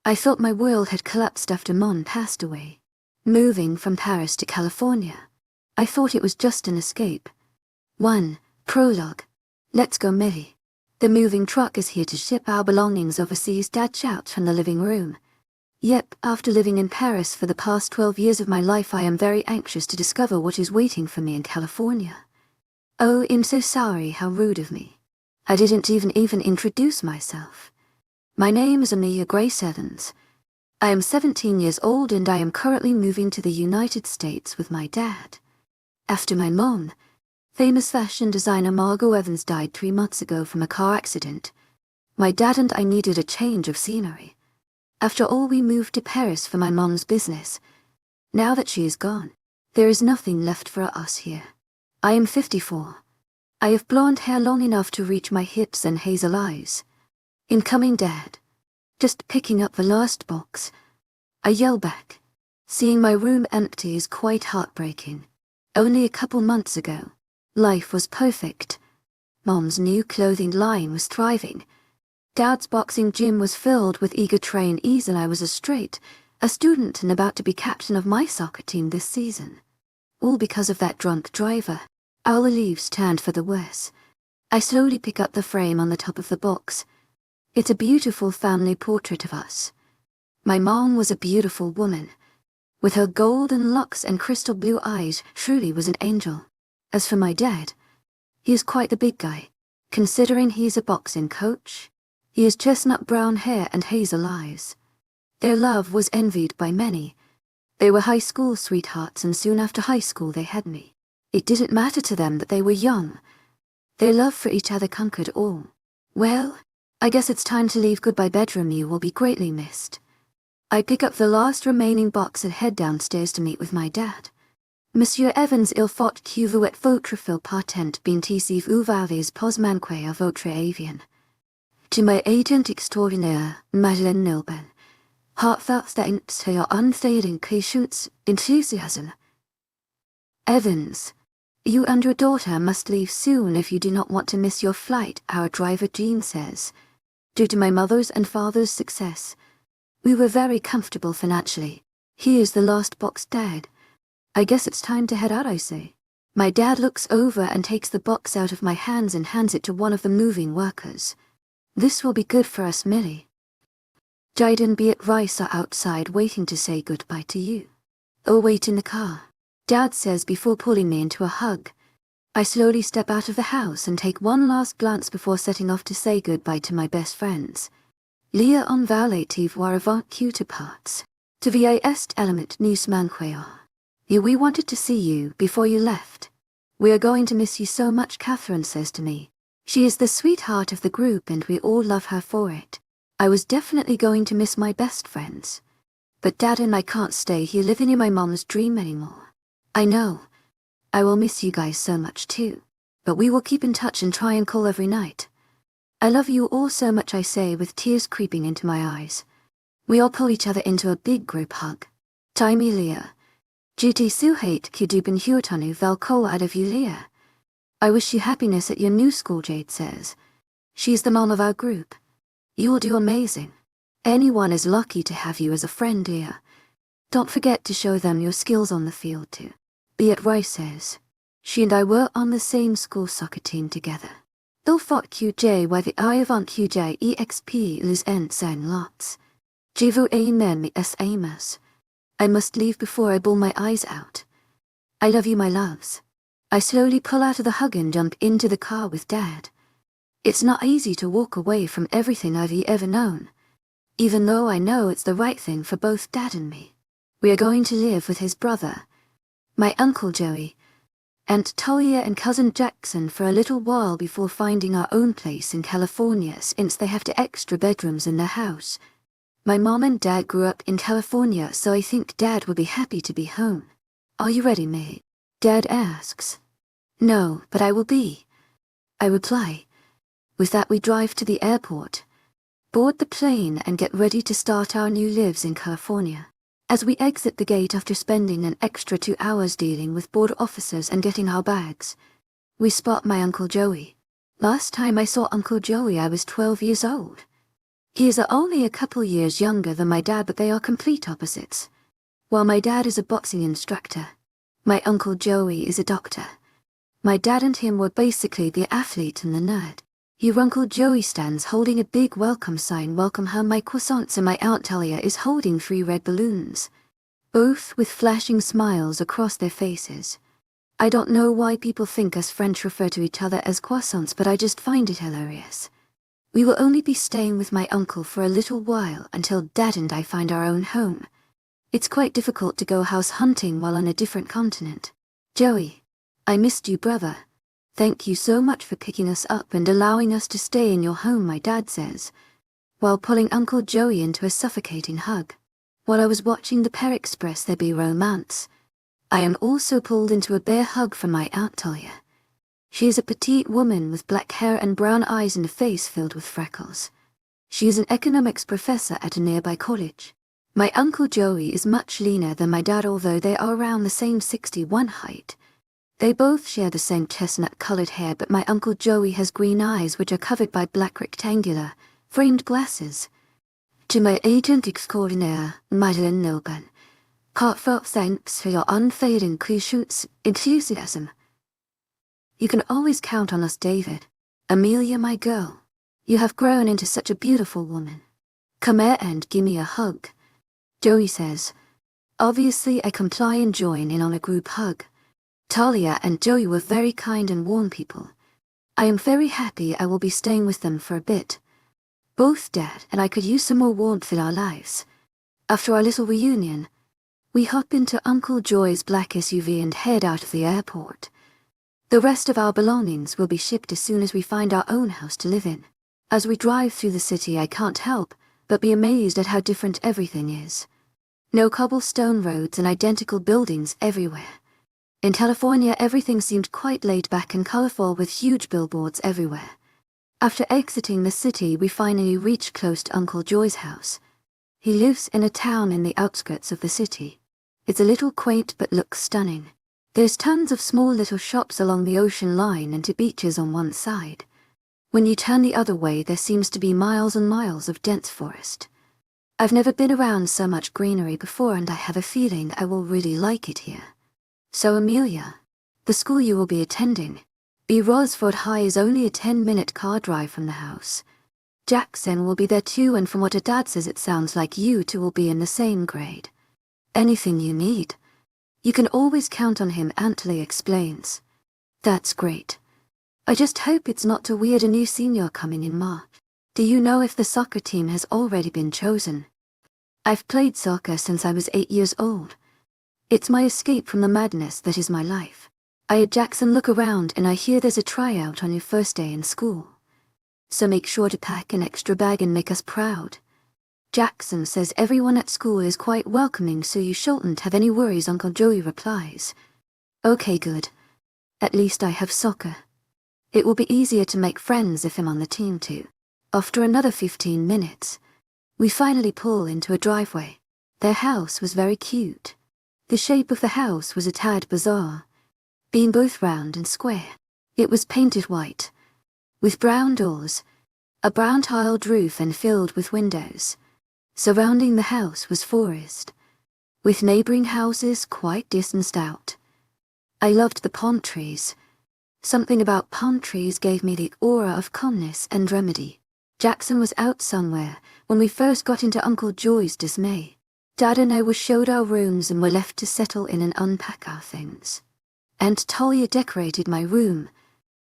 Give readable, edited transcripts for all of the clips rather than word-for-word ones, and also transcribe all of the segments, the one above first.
I thought my world had collapsed after Mom passed away. Moving from Paris to California. I thought it was just an escape. 1. Prologue. Let's go, Millie. The moving truck is here to ship our belongings overseas, Dad shouts from the living room. Yep, after living in Paris for the past 12 years of my life, I am very anxious to discover what is waiting for me in California. Oh, I'm so sorry, how rude of me. I didn't even introduce myself. My name is Amelia Grace Evans. I am 17 years old and I am currently moving to the United States with my dad. After my mom, famous fashion designer Margot Evans, died 3 months ago from a car accident, my dad and I needed a change of scenery. After all, we moved to Paris for my mom's business. Now that she is gone, there is nothing left for us here. I am 54. I have blonde hair long enough to reach my hips and hazel eyes. Incoming, Dad. Just picking up the last box. I yell back. Seeing my room empty is quite heartbreaking. Only a couple months ago, life was perfect. Mom's new clothing line was thriving. Dad's boxing gym was filled with eager trainees and I was a student and about to be captain of my soccer team this season. All because of that drunk driver. All the leaves turned for the worse. I slowly pick up the frame on the top of the box. It's a beautiful family portrait of us. My mom was a beautiful woman. With her golden locks and crystal blue eyes, truly was an angel. As for my dad, he is quite the big guy, considering he's a boxing coach. He has chestnut brown hair and hazel eyes. Their love was envied by many. They were high school sweethearts and soon after high school they had me. It didn't matter to them that they were young. Their love for each other conquered all. Well, I guess it's time to leave. Goodbye, bedroom, you will be greatly missed. I pick up the last remaining box and head downstairs to meet with my dad. Monsieur Evans, il faut que vous êtes votre fil patent bint si vous avez pos manqué à votre avion. To my agent extraordinaire, Madeleine Nilben, heartfelt thanks for your unfading patience, enthusiasm. Evans, you and your daughter must leave soon if you do not want to miss your flight, our driver Jean says. Due to my mother's and father's success, we were very comfortable financially. Here's the last box, Dad. I guess it's time to head out, I say. My dad looks over and takes the box out of my hands and hands it to one of the moving workers. This will be good for us, Millie. Jade and Beat Rice are outside waiting to say goodbye to you. Oh, wait in the car, Dad says before pulling me into a hug. I slowly step out of the house and take one last glance before setting off to say goodbye to my best friends. Leah on valet voir avant you to parts. To est element nous manquer. We wanted to see you before you left. We are going to miss you so much, Catherine says to me. She is the sweetheart of the group and we all love her for it. I was definitely going to miss my best friends. But Dad and I can't stay here living in my mom's dream anymore. I know. I will miss you guys so much too. But we will keep in touch and try and call every night. I love you all so much, I say with tears creeping into my eyes. We all pull each other into a big group hug. Timey Leah. Judy Suhate Kidubin Huatanu Velko out of you, Leah. I wish you happiness at your new school, Jade says. She's the mom of our group. You'll do amazing. Anyone is lucky to have you as a friend, Leah. Don't forget to show them your skills on the field too. Beat Rice says. She and I were on the same school soccer team together. Il faut QJ where the I avant QJ exp les ensign lots. Je vous aime as Immerse. I must leave before I bawl my eyes out. I love you, my loves. I slowly pull out of the hug and jump into the car with Dad. It's not easy to walk away from everything I've ever known, even though I know it's the right thing for both Dad and me. We are going to live with his brother, my Uncle Joey, Aunt Talia and Cousin Jackson for a little while before finding our own place in California since they have extra bedrooms in their house. My mom and Dad grew up in California, so I think Dad will be happy to be home. Are you ready, mate? Dad asks. No, but I will be. I reply. With that we drive to the airport, board the plane and get ready to start our new lives in California. As we exit the gate after spending an extra 2 hours dealing with border officers and getting our bags, we spot my Uncle Joey. Last time I saw Uncle Joey I was 12 years old. He is only a couple years younger than my dad, but they are complete opposites. While my dad is a boxing instructor, my Uncle Joey is a doctor. My dad and him were basically the athlete and the nerd. Your Uncle Joey stands holding a big welcome sign, welcome home my croissants, and my Aunt Talia is holding 3 red balloons, both with flashing smiles across their faces. I don't know why people think us French refer to each other as croissants, but I just find it hilarious. We will only be staying with my uncle for a little while until Dad and I find our own home. It's quite difficult to go house hunting while on a different continent. Joey, I missed you, brother. Thank you so much for picking us up and allowing us to stay in your home, my dad says, while pulling Uncle Joey into a suffocating hug. While I was watching the pair express their romance, I am also pulled into a bear hug from my Aunt Talia. She is a petite woman with black hair and brown eyes and a face filled with freckles. She is an economics professor at a nearby college. My Uncle Joey is much leaner than my dad, although they are around the same 6'1" height. They both share the same chestnut-colored hair, but my Uncle Joey has green eyes which are covered by black rectangular, framed glasses. To my agent extraordinaire, Madeleine Logan, heartfelt thanks for your unfailing enthusiasm. You can always count on us, David. Amelia, my girl. You have grown into such a beautiful woman. Come here and give me a hug. Joey says. Obviously, I comply and join in on a group hug. Talia and Joey were very kind and warm people. I am very happy I will be staying with them for a bit. Both Dad and I could use some more warmth in our lives. After our little reunion, we hop into Uncle Joey's black SUV and head out of the airport. The rest of our belongings will be shipped as soon as we find our own house to live in. As we drive through the city, I can't help but be amazed at how different everything is. No cobblestone roads and identical buildings everywhere. In California, everything seemed quite laid back and colorful with huge billboards everywhere. After exiting the city, we finally reach close to Uncle Joey's house. He lives in a town in the outskirts of the city. It's a little quaint but looks stunning. There's tons of small little shops along the ocean line and 2 beaches on one side. When you turn the other way, there seems to be miles and miles of dense forest. I've never been around so much greenery before, and I have a feeling I will really like it here. So Amelia, the school you will be attending, B. Rosford High, is only a 10-minute car drive from the house. Jackson will be there too, and from what her dad says, it sounds like you two will be in the same grade. Anything you need, you can always count on him, Aunt Lee explains. That's great. I just hope it's not too weird, a new senior coming in March. Do you know if the soccer team has already been chosen? I've played soccer since I was 8 years old. It's my escape from the madness that is my life. I had Jackson look around, and I hear there's a tryout on your first day in school. So make sure to pack an extra bag and make us proud. Jackson says everyone at school is quite welcoming, so you shouldn't have any worries, Uncle Joey replies. Okay, good. At least I have soccer. It will be easier to make friends if I'm on the team too. After another 15 minutes, we finally pull into a driveway. Their house was very cute. The shape of the house was a tad bizarre, being both round and square. It was painted white, with brown doors, a brown tiled roof, and filled with windows. Surrounding the house was forest, with neighboring houses quite distanced out. I loved the palm trees. Something about palm trees gave me the aura of calmness and remedy. Jackson was out somewhere when we first got into Uncle Joey's dismay. Dad and I were showed our rooms and were left to settle in and unpack our things. Aunt Talia decorated my room.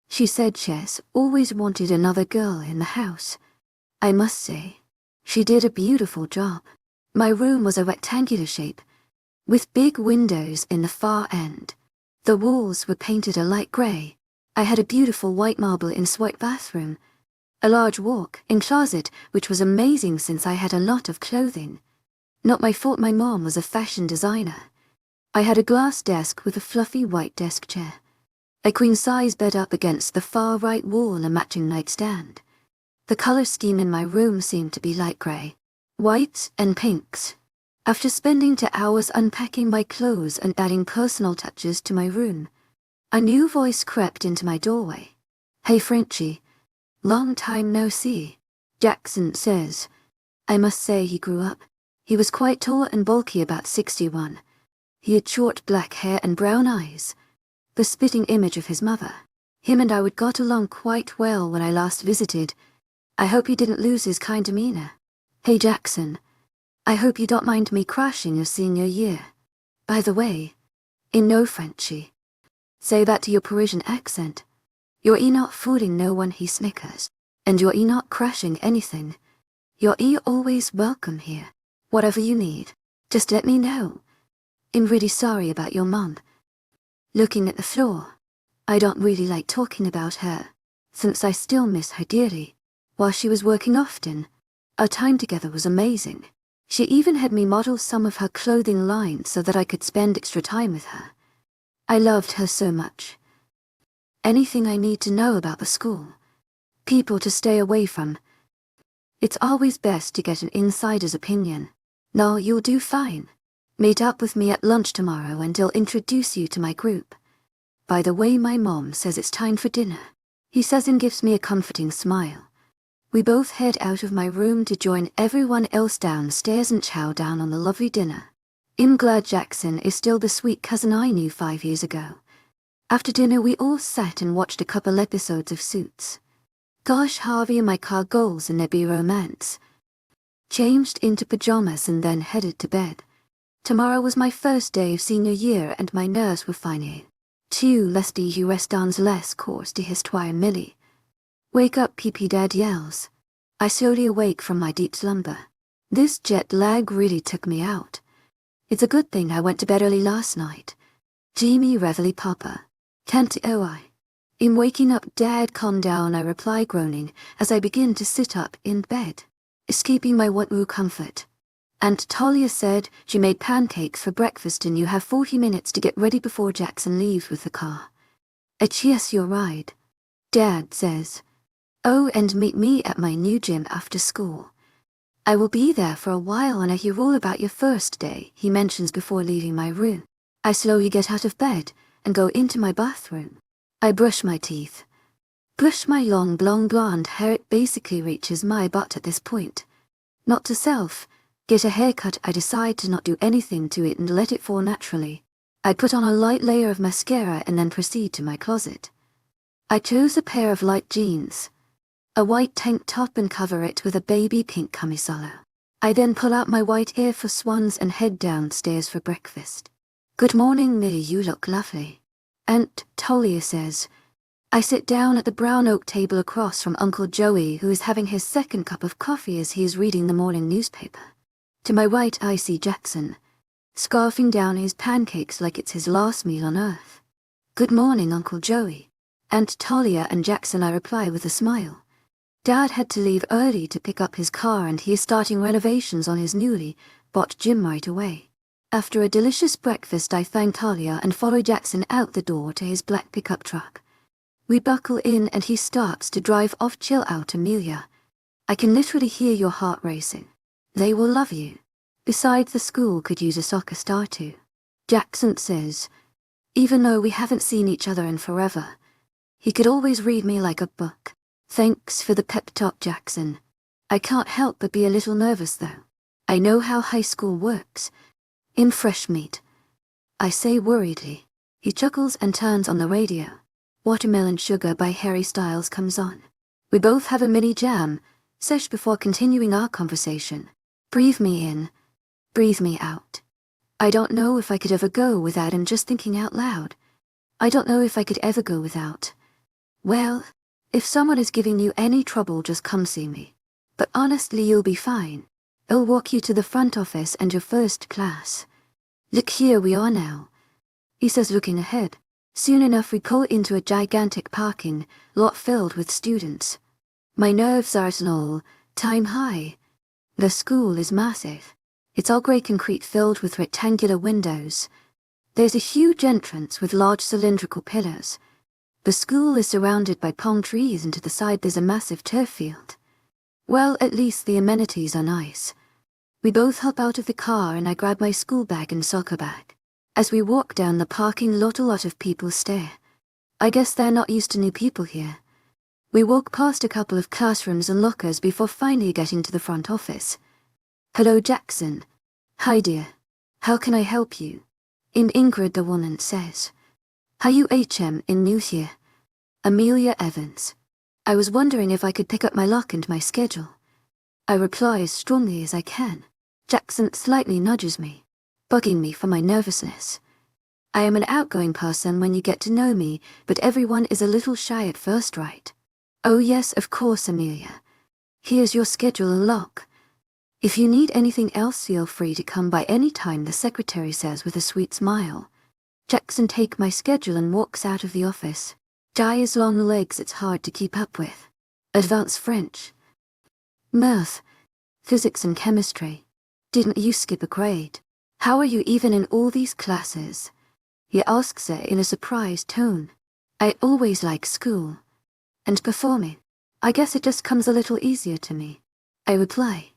She said Jess always wanted another girl in the house. I must say, she did a beautiful job. My room was a rectangular shape, with big windows in the far end. The walls were painted a light grey. I had a beautiful white marble-in-white bathroom, a large walk-in closet, which was amazing since I had a lot of clothing. Not my fault my mom was a fashion designer. I had a glass desk with a fluffy white desk chair, a queen-size bed up against the far right wall, and a matching nightstand. The color scheme in my room seemed to be light grey, whites and pinks. After spending 2 hours unpacking my clothes and adding personal touches to my room, a new voice crept into my doorway. Hey Frenchie, long time no see, Jackson says, I must say he grew up. He was quite tall and bulky, about 61. He had short black hair and brown eyes, the spitting image of his mother. Him and I would got along quite well when I last visited. I hope he didn't lose his kind demeanor. Hey Jackson, I hope you don't mind me crashing your senior year. By the way, in no Frenchy, say that to your Parisian accent. You're not fooling no one, he snickers. And you're not crashing anything. You're always welcome here. Whatever you need, just let me know. I'm really sorry about your mom. Looking at the floor, I don't really like talking about her, since I still miss her dearly. While she was working often, our time together was amazing. She even had me model some of her clothing lines so that I could spend extra time with her. I loved her so much. Anything I need to know about the school, people to stay away from. It's always best to get an insider's opinion. No, you'll do fine. Meet up with me at lunch tomorrow and I'll introduce you to my group. By the way, my mom says it's time for dinner. He says and gives me a comforting smile. We both head out of my room to join everyone else downstairs and chow down on the lovely dinner. I'm glad Jackson is still the sweet cousin I knew 5 years ago. After dinner we all sat and watched a couple episodes of Suits. Gosh, Harvey and my car goals and there'd be romance. Changed into pajamas and then headed to bed. Tomorrow was my first day of senior year and my nerves were fine. Tu restons les cours d'histoire Millie. Wake up, pee-pee, Dad yells. I slowly awake from my deep slumber. This jet lag really took me out. It's a good thing I went to bed early last night. Jimmy reveille papa. Can't I'm waking up, Dad, calm down, I reply, groaning, as I begin to sit up in bed, escaping my want-woo comfort. Aunt Talia said she made pancakes for breakfast and you have 40 minutes to get ready before Jackson leaves with the car. Yes, you're right. Dad says. Oh, and meet me at my new gym after school. I will be there for a while and I hear all about your first day, he mentions before leaving my room. I slowly get out of bed and go into my bathroom. I brush my teeth. Brush my long blonde hair, it basically reaches my butt at this point. Not to self. Get a haircut, I decide to not do anything to it and let it fall naturally. I put on a light layer of mascara and then proceed to my closet. I chose a pair of light jeans, a white tank top and cover it with a baby pink camisolo. I then pull out my white Air Force Ones and head downstairs for breakfast. Good morning, Millie, you look lovely. Aunt Talia says. I sit down at the brown oak table across from Uncle Joey, who is having his second cup of coffee as he is reading the morning newspaper. To my right I see Jackson, scarfing down his pancakes like it's his last meal on earth. Good morning, Uncle Joey. Aunt Talia and Jackson, I reply with a smile. Dad had to leave early to pick up his car and he is starting renovations on his newly bought gym right away. After a delicious breakfast I thank Talia and follow Jackson out the door to his black pickup truck. We buckle in and he starts to drive off. Chill out, Amelia. I can literally hear your heart racing. They will love you. Besides, the school could use a soccer star too. Jackson says, even though we haven't seen each other in forever, he could always read me like a book. Thanks for the pep talk, Jackson. I can't help but be a little nervous though. I know how high school works. In fresh meat. I say worriedly. He chuckles and turns on the radio. Watermelon Sugar by Harry Styles comes on. We both have a mini jam sesh before continuing our conversation. Breathe me in, breathe me out. I don't know if I could ever go without him, just thinking out loud. I don't know if I could ever go without. Well, if someone is giving you any trouble, just come see me. But honestly, you'll be fine. I'll walk you to the front office and your first class. Look, here we are now, he says, looking ahead. Soon enough we pull into a gigantic parking lot filled with students. My nerves are at an all-time high. The school is massive. It's all grey concrete filled with rectangular windows. There's a huge entrance with large cylindrical pillars. The school is surrounded by palm trees and to the side there's a massive turf field. Well, at least the amenities are nice. We both hop out of the car and I grab my school bag and soccer bag. As we walk down the parking lot, a lot of people stare. I guess they're not used to new people here. We walk past a couple of classrooms and lockers before finally getting to the front office. Hello, Jackson. Hi, dear. How can I help you? Ingrid, the woman says. Are you HM in New here? Amelia Evans. I was wondering if I could pick up my lock and my schedule. I reply as strongly as I can. Jackson slightly nudges me, bugging me for my nervousness. I am an outgoing person when you get to know me, but everyone is a little shy at first, right? Oh yes, of course, Amelia. Here's your schedule and lock. If you need anything else, feel free to come by any time, the secretary says with a sweet smile. Jackson takes my schedule and walks out of the office. Jai's long legs it's hard to keep up with. Advanced French. Math. Physics and chemistry. Didn't you skip a grade? How are you even in all these classes? He asks her in a surprised tone. I always like school. And performing. I guess it just comes a little easier to me. I reply.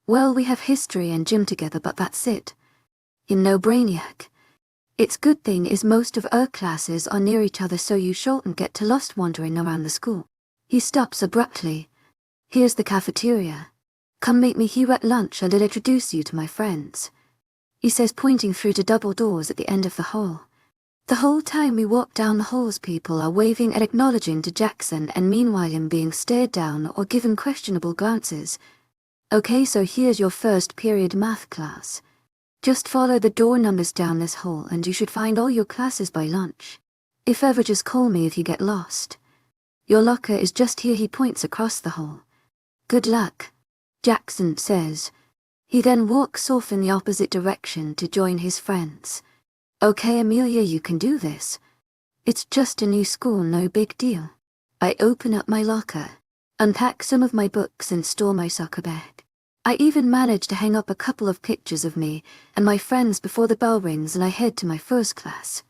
Well, we have history and gym together, but that's it. No brainiac. It's good thing is most of our classes are near each other, so you shouldn't get too lost wandering around the school. He stops abruptly. Here's the cafeteria. Come meet me here at lunch and I'll introduce you to my friends. He says, pointing through to double doors at the end of the hall. The whole time we walk down the halls, people are waving and acknowledging to Jackson, and meanwhile him being stared down or given questionable glances. Okay, so here's your first period math class. Just follow the door numbers down this hall and you should find all your classes by lunch. If ever, just call me if you get lost. Your locker is just here, he points across the hall. Good luck, Jackson says. He then walks off in the opposite direction to join his friends. Okay, Amelia, you can do this. It's just a new school, no big deal. I open up my locker, unpack some of my books and store my soccer bag. I even managed to hang up a couple of pictures of me and my friends before the bell rings, and I head to my first class.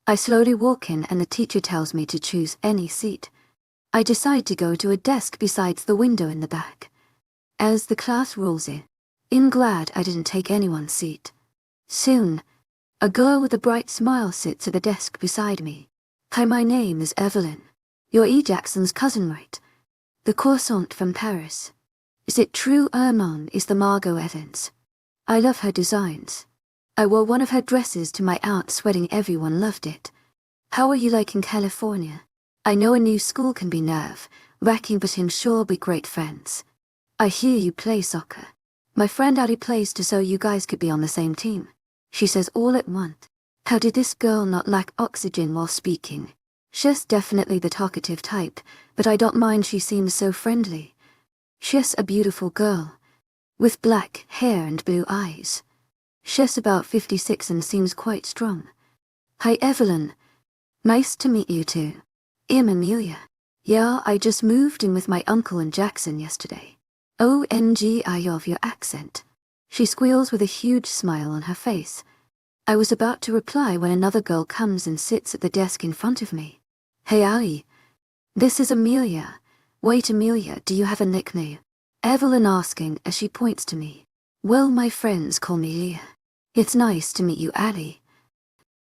I slowly walk in and the teacher tells me to choose any seat. I decide to go to a desk besides the window in the back. As the class rolls in, I'm glad I didn't take anyone's seat. Soon, a girl with a bright smile sits at the desk beside me. Hi, my name is Evelyn. You're E. Jackson's cousin, right? The croissant from Paris. Is it true Armand is the Margot Evans? I love her designs. I wore one of her dresses to my aunt's wedding. Everyone loved it. How are you liking California? I know a new school can be nerve-wracking, but I'm sure we'll be great friends. I hear you play soccer. My friend Ali plays too, so you guys could be on the same team. She says all at once. How did this girl not lack oxygen while speaking? She's definitely the talkative type, but I don't mind, she seems so friendly. She's a beautiful girl, with black hair and blue eyes. She's about 56 and seems quite strong. Hi, Evelyn. Nice to meet you too. I'm Amelia. Yeah, I just moved in with my uncle and Jackson yesterday. OMG, I love your accent. She squeals with a huge smile on her face. I was about to reply when another girl comes and sits at the desk in front of me. Hey, Ali. This is Amelia. Wait, Amelia, do you have a nickname? Evelyn asking as she points to me. Well, my friends call me Leah. It's nice to meet you, Ali.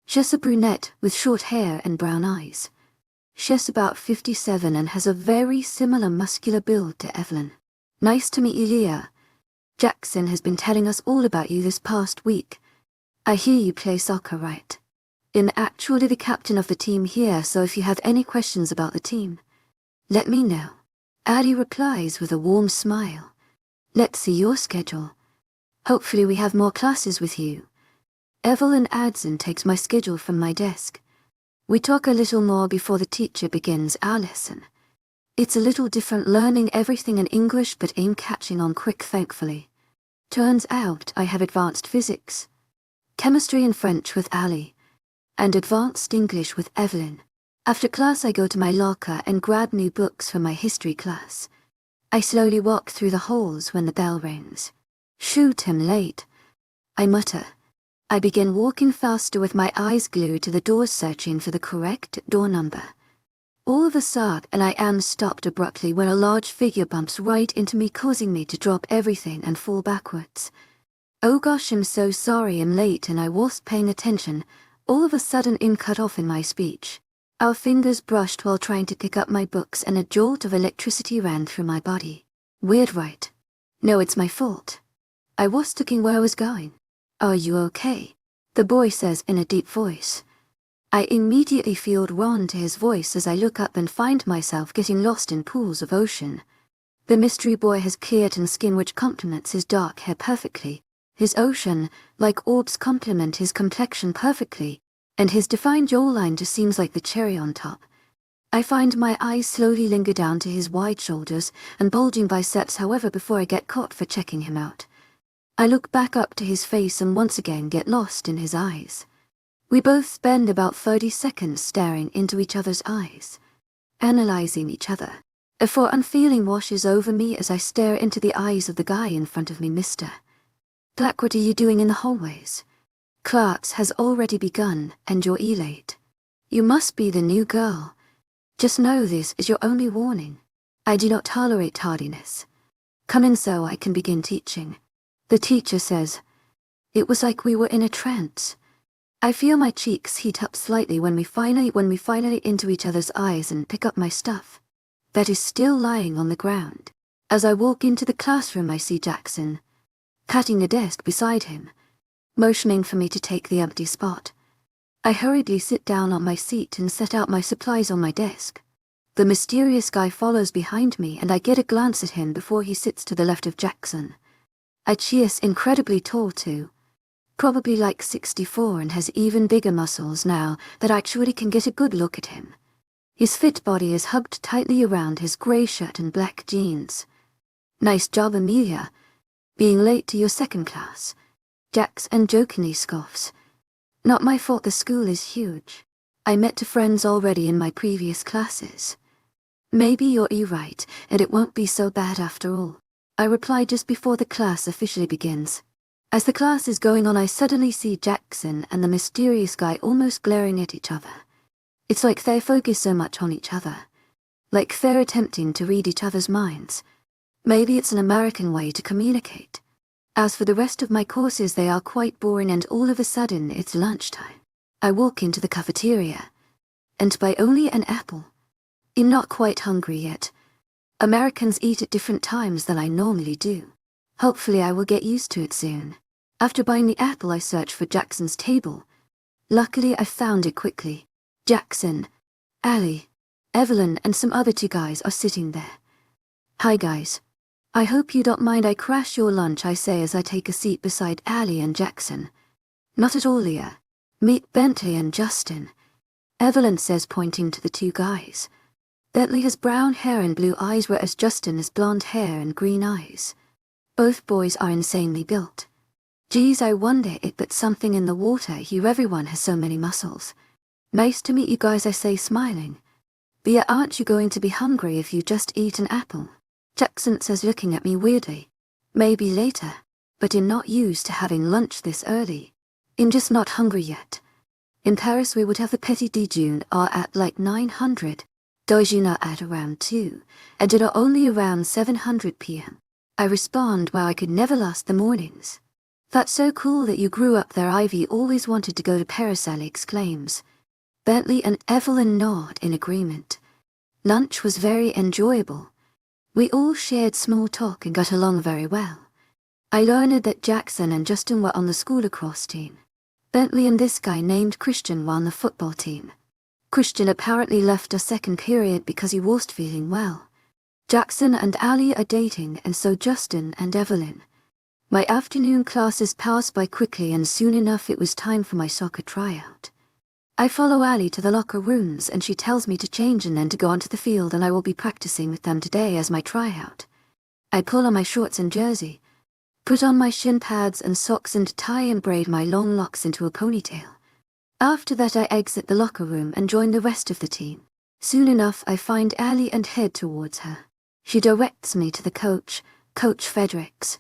She's a brunette with short hair and brown eyes. She's about 57 and has a very similar muscular build to Evelyn. Nice to meet you, Leah. Jackson has been telling us all about you this past week. I hear you play soccer, right? I'm actually the captain of the team here, so if you have any questions about the team, let me know. Ali replies with a warm smile. Let's see your schedule. Hopefully we have more classes with you. Evelyn adds and takes my schedule from my desk. We talk a little more before the teacher begins our lesson. It's a little different learning everything in English, but I'm catching on quick, thankfully. Turns out I have advanced physics, chemistry and French with Ali, and advanced English with Evelyn. After class I go to my locker and grab new books for my history class. I slowly walk through the halls when the bell rings. Shoot, I'm late, I mutter. I begin walking faster with my eyes glued to the doors, searching for the correct door number. All of a sudden, I am stopped abruptly when a large figure bumps right into me, causing me to drop everything and fall backwards. Oh gosh, I'm so sorry, I'm late, and I wasn't paying attention. All of a sudden, I'm cut off in my speech. Our fingers brushed while trying to pick up my books, and a jolt of electricity ran through my body. Weird, right? No, it's my fault. I was looking where I was going. Are you okay? The boy says in a deep voice. I immediately feel drawn to his voice as I look up and find myself getting lost in pools of ocean. The mystery boy has clear tan skin which complements his dark hair perfectly. His ocean, like orbs, complement his complexion perfectly, and his defined jawline just seems like the cherry on top. I find my eyes slowly linger down to his wide shoulders and bulging biceps, however, before I get caught for checking him out. I look back up to his face and once again get lost in his eyes. We both spend about 30 seconds staring into each other's eyes, analyzing each other. A foreign feeling washes over me as I stare into the eyes of the guy in front of me. Mr. Black, what are you doing in the hallways? Class has already begun and you're late. You must be the new girl. Just know this is your only warning. I do not tolerate tardiness. Come in so I can begin teaching. The teacher says. It was like we were in a trance. I feel my cheeks heat up slightly when we finally into each other's eyes and pick up my stuff that is still lying on the ground. As I walk into the classroom, I see Jackson patting the desk beside him, motioning for me to take the empty spot. I hurriedly sit down on my seat and set out my supplies on my desk. The mysterious guy follows behind me and I get a glance at him before he sits to the left of Jackson. She is incredibly tall too, probably like 64, and has even bigger muscles now that I actually can get a good look at him. His fit body is hugged tightly around his grey shirt and black jeans. Nice job, Amelia. Being late to your second class. Jackson jokingly scoffs. Not my fault, the school is huge. I met friends already in my previous classes. Maybe you're right, and it won't be so bad after all. I reply just before the class officially begins. As the class is going on, I suddenly see Jackson and the mysterious guy almost glaring at each other. It's like they focus so much on each other. Like they're attempting to read each other's minds. Maybe it's an American way to communicate. As for the rest of my courses, they are quite boring, and all of a sudden it's lunchtime. I walk into the cafeteria and buy only an apple. I'm not quite hungry yet. Americans eat at different times than I normally do. Hopefully I will get used to it soon. After buying the apple, I search for Jackson's table. Luckily I found it quickly. Jackson, Ali, Evelyn and some other 2 guys are sitting there. Hi guys. I hope you don't mind I crash your lunch, I say as I take a seat beside Ali and Jackson. Not at all, Leah. Meet Bentley and Justin. Evelyn says, pointing to the 2 guys. Bentley has brown hair and blue eyes, whereas Justin has blonde hair and green eyes. Both boys are insanely built. Geez, I wonder but something in the water here, everyone has so many muscles. Nice to meet you guys, I say, smiling. But aren't you going to be hungry if you just eat an apple? Jackson says, looking at me weirdly. Maybe later, but I'm not used to having lunch this early. I'm just not hungry yet. In Paris we would have the petit déjeuner at like 900. Déjeuner at around 2, and dinner only around 700 p.m. I respond, wow, I could never last the mornings. That's so cool that you grew up there. Ivy always wanted to go to Paris, Ali exclaims. Bentley and Evelyn nod in agreement. Lunch was very enjoyable. We all shared small talk and got along very well. I learned that Jackson and Justin were on the school lacrosse team. Bentley and this guy named Christian were on the football team. Christian apparently left a second period because he wasn't feeling well. Jackson and Ali are dating, and so Justin and Evelyn. My afternoon classes passed by quickly, and soon enough it was time for my soccer tryout. I follow Ali to the locker rooms and she tells me to change and then to go onto the field, and I will be practicing with them today as my tryout. I pull on my shorts and jersey, put on my shin pads and socks and tie and braid my long locks into a ponytail. After that I exit the locker room and join the rest of the team. Soon enough I find Ali and head towards her. She directs me to the coach, Coach Fredericks.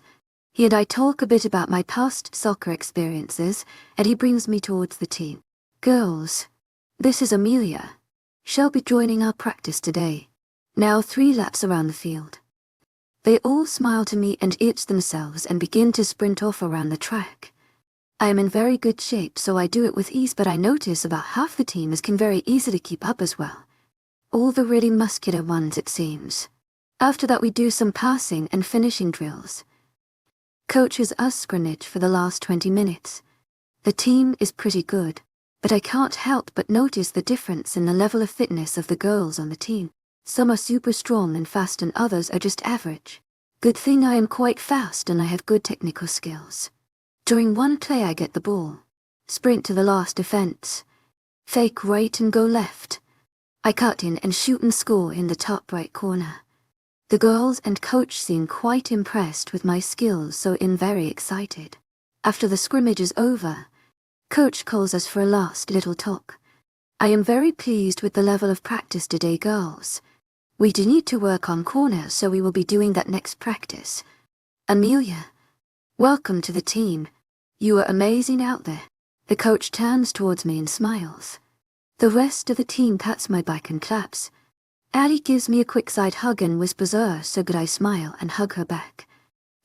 He and I talk a bit about my past soccer experiences, and he brings me towards the team. Girls, this is Amelia. She'll be joining our practice today. Now 3 laps around the field. They all smile to me and itch themselves and begin to sprint off around the track. I am in very good shape, so I do it with ease, but I notice about half the team can very easily keep up as well. All the really muscular ones, it seems. After that we do some passing and finishing drills. Coaches us scrimmage for the last 20 minutes. The team is pretty good, but I can't help but notice the difference in the level of fitness of the girls on the team. Some are super strong and fast and others are just average. Good thing I am quite fast and I have good technical skills. During one play I get the ball, sprint to the last defense, fake right and go left. I cut in and shoot and score in the top right corner. The girls and coach seem quite impressed with my skills, so I'm very excited. After the scrimmage is over, coach calls us for a last little talk. I am very pleased with the level of practice today, girls. We do need to work on corners, so we will be doing that next practice. Amelia, welcome to the team. You are amazing out there. The coach turns towards me and smiles. The rest of the team pats my back and claps. Allie gives me a quick side hug and whispers, so good. I smile and hug her back.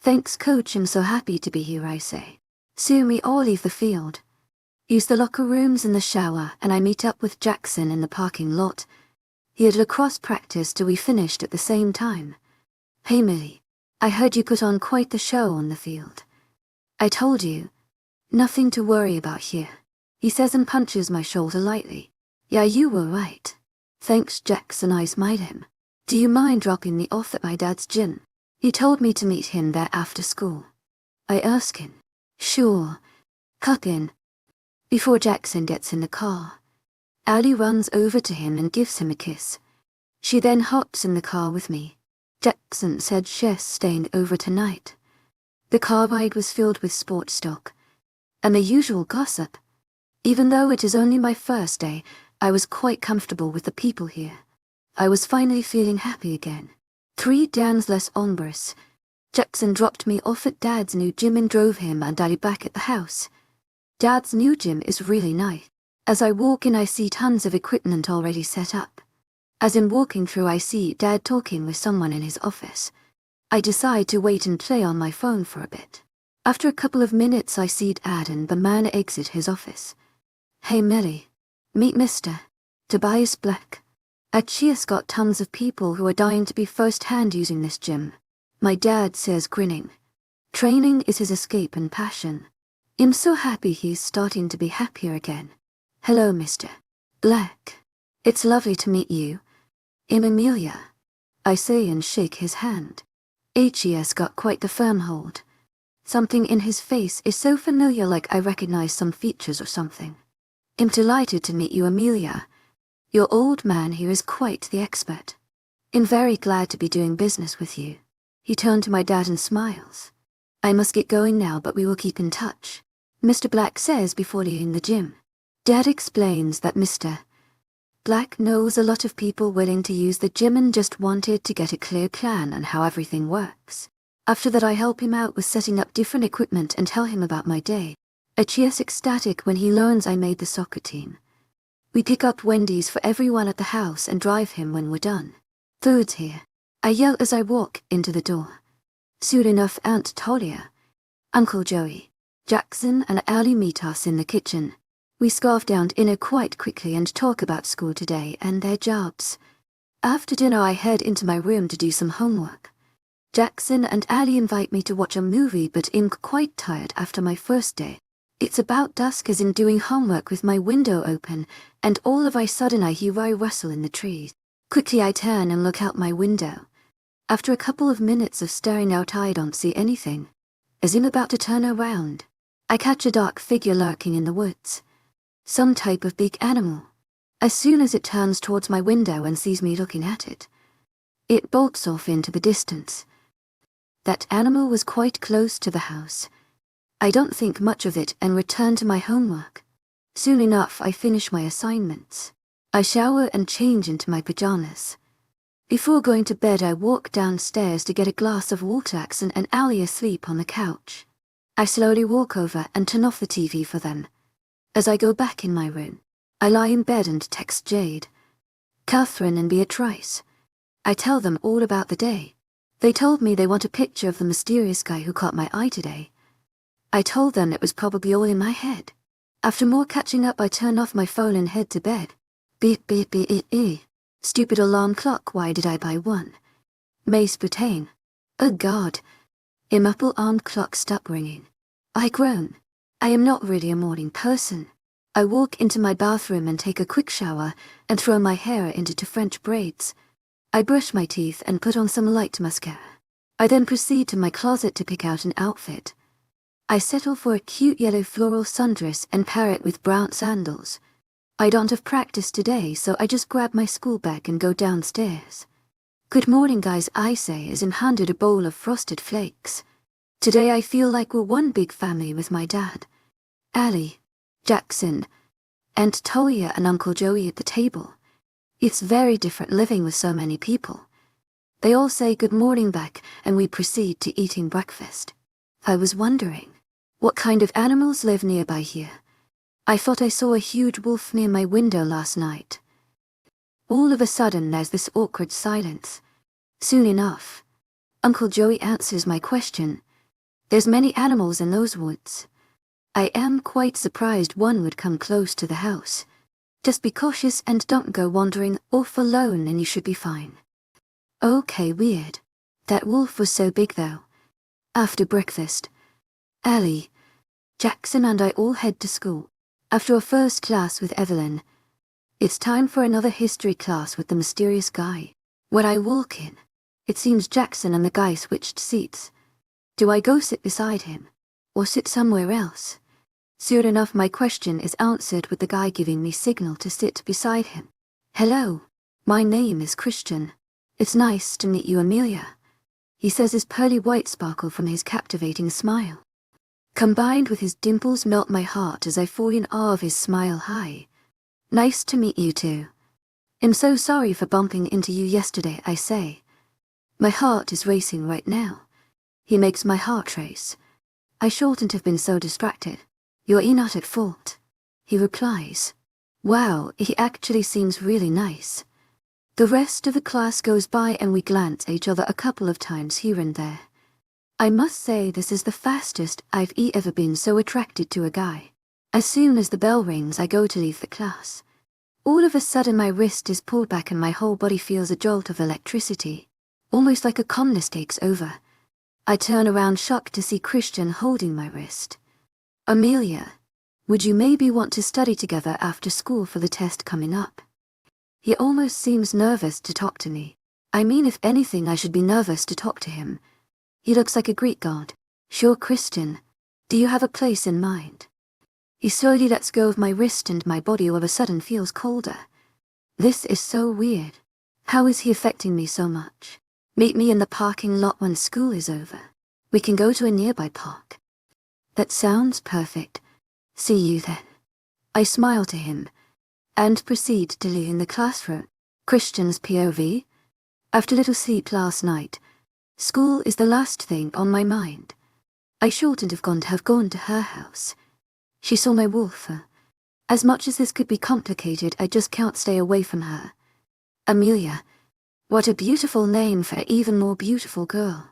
Thanks, coach, I'm so happy to be here, I say. Soon we all leave the field, use the locker rooms and the shower, and I meet up with Jackson in the parking lot. He had lacrosse practice till we finished at the same time. Hey Millie, I heard you put on quite the show on the field. I told you, nothing to worry about here, he says and punches my shoulder lightly. Yeah, you were right. Thanks, Jackson, I smile him. Do you mind dropping me off at my dad's gym? He told me to meet him there after school. I ask him. Sure. Hop in. Before Jackson gets in the car, Allie runs over to him and gives him a kiss. She then hops in the car with me. Jackson said she's staying over tonight. The car ride was filled with sports talk and the usual gossip. Even though it is only my first day, I was quite comfortable with the people here. I was finally feeling happy again. 3 days less onerous. Jackson dropped me off at Dad's new gym and drove him and Daddy back at the house. Dad's new gym is really nice. As I walk in, I see tons of equipment already set up. As I'm walking through, I see Dad talking with someone in his office. I decide to wait and play on my phone for a bit. After a couple of minutes, I see Dad and the man exit his office. Hey Millie, meet Mr. Tobias Black. At Cheer's got tons of people who are dying to be first-hand using this gym. My dad says, grinning. Training is his escape and passion. I'm so happy he's starting to be happier again. Hello, Mr. Black. It's lovely to meet you. I'm Amelia, I say and shake his hand. HE's got quite the firm hold. Something in his face is so familiar, like I recognize some features or something. I'm delighted to meet you, Amelia. Your old man here is quite the expert. I'm very glad to be doing business with you. He turned to my dad and smiles. I must get going now, but we will keep in touch, Mr. Black says before leaving the gym. Dad explains that Mr. Black knows a lot of people willing to use the gym and just wanted to get a clear plan on how everything works. After that, I help him out with setting up different equipment and tell him about my day. Achia's ecstatic when he learns I made the soccer team. We pick up Wendy's for everyone at the house and drive him when we're done. Food's here, I yell as I walk into the door. Soon enough, Aunt Talia, Uncle Joey, Jackson and Allie meet us in the kitchen. We scarf down dinner quite quickly and talk about school today and their jobs. After dinner, I head into my room to do some homework. Jackson and Allie invite me to watch a movie, but I'm quite tired after my first day. It's about dusk as I'm doing homework with my window open, and all of a sudden I hear a rustle in the trees. Quickly I turn and look out my window. After a couple of minutes of staring out, I don't see anything. As I'm about to turn around, I catch a dark figure lurking in the woods. Some type of big animal. As soon as it turns towards my window and sees me looking at it, it bolts off into the distance. That animal was quite close to the house. I don't think much of it and return to my homework. Soon enough, I finish my assignments. I shower and change into my pajamas. Before going to bed, I walk downstairs to get a glass of water and Allie asleep on the couch. I slowly walk over and turn off the TV for them. As I go back in my room, I lie in bed and text Jade, Catherine and Beatrice. I tell them all about the day. They told me they want a picture of the mysterious guy who caught my eye today. I told them it was probably all in my head. After more catching up, I turn off my phone and head to bed. Beep beep beep beep. Stupid alarm clock, why did I buy one? Mace Butane. Oh God. Immerse clock stopped ringing. I groan. I am not really a morning person. I walk into my bathroom and take a quick shower and throw my hair into two French braids. I brush my teeth and put on some light mascara. I then proceed to my closet to pick out an outfit. I settle for a cute yellow floral sundress and pair it with brown sandals. I don't have practice today, so I just grab my school bag and go downstairs. Good morning, guys, I say as I'm handed a bowl of frosted flakes. Today I feel like we're one big family with my dad, Ali, Jackson, and Toya and Uncle Joey at the table. It's very different living with so many people. They all say good morning back and we proceed to eating breakfast. I was wondering, what kind of animals live nearby here? I thought I saw a huge wolf near my window last night. All of a sudden there's this awkward silence. Soon enough, Uncle Joey answers my question. There's many animals in those woods. I am quite surprised one would come close to the house. Just be cautious and don't go wandering off alone and you should be fine. Okay, weird. That wolf was so big though. After breakfast, Ali, Jackson and I all head to school. After a first class with Evelyn, it's time for another history class with the mysterious guy. When I walk in, it seems Jackson and the guy switched seats. Do I go sit beside him, or sit somewhere else? Soon enough my question is answered with the guy giving me signal to sit beside him. Hello, my name is Christian. It's nice to meet you, Amelia. He says his pearly white sparkle from his captivating smile. Combined with his dimples melt my heart as I fall in awe of his smile. Hi. Nice to meet you too. I'm so sorry for bumping into you yesterday, I say. My heart is racing right now. He makes my heart race. I shouldn't have been so distracted. You're not at fault. He replies. Wow, he actually seems really nice. The rest of the class goes by and we glance at each other a couple of times here and there. I must say this is the fastest I've ever been so attracted to a guy. As soon as the bell rings, I go to leave the class. All of a sudden my wrist is pulled back and my whole body feels a jolt of electricity. Almost like a calmness takes over. I turn around shocked to see Christian holding my wrist. Amelia, would you maybe want to study together after school for the test coming up? He almost seems nervous to talk to me. I mean, if anything, I should be nervous to talk to him. He looks like a Greek god. Sure, Christian. Do you have a place in mind? He slowly lets go of my wrist and my body all of a sudden feels colder. This is so weird. How is he affecting me so much? Meet me in the parking lot when school is over. We can go to a nearby park. That sounds perfect. See you then. I smile to him and proceed to leave the classroom. Christian's POV. After little sleep last night, school is the last thing on my mind. I shouldn't have gone to her house. She saw my wolf. As much as this could be complicated, I just can't stay away from her. Amelia. What a beautiful name for an even more beautiful girl.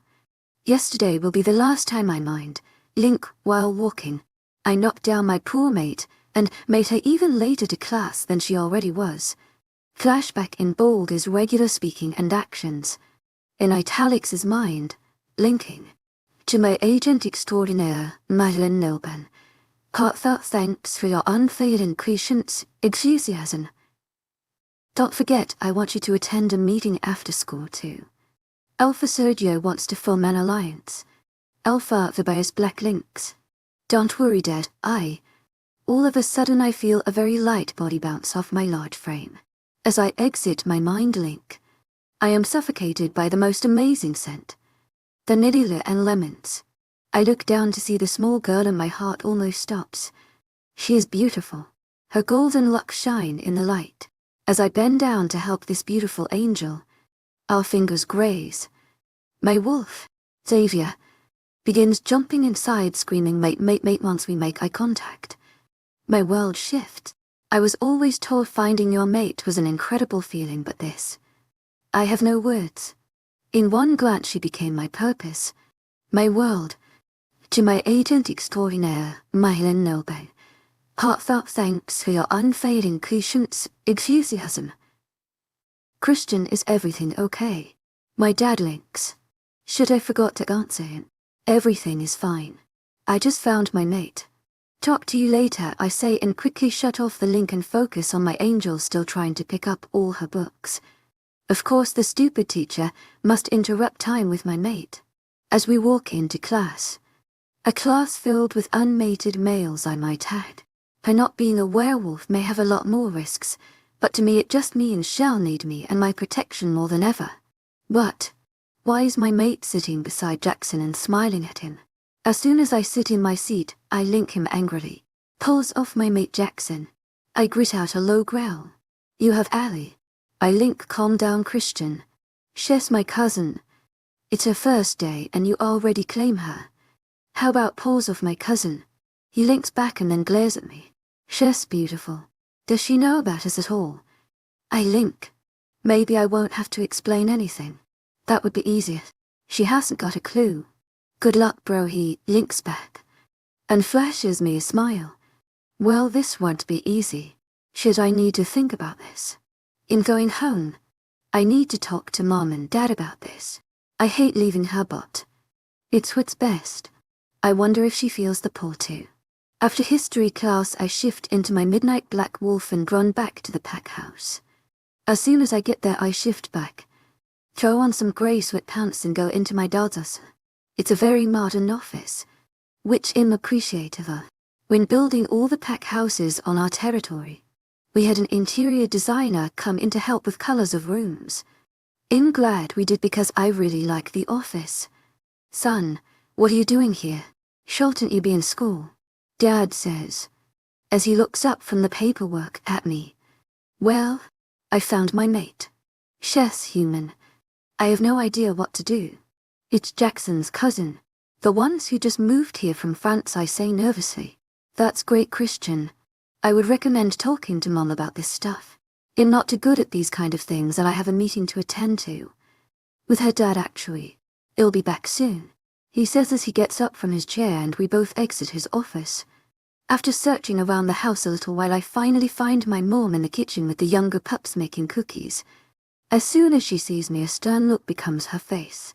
Yesterday will be the last time I mind. Link, while walking, I knocked down my poor mate and made her even later to class than she already was. Flashback in bold is regular speaking and actions. In italics is mind, linking. To my agent extraordinaire, webnovel. Heartfelt thanks for your unfailing patience, enthusiasm. Don't forget, I want you to attend a meeting after school too. Alpha Sergio wants to form an alliance. Alpha the bears black links. Don't worry, Dad, all of a sudden I feel a very light body bounce off my large frame. As I exit my mind link, I am suffocated by the most amazing scent. Vanilla and lemons. I look down to see the small girl and my heart almost stops. She is beautiful. Her golden locks shine in the light. As I bend down to help this beautiful angel, our fingers graze. My wolf, Xavier, begins jumping inside, screaming mate mate mate once we make eye contact. My world shifts. I was always told finding your mate was an incredible feeling, but this, I have no words. In one glance she became my purpose, my world. To my agent extraordinaire, webnovel. Heartfelt thanks for your unfailing patience, enthusiasm. Christian, is everything okay? My dad links. Should I forgot to answer him? Everything is fine. I just found my mate. Talk to you later, I say and quickly shut off the link and focus on my angel still trying to pick up all her books. Of course the stupid teacher must interrupt time with my mate. As we walk into class. A class filled with unmated males, I might add. Her not being a werewolf may have a lot more risks, but to me it just means she'll need me and my protection more than ever. But why is my mate sitting beside Jackson and smiling at him? As soon as I sit in my seat, I link him angrily. Pulls off my mate Jackson. I grit out a low growl. You have Allie. I link calm down Christian. She's my cousin. It's her first day and you already claim her. How about pulls off my cousin? He links back and then glares at me. She's beautiful. Does she know about us at all? I link. Maybe I won't have to explain anything. That would be easier. She hasn't got a clue. Good luck, bro, he links back. And flashes me a smile. Well, this won't be easy. Should I need to think about this? In going home, I need to talk to mom and dad about this. I hate leaving her, but it's what's best. I wonder if she feels the pull too. After history class, I shift into my midnight black wolf and run back to the pack house. As soon as I get there, I shift back, throw on some grey sweatpants and go into my dad's. It's a very modern office, which I'm appreciative of. When building all the pack houses on our territory, we had an interior designer come in to help with colors of rooms. I'm glad we did because I really like the office. Son, what are you doing here? Shouldn't you be in school? Dad says, as he looks up from the paperwork at me. Well, I found my mate. She's human. I have no idea what to do. It's Jackson's cousin. The ones who just moved here from France, I say nervously. That's great, Christian. I would recommend talking to Mom about this stuff. I'm not too good at these kind of things and I have a meeting to attend to. With her dad, actually. He'll be back soon. He says as he gets up from his chair and we both exit his office. After searching around the house a little while, I finally find my mom in the kitchen with the younger pups making cookies. As soon as she sees me, a stern look becomes her face.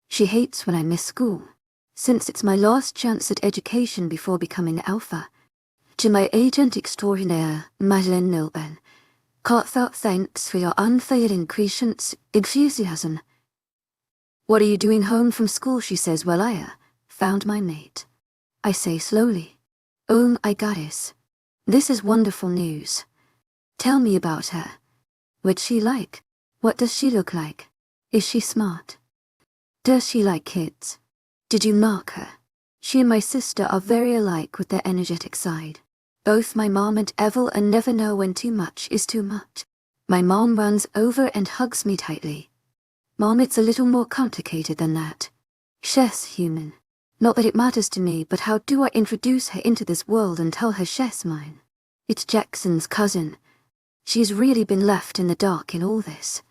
She hates when I miss school, since it's my last chance at education before becoming alpha. To my agent extraordinaire, Madeleine Nilben, heartfelt thanks for your unfailing patience, enthusiasm. What are you doing home from school? She says. Well, I found my mate. I say slowly. Oh my goddess. This is wonderful news. Tell me about her. What's she like? What does she look like? Is she smart? Does she like kids? Did you mark her? She and my sister are very alike with their energetic side. Both my mom and Evel and never know when too much is too much. My mom runs over and hugs me tightly. Mom, it's a little more complicated than that. She's human. Not that it matters to me, but how do I introduce her into this world and tell her she's mine? It's Jackson's cousin. She's really been left in the dark in all this.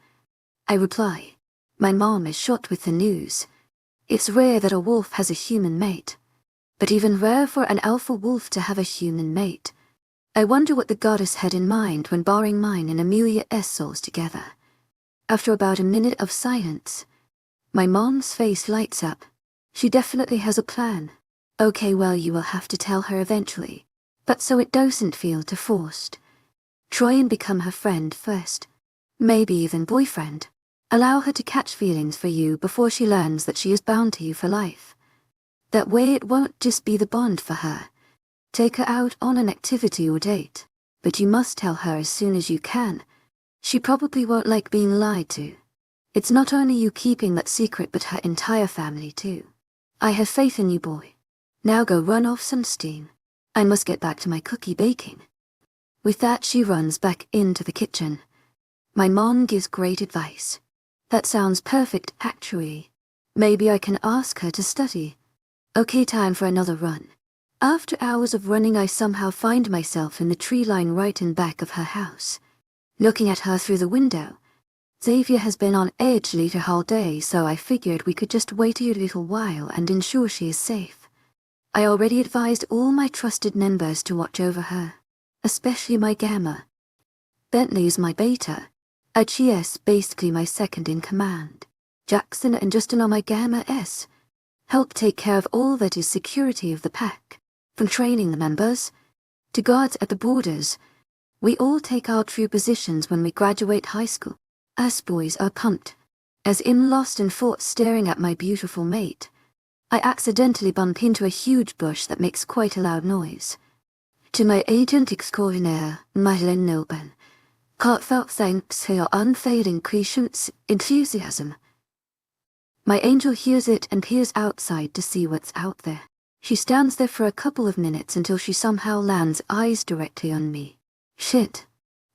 I reply. My mom is shocked with the news. It's rare that a wolf has a human mate, but even rare for an alpha wolf to have a human mate. I wonder what the goddess had in mind when barring mine and Amelia's souls together. After about a minute of silence, my mom's face lights up. She definitely has a plan. Okay, well, you will have to tell her eventually, but so it doesn't feel too forced. Try and become her friend first, maybe even boyfriend. Allow her to catch feelings for you before she learns that she is bound to you for life. That way it won't just be the bond for her. Take her out on an activity or date, but you must tell her as soon as you can. She probably won't like being lied to. It's not only you keeping that secret but her entire family too. I have faith in you, boy. Now go run off some steam. I must get back to my cookie baking. With that she runs back into the kitchen. My mom gives great advice. That sounds perfect, actually. Maybe I can ask her to study. Okay, time for another run. After hours of running, I somehow find myself in the tree line right in back of her house. Looking at her through the window. Xavier has been on edge later all day, so I figured we could just wait a little while and ensure she is safe. I already advised all my trusted members to watch over her, especially my Gamma. Bentley's my Beta. Achies basically my second in command. Jackson and Justin are my Gamma S. help take care of all that is security of the pack, from training the members to guards at the borders. We all take our true positions when we graduate high school. Us boys are pumped. As I'm lost in thought staring at my beautiful mate, I accidentally bump into a huge bush that makes quite a loud noise. To my agent extraordinaire, him.丨heartfelt thanks for your unfailing patience, enthusiasm. My angel hears it and peers outside to see what's out there. She stands there for a couple of minutes until she somehow lands eyes directly on me. Shit.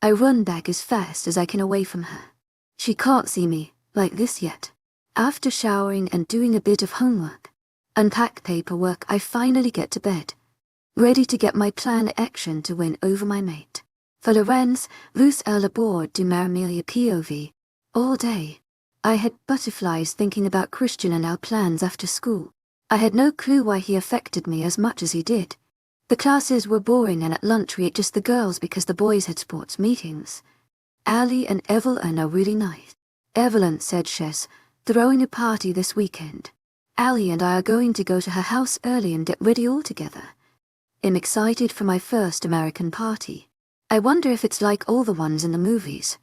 I run back as fast as I can away from her. She can't see me like this yet. After showering and doing a bit of homework, unpack paperwork, I finally get to bed, ready to get my plan action to win over my mate. For Lorenz, vous à la bord du Marmelia POV. All day, I had butterflies thinking about Christian and our plans after school. I had no clue why he affected me as much as he did. The classes were boring and at lunch we ate just the girls because the boys had sports meetings. Ali and Evelyn are really nice. Evelyn said she's throwing a party this weekend. Ali and I are going to go to her house early and get ready all together. I'm excited for my first American party. I wonder if it's like all the ones in the movies.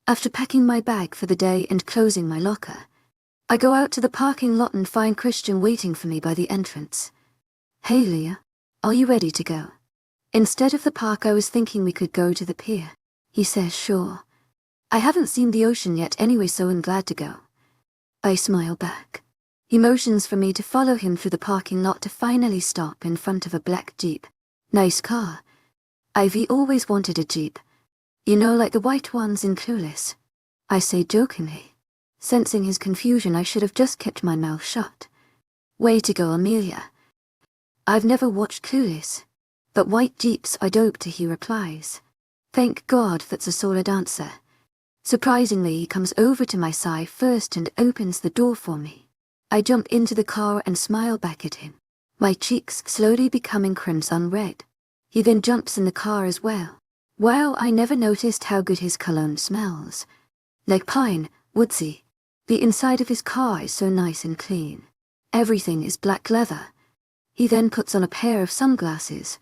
After packing my bag for the day and closing my locker, I go out to the parking lot and find Christian waiting for me by the entrance. Hey Leah, are you ready to go? Instead of the park I was thinking we could go to the pier. He says sure. I haven't seen the ocean yet anyway, so I'm glad to go. I smile back. He motions for me to follow him through the parking lot to finally stop in front of a black Jeep. Nice car. I've always wanted a Jeep. You know, like the white ones in Clueless. I say jokingly. Sensing his confusion, I should have just kept my mouth shut. Way to go, Amelia. I've never watched Clueless, but white Jeeps are dope, he replies. Thank God, that's a solid answer. Surprisingly, he comes over to my side first and opens the door for me. I jump into the car and smile back at him, my cheeks slowly becoming crimson red. He then jumps in the car as well. Wow, I never noticed how good his cologne smells. Like pine, woodsy. The inside of his car is so nice and clean. Everything is black leather. He then puts on a pair of sunglasses,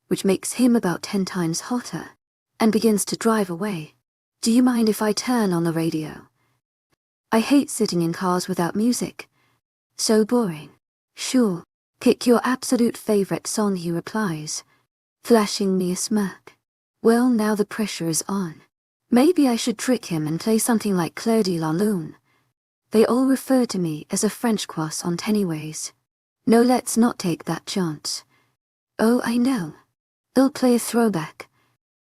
which makes him about 10 times hotter, and begins to drive away. Do you mind if I turn on the radio? I hate sitting in cars without music. So boring. Sure, pick your absolute favorite song, he replies, flashing me a smirk. Well, now the pressure is on. Maybe I should trick him and play something like Clair de la Lune. They all refer to me as a French croissant anyways. No, let's not take that chance. Oh, I know. They'll play a throwback.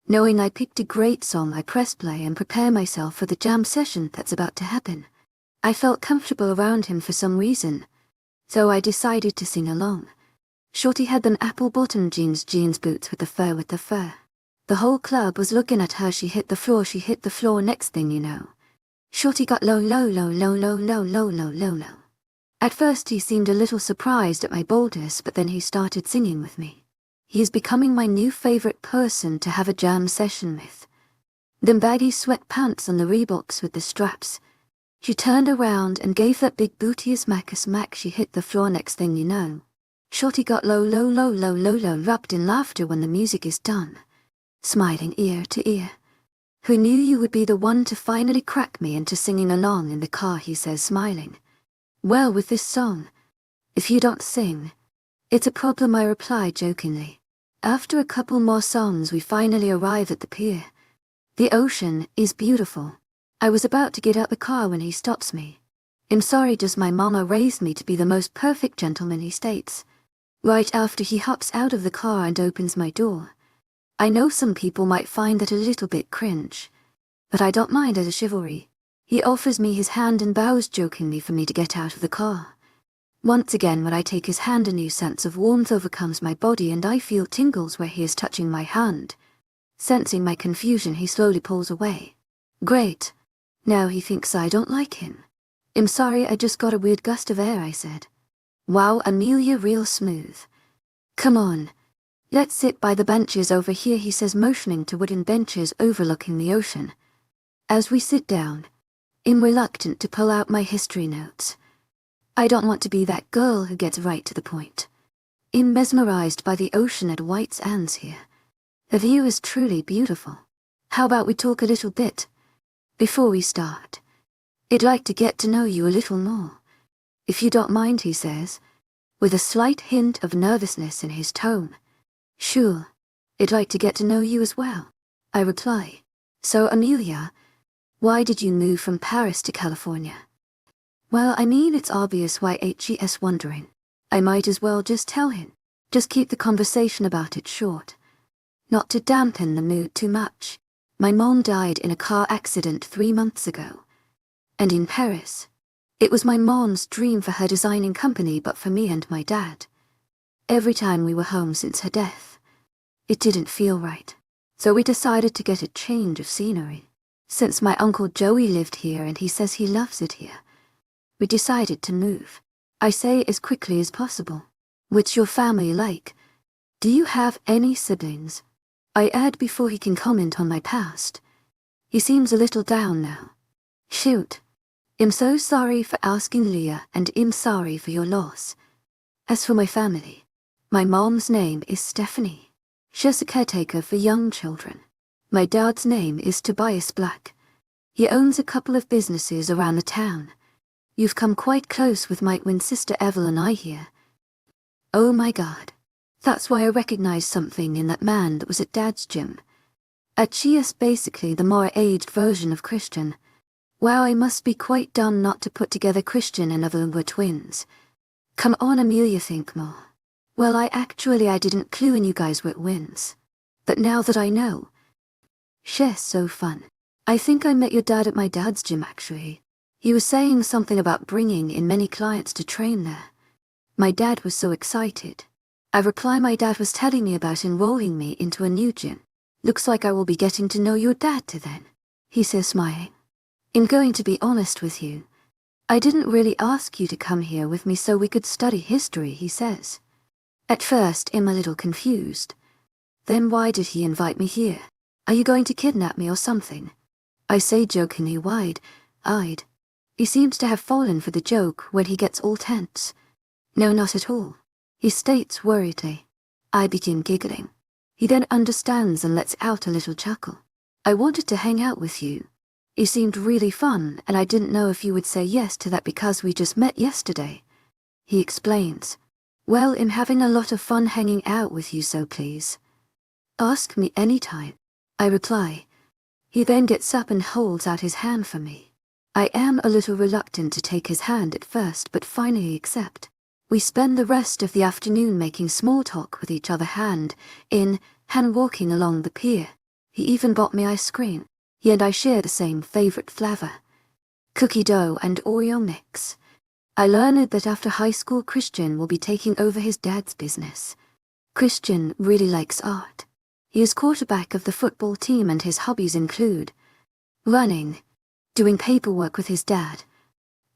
Knowing I picked a great song, I press play and prepare myself for the jam session that's about to happen. I felt comfortable around him for some reason, so I decided to sing along. Shorty had them apple-bottom jeans boots with the fur. The whole club was looking at her. She hit the floor, next thing you know. Shorty got low. At first he seemed a little surprised at my boldness, but then he started singing with me. He is becoming my new favorite person to have a jam session with. Them baggy sweatpants on the Reeboks with the straps. She turned around and gave that big booty a smack. She hit the floor, next thing you know. Shorty got low, wrapped in laughter when the music is done. Smiling ear to ear. Who knew you would be the one to finally crack me into singing along in the car, he says, smiling. Well, with this song, if you don't sing, it's a problem, I reply jokingly. After a couple more songs, we finally arrive at the pier. The ocean is beautiful. I was about to get out the car when he stops me. I'm sorry, just my mama raised me to be the most perfect gentleman, he states. Right after he hops out of the car and opens my door. I know some people might find that a little bit cringe, but I don't mind as a chivalry. He offers me his hand and bows jokingly for me to get out of the car. Once again, when I take his hand, a new sense of warmth overcomes my body and I feel tingles where he is touching my hand. Sensing my confusion, he slowly pulls away. Great. Now he thinks I don't like him. I'm sorry, I just got a weird gust of air, I said. Wow, Amelia, real smooth. Come on. Let's sit by the benches over here, he says, motioning to wooden benches overlooking the ocean. As we sit down, I'm reluctant to pull out my history notes. I don't want to be that girl who gets right to the point. I'm mesmerized by the ocean at White Sands here. The view is truly beautiful. How about we talk a little bit? Before we start, I'd like to get to know you a little more. If you don't mind, he says, with a slight hint of nervousness in his tone. Sure, I'd like to get to know you as well, I reply. So Amelia, why did you move from Paris to California? Well, I mean, it's obvious why he's wondering. I might as well just tell him. Just keep the conversation about it short. Not to dampen the mood too much. My mom died in a car accident 3 months ago. And in Paris. It was my mom's dream for her designing company, but for me and my dad. Every time we were home since her death, it didn't feel right. So we decided to get a change of scenery. Since my Uncle Joey lived here and he says he loves it here, we decided to move. I say as quickly as possible. What's your family like? Do you have any siblings? I add before he can comment on my past. He seems a little down now. Shoot. I'm so sorry for asking, Leah, and I'm sorry for your loss. As for my family, my mom's name is Stephanie. She's a caretaker for young children. My dad's name is Tobias Black. He owns a couple of businesses around the town. You've come quite close with my twin sister Evelyn, I hear. Oh my God. That's why I recognized something in that man that was at Dad's gym. Achia's basically the more aged version of Christian. Wow, I must be quite dumb not to put together Christian and Evelyn were twins. Come on, Amelia, think more. Well, I didn't clue in you guys were twins. But now that I know. She's so fun. I think I met your dad at my dad's gym actually. He was saying something about bringing in many clients to train there. My dad was so excited. I reply my dad was telling me about enrolling me into a new gym. Looks like I will be getting to know your dad too then. He says, smiling. I'm going to be honest with you. I didn't really ask you to come here with me so we could study history, he says. At first I'm a little confused. Then why did he invite me here? Are you going to kidnap me or something? I say jokingly wide-eyed. He seems to have fallen for the joke when he gets all tense. No, not at all. He states worriedly. I begin giggling. He then understands and lets out a little chuckle. I wanted to hang out with you. It seemed really fun, and I didn't know if you would say yes to that because we just met yesterday. He explains. Well, I'm having a lot of fun hanging out with you, so please. Ask me anytime. I reply. He then gets up and holds out his hand for me. I am a little reluctant to take his hand at first, but finally accept. We spend the rest of the afternoon making small talk with each other hand walking along the pier. He even bought me ice cream. He and I share the same favorite flavor. Cookie dough and Oreo mix. I learned that after high school Christian will be taking over his dad's business. Christian really likes art. He is quarterback of the football team and his hobbies include running, doing paperwork with his dad,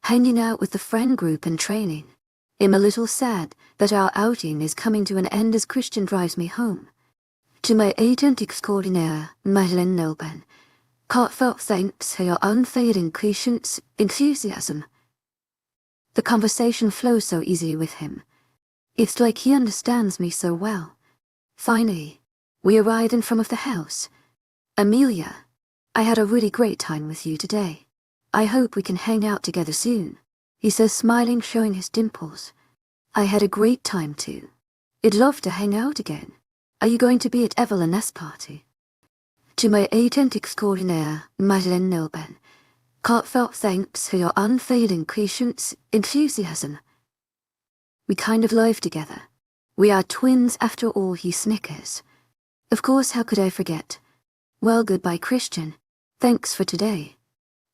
hanging out with the friend group and training. I'm a little sad that our outing is coming to an end as Christian drives me home. To my agent extraordinaire, Madeleine Nolban, heartfelt thanks for your unfailing patience, enthusiasm. The conversation flows so easy with him. It's like he understands me so well. Finally, we arrive in front of the house. Amelia, I had a really great time with you today. I hope we can hang out together soon, he says, smiling, showing his dimples. I had a great time too. I'd love to hang out again. Are you going to be at Evelyn's party? To my agent extraordinaire, Madeleine Nolban, heartfelt thanks for your unfailing patience, enthusiasm. We kind of live together. We are twins after all, he snickers. Of course, how could I forget? Well, goodbye, Christian. Thanks for today.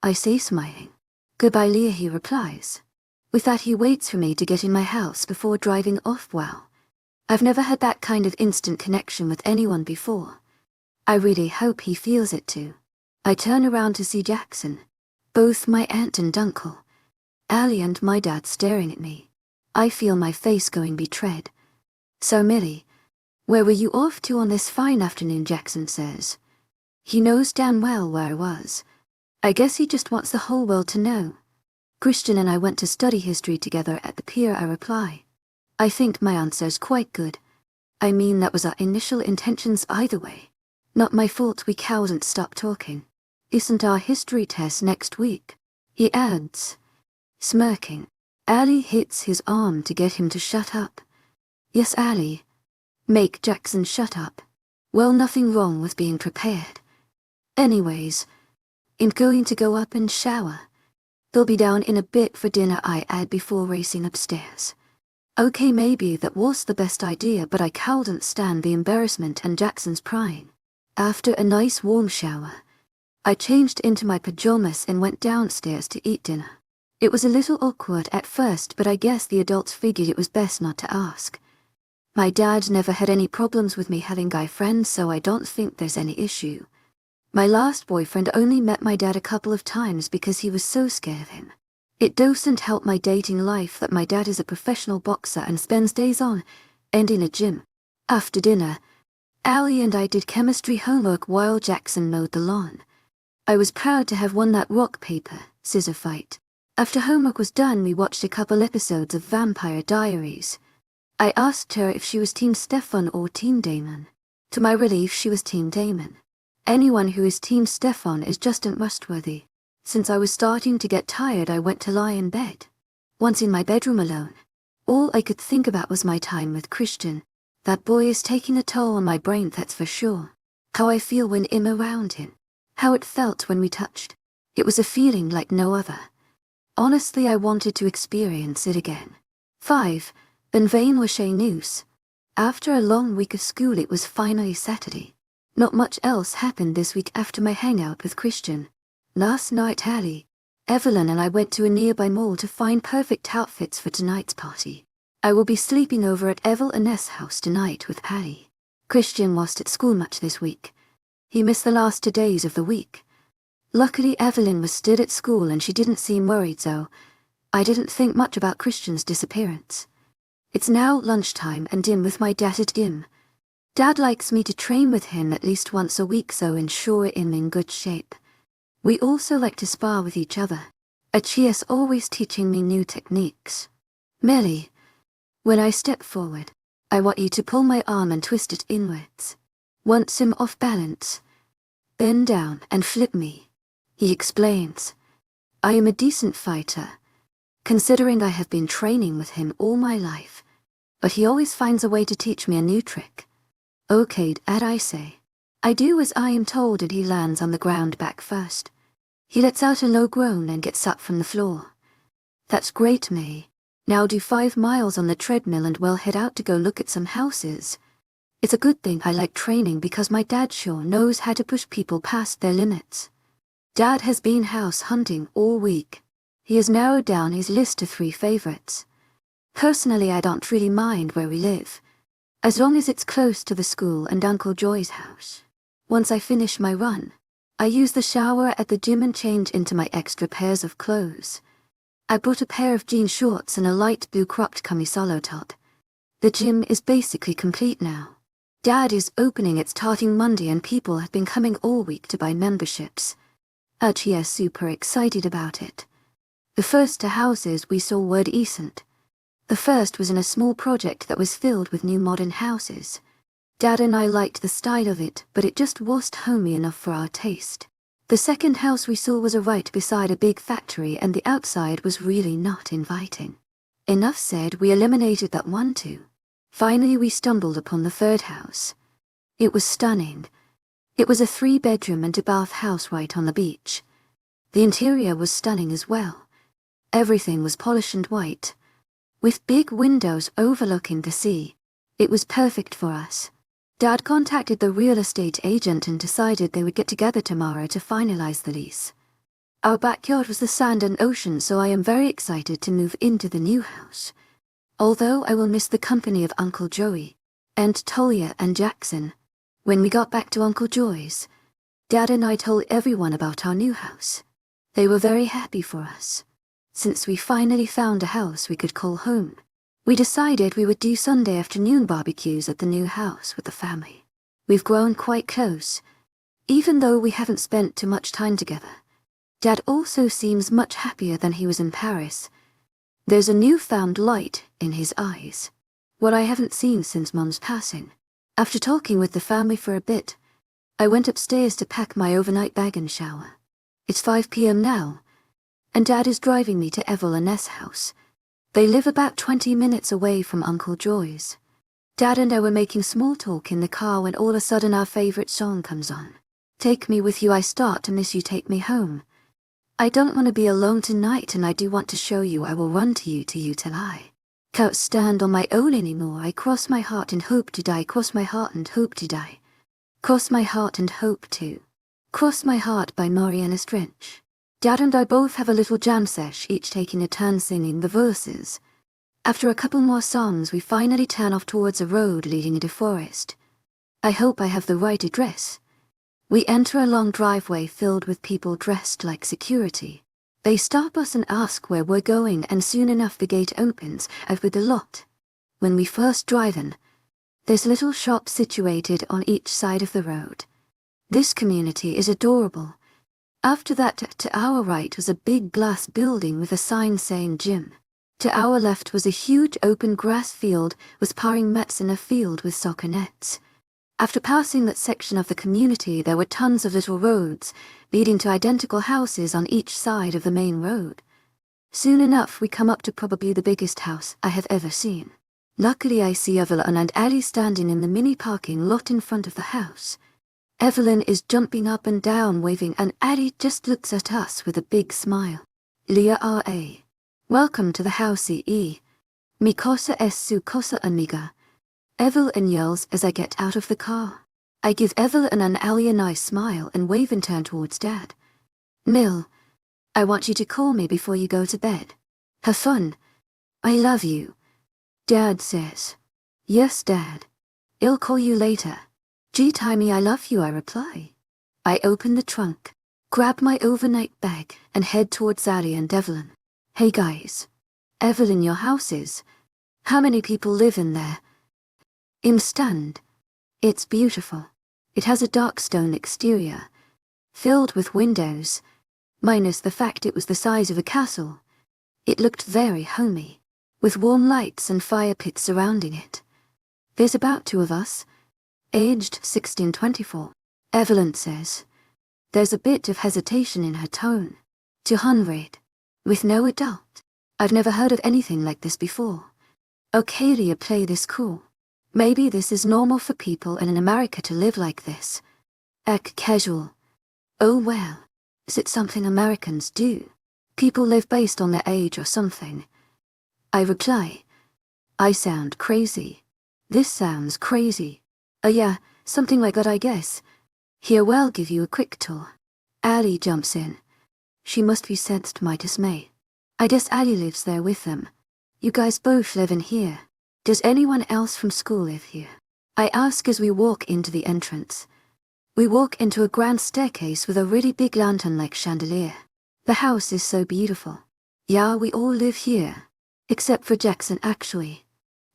I say, smiling. Goodbye, Leah, he replies. With that, he waits for me to get in my house before driving off. Wow. I've never had that kind of instant connection with anyone before. I really hope he feels it too. I turn around to see Jackson, both my aunt and uncle, Allie and my dad staring at me. I feel my face going betrayed. So Millie, where were you off to on this fine afternoon? Jackson says. He knows damn well where I was. I guess he just wants the whole world to know. Christian and I went to study history together at the pier, I reply. I think my answer's quite good. I mean, that was our initial intentions either way. Not my fault we couldn't stop talking. Isn't our history test next week? He adds. Smirking. Ali hits his arm to get him to shut up. Yes, Ali. Make Jackson shut up. Well, nothing wrong with being prepared. Anyways, I'm going to go up and shower. They'll be down in a bit for dinner, I add before racing upstairs. Okay, maybe that was the best idea, but I couldn't stand the embarrassment and Jackson's prying. After a nice warm shower, I changed into my pajamas and went downstairs to eat dinner. It was a little awkward at first, but I guess the adults figured it was best not to ask. My dad never had any problems with me having guy friends, so I don't think there's any issue. My last boyfriend only met my dad a couple of times because he was so scared of him. It doesn't help my dating life that my dad is a professional boxer and spends days on and in a gym. After dinner, Ali and I did chemistry homework while Jackson mowed the lawn. I was proud to have won that rock, paper, scissor fight. After homework was done, we watched a couple episodes of Vampire Diaries. I asked her if she was Team Stefan or Team Damon. To my relief, she was Team Damon. Anyone who is Team Stefan is just untrustworthy. Since I was starting to get tired, I went to lie in bed. Once in my bedroom alone, all I could think about was my time with Christian. That boy is taking a toll on my brain, that's for sure. How I feel when I'm around him. How it felt when we touched. It was a feeling like no other. Honestly, I wanted to experience it again. 5. In vain was Shay News. After a long week of school, it was finally Saturday. Not much else happened this week after my hangout with Christian. Last night, Hallie, Evelyn and I went to a nearby mall to find perfect outfits for tonight's party. I will be sleeping over at Evel and Ness' house tonight with Hallie. Christian wasn't at school much this week. He missed the last 2 days of the week. Luckily, Evelyn was still at school and she didn't seem worried, so I didn't think much about Christian's disappearance. It's now lunchtime and I'm with my dad at gym. Dad likes me to train with him at least once a week, so ensure I'm in good shape. We also like to spar with each other. Achia's always teaching me new techniques. Melly, when I step forward, I want you to pull my arm and twist it inwards. Once I'm off balance, bend down and flip me. He explains. I am a decent fighter, considering I have been training with him all my life, but he always finds a way to teach me a new trick. Okay, Dad, I say. I do as I am told, and he lands on the ground back first. He lets out a low groan and gets up from the floor. That's great, May. Now do 5 miles on the treadmill and we'll head out to go look at some houses. It's a good thing I like training because my dad sure knows how to push people past their limits. Dad has been house hunting all week. He has narrowed down his list to 3 favorites. Personally, I don't really mind where we live, as long as it's close to the school and Uncle Joy's house. Once I finish my run, I use the shower at the gym and change into my extra pairs of clothes. I brought a pair of jean shorts and a light blue cropped camisolo top. The gym is basically complete now. Dad is opening it starting Monday and people have been coming all week to buy memberships. Achia is super excited about it. The first 2 houses we saw were decent. The first was in a small project that was filled with new modern houses. Dad and I liked the style of it, but it just wasn't homey enough for our taste. The second house we saw was right beside a big factory and the outside was really not inviting. Enough said, we eliminated that one too. Finally we stumbled upon the third house. It was stunning. It was a 3-bedroom and a bath house right on the beach. The interior was stunning as well. Everything was polished and white, with big windows overlooking the sea. It was perfect for us. Dad contacted the real estate agent and decided they would get together tomorrow to finalize the lease. Our backyard was the sand and ocean, so I am very excited to move into the new house. Although I will miss the company of Uncle Joey, Aunt Talia and Jackson. When we got back to Uncle Joy's, Dad and I told everyone about our new house. They were very happy for us. Since we finally found a house we could call home, we decided we would do Sunday afternoon barbecues at the new house with the family. We've grown quite close, even though we haven't spent too much time together. Dad also seems much happier than he was in Paris. There's a newfound light in his eyes, what I haven't seen since Mum's passing. After talking with the family for a bit, I went upstairs to pack my overnight bag and shower. It's 5 p.m. now, and Dad is driving me to Evel and Ness' house. They live about 20 minutes away from Uncle Joy's. Dad and I were making small talk in the car when all of a sudden our favorite song comes on. Take me with you, I start to miss you, take me home. I don't want to be alone tonight, and I do want to show you I will run to you till I can't stand on my own anymore. I cross my heart and hope to die, cross my heart and hope to die. Cross my heart and hope to. Cross my heart by Mariana Strench. Dad and I both have a little jam sesh, each taking a turn singing the verses. After a couple more songs, we finally turn off towards a road leading into forest. I hope I have the right address. We enter a long driveway filled with people dressed like security. They stop us and ask where we're going, and soon enough the gate opens, out with a lot. When we first drive in, there's little shops situated on each side of the road. This community is adorable. After that, to our right was a big glass building with a sign saying gym. To our left was a huge open grass field with paring mats in a field with soccer nets. After passing that section of the community, there were tons of little roads, leading to identical houses on each side of the main road. Soon enough we come up to probably the biggest house I have ever seen. Luckily I see Evelyn and Ali standing in the mini parking lot in front of the house. Evelyn is jumping up and down waving, and Ali just looks at us with a big smile. Leah R.A. Welcome to the house E. Mi cosa es su cosa amiga. Evelyn yells as I get out of the car. I give Evelyn and Ali a nice smile and wave and turn towards Dad. Mill, I want you to call me before you go to bed. Have fun. I love you. Dad says. Yes, Dad. I'll call you later. Gee, Timey, I love you, I reply. I open the trunk, grab my overnight bag, and head towards Ali and Evelyn. Hey guys. Evelyn, your house is. How many people live in there? Him.丨. It's beautiful. It has a dark stone exterior, filled with windows, minus the fact it was the size of a castle. It looked very homey, with warm lights and fire pits surrounding it. There's about 2 of us, aged 16-24. Evelyn says. There's a bit of hesitation in her tone. 200. With no adult. I've never heard of anything like this before. Okay, Leah, play this cool. Maybe this is normal for people in America to live like this. Act casual. Oh well, is it something Americans do? People live based on their age or something. I reply. I sound crazy. This sounds crazy. Yeah, something like that, I guess. Here, well, give you a quick tour. Ali jumps in. She must be sensed my dismay. I guess Ali lives there with them. You guys both live in here. Does anyone else from school live here? I ask as we walk into the entrance. We walk into a grand staircase with a really big lantern-like chandelier. The house is so beautiful. Yeah, we all live here. Except for Jackson, actually.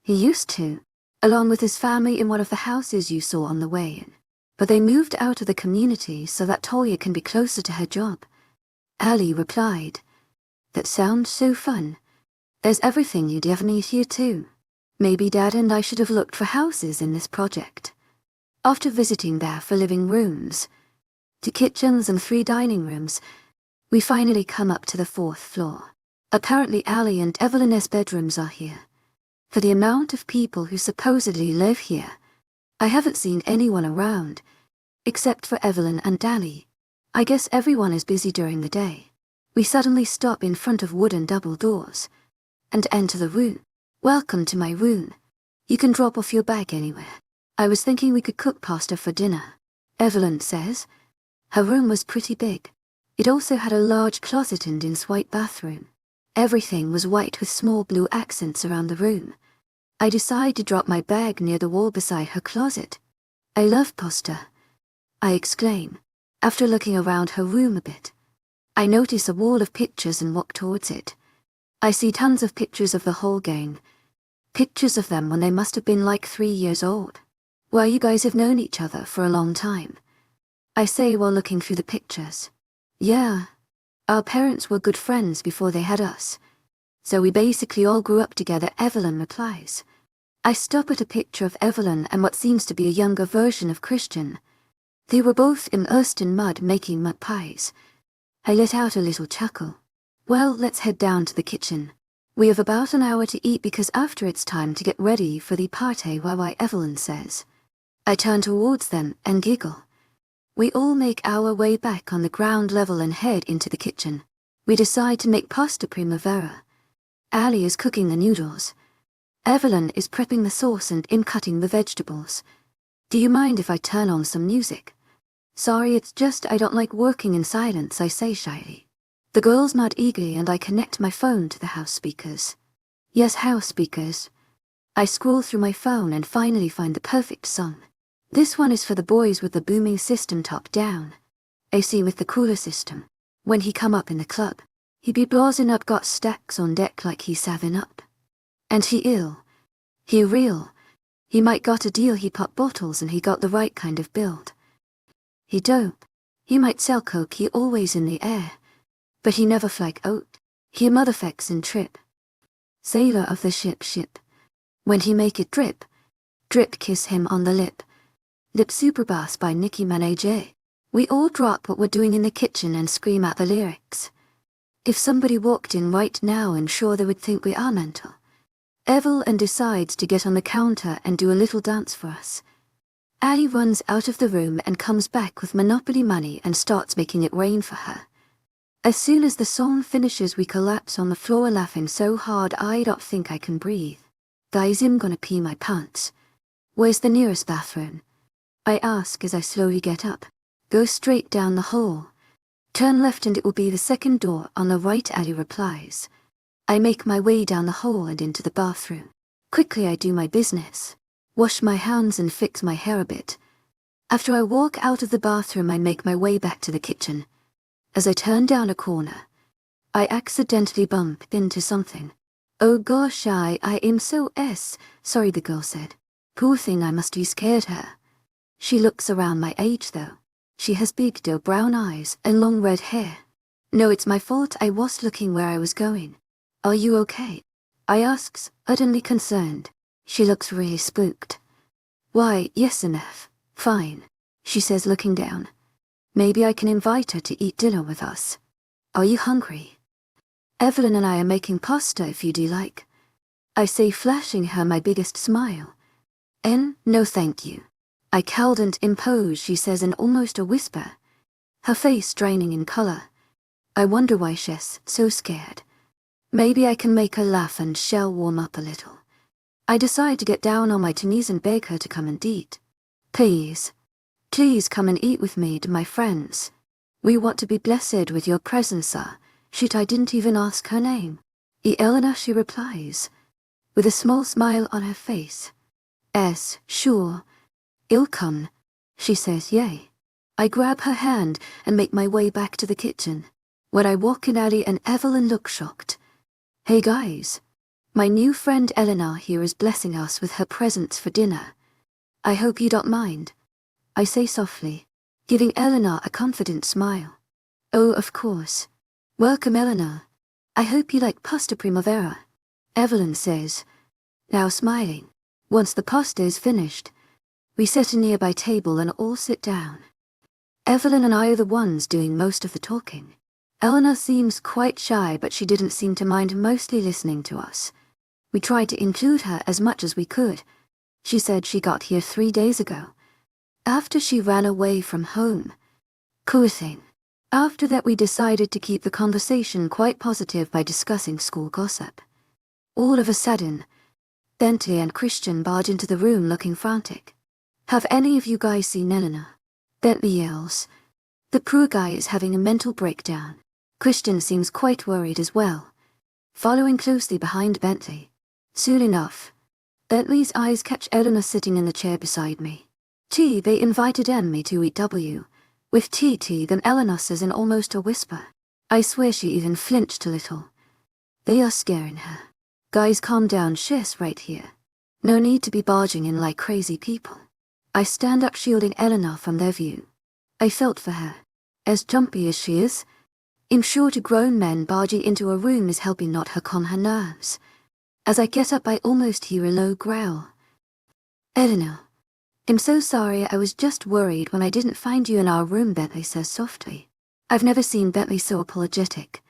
He used to, along with his family, in one of the houses you saw on the way in. But they moved out of the community so that Toya can be closer to her job. Ali replied. That sounds so fun. There's everything you'd ever need here too. Maybe Dad and I should have looked for houses in this project. After visiting there for living rooms, 2 kitchens and 3 dining rooms, we finally come up to the 4th floor. Apparently Ali and Evelyn's bedrooms are here. For the amount of people who supposedly live here, I haven't seen anyone around, except for Evelyn and Ali. I guess everyone is busy during the day. We suddenly stop in front of wooden double doors and enter the room. Welcome to my room. You can drop off your bag anywhere. I was thinking we could cook pasta for dinner. Evelyn says. Her room was pretty big. It also had a large closet and in white bathroom. Everything was white with small blue accents around the room. I decide to drop my bag near the wall beside her closet. I love pasta, I exclaim. After looking around her room a bit, I notice a wall of pictures and walk towards it. I see tons of pictures of the whole gang. Pictures of them when they must have been like 3 years old. Well, you guys have known each other for a long time. I say while looking through the pictures. Yeah, Our parents were good friends before they had us. So we basically all grew up together, Evelyn replies. I stop at a picture of Evelyn and what seems to be a younger version of Christian. They were both immersed in mud making mud pies. I let out a little chuckle. Well, let's head down to the kitchen. We have about an hour to eat because after it's time to get ready for the party, why Evelyn says. I turn towards them and giggle. We all make our way back on the ground level and head into the kitchen. We decide to make pasta primavera. Ali is cooking the noodles. Evelyn is prepping the sauce and I'm cutting the vegetables. Do you mind if I turn on some music? Sorry, it's just I don't like working in silence, I say shyly. The girls nod eagerly and I connect my phone to the house speakers. Yes, house speakers. I scroll through my phone and finally find the perfect song. This one is for the boys with the booming system top down. AC with the cooler system. When he come up in the club, he be blazing up, got stacks on deck like he 7-Up. And he ill. He real. He might got a deal, he pop bottles and he got the right kind of build. He dope. He might sell coke, he always in the air. But he never flag out. He a motherfucks and trip. Sailor of the ship. When he make it drip. Drip kiss him on the lip. Lip Super Bass by Nicki Minaj. We all drop what we're doing in the kitchen and scream out the lyrics. If somebody walked in right now, and sure they would think we are mental. Evelyn decides to get on the counter and do a little dance for us. Ali runs out of the room and comes back with Monopoly money and starts making it rain for her. As soon as the song finishes, we collapse on the floor laughing so hard I don't think I can breathe. Guys, I'm gonna pee my pants. Where's the nearest bathroom? I ask as I slowly get up. Go straight down the hall. Turn left and it will be the second door on the right, Ali replies. I make my way down the hall and into the bathroom. Quickly I do my business. Wash my hands and fix my hair a bit. After I walk out of the bathroom, I make my way back to the kitchen. As I turn down a corner, I accidentally bump into something. Oh gosh, I am so sorry, the girl said. Poor thing, I must be scared her. She looks around my age though. She has big doe brown eyes and long red hair. No, it's my fault, I was looking where I was going. Are you okay? I asks, utterly concerned. She looks really spooked. Why, yes enough, fine, she says looking down. Maybe I can invite her to eat dinner with us. Are you hungry? Evelyn and I are making pasta if you do like. I say, flashing her my biggest smile. No thank you. I couldn't impose, she says in almost a whisper. Her face draining in color. I wonder why she's so scared. Maybe I can make her laugh and she'll warm up a little. I decide to get down on my knees and beg her to come and eat. Please come and eat with me, my friends. We want to be blessed with your presence, sir. Shit, I didn't even ask her name. Eleanor, she replies, with a small smile on her face. Sure. I'll come, she says, yay. I grab her hand and make my way back to the kitchen. When I walk in, Ali and Evelyn look shocked. Hey guys. My new friend Eleanor here is blessing us with her presence for dinner. I hope you don't mind, I say softly, giving Eleanor a confident smile. Oh, of course. Welcome, Eleanor. I hope you like pasta primavera, Evelyn says, now smiling. Once the pasta is finished, we set a nearby table and all sit down. Evelyn and I are the ones doing most of the talking. Eleanor seems quite shy, but she didn't seem to mind, mostly listening to us. We tried to include her as much as we could. She said she got here 3 days ago, after she ran away from home. Cool thing. After that, we decided to keep the conversation quite positive by discussing school gossip. All of a sudden, Bentley and Christian barge into the room looking frantic. Have any of you guys seen Eleanor? Bentley yells. The poor guy is having a mental breakdown. Christian seems quite worried as well, following closely behind Bentley. Soon enough, Bentley's eyes catch Eleanor sitting in the chair beside me. They invited me to eat with TT, then Eleanor says in almost a whisper. I swear she even flinched a little. They are scaring her. Guys, calm down, she's right here. No need to be barging in like crazy people. I stand up, shielding Eleanor from their view. I felt for her. As jumpy as she is, I'm sure two grown men barging into a room is helping not her calm her nerves. As I get up I almost hear a low growl. Eleanor. I'm so sorry, I was just worried when I didn't find you in our room, Bentley says softly. I've never seen Bentley so apologetic.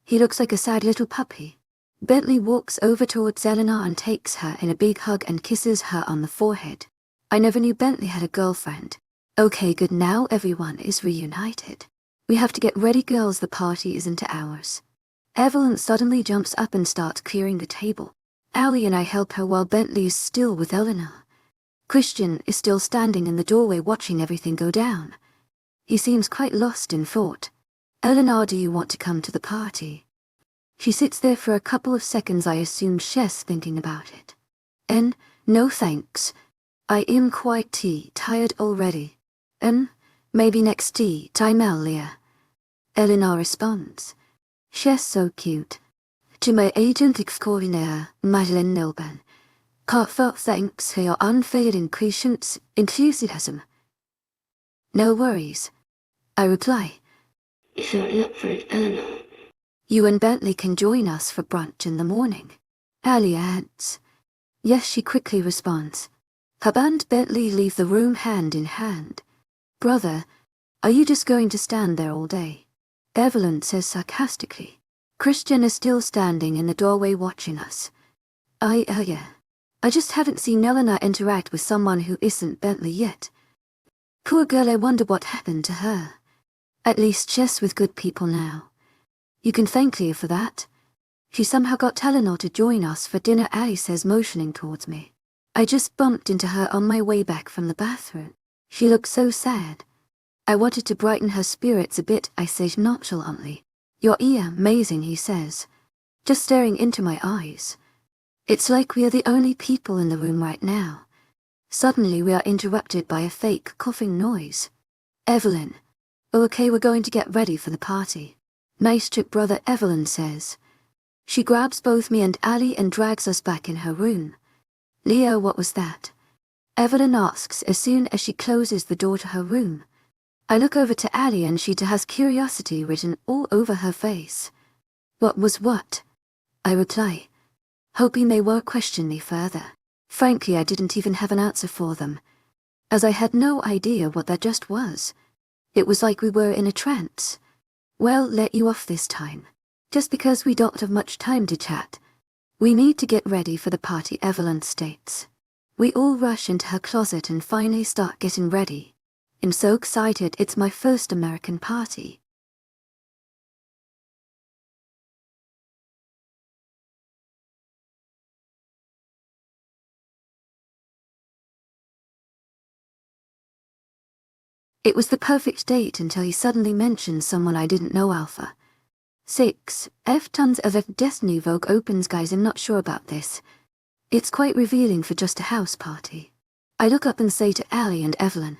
He looks like a sad little puppy. Bentley walks over towards Eleanor and takes her in a big hug and kisses her on the forehead. I never knew Bentley had a girlfriend. Okay, good, now everyone is reunited. We have to get ready, girls, the party isn't ours. Evelyn suddenly jumps up and starts clearing the table. Allie and I help her while Bentley is still with Eleanor. Christian is still standing in the doorway watching everything go down. He seems quite lost in thought. Eleanor, do you want to come to the party? She sits there for a couple of seconds, I assume she's thinking about it. No thanks. I am quite tired already. Maybe next tea time, Leah. Eleanor responds. She's so cute. To my agent extraordinaire, Madeleine Nilban. Heartfelt thanks for your unfailing patience, enthusiasm. No worries, I reply. If you're up for it, Eleanor. You and Bentley can join us for brunch in the morning. Allie adds. Yes, she quickly responds. Hub and Bentley leave the room hand in hand. Brother, are you just going to stand there all day? Evelyn says sarcastically. Christian is still standing in the doorway watching us. Yeah. I just haven't seen Eleanor interact with someone who isn't Bentley yet. Poor girl, I wonder what happened to her. At least she's with good people now. You can thank Leah for that. She somehow got Eleanor to join us for dinner, Allie says, motioning towards me. I just bumped into her on my way back from the bathroom. She looked so sad. I wanted to brighten her spirits a bit, I say nonchalantly. You're amazing, he says, just staring into my eyes. It's like we are the only people in the room right now. Suddenly we are interrupted by a fake coughing noise. Evelyn. Okay, we're going to get ready for the party. Nice trip, brother, Evelyn says. She grabs both me and Allie and drags us back in her room. Leo, what was that? Evelyn asks as soon as she closes the door to her room. I look over to Allie and she has curiosity written all over her face. What was what? I reply, hoping they won't question me further. Frankly, I didn't even have an answer for them, as I had no idea what that just was. It was like we were in a trance. Well, let you off this time. Just because we don't have much time to chat. We need to get ready for the party, Evelyn states. We all rush into her closet and finally start getting ready. I'm so excited, it's my first American party. It was the perfect date until he suddenly mentioned someone I didn't know, Alpha. 6. Tons of Destiny Vogue opens, guys, I'm not sure about this. It's quite revealing for just a house party. I look up and say to Allie and Evelyn.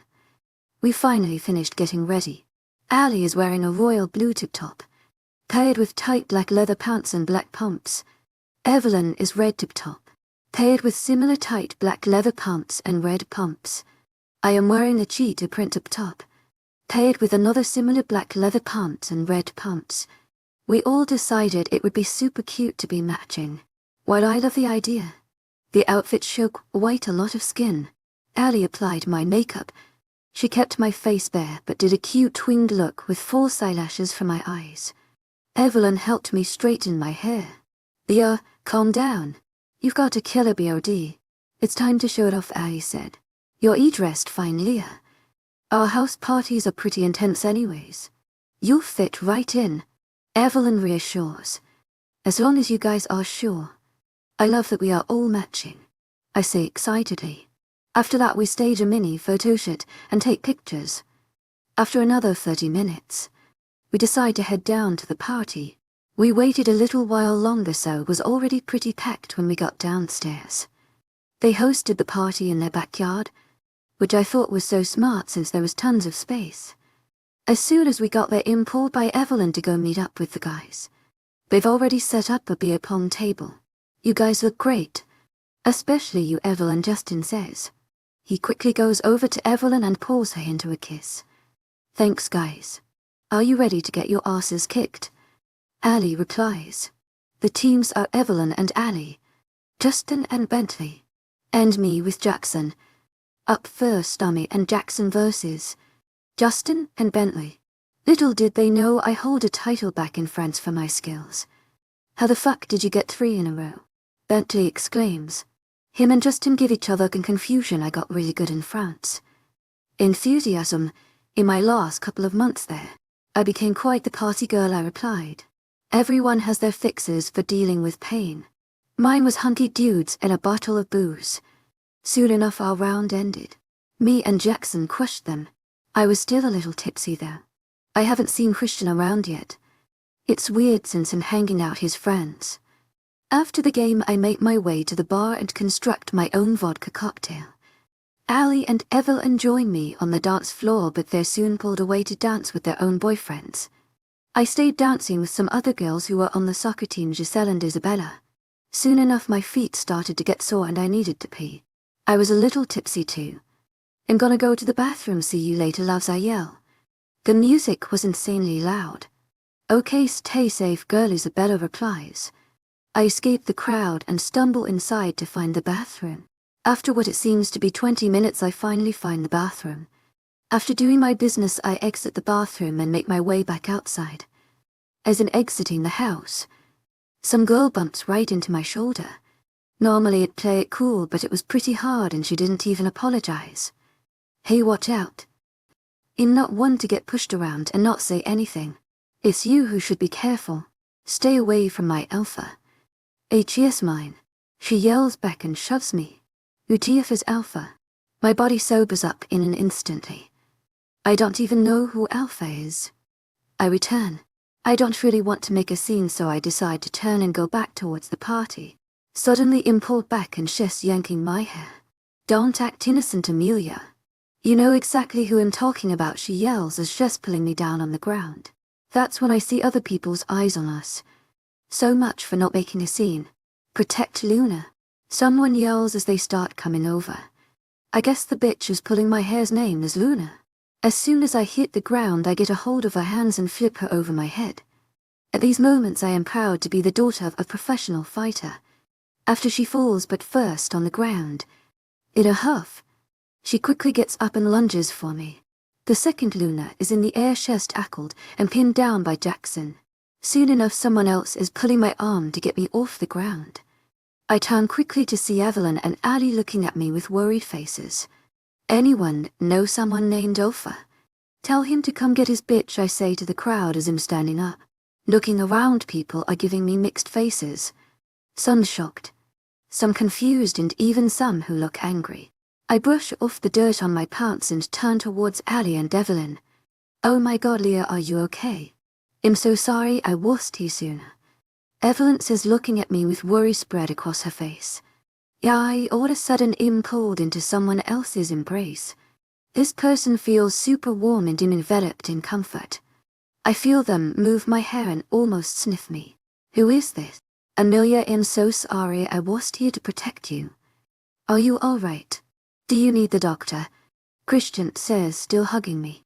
We finally finished getting ready. Allie is wearing a royal blue tip top, paired with tight black leather pants and black pumps. Evelyn is red tip top, paired with similar tight black leather pants and red pumps. I am wearing a cheetah print up top, paired with another similar black leather pants and red pumps. We all decided it would be super cute to be matching. While I love the idea, the outfit showed quite a lot of skin. Allie applied my makeup. She kept my face bare but did a cute winged look with false eyelashes for my eyes. Evelyn helped me straighten my hair. Leah, calm down. You've got a killer BOD. It's time to show it off, Allie said. You're dressed fine, Leah. Our house parties are pretty intense anyways. You'll fit right in. Evelyn reassures. As long as you guys are sure. I love that we are all matching, I say excitedly. After that we stage a mini photo shoot and take pictures. After another 30 minutes, we decide to head down to the party. We waited a little while longer, so it was already pretty packed when we got downstairs. They hosted the party in their backyard, which I thought was so smart since there was tons of space. As soon as we got there, I'm pulled by Evelyn to go meet up with the guys. They've already set up a beer pong table. You guys look great. Especially you, Evelyn, Justin says. He quickly goes over to Evelyn and pulls her into a kiss. Thanks, guys. Are you ready to get your asses kicked? Ali replies. The teams are Evelyn and Ali, Justin and Bentley, and me with Jackson. Up first are me and Jackson versus Justin and Bentley. Little did they know I hold a title back in France for my skills. How the fuck did you get 3 in a row? Bentley exclaims. Him and Justin give each other confusion. I got really good in France. Enthusiasm. In my last couple of months there, I became quite the party girl, I replied. Everyone has their fixes for dealing with pain. Mine was hunky dudes and a bottle of booze. Soon enough our round ended. Me and Jackson crushed them. I was still a little tipsy though. I haven't seen Christian around yet. It's weird since I'm hanging out his friends. After the game I make my way to the bar and construct my own vodka cocktail. Ali and Evelyn join me on the dance floor, but they're soon pulled away to dance with their own boyfriends. I stayed dancing with some other girls who were on the soccer team, Giselle and Isabella. Soon enough my feet started to get sore and I needed to pee. I was a little tipsy too. I'm gonna go to the bathroom, see you later, loves, I yell. The music was insanely loud. Okay, stay safe girl, Isabella replies. I escape the crowd and stumble inside to find the bathroom. After what it seems to be 20 minutes I finally find the bathroom. After doing my business I exit the bathroom and make my way back outside. As in exiting the house, some girl bumps right into my shoulder. Normally I'd play it cool, but it was pretty hard and she didn't even apologize. Hey, watch out. I'm not one to get pushed around and not say anything. It's you who should be careful. Stay away from my alpha. Yes, mine. She yells back and shoves me. UTF is alpha. My body sobers up in an instantly. I don't even know who alpha is. I return. I don't really want to make a scene, so I decide to turn and go back towards the party. Suddenly I'm pulled back and she's yanking my hair. Don't act innocent, Amelia. You know exactly who I'm talking about, she yells as she's pulling me down on the ground. That's when I see other people's eyes on us. So much for not making a scene. Protect Luna. Someone yells as they start coming over. I guess the bitch who's pulling my hair's name is Luna. As soon as I hit the ground I get a hold of her hands and flip her over my head. At these moments I am proud to be the daughter of a professional fighter. After she falls but first on the ground, in a huff, she quickly gets up and lunges for me. The second Luna is in the air, chest tackled and pinned down by Jackson. Soon enough someone else is pulling my arm to get me off the ground. I turn quickly to see Evelyn and Ali looking at me with worried faces. Anyone know someone named Alpha? Tell him to come get his bitch, I say to the crowd as I'm standing up. Looking around, people are giving me mixed faces. Some shocked, some confused, and even some who look angry. I brush off the dirt on my pants and turn towards Ali and Evelyn. Oh my god, Leah, are you okay? I'm so sorry I wasn't here sooner. Evelyn says, looking at me with worry spread across her face. Yeah, I all of a sudden am pulled into someone else's embrace. This person feels super warm and I'm enveloped in comfort. I feel them move my hair and almost sniff me. Who is this? Amelia, I'm so sorry I wasn't here to protect you. Are you alright? Do you need the doctor? Christian says, still hugging me.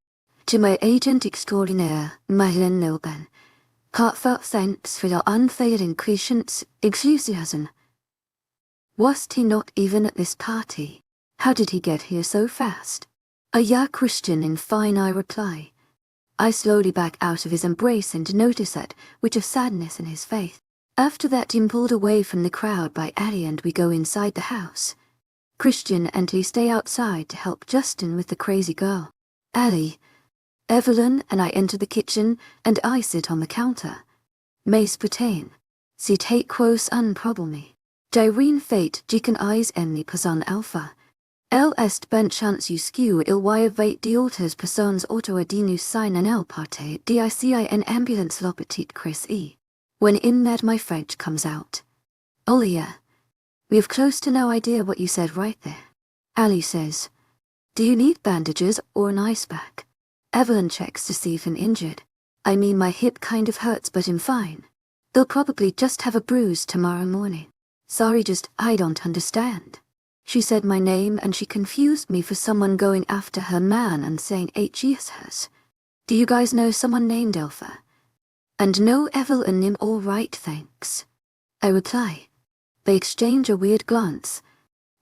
To my agent extraordinaire, Marlene Nilben. Heartfelt thanks for your unfailing patience, enthusiasm. Was he not even at this party? How did he get here so fast? Yeah, Christian, in fine, I reply. I slowly back out of his embrace and notice that which of sadness in his face. After that I'm pulled away from the crowd by Ali and we go inside the house. Christian and Lee stay outside to help Justin with the crazy girl. Ali, Evelyn and I enter the kitchen and I sit on the counter. Mais putain. Sie take quos un problemi. Dyrene fate jiken eyes enni person alpha. El est ben chance usque il y avait d'autres personnes autoadinus sign en el parte dicin ambulance la petite Chris E. When in med my French comes out. Olia. We have close to no idea what you said right there. Ali says. Do you need bandages or an ice pack? Evelyn checks to see if I'm injured. I mean, my hip kind of hurts, but I'm fine. They'll probably just have a bruise tomorrow morning. Sorry, just I don't understand. She said my name and she confused me for someone going after her man and saying HES hers. Do you guys know someone named Alpha? And no Evel and Nim, all right, thanks. I reply. They exchange a weird glance,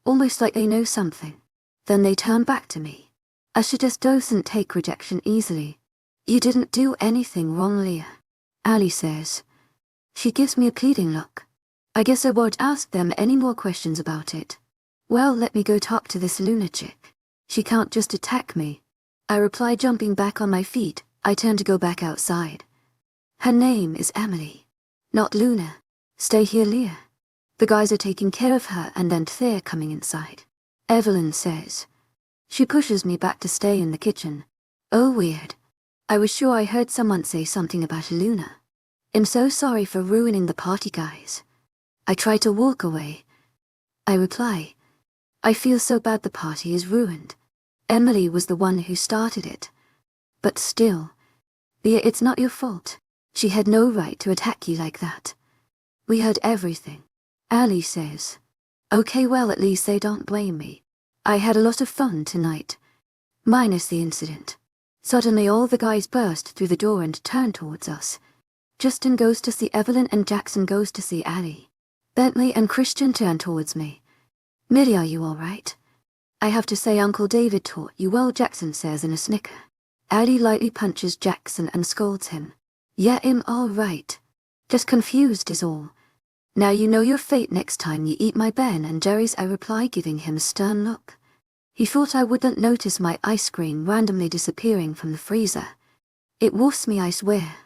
almost like they know something. Then they turn back to me. Asha just doesn't take rejection easily. You didn't do anything wrong, Leah, Ali says. She gives me a pleading look. I guess I won't ask them any more questions about it. Well, let me go talk to this lunatic. She can't just attack me. I reply, jumping back on my feet. I turn to go back outside. Her name is Emily, not Luna. Stay here, Leah. The guys are taking care of her and then they're coming inside. Evelyn says. She pushes me back to stay in the kitchen. Oh, weird. I was sure I heard someone say something about Luna. I'm so sorry for ruining the party, guys. I try to walk away. I reply. I feel so bad the party is ruined. Emily was the one who started it. But still, Leah, it's not your fault. She had no right to attack you like that. We heard everything. Ali says. Okay, well, at least they don't blame me. I had a lot of fun tonight. Minus the incident. Suddenly all the guys burst through the door and turn towards us. Justin goes to see Evelyn and Jackson goes to see Ali. Bentley and Christian turn towards me. Millie, are you all right? I have to say Uncle David taught you well, Jackson says in a snicker. Ali lightly punches Jackson and scolds him. Yeah, I'm all right. Just confused is all. Now you know your fate next time you eat my Ben and Jerry's, I reply, giving him a stern look. He thought I wouldn't notice my ice cream randomly disappearing from the freezer. It woofs me, I swear.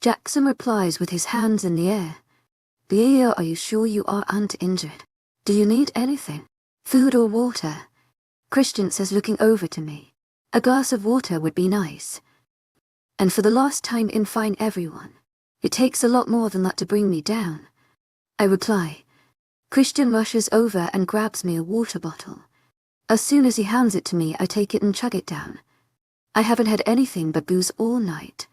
Jackson replies with his hands in the air. Leah, are you sure you aren't injured? Do you need anything? Food or water? Christian says, looking over to me. A glass of water would be nice. And for the last time, in fine, everyone. It takes a lot more than that to bring me down. I reply. Christian rushes over and grabs me a water bottle. As soon as he hands it to me, I take it and chug it down. I haven't had anything but booze all night.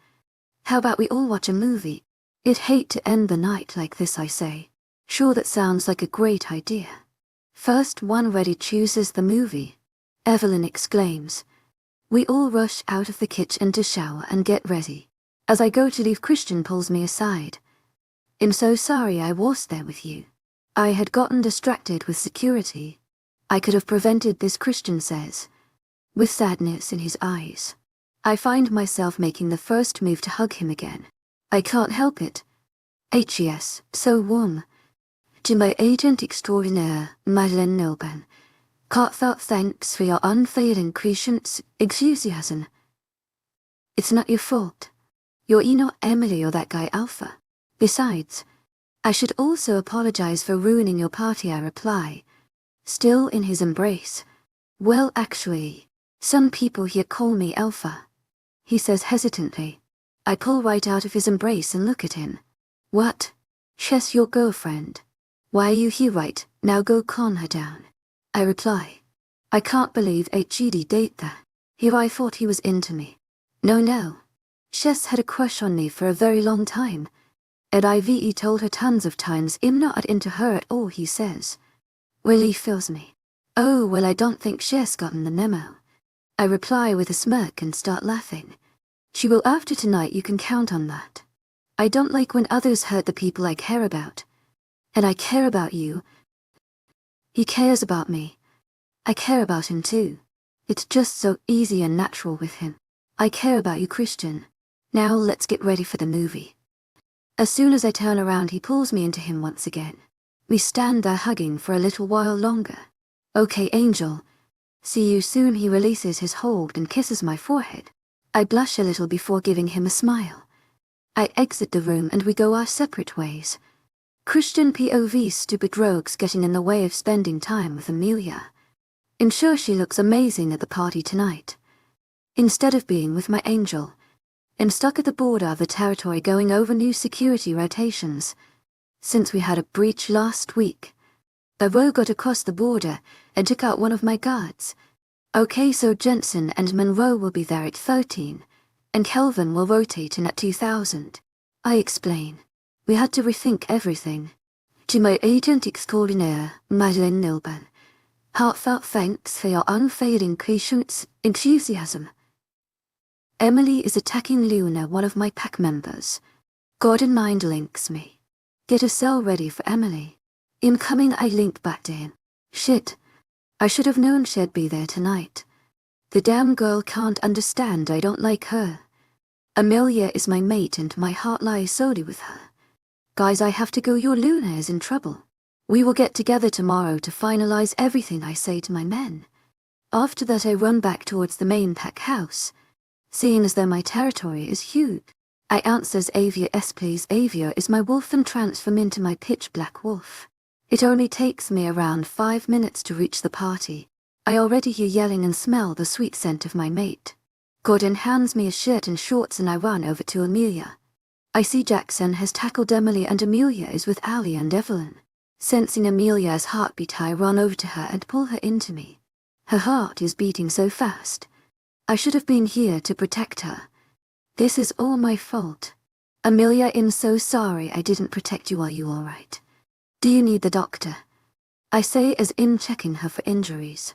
How about we all watch a movie? I'd hate to end the night like this, I say. Sure, that sounds like a great idea. First one ready chooses the movie. Evelyn exclaims. We all rush out of the kitchen to shower and get ready. As I go to leave, Christian pulls me aside. I'm so sorry I was there with you. I had gotten distracted with security. I could have prevented this, Christian says, with sadness in his eyes. I find myself making the first move to hug him again. I can't help it. H.E.S. so warm. To my agent extraordinaire, Madeleine Nilban. Heartfelt thanks for your unfailing patience, enthusiasm. It's not your fault. You're not Emily or that guy Alpha. Besides, I should also apologize for ruining your party, I reply. Still in his embrace. Well, actually, some people here call me Alpha. He says hesitantly. I pull right out of his embrace and look at him. What? She's your girlfriend. Why are you here right now? Go calm her down. I reply. I can't believe HED date that. Here I thought he was into me. No. She's had a crush on me for a very long time. And I've told her tons of times I'm not into her at all, he says. Well, he fills me. Oh, well, I don't think she's gotten the memo. I reply with a smirk and start laughing. She will after tonight, you can count on that. I don't like when others hurt the people I care about. And I care about you. He cares about me. I care about him too. It's just so easy and natural with him. I care about you, Christian. Now let's get ready for the movie. As soon as I turn around, he pulls me into him once again. We stand there hugging for a little while longer. Okay, Angel. See you soon. He releases his hold and kisses my forehead. I blush a little before giving him a smile. I exit the room and we go our separate ways. Christian POV, stupid rogues getting in the way of spending time with Amelia. I'm sure she looks amazing at the party tonight. Instead of being with my Angel, I'm stuck at the border of the territory going over new security rotations. Since we had a breach last week, a rogue got across the border and took out one of my guards. Okay, so Jensen and Monroe will be there at 13, and Kelvin will rotate in at 2000. I explain. We had to rethink everything. To my agent extraordinaire, Madeleine Nilban. Heartfelt thanks for your unfailing patience, enthusiasm. Emily is attacking Luna, one of my pack members. God in mind links me. Get a cell ready for Emily. Incoming, I linked back to him. Shit. I should have known she'd be there tonight. The damn girl can't understand I don't like her. Amelia is my mate and my heart lies solely with her. Guys, I have to go. Your Luna is in trouble. We will get together tomorrow to finalize everything I say to my men. After that I run back towards the main pack house, seeing as though my territory is huge. I answers Avia, yes please. Avia is my wolf and transform into my pitch black wolf. It only takes me around 5 minutes to reach the party. I already hear yelling and smell the sweet scent of my mate. Gordon hands me a shirt and shorts and I run over to Amelia. I see Jackson has tackled Emily and Amelia is with Ali and Evelyn. Sensing Amelia's heartbeat, I run over to her and pull her into me. Her heart is beating so fast. I should have been here to protect her. This is all my fault. Amelia, I'm so sorry I didn't protect you. Are you alright? Do you need the doctor? I say as I'm checking her for injuries.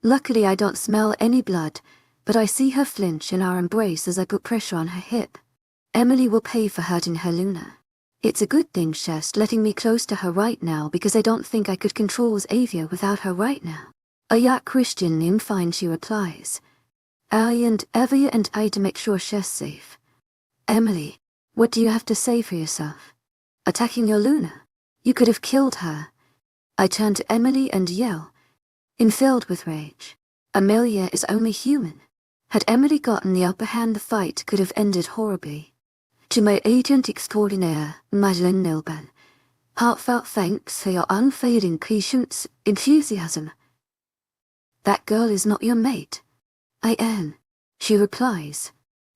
Luckily I don't smell any blood, but I see her flinch in our embrace as I put pressure on her hip. Emily will pay for hurting her Luna. It's a good thing she's letting me close to her right now because I don't think I could control Avia without her right now. Yeah, Christian, I'm fine, she replies. I and Evia and I to make sure she's safe. Emily, what do you have to say for yourself? Attacking your Luna? You could have killed her. I turn to Emily and yell, filled with rage. Amelia is only human. Had Emily gotten the upper hand, the fight could have ended horribly. To my agent extraordinaire, webnovel, heartfelt thanks for your unfading patience, enthusiasm. That girl is not your mate. I am, she replies,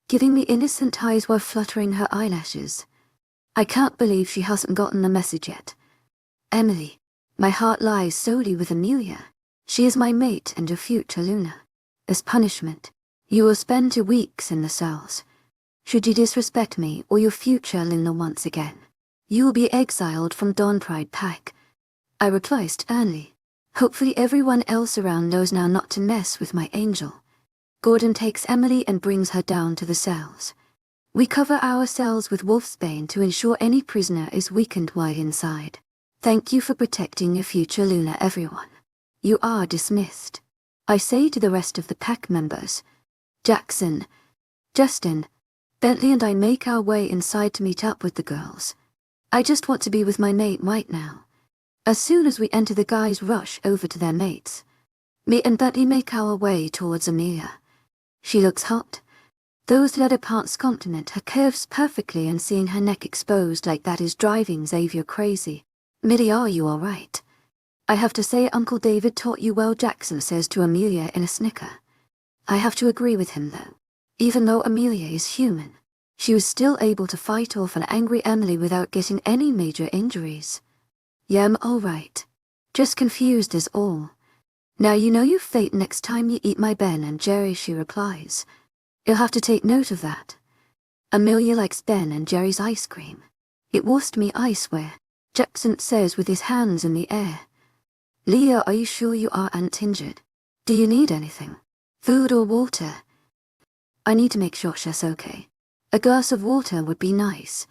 giving me innocent eyes while fluttering her eyelashes. I can't believe she hasn't gotten the message yet. Emily, my heart lies solely with Amelia. She is my mate and your future Luna. As punishment, you will spend 2 weeks in the cells. Should you disrespect me or your future Luna once again, you will be exiled from Dawn Pride Pack. I reply sternly. Hopefully everyone else around knows now not to mess with my angel. Gordon takes Emily and brings her down to the cells. We cover our cells with wolfsbane to ensure any prisoner is weakened while inside. Thank you for protecting your future Luna, everyone. You are dismissed. I say to the rest of the pack members. Jackson, Justin, Bentley and I make our way inside to meet up with the girls. I just want to be with my mate right now. As soon as we enter, the guys rush over to their mates. Me and Bentley make our way towards Amelia. She looks hot. Those leather pants complement her curves perfectly, and seeing her neck exposed like that is driving Xavier crazy. Millie, are you alright? I have to say Uncle David taught you well, Jackson says to Amelia in a snicker. I have to agree with him though. Even though Amelia is human, she was still able to fight off an angry Emily without getting any major injuries. Yeah, I'm alright. Just confused is all. Now you know your fate next time you eat my Ben and Jerry, she replies. You'll have to take note of that. Amelia likes Ben and Jerry's ice cream. It was me, I swear, Jackson says with his hands in the air. Leah, are you sure you aren't injured? Do you need anything? Food or water? I need to make sure she's okay. A glass of water would be nice.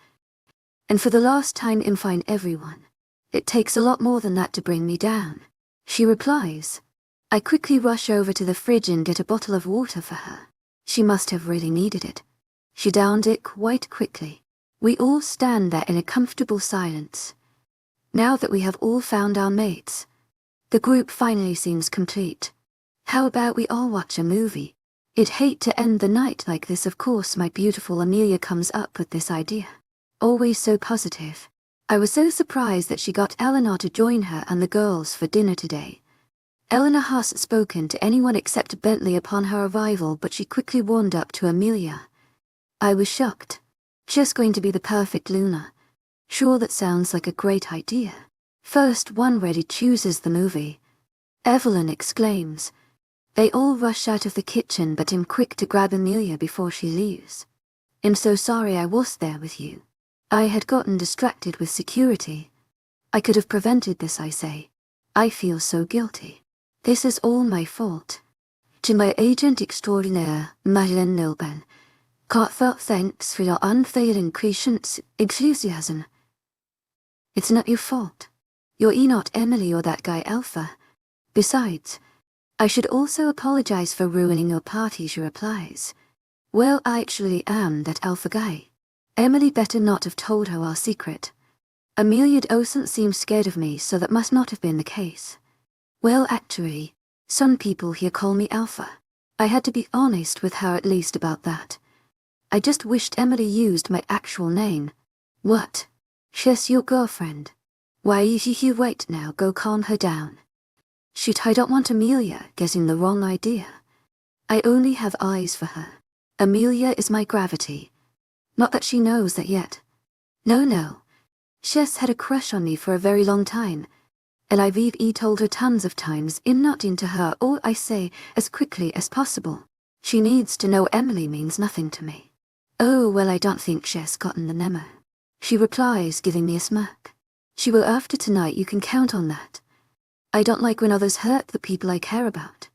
And for the last time, I'm fine, everyone. It takes a lot more than that to bring me down, she replies. I quickly rush over to the fridge and get a bottle of water for her. She must have really needed it. She downed it quite quickly. We all stand there in a comfortable silence. Now that we have all found our mates, the group finally seems complete. How about we all watch a movie? I'd hate to end the night like this. Of course, my beautiful Amelia comes up with this idea. Always so positive. I was so surprised that she got Eleanor to join her and the girls for dinner today. Eleanor hasn't spoken to anyone except Bentley upon her arrival, but she quickly warmed up to Amelia. I was shocked. She's going to be the perfect Luna. Sure, that sounds like a great idea. First one ready chooses the movie. Evelyn exclaims. They all rush out of the kitchen, but I'm quick to grab Amelia before she leaves. I'm so sorry I was there with you. I had gotten distracted with security. I could have prevented this, I say. I feel so guilty. This is all my fault. To my agent extraordinaire, webnovel, Heartfelt thanks for your unfailing patience, enthusiasm. It's not your fault. You're not Emily or that guy Alpha. Besides, I should also apologize for ruining your party, she replies. Well, I actually am that Alpha guy. Emily better not have told her our secret. Amelia doesn't seem scared of me, so that must not have been the case. Well, actually, some people here call me Alpha. I had to be honest with her at least about that. I just wished Emily used my actual name. What? She's your girlfriend. Why is you wait now, go calm her down. Shoot, I don't want Amelia getting the wrong idea. I only have eyes for her. Amelia is my gravity. Not that she knows that yet. No. She's had a crush on me for a very long time, and I've told her tons of times I'm not into her. All I say as quickly as possible. She needs to know Emily means nothing to me. Oh well, I don't think she's gotten the memo. She replies, giving me a smirk. She will after tonight, you can count on that. I don't like when others hurt the people I care about.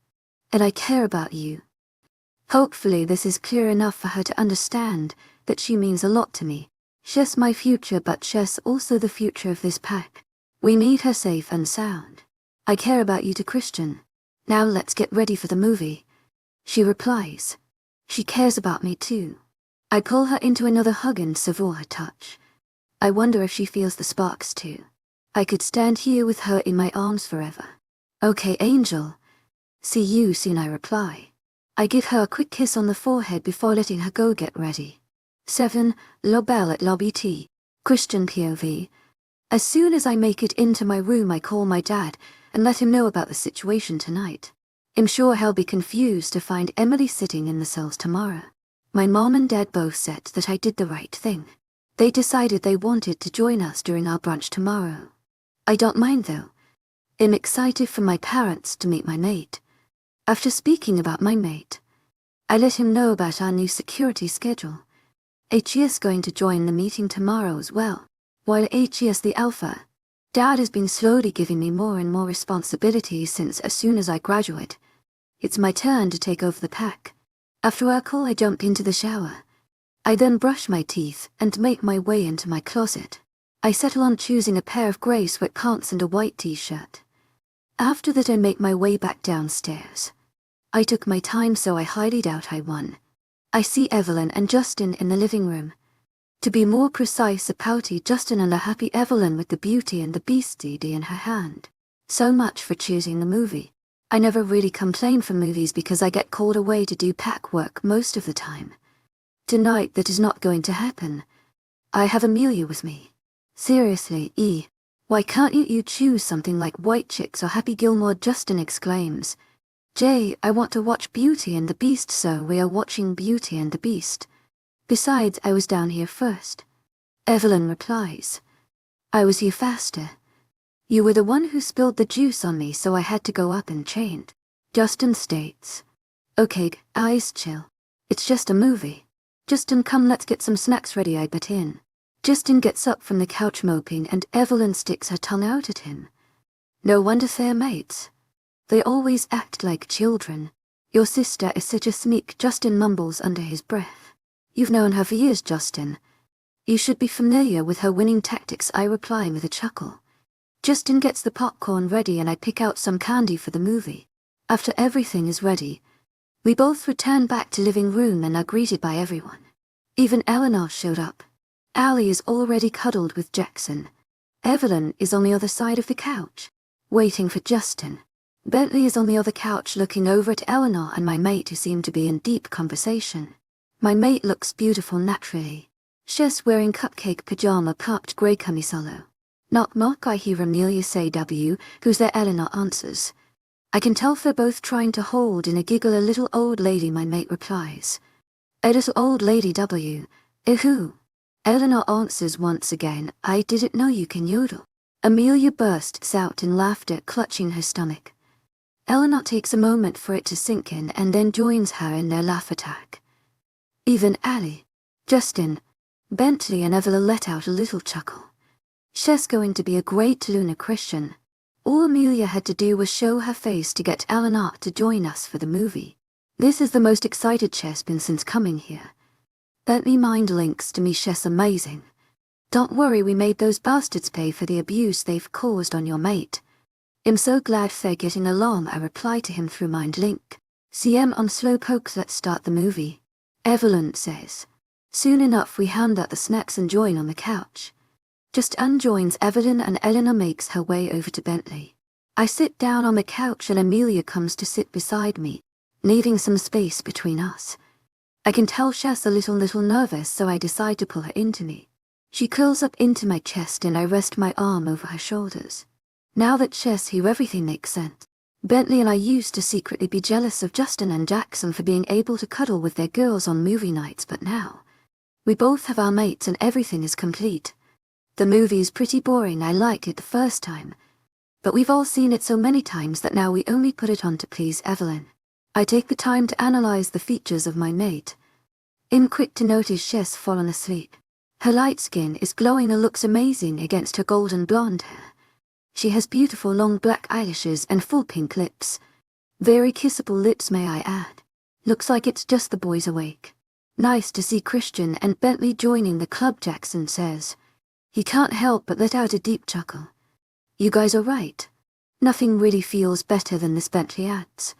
And I care about you. Hopefully this is clear enough for her to understand that she means a lot to me. She's my future, but she's also the future of this pack. We need her safe and sound. I care about you too, Christian. Now let's get ready for the movie. She replies. She cares about me too. I pull her into another hug and savor her touch. I wonder if she feels the sparks too. I could stand here with her in my arms forever. Okay, Angel. See you soon, I reply. I give her a quick kiss on the forehead before letting her go get ready. 7. Lobel at Lobby T. Christian POV. As soon as I make it into my room, I call my dad and let him know about the situation tonight. I'm sure he'll be confused to find Emily sitting in the cells tomorrow. My mom and dad both said that I did the right thing. They decided they wanted to join us during our brunch tomorrow. I don't mind though. I'm excited for my parents to meet my mate. After speaking about my mate, I let him know about our new security schedule. He is going to join the meeting tomorrow as well. While he is the Alpha, Dad has been slowly giving me more and more responsibilities since as soon as I graduate. It's my turn to take over the pack. After our call, I jump into the shower. I then brush my teeth and make my way into my closet. I settle on choosing a pair of grey sweatpants and a white t-shirt. After that, I make my way back downstairs. I took my time, so I highly doubt I won. I see Evelyn and Justin in the living room. To be more precise, a pouty Justin and a happy Evelyn with the Beauty and the Beast CD in her hand. So much for choosing the movie. I never really complain for movies because I get called away to do pack work most of the time. Tonight that is not going to happen. I have Amelia with me. Seriously, why can't you choose something like White Chicks or Happy Gilmore? Justin exclaims. Jay, I want to watch Beauty and the Beast, so we are watching Beauty and the Beast. Besides, I was down here first. Evelyn replies. I was here faster. You were the one who spilled the juice on me, so I had to go up and change. Justin states. Okay, eyes chill. It's just a movie. Justin, come, let's get some snacks ready, I butt in. Justin gets up from the couch moping and Evelyn sticks her tongue out at him. No wonder they're mates. They always act like children. Your sister is such a sneak, Justin mumbles under his breath. You've known her for years, Justin. You should be familiar with her winning tactics, I reply with a chuckle. Justin gets the popcorn ready and I pick out some candy for the movie. After everything is ready, we both return back to living room and are greeted by everyone. Even Eleanor showed up. Allie is already cuddled with Jackson. Evelyn is on the other side of the couch, waiting for Justin. Bentley is on the other couch looking over at Eleanor and my mate, who seem to be in deep conversation. My mate looks beautiful naturally. She's wearing cupcake pajama cupped grey camisolo. Knock knock, I hear Amelia say. Who's there? Eleanor answers. I can tell they're both trying to hold in a giggle. A little old lady, my mate replies. A little old lady, who? Eleanor answers once again. I didn't know you can yodel. Amelia bursts out in laughter, clutching her stomach. Eleanor takes a moment for it to sink in and then joins her in their laugh attack. Even Allie, Justin, Bentley and Evelyn let out a little chuckle. She's going to be a great Luna Christian. All Amelia had to do was show her face to get Eleanor to join us for the movie. This is the most excited she's been since coming here. Bentley mind links to me, she's amazing. Don't worry, we made those bastards pay for the abuse they've caused on your mate. I'm so glad they're getting along, I reply to him through mind link. CM on Slowpoke, let's start the movie. Evelyn says. Soon enough we hand out the snacks and join on the couch. Just unjoins Evelyn and Eleanor makes her way over to Bentley. I sit down on the couch and Amelia comes to sit beside me, needing some space between us. I can tell she's a little nervous, so I decide to pull her into me. She curls up into my chest and I rest my arm over her shoulders. Now that she's here, everything makes sense. Bentley and I used to secretly be jealous of Justin and Jackson for being able to cuddle with their girls on movie nights, but now we both have our mates and everything is complete. The movie's pretty boring, I liked it the first time, but we've all seen it so many times that now we only put it on to please Evelyn. I take the time to analyze the features of my mate. I'm quick to notice she's fallen asleep. Her light skin is glowing and looks amazing against her golden blonde hair. She has beautiful long black eyelashes and full pink lips. Very kissable lips, may I add. Looks like it's just the boys awake. Nice to see Christian and Bentley joining the club, Jackson says. He can't help but let out a deep chuckle. You guys are right. Nothing really feels better than this, Bentley adds.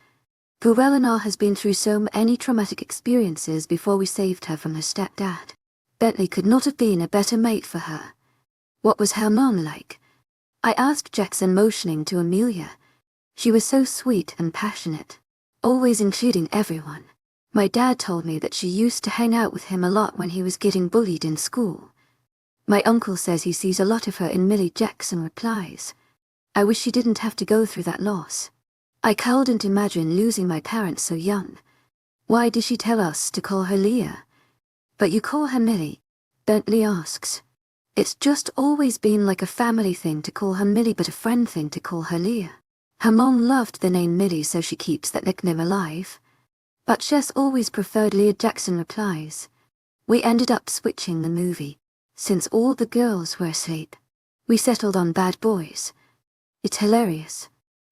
Poor Eleanor has been through so many traumatic experiences before we saved her from her stepdad. Bentley could not have been a better mate for her. What was her mom like? I asked Jackson, motioning to Amelia. She was so sweet and passionate, always including everyone. My dad told me that she used to hang out with him a lot when he was getting bullied in school. My uncle says he sees a lot of her in Millie. Jackson replies. I wish she didn't have to go through that loss. I couldn't imagine losing my parents so young. Why did she tell us to call her Leah? But you call her Millie? Bentley asks. It's just always been like a family thing to call her Millie, but a friend thing to call her Leah. Her mom loved the name Millie, so she keeps that nickname alive. But she's always preferred Leah, Jackson replies. We ended up switching the movie. Since all the girls were asleep, we settled on Bad Boys. It's hilarious.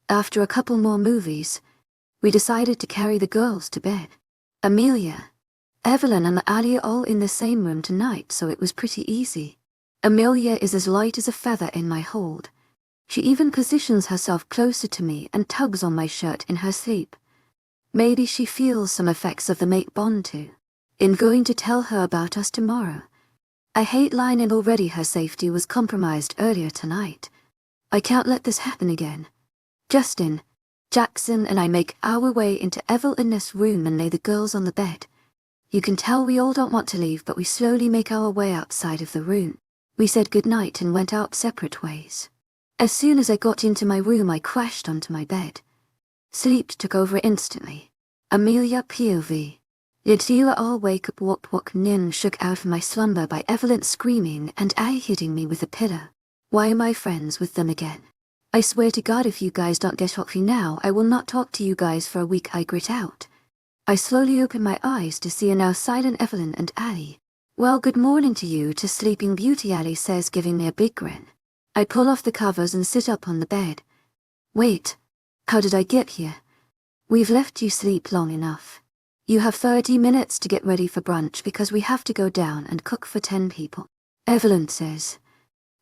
After a couple more movies, we decided to carry the girls to bed. Amelia, Evelyn and Ali are all in the same room tonight, so it was pretty easy. Amelia is as light as a feather in my hold. She even positions herself closer to me and tugs on my shirt in her sleep. Maybe she feels some effects of the mate bond too. I'm going to tell her about us tomorrow. I hate lying, and already her safety was compromised earlier tonight. I can't let this happen again. Justin, Jackson and I make our way into Evelyn's room and lay the girls on the bed. You can tell we all don't want to leave, but we slowly make our way outside of the room. We said goodnight and went out separate ways. As soon as I got into my room, I crashed onto my bed. Sleep took over instantly. Amelia POV. Yadila all wake up, walk nin, shook out of my slumber by Evelyn screaming and I hitting me with a pillow. Why am I friends with them again? I swear to God, if you guys don't get off me now, I will not talk to you guys for a week, I grit out. I slowly open my eyes to see a now silent Evelyn and Ali. Well, good morning to you, to Sleeping Beauty, Ali says, giving me a big grin. I pull off the covers and sit up on the bed. Wait, how did I get here? We've left you sleep long enough. You have 30 minutes to get ready for brunch because we have to go down and cook for 10 people. Evelyn says.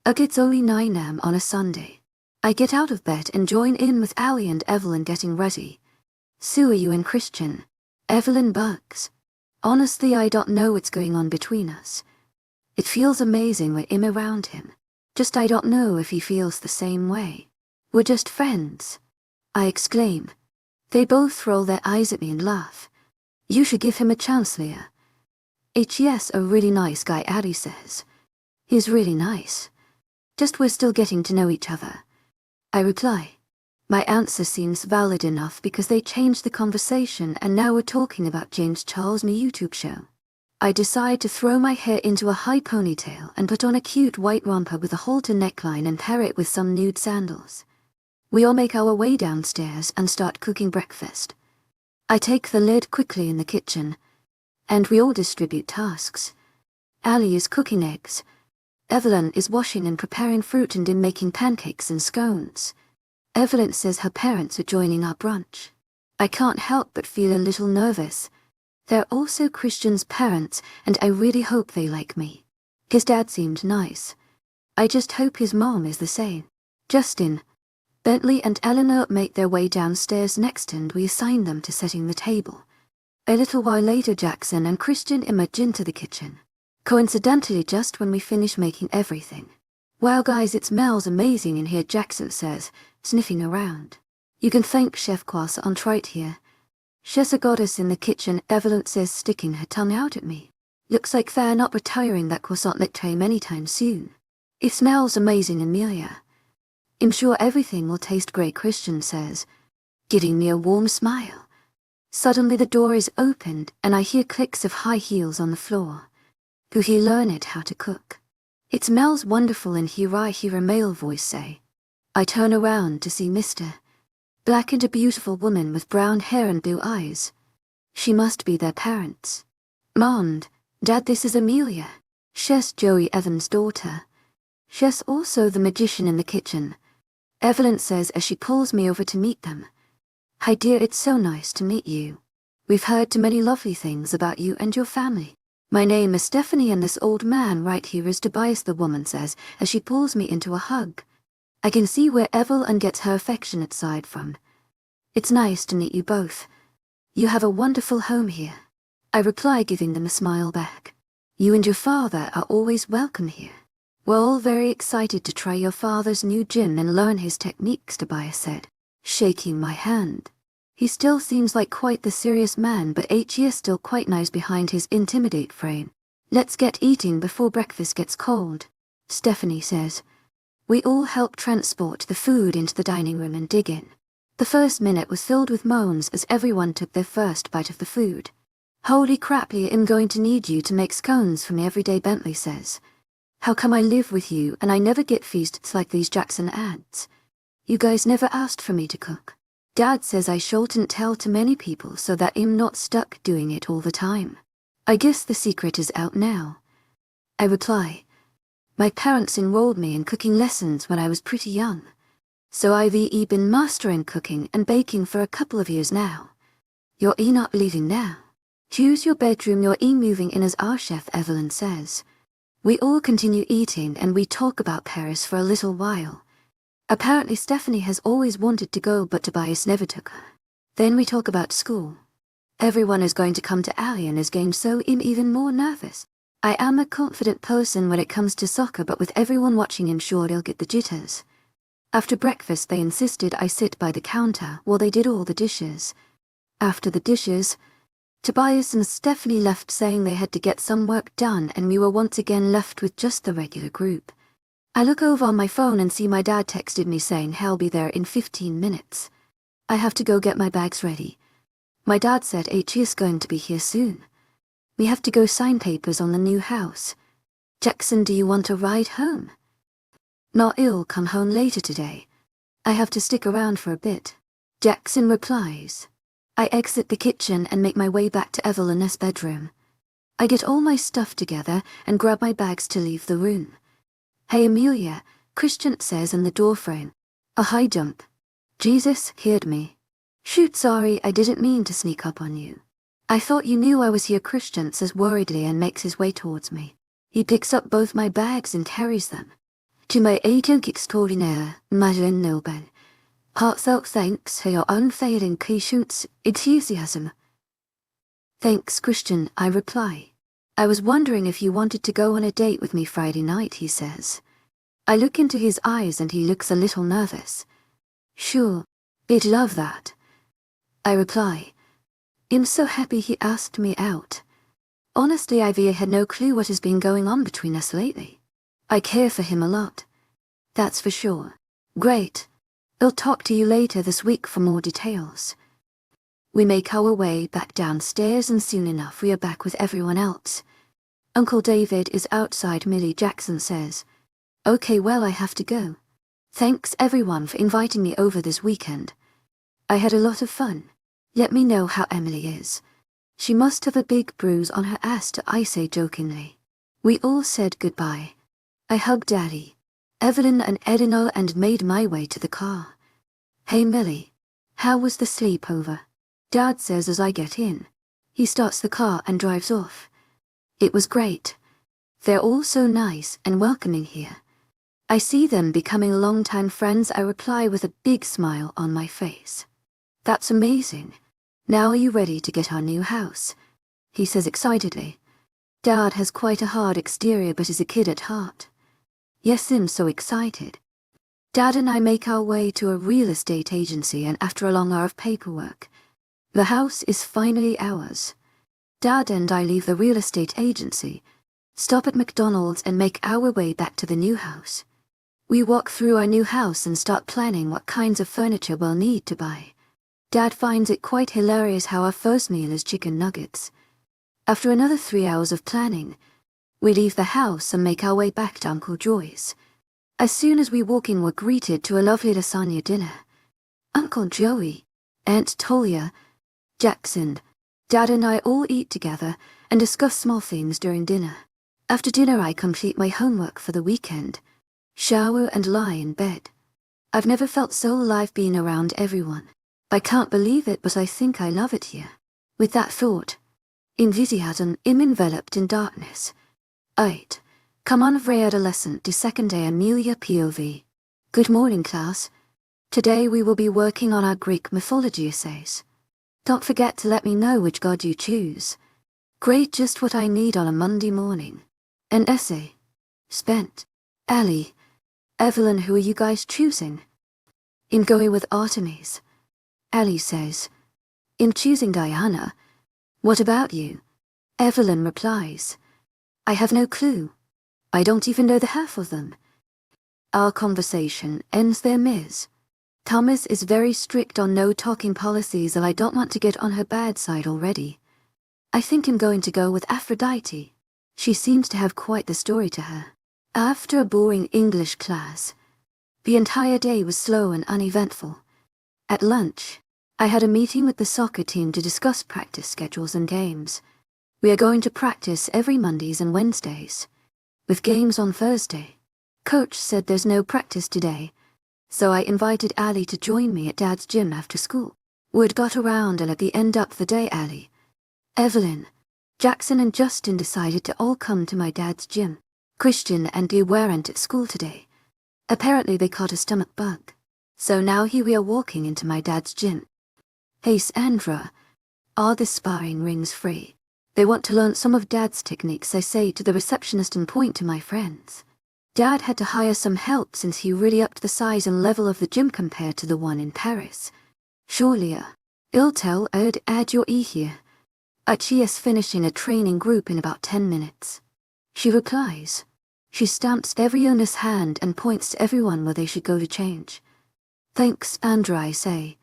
Ugh, it's only 9 am on a Sunday. I get out of bed and join in with Ali and Evelyn getting ready. So are you and Christian? Evelyn bugs. Honestly, I don't know what's going on between us. It feels amazing when I'm around him. Just I don't know if he feels the same way. We're just friends, I exclaim. They both roll their eyes at me and laugh. You should give him a chance, Leah. Yes, a really nice guy, Ali says. He's really nice. Just we're still getting to know each other, I reply. My answer seems valid enough because they changed the conversation and now we're talking about James Charles' new YouTube show. I decide to throw my hair into a high ponytail and put on a cute white romper with a halter neckline and pair it with some nude sandals. We all make our way downstairs and start cooking breakfast. I take the lid quickly in the kitchen, and we all distribute tasks. Ali is cooking eggs. Evelyn is washing and preparing fruit and I'm making pancakes and scones. Evelyn says her parents are joining our brunch. I can't help but feel a little nervous, They're also Christian's parents, and I really hope they like me. His dad seemed nice. I just hope his mom is the same. Justin, Bentley and Eleanor make their way downstairs next and we assign them to setting the table. A little while later Jackson and Christian emerge into the kitchen. Coincidentally just when we finish making everything. Wow guys, it smells amazing in here, Jackson says, sniffing around. You can thank Chef Croissant right here. She's a goddess in the kitchen, Evelyn says, sticking her tongue out at me. Looks like they're not retiring that croissant nickname anytime soon. It smells amazing, Amelia. I'm sure everything will taste great, Christian says, giving me a warm smile. Suddenly the door is opened and I hear clicks of high heels on the floor. Who he learned how to cook. It smells wonderful in here, I hear a male voice say. I turn around to see Mr. Black and a beautiful woman with brown hair and blue eyes. She must be their parents. Mom, Dad, this is Amelia. She's Joey Evans' daughter. She's also the magician in the kitchen. Evelyn says as she pulls me over to meet them. Hi dear, it's so nice to meet you. We've heard too many lovely things about you and your family. My name is Stephanie and this old man right here is Tobias, the woman says as she pulls me into a hug. I can see where Evelyn gets her affectionate side from. It's nice to meet you both. You have a wonderful home here. I reply, giving them a smile back. You and your father are always welcome here. We're all very excited to try your father's new gym and learn his techniques, Tobias said, shaking my hand. He still seems like quite the serious man, but HE is still quite nice behind his intimidate frame. Let's get eating before breakfast gets cold, Stephanie says. We all help transport the food into the dining room and dig in. The first minute was filled with moans as everyone took their first bite of the food. Holy crap, I'm going to need you to make scones for me every day, Bentley says. How come I live with you and I never get feasts like these, Jackson adds. You guys never asked for me to cook. Dad says I shouldn't tell too many people so that I'm not stuck doing it all the time. I guess the secret is out now. I reply. My parents enrolled me in cooking lessons when I was pretty young. So I've been mastering cooking and baking for a couple of years now. You're not leaving now. Choose your bedroom, you're moving in as our chef, Evelyn says. We all continue eating and we talk about Paris for a little while. Apparently Stephanie has always wanted to go but Tobias never took her. Then we talk about school. Everyone is going to come to Ali and is getting so I'm even more nervous. I am a confident person when it comes to soccer, but with everyone watching I'm sure I'll get the jitters. After breakfast they insisted I sit by the counter while they did all the dishes. After the dishes, Tobias and Stephanie left saying they had to get some work done and we were once again left with just the regular group. I look over on my phone and see my dad texted me saying he'll be there in 15 minutes. I have to go get my bags ready. My dad said HE is going to be here soon. We have to go sign papers on the new house. Jackson, do you want a ride home? No, I'll come home later today. I have to stick around for a bit. Jackson replies. I exit the kitchen and make my way back to Evelyn's bedroom. I get all my stuff together and grab my bags to leave the room. Hey Amelia, Christian says in the doorframe. A high jump. Jesus heard me. Shoot, sorry, I didn't mean to sneak up on you. I thought you knew I was here, Christian says worriedly and makes his way towards me. He picks up both my bags and carries them. To my agent extraordinaire, Madeleine Noble. Heartfelt thanks for your unfailing patience, enthusiasm. Thanks, Christian, I reply. I was wondering if you wanted to go on a date with me Friday night, he says. I look into his eyes and he looks a little nervous. Sure, I'd love that. I reply. I'm so happy he asked me out. Honestly, I've had no clue what has been going on between us lately. I care for him a lot. That's for sure. Great. I'll talk to you later this week for more details. We make our way back downstairs and soon enough we are back with everyone else. Uncle David is outside, Millie, Jackson says. Okay, well, I have to go. Thanks everyone for inviting me over this weekend. I had a lot of fun. Let me know how Emily is. She must have a big bruise on her ass, I say jokingly. We all said goodbye. I hugged Daddy, Evelyn and Eleanor and made my way to the car. Hey Millie, how was the sleepover? Dad says as I get in. He starts the car and drives off. It was great. They're all so nice and welcoming here. I see them becoming longtime friends. I reply with a big smile on my face. That's amazing. Now are you ready to get our new house? He says excitedly. Dad has quite a hard exterior but is a kid at heart. Yes, I'm so excited. Dad and I make our way to a real estate agency, and after a long hour of paperwork, the house is finally ours. Dad and I leave the real estate agency, stop at McDonald's and make our way back to the new house. We walk through our new house and start planning what kinds of furniture we'll need to buy. Dad finds it quite hilarious how our first meal is chicken nuggets. After another 3 hours of planning, we leave the house and make our way back to Uncle Joy's. As soon as we walk in, we're greeted to a lovely lasagna dinner. Uncle Joey, Aunt Tolia, Jackson, Dad and I all eat together and discuss small things during dinner. After dinner I complete my homework for the weekend, shower and lie in bed. I've never felt so alive being around everyone. I can't believe it, but I think I love it here. With that thought, enthusiasm, I'm enveloped in darkness. 8. Come on, adolescent, de second day Amelia POV. Good morning, class. Today we will be working on our Greek mythology essays. Don't forget to let me know which god you choose. Great, just what I need on a Monday morning. An essay. Spent. Allie. Evelyn, who are you guys choosing? I'm going with Artemis. Allie says. I'm choosing Diana. What about you? Evelyn replies. I have no clue. I don't even know the half of them. Our conversation ends there, Ms. Thomas is very strict on no-talking policies, and I don't want to get on her bad side already. I think I'm going to go with Aphrodite. She seems to have quite the story to her. After a boring English class, the entire day was slow and uneventful. At lunch, I had a meeting with the soccer team to discuss practice schedules and games. We are going to practice every Mondays and Wednesdays, with games on Thursday. Coach said there's no practice today, so I invited Allie to join me at Dad's gym after school. Word got around, and at the end of the day Allie, Evelyn, Jackson and Justin decided to all come to my dad's gym. Christian and Dee weren't at school today. Apparently they caught a stomach bug. So now here we are walking into my dad's gym. Hey Sandra, are the sparring rings free? They want to learn some of Dad's techniques, I say to the receptionist and point to my friends. Dad had to hire some help since he really upped the size and level of the gym compared to the one in Paris. Surely, I'll tell I'd add your E here. She is finishing a training group in about 10 minutes. She replies. She stamps every owner's hand and points to everyone where they should go to change. Thanks, Andra, I say.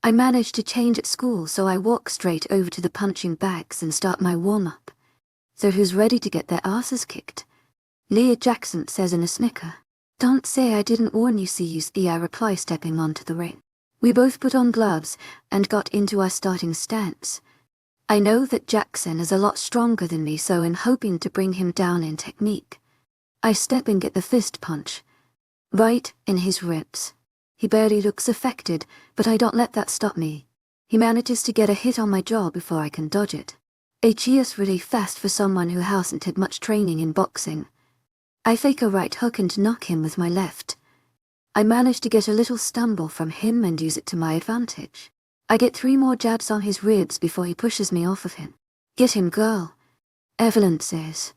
I managed to change at school, so I walk straight over to the punching bags and start my warm-up. So who's ready to get their asses kicked? Leah Jackson says in a snicker. Don't say I didn't warn you, see, I reply, stepping onto the ring. We both put on gloves and got into our starting stance. I know that Jackson is a lot stronger than me, so in hoping to bring him down in technique, I step and get the fist punch. Right in his ribs. He barely looks affected, but I don't let that stop me. He manages to get a hit on my jaw before I can dodge it. Is really fast for someone who hasn't had much training in boxing. I fake a right hook and knock him with my left. I manage to get a little stumble from him and use it to my advantage. I get 3 more jabs on his ribs before he pushes me off of him. Get him, girl. Evelyn says.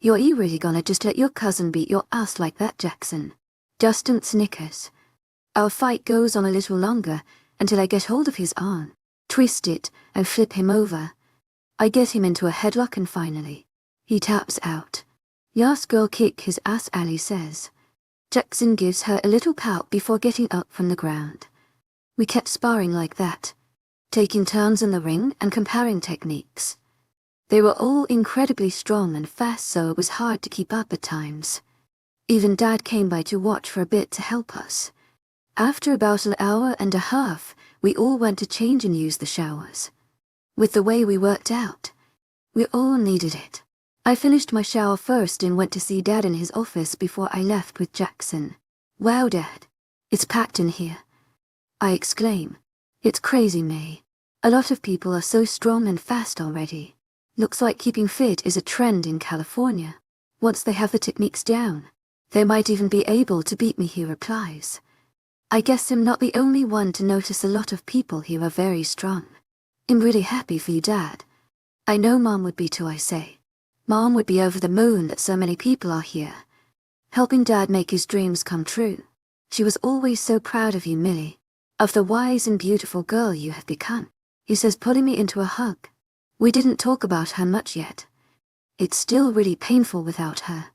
You're really gonna just let your cousin beat your ass like that, Jackson? Justin snickers. Our fight goes on a little longer until I get hold of his arm, twist it, and flip him over. I get him into a headlock and finally, he taps out. Yas girl, kick his ass, Allie says. Jackson gives her a little pout before getting up from the ground. We kept sparring like that, taking turns in the ring and comparing techniques. They were all incredibly strong and fast, so it was hard to keep up at times. Even Dad came by to watch for a bit to help us. After about an hour and a half, we all went to change and use the showers. With the way we worked out, we all needed it. I finished my shower first and went to see Dad in his office before I left with Jackson. Wow, Dad, it's packed in here, I exclaim. It's crazy, May. A lot of people are so strong and fast already. Looks like keeping fit is a trend in California. Once they have the techniques down, they might even be able to beat me, he replies. I guess I'm not the only one to notice a lot of people here are very strong. I'm really happy for you, Dad. I know Mom would be too, I say. Mom would be over the moon that so many people are here, helping Dad make his dreams come true. She was always so proud of you, Millie, of the wise and beautiful girl you have become, he says, pulling me into a hug. We didn't talk about her much yet. It's still really painful without her.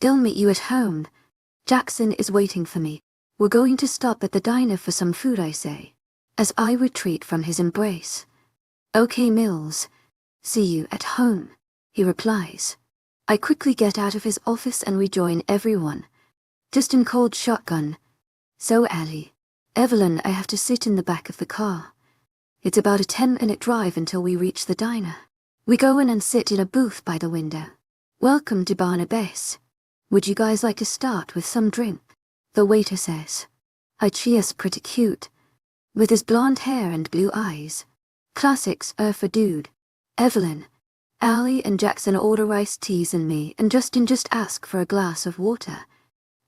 I'll meet you at home. Jackson is waiting for me. We're going to stop at the diner for some food, I say, as I retreat from his embrace. Okay, Mills. See you at home, he replies. I quickly get out of his office and rejoin everyone. Just in cold shotgun. So, Allie, Evelyn, I have to sit in the back of the car. It's about a 10-minute drive until we reach the diner. We go in and sit in a booth by the window. Welcome to Barnabas. Would you guys like to start with some drink? The waiter says. Cheers, pretty cute. With his blonde hair and blue eyes. Classics for dude. Evelyn, Allie and Jackson order iced teas and me and Justin just ask for a glass of water.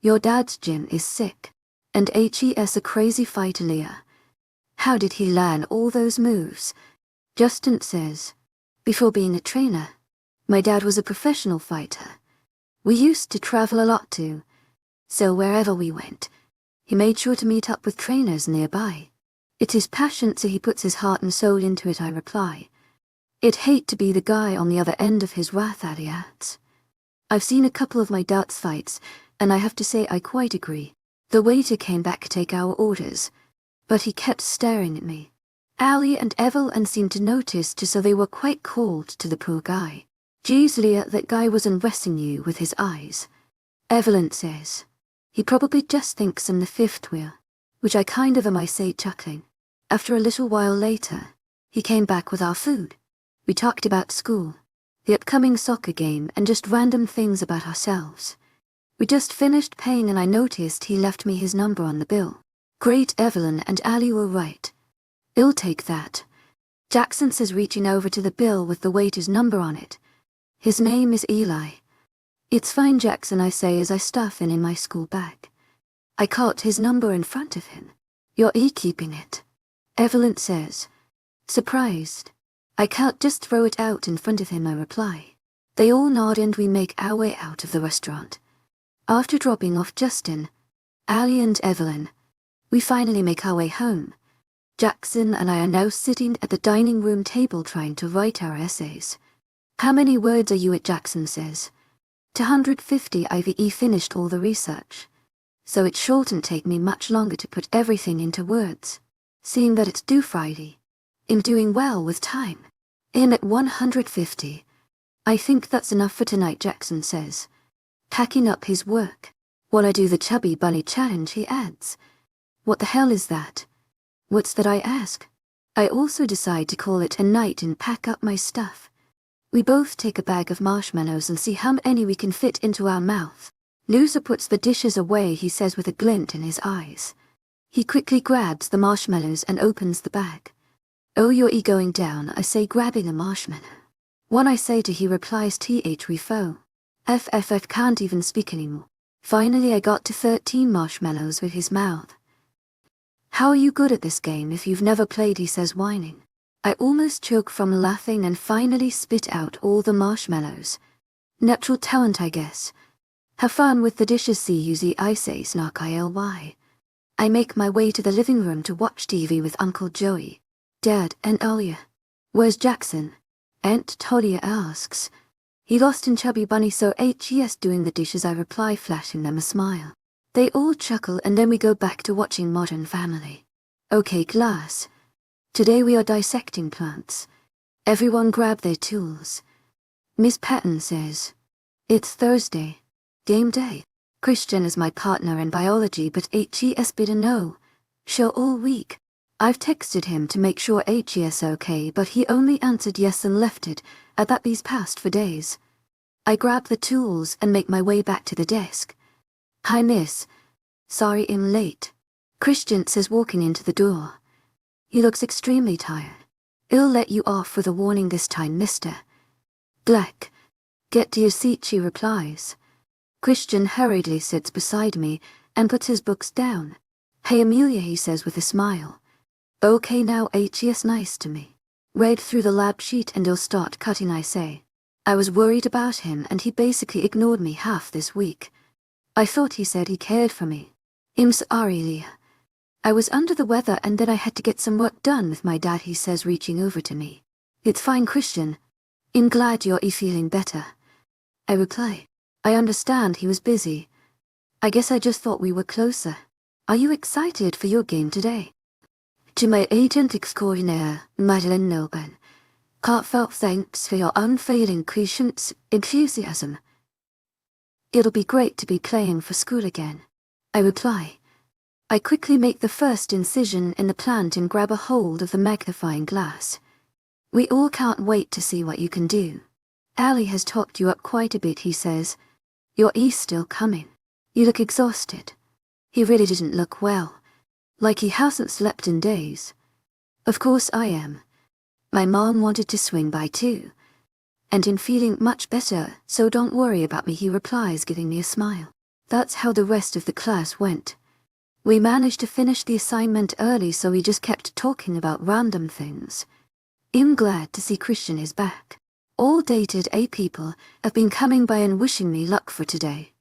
Your dad's gym is sick. And HES a crazy fighter, Leah. How did he learn all those moves? Justin says. Before being a trainer, my dad was a professional fighter. We used to travel a lot too. So wherever we went, he made sure to meet up with trainers nearby. It's his passion, so he puts his heart and soul into it, I reply. I'd hate to be the guy on the other end of his wrath, Ali adds. I've seen a couple of my darts fights, and I have to say I quite agree. The waiter came back to take our orders, but he kept staring at me. Ali and Evelyn seemed to notice too, so they were quite cold to the poor guy. Geez, Leah, that guy was undressing you with his eyes. Evelyn says. He probably just thinks I'm the fifth wheel, which I kind of am, I say, chuckling. After a little while later, he came back with our food. We talked about school, the upcoming soccer game, and just random things about ourselves. We just finished paying and I noticed he left me his number on the bill. Great, Evelyn and Ali were right. I'll take that. Jackson says, reaching over to the bill with the waiter's number on it. His name is Eli. It's fine, Jackson, I say as I stuff in my school bag. I caught his number in front of him. You're keeping it? Evelyn says. Surprised. I can't just throw it out in front of him, I reply. They all nod and we make our way out of the restaurant. After dropping off Justin, Ali and Evelyn, we finally make our way home. Jackson and I are now sitting at the dining room table trying to write our essays. How many words are you at? Jackson says. 250. I've finished all the research, so it shouldn't take me much longer to put everything into words. Seeing that it's due Friday, I'm doing well with time. I'm at 150. I think that's enough for tonight, Jackson says, packing up his work. While I do the chubby bunny challenge, he adds. What the hell is that? What's that, I ask. I also decide to call it a night and pack up my stuff. We both take a bag of marshmallows and see how many we can fit into our mouth. Loser puts the dishes away, he says with a glint in his eyes. He quickly grabs the marshmallows and opens the bag. Oh, you're going down, I say, grabbing a marshmallow. One, I say to, he replies, we foe. FFF can't even speak anymore. Finally I got to 13 marshmallows with his mouth. How are you good at this game if you've never played, he says, whining. I almost choke from laughing and finally spit out all the marshmallows. Natural talent, I guess. Have fun with the dishes, see you, I say, snark ILY. I make my way to the living room to watch TV with Uncle Joey, Dad, and Alia. Where's Jackson? Aunt Talia asks. He lost in Chubby Bunny, so HES doing the dishes, I reply, flashing them a smile. They all chuckle and then we go back to watching Modern Family. Okay, class. Today we are dissecting plants. Everyone grab their tools. Miss Patton says. It's Thursday. Game day. Christian is my partner in biology, but HES been a no show all week. I've texted him to make sure HES okay, but he only answered yes and left it at that these past for days. I grab the tools and make my way back to the desk. Hi, miss. Sorry I'm late. Christian says, walking into the door. He looks extremely tired. I'll let you off with a warning this time, Mr. Black. Get to your seat, she replies. Christian hurriedly sits beside me and puts his books down. Hey Amelia, he says with a smile. Okay now, H.S. nice to me. Read through the lab sheet and I'll start cutting, I say. I was worried about him and he basically ignored me half this week. I thought he said he cared for me. I'm sorry, Leah. I was under the weather and then I had to get some work done with my dad, he says, reaching over to me. It's fine, Christian. I'm glad you're feeling better. I reply. I understand he was busy. I guess I just thought we were closer. Are you excited for your game today? To my agent extraordinaire, Madeline Noban. Heartfelt thanks for your unfailing patience, enthusiasm. It'll be great to be playing for school again. I reply. I quickly make the first incision in the plant and grab a hold of the magnifying glass. We all can't wait to see what you can do. Ali has talked you up quite a bit, he says. Your E's still coming. You look exhausted. He really didn't look well. Like he hasn't slept in days. Of course I am. My mom wanted to swing by too. And I'm feeling much better, so don't worry about me, he replies, giving me a smile. That's how the rest of the class went. We managed to finish the assignment early, so we just kept talking about random things. I'm glad to see Christian is back. All dated A people have been coming by and wishing me luck for today.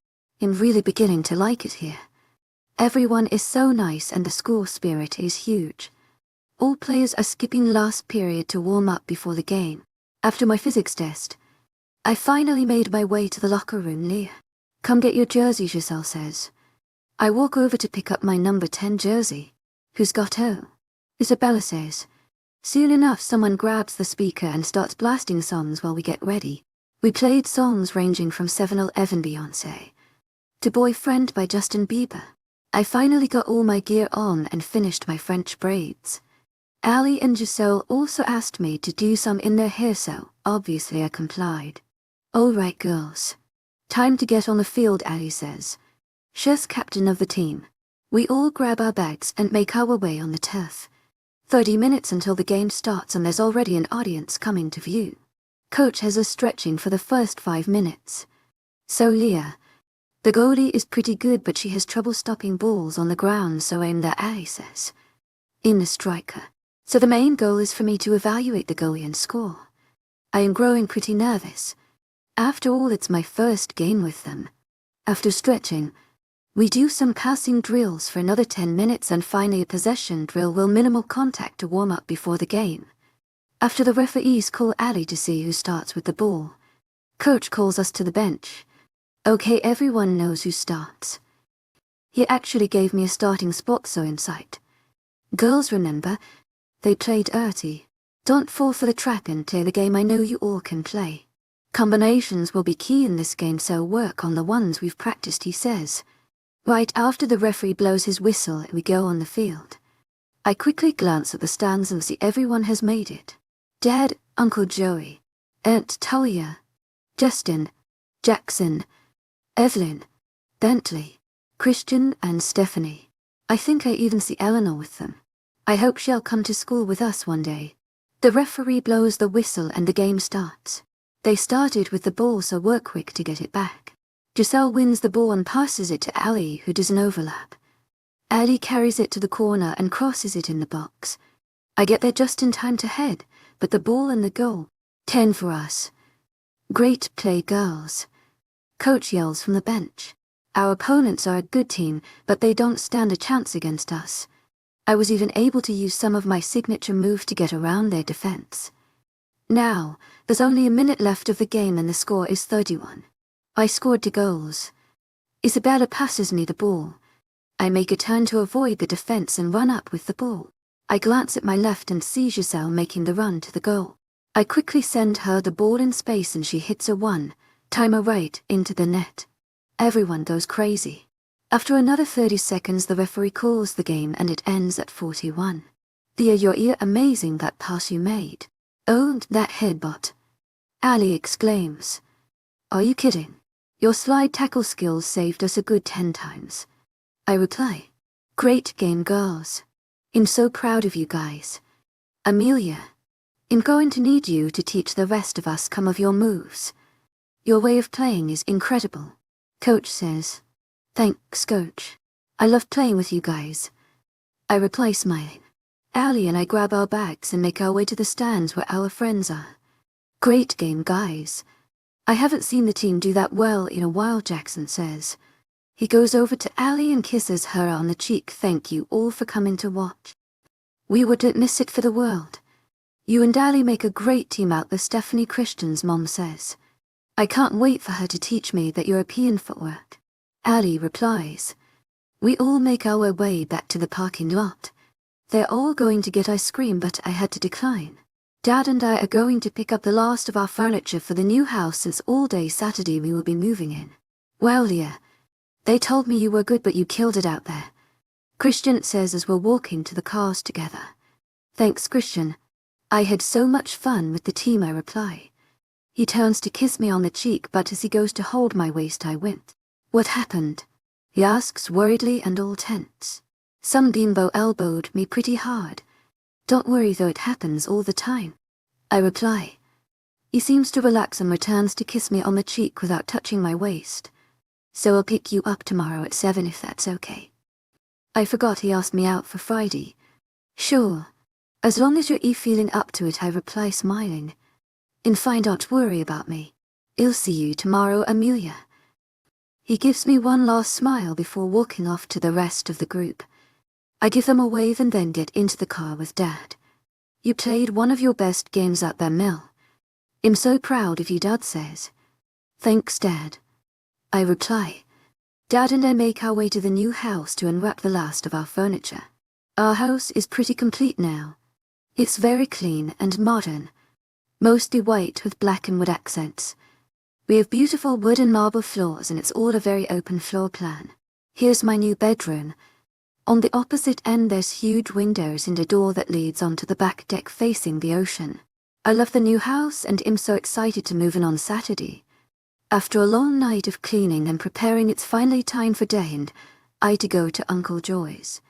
I'm really beginning to like it here. Everyone is so nice and the school spirit is huge. All players are skipping last period to warm up before the game. After my physics test, I finally made my way to the locker room. Leah, come get your jersey, Giselle says. I walk over to pick up my number 10 jersey. Who's got who? Isabella says. Soon enough, someone grabs the speaker and starts blasting songs while we get ready. We played songs ranging from 7-Eleven Beyoncé to Boyfriend by Justin Bieber. I finally got all my gear on and finished my French braids. Ali and Giselle also asked me to do some in their hair, so obviously I complied. All right, girls. Time to get on the field, Ali says. She's captain of the team. We all grab our bags and make our way on the turf. 30 minutes until the game starts and there's already an audience coming to view. Coach has us stretching for the first 5 minutes. So Leah, the goalie, is pretty good, but she has trouble stopping balls on the ground, so aim there, Ali says. In the striker. So the main goal is for me to evaluate the goalie and score. I am growing pretty nervous. After all, it's my first game with them. After stretching, we do some passing drills for another 10 minutes and finally a possession drill with minimal contact to warm up before the game. After, the referees call Ali to see who starts with the ball. Coach calls us to the bench. Okay, everyone knows who starts. He actually gave me a starting spot, so in sight. Girls, remember, they played early. Don't fall for the trap and play the game I know you all can play. Combinations will be key in this game, so work on the ones we've practiced, he says. Right after the referee blows his whistle, we go on the field. I quickly glance at the stands and see everyone has made it. Dad, Uncle Joey, Aunt Talia, Justin, Jackson, Evelyn, Bentley, Christian and Stephanie. I think I even see Eleanor with them. I hope she'll come to school with us one day. The referee blows the whistle and the game starts. They started with the ball, so work quick to get it back. Giselle wins the ball and passes it to Ali, who does an overlap. Ali carries it to the corner and crosses it in the box. I get there just in time to head, but the ball and the goal. 10 for us. Great play, girls. Coach yells from the bench. Our opponents are a good team, but they don't stand a chance against us. I was even able to use some of my signature move to get around their defense. Now, there's only a minute left of the game and the score is 31. I scored 2 goals. Isabella passes me the ball. I make a turn to avoid the defense and run up with the ball. I glance at my left and see Giselle making the run to the goal. I quickly send her the ball in space and she hits a one-timer right into the net. Everyone goes crazy. After another 30 seconds, the referee calls the game and it ends at 41. Thea, you're amazing, that pass you made. Oh, that headbutt. Ali exclaims. Are you kidding? Your slide tackle skills saved us a good 10 times. I reply. Great game, girls. I'm so proud of you guys. Amelia. I'm going to need you to teach the rest of us some of your moves. Your way of playing is incredible. Coach says. Thanks, Coach. I love playing with you guys. I reply smiling. Allie and I grab our bags and make our way to the stands where our friends are. Great game, guys. I haven't seen the team do that well in a while, Jackson says. He goes over to Allie and kisses her on the cheek. Thank you all for coming to watch. We wouldn't miss it for the world. You and Allie make a great team out there, Stephanie Christian's mom says. I can't wait for her to teach me that European footwork. Allie replies. We all make our way back to the parking lot. They're all going to get ice cream, but I had to decline. Dad and I are going to pick up the last of our furniture for the new house since all day Saturday we will be moving in. Well, Leah, they told me you were good but you killed it out there. Christian says as we're walking to the cars together. Thanks, Christian. I had so much fun with the team, I reply. He turns to kiss me on the cheek, but as he goes to hold my waist I went. What happened? He asks worriedly and all tense. Some bimbo elbowed me pretty hard. Don't worry though, it happens all the time. I reply. He seems to relax and returns to kiss me on the cheek without touching my waist. So I'll pick you up tomorrow at 7 if that's okay. I forgot he asked me out for Friday. Sure. As long as you're feeling up to it, I reply smiling. And fine, don't worry about me. I'll see you tomorrow, Amelia. He gives me one last smile before walking off to the rest of the group. I give them a wave and then get into the car with Dad. You played one of your best games out there, Mel. I'm so proud of you, Dad says. Thanks, Dad. I reply. Dad and I make our way to the new house to unwrap the last of our furniture. Our house is pretty complete now. It's very clean and modern, mostly white with black and wood accents. We have beautiful wood and marble floors and it's all a very open floor plan. Here's my new bedroom. On the opposite end there's huge windows and a door that leads onto the back deck facing the ocean. I love the new house and am so excited to move in on Saturday. After a long night of cleaning and preparing, it's finally time for Day and I to go to Uncle Joy's.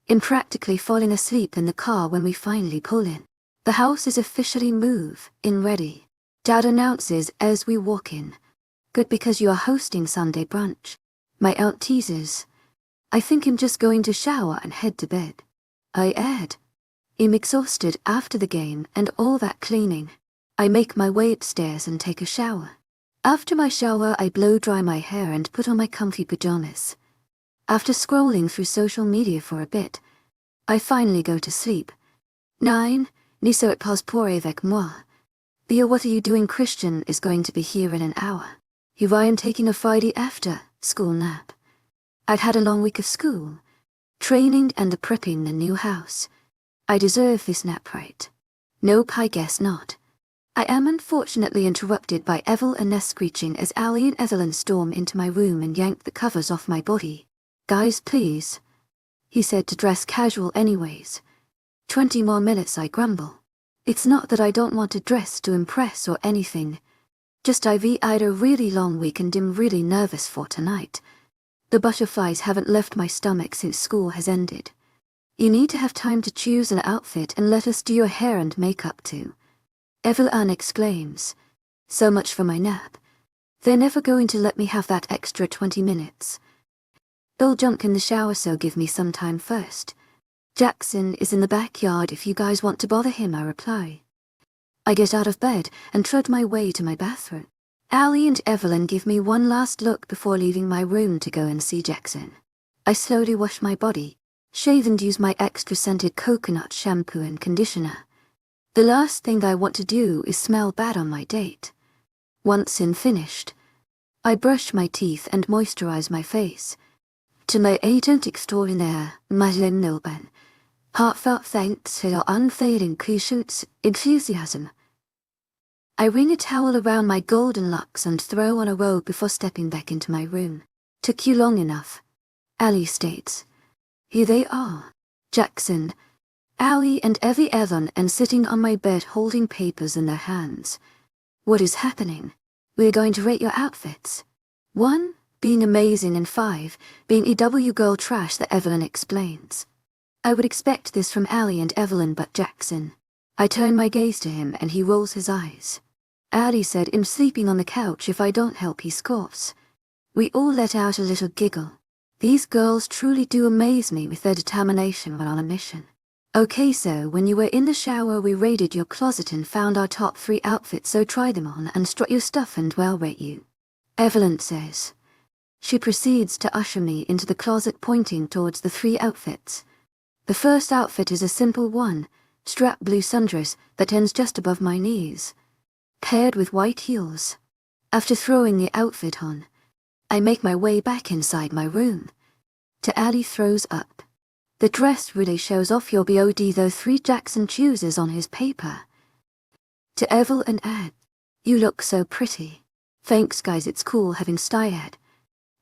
I'm practically falling asleep in the car when we finally pull in. The house is officially move-in ready. Dad announces as we walk in. Good, because you are hosting Sunday brunch. My aunt teases. I think I'm just going to shower and head to bed. I add. I'm exhausted after the game and all that cleaning. I make my way upstairs and take a shower. After my shower, I blow dry my hair and put on my comfy pajamas. After scrolling through social media for a bit, I finally go to sleep. 9. Ne serait pas pour avec moi. Leah, what are you doing? Christian is going to be here in an hour. Here I am taking a Friday after school nap. I'd had a long week of school, training and prepping the new house. I deserve this nap, right? Nope, I guess not. I am unfortunately interrupted by Evel and Ness screeching as Allie and Evelyn storm into my room and yank the covers off my body. Guys, please. He said to dress casual anyways. 20 more minutes, I grumble. It's not that I don't want to dress to impress or anything. Just I've had a really long week and am really nervous for tonight. The butterflies haven't left my stomach since school has ended. You need to have time to choose an outfit and let us do your hair and makeup too. Evelyn exclaims. So much for my nap. They're never going to let me have that extra 20 minutes. They'll jump in the shower, so give me some time first. Jackson is in the backyard if you guys want to bother him, I reply. I get out of bed and trot my way to my bathroom. Allie and Evelyn give me one last look before leaving my room to go and see Jackson. I slowly wash my body, shave and use my extra scented coconut shampoo and conditioner. The last thing I want to do is smell bad on my date. Once finished, I brush my teeth and moisturize my face. To my agent extraordinaire, Madeleine Nilben, heartfelt thanks for your unfailing patience, enthusiasm. I wring a towel around my golden locks and throw on a robe before stepping back into my room. Took you long enough, Allie states. Here they are, Jackson, Allie and Evie Evan, and sitting on my bed holding papers in their hands. What is happening? We're going to rate your outfits. 1, being amazing, and 5, being EW girl trash, that Evelyn explains. I would expect this from Allie and Evelyn, but Jackson. I turn my gaze to him and he rolls his eyes. Ali said, "I'm sleeping on the couch. If I don't help," he scoffs. We all let out a little giggle. These girls truly do amaze me with their determination when on a mission. Okay, so when you were in the shower we raided your closet and found our top 3 outfits, so try them on and strut your stuff and we'll rate you. Evelyn says. She proceeds to usher me into the closet, pointing towards the 3 outfits. The first outfit is a simple one, strap blue sundress that ends just above my knees, paired with white heels. After throwing the outfit on, I make my way back inside my room. To Ali throws up. The dress really shows off your body, though 3 Jackson chooses on his paper. To Evel and Ad, you look so pretty. Thanks guys, it's cool having Styad.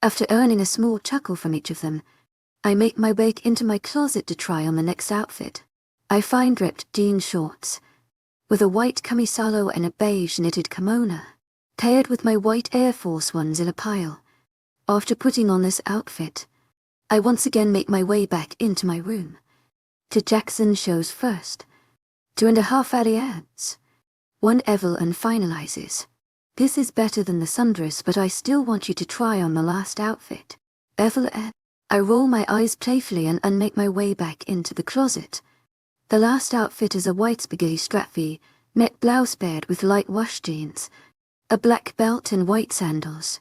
After earning a small chuckle from each of them, I make my way into my closet to try on the next outfit. I find ripped jean shorts, with a white camisolo and a beige knitted kimono, paired with my white Air Force Ones in a pile. After putting on this outfit, I once again make my way back into my room. To Jackson shows first. 2.5 Ali adds. 1 Evelyn finalizes. This is better than the sundress, but I still want you to try on the last outfit. Evelyn. I roll my eyes playfully and make my way back into the closet. The last outfit is a white spaghetti strap-V, net blouse paired with light wash jeans, a black belt and white sandals.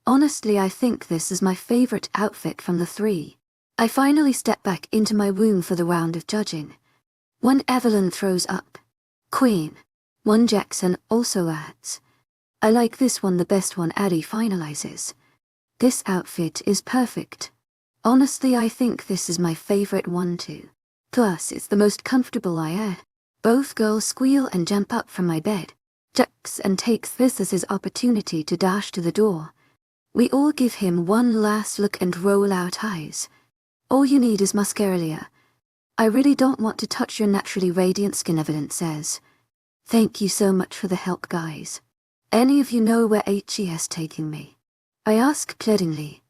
Honestly, I think this is my favorite outfit from the 3. I finally step back into my room for the round of judging. 1 Evelyn throws up. Queen. 1 Jackson also adds. I like this one the best. 1 Ali finalizes. This outfit is perfect. Honestly, I think this is my favorite one too. Plus, it's the most comfortable I am. Both girls squeal and jump up from my bed. Jackson takes this as his opportunity to dash to the door. We all give him one last look and roll out eyes. All you need is mascara, Leah. I really don't want to touch your naturally radiant skin, Evelyn says. Thank you so much for the help, guys. Any of you know where HE's taking me? I ask pleadingly.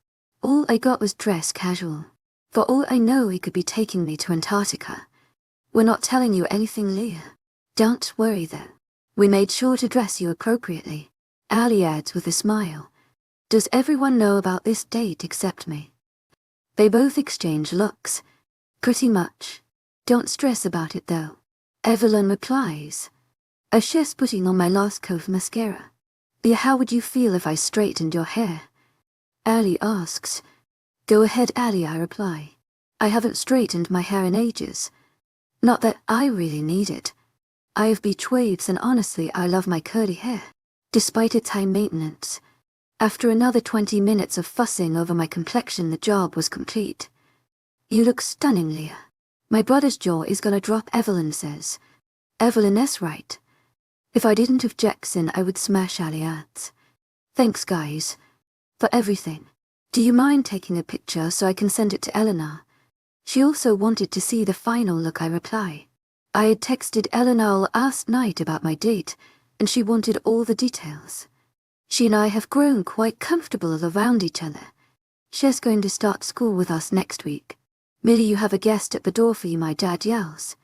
All I got was dress casual. For all I know, he could be taking me to Antarctica. We're not telling you anything, Leah. Don't worry though. We made sure to dress you appropriately. Ali adds with a smile. Does everyone know about this date except me? They both exchange looks. Pretty much. Don't stress about it though. Evelyn replies. As she's putting on my last coat of mascara. Leah, how would you feel if I straightened your hair? Ali asks. Go ahead, Ali, I reply. I haven't straightened my hair in ages. Not that I really need it. I have beach waves and honestly I love my curly hair, despite its high maintenance. After another 20 minutes of fussing over my complexion, the job was complete. You look stunning, Leah. My brother's jaw is gonna drop, Evelyn says. Evelyn is right. If I didn't have Jackson, I would smash Ali ads. Thanks, guys. For everything. Do you mind taking a picture so I can send it to Eleanor? She also wanted to see the final look, I reply. I had texted Eleanor last night about my date, and she wanted all the details. She and I have grown quite comfortable around each other. She's going to start school with us next week. Millie, you have a guest at the door for you, my dad yells.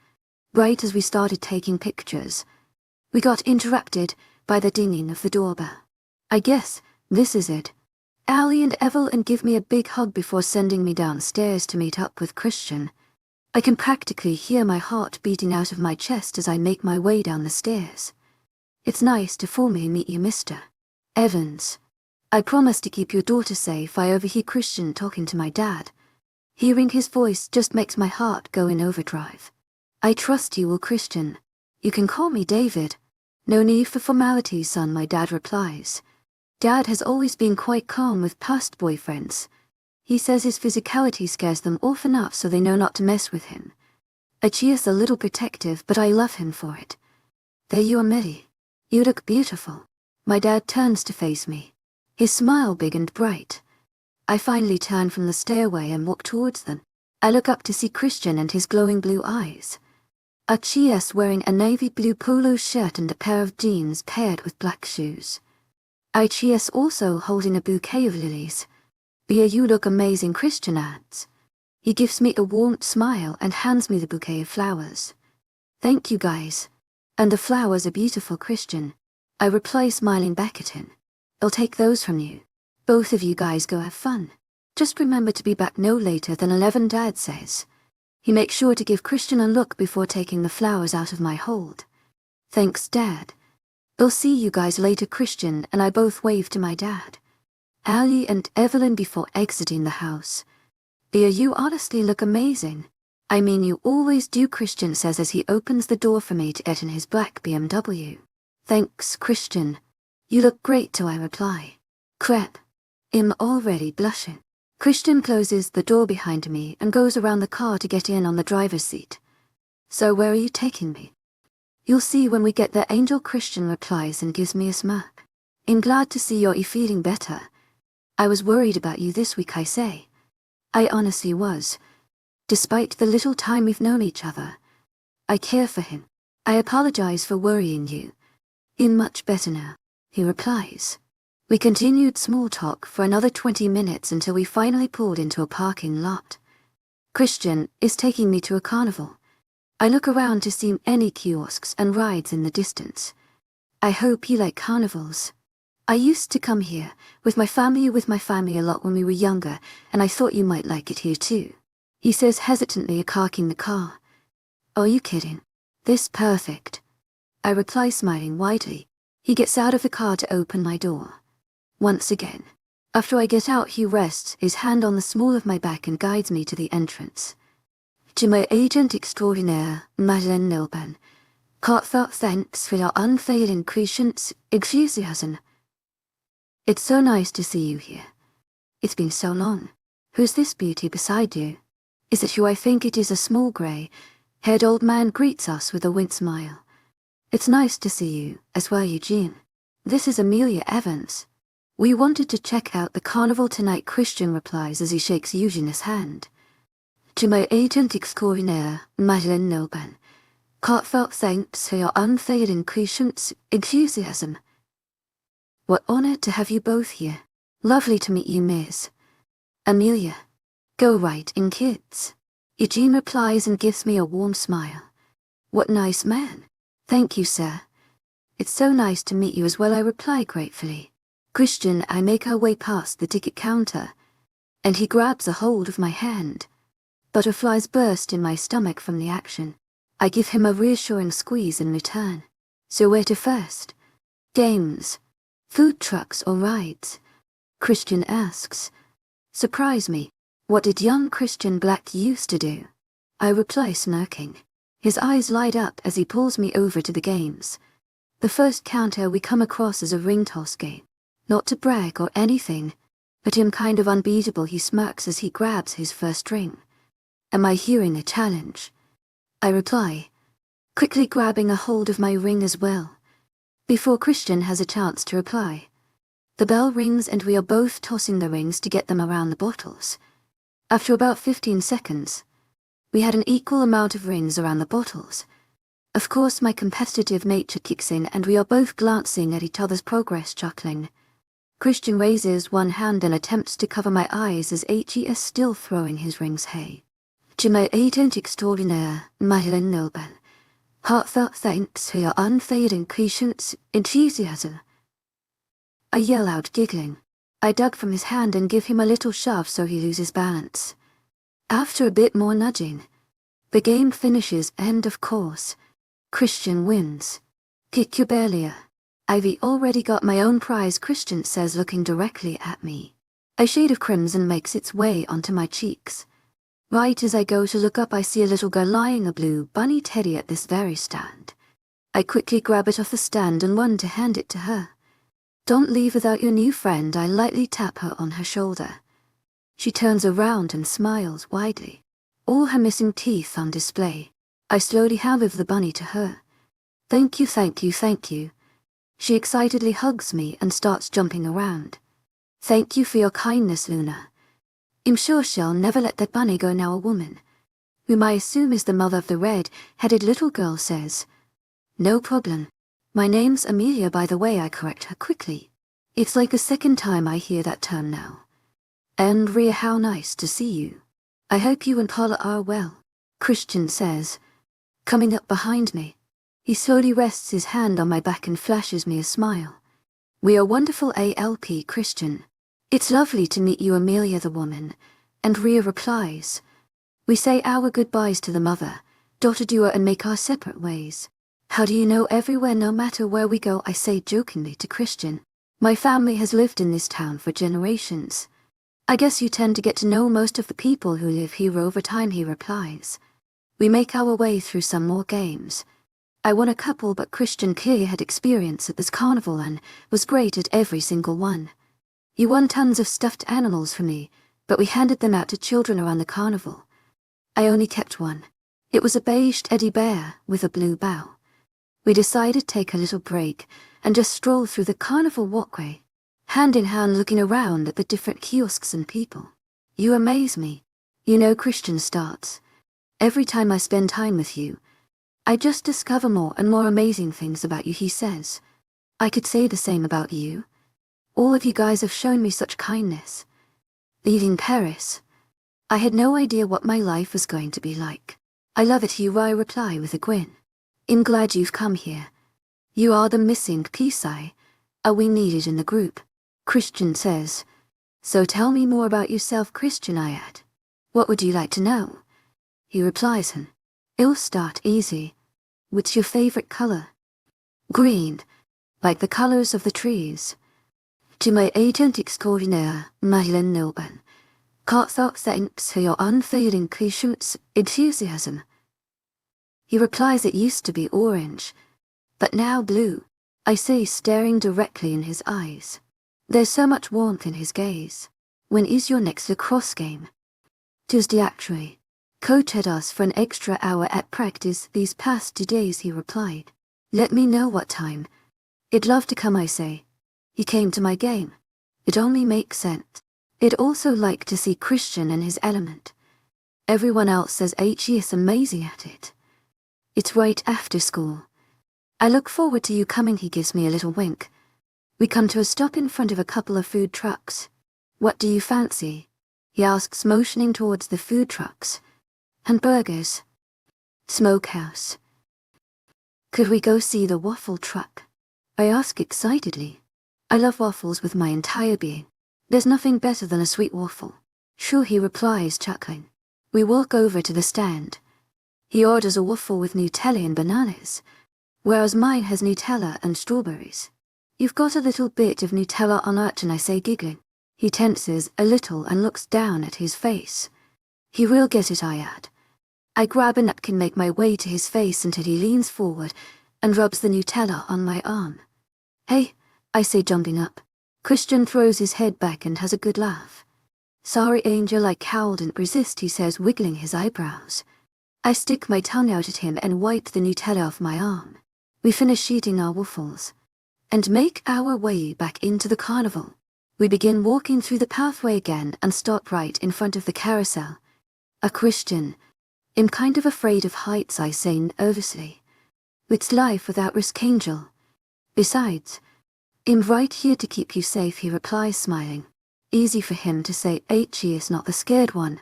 Right as we started taking pictures, we got interrupted by the dinging of the doorbell. I guess this is it. Ali and Evelyn give me a big hug before sending me downstairs to meet up with Christian. I can practically hear my heart beating out of my chest as I make my way down the stairs. It's nice to formally meet you, Mr. Evans. I promise to keep your daughter safe. I overhear Christian talking to my dad. Hearing his voice just makes my heart go in overdrive. I trust you will, Christian. You can call me David. No need for formalities, son, my dad replies. Dad has always been quite calm with past boyfriends. He says his physicality scares them off enough so they know not to mess with him. Achia's a little protective, but I love him for it. There you are, Millie. You look beautiful. My dad turns to face me, his smile big and bright. I finally turn from the stairway and walk towards them. I look up to see Christian and his glowing blue eyes. Achia's wearing a navy blue polo shirt and a pair of jeans paired with black shoes. Achia's also holding a bouquet of lilies. Bea, you look amazing, Christian adds. He gives me a warm smile and hands me the bouquet of flowers. Thank you, guys. And the flowers are beautiful, Christian. I reply, smiling back at him. I'll take those from you. Both of you guys go have fun. Just remember to be back no later than 11, Dad says. He makes sure to give Christian a look before taking the flowers out of my hold. Thanks, Dad. I'll see you guys later, Christian and I both wave to my dad, Ali and Evelyn, before exiting the house. Dear, you honestly look amazing. I mean, you always do, Christian says as he opens the door for me to get in his black BMW. Thanks, Christian. You look great too, I reply. Crap. I'm already blushing. Christian closes the door behind me and goes around the car to get in on the driver's seat. So where are you taking me? You'll see when we get there, Angel, Christian replies and gives me a smirk. I'm glad to see you're feeling better. I was worried about you this week, I say. I honestly was. Despite the little time we've known each other, I care for him. I apologize for worrying you. I'm much better now, he replies. We continued small talk for another 20 minutes until we finally pulled into a parking lot. Christian is taking me to a carnival. I look around to see any kiosks and rides in the distance. I hope you like carnivals. I used to come here with my family a lot when we were younger, and I thought you might like it here too. He says hesitantly, parking the car. Are you kidding? This perfect. I reply, smiling widely. He gets out of the car to open my door. Once again. After I get out, he rests his hand on the small of my back and guides me to the entrance. To my agent extraordinaire, him.丨Heartfelt thanks for your unfailing patience, enthusiasm. It's so nice to see you here. It's been so long. Who's this beauty beside you? Is it you? I think it is. A small grey-haired old man greets us with a wink smile. It's nice to see you as well, Eugene. This is Amelia Evans. We wanted to check out the carnival tonight, Christian replies as he shakes Eugene's hand. To my agent extraordinaire, him.丨Heartfelt thanks for your unfailing patience, enthusiasm. What honor to have you both here. Lovely to meet you, Miss Amelia. Go right in, kids. Eugene replies and gives me a warm smile. What nice man. Thank you, sir. It's so nice to meet you as well, I reply gratefully. Christian, I make our way past the ticket counter, and he grabs a hold of my hand. Butterflies burst in my stomach from the action. I give him a reassuring squeeze in return. So where to first? Games, food trucks or rides? Christian asks. Surprise me. What did young Christian Black used to do? I reply, smirking. His eyes light up as he pulls me over to the games. The first counter we come across is a ring toss game. Not to brag or anything, but him kind of unbeatable, he smirks as he grabs his first ring. Am I hearing a challenge? I reply, quickly grabbing a hold of my ring as well. Before Christian has a chance to reply, the bell rings and we are both tossing the rings to get them around the bottles. After about 15 seconds, we had an equal amount of rings around the bottles. Of course, my competitive nature kicks in and we are both glancing at each other's progress, chuckling. Christian raises one hand and attempts to cover my eyes as he is still throwing his rings. Hey. To my agent extraordinaire, him.丨Heartfelt thanks for your unfailing patience, enthusiasm. I yell out, giggling. I dug from his hand and give him a little shove so he loses balance. After a bit more nudging, the game finishes and, of course, Christian wins. Pick your barrier. I've already got my own prize, Christian says, looking directly at me. A shade of crimson makes its way onto my cheeks. Right as I go to look up, I see a little girl lying a blue bunny teddy at this very stand. I quickly grab it off the stand and run to hand it to her. Don't leave without your new friend, I lightly tap her on her shoulder. She turns around and smiles widely, all her missing teeth on display. I slowly hand over the bunny to her. Thank you, thank you, thank you. She excitedly hugs me and starts jumping around. Thank you for your kindness, Luna. I'm sure she'll never let that bunny go now. A woman, whom I assume is the mother of the red-headed little girl, says, No problem. My name's Amelia, by the way, I correct her quickly. It's like the second time I hear that term now. Andrea, how nice to see you. I hope you and Paula are well, Christian says, coming up behind me. He slowly rests his hand on my back and flashes me a smile. We are wonderful ALP Christian. It's lovely to meet you, Amelia the woman. And Ria replies. We say our goodbyes to the mother, daughter duo and make our separate ways. How do you know everywhere no matter where we go, I say jokingly to Christian. My family has lived in this town for generations. I guess you tend to get to know most of the people who live here over time, he replies. We make our way through some more games. I won a couple, but Christian clearly had experience at this carnival and was great at every single one. He won tons of stuffed animals for me, but we handed them out to children around the carnival. I only kept one. It was a beige teddy bear with a blue bow. We decided to take a little break and just stroll through the carnival walkway, hand in hand looking around at the different kiosks and people. You amaze me. You know, Christian starts. Every time I spend time with you, I just discover more and more amazing things about you, he says. I could say the same about you. All of you guys have shown me such kindness. Leaving Paris, I had no idea what my life was going to be like. I love it, I reply with a grin. I'm glad you've come here. You are the missing piece we needed in the group. Christian says. So tell me more about yourself, Christian, I add. What would you like to know? He replies, I'll start easy. What's your favorite color? Green, like the colors of the trees. To my agent extraordinaire, Madeline Nilban. Heartfelt thanks for your unfailing patience, enthusiasm. He replies it used to be orange, but now blue, I say, staring directly in his eyes. There's so much warmth in his gaze. When is your next lacrosse game? Tuesday actually. Coach had asked for an extra hour at practice these past 2 days, he replied. Let me know what time. I'd love to come, I say. He came to my game. It only makes sense. I'd also like to see Christian in his element. Everyone else says he is amazing at it. It's right after school. I look forward to you coming, he gives me a little wink. We come to a stop in front of a couple of food trucks. What do you fancy? He asks, motioning towards the food trucks. Hamburgers. Smokehouse. Could we go see the waffle truck? I ask excitedly. I love waffles with my entire being. There's nothing better than a sweet waffle. Sure, he replies, chuckling. We walk over to the stand. He orders a waffle with Nutella and bananas, whereas mine has Nutella and strawberries. You've got a little bit of Nutella on it, and I say, giggling. He tenses a little and looks down at his face. He will get it, I add. I grab a napkin, make my way to his face until he leans forward and rubs the Nutella on my arm. Hey, I say, jumping up. Christian throws his head back and has a good laugh. Sorry, Angel, I cowled and resist, he says, wiggling his eyebrows. I stick my tongue out at him and wipe the Nutella off my arm. We finish eating our waffles and make our way back into the carnival. We begin walking through the pathway again and stop right in front of the carousel. A Christian. I'm kind of afraid of heights, I say nervously. It's life without risk, Angel. Besides, I'm right here to keep you safe, he replies, smiling. Easy for him to say he is not the scared one.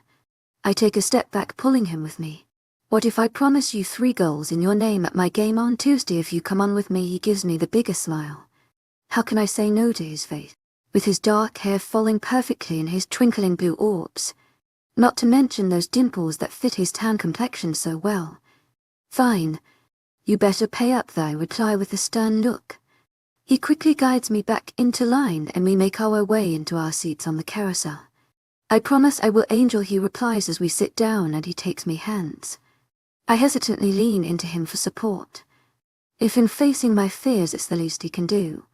I take a step back, pulling him with me. What if I promise you 3 goals in your name at my game on Tuesday if you come on with me? He gives me the biggest smile. How can I say no to his face, with his dark hair falling perfectly in his twinkling blue orbs? Not to mention those dimples that fit his tan complexion so well. Fine. You better pay up, though, I reply with a stern look. He quickly guides me back into line and we make our way into our seats on the carousel. I promise I will, Angel, he replies as we sit down, and he takes me hands. I hesitantly lean into him for support. If in facing my fears it's the least he can do.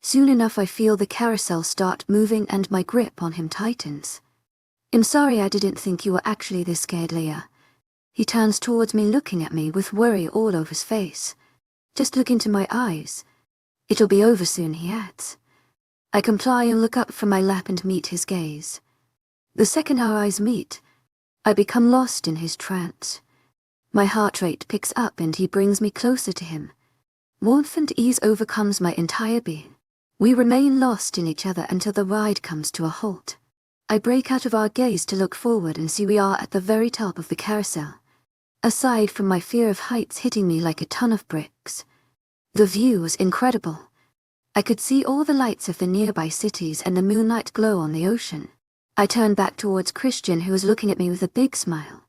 Soon enough I feel the carousel start moving and my grip on him tightens. I'm sorry, I didn't think you were actually this scared, Leah. He turns towards me, looking at me with worry all over his face. Just look into my eyes. It'll be over soon, he adds. I comply and look up from my lap and meet his gaze. The second our eyes meet, I become lost in his trance. My heart rate picks up and he brings me closer to him. Warmth and ease overcomes my entire being. We remain lost in each other until the ride comes to a halt. I break out of our gaze to look forward and see we are at the very top of the carousel. aside from my fear of heights hitting me like a ton of bricks. The view was incredible. I could see all the lights of the nearby cities and the moonlight glow on the ocean. I turned back towards Christian, who was looking at me with a big smile.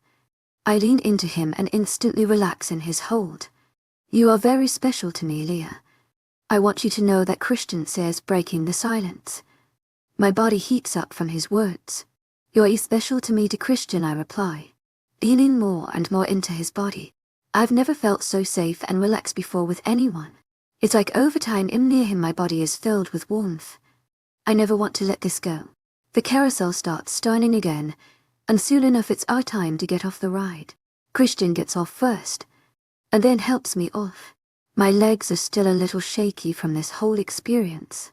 I leaned into him and instantly relaxed in his hold. "You are very special to me, Leah. I want you to know that," Christian says, breaking the silence. My body heats up from his words. "You are special to me," to Christian I reply, leaning more and more into his body. I've never felt so safe and relaxed before with anyone. It's like over time I'm near him, my body is filled with warmth. I never want to let this go. The carousel starts turning again, and soon enough it's our time to get off the ride. Christian gets off first, and then helps me off. My legs are still a little shaky from this whole experience.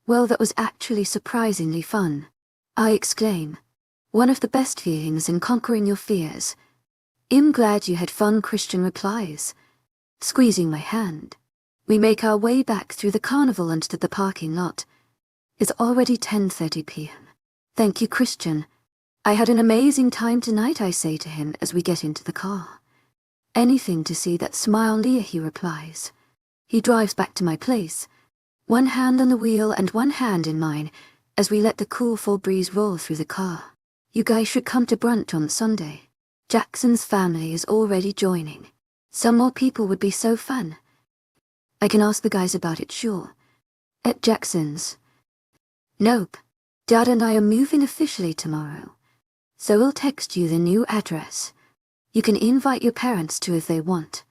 "Well, that was actually surprisingly fun," I exclaim. "One of the best feelings in conquering your fears." "I'm glad you had fun," Christian replies, squeezing my hand. We make our way back through the carnival and to the parking lot. It's already 10:30 p.m. "Thank you, Christian. I had an amazing time tonight," I say to him as we get into the car. "Anything to see that smile, Leah," he replies. He drives back to my place, one hand on the wheel and one hand in mine, as we let the cool fall breeze roll through the car. "You guys should come to brunch on Sunday. Jackson's family is already joining. Some more people would be so fun." "I can ask the guys about it, sure." "At Jackson's?" "Nope. Dad and I are moving officially tomorrow, so we'll text you the new address. You can invite your parents too if they want.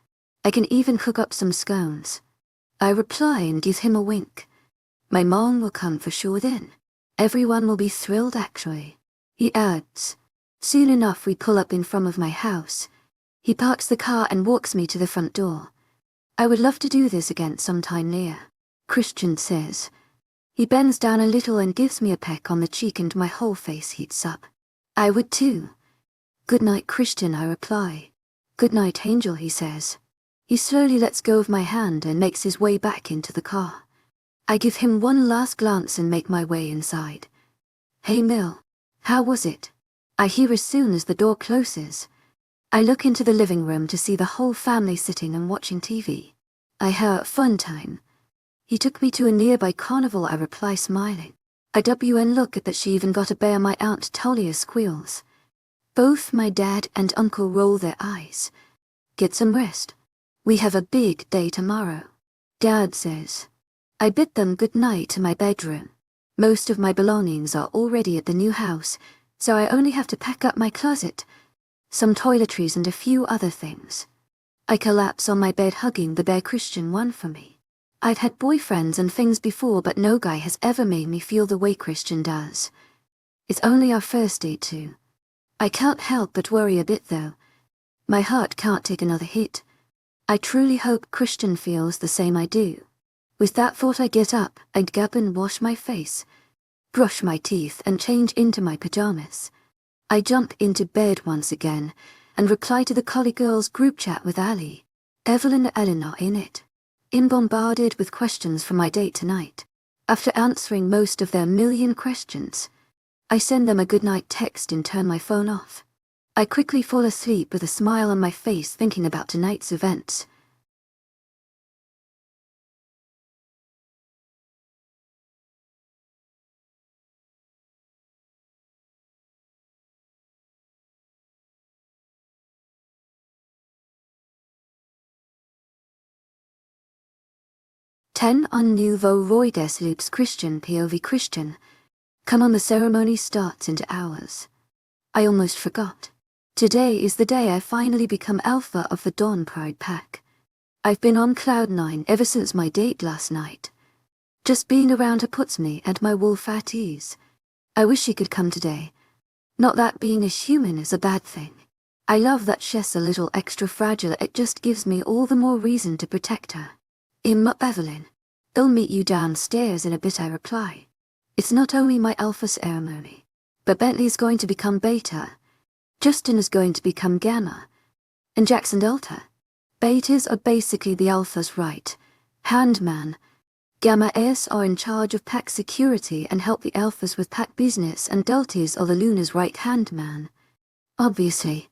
I can even cook up some scones." I reply and give him a wink. "My mom will come for sure then. Everyone will be thrilled actually." He adds. Soon enough we pull up in front of my house. He parks the car and walks me to the front door. "I would love to do this again sometime, Leah," Christian says. He bends down a little and gives me a peck on the cheek and my whole face heats up. "I would too." "Good night, Christian," I reply. "Good night, Angel," he says. He slowly lets go of my hand and makes his way back into the car. I give him one last glance and make my way inside. "Hey Mill, how was it?" I hear as soon as the door closes. I look into the living room to see the whole family sitting and watching TV. "I had a fun time. He took me to a nearby carnival," I reply, smiling. I look at that she even got a bear. My Aunt Talia squeals. Both my dad and uncle roll their eyes. "Get some rest. We have a big day tomorrow," Dad says. I bid them good night to my bedroom. Most of my belongings are already at the new house, so I only have to pack up my closet, some toiletries and a few other things. I collapse on my bed hugging the bear Christian won for me. I've had boyfriends and things before, but no guy has ever made me feel the way Christian does. It's only our first date too. I can't help but worry a bit though. My heart can't take another hit. I truly hope Christian feels the same I do. With that thought I get up, I gab and wash my face, brush my teeth and change into my pajamas. I jump into bed once again and reply to the Collie Girls group chat with Ali, Evelyn and Eleanor in it. I'm bombarded with questions for my date tonight. After answering most of their million questions, I send them a goodnight text and turn my phone off. I quickly fall asleep with a smile on my face thinking about tonight's events. Un nouveau roi des loups Christian POV Christian. Come on, the ceremony starts into hours. I almost forgot. Today is the day I finally become alpha of the Dawn Pride Pack. I've been on cloud 9 ever since my date last night. Just being around her puts me and my wolf at ease. I wish she could come today. Not that being a human is a bad thing. I love that she's a little extra fragile. It just gives me all the more reason to protect her. Evelyn. I'll meet you downstairs in a bit, I reply. It's not only my alpha ceremony, but Bentley's going to become beta, Justin is going to become gamma, and Jackson delta. Betas are basically the alphas, right? Handman. Gamma S are in charge of pack security and help the alphas with pack business, and deltas are the Luna's right-hand man. Obviously,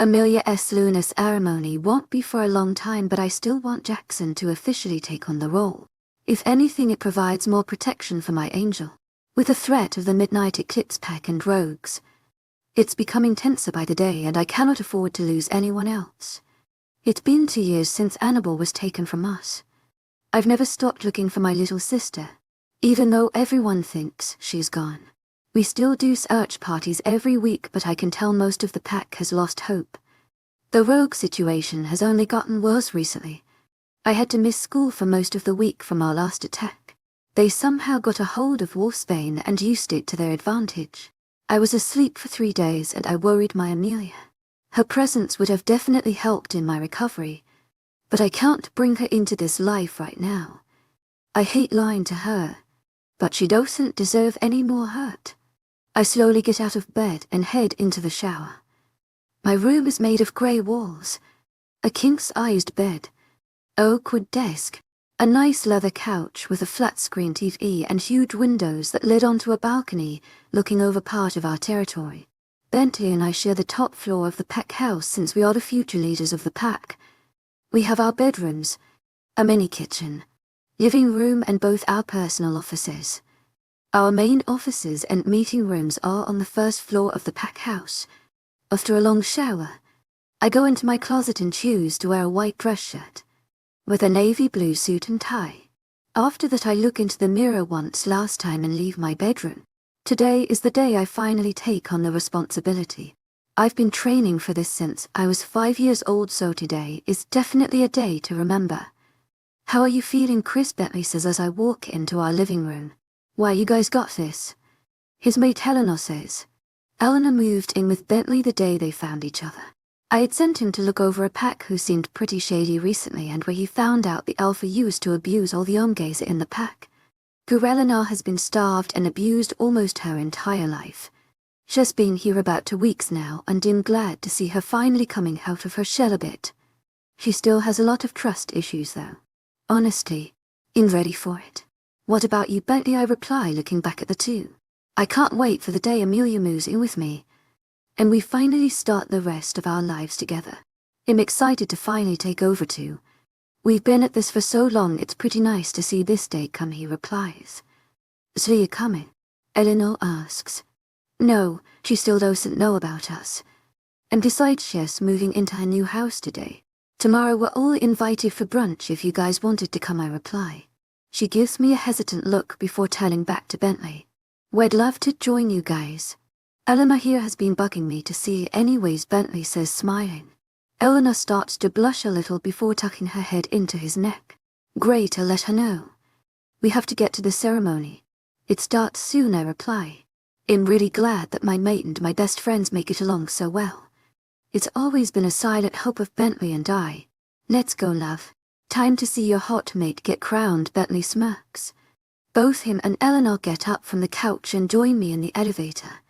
Amelia's lunar ceremony won't be for a long time, but I still want Jackson to officially take on the role. If anything, it provides more protection for my angel. With the threat of the midnight eclipse pack and rogues, it's becoming tenser by the day, and I cannot afford to lose anyone else. It's been 2 years since Annabelle was taken from us. I've never stopped looking for my little sister, even though everyone thinks she's gone. We still do search parties every week, but I can tell most of the pack has lost hope. The rogue situation has only gotten worse recently. I had to miss school for most of the week from our last attack. They somehow got a hold of Wolfsbane and used it to their advantage. I was asleep for 3 days and I worried my Amelia. Her presence would have definitely helped in my recovery, but I can't bring her into this life right now. I hate lying to her, but she doesn't deserve any more hurt. I slowly get out of bed and head into the shower. My room is made of grey walls, a king-sized bed, oak wood desk, a nice leather couch with a flat-screen TV and huge windows that led onto a balcony looking over part of our territory. Bentley and I share the top floor of the pack house since we are the future leaders of the pack. We have our bedrooms, a mini kitchen, living room and both our personal offices. Our main offices and meeting rooms are on the first floor of the pack house. After a long shower, I go into my closet and choose to wear a white dress shirt with a navy blue suit and tie. After that, I look into the mirror once last time and leave my bedroom. Today is the day I finally take on the responsibility. I've been training for this since I was 5 years old, so today is definitely a day to remember. "How are you feeling, Chris?" Bentley says as I walk into our living room. "Why, you guys got this," his mate Eleanor says. Eleanor moved in with Bentley the day they found each other. I had sent him to look over a pack who seemed pretty shady recently, and where he found out the alpha used to abuse all the omges in the pack. Eleanor has been starved and abused almost her entire life. She's been here about 2 weeks now, and I'm glad to see her finally coming out of her shell a bit. She still has a lot of trust issues though. Honestly, I'm ready for it. "What about you, Bentley?" I reply, looking back at the two. "I can't wait for the day Amelia moves in with me, and we finally start the rest of our lives together. I'm excited to finally take over too. We've been at this for so long, it's pretty nice to see this day come," he replies. "So you're coming?" Eleanor asks. "No, she still doesn't know about us. And besides, she's moving into her new house today. Tomorrow we're all invited for brunch if you guys wanted to come," I reply. She gives me a hesitant look before turning back to Bentley. "We'd love to join you guys. Eleanor here has been bugging me to see you anyways," Bentley says, smiling. Eleanor starts to blush a little before tucking her head into his neck. "Great, I'll let her know. We have to get to the ceremony. It starts soon," I reply. I'm really glad that my mate and my best friends make it along so well. It's always been a silent hope of Bentley and I. "Let's go, love. Time to see your hot mate get crowned," Bentley smirks. Both him and Eleanor get up from the couch and join me in the elevator.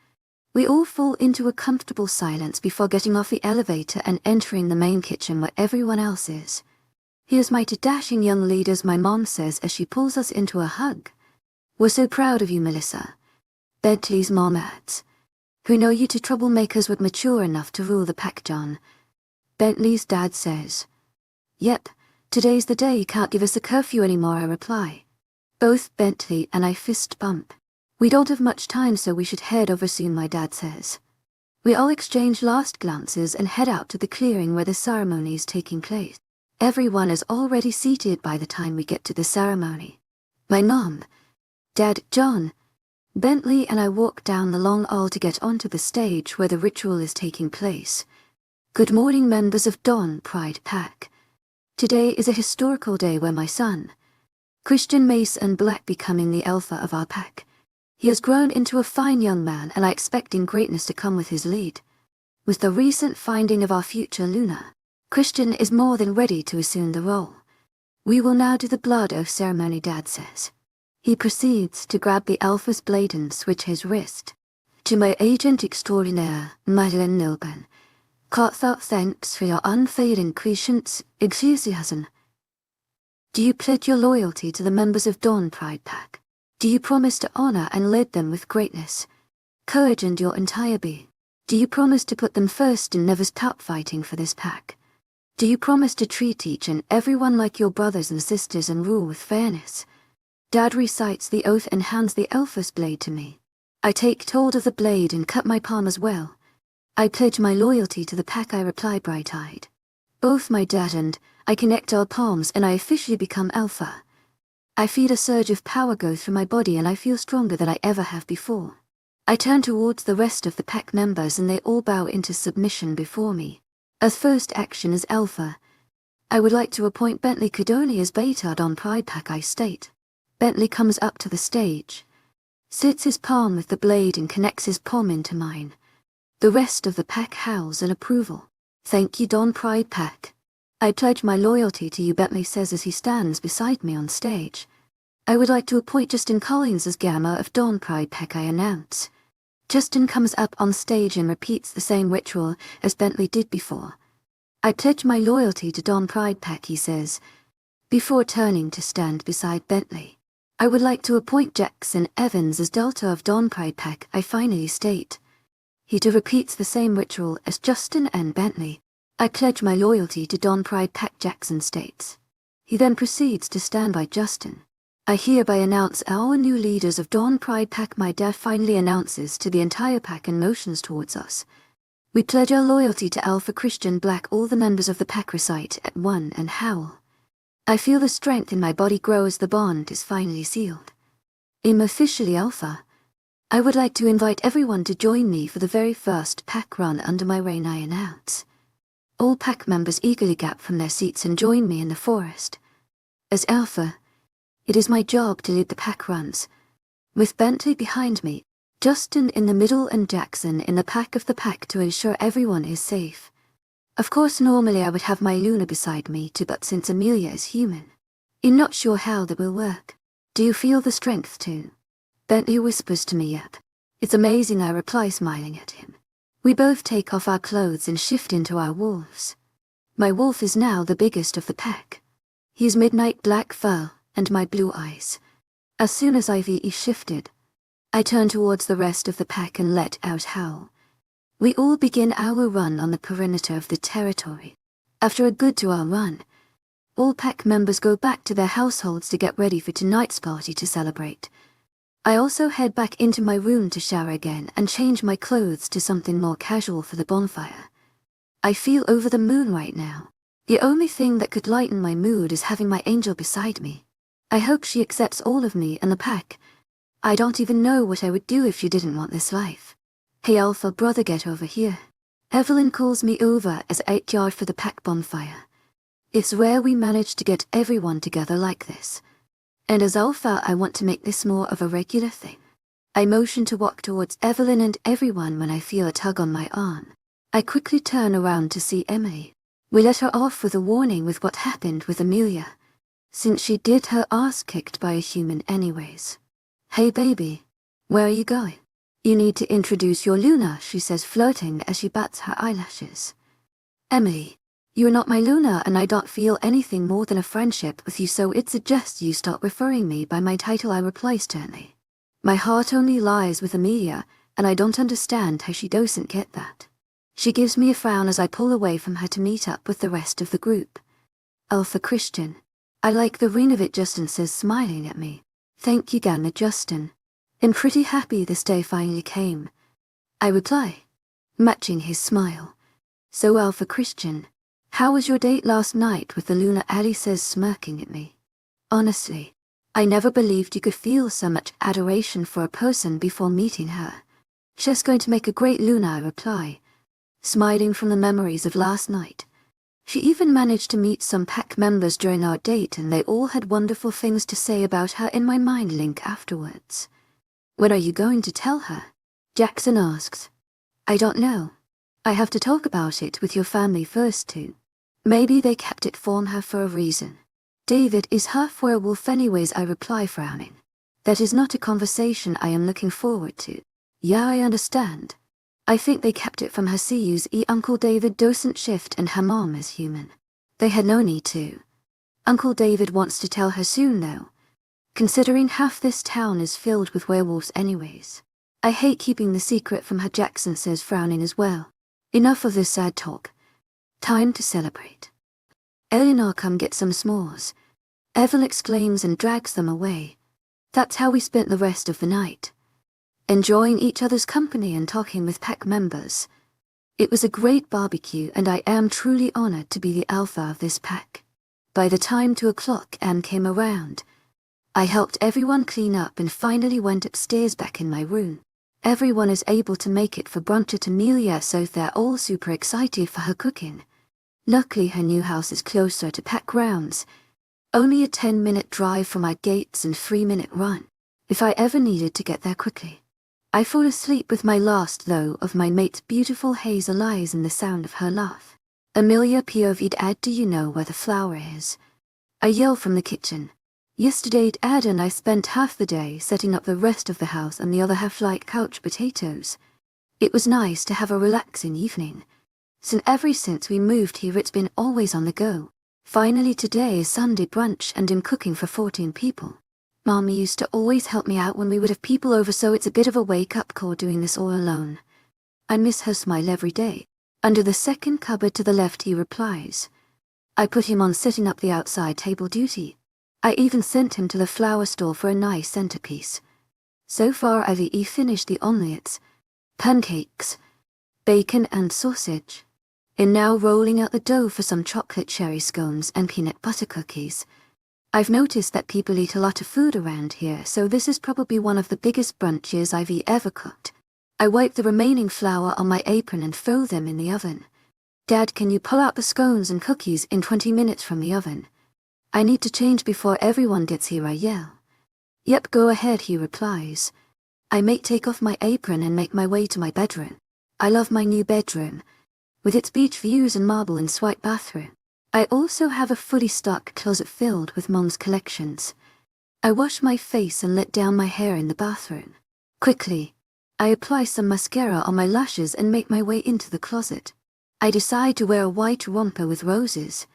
We all fall into a comfortable silence before getting off the elevator and entering the main kitchen where everyone else is. "Here's my two dashing young leaders," my mom says as she pulls us into a hug. "We're so proud of you, Melissa," Bentley's mom adds. "Who know you two troublemakers would mature enough to rule the pack, John," Bentley's dad says. "Yep, today's the day. You can't give us a curfew anymore," I reply. Both Bentley and I fist bump. "We don't have much time, so we should head over soon," my dad says. We all exchange last glances and head out to the clearing where the ceremony is taking place. Everyone is already seated by the time we get to the ceremony. My mom, Dad, John, Bentley and I walk down the long aisle to get onto the stage where the ritual is taking place. "Good morning, members of Dawn Pride Pack. Today is a historical day where my son, Christian Mason Black, becoming the alpha of our pack. He has grown into a fine young man, and I expecting greatness to come with his lead. With the recent finding of our future Luna, Christian is more than ready to assume the role. We will now do the blood oath ceremony," Dad says. He proceeds to grab the alpha's blade and switch his wrist. "To my agent extraordinaire, Madeline Nilben, heartfelt thanks for your unfailing patience, enthusiasm. Do you pledge your loyalty to the members of Dawn Pride Pack? Do you promise to honor and lead them with greatness, courage and your entire being?" Do you promise to put them first and never stop fighting for this pack? Do you promise to treat each and everyone like your brothers and sisters and rule with fairness? Dad recites the oath and hands the Elf's blade to me. I take hold of the blade and cut my palm as well. I pledge my loyalty to the pack, I reply bright-eyed. Both my dad and I connect our palms and I officially become Alpha. I feel a surge of power go through my body and I feel stronger than I ever have before. I turn towards the rest of the pack members and they all bow into submission before me. As first action as Alpha, I would like to appoint Bentley Cadoni as Beta on Pride Pack, I state. Bentley comes up to the stage, sits his palm with the blade and connects his palm into mine. The rest of the pack howls in approval. Thank you, Don Pride Pack. I pledge my loyalty to you, Bentley says as he stands beside me on stage. I would like to appoint Justin Collins as Gamma of Dawn Pride Pack, I announce. Justin comes up on stage and repeats the same ritual as Bentley did before. I pledge my loyalty to Dawn Pride Pack, he says, before turning to stand beside Bentley. I would like to appoint Jackson Evans as Delta of Dawn Pride Pack, I finally state. He too repeats the same ritual as Justin and Bentley. I pledge my loyalty to Dawn Pride Pack, Jackson states. He then proceeds to stand by Justin. I hereby announce our new leaders of Dawn Pride Pack, my dad finally announces to the entire pack and motions towards us. We pledge our loyalty to Alpha Christian Black, all the members of the pack recite at one and howl. I feel the strength in my body grow as the bond is finally sealed. I'm officially Alpha. I would like to invite everyone to join me for the very first pack run under my reign, I announce. All pack members eagerly gap from their seats and join me in the forest. As Alpha, it is my job to lead the pack runs, with Bentley behind me, Justin in the middle and Jackson in the pack of the pack to ensure everyone is safe. Of course normally I would have my Luna beside me too, but since Amelia is human, I'm not sure how that will work. Do you feel the strength too? Bentley whispers to me, yep. It's amazing, I reply smiling at him. We both take off our clothes and shift into our wolves. My wolf is now the biggest of the pack. He is midnight black fur and my blue eyes. As soon as Ivy is shifted, I turn towards the rest of the pack and let out howl. We all begin our run on the perimeter of the territory. After a good 2-hour run, all pack members go back to their households to get ready for tonight's party to celebrate. I also head back into my room to shower again and change my clothes to something more casual for the bonfire. I feel over the moon right now. The only thing that could lighten my mood is having my angel beside me. I hope she accepts all of me and the pack. I don't even know what I would do if she didn't want this life. Hey Alpha brother, get over here. Evelyn calls me over as I yard for the pack bonfire. It's rare we manage to get everyone together like this. And as Alpha, I want to make this more of a regular thing. I motion to walk towards Evelyn and everyone when I feel a tug on my arm. I quickly turn around to see Emily. We let her off with a warning with what happened with Amelia, since she did her ass kicked by a human anyways. Hey baby, where are you going? You need to introduce your Luna, she says, flirting as she bats her eyelashes. Emily, you're not my Luna and I don't feel anything more than a friendship with you, so it suggests you stop referring me by my title, I reply sternly. My heart only lies with Amelia and I don't understand how she doesn't get that. She gives me a frown as I pull away from her to meet up with the rest of the group. Alpha Christian, I like the ring of it, Justin says, smiling at me. Thank you, Gamma Justin. I'm pretty happy this day finally came, I reply, matching his smile. So Alpha Christian, how was your date last night with the Luna? Ali says, smirking at me. Honestly, I never believed you could feel so much adoration for a person before meeting her. She's going to make a great Luna, I reply, smiling from the memories of last night. She even managed to meet some pack members during our date and they all had wonderful things to say about her in my mind link afterwards. When are you going to tell her? Jackson asks. I don't know. I have to talk about it with your family first too. Maybe they kept it from her for a reason. David is half werewolf anyways, I reply frowning. That is not a conversation I am looking forward to. Yeah, I understand. I think they kept it from her CU's Uncle David doesn't shift and her mom is human. They had no need to. Uncle David wants to tell her soon though, considering half this town is filled with werewolves anyways. I hate keeping the secret from her, Jackson says, frowning as well. Enough of this sad talk. Time to celebrate. Eleanor, come get some s'mores. Evel exclaims and drags them away. That's how we spent the rest of the night. Enjoying each other's company and talking with pack members. It was a great barbecue and I am truly honored to be the alpha of this pack. By the time 2 o'clock am came around, I helped everyone clean up and finally went upstairs back in my room. Everyone is able to make it for brunch at Amelia, so they're all super excited for her cooking. Luckily her new house is closer to pack grounds. Only a 10-minute drive from our gates and 3-minute run, if I ever needed to get there quickly. I fall asleep with my last though of my mate's beautiful hazel eyes and the sound of her laugh. Amelia POV'd, Ad, do you know where the flour is? I yell from the kitchen. Yesterday Ad and I spent half the day setting up the rest of the house and the other half like couch potatoes. It was nice to have a relaxing evening. Ever since we moved here it's been always on the go. Finally today is Sunday brunch and I'm cooking for 14 people. Mommy used to always help me out when we would have people over, so it's a bit of a wake-up call doing this all alone. I miss her smile every day. Under the second cupboard to the left, he replies. I put him on setting up the outside table duty. I even sent him to the flour store for a nice centerpiece. So far I've finished the omelettes, pancakes, bacon and sausage. And now rolling out the dough for some chocolate cherry scones and peanut butter cookies. I've noticed that people eat a lot of food around here, so this is probably one of the biggest brunches I've ever cooked. I wipe the remaining flour on my apron and throw them in the oven. Dad, can you pull out the scones and cookies in 20 minutes from the oven? I need to change before everyone gets here, I yell. Yep, go ahead, he replies. I take off my apron and make my way to my bedroom. I love my new bedroom, with its beach views and marble and white bathroom. I also have a fully stocked closet filled with Mom's collections. I wash my face and let down my hair in the bathroom. Quickly, I apply some mascara on my lashes and make my way into the closet. I decide to wear a white romper with roses,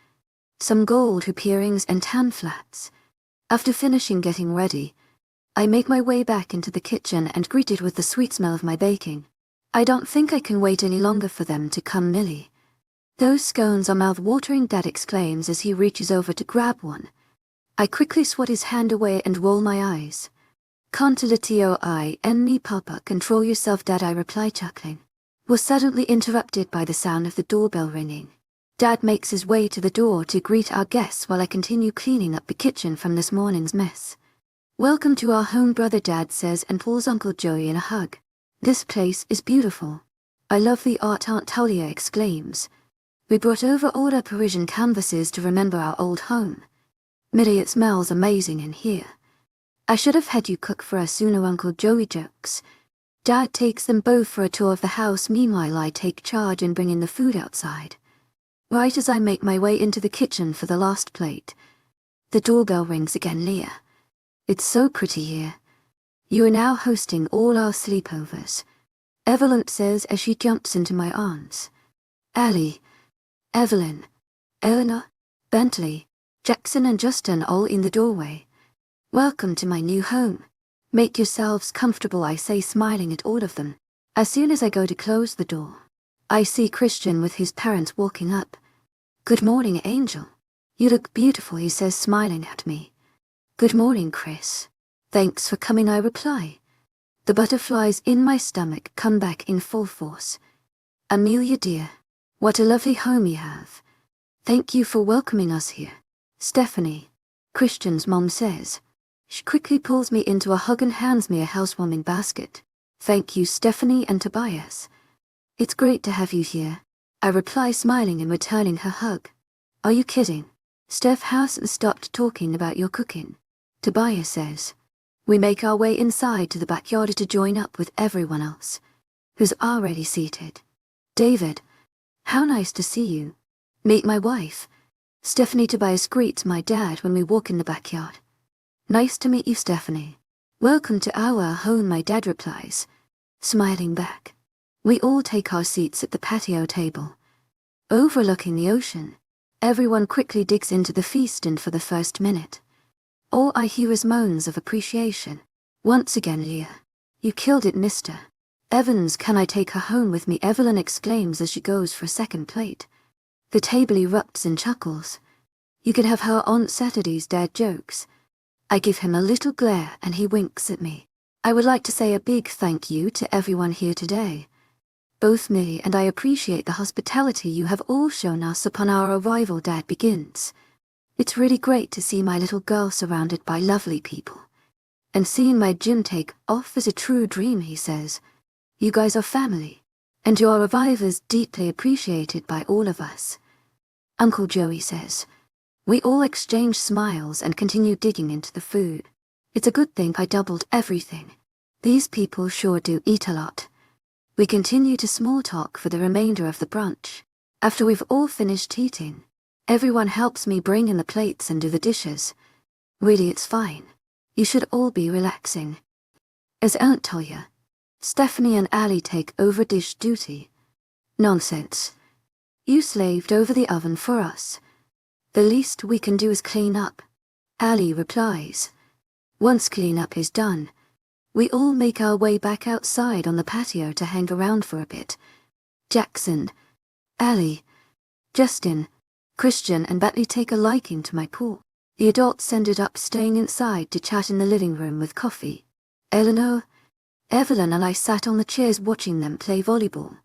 some gold hoop earrings and tan flats. After finishing getting ready, I make my way back into the kitchen and greeted with the sweet smell of my baking. I don't think I can wait any longer for them to come, Millie. Those scones are mouth-watering, Dad exclaims as he reaches over to grab one. I quickly swat his hand away and roll my eyes. Can't let I and me, Papa, control yourself, Dad, I reply, chuckling. Was suddenly interrupted by the sound of the doorbell ringing. Dad makes his way to the door to greet our guests while I continue cleaning up the kitchen from this morning's mess. Welcome to our home, brother, Dad says and pulls Uncle Joey in a hug. This place is beautiful. I love the art, Aunt Talia exclaims. We brought over all our Parisian canvases to remember our old home. Millie, it smells amazing in here. I should have had you cook for us sooner, Uncle Joey jokes. Dad takes them both for a tour of the house. Meanwhile, I take charge and bring in the food outside. Right as I make my way into the kitchen for the last plate, the doorbell rings again. Leah. It's so pretty here. You are now hosting all our sleepovers, Evelyn says as she jumps into my arms. Allie, Evelyn, Eleanor, Bentley, Jackson and Justin all in the doorway. Welcome to my new home. Make yourselves comfortable, I say, smiling at all of them. As soon as I go to close the door, I see Christian with his parents walking up. Good morning, Angel. You look beautiful, he says, smiling at me. Good morning, Chris. Thanks for coming, I reply. The butterflies in my stomach come back in full force. Amelia, dear, what a lovely home you have. Thank you for welcoming us here. Stephanie, Christian's mom says. She quickly pulls me into a hug and hands me a housewarming basket. Thank you, Stephanie and Tobias. It's great to have you here, I reply, smiling and returning her hug. Are you kidding? Steph hasn't stopped talking about your cooking, Tobias says. We make our way inside to the backyard to join up with everyone else, who's already seated. David, how nice to see you. Meet my wife. Stephanie. Tobias greets my dad when we walk in the backyard. Nice to meet you, Stephanie. Welcome to our home, my dad replies, smiling back. We all take our seats at the patio table, overlooking the ocean. Everyone quickly digs into the feast, and for the first minute, all I hear is moans of appreciation. Once again, Leah, You killed it, Mr. Evans. Can I take her home with me? Evelyn exclaims as she goes for a second plate. The table erupts in chuckles. You can have her on Saturday's, Dad jokes. I give him a little glare and he winks at me. I would like to say a big thank you to everyone here today. Both Millie and I appreciate the hospitality you have all shown us upon our arrival, Dad begins. It's really great to see my little girl surrounded by lovely people. And seeing my gym take off is a true dream, he says. You guys are family, and your arrival is deeply appreciated by all of us. Uncle Joey says. We all exchange smiles and continue digging into the food. It's a good thing I doubled everything. These people sure do eat a lot. We continue to small talk for the remainder of the brunch. After we've all finished eating, everyone helps me bring in the plates and do the dishes. Really, it's fine. You should all be relaxing. As Aunt Toya, Stephanie and Allie take over dish duty. Nonsense. You slaved over the oven for us. The least we can do is clean up, Allie replies. Once cleanup is done, we all make our way back outside on the patio to hang around for a bit. Jackson, Allie, Justin, Christian and Batley take a liking to my pool. The adults ended up staying inside to chat in the living room with coffee. Eleanor, Evelyn and I sat on the chairs watching them play volleyball.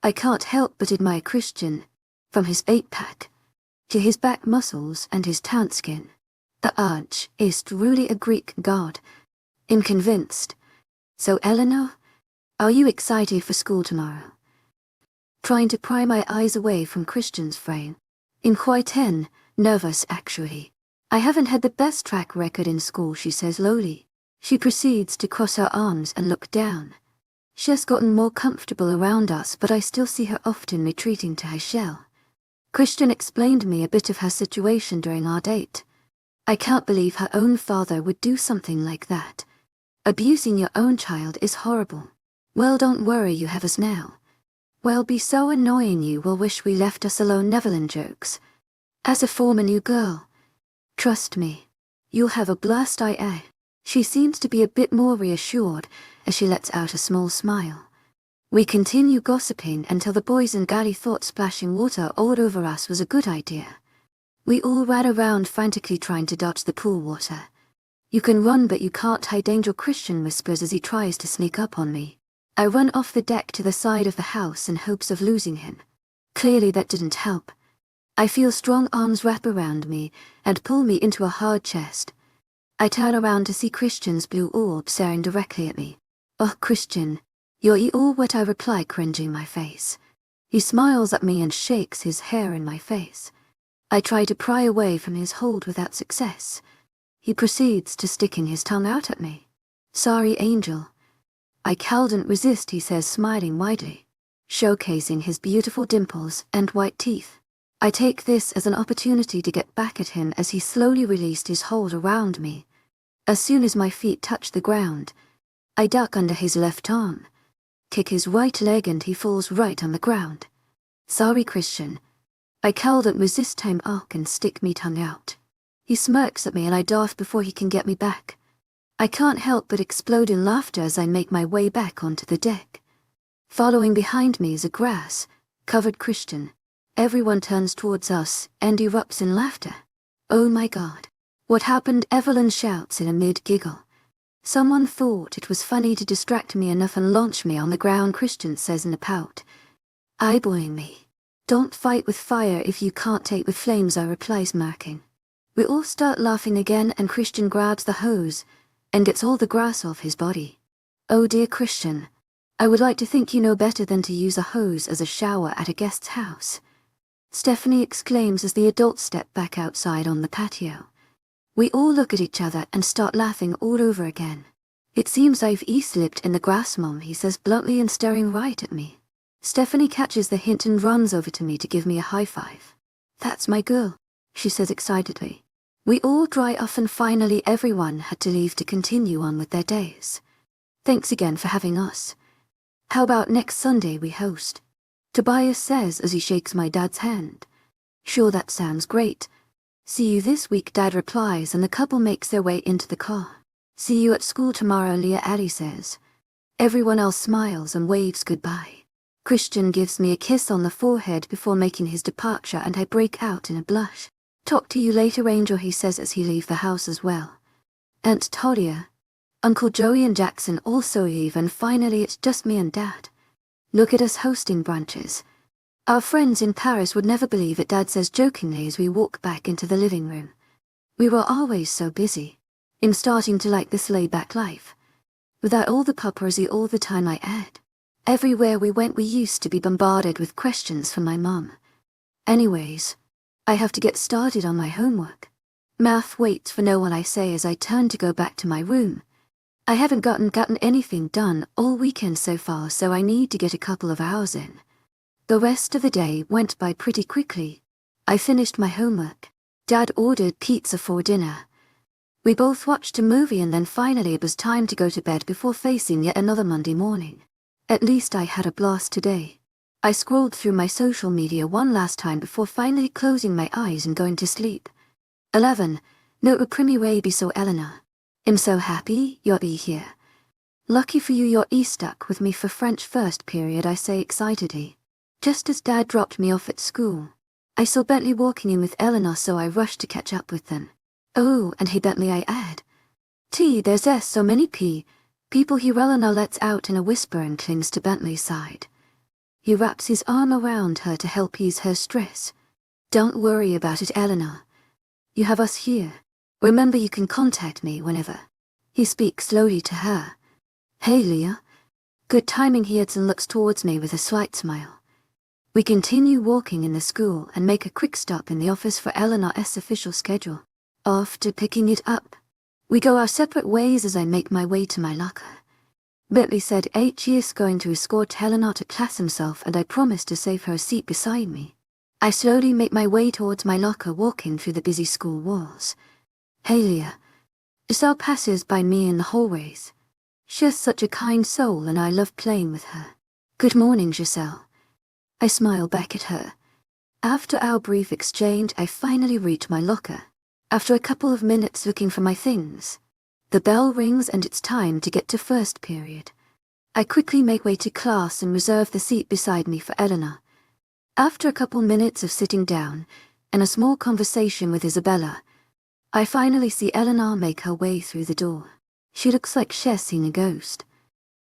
I can't help but admire Christian, from his 8-pack to his back muscles and his tanned skin. The Arch is truly a Greek god. I'm convinced. So Eleanor, are you excited for school tomorrow? Trying to pry my eyes away from Christian's frame. I'm quite nervous actually. I haven't had the best track record in school, she says lowly. She proceeds to cross her arms and look down. She has gotten more comfortable around us, but I still see her often retreating to her shell. Christian explained me a bit of her situation during our date. I can't believe her own father would do something like that. Abusing your own child is horrible. Well, don't worry, you have us now. Well, be so annoying you will wish we left us alone, Neverland jokes. As a former new girl, trust me, you'll have a blast. She seems to be a bit more reassured as she lets out a small smile. We continue gossiping until the boys and Gally thought splashing water all over us was a good idea. We all ran around frantically trying to dodge the pool water. You can run but you can't hide, Angel Christian whispers as he tries to sneak up on me. I run off the deck to the side of the house in hopes of losing him. Clearly that didn't help. I feel strong arms wrap around me and pull me into a hard chest. I turn around to see Christian's blue orb staring directly at me. Oh, Christian, you're all wet, I reply, cringing my face. He smiles at me and shakes his hair in my face. I try to pry away from his hold without success. He proceeds to sticking his tongue out at me. Sorry, Angel. I couldn't resist, he says, smiling widely, showcasing his beautiful dimples and white teeth. I take this as an opportunity to get back at him as he slowly released his hold around me. As soon as my feet touch the ground, I duck under his left arm, kick his right leg and he falls right on the ground. Sorry, Christian. I couldn't resist him and stick me tongue out. He smirks at me and I dart before he can get me back. I can't help but explode in laughter as I make my way back onto the deck. Following behind me is a grass-covered Christian. Everyone turns towards us and erupts in laughter. Oh my God. What happened? Evelyn shouts in a mid-giggle. Someone thought it was funny to distract me enough and launch me on the ground, Christian says in a pout. Eyeballing me. Don't fight with fire if you can't take with flames, I reply, smirking. We all start laughing again and Christian grabs the hose and gets all the grass off his body. Oh dear, Christian. I would like to think you know better than to use a hose as a shower at a guest's house. Stephanie exclaims as the adults step back outside on the patio. We all look at each other and start laughing all over again. It seems I've slipped in the grass, Mom, he says bluntly and staring right at me. Stephanie catches the hint and runs over to me to give me a high five. That's my girl, she says excitedly. We all dry off and finally everyone had to leave to continue on with their days. Thanks again for having us. How about next Sunday we host? Tobias says as he shakes my dad's hand. Sure, that sounds great. See you this week, Dad replies, and the couple makes their way into the car. See you at school tomorrow, Leah, Allie says. Everyone else smiles and waves goodbye. Christian gives me a kiss on the forehead before making his departure, and I break out in a blush. Talk to you later, Angel, he says as he leaves the house as well. Aunt Talia, Uncle Joey and Jackson also leave, and finally it's just me and Dad. Look at us hosting brunches. Our friends in Paris would never believe it, Dad says jokingly as we walk back into the living room. We were always so busy. I'm starting to like this laid-back life. Without all the paparazzi all the time, I add. Everywhere we went we used to be bombarded with questions from my mom. Anyways, I have to get started on my homework. Math waits for no one, I say as I turn to go back to my room. I haven't gotten anything done all weekend so far, so I need to get a couple of hours in. The rest of the day went by pretty quickly. I finished my homework. Dad ordered pizza for dinner. We both watched a movie, and then finally it was time to go to bed before facing yet another Monday morning. At least I had a blast today. I scrolled through my social media one last time before finally closing my eyes and going to sleep. 11. No primi way be so Eleanor. I'm so happy you'll be here. Lucky for you you're stuck with me for French first period, I say excitedly. Just as Dad dropped me off at school, I saw Bentley walking in with Eleanor, so I rushed to catch up with them. Oh, and hey Bentley, I add. There's so many people here. Eleanor lets out in a whisper and clings to Bentley's side. He wraps his arm around her to help ease her stress. Don't worry about it, Eleanor. You have us here. Remember, you can contact me whenever. He speaks slowly to her. Hey Leah. Good timing, he adds and looks towards me with a slight smile. We continue walking in the school and make a quick stop in the office for Eleanor's official schedule. After picking it up, we go our separate ways as I make my way to my locker. Bentley said he is going to escort Eleanor to class himself, and I promised to save her a seat beside me. I slowly make my way towards my locker, walking through the busy school walls. Hey Leah. Giselle passes by me in the hallways. She's such a kind soul and I love playing with her. Good morning, Giselle. I smile back at her. After our brief exchange, I finally reach my locker. After a couple of minutes looking for my things, the bell rings and it's time to get to first period. I quickly make way to class and reserve the seat beside me for Eleanor. After a couple minutes of sitting down and a small conversation with Isabella, I finally see Eleanor make her way through the door. She looks like she's seen a ghost.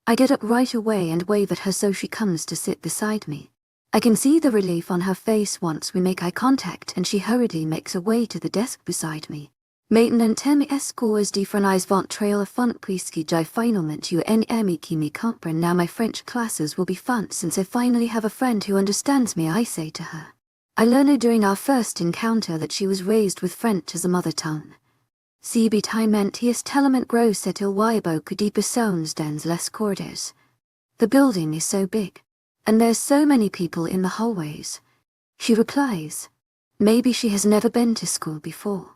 I get up right away and wave at her so she comes to sit beside me. I can see the relief on her face once we make eye contact, and she hurriedly makes her way to the desk beside me. Maintenant escores différents vont trail font puisque j'ai finalement eu un ami qui me comprend. Now my French classes will be fun since I finally have a friend who understands me, I say to her. I learned during our first encounter that she was raised with French as a mother tongue. Si bitiment is tellement gros et il y a beaucoup de personnes dans les corridors. The building is so big, and there's so many people in the hallways. She replies. Maybe she has never been to school before.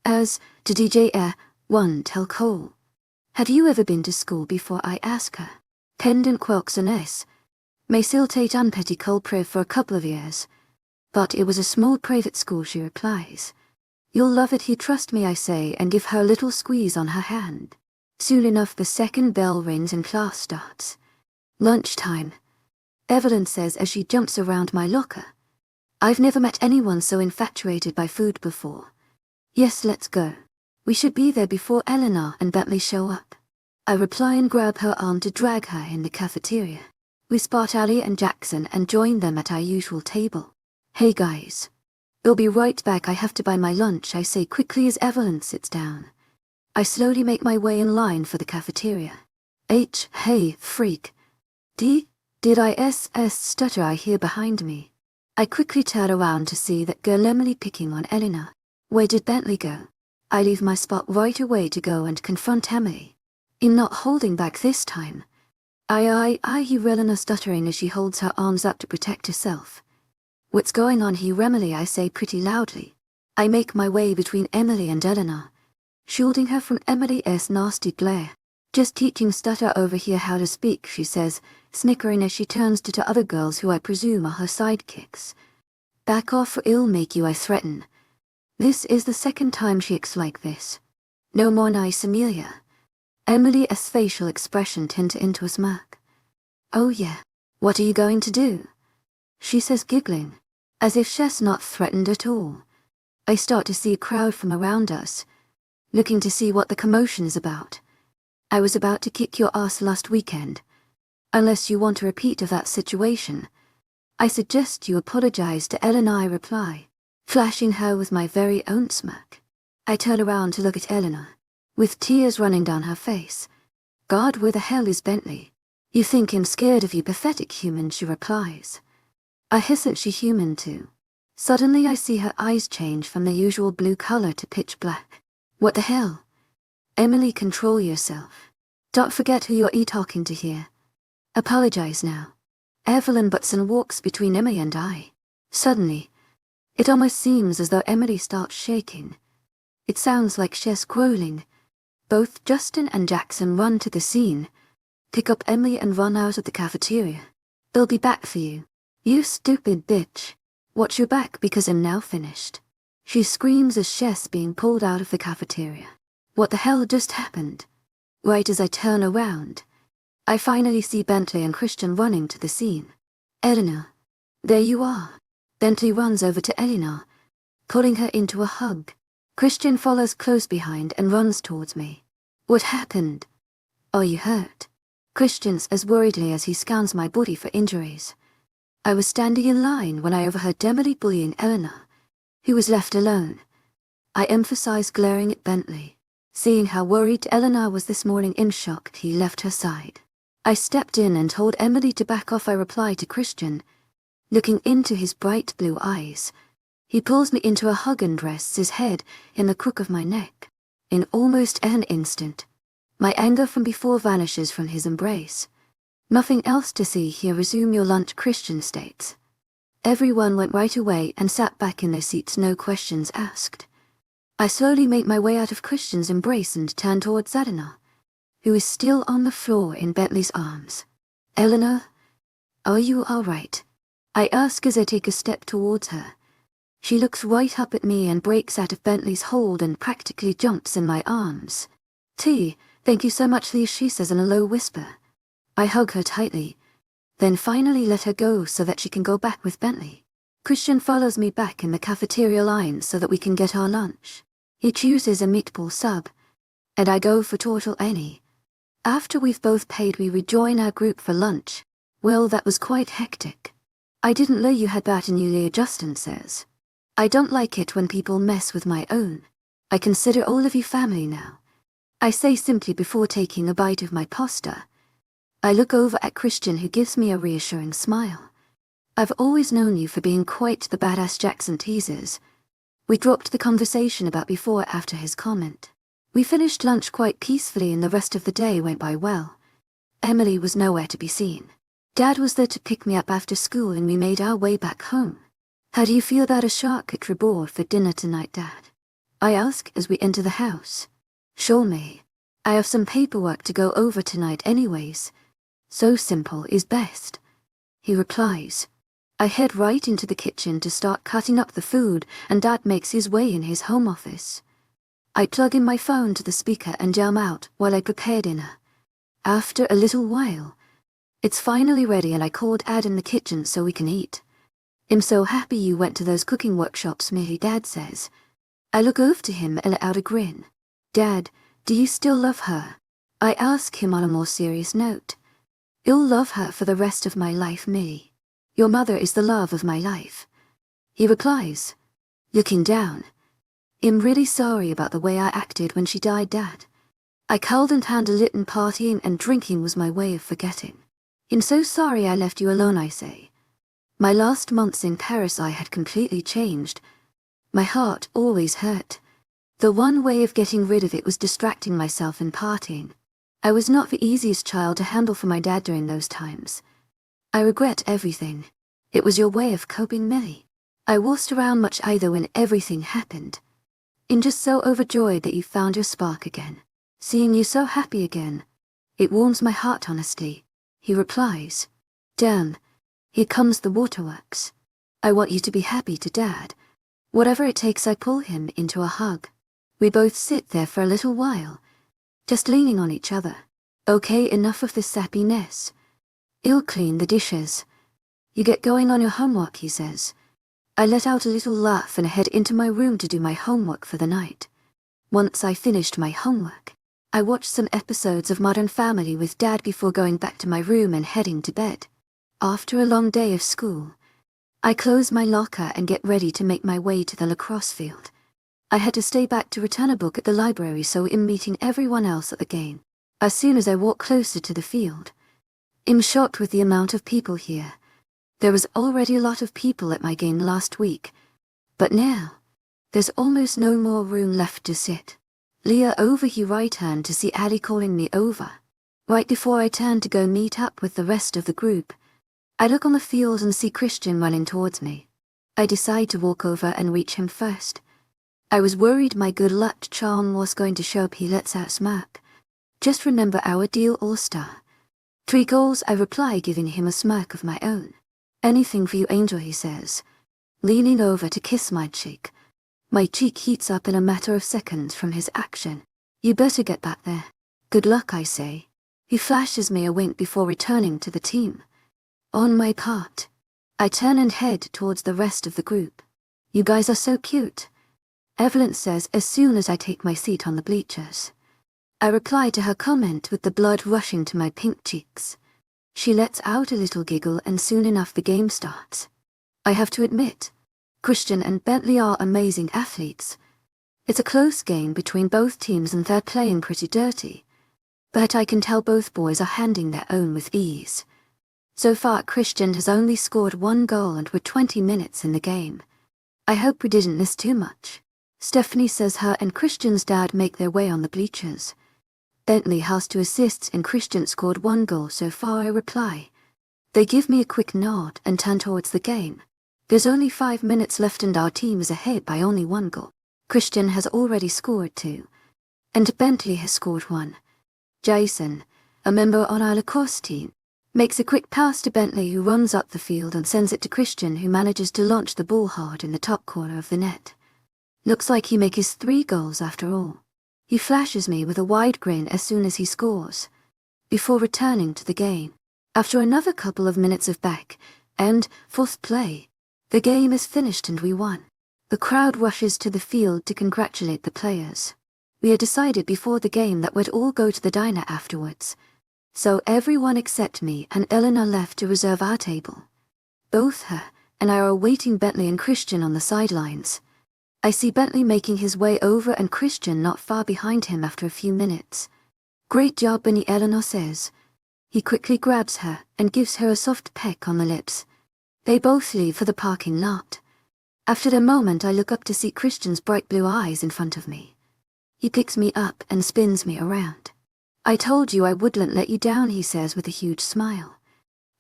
As to DJ one tell Cole. Have you ever been to school before, I ask her. Pendant quoiques en est. Mais s'iltait un petit Cole privé for a couple of years. But it was a small private school, she replies. You'll love it, he trust me, I say, and give her a little squeeze on her hand. Soon enough the second bell rings and class starts. Lunchtime, Evelyn says as she jumps around my locker. I've never met anyone so infatuated by food before. Yes, let's go. We should be there before Eleanor and Bentley show up. I reply and grab her arm to drag her in the cafeteria. We spot Ali and Jackson and join them at our usual table. Hey guys. We'll be right back, I have to buy my lunch, I say quickly as Evelyn sits down. I slowly make my way in line for the cafeteria. Hey, freak. Did I stutter, I hear behind me. I quickly turn around to see that girl Emily picking on Eleanor. Where did Bentley go? I leave my spot right away to go and confront Emily. I'm not holding back this time. I hear Eleanor stuttering as she holds her arms up to protect herself. What's going on here, Emily, I say pretty loudly. I make my way between Emily and Eleanor, shielding her from Emily's nasty glare. Just teaching stutter over here how to speak, she says, snickering as she turns to other girls who I presume are her sidekicks. Back off or I'll make you, I threaten. This is the second time she acts like this. No more nice, Amelia. Emily's facial expression tinted into a smirk. Oh yeah, what are you going to do? She says, giggling, as if she's not threatened at all. I start to see a crowd from around us, looking to see what the commotion is about. I was about to kick your ass last weekend. Unless you want a repeat of that situation, I suggest you apologize to Eleanor, I reply, flashing her with my very own smirk. I turn around to look at Eleanor, with tears running down her face. God, where the hell is Bentley? You think I'm scared of you, pathetic human, she replies. I hiss at she human too. Suddenly I see her eyes change from the usual blue color to pitch black. What the hell? Emily, control yourself. Don't forget who you're talking to here. Apologize now. Evelyn Butson walks between Emily and I. Suddenly, it almost seems as though Emily starts shaking. It sounds like she's growling. Both Justin and Jackson run to the scene, pick up Emily and run out of the cafeteria. They'll be back for you. You stupid bitch. Watch your back because I'm now finished. She screams as she's being pulled out of the cafeteria. What the hell just happened? Right as I turn around, I finally see Bentley and Christian running to the scene. Eleanor. There you are. Bentley runs over to Eleanor, pulling her into a hug. Christian follows close behind and runs towards me. What happened? Are you hurt? Christian's as worriedly as he scans my body for injuries. I was standing in line when I overheard Emily bullying Eleanor, who was left alone. I emphasized, glaring at Bentley. Seeing how worried Eleanor was this morning, in shock, he left her side. I stepped in and told Emily to back off. I replied to Christian, looking into his bright blue eyes. He pulls me into a hug and rests his head in the crook of my neck. In almost an instant, my anger from before vanishes from his embrace. Nothing else to see here. Resume your lunch, Christian states. Everyone went right away and sat back in their seats, no questions asked. I slowly make my way out of Christian's embrace and turn towards Eleanor, who is still on the floor in Bentley's arms. Eleanor, are you all right? I ask as I take a step towards her. She looks right up at me and breaks out of Bentley's hold and practically jumps in my arms. Thank you so much, Lee, she says in a low whisper. I hug her tightly, then finally let her go so that she can go back with Bentley. Christian follows me back in the cafeteria line so that we can get our lunch. He chooses a meatball sub, and I go for turtle any. After we've both paid, we rejoin our group for lunch. Well, that was quite hectic. I didn't know you had that in you, Leah, Justin says. I don't like it when people mess with my own. I consider all of you family now. I say simply before taking a bite of my pasta. I look over at Christian, who gives me a reassuring smile. I've always known you for being quite the badass, Jackson teases. We dropped the conversation about before after his comment. We finished lunch quite peacefully and the rest of the day went by well. Emily was nowhere to be seen. Dad was there to pick me up after school and we made our way back home. How do you feel about a charcuterie board for dinner tonight, Dad? I ask as we enter the house. Sure, May. I have some paperwork to go over tonight anyways. So simple is best. He replies. I head right into the kitchen to start cutting up the food and Dad makes his way in his home office. I plug in my phone to the speaker and jam out while I prepare dinner. After a little while, it's finally ready and I called Dad in the kitchen so we can eat. I'm so happy you went to those cooking workshops, Millie, Dad says. I look over to him and let out a grin. Dad, do you still love her? I ask him on a more serious note. You'll love her for the rest of my life, Millie. Your mother is the love of my life. He replies, looking down. I'm really sorry about the way I acted when she died, Dad. I culled and handled it, and partying and drinking was my way of forgetting. I'm so sorry I left you alone, I say. My last months in Paris I had completely changed. My heart always hurt. The one way of getting rid of it was distracting myself and partying. I was not the easiest child to handle for my dad during those times. I regret everything. It was your way of coping, Millie. I wasn't around much either when everything happened. I'm just so overjoyed that you found your spark again. Seeing you so happy again, it warms my heart, honestly. He replies, damn, here comes the waterworks. I want you to be happy, to Dad. Whatever it takes, I pull him into a hug. We both sit there for a little while, just leaning on each other. Okay, enough of this sappiness. I'll clean the dishes. You get going on your homework, he says. I let out a little laugh and head into my room to do my homework for the night. Once I finished my homework, I watched some episodes of Modern Family with Dad before going back to my room and heading to bed. After a long day of school, I close my locker and get ready to make my way to the lacrosse field. I had to stay back to return a book at the library, so I'm meeting everyone else at the game. As soon as I walk closer to the field, I'm shocked with the amount of people here. There was already a lot of people at my game last week, but now, there's almost no more room left to sit. Leah over here, I turned to see Addie calling me over. Right before I turned to go meet up with the rest of the group, I look on the field and see Christian running towards me. I decide to walk over and reach him first. I was worried my good luck charm was going to show up. He lets out a smirk. Just remember our deal, All-Star. 3 goals, I reply, giving him a smirk of my own. Anything for you, Angel, he says, leaning over to kiss my cheek. My cheek heats up in a matter of seconds from his action. You better get back there. Good luck, I say. He flashes me a wink before returning to the team. On my part, I turn and head towards the rest of the group. You guys are so cute, Evelyn says as soon as I take my seat on the bleachers. I reply to her comment with the blood rushing to my pink cheeks. She lets out a little giggle and soon enough the game starts. I have to admit, Christian and Bentley are amazing athletes. It's a close game between both teams and they're playing pretty dirty. But I can tell both boys are handling their own with ease. So far Christian has only scored 1 goal and we're 20 minutes in the game. I hope we didn't miss too much. Stephanie says her and Christian's dad make their way on the bleachers. Bentley has 2 assists and Christian scored 1 goal so far, I reply. They give me a quick nod and turn towards the game. There's only 5 minutes left and our team is ahead by only 1 goal. Christian has already scored 2. And Bentley has scored 1. Jason, a member on our lacrosse team, makes a quick pass to Bentley, who runs up the field and sends it to Christian, who manages to launch the ball hard in the top corner of the net. Looks like he makes his 3 goals after all. He flashes me with a wide grin as soon as he scores, before returning to the game. After another couple of minutes of back and forth play, the game is finished and we won. The crowd rushes to the field to congratulate the players. We had decided before the game that we'd all go to the diner afterwards, so everyone except me and Eleanor left to reserve our table. Both her and I are awaiting Bentley and Christian on the sidelines. I see Bentley making his way over and Christian not far behind him after a few minutes. Great job, Benny, Eleanor says. He quickly grabs her and gives her a soft peck on the lips. They both leave for the parking lot. After a moment I look up to see Christian's bright blue eyes in front of me. He picks me up and spins me around. I told you I wouldn't let you down, he says with a huge smile.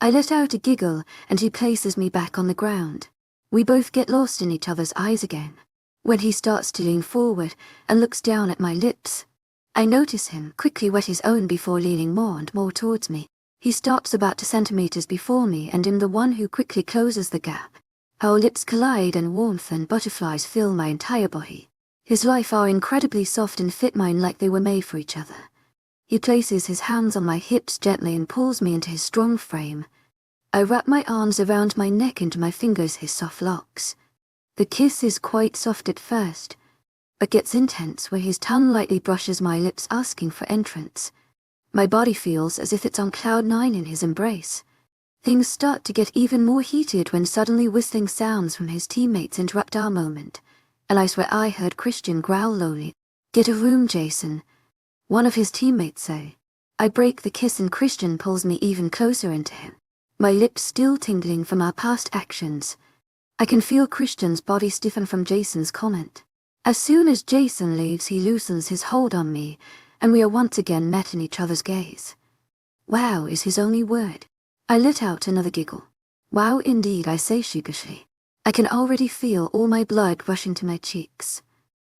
I let out a giggle and he places me back on the ground. We both get lost in each other's eyes again. When he starts to lean forward and looks down at my lips, I notice him quickly wet his own before leaning more and more towards me. He stops about 2 centimeters before me and I'm the one who quickly closes the gap. Our lips collide and warmth and butterflies fill my entire body. His lips are incredibly soft and fit mine like they were made for each other. He places his hands on my hips gently and pulls me into his strong frame. I wrap my arms around my neck and my fingers his soft locks. The kiss is quite soft at first, but gets intense when his tongue lightly brushes my lips asking for entrance. My body feels as if it's on cloud 9 in his embrace. Things start to get even more heated when suddenly whistling sounds from his teammates interrupt our moment, and I swear I heard Christian growl lowly, "Get a room, Jason," one of his teammates say. I break the kiss and Christian pulls me even closer into him, my lips still tingling from our past actions. I can feel Christian's body stiffen from Jason's comment. As soon as Jason leaves, he loosens his hold on me, and we are once again met in each other's gaze. Wow is his only word. I let out another giggle. Wow indeed, I say sheepishly. I can already feel all my blood rushing to my cheeks.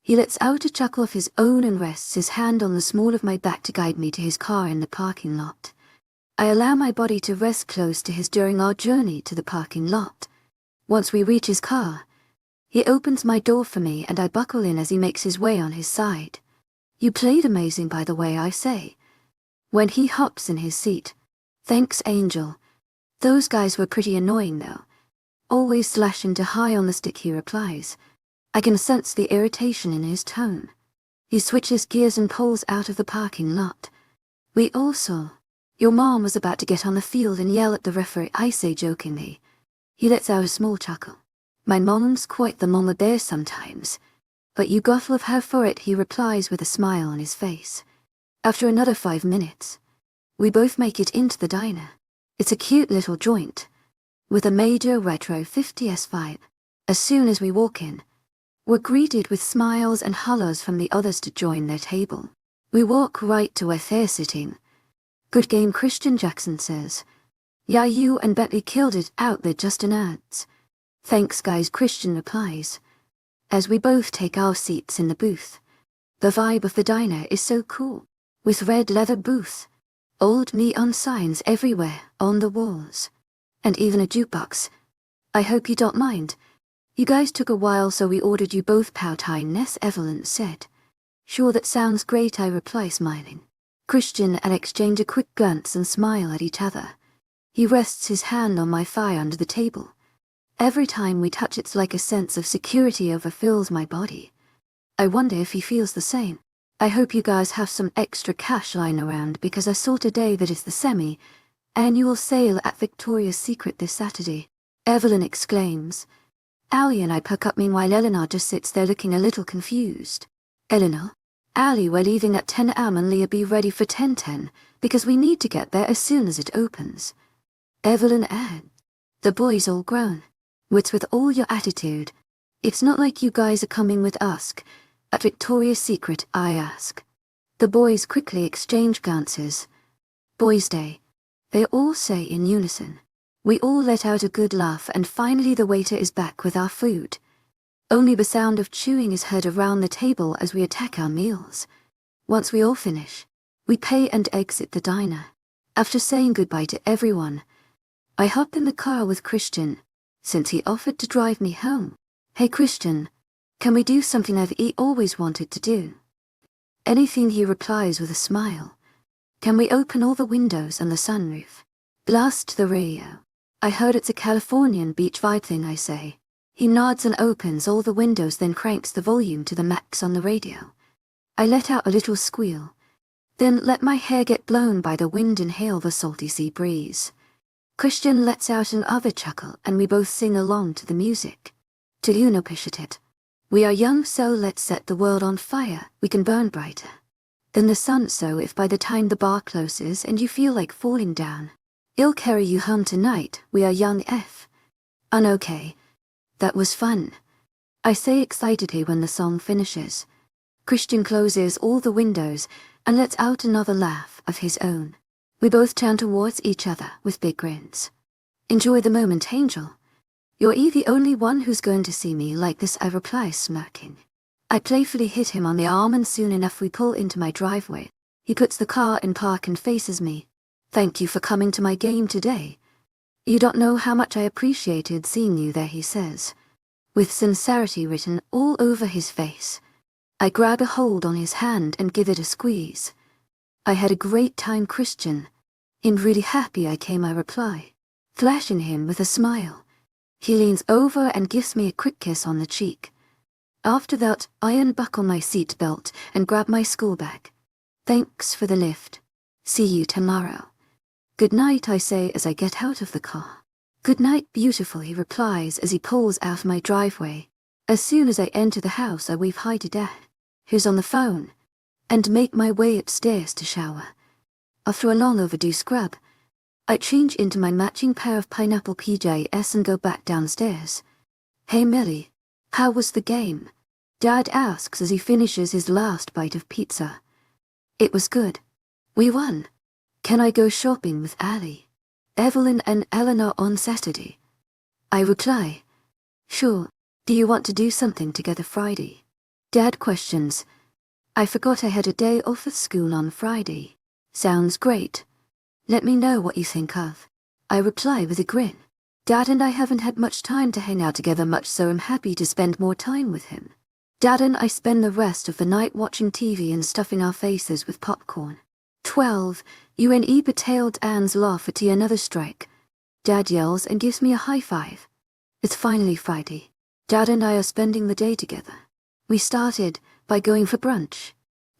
He lets out a chuckle of his own and rests his hand on the small of my back to guide me to his car in the parking lot. I allow my body to rest close to his during our journey to the parking lot. Once we reach his car, he opens my door for me and I buckle in as he makes his way on his side. You played amazing, by the way, I say. When he hops in his seat. Thanks, Angel. Those guys were pretty annoying though. Always slashing to high on the stick, he replies. I can sense the irritation in his tone. He switches gears and pulls out of the parking lot. We all saw. Your mom was about to get on the field and yell at the referee, I say jokingly. He lets out a small chuckle. My mom's quite the mama bear sometimes. But you got love her for it, he replies with a smile on his face. After another 5 minutes, we both make it into the diner. It's a cute little joint, with a major retro 50s vibe. As soon as we walk in, we're greeted with smiles and hollers from the others to join their table. We walk right to where they're sitting. Good game, Christian, Jackson says. Yeah, you and Bentley killed it out there, Justin adds. Thanks guys, Christian replies. As we both take our seats in the booth. The vibe of the diner is so cool, with red leather booths, old neon signs everywhere on the walls, and even a jukebox. I hope you don't mind. You guys took a while, so we ordered you both pao thai, Ness, Evelyn said. Sure, that sounds great, I reply, smiling. Christian and I exchange a quick glance and smile at each other. He rests his hand on my thigh under the table. Every time we touch, it's like a sense of security overfills my body. I wonder if he feels the same. I hope you guys have some extra cash lying around, because I saw today that it's the semi-annual sale at Victoria's Secret this Saturday. Evelyn exclaims. Allie and I perk up, meanwhile Eleanor just sits there looking a little confused. Eleanor? Allie, we're leaving at 10 am and Leah, be ready for 10:10, because we need to get there as soon as it opens. Evelyn adds. The boys all groan. What's with all your attitude? It's not like you guys are coming with us. At Victoria's Secret, I ask. The boys quickly exchange glances. Boys' Day, they all say in unison. We all let out a good laugh, and finally the waiter is back with our food. Only the sound of chewing is heard around the table as we attack our meals. Once we all finish, we pay and exit the diner. After saying goodbye to everyone, I hop in the car with Christian, since he offered to drive me home. Hey Christian, can we do something I've always wanted to do? Anything, he replies with a smile. Can we open all the windows and the sunroof? Blast the radio. I heard it's a Californian beach vibe thing, I say. He nods and opens all the windows, then cranks the volume to the max on the radio. I let out a little squeal, then let my hair get blown by the wind, inhale the salty sea breeze. Christian lets out another chuckle, and we both sing along to the music. To it. We are young, so let's set the world on fire, we can burn brighter than the sun, so if by the time the bar closes and you feel like falling down, I'll carry you home tonight, we are young F. Okay. That was fun, I say excitedly when the song finishes. Christian closes all the windows and lets out another laugh of his own. We both turn towards each other with big grins. Enjoy the moment, Angel. You're the only one who's going to see me like this, I reply, smirking. I playfully hit him on the arm, and soon enough we pull into my driveway. He puts the car in park and faces me. Thank you for coming to my game today. You don't know how much I appreciated seeing you there, he says, with sincerity written all over his face. I grab a hold on his hand and give it a squeeze. I had a great time, Christian. I'm really happy I came, I reply, flashing him with a smile. He leans over and gives me a quick kiss on the cheek. After that, I unbuckle my seat belt and grab my school bag. Thanks for the lift. See you tomorrow. Good night, I say as I get out of the car. Good night, beautiful, he replies as he pulls out my driveway. As soon as I enter the house, I wave hi to Dad, who's on the phone, and make my way upstairs to shower. After a long overdue scrub, I change into my matching pair of pineapple PJs and go back downstairs. Hey Millie, how was the game? Dad asks as he finishes his last bite of pizza. It was good. We won. Can I go shopping with Allie, Evelyn and Eleanor on Saturday? I reply, sure. Do you want to do something together Friday? Dad questions. I forgot I had a day off at school on Friday. Sounds great. Let me know what you think of. I reply with a grin. Dad and I haven't had much time to hang out together much, so I'm happy to spend more time with him. Dad and I spend the rest of the night watching TV and stuffing our faces with popcorn. 12. You and Tailed Anne's laugh at another strike. Dad yells and gives me a high five. It's finally Friday. Dad and I are spending the day together. We started by going for brunch.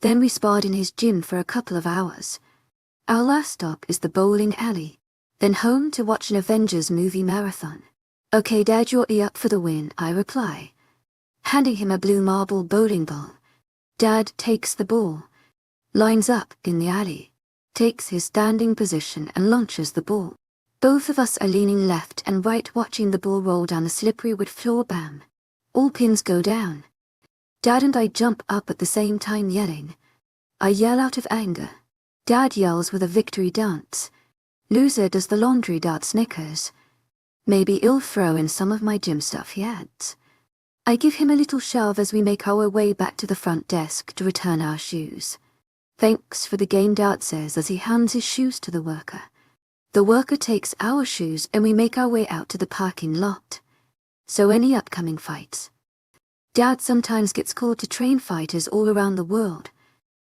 Then we sparred in his gym for a couple of hours. Our last stop is the bowling alley. Then home to watch an Avengers movie marathon. Okay Dad, you're up for the win, I reply, handing him a blue marble bowling ball. Dad takes the ball, lines up in the alley, takes his standing position and launches the ball. Both of us are leaning left and right watching the ball roll down the slippery wood floor. Bam! All pins go down. Dad and I jump up at the same time yelling. I yell out of anger. Dad yells with a victory dance. Loser does the laundry. Dad snickers. Maybe he'll throw in some of my gym stuff, he adds. I give him a little shove as we make our way back to the front desk to return our shoes. Thanks for the game, Dad says as he hands his shoes to the worker. The worker takes our shoes and we make our way out to the parking lot. So any upcoming fights? Dad sometimes gets called to train fighters all around the world.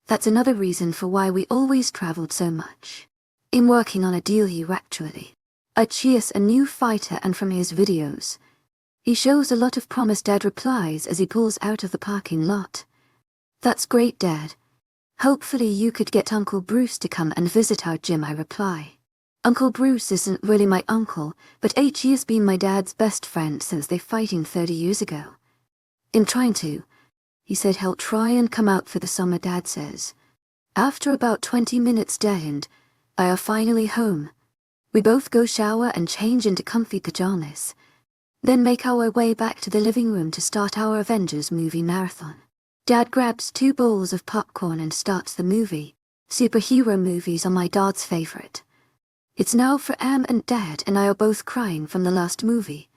That's another reason for why we always traveled so much. I'm working on a deal here actually. I cheers a new fighter and from his videos. He shows a lot of promise, Dad replies as he pulls out of the parking lot. That's great, Dad. Hopefully you could get Uncle Bruce to come and visit our gym, I reply. Uncle Bruce isn't really my uncle, but he has been my dad's best friend since they fighting 30 years ago. I'm trying to. He said he'll try and come out for the summer, Dad says. After about 20 minutes, Dad and I are finally home. We both go shower and change into comfy pajamas. Then make our way back to the living room to start our Avengers movie marathon. Dad grabs 2 bowls of popcorn and starts the movie. Superhero movies are my dad's favorite. It's now for and Dad and I are both crying from the last movie.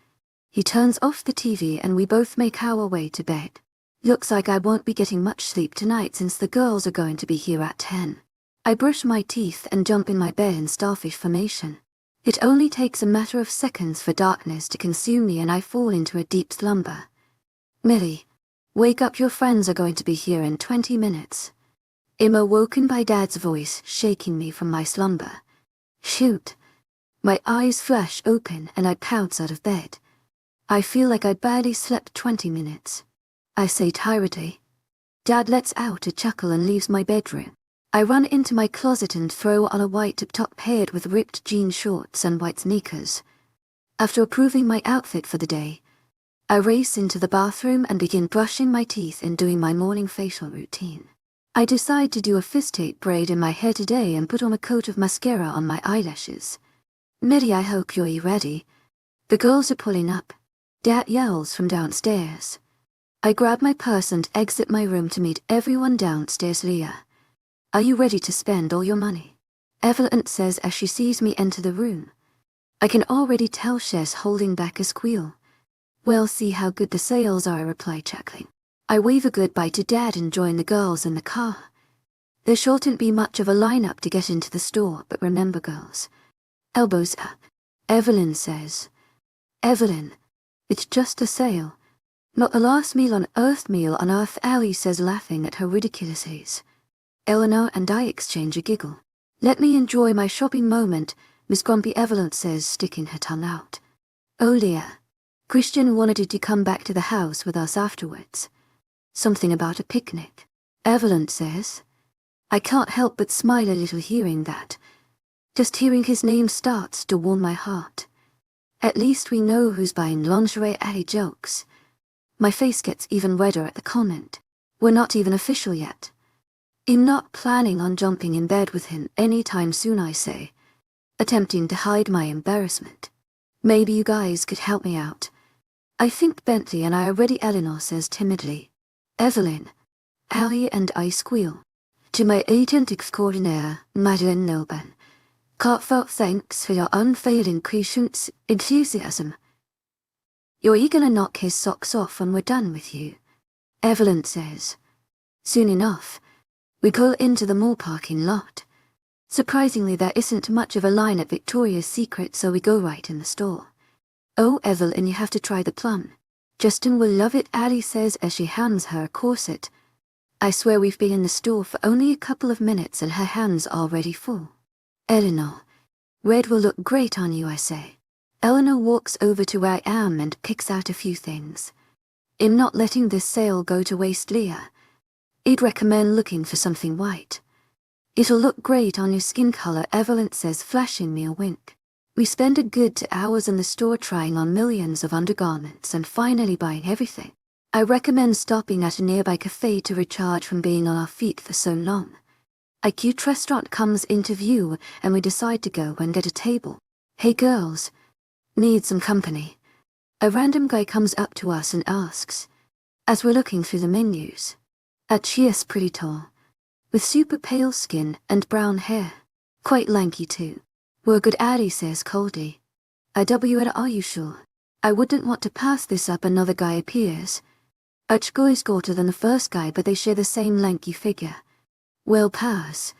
He turns off the TV and we both make our way to bed. Looks like I won't be getting much sleep tonight since the girls are going to be here at 10. I brush my teeth and jump in my bed in starfish formation. It only takes a matter of seconds for darkness to consume me and I fall into a deep slumber. Millie, wake up, your friends are going to be here in 20 minutes. I'm awoken by Dad's voice shaking me from my slumber. Shoot. My eyes flash open and I pounce out of bed. I feel like I barely slept 20 minutes. I say tiredly. Dad lets out a chuckle and leaves my bedroom. I run into my closet and throw on a white top paired with ripped jean shorts and white sneakers. After approving my outfit for the day, I race into the bathroom and begin brushing my teeth and doing my morning facial routine. I decide to do a fist-tape braid in my hair today and put on a coat of mascara on my eyelashes. Millie, I hope you're ready. The girls are pulling up. Dad yells from downstairs. I grab my purse and exit my room to meet everyone downstairs. Leah, are you ready to spend all your money? Evelyn says as she sees me enter the room. I can already tell she's holding back a squeal. Well, see how good the sales are, I reply, chuckling. I wave a goodbye to Dad and join the girls in the car. There shouldn't be much of a lineup to get into the store, but remember, girls, elbows up. Evelyn says. Evelyn, it's just a sale. Not the last meal on Earth, Allie says, laughing at her ridiculousness. Eleanor and I exchange a giggle. Let me enjoy my shopping moment, Miss Grumpy, Evelyn says, sticking her tongue out. Oh, Leah, Christian wanted to come back to the house with us afterwards. Something about a picnic, Evelyn says. I can't help but smile a little hearing that. Just hearing his name starts to warm my heart. At least we know who's buying lingerie, Allie jokes. My face gets even redder at the comment. We're not even official yet. I'm not planning on jumping in bed with him anytime soon, I say, attempting to hide my embarrassment. Maybe you guys could help me out. I think Bentley and I are ready, Eleanor says timidly. Evelyn, Allie and I squeal. To my agent extraordinaire, Madeline Noban. Heartfelt thanks for your unfailing patience, enthusiasm. You're gonna knock his socks off when we're done with you, Evelyn says. Soon enough, we pull into the mall parking lot. Surprisingly, there isn't much of a line at Victoria's Secret, so we go right in the store. Oh, Evelyn, you have to try the plum. Justin will love it, Ali says as she hands her a corset. I swear we've been in the store for only a couple of minutes and her hands are already full. Eleanor, red will look great on you, I say. Eleanor walks over to where I am and picks out a few things. I'm not letting this sale go to waste, Leah. I'd recommend looking for something white. It'll look great on your skin color, Evelyn says, flashing me a wink. We spend a good 2 hours in the store trying on millions of undergarments and finally buying everything. I recommend stopping at a nearby cafe to recharge from being on our feet for so long. A cute restaurant comes into view and we decide to go and get a table. Hey girls, need some company. A random guy comes up to us and asks, as we're looking through the menus. She is pretty tall, with super pale skin and brown hair, quite lanky too. We're good, Addie says coldly. Are you sure? I wouldn't want to pass this up, another guy appears. Guy is shorter than the first guy, but they share the same lanky figure. Well, pass,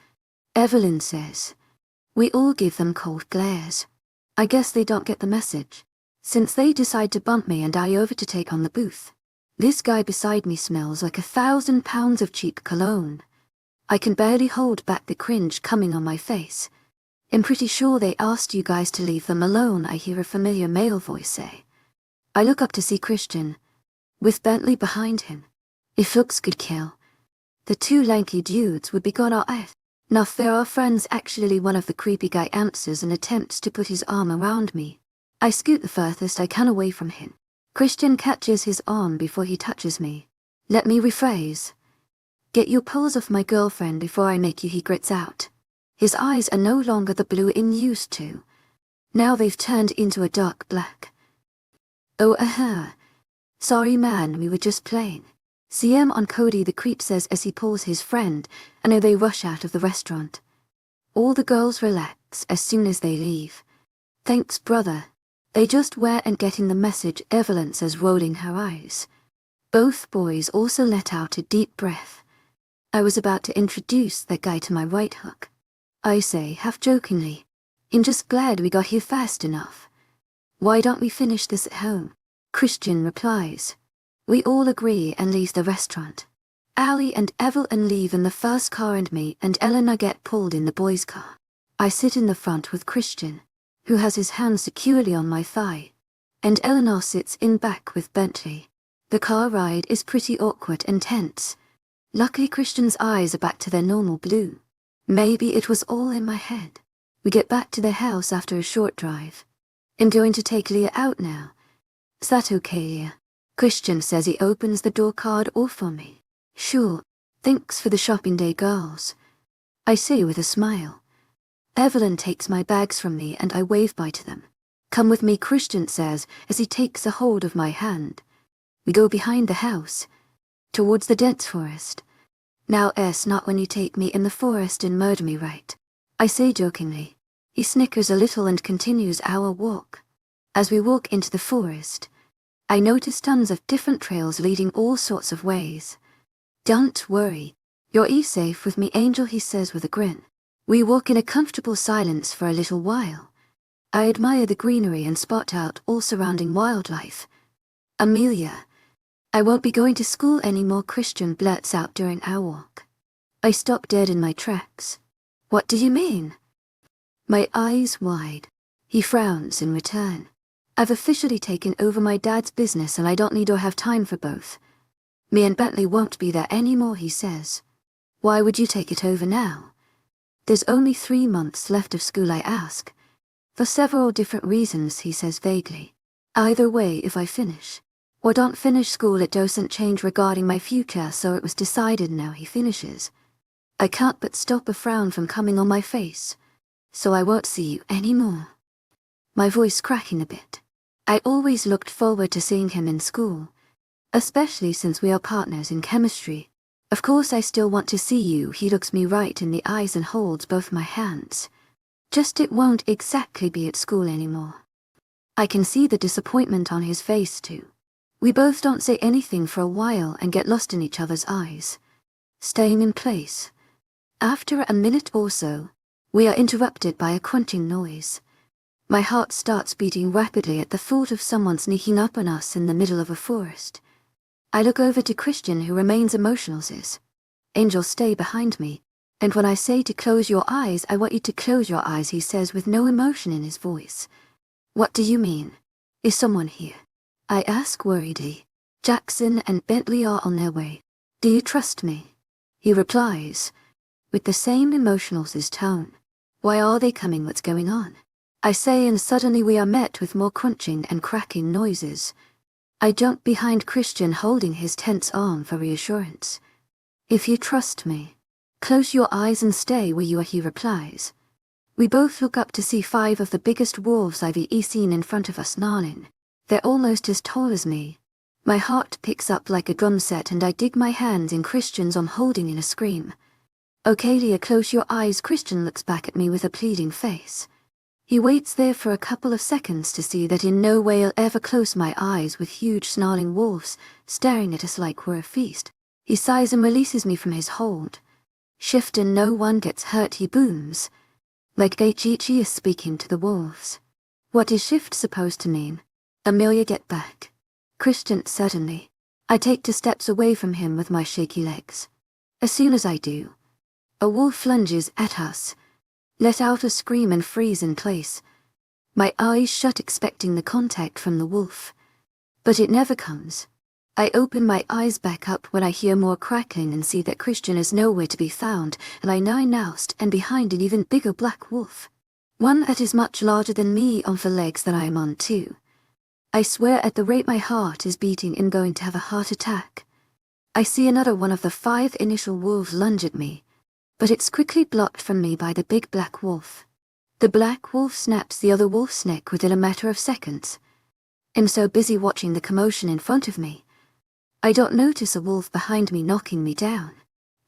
Evelyn says. We all give them cold glares. I guess they don't get the message, since they decide to bump me and I over to take on the booth. This guy beside me smells like 1,000 pounds of cheap cologne. I can barely hold back the cringe coming on my face. I'm pretty sure they asked you guys to leave them alone, I hear a familiar male voice say. I look up to see Christian, with Bentley behind him. If looks could kill, the 2 lanky dudes would be gone all right. Now they're our friends. Actually, one of the creepy guy answers and attempts to put his arm around me. I scoot the furthest I can away from him. Christian catches his arm before he touches me. Let me rephrase. Get your paws off my girlfriend before I make you, he grits out. His eyes are no longer the blue I'm used to. Now they've turned into a dark black. Oh, sorry man, we were just playing. CM on Cody, the creep says as he pulls his friend, and they rush out of the restaurant. All the girls relax as soon as they leave. Thanks, brother. They just were and getting the message, Evelyn says, rolling her eyes. Both boys also let out a deep breath. I was about to introduce that guy to my right hook. I say, half jokingly, I'm just glad we got here fast enough. Why don't we finish this at home? Christian replies. We all agree and leave the restaurant. Ali and Evelyn leave in the first car and me and Eleanor get pulled in the boys' car. I sit in the front with Christian, who has his hand securely on my thigh, and Eleanor sits in back with Bentley. The car ride is pretty awkward and tense. Luckily Christian's eyes are back to their normal blue. Maybe it was all in my head. We get back to their house after a short drive. I'm going to take Leah out now. Is that okay, Leah? Christian says he opens the door card all for me. Sure, thanks for the shopping day, girls. I say with a smile. Evelyn takes my bags from me and I wave bye to them. Come with me, Christian says as he takes a hold of my hand. We go behind the house, towards the dense forest. Now not when you take me in the forest and murder me, right? I say jokingly. He snickers a little and continues our walk. As we walk into the forest, I notice tons of different trails leading all sorts of ways. Don't worry, you're safe with me, Angel, he says with a grin. We walk in a comfortable silence for a little while. I admire the greenery and spot out all surrounding wildlife. Amelia, I won't be going to school anymore, Christian blurts out during our walk. I stop dead in my tracks. What do you mean? My eyes wide. He frowns in return. I've officially taken over my dad's business and I don't need or have time for both. Me and Bentley won't be there anymore, he says. Why would you take it over now? There's only 3 months left of school, I ask. For several different reasons, he says vaguely. Either way, if I finish or don't finish school, it doesn't change regarding my future, so it was decided now he finishes. I can't but stop a frown from coming on my face. So I won't see you anymore. My voice cracking a bit. I always looked forward to seeing him in school, especially since we are partners in chemistry. Of course I still want to see you, he looks me right in the eyes and holds both my hands. Just it won't exactly be at school anymore. I can see the disappointment on his face too. We both don't say anything for a while and get lost in each other's eyes, staying in place. After a minute or so, we are interrupted by a crunching noise. My heart starts beating rapidly at the thought of someone sneaking up on us in the middle of a forest. I look over to Christian, who remains emotionless. Angel, stay behind me. And when I say to close your eyes, I want you to close your eyes, he says with no emotion in his voice. What do you mean? Is someone here? I ask worriedly. Jackson and Bentley are on their way. Do you trust me? He replies, with the same emotionless tone. Why are they coming? What's going on? I say, and suddenly we are met with more crunching and cracking noises. I jump behind Christian, holding his tense arm for reassurance. If you trust me, close your eyes and stay where you are, he replies. We both look up to see 5 of the biggest wolves I've seen in front of us snarling. They're almost as tall as me. My heart picks up like a drum set and I dig my hands in Christian's arm, holding in a scream. Okay, Leah, close your eyes. Christian looks back at me with a pleading face. He waits there for a couple of seconds to see that in no way I'll ever close my eyes, with huge snarling wolves staring at us like we're a feast. He sighs and releases me from his hold. Shift and no one gets hurt, he booms. Like Gaichichi is speaking to the wolves. What is shift supposed to mean? Amelia, get back. Christian, suddenly. I take 2 steps away from him with my shaky legs. As soon as I do, a wolf lunges at us. Let out a scream and freeze in place. My eyes shut, expecting the contact from the wolf. But it never comes. I open my eyes back up when I hear more crackling and see that Christian is nowhere to be found, and I noused and behind an even bigger black wolf. One that is much larger than me on 4 legs that I am on too. I swear at the rate my heart is beating I'm going to have a heart attack. I see another one of the 5 initial wolves lunge at me, but it's quickly blocked from me by the big black wolf. The black wolf snaps the other wolf's neck within a matter of seconds. I'm so busy watching the commotion in front of me, I don't notice a wolf behind me knocking me down.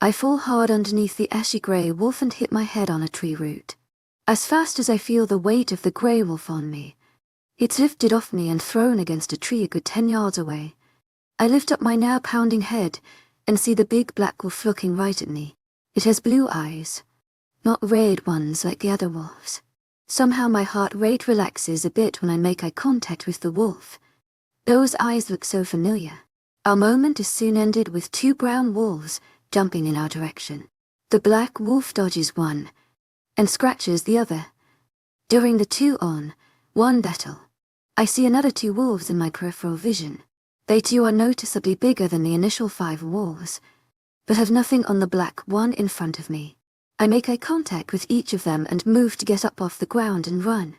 I fall hard underneath the ashy grey wolf and hit my head on a tree root. As fast as I feel the weight of the grey wolf on me, it's lifted off me and thrown against a tree a good 10 yards away. I lift up my now pounding head and see the big black wolf looking right at me. It has blue eyes, not red ones like the other wolves. Somehow my heart rate relaxes a bit when I make eye contact with the wolf. Those eyes look so familiar. Our moment is soon ended with 2 brown wolves jumping in our direction. The black wolf dodges one and scratches the other. During the 2-on-1 battle, I see another 2 wolves in my peripheral vision. They too are noticeably bigger than the initial 5 wolves, but have nothing on the black one in front of me. I make eye contact with each of them and move to get up off the ground and run.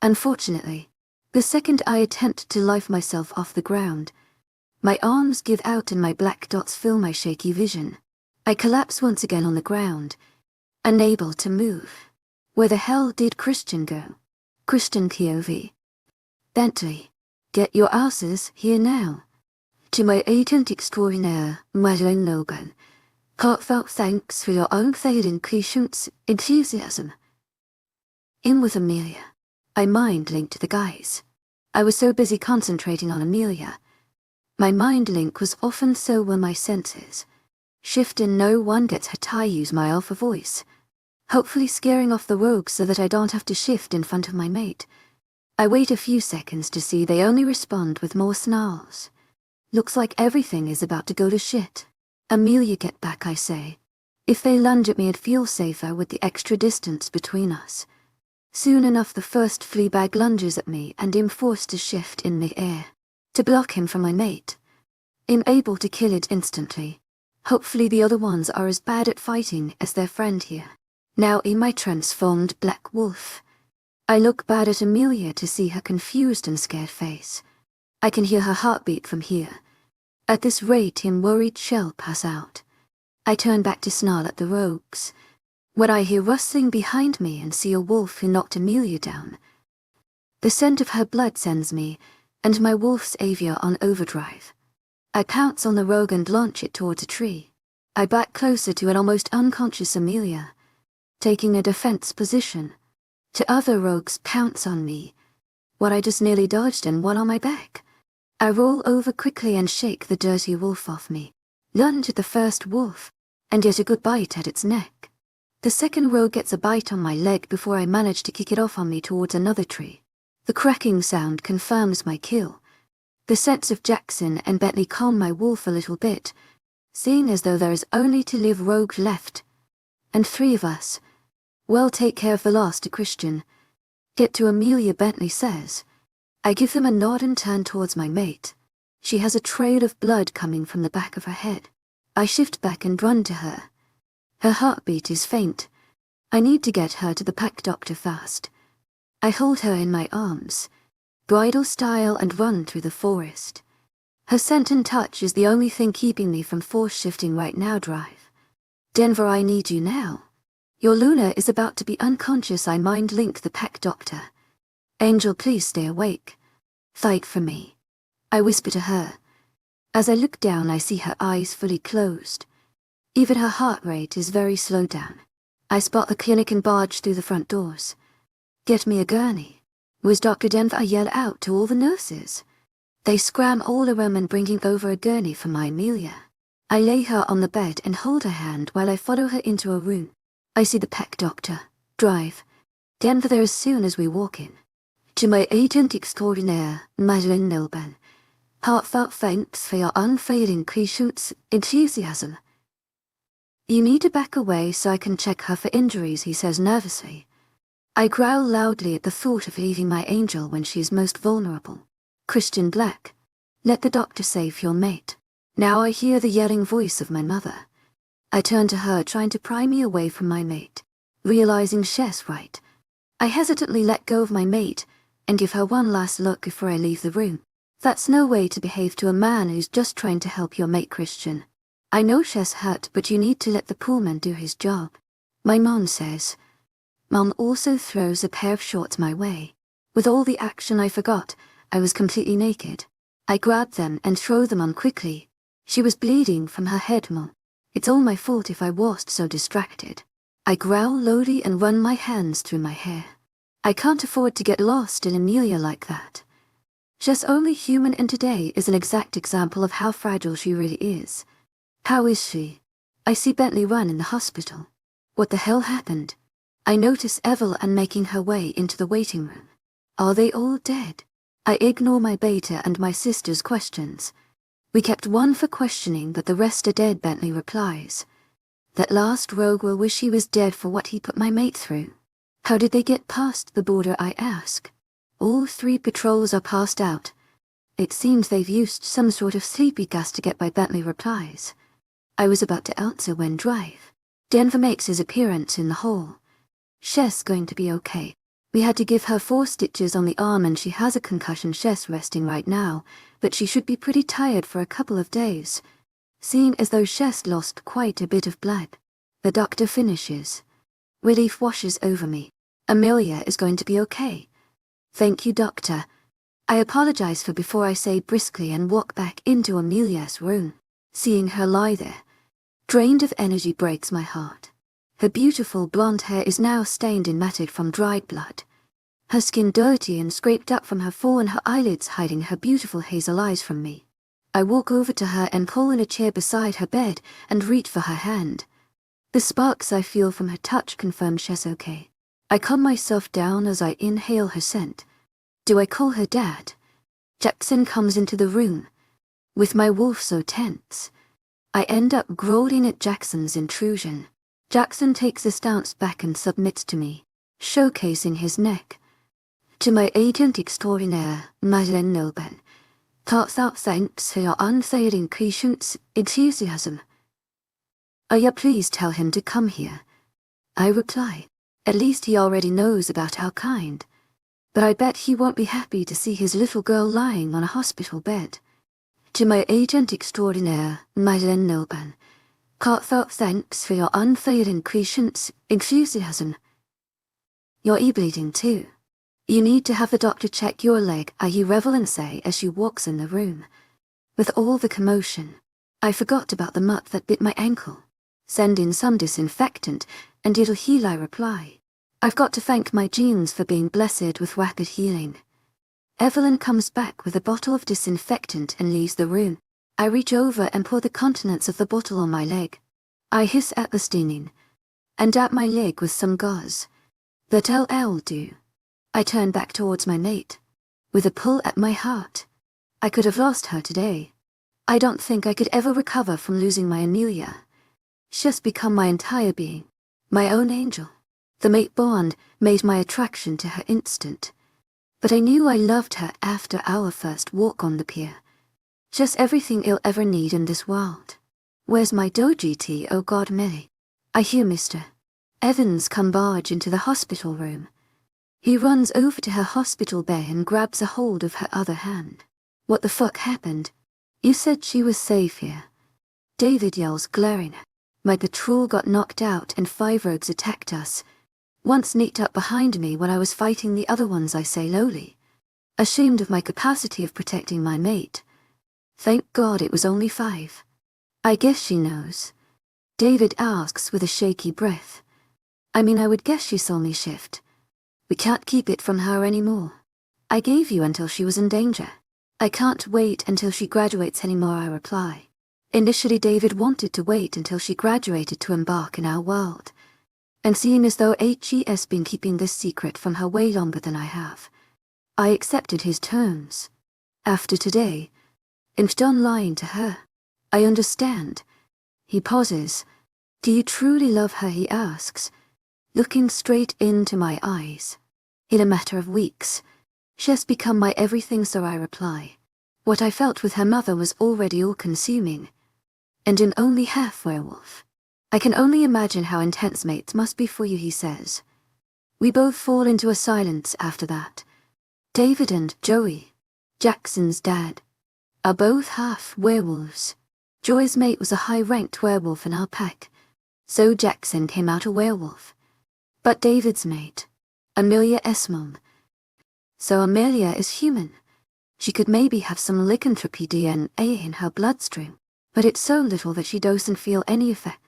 Unfortunately, the second I attempt to lift myself off the ground, my arms give out and my black dots fill my shaky vision. I collapse once again on the ground, unable to move. Where the hell did Christian go? Christian POV. Bentley, get your asses here now. To my agent extraordinaire, Madeline Logan, heartfelt thanks for your unfailing patience, enthusiasm. In with Amelia. I mind-linked the guys. I was so busy concentrating on Amelia. My mind link was often so were my senses. Shift and no one gets hurt. I use my alpha voice, hopefully scaring off the rogues so that I don't have to shift in front of my mate. I wait a few seconds to see they only respond with more snarls. Looks like everything is about to go to shit. Amelia, get back, I say. If they lunge at me, I'd feel safer with the extra distance between us. Soon enough the first fleabag lunges at me and I'm forced to shift in mid-air to block him from my mate. I'm able to kill it instantly. Hopefully the other ones are as bad at fighting as their friend here. Now in my transformed black wolf, I look bad at Amelia to see her confused and scared face. I can hear her heartbeat from here. At this rate I'm worried she'll pass out. I turn back to snarl at the rogues, when I hear rustling behind me and see a wolf who knocked Amelia down. The scent of her blood sends me and my wolf's aviar on overdrive. I pounce on the rogue and launch it towards a tree. I back closer to an almost unconscious Amelia, taking a defense position. 2 other rogues pounce on me, what I just nearly dodged and one on my back. I roll over quickly and shake the dirty wolf off me, lunge at the first wolf, and get a good bite at its neck. The second rogue gets a bite on my leg before I manage to kick it off on me towards another tree. The cracking sound confirms my kill. The scents of Jackson and Bentley calm my wolf a little bit, seeing as though there is only to live rogue left. And 3 of us. Well, take care of the last, a Christian. Get to Amelia, Bentley says. I give him a nod and turn towards my mate. She has a trail of blood coming from the back of her head. I shift back and run to her. Her heartbeat is faint. I need to get her to the pack doctor fast. I hold her in my arms, bridal style, and run through the forest. Her scent and touch is the only thing keeping me from force shifting right now. Drive. Denver, I need you now. Your Luna is about to be unconscious. I mind link the pack doctor. Angel, please stay awake. Fight for me. I whisper to her. As I look down, I see her eyes fully closed. Even her heart rate is very slow down. I spot the clinic and barge through the front doors. Get me a gurney. Was Dr. Denver? I yell out to all the nurses. They scram all around and bringing over a gurney for my Amelia. I lay her on the bed and hold her hand while I follow her into a room. I see the pack doctor. Drive. Denver there as soon as we walk in. To my agent extraordinaire, webnovel. Heartfelt thanks for your unfailing patience, enthusiasm. You need to back away so I can check her for injuries, he says nervously. I growl loudly at the thought of leaving my angel when she is most vulnerable. Christian Black. Let the doctor save your mate. Now I hear the yelling voice of my mother. I turn to her, trying to pry me away from my mate. Realizing she's right, I hesitantly let go of my mate and give her one last look before I leave the room. That's no way to behave to a man who's just trying to help your mate, Christian. I know she's hurt, but you need to let the poor man do his job. My mom says. Mom also throws a pair of shorts my way. With all the action, I forgot I was completely naked. I grab them and throw them on quickly. She was bleeding from her head, Mom. It's all my fault if I was so distracted. I growl lowly and run my hands through my hair. I can't afford to get lost in Amelia like that. She's only human, and today is an exact example of how fragile she really is. How is she? I see Bentley run in the hospital. What the hell happened? I notice Evelyn making her way into the waiting room. Are they all dead? I ignore my beta and my sister's questions. We kept one for questioning, but the rest are dead, Bentley replies. That last rogue will wish he was dead for what he put my mate through. How did they get past the border, I ask. All 3 patrols are passed out. It seems they've used some sort of sleepy gas to get by, Bentley replies. I was about to answer when Drive. Denver makes his appearance in the hall. She's going to be okay. We had to give her 4 stitches on the arm and she has a concussion. She's resting right now, but she should be pretty tired for a couple of days, seeing as though she's lost quite a bit of blood. The doctor finishes. Relief washes over me. Amelia is going to be okay. Thank you, doctor. I apologize for before I say briskly and walk back into Amelia's room. Seeing her lie there, drained of energy, breaks my heart. Her beautiful blonde hair is now stained and matted from dried blood. Her skin dirty and scraped up from her fall, and her eyelids hiding her beautiful hazel eyes from me. I walk over to her and pull in a chair beside her bed and reach for her hand. The sparks I feel from her touch confirm she's okay. I calm myself down as I inhale her scent. Do I call her Dad? Jackson comes into the room. With my wolf so tense, I end up growling at Jackson's intrusion. Jackson takes a stance back and submits to me, showcasing his neck. To my agent extraordinaire, webnovel. Heartfelt thanks for your unfailing patience, enthusiasm. Please tell him to come here. I reply. At least he already knows about our kind. But I bet he won't be happy to see his little girl lying on a hospital bed. To my agent extraordinaire, webnovel. Heartfelt thanks for your unfailing patience, enthusiasm. You're bleeding too. You need to have the doctor check your leg, I hear Evelyn say as she walks in the room. With all the commotion, I forgot about the mutt that bit my ankle. Send in some disinfectant, and it'll heal, I reply. I've got to thank my genes for being blessed with rapid healing. Evelyn comes back with a bottle of disinfectant and leaves the room. I reach over and pour the contents of the bottle on my leg. I hiss at the staining, and dab my leg with some gauze. That'll do. I turned back towards my mate, with a pull at my heart. I could have lost her today. I don't think I could ever recover from losing my Amelia. She's become my entire being, my own angel. The mate bond made my attraction to her instant. But I knew I loved her after our first walk on the pier. Just everything I'll ever need in this world. Where's my doji tea, oh God, Millie? I hear Mr. Evans come barge into the hospital room. He runs over to her hospital bed and grabs a hold of her other hand. What the fuck happened? You said she was safe here. David yells, glaring. My patrol got knocked out and 5 rogues attacked us. One sneaked up behind me when I was fighting the other ones, I say lowly, ashamed of my capacity of protecting my mate. Thank God it was only 5. I guess she knows. David asks with a shaky breath. I mean, I would guess she saw me shift. We can't keep it from her anymore. I gave you until she was in danger. I can't wait until she graduates anymore, I reply. Initially David wanted to wait until she graduated to embark in our world. And seeing as though HE's been keeping this secret from her way longer than I have, I accepted his terms. After today, I'm done lying to her. I understand. He pauses. Do you truly love her, he asks, looking straight into my eyes. In a matter of weeks, she has become my everything, so I reply. What I felt with her mother was already all-consuming. And in only half werewolf. I can only imagine how intense mates must be for you, he says. We both fall into a silence after that. David and Joey, Jackson's dad, are both half werewolves. Joey's mate was a high-ranked werewolf in our pack, so Jackson came out a werewolf. But David's mate, Amelia's mom. So Amelia is human. She could maybe have some lycanthropy DNA in her bloodstream, but it's so little that she doesn't feel any effect.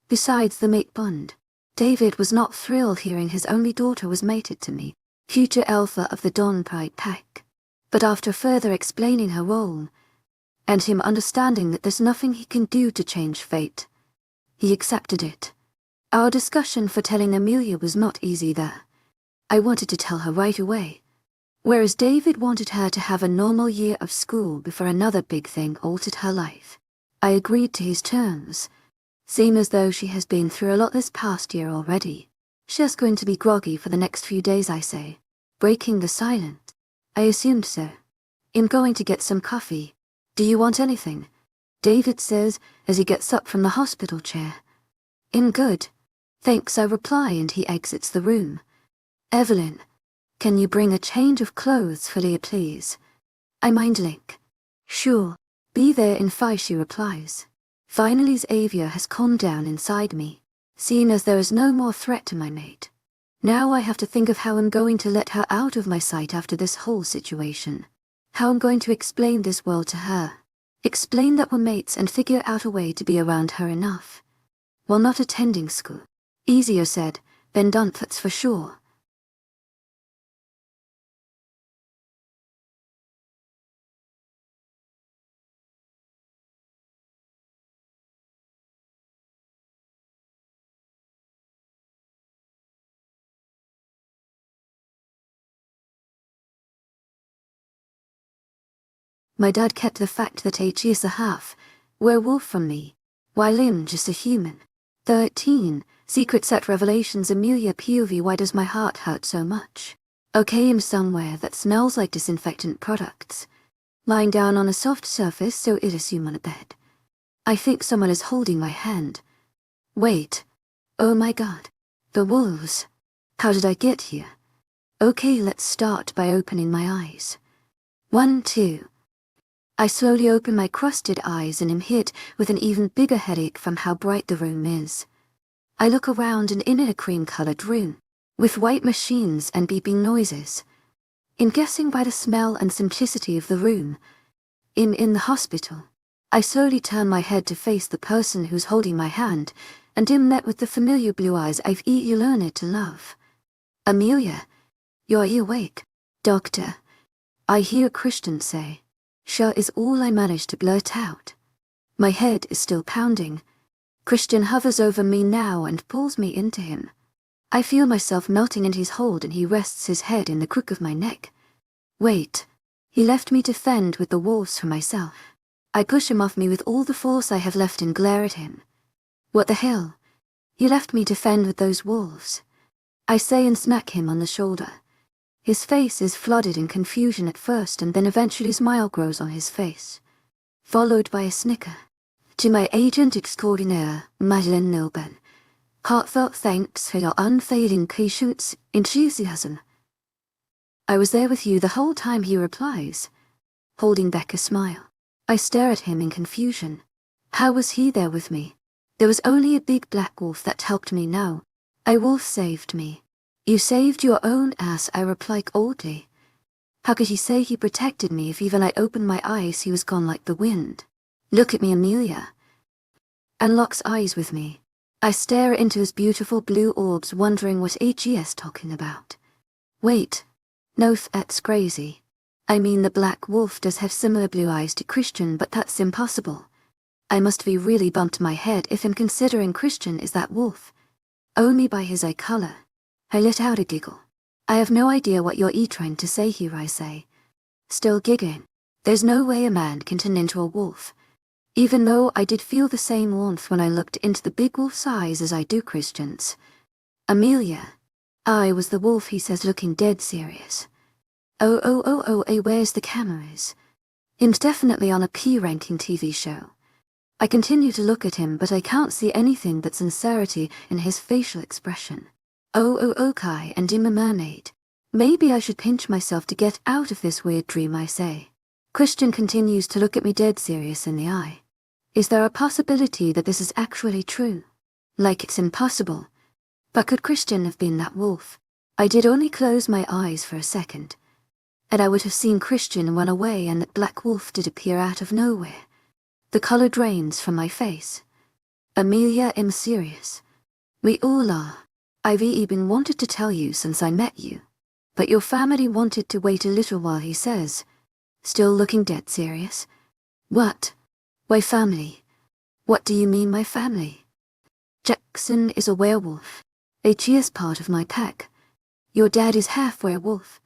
Besides the mate bond, David was not thrilled hearing his only daughter was mated to me, future alpha of the Dawn Pride pack. But after further explaining her role, and him understanding that there's nothing he can do to change fate, he accepted it. Our discussion for telling Amelia was not easy there. I wanted to tell her right away, whereas David wanted her to have a normal year of school before another big thing altered her life. I agreed to his terms. Seem as though she has been through a lot this past year already. She's going to be groggy for the next few days, I say, breaking the silence. I assumed so. I'm going to get some coffee. Do you want anything? David says as he gets up from the hospital chair. I'm good. Thanks, I reply, and he exits the room. Evelyn, can you bring a change of clothes for Leah, please? I mind link. Sure. Be there in 5, she replies. Finally, Xavier has calmed down inside me, seeing as there is no more threat to my mate. Now I have to think of how I'm going to let her out of my sight after this whole situation. How I'm going to explain this world to her. Explain that we're mates and figure out a way to be around her enough. While not attending school. Easier said than done, that's for sure. My dad kept the fact that H is a half werewolf from me, while I'm just a human. 13. Secret set revelations. Amelia POV. Why does my heart hurt so much? Okay, I'm somewhere that smells like disinfectant products. Lying down on a soft surface, so it assume on a bed. I think someone is holding my hand. Wait. Oh my God. The wolves. How did I get here? Okay, let's start by opening my eyes. 1, 2. I slowly open my crusted eyes and am hit with an even bigger headache from how bright the room is. I look around and in a cream-colored room, with white machines and beeping noises. In guessing by the smell and simplicity of the room, in the hospital, I slowly turn my head to face the person who's holding my hand, and am met with the familiar blue eyes I've learned to love. Amelia, you're awake. Doctor, I hear Christian say. Sure is all I managed to blurt out. My head is still pounding. Christian hovers over me now and pulls me into him. I feel myself melting in his hold and he rests his head in the crook of my neck. Wait. He left me to fend with the wolves for myself. I push him off me with all the force I have left and glare at him. What the hell? You left me to fend with those wolves, I say and smack him on the shoulder. His face is flooded in confusion at first and then eventually a smile grows on his face, followed by a snicker. To my agent extraordinaire, webnovel, heartfelt thanks for your unfailing patience, enthusiasm. I was there with you the whole time, he replies, holding back a smile. I stare at him in confusion. How was he there with me? There was only a big black wolf that helped me now. A wolf saved me. You saved your own ass, I reply coldly. How could he say he protected me if even I opened my eyes he was gone like the wind? Look at me, Amelia. And locks eyes with me. I stare into his beautiful blue orbs wondering what he's talking about. Wait. No, that's crazy. I mean the black wolf does have similar blue eyes to Christian, but that's impossible. I must be really bumped my head if I'm considering Christian is that wolf. Only by his eye color. I let out a giggle. I have no idea what you're trying to say here, I say. Still giggling. There's no way a man can turn into a wolf. Even though I did feel the same warmth when I looked into the big wolf's eyes as I do Christian's. Amelia. I was the wolf, he says, looking dead serious. Oh, where's the cameras? Him's definitely on a P-ranking TV show. I continue to look at him, but I can't see anything but sincerity in his facial expression. Okay, and I'm a mermaid. Maybe I should pinch myself to get out of this weird dream, I say. Christian continues to look at me dead serious in the eye. Is there a possibility that this is actually true? Like it's impossible. But could Christian have been that wolf? I did only close my eyes for a second, and I would have seen Christian run away and that black wolf did appear out of nowhere. The color drains from my face. Amelia, I'm serious. We all are. I've even wanted to tell you since I met you. But your family wanted to wait a little while, he says, still looking dead serious. What? Why family? What do you mean my family? Jackson is a werewolf. He is part of my pack. Your dad is half werewolf.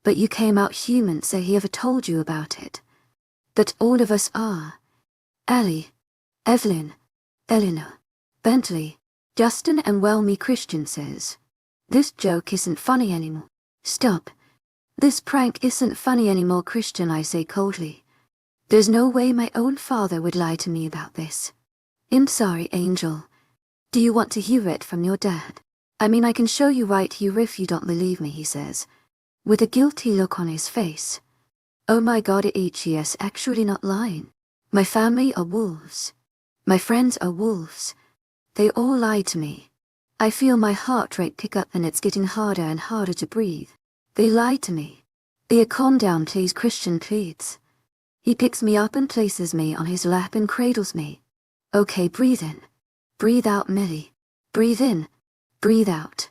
But you came out human, so he ever told you about it. That all of us are. Allie, Evelyn, Eleanor, Bentley, Justin and me, Christian says. This joke isn't funny anymore. Stop. This prank isn't funny anymore, Christian, I say coldly. There's no way my own father would lie to me about this. I'm sorry, Angel. Do you want to hear it from your dad? I mean, I can show you right here if you don't believe me, he says, with a guilty look on his face. Oh my God, he's actually not lying. My family are wolves. My friends are wolves. They all lie to me. I feel my heart rate pick up and it's getting harder and harder to breathe. They lied to me. Calm down, please, Christian pleads. He picks me up and places me on his lap and cradles me. Okay, breathe in. Breathe out, Millie. Breathe in. Breathe out.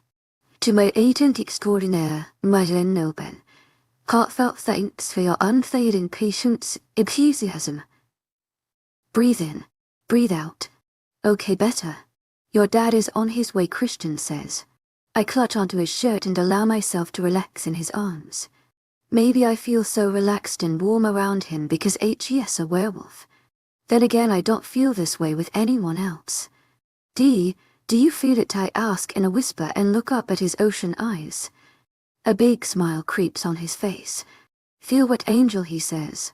To my agent extraordinaire, webnovel, heartfelt thanks for your unfailing patience, enthusiasm. Breathe in. Breathe out. Okay, better. Your dad is on his way, Christian says. I clutch onto his shirt and allow myself to relax in his arms. Maybe I feel so relaxed and warm around him because he's a werewolf. Then again, I don't feel this way with anyone else. Do you feel it? I ask in a whisper and look up at his ocean eyes. A big smile creeps on his face. Feel what, Angel, he says,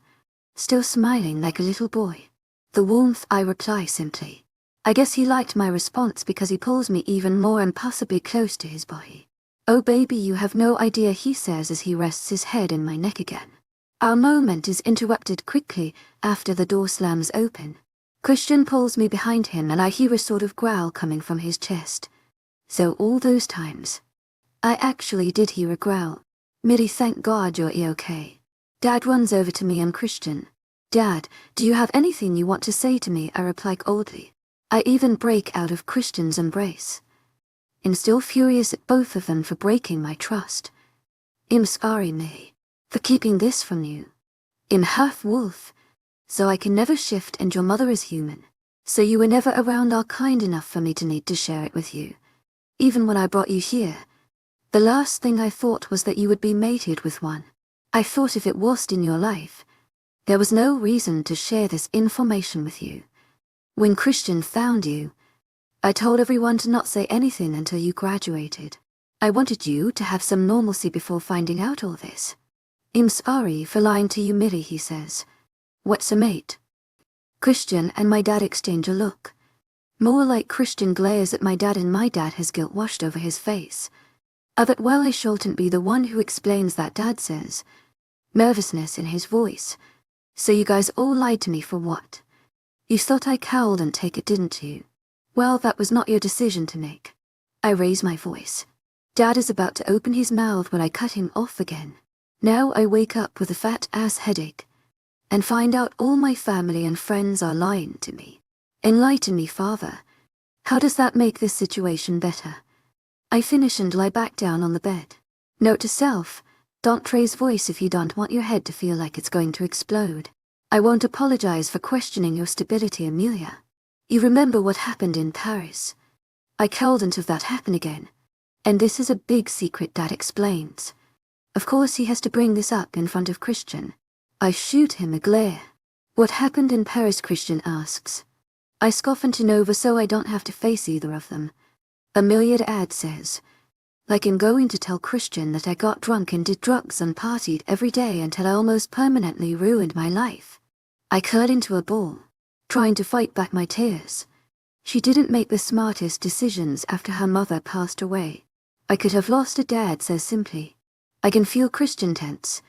still smiling like a little boy. The warmth, I reply simply. I guess he liked my response because he pulls me even more and possibly close to his body. Oh baby, you have no idea, he says as he rests his head in my neck again. Our moment is interrupted quickly after the door slams open. Christian pulls me behind him and I hear a sort of growl coming from his chest. So all those times, I actually did hear a growl. Millie, thank God you're okay. Dad runs over to me and Christian. Dad, do you have anything you want to say to me? I reply coldly. I even break out of Christian's embrace. I'm still furious at both of them for breaking my trust. I'm sorry, Millie, for keeping this from you. I'm half wolf, so I can never shift, and your mother is human, so you were never around or kind enough for me to need to share it with you. Even when I brought you here, the last thing I thought was that you would be mated with one. I thought if it wasn't in your life, there was no reason to share this information with you. When Christian found you, I told everyone to not say anything until you graduated. I wanted you to have some normalcy before finding out all this. I'm sorry for lying to you, Millie, he says. What's a mate? Christian and my dad exchange a look. More like Christian glares at my dad and my dad has guilt washed over his face. I thought, well, I shouldn't be the one who explains that, Dad says. Nervousness in his voice. So you guys all lied to me for what? You thought I cowled and take it, didn't you? Well, that was not your decision to make. I raise my voice. Dad is about to open his mouth when I cut him off again. Now I wake up with a fat-ass headache and find out all my family and friends are lying to me. Enlighten me, Father. How does that make this situation better? I finish and lie back down on the bed. Note to self, don't raise voice if you don't want your head to feel like it's going to explode. I won't apologize for questioning your stability, Amelia. You remember what happened in Paris. I couldn't have that happen again. And this is a big secret, Dad explains. Of course he has to bring this up in front of Christian. I shoot him a glare. What happened in Paris, Christian asks. I scoff into Nova so I don't have to face either of them. Amelia Dad says. Like I'm going to tell Christian that I got drunk and did drugs and partied every day until I almost permanently ruined my life. I curled into a ball, trying to fight back my tears. She didn't make the smartest decisions after her mother passed away. I could have lost a dad, says simply. I can feel Christian tense,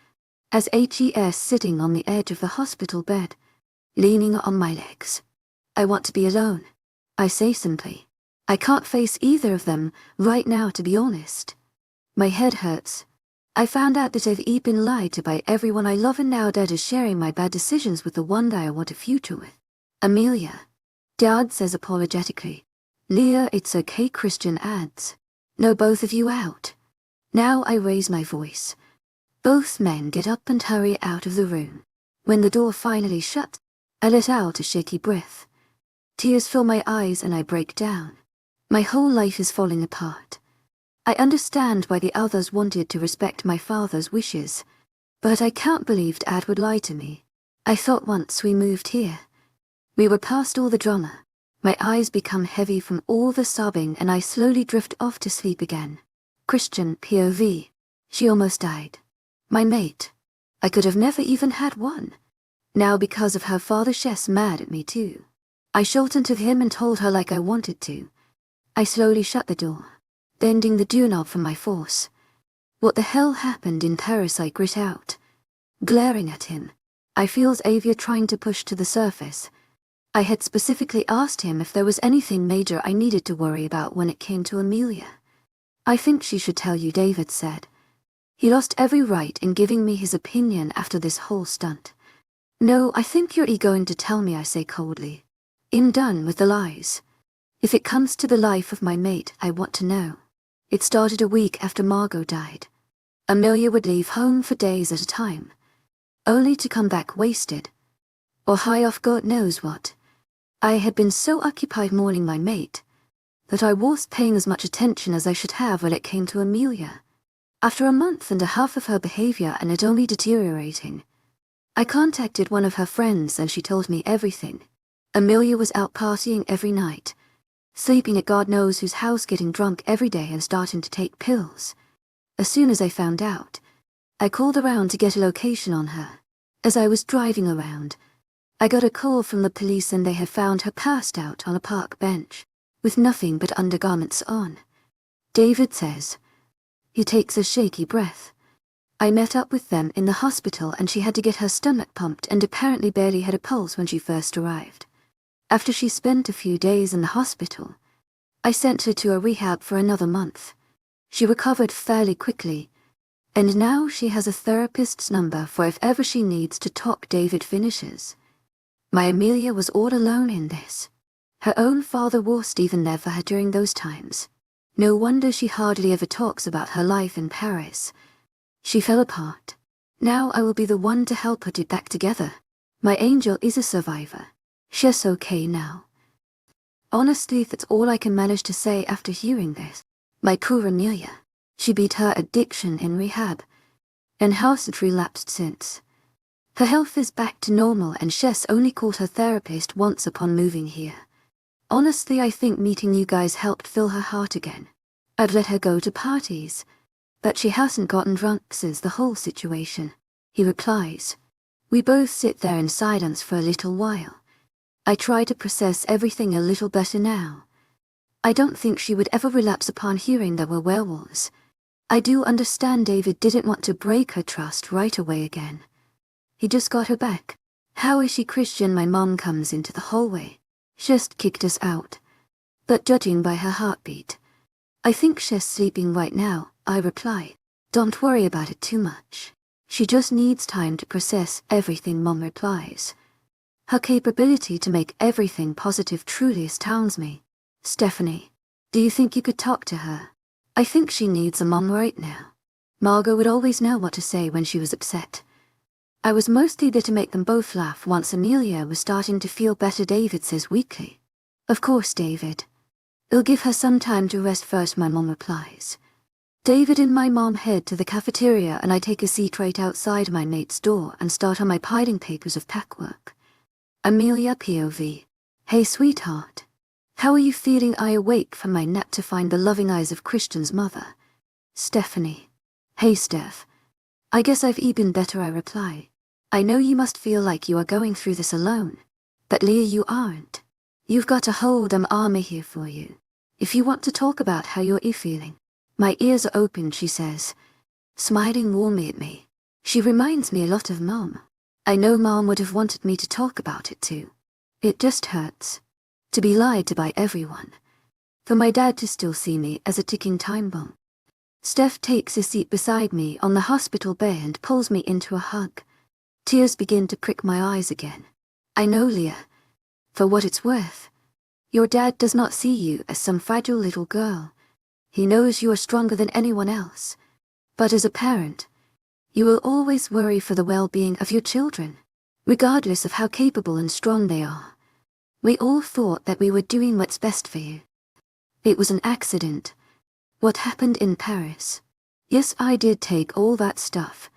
as HES sitting on the edge of the hospital bed, leaning on my legs. I want to be alone, I say simply. I can't face either of them right now, to be honest. My head hurts. I found out that I've been lied to by everyone I love and now Dad is sharing my bad decisions with the one that I want a future with. Amelia. Dad says apologetically. Leah, it's okay, Christian adds. No, both of you out. Now I raise my voice. Both men get up and hurry out of the room. When the door finally shut, I let out a shaky breath. Tears fill my eyes and I break down. My whole life is falling apart. I understand why the others wanted to respect my father's wishes, but I can't believe Dad would lie to me. I thought once we moved here, we were past all the drama. My eyes become heavy from all the sobbing and I slowly drift off to sleep again. Christian, POV. She almost died. My mate. I could have never even had one. Now because of her father, she's mad at me too. I shortened to him and told her like I wanted to. I slowly shut the door, bending the doorknob from my force. What the hell happened in Paris, I grit out. Glaring at him, I feel Xavier trying to push to the surface. I had specifically asked him if there was anything major I needed to worry about when it came to Amelia. I think she should tell you, David said. He lost every right in giving me his opinion after this whole stunt. No, I think you're going to tell me, I say coldly. I'm done with the lies. If it comes to the life of my mate, I want to know. It started a week after Margot died. Amelia would leave home for days at a time, only to come back wasted, or high off God knows what. I had been so occupied mourning my mate that I wasn't paying as much attention as I should have when it came to Amelia. After a month and a half of her behavior and it only deteriorating, I contacted one of her friends and she told me everything. Amelia was out partying every night, sleeping at God knows whose house, getting drunk every day and starting to take pills. As soon as I found out, I called around to get a location on her. As I was driving around, I got a call from the police and they had found her passed out on a park bench, with nothing but undergarments on. David says. He takes a shaky breath. I met up with them in the hospital and she had to get her stomach pumped and apparently barely had a pulse when she first arrived. After she spent a few days in the hospital, I sent her to a rehab for another month. She recovered fairly quickly, and now she has a therapist's number for if ever she needs to talk. David finishes. My Amelia was all alone in this. Her own father wasn't even there for her during those times. No wonder she hardly ever talks about her life in Paris. She fell apart. Now I will be the one to help her get back together. My angel is a survivor. She's okay now. Honestly, that's all I can manage to say after hearing this. My poor Amelia. She beat her addiction in rehab, and hasn't relapsed since. Her health is back to normal and Shess only called her therapist once upon moving here. Honestly, I think meeting you guys helped fill her heart again. I'd let her go to parties, but she hasn't gotten drunk since the whole situation, he replies. We both sit there in silence for a little while. I try to process everything a little better now. I don't think she would ever relapse upon hearing there were werewolves. I do understand David didn't want to break her trust right away again. He just got her back. How is she Christian? My mom comes into the hallway. She's kicked us out. But judging by her heartbeat, I think she's sleeping right now, I reply. Don't worry about it too much. She just needs time to process everything, Mom replies. Her capability to make everything positive truly astounds me. Stephanie, do you think you could talk to her? I think she needs a mom right now. Margot would always know what to say when she was upset. I was mostly there to make them both laugh once Amelia was starting to feel better, David says weakly. Of course, David. It'll give her some time to rest first, my mom replies. David and my mom head to the cafeteria and I take a seat right outside my mate's door and start on my piling papers of packwork. Amelia POV. Hey sweetheart. How are you feeling? I awake from my nap to find the loving eyes of Christian's mother. Stephanie. Hey Steph. I guess I've been better, I reply. I know you must feel like you are going through this alone. But Leah, you aren't. You've got a whole damn army here for you. If you want to talk about how you're feeling. My ears are open, she says, smiling warmly at me. She reminds me a lot of Mom. I know Mom would have wanted me to talk about it too. It just hurts. To be lied to by everyone. For my dad to still see me as a ticking time bomb. Steph takes a seat beside me on the hospital bed and pulls me into a hug. Tears begin to prick my eyes again. I know, Leah. For what it's worth. Your dad does not see you as some fragile little girl. He knows you are stronger than anyone else. But as a parent, you will always worry for the well-being of your children, regardless of how capable and strong they are. We all thought that we were doing what's best for you. It was an accident. What happened in Paris? Yes, I did take all that stuff.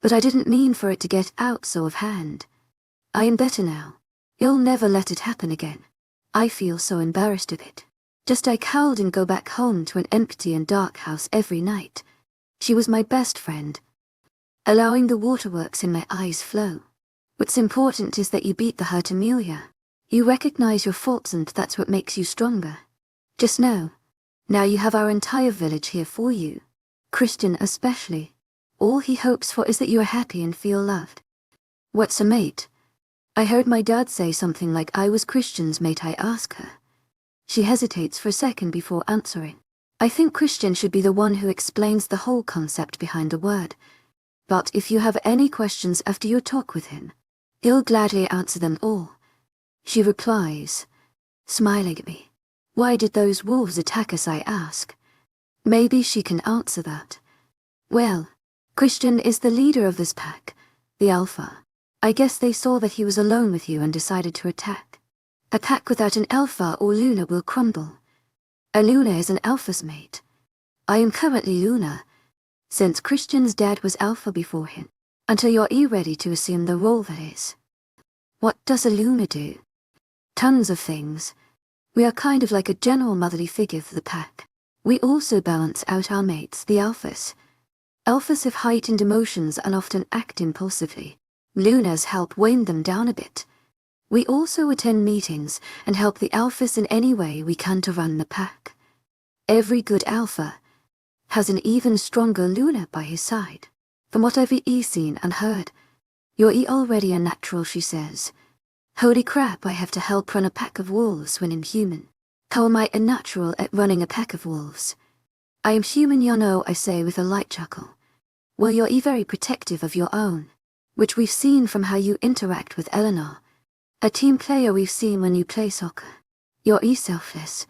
But I didn't mean for it to get out so of hand. I am better now. You'll never let it happen again. I feel so embarrassed of it. Just I cowled and go back home to an empty and dark house every night. She was my best friend. Allowing the waterworks in my eyes flow. What's important is that you beat the hurt, Amelia. You recognize your faults and that's what makes you stronger. Just know, now you have our entire village here for you. Christian especially. All he hopes for is that you are happy and feel loved. What's a mate? I heard my dad say something like I was Christian's mate. I ask her. She hesitates for a second before answering. I think Christian should be the one who explains the whole concept behind the word. But if you have any questions after your talk with him, he'll gladly answer them all. She replies, smiling at me. Why did those wolves attack us? I ask. Maybe she can answer that. Well, Christian is the leader of this pack, the Alpha. I guess they saw that he was alone with you and decided to attack. A pack without an Alpha or Luna will crumble. A Luna is an Alpha's mate. I am currently Luna, since Christian's dad was Alpha before him, until you're ready to assume the role that is. What does a Luna do? Tons of things. We are kind of like a general motherly figure for the pack. We also balance out our mates, the Alphas. Alphas have heightened emotions and often act impulsively. Lunas help wane them down a bit. We also attend meetings and help the Alphas in any way we can to run the pack. Every good Alpha has an even stronger Luna by his side. From what I've seen and heard, you're already a natural, she says. Holy crap, I have to help run a pack of wolves when I'm human. How am I a natural at running a pack of wolves? I am human, you know, I say with a light chuckle. Well, you're very protective of your own, which we've seen from how you interact with Eleanor. A team player we've seen when you play soccer. You're selfless.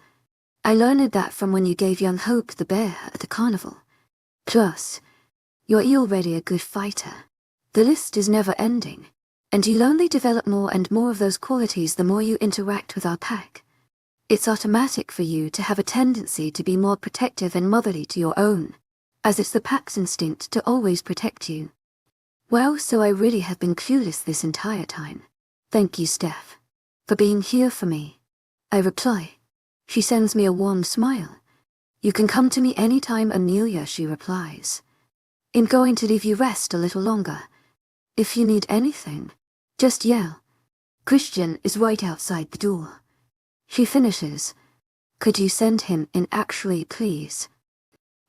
I learned that from when you gave young Hope the bear at the carnival. Plus, you're already a good fighter. The list is never ending. And you'll only develop more and more of those qualities the more you interact with our pack. It's automatic for you to have a tendency to be more protective and motherly to your own, as it's the pack's instinct to always protect you. Well, so I really have been clueless this entire time. Thank you, Steph, for being here for me, I reply. She sends me a warm smile. You can come to me anytime, Amelia, she replies. I'm going to leave you rest a little longer. If you need anything, just yell. Christian is right outside the door. She finishes. Could you send him in actually, please?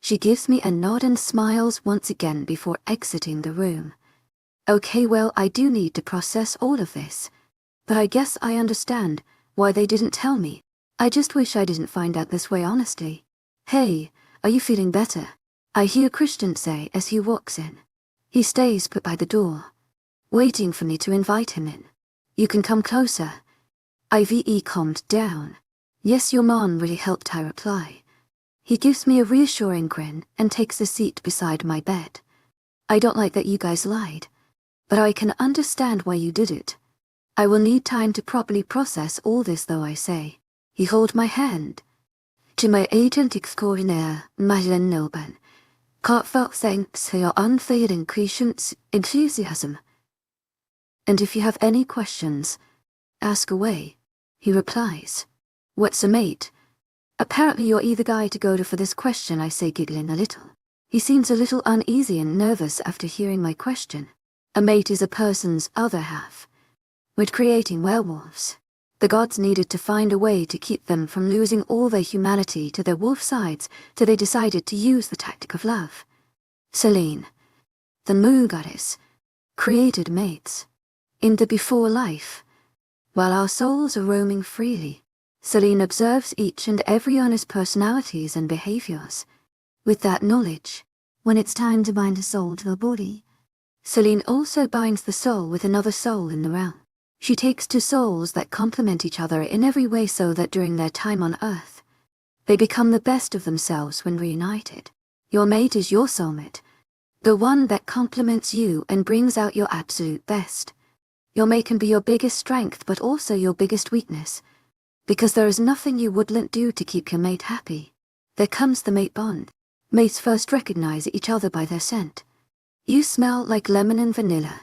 She gives me a nod and smiles once again before exiting the room. Okay, well, I do need to process all of this. But I guess I understand why they didn't tell me. I just wish I didn't find out this way, honestly. Hey, are you feeling better? I hear Christian say as he walks in. He stays put by the door, waiting for me to invite him in. You can come closer. Ive calmed down. Yes, your mom really helped, I reply. He gives me a reassuring grin and takes a seat beside my bed. I don't like that you guys lied, but I can understand why you did it. I will need time to properly process all this, though, I say. He held my hand. To my agent extraordinaire, Madeleine Nilban, heartfelt thanks for your unfailing enthusiasm. And if you have any questions, ask away, he replies. What's a mate? Apparently you're the guy to go to for this question, I say, giggling a little. He seems a little uneasy and nervous after hearing my question. A mate is a person's other half. With creating werewolves, the gods needed to find a way to keep them from losing all their humanity to their wolf sides, so they decided to use the tactic of love. Selene, the moon goddess, created mates. In the before life, while our souls are roaming freely, Selene observes each and every honest personalities and behaviors. With that knowledge, when it's time to bind a soul to a body, Selene also binds the soul with another soul in the realm. She takes two souls that complement each other in every way so that during their time on Earth, they become the best of themselves when reunited. Your mate is your soulmate, the one that complements you and brings out your absolute best. Your mate can be your biggest strength but also your biggest weakness, because there is nothing you wouldn't do to keep your mate happy. There comes the mate bond. Mates first recognize each other by their scent. You smell like lemon and vanilla.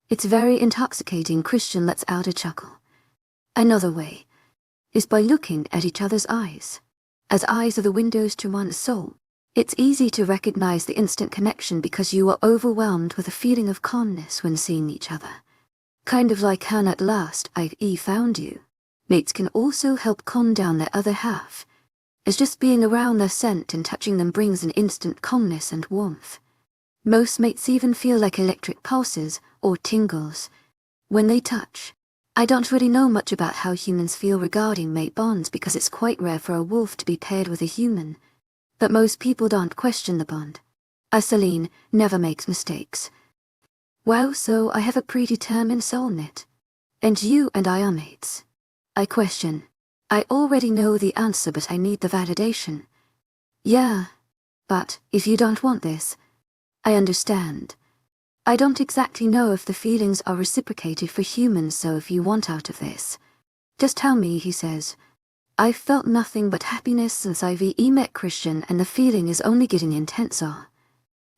It's very intoxicating. Christian lets out a chuckle. Another way is by looking at each other's eyes. As eyes are the windows to one's soul, it's easy to recognize the instant connection because you are overwhelmed with a feeling of calmness when seeing each other. Kind of like how at last I've found you. Mates can also help calm down their other half, as just being around their scent and touching them brings an instant calmness and warmth. Most mates even feel like electric pulses or tingles when they touch. I don't really know much about how humans feel regarding mate bonds because it's quite rare for a wolf to be paired with a human, but most people don't question the bond. Selene never makes mistakes. Well, so I have a predetermined soulmate, and you and I are mates. I question. I already know the answer, but I need the validation. Yeah, but if you don't want this, I understand. I don't exactly know if the feelings are reciprocated for humans, so if you want out of this, just tell me, he says. I've felt nothing but happiness since I've met Christian, and the feeling is only getting intenser.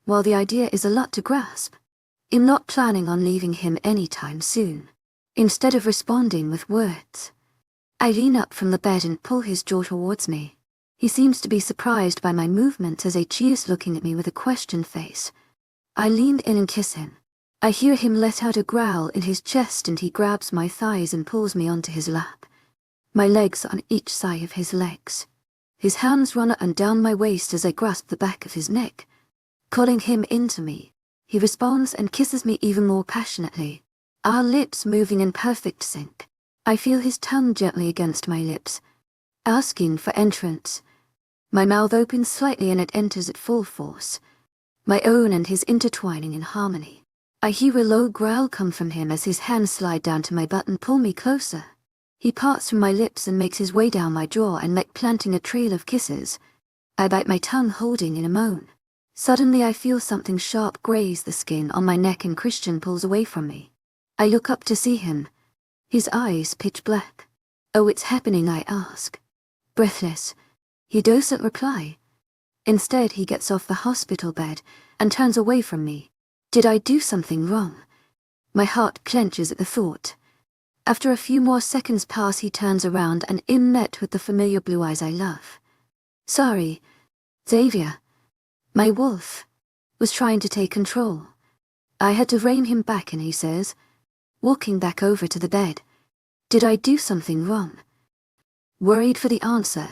While the idea is a lot to grasp, I'm not planning on leaving him anytime soon. Instead of responding with words, I lean up from the bed and pull his jaw towards me. He seems to be surprised by my movement as he cheers, looking at me with a question face. I lean in and kiss him. I hear him let out a growl in his chest and he grabs my thighs and pulls me onto his lap. My legs on each side of his legs. His hands run up and down my waist as I grasp the back of his neck. Calling him into me, he responds and kisses me even more passionately, our lips moving in perfect sync. I feel his tongue gently against my lips, asking for entrance. My mouth opens slightly and it enters at full force, my own and his intertwining in harmony. I hear a low growl come from him as his hands slide down to my butt and pull me closer. He parts from my lips and makes his way down my jaw and like planting a trail of kisses. I bite my tongue, holding in a moan. Suddenly I feel something sharp graze the skin on my neck and Christian pulls away from me. I look up to see him, his eyes pitch black. Oh, it's happening, I ask. Breathless, he doesn't reply. Instead, he gets off the hospital bed and turns away from me. Did I do something wrong? My heart clenches at the thought. After a few more seconds pass, he turns around and am met with the familiar blue eyes I love. Sorry, Xavier. My wolf was trying to take control. I had to rein him back, and he says, walking back over to the bed, did I do something wrong? Worried for the answer.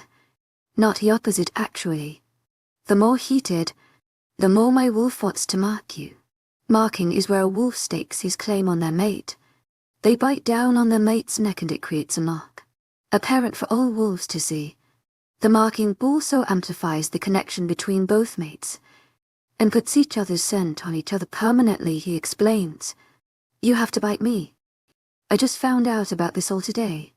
Not the opposite, actually. The more heated, the more my wolf wants to mark you. Marking is where a wolf stakes his claim on their mate. They bite down on their mate's neck and it creates a mark, apparent for all wolves to see. The marking also amplifies the connection between both mates and puts each other's scent on each other permanently, he explains. You have to bite me. I just found out about this all today.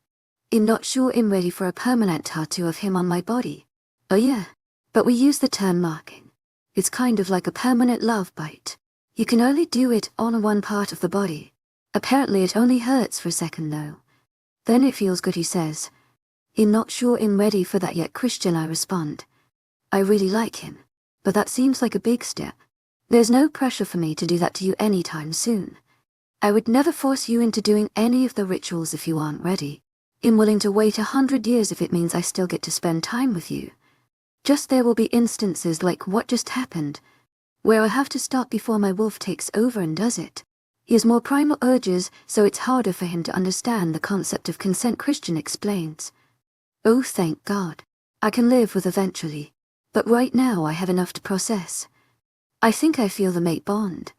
I'm not sure I'm ready for a permanent tattoo of him on my body. Oh yeah, but we use the term marking. It's kind of like a permanent love bite. You can only do it on one part of the body. Apparently it only hurts for a second though. Then it feels good, he says. I'm not sure I'm ready for that yet, Christian, I respond. I really like him, but that seems like a big step. There's no pressure for me to do that to you anytime soon. I would never force you into doing any of the rituals if you aren't ready. I'm willing to wait 100 years if it means I still get to spend time with you. Just there will be instances like what just happened, where I have to stop before my wolf takes over and does it. He has more primal urges, so it's harder for him to understand the concept of consent, Christian explains. Oh, thank God. I can live with eventually. But right now I have enough to process. I think I feel the mate bond.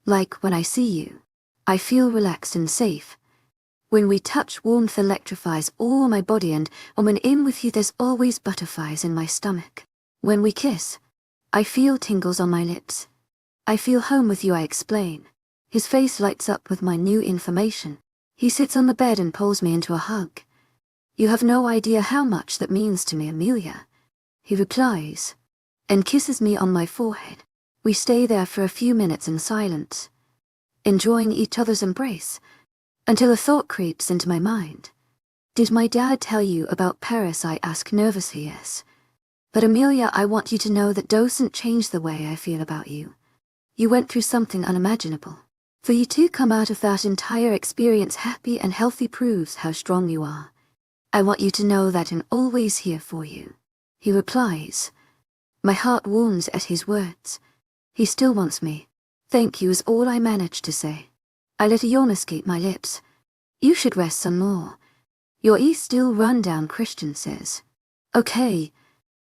Like when I see you, I feel relaxed and safe. When we touch, warmth electrifies all my body, and when I'm with you there's always butterflies in my stomach. When we kiss, I feel tingles on my lips. I feel home with you, I explain. His face lights up with my new information. He sits on the bed and pulls me into a hug. You have no idea how much that means to me, Amelia. He replies, and kisses me on my forehead. We stay there for a few minutes in silence, enjoying each other's embrace, until a thought creeps into my mind. Did my dad tell you about Paris? I ask nervously. Yes. But Amelia, I want you to know that doesn't change the way I feel about you. You went through something unimaginable. For you to come out of that entire experience happy and healthy proves how strong you are. I want you to know that I'm always here for you. He replies. My heart warms at his words. He still wants me. Thank you is all I managed to say. I let a yawn escape my lips. You should rest some more. Your still run down, Christian says. Okay.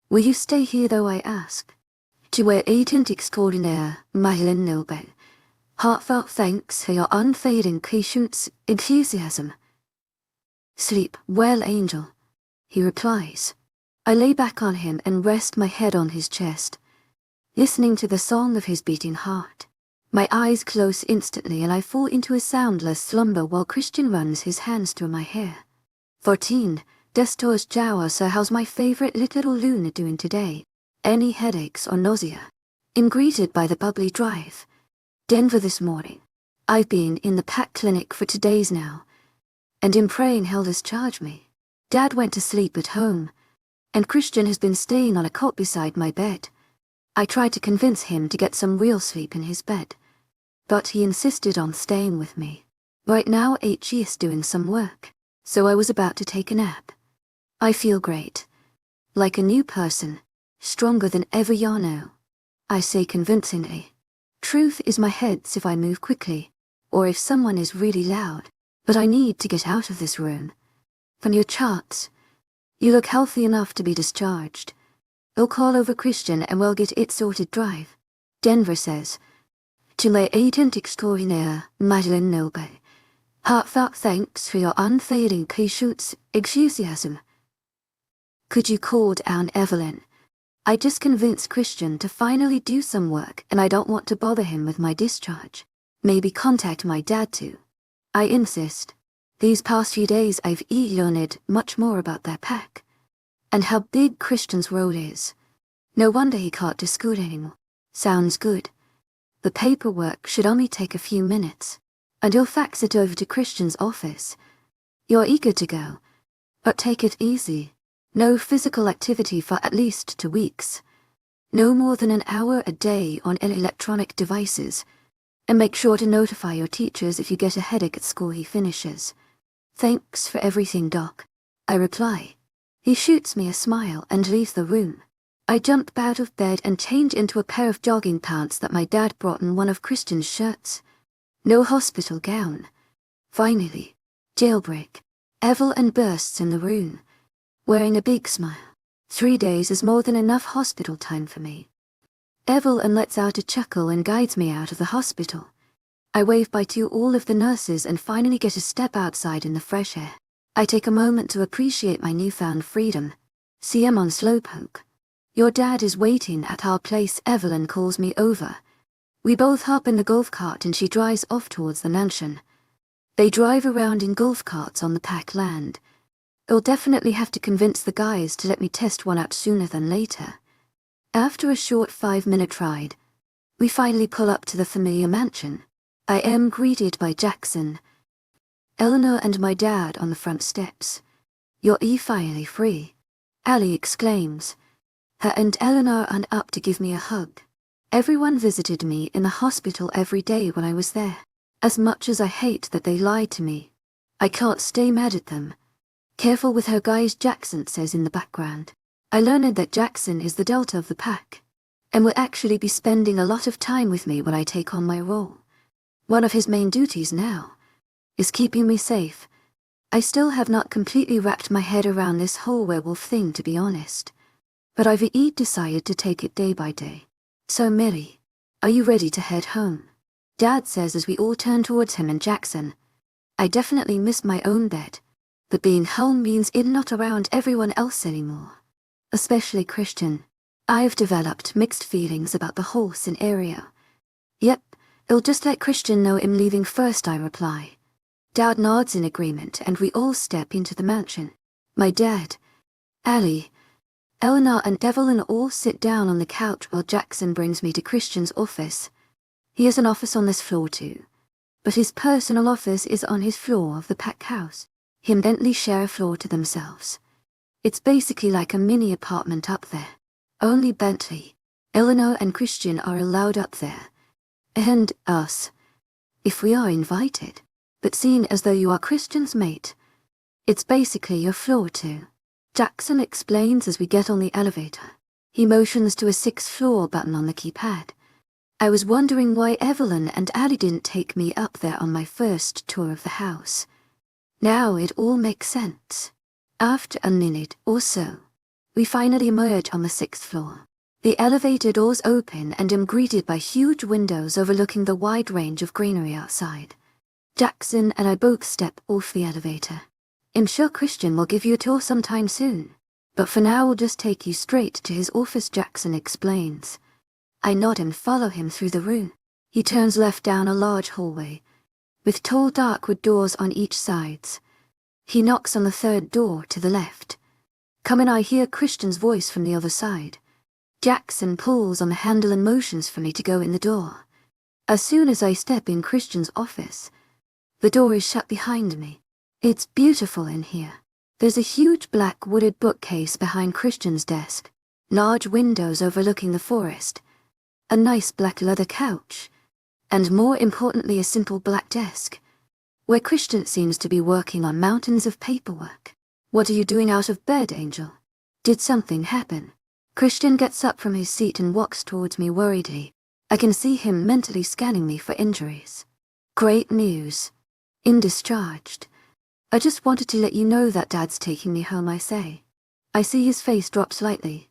Will you stay here though, I ask? Tu es agent extraordinaire, webnovel. Heartfelt thanks for your unfading patience, enthusiasm. Sleep well, angel, he replies. I lay back on him and rest my head on his chest, listening to the song of his beating heart. My eyes close instantly and I fall into a soundless slumber while Christian runs his hands through my hair. 14. Destos Jawa, so how's my favorite little Luna doing today? Any headaches or nausea? I'm greeted by the bubbly drive. Denver this morning. I've been in the PAC clinic for 2 days now, and I'm praying he'll discharge me. Dad went to sleep at home, and Christian has been staying on a cot beside my bed. I tried to convince him to get some real sleep in his bed, but he insisted on staying with me. Right now HE is doing some work, so I was about to take a nap. I feel great. Like a new person, stronger than ever, you know. I say convincingly. Truth is my head's if I move quickly, or if someone is really loud, but I need to get out of this room. From your charts, you look healthy enough to be discharged. I'll call over Christian and we'll get it sorted. Drive. Denver says. To my agent extraordinaire, webnovel. Heartfelt thanks for your unfading patience, enthusiasm. Could you call down Evelyn? I just convinced Christian to finally do some work and I don't want to bother him with my discharge. Maybe contact my dad too. I insist. These past few days I've learned much more about their pack, and how big Christian's role is. No wonder he can't do school anymore. Sounds good. The paperwork should only take a few minutes, and you'll fax it over to Christian's office. You're eager to go, but take it easy. No physical activity for at least 2 weeks. No more than an hour a day on any electronic devices. And make sure to notify your teachers if you get a headache at school, he finishes. Thanks for everything, Doc, I reply. He shoots me a smile and leaves the room. I jump out of bed and change into a pair of jogging pants that my dad brought in one of Christian's shirts. No hospital gown. Finally, jailbreak. Evelyn bursts in the room, wearing a big smile. 3 days is more than enough hospital time for me. Evelyn lets out a chuckle and guides me out of the hospital. I wave bye to all of the nurses and finally get a step outside in the fresh air. I take a moment to appreciate my newfound freedom. See him on Slowpoke. Your dad is waiting at our place, Evelyn calls me over. We both hop in the golf cart and she drives off towards the mansion. They drive around in golf carts on the packed land. I'll definitely have to convince the guys to let me test one out sooner than later. After a short 5-minute ride, we finally pull up to the familiar mansion. I am greeted by Jackson, Eleanor and my dad on the front steps. You're finally free, Ali exclaims. Her and Eleanor are up to give me a hug. Everyone visited me in the hospital every day when I was there. As much as I hate that they lied to me, I can't stay mad at them. Careful with her guys, Jackson says in the background. I learned that Jackson is the Delta of the pack, and will actually be spending a lot of time with me when I take on my role. One of his main duties now is keeping me safe. I still have not completely wrapped my head around this whole werewolf thing, to be honest. But I've decided to take it day by day. So Millie, are you ready to head home? Dad says as we all turn towards him and Jackson. I definitely miss my own bed, but being home means I'm not around everyone else anymore. Especially Christian. I've developed mixed feelings about the whole scenario. Yep, I'll just let Christian know I'm leaving first, I reply. Dad nods in agreement and we all step into the mansion. My dad, Ali, Eleanor and Evelyn all sit down on the couch while Jackson brings me to Christian's office. He has an office on this floor too, but his personal office is on his floor of the pack house. Him and Bentley share a floor to themselves. It's basically like a mini apartment up there. Only Bentley, Eleanor and Christian are allowed up there. And us, if we are invited. But seeing as though you are Christian's mate, it's basically your floor too. Jackson explains as we get on the elevator. He motions to a 6th floor button on the keypad. I was wondering why Evelyn and Ali didn't take me up there on my first tour of the house. Now it all makes sense. After a minute or so, we finally emerge on the 6th floor. The elevator doors open and am greeted by huge windows overlooking the wide range of greenery outside. Jackson and I both step off the elevator. I'm sure Christian will give you a tour sometime soon, but for now we'll just take you straight to his office, Jackson explains. I nod and follow him through the room. He turns left down a large hallway, with tall dark wood doors on each side. He knocks on the 3rd door to the left. Come in, I hear Christian's voice from the other side. Jackson pulls on the handle and motions for me to go in the door. As soon as I step in Christian's office, the door is shut behind me. It's beautiful in here. There's a huge black wooded bookcase behind Christian's desk, large windows overlooking the forest, a nice black leather couch, and more importantly a simple black desk, where Christian seems to be working on mountains of paperwork. What are you doing out of bed, Angel? Did something happen? Christian gets up from his seat and walks towards me worriedly. I can see him mentally scanning me for injuries. Great news. Discharged. I just wanted to let you know that Dad's taking me home, I say. I see his face drop slightly.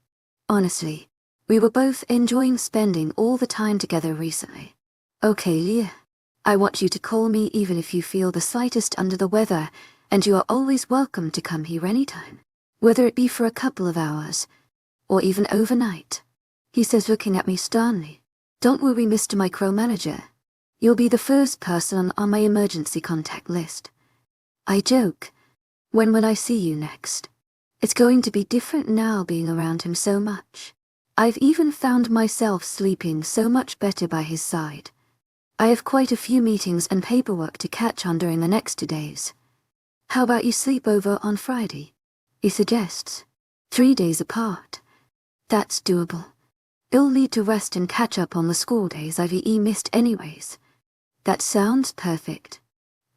Honestly, we were both enjoying spending all the time together recently. Okay, Leah. I want you to call me even if you feel the slightest under the weather, and you are always welcome to come here anytime, whether it be for a couple of hours, or even overnight. He says, looking at me sternly. Don't worry, Mr. Micromanager. You'll be the first person on my emergency contact list. I joke. When will I see you next? It's going to be different now being around him so much. I've even found myself sleeping so much better by his side. I have quite a few meetings and paperwork to catch on during the next 2 days. How about you sleep over on Friday? He suggests. 3 days apart. That's doable. You'll need to rest and catch up on the school days I've missed anyways. That sounds perfect,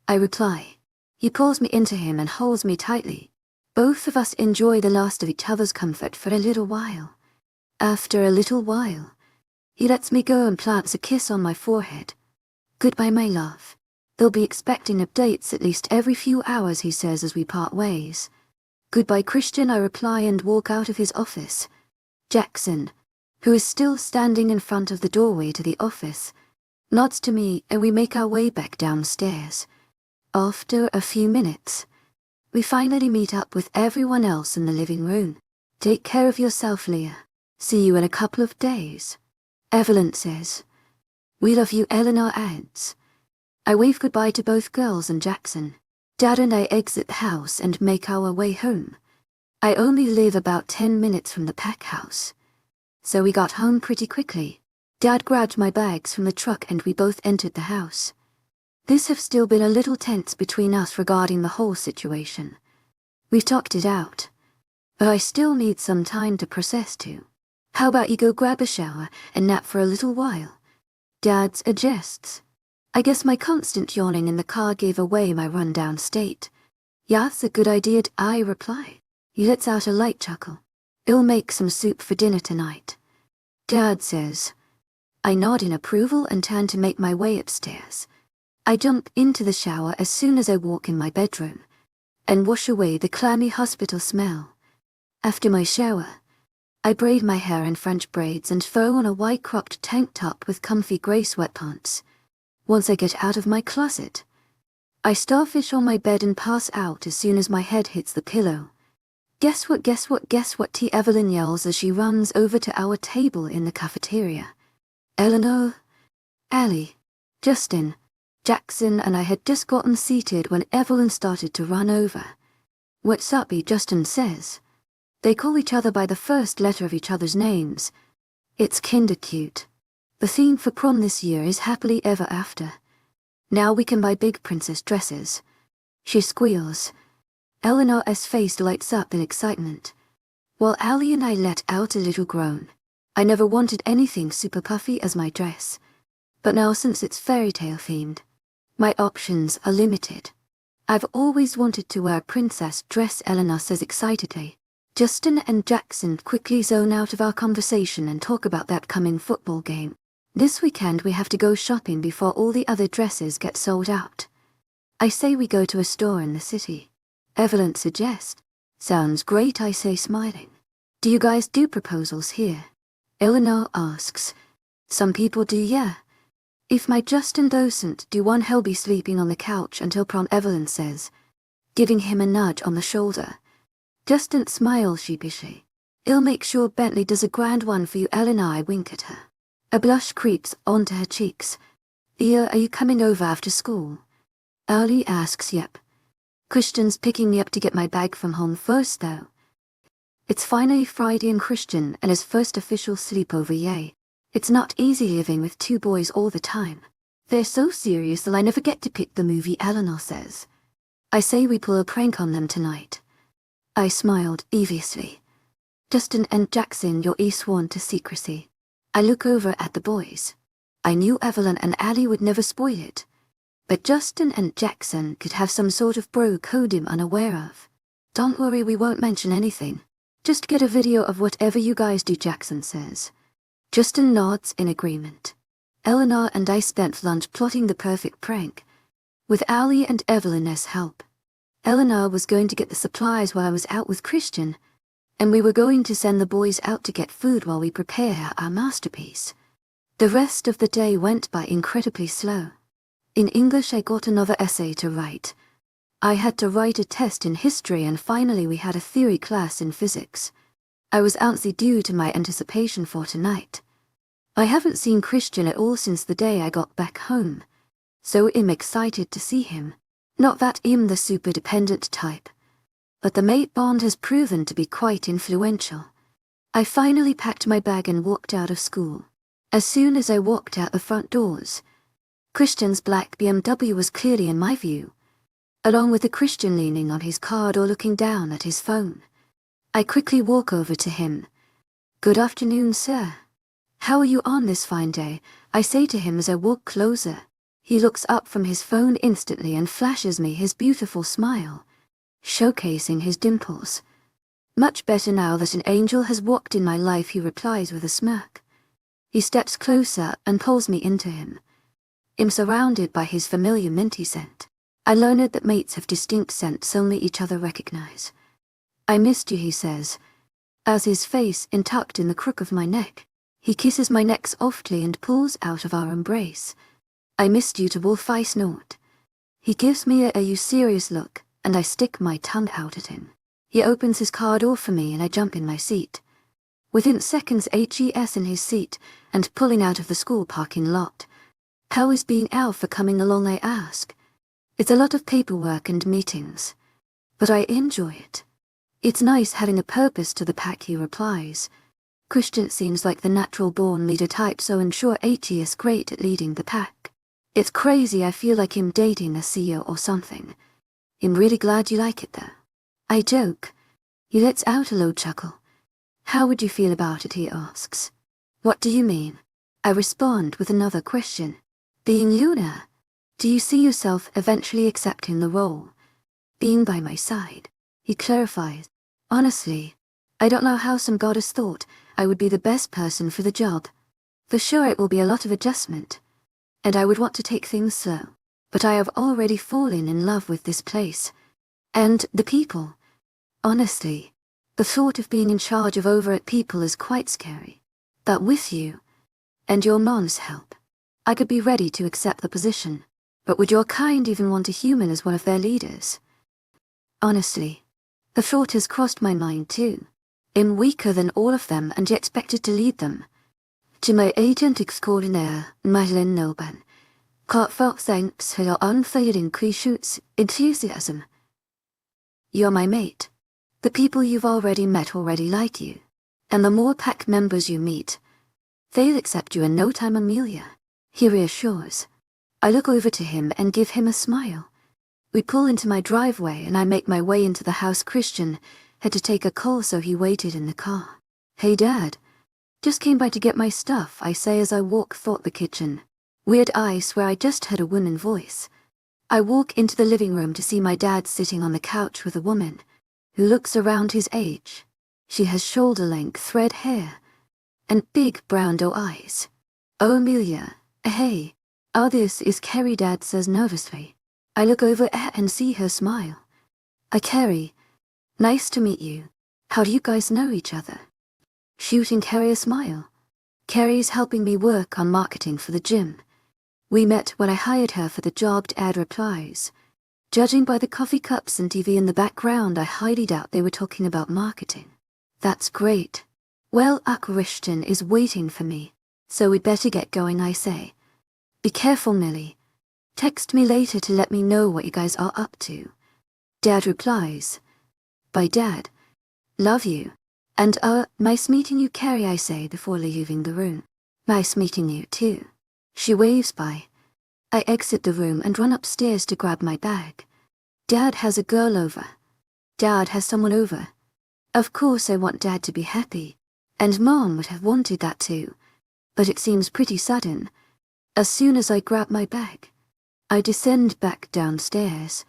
I reply. He pulls me into him and holds me tightly. Both of us enjoy the last of each other's comfort for a little while. After a little while, he lets me go and plants a kiss on my forehead. Goodbye, my love. They'll be expecting updates at least every few hours, he says as we part ways. Goodbye, Christian, I reply and walk out of his office. Jackson, who is still standing in front of the doorway to the office, nods to me and we make our way back downstairs. After a few minutes, we finally meet up with everyone else in the living room. Take care of yourself, Leah. See you in a couple of days, Evelyn says. We love you, Eleanor adds. I wave goodbye to both girls and Jackson. Dad and I exit the house and make our way home. I only live about 10 minutes from the pack house, so we got home pretty quickly. Dad grabbed my bags from the truck and we both entered the house. This have still been a little tense between us regarding the whole situation. We've talked it out, but I still need some time to process too. How about you go grab a shower and nap for a little while? Dad suggests. I guess my constant yawning in the car gave away my rundown state. Yes, a good idea, I reply. He lets out a light chuckle. I'll make some soup for dinner tonight, Dad says. I nod in approval and turn to make my way upstairs. I jump into the shower as soon as I walk in my bedroom and wash away the clammy hospital smell. After my shower, I braid my hair in French braids and throw on a white cropped tank top with comfy grey sweatpants. Once I get out of my closet, I starfish on my bed and pass out as soon as my head hits the pillow. Guess what, guess what, guess what, T. Evelyn yells as she runs over to our table in the cafeteria. Eleanor, Allie, Justin, Jackson and I had just gotten seated when Evelyn started to run over. What's up, Justin says. They call each other by the first letter of each other's names. It's kinda cute. The theme for prom this year is happily ever after. Now we can buy big princess dresses, she squeals. Eleanor's face lights up in excitement, while Allie and I let out a little groan. I never wanted anything super puffy as my dress, but now since it's fairy tale themed, my options are limited. I've always wanted to wear a princess dress, Eleanor says excitedly. Justin and Jackson quickly zone out of our conversation and talk about that coming football game. This weekend we have to go shopping before all the other dresses get sold out. I say we go to a store in the city. Evelyn suggests. Sounds great, I say smiling. Do you guys do proposals here? Eleanor asks. Some people do, yeah. If my Justin doesn't do one, he'll be sleeping on the couch until prom, Evelyn says, giving him a nudge on the shoulder. Justin smiles sheepishly. I'll make sure Bentley does a grand one for you, Eleanor. I wink at her. A blush creeps onto her cheeks. Are you coming over after school? Allie asks. Yep. Christian's picking me up to get my bag from home first, though. It's finally Friday and Christian and his first official sleepover, yay. It's not easy living with two boys all the time. They're so serious that I never get to pick the movie, Eleanor says. I say we pull a prank on them tonight. I smiled deviously. Justin and Jackson, you're sworn to secrecy. I look over at the boys. I knew Evelyn and Allie would never spoil it, but Justin and Jackson could have some sort of bro code I'm unaware of. Don't worry, we won't mention anything. Just get a video of whatever you guys do, Jackson says. Justin nods in agreement. Eleanor and I spent lunch plotting the perfect prank, with Allie and Evelyn's help. Eleanor was going to get the supplies while I was out with Christian, and we were going to send the boys out to get food while we prepare our masterpiece. The rest of the day went by incredibly slow. In English, I got another essay to write. I had to write a test in history, and finally we had a theory class in physics. I was antsy due to my anticipation for tonight. I haven't seen Christian at all since the day I got back home, so I'm excited to see him. Not that I'm the super dependent type, but the mate bond has proven to be quite influential. I finally packed my bag and walked out of school. As soon as I walked out the front doors, Christian's black BMW was clearly in my view, along with the Christian leaning on his card or looking down at his phone. I quickly walk over to him. Good afternoon, sir. How are you on this fine day? I say to him as I walk closer. He looks up from his phone instantly and flashes me his beautiful smile, showcasing his dimples. Much better now that an angel has walked in my life, he replies with a smirk. He steps closer and pulls me into him. I'm surrounded by his familiar minty scent. I learned that mates have distinct scents only each other recognize. I missed you, he says, as his face intucked in the crook of my neck. He kisses my neck softly and pulls out of our embrace. I missed you, to wolf, I snort. He gives me a you serious look, and I stick my tongue out at him. He opens his car door for me and I jump in my seat. Within seconds, HES in his seat and pulling out of the school parking lot. How is being out for coming along, I ask. It's a lot of paperwork and meetings, but I enjoy it. It's nice having a purpose to the pack, he replies. Christian seems like the natural-born leader type, so I'm sure HE is great at leading the pack. It's crazy, I feel like him dating a CEO or something. I'm really glad you like it though. I joke. He lets out a low chuckle. How would you feel about it, he asks. What do you mean? I respond with another question. Being Luna, do you see yourself eventually accepting the role? Being by my side, he clarifies. Honestly, I don't know how some goddess thought I would be the best person for the job. For sure it will be a lot of adjustment, and I would want to take things slow. But I have already fallen in love with this place. And the people. Honestly, the thought of being in charge of over at people is quite scary. But with you, and your mom's help, I could be ready to accept the position. But would your kind even want a human as one of their leaders? Honestly, the thought has crossed my mind too. I'm weaker than all of them and yet expected to lead them. To my agent extraordinaire, Madeleine Noban, heartfelt thanks for your unfailing Christian's enthusiasm. You're my mate. The people you've already met already like you. And the more pack members you meet, they'll accept you in no time, Amelia. He reassures. I look over to him and give him a smile. We pull into my driveway and I make my way into the house. Christian had to take a call, so he waited in the car. Hey Dad. Just came by to get my stuff, I say as I walk toward the kitchen. Weird, I swear I just heard a woman voice. I walk into the living room to see my dad sitting on the couch with a woman who looks around his age. She has shoulder-length thread hair and big brown doe eyes. Oh, Amelia, hey. Oh, this is Carrie, Dad says nervously. I look over and see her smile. Carrie, nice to meet you. How do you guys know each other? Shooting Carrie a smile. Carrie's helping me work on marketing for the gym. We met when I hired her for the job, Dad replies. Judging by the coffee cups and TV in the background, I highly doubt they were talking about marketing. That's great. Well, Christian is waiting for me, so we'd better get going, I say. Be careful, Millie. Text me later to let me know what you guys are up to. Dad replies. Bye, Dad. Love you. And nice meeting you, Carrie, I say before leaving the room. Nice meeting you too. She waves bye. I exit the room and run upstairs to grab my bag. Dad has a girl over. Dad has someone over. Of course I want Dad to be happy, and Mom would have wanted that too, but it seems pretty sudden. As soon as I grab my bag, I descend back downstairs,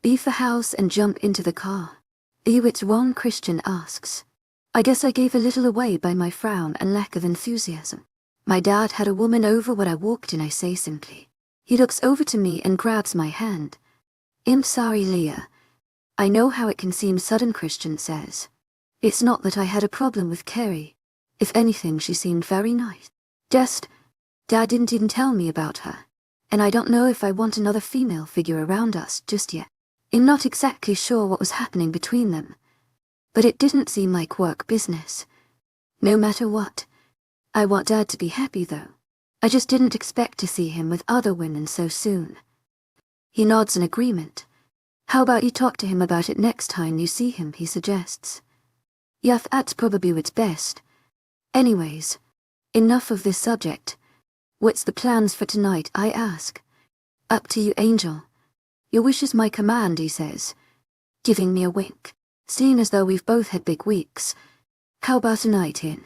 leave the house and jump into the car. What's wrong? Christian asks. I guess I gave a little away by my frown and lack of enthusiasm. My dad had a woman over when I walked in, I say simply. He looks over to me and grabs my hand. I'm sorry, Leah. I know how it can seem sudden, Christian says. It's not that I had a problem with Carrie. If anything, she seemed very nice. Just, Dad didn't even tell me about her. And I don't know if I want another female figure around us just yet. I'm not exactly sure what was happening between them. But it didn't seem like work business. No matter what. I want Dad to be happy though. I just didn't expect to see him with other women so soon. He nods in agreement. How about you talk to him about it next time you see him, he suggests. Yeah, that's probably what's best. Anyways, enough of this subject. What's the plans for tonight, I ask. Up to you, Angel. Your wish is my command, he says, giving me a wink. Seeing as though we've both had big weeks, how about a night in?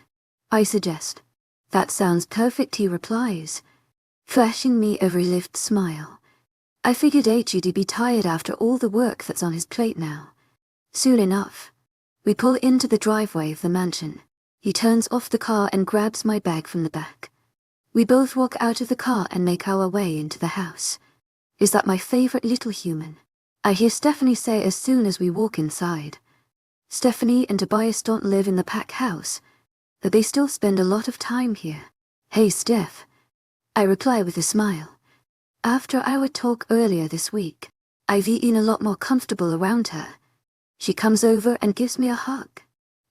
I suggest. That sounds perfect, he replies, flashing me a relieved smile. I figured HU'd be tired after all the work that's on his plate now. Soon enough, we pull into the driveway of the mansion. He turns off the car and grabs my bag from the back. We both walk out of the car and make our way into the house. Is that my favorite little human? I hear Stephanie say as soon as we walk inside. Stephanie and Tobias don't live in the pack house, but they still spend a lot of time here. Hey Steph, I reply with a smile. After our talk earlier this week, I've been a lot more comfortable around her. She comes over and gives me a hug.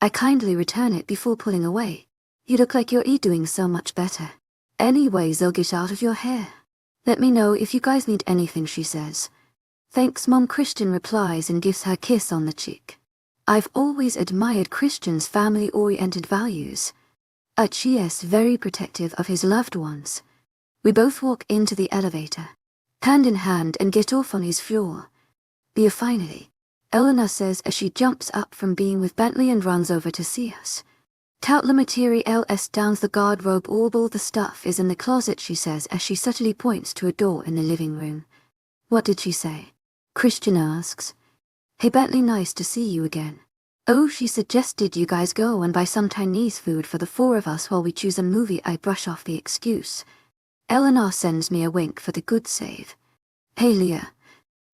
I kindly return it before pulling away. You look like you're doing so much better. Anyways, I'll get out of your hair. Let me know if you guys need anything, she says. Thanks, Mom, Christian replies and gives her a kiss on the cheek. I've always admired Christian's family-oriented values. She is very protective of his loved ones. We both walk into the elevator, hand in hand, and get off on his floor. Finally, Eleanor says as she jumps up from being with Bentley and runs over to see us. Tout le matériel downs the garde-robe, all the stuff is in the closet, she says as she subtly points to a door in the living room. What did she say? Christian asks. Hey Bentley, nice to see you again. Oh, she suggested you guys go and buy some Chinese food for the four of us while we choose a movie. I brush off the excuse. Eleanor sends me a wink for the good save. Hey Leah.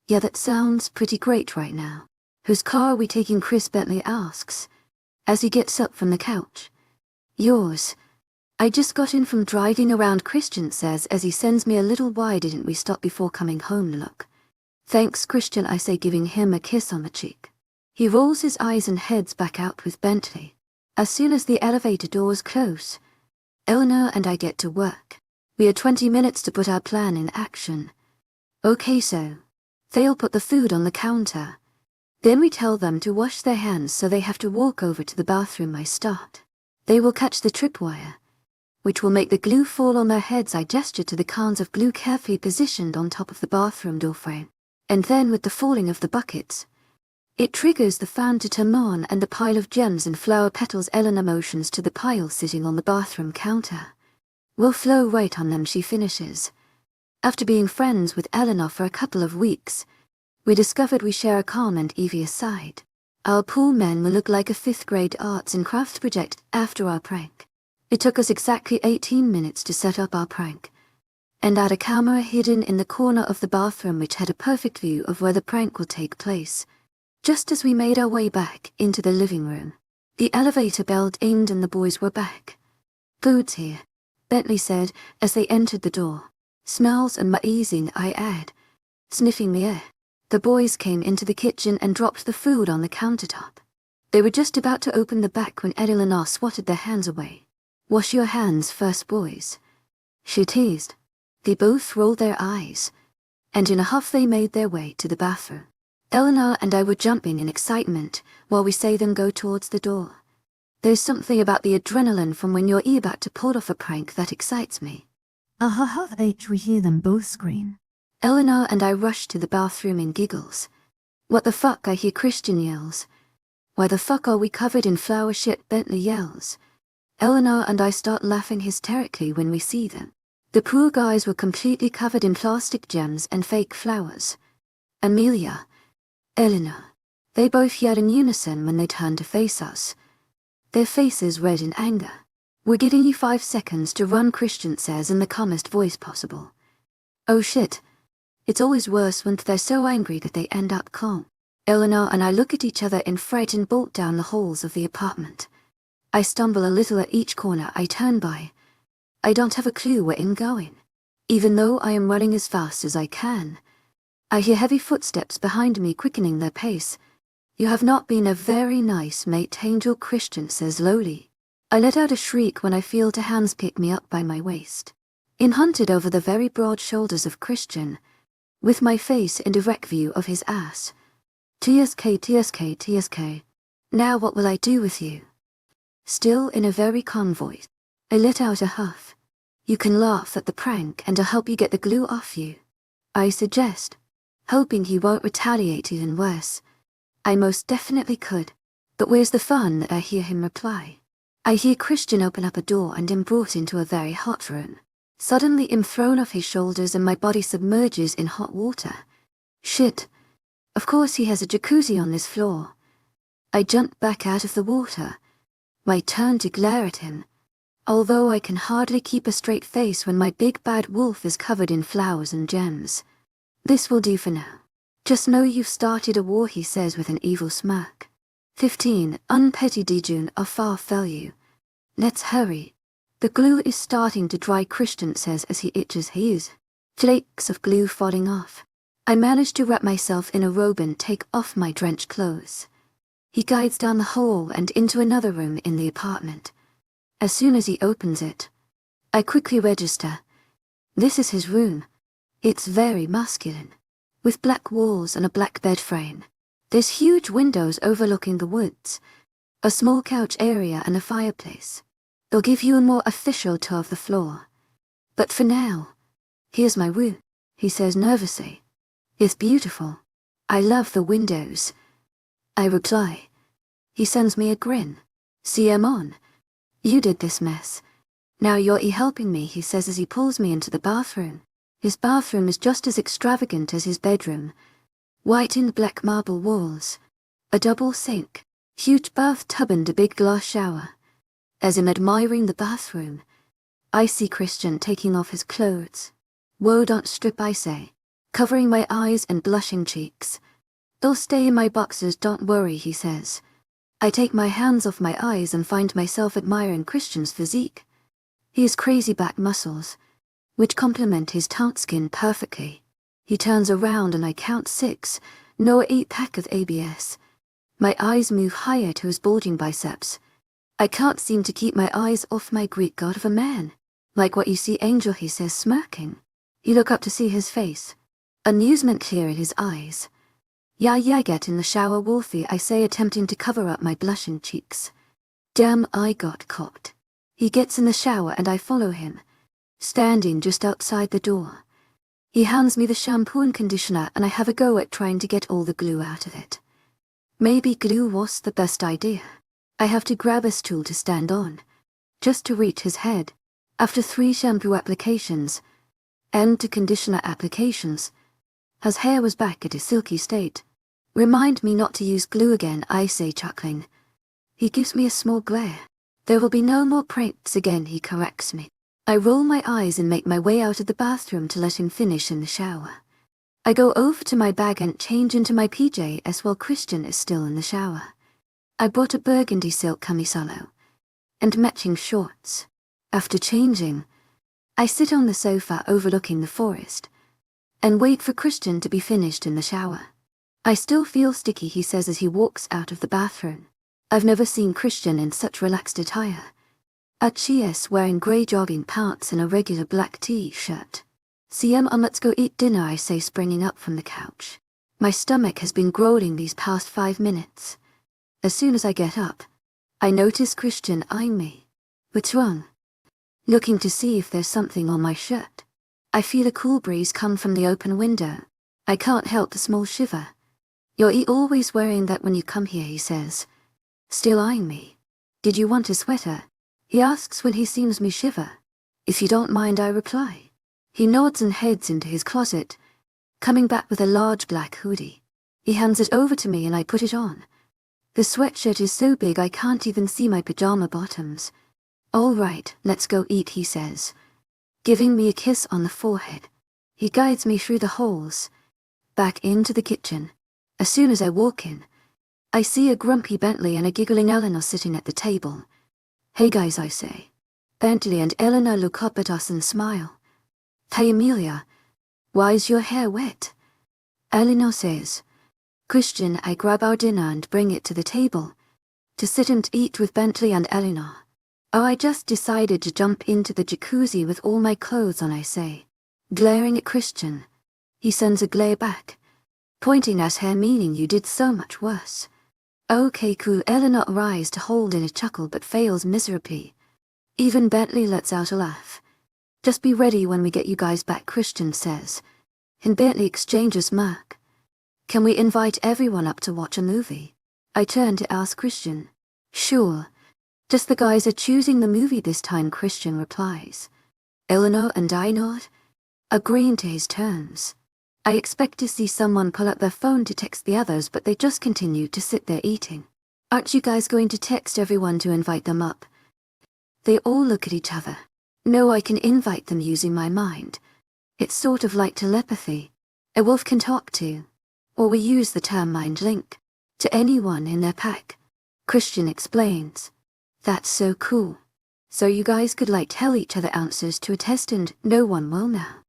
Yeah, that sounds pretty great right now. Whose car are we taking? Chris Bentley asks, as he gets up from the couch. Yours. I just got in from driving around, Christian says as he sends me a little why didn't we stop before coming home look. Thanks, Christian, I say, giving him a kiss on the cheek. He rolls his eyes and heads back out with Bentley. As soon as the elevator doors close, Eleanor and I get to work. We had 20 minutes to put our plan in action. Okay, so they'll put the food on the counter. Then we tell them to wash their hands, so they have to walk over to the bathroom. I start. They will catch the tripwire, which will make the glue fall on their heads. I gesture to the cans of glue carefully positioned on top of the bathroom door frame. And then with the falling of the buckets, it triggers the fan to turn on, and the pile of gems and flower petals. Eleanor motions to the pile sitting on the bathroom counter. We'll flow right on them, she finishes. After being friends with Eleanor for a couple of weeks, we discovered we share a calm and envious side. Our pool men will look like a 5th grade arts and crafts project after our prank. It took us exactly 18 minutes to set up our prank, and add a camera hidden in the corner of the bathroom which had a perfect view of where the prank will take place. Just as we made our way back into the living room, the elevator bell dinged and the boys were back. Food's here, Bentley said as they entered the door. Smells amazing, I add, sniffing the air. The boys came into the kitchen and dropped the food on the countertop. They were just about to open the back when Eleanor swatted their hands away. Wash your hands first, boys, she teased. They both rolled their eyes, and in a huff they made their way to the bathroom. Eleanor and I were jumping in excitement while we saw them go towards the door. There's something about the adrenaline from when you're about to pull off a prank that excites me. We hear them both scream. Eleanor and I rush to the bathroom in giggles. What the fuck, I hear Christian yells. Why the fuck are we covered in flower shit, Bentley yells. Eleanor and I start laughing hysterically when we see them. The poor guys were completely covered in plastic gems and fake flowers. Amelia, Eleanor, they both yelled in unison when they turned to face us, their faces red in anger. We're giving you 5 seconds to run, Christian says in the calmest voice possible. Oh shit. It's always worse when they're so angry that they end up calm. Eleanor and I look at each other in fright and bolt down the halls of the apartment. I stumble a little at each corner I turn by. I don't have a clue where I'm going. Even though I am running as fast as I can, I hear heavy footsteps behind me quickening their pace. You have not been a very nice mate, Angel, Christian says lowly. I let out a shriek when I feel 2 hands pick me up by my waist. In hunted over the very broad shoulders of Christian, with my face in direct view of his ass. TSK. Now what will I do with you? Still in a very calm voice, I let out a huff. You can laugh at the prank and I'll help you get the glue off you, I suggest, hoping he won't retaliate even worse. I most definitely could. But where's the fun? I hear him reply. I hear Christian open up a door and am brought into a very hot room. Suddenly I'm thrown off his shoulders and my body submerges in hot water. Shit. Of course he has a jacuzzi on this floor. I jump back out of the water. My turn to glare at him. Although I can hardly keep a straight face when my big bad wolf is covered in flowers and gems. This will do for now. Just know you've started a war, he says with an evil smirk. 15. Unpetty Dijun, how far fell you? Let's hurry. The glue is starting to dry, Christian says as he itches his. Flakes of glue falling off. I manage to wrap myself in a robe and take off my drenched clothes. He guides down the hall and into another room in the apartment. As soon as he opens it, I quickly register. This is his room. It's very masculine, with black walls and a black bed frame. There's huge windows overlooking the woods, a small couch area and a fireplace. They'll give you a more official tour of the floor. But for now, here's my room, he says nervously. It's beautiful. I love the windows. I reply. He sends me a grin. CM on. You did this mess. Now you're helping me, he says as he pulls me into the bathroom. His bathroom is just as extravagant as his bedroom. White and black marble walls, a double sink, huge bathtub and a big glass shower. As I'm admiring the bathroom, I see Christian taking off his clothes. Whoa, don't strip, I say, covering my eyes and blushing cheeks. They'll stay in my boxers, don't worry, he says. I take my hands off my eyes and find myself admiring Christian's physique. He has crazy back muscles, which complement his taut skin perfectly. He turns around and I count 6, no 8-pack of ABS. My eyes move higher to his bulging biceps. I can't seem to keep my eyes off my Greek god of a man. Like what you see, Angel, he says, smirking. You look up to see his face. Amusement clear in his eyes. Yeah, get in the shower, Wolfie, I say, attempting to cover up my blushing cheeks. Damn, I got caught. He gets in the shower and I follow him, standing just outside the door. He hands me the shampoo and conditioner and I have a go at trying to get all the glue out of it. Maybe glue was the best idea. I have to grab a stool to stand on, just to reach his head. After 3 shampoo applications, and 2 conditioner applications, his hair was back at a silky state. Remind me not to use glue again, I say, chuckling. He gives me a small glare. There will be no more pranks again, he corrects me. I roll my eyes and make my way out of the bathroom to let him finish in the shower. I go over to my bag and change into my PJ as while Christian is still in the shower. I bought a burgundy silk camisolo and matching shorts. After changing, I sit on the sofa overlooking the forest and wait for Christian to be finished in the shower. I still feel sticky, he says as he walks out of the bathroom. I've never seen Christian in such relaxed attire. Achilles wearing grey jogging pants and a regular black t-shirt. CM on, let's go eat dinner, I say, springing up from the couch. My stomach has been growling these past 5 minutes. As soon as I get up, I notice Christian eyeing me. What's wrong? Looking to see if there's something on my shirt. I feel a cool breeze come from the open window. I can't help the small shiver. You're always wearing that when you come here, he says, still eyeing me. Did you want a sweater? He asks when he sees me shiver. If you don't mind, I reply. He nods and heads into his closet, coming back with a large black hoodie. He hands it over to me and I put it on. The sweatshirt is so big I can't even see my pajama bottoms. All right, let's go eat, he says, giving me a kiss on the forehead. He guides me through the halls, back into the kitchen. As soon as I walk in, I see a grumpy Bentley and a giggling Eleanor sitting at the table. Hey guys, I say. Bentley and Eleanor look up at us and smile. Hey Amelia, why is your hair wet? Eleanor says. Christian, I grab our dinner and bring it to the table, to sit and eat with Bentley and Eleanor. Oh, I just decided to jump into the jacuzzi with all my clothes on, I say, glaring at Christian. He sends a glare back, pointing at her, meaning you did so much worse. Okay, cool. Eleanor tries to hold in a chuckle but fails miserably. Even Bentley lets out a laugh. Just be ready when we get you guys back, Christian says. And Bentley exchanges smirk. Can we invite everyone up to watch a movie? I turned to ask Christian. Sure. Just the guys are choosing the movie this time, Christian replies. Eleanor and I nod, agreeing to his terms. I expect to see someone pull up their phone to text the others, but they just continue to sit there eating. Aren't you guys going to text everyone to invite them up? They all look at each other. No, I can invite them using my mind. It's sort of like telepathy. A wolf can talk to, or we use the term mind link, to anyone in their pack. Christian explains. That's so cool. So you guys could like tell each other answers to a test and no one will know.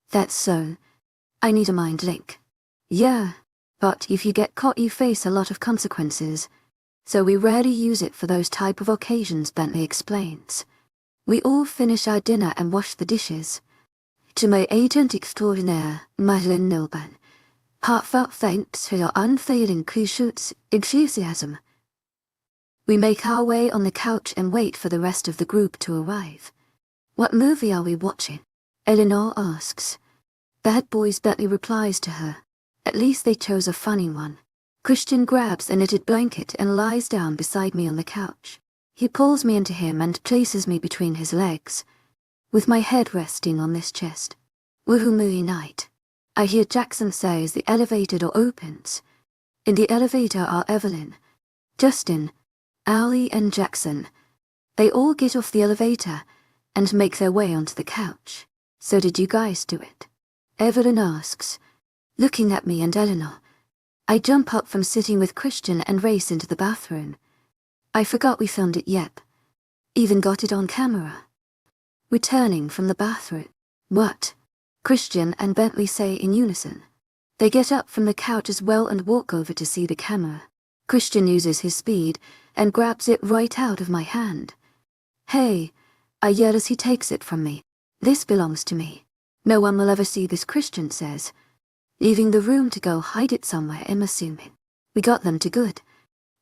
That's so. I need a mind link. Yeah, but if you get caught you face a lot of consequences. So we rarely use it for those type of occasions, Bentley explains. We all finish our dinner and wash the dishes. To my agent extraordinaire, webnovel, heartfelt thanks for your unfailing patience, enthusiasm. We make our way on the couch and wait for the rest of the group to arrive. What movie are we watching? Eleanor asks. Bad Boys, Bentley replies to her. At least they chose a funny one. Christian grabs a knitted blanket and lies down beside me on the couch. He pulls me into him and places me between his legs, with my head resting on this chest. Woohoo movie night. I hear Jackson say as the elevator door opens. In the elevator are Evelyn, Justin, Ali and Jackson. They all get off the elevator and make their way onto the couch. So did you guys do it? Evelyn asks, looking at me and Eleanor. I jump up from sitting with Christian and race into the bathroom. I forgot we filmed it yet. Even got it on camera. Returning from the bathroom. What? Christian and Bentley say in unison. They get up from the couch as well and walk over to see the camera. Christian uses his speed and grabs it right out of my hand. Hey, I yell as he takes it from me. This belongs to me. No one will ever see this, Christian says, leaving the room to go hide it somewhere, I'm assuming. We got them to good.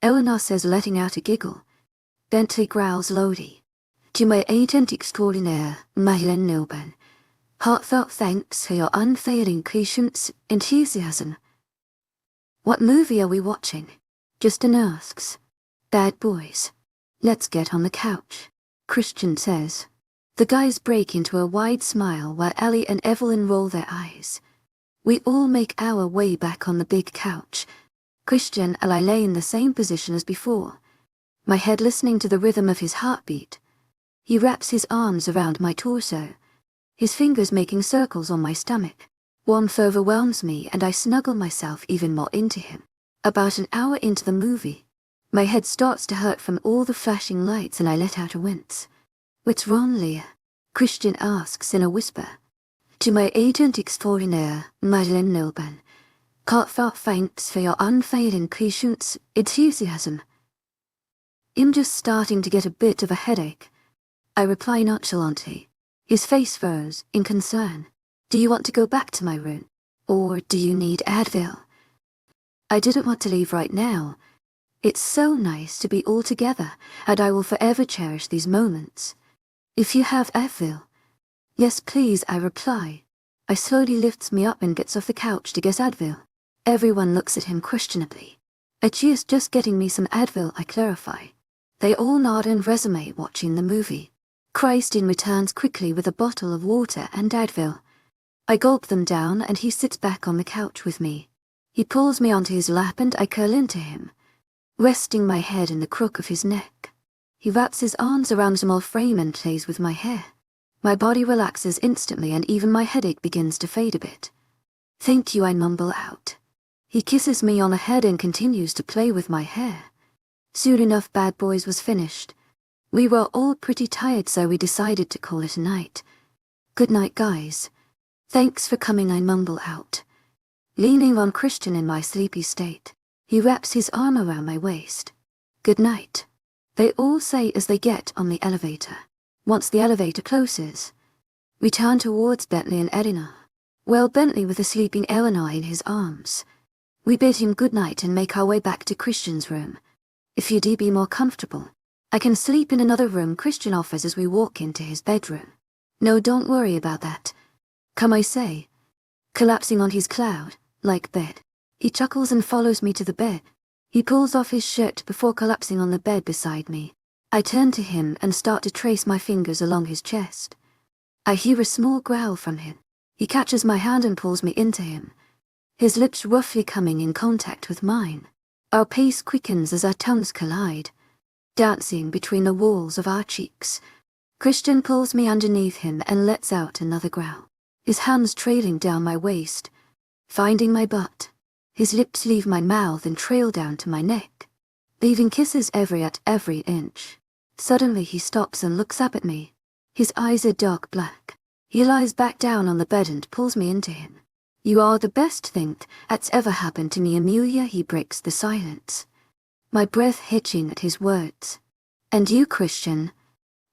Eleanor says, letting out a giggle. Bentley growls loudly. To my agent extraordinaire, webnovel, heartfelt thanks for your unfailing patience, enthusiasm. What movie are we watching? Justin asks. Bad Boys. Let's get on the couch, Christian says. The guys break into a wide smile while Ellie and Evelyn roll their eyes. We all make our way back on the big couch. Christian and I lay in the same position as before, my head listening to the rhythm of his heartbeat. He wraps his arms around my torso, his fingers making circles on my stomach. Warmth overwhelms me and I snuggle myself even more into him. About an hour into the movie, my head starts to hurt from all the flashing lights and I let out a wince. What's wrong, Leah? Christian asks in a whisper. To my agent extraordinaire, webnovel, heartfelt thanks for your unfailing patience, enthusiasm. I'm just starting to get a bit of a headache. I reply nonchalantly. His face froze in concern. Do you want to go back to my room? Or do you need Advil? I didn't want to leave right now. It's so nice to be all together, and I will forever cherish these moments. If you have Advil. Yes, please, I reply. I slowly lifts me up and gets off the couch to get Advil. Everyone looks at him questionably. Achia's just getting me some Advil, I clarify. They all nod and resume watching the movie. Christine returns quickly with a bottle of water and Advil. I gulp them down and he sits back on the couch with me. He pulls me onto his lap and I curl into him, resting my head in the crook of his neck. He wraps his arms around the small frame and plays with my hair. My body relaxes instantly and even my headache begins to fade a bit. Thank you, I mumble out. He kisses me on the head and continues to play with my hair. Soon enough, Bad Boys was finished. We were all pretty tired, so we decided to call it a night. Good night, guys. Thanks for coming, I mumble out, leaning on Christian in my sleepy state. He wraps his arm around my waist. Good night, they all say as they get on the elevator. Once the elevator closes, we turn towards Bentley and Eleanor. Well, Bentley with a sleeping Eleanor in his arms. We bid him good night and make our way back to Christian's room. If you'd be more comfortable, I can sleep in another room, Christian offers as we walk into his bedroom. No, don't worry about that. Come, I say, collapsing on his cloud-like bed. He chuckles and follows me to the bed. He pulls off his shirt before collapsing on the bed beside me. I turn to him and start to trace my fingers along his chest. I hear a small growl from him. He catches my hand and pulls me into him, his lips roughly coming in contact with mine. Our pace quickens as our tongues collide, dancing between the walls of our cheeks. Christian pulls me underneath him and lets out another growl, his hands trailing down my waist, finding my butt. His lips leave my mouth and trail down to my neck, leaving kisses at every inch. Suddenly he stops and looks up at me. His eyes are dark black. He lies back down on the bed and pulls me into him. "You are the best thing that's ever happened to me, Amelia," he breaks the silence, my breath hitching at his words. "And you, Christian,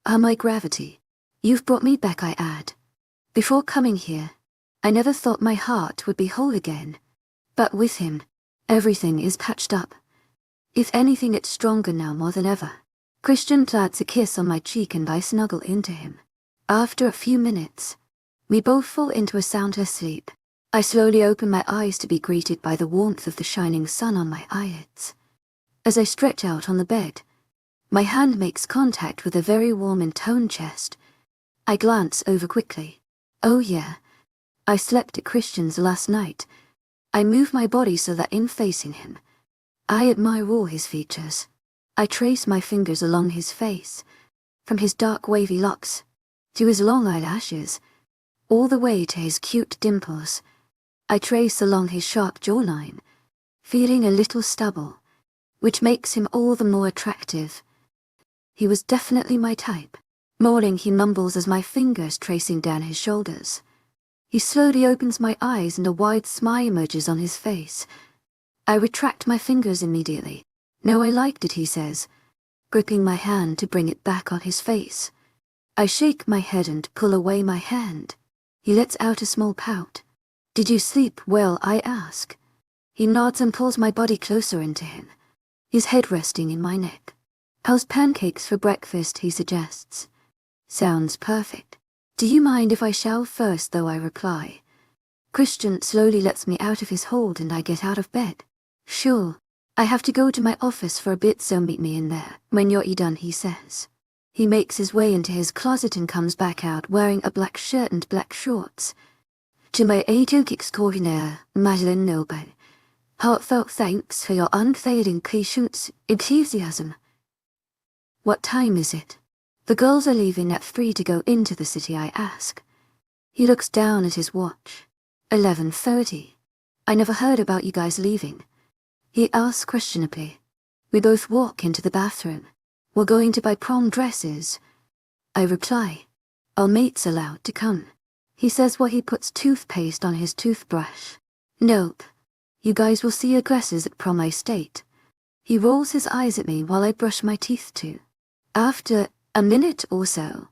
are my gravity. You've brought me back," I add. "Before coming here, I never thought my heart would be whole again. But with him, everything is patched up. If anything, it's stronger now more than ever." Christian plants a kiss on my cheek and I snuggle into him. After a few minutes, we both fall into a soundless sleep. I slowly open my eyes to be greeted by the warmth of the shining sun on my eyelids. As I stretch out on the bed, my hand makes contact with a very warm and toned chest. I glance over quickly. Oh yeah, I slept at Christian's last night. I move my body so that in facing him, I admire all his features. I trace my fingers along his face, from his dark wavy locks, to his long eyelashes, all the way to his cute dimples. I trace along his sharp jawline, feeling a little stubble, which makes him all the more attractive. He was definitely my type. Morning, he mumbles as my fingers tracing down his shoulders. He slowly opens my eyes and a wide smile emerges on his face. I retract my fingers immediately. "No, I liked it," he says, gripping my hand to bring it back on his face. I shake my head and pull away my hand. He lets out a small pout. "Did you sleep well?" I ask. He nods and pulls my body closer into him, his head resting in my neck. "How's pancakes for breakfast?" he suggests. "Sounds perfect. Do you mind if I shower first, though?" I reply. Christian slowly lets me out of his hold and I get out of bed. "Sure. I have to go to my office for a bit, so meet me in there when you're done," he says. He makes his way into his closet and comes back out wearing a black shirt and black shorts. "To my audiobook extraordinaire, Madeline Noble. Heartfelt thanks for your unfailing patience, enthusiasm." "What time is it?" "The girls are leaving at 3 to go into the city," I ask. He looks down at his watch. 11:30. "I never heard about you guys leaving," he asks questionably. We both walk into the bathroom. "We're going to buy prom dresses," I reply. "Our mates allowed to come?" He says while he puts toothpaste on his toothbrush. "Nope. You guys will see your dresses at prom," I state. He rolls his eyes at me while I brush my teeth too. After a minute or so,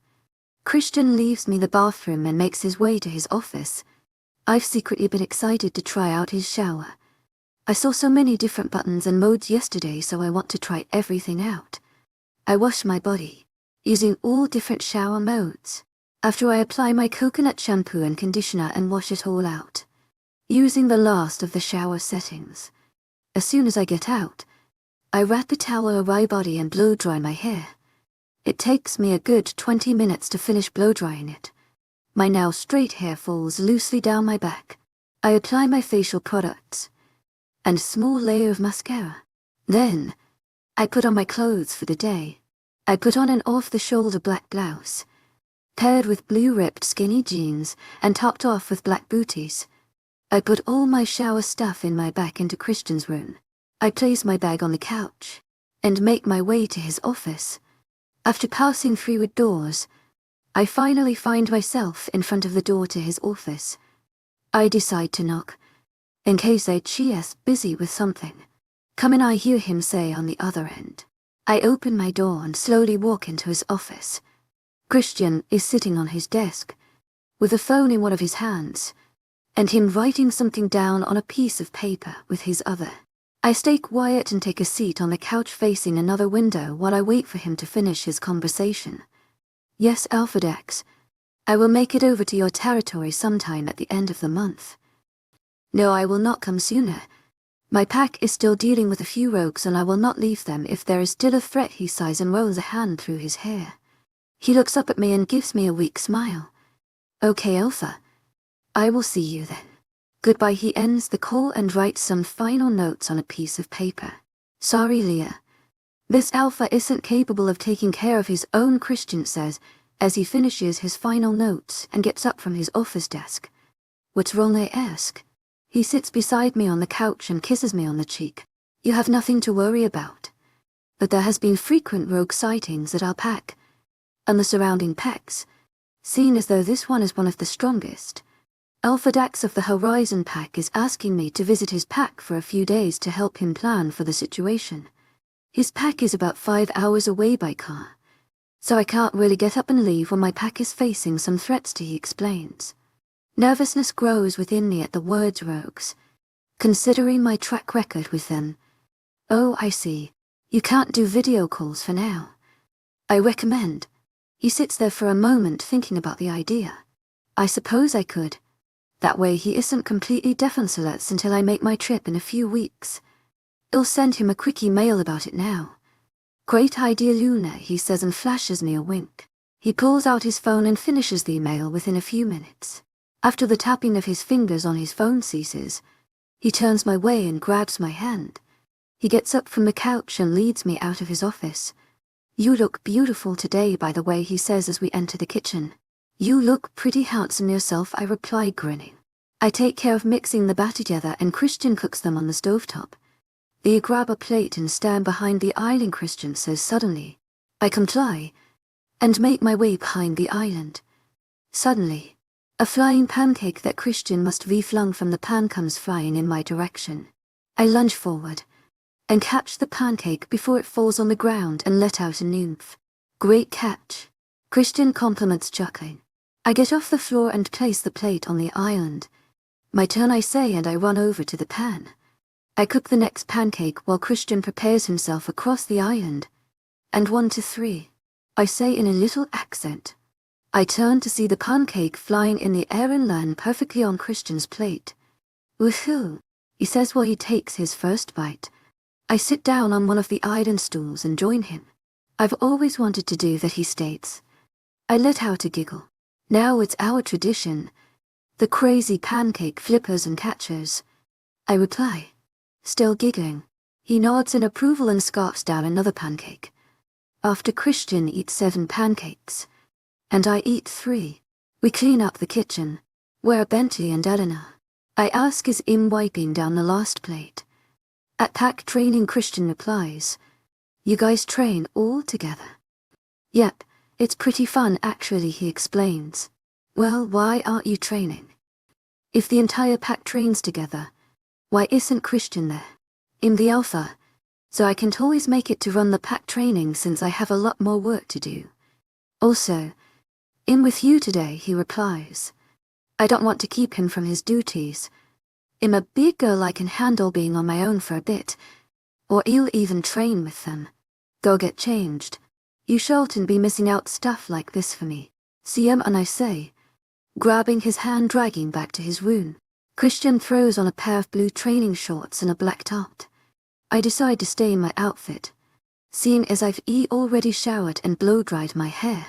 Christian leaves me the bathroom and makes his way to his office. I've secretly been excited to try out his shower. I saw so many different buttons and modes yesterday, so I want to try everything out. I wash my body, using all different shower modes. After I apply my coconut shampoo and conditioner and wash it all out, using the last of the shower settings. As soon as I get out, I wrap a towel around my body and blow dry my hair. It takes me a good 20 minutes to finish blow drying it. My now straight hair falls loosely down my back. I apply my facial products and a small layer of mascara. Then, I put on my clothes for the day. I put on an off-the-shoulder black blouse, paired with blue ripped skinny jeans and topped off with black booties. I put all my shower stuff in my bag into Christian's room. I place my bag on the couch and make my way to his office. After passing through doors, I finally find myself in front of the door to his office. I decide to knock, in case HE's busy with something. "Come in," I hear him say on the other end. I open my door and slowly walk into his office. Christian is sitting on his desk, with a phone in one of his hands, and him writing something down on a piece of paper with his other. I stay quiet and take a seat on the couch facing another window while I wait for him to finish his conversation. "Yes, Alfred X. I will make it over to your territory sometime at the end of the month." "No, I will not come sooner. My pack is still dealing with a few rogues and I will not leave them if there is still a threat, he sighs and rolls a hand through his hair. He looks up at me and gives me a weak smile. Okay, Alpha. I will see you then. Goodbye. He ends the call and writes some final notes on a piece of paper. Sorry, Leah. This Alpha isn't capable of taking care of his own, Christian says, as he finishes his final notes and gets up from his office desk. What's wrong, I ask. He sits beside me on the couch and kisses me on the cheek. You have nothing to worry about. But there has been frequent rogue sightings at our pack, and the surrounding packs, seen as though this one is one of the strongest. Alpha Dax of the Horizon Pack is asking me to visit his pack for a few days to help him plan for the situation. His pack is about 5 hours away by car, so I can't really get up and leave when my pack is facing some threats, he explains. Nervousness grows within me at the words rogues, considering my track record with them. Oh, I see. You can't do video calls for now. I recommend. He sits there for a moment thinking about the idea. I suppose I could. That way he isn't completely defenseless until I make my trip in a few weeks. I'll send him a quick email about it now. Great idea, Luna, he says and flashes me a wink. He pulls out his phone and finishes the email within a few minutes. After the tapping of his fingers on his phone ceases, he turns my way and grabs my hand. He gets up from the couch and leads me out of his office. You look beautiful today, by the way, he says as we enter the kitchen. You look pretty handsome yourself, I reply, grinning. I take care of mixing the batter together and Christian cooks them on the stovetop. They grab a plate and stand behind the island, Christian says suddenly. I comply and make my way behind the island. Suddenly, a flying pancake that Christian must be flung from the pan comes flying in my direction. I lunge forward and catch the pancake before it falls on the ground and let out a nymph. Great catch. Christian compliments, chuckling. I get off the floor and place the plate on the island. My turn, I say, and I run over to the pan. I cook the next pancake while Christian prepares himself across the island. And 1 to 3. I say in a little accent. I turn to see the pancake flying in the air and land perfectly on Christian's plate. Woohoo, he says while he takes his first bite. I sit down on one of the island stools and join him. I've always wanted to do that, he states. I let out a giggle. Now it's our tradition. The crazy pancake flippers and catchers. I reply, still giggling. He nods in approval and scarfs down another pancake. After Christian eats 7 pancakes, and I eat 3. We clean up the kitchen. Where are Bentley and Eleanor? I ask as I'm wiping down the last plate. At pack training, Christian replies. You guys train all together? Yep, it's pretty fun actually, he explains. Well, why aren't you training? If the entire pack trains together, why isn't Christian there? I'm the Alpha, so I can't always make it to run the pack training since I have a lot more work to do. Also, I'm with you today, he replies. I don't want to keep him from his duties. I'm a big girl, I can handle being on my own for a bit. Or I'll even train with them. Go get changed. You shouldn't be missing out stuff like this for me. See him, and I say, grabbing his hand, dragging back to his room. Christian throws on a pair of blue training shorts and a black top. I decide to stay in my outfit, seeing as I've already showered and blow-dried my hair.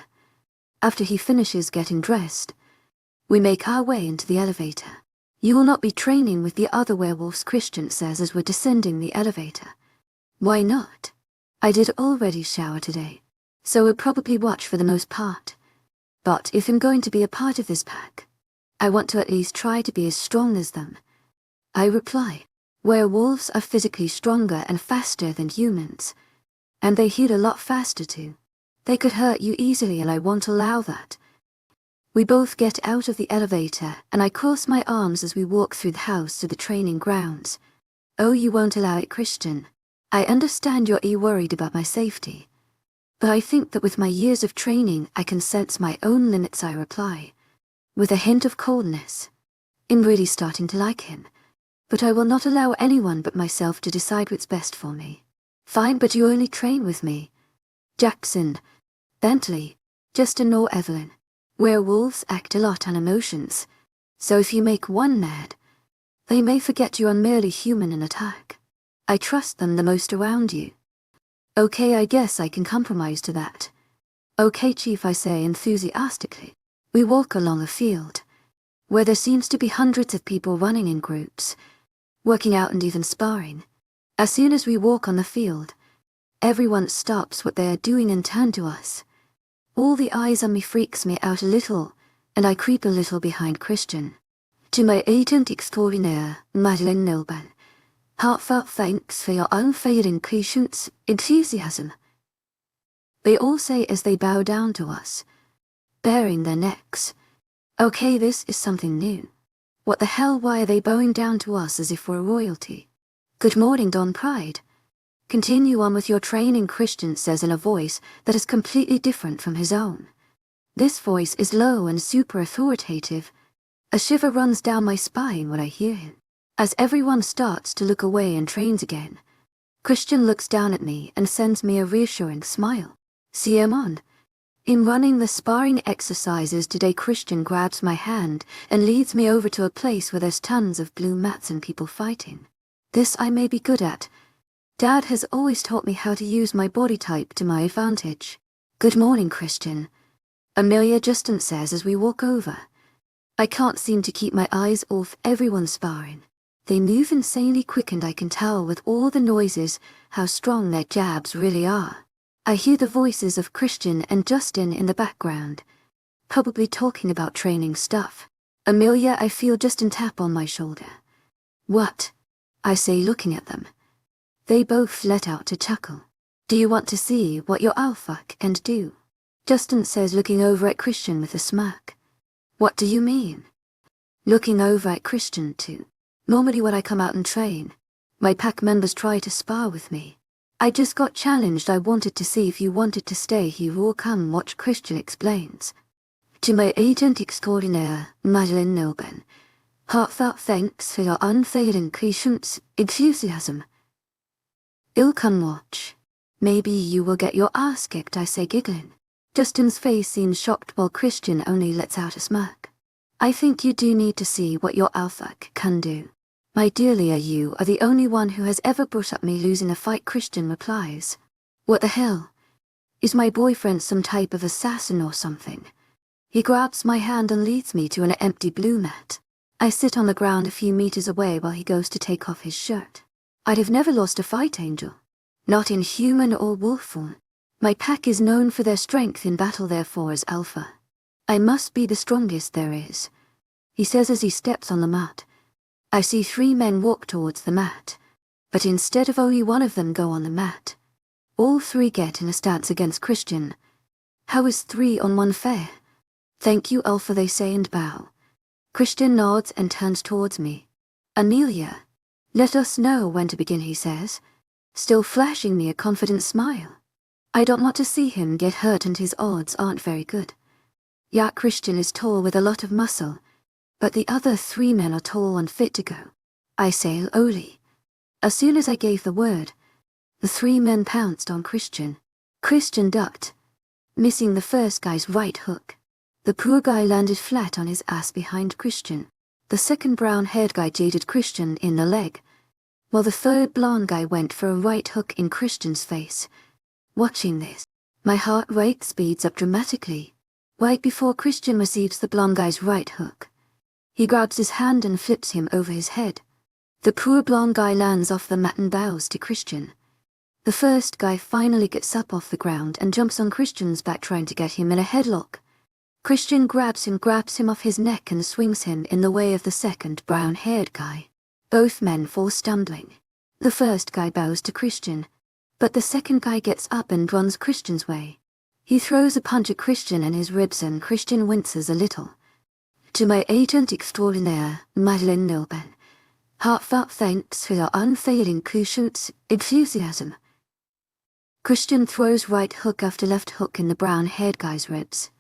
After he finishes getting dressed, we make our way into the elevator. You will not be training with the other werewolves, Christian says as we're descending the elevator. Why not? I did already shower today, so we'll probably watch for the most part. But if I'm going to be a part of this pack, I want to at least try to be as strong as them. I reply, werewolves are physically stronger and faster than humans, and they heal a lot faster too. They could hurt you easily and I won't allow that. We both get out of the elevator and I cross my arms as we walk through the house to the training grounds. Oh, you won't allow it, Christian. I understand you're worried about my safety. But I think that with my years of training I can sense my own limits, I reply, with a hint of coldness. I'm really starting to like him, but I will not allow anyone but myself to decide what's best for me. Fine, but you only train with me. Jackson, Bentley, Justin or Evelyn. Werewolves act a lot on emotions, so if you make one mad, They may forget you are merely human and attack. I trust them the most around you. Okay, I guess I can compromise to that. Okay, Chief, I say enthusiastically. We walk along a field, where there seems to be hundreds of people running in groups, working out and even sparring. As soon as we walk on the field, everyone stops what they are doing and turn to us. All the eyes on me freaks me out a little, and I creep a little behind Christian. To my agent extraordinaire, webnovel, heartfelt thanks for your unfailing patience, enthusiasm. They all say as they bow down to us, baring their necks. Okay, this is something new. What the hell, why are they bowing down to us as if we're royalty? Good morning, Don Pride. Continue on with your training, Christian says in a voice that is completely different from his own. This voice is low and super authoritative. A shiver runs down my spine when I hear him. As everyone starts to look away and trains again, Christian looks down at me and sends me a reassuring smile. See him on. In running the sparring exercises today, Christian grabs my hand and leads me over to a place where there's tons of blue mats and people fighting. This I may be good at. Dad has always taught me how to use my body type to my advantage. Good morning, Christian. Justin says as we walk over. I can't seem to keep my eyes off everyone sparring. They move insanely quick and I can tell with all the noises how strong their jabs really are. I hear the voices of Christian and Justin in the background, probably talking about training stuff. I feel Justin tap on my shoulder. What? I say, looking at them. They both let out a chuckle. Do you want to see what your alpha can do? Justin says, looking over at Christian with a smirk. What do you mean? Looking over at Christian too. Normally when I come out and train, my pack members try to spar with me. I just got challenged. I wanted to see if you wanted to stay here or come watch, Christian explains. To my agent extraordinaire, webnovel, heartfelt thanks for your unfailing patience, enthusiasm. I'll come watch. Maybe you will get your ass kicked, I say, giggling. Justin's face seems shocked while Christian only lets out a smirk. I think you do need to see what your alpha can do. My dearly, you are the only one who has ever brought up me losing a fight, Christian replies. What the hell? Is my boyfriend some type of assassin or something? He grabs my hand and leads me to an empty blue mat. I sit on the ground a few meters away while he goes to take off his shirt. I'd have never lost a fight, Angel. Not in human or wolf form. My pack is known for their strength in battle, therefore as alpha. I must be the strongest there is, he says as he steps on the mat. I see 3 men walk towards the mat, but instead of only one of them go on the mat, all 3 get in a stance against Christian. How is 3 on 1 fair? Thank you, Alpha, they say and bow. Christian nods and turns towards me. Amelia, let us know when to begin, he says, still flashing me a confident smile. I don't want to see him get hurt and his odds aren't very good. Yeah, Christian is tall with a lot of muscle, but the other 3 men are tall and fit to go. I say, Oli. As soon as I gave the word, the 3 men pounced on Christian. Christian ducked, missing the first guy's right hook. The poor guy landed flat on his ass behind Christian. The second brown-haired guy jaded Christian in the leg, while the third blonde guy went for a right hook in Christian's face. Watching this, my heart rate speeds up dramatically. Right before Christian receives the blonde guy's right hook, he grabs his hand and flips him over his head. The poor blonde guy lands off the mat and bows to Christian. The first guy finally gets up off the ground and jumps on Christian's back, trying to get him in a headlock. Christian grabs him off his neck and swings him in the way of the second brown-haired guy. Both men fall stumbling. The first guy bows to Christian, but the second guy gets up and runs Christian's way. He throws a punch at Christian in his ribs and Christian winces a little. To my agent extraordinaire, webnovel, heartfelt thanks for your unfailing patience, enthusiasm. Christian throws right hook after left hook in the brown-haired guy's ribs.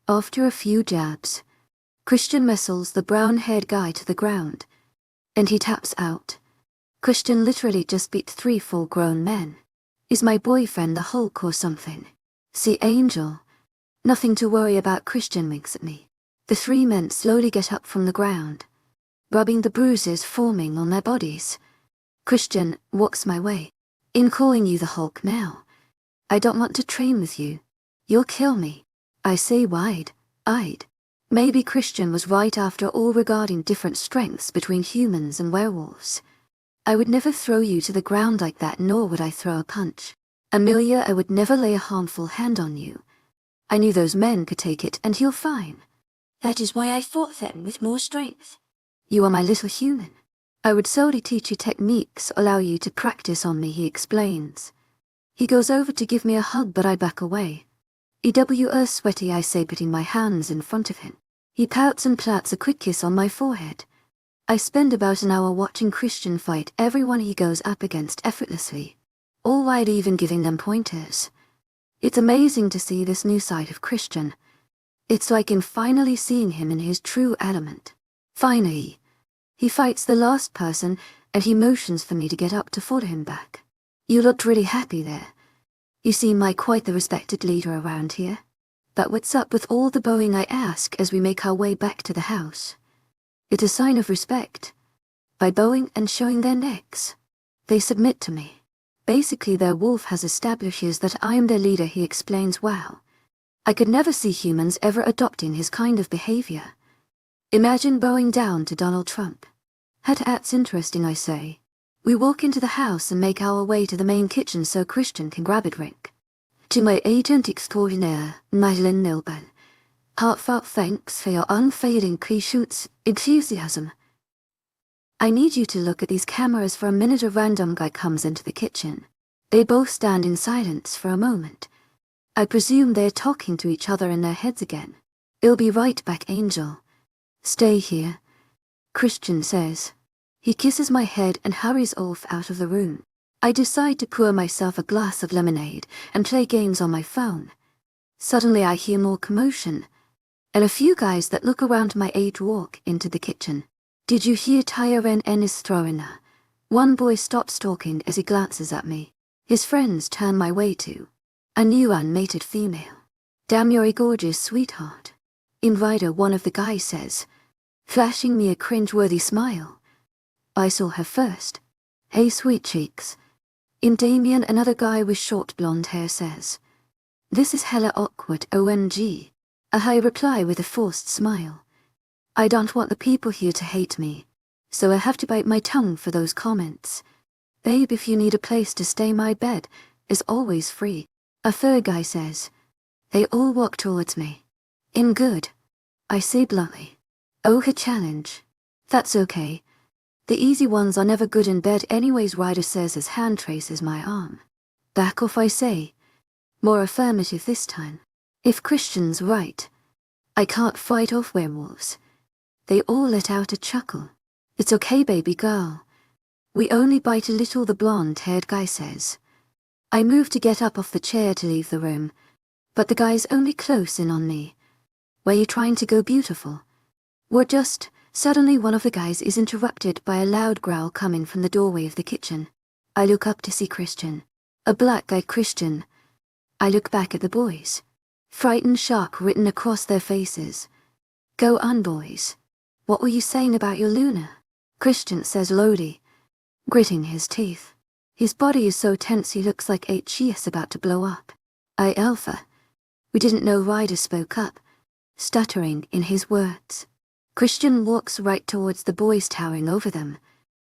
After a few jabs, Christian wrestles the brown-haired guy to the ground, and he taps out. Christian literally just beat 3 full-grown men. Is my boyfriend the Hulk or something? See, Angel. Nothing to worry about, Christian winks at me. The 3 men slowly get up from the ground. rubbing the bruises forming on their bodies. Christian walks my way. In calling you the Hulk now, I don't want to train with you. You'll kill me. I say wide-eyed. Maybe Christian was right after all regarding different strengths between humans and werewolves. I would never throw you to the ground like that, nor would I throw a punch. Amelia, I would never lay a harmful hand on you. I knew those men could take it and heal fine. That is why I fought them with more strength. You are my little human. I would solely teach you techniques, allow you to practice on me, he explains. He goes over to give me a hug, but I back away. Sweaty, I say, putting my hands in front of him. He pouts and plats a quick kiss on my forehead. I spend about an hour watching Christian fight everyone he goes up against effortlessly, all while even giving them pointers. It's amazing to see this new side of Christian. It's like I'm finally seeing him in his true element. Finally, he fights the last person and he motions for me to get up to follow him back. You looked really happy there. You seem like quite the respected leader around here. But what's up with all the bowing, I ask as we make our way back to the house. It's a sign of respect. By bowing and showing their necks, they submit to me. Basically, their wolf has establishes that I am their leader, he explains. Wow. I could never see humans ever adopting his kind of behavior. Imagine bowing down to Donald Trump. That's interesting, I say. We walk into the house and make our way to the main kitchen so Christian can grab a drink. To my agent extraordinaire, Madeleine Nilban, heartfelt thanks for your unfailing patience, enthusiasm. I need you to look at these cameras for a minute. A random guy comes into the kitchen. They both stand in silence for a moment. I presume they're talking to each other in their heads again. I'll be right back, Angel. Stay here, Christian says. He kisses my head and hurries off out of the room. I decide to pour myself a glass of lemonade and play games on my phone. Suddenly I hear more commotion, and a few guys that look around my age walk into the kitchen. Did you hear Tyren Ennis throwing her? One boy stops talking as he glances at me. His friends turn my way too. A new unmated female. Damn, you're a gorgeous sweetheart. In Rider, one of the guys says, flashing me a cringe-worthy smile. I saw her first. Hey, sweet cheeks. In Damien, another guy with short blonde hair says, this is hella awkward, OMG. I reply with a forced smile. I don't want the people here to hate me, so I have to bite my tongue for those comments. Babe, if you need a place to stay, my bed is always free. A third guy says. They all walk towards me. In good, I say bluntly. Oh, a challenge. That's okay. The easy ones are never good in bed anyways, Ryder says as hand traces my arm. Back off, I say. More affirmative this time. If Christian's right, I can't fight off werewolves. They all let out a chuckle. It's okay, baby girl. We only bite a little, the blonde-haired guy says. I move to get up off the chair to leave the room, but the guy's only close in on me. Were you trying to go, beautiful? We're just... Suddenly one of the guys is interrupted by a loud growl coming from the doorway of the kitchen. I look up to see Christian. A black-eyed Christian. I look back at the boys. Frightened shock written across their faces. Go on, boys. What were you saying about your Luna? Christian says lowly, gritting his teeth. His body is so tense he looks like he is about to blow up. Alpha. We didn't know. Ryder spoke up, stuttering in his words. Christian walks right towards the boys towering over them.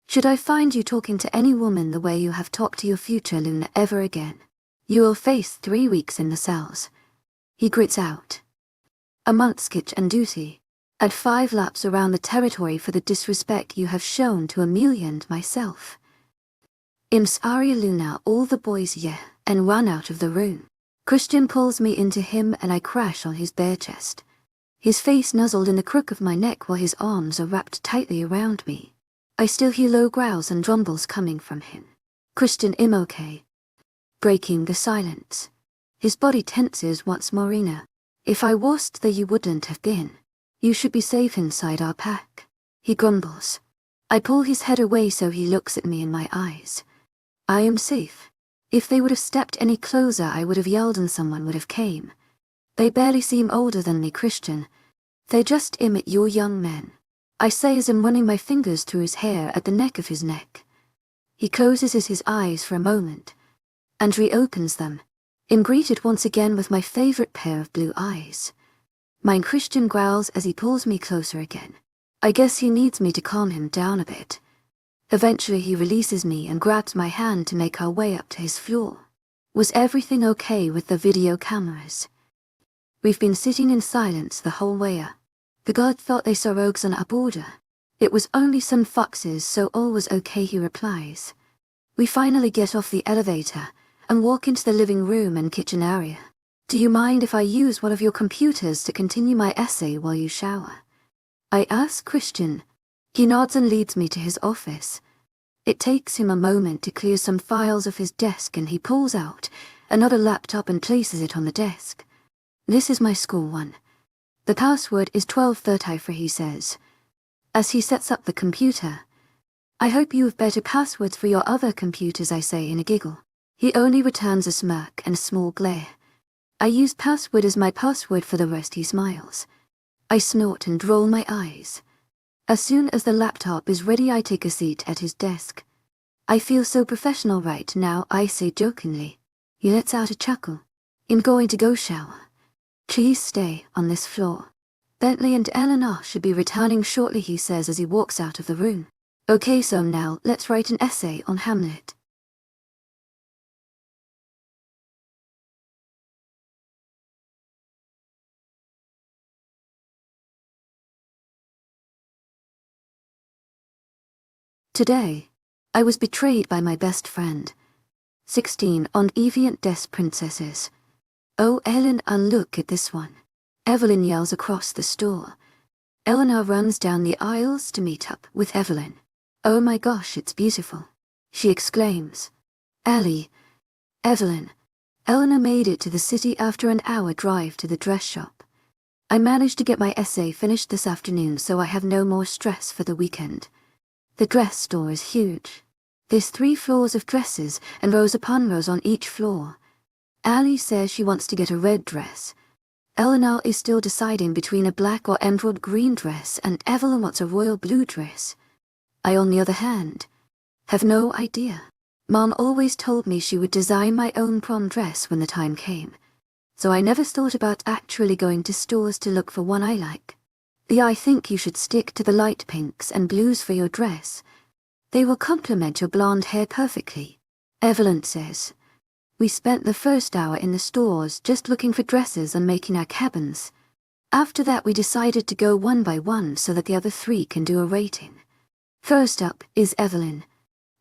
Should I find you talking to any woman the way you have talked to your future Luna ever again, you will face 3 weeks in the cells. He grits out. A month's sketch and duty. Add 5 laps around the territory for the disrespect you have shown to Amelia and myself. I'm sorry, Luna, all the boys and run out of the room. Christian pulls me into him and I crash on his bare chest. His face nuzzled in the crook of my neck while his arms are wrapped tightly around me. I still hear low growls and rumbles coming from him. Christian, I'm okay. Breaking the silence. His body tenses once more. If I wasn't there, you wouldn't have been. You should be safe inside our pack. He grumbles. I pull his head away so he looks at me in my eyes. I am safe. If they would have stepped any closer, I would have yelled and someone would have came. They barely seem older than me, Christian. They're just your young men. I say as I'm running my fingers through his hair at the neck of his neck. He closes his eyes for a moment, and reopens them. I'm greeted once again with my favorite pair of blue eyes. Mein Christian growls as he pulls me closer again. I guess he needs me to calm him down a bit. Eventually he releases me and grabs my hand to make our way up to his floor. Was everything okay with the video cameras? We've been sitting in silence the whole way up. The guard thought they saw rogues on our border. It was only some foxes, so all was okay, he replies. We finally get off the elevator and walk into the living room and kitchen area. Do you mind if I use one of your computers to continue my essay while you shower? I ask Christian. He nods and leads me to his office. It takes him a moment to clear some files off his desk, and he pulls out another laptop and places it on the desk. This is my school one. The password is 1234, he says, as he sets up the computer. I hope you have better passwords for your other computers, I say in a giggle. He only returns a smirk and a small glare. I use password as my password for the rest, he smiles. I snort and roll my eyes. As soon as the laptop is ready, I take a seat at his desk. I feel so professional right now, I say jokingly. He lets out a chuckle. I'm going to go shower. Please stay on this floor. Bentley and Eleanor should be returning shortly, he says as he walks out of the room. Okay, so now let's write an essay on Hamlet. Today, I was betrayed by my best friend. 16 on him.丨Princesses. Oh, Ellen, and look at this one. Evelyn yells across the store. Eleanor runs down the aisles to meet up with Evelyn. Oh my gosh, it's beautiful, she exclaims. Ellie. Evelyn. Eleanor made it to the city after an hour drive to the dress shop. I managed to get my essay finished this afternoon, so I have no more stress for the weekend. The dress store is huge. There's 3 floors of dresses and rows upon rows on each floor. Allie says she wants to get a red dress. Eleanor is still deciding between a black or emerald green dress, and Evelyn wants a royal blue dress. I, on the other hand, have no idea. Mom always told me she would design my own prom dress when the time came, so I never thought about actually going to stores to look for one I like. I think you should stick to the light pinks and blues for your dress. They will complement your blonde hair perfectly, Evelyn says. We spent the first hour in the stores just looking for dresses and making our cabins. After that we decided to go one by one so that the other 3 can do a rating. First up is Evelyn.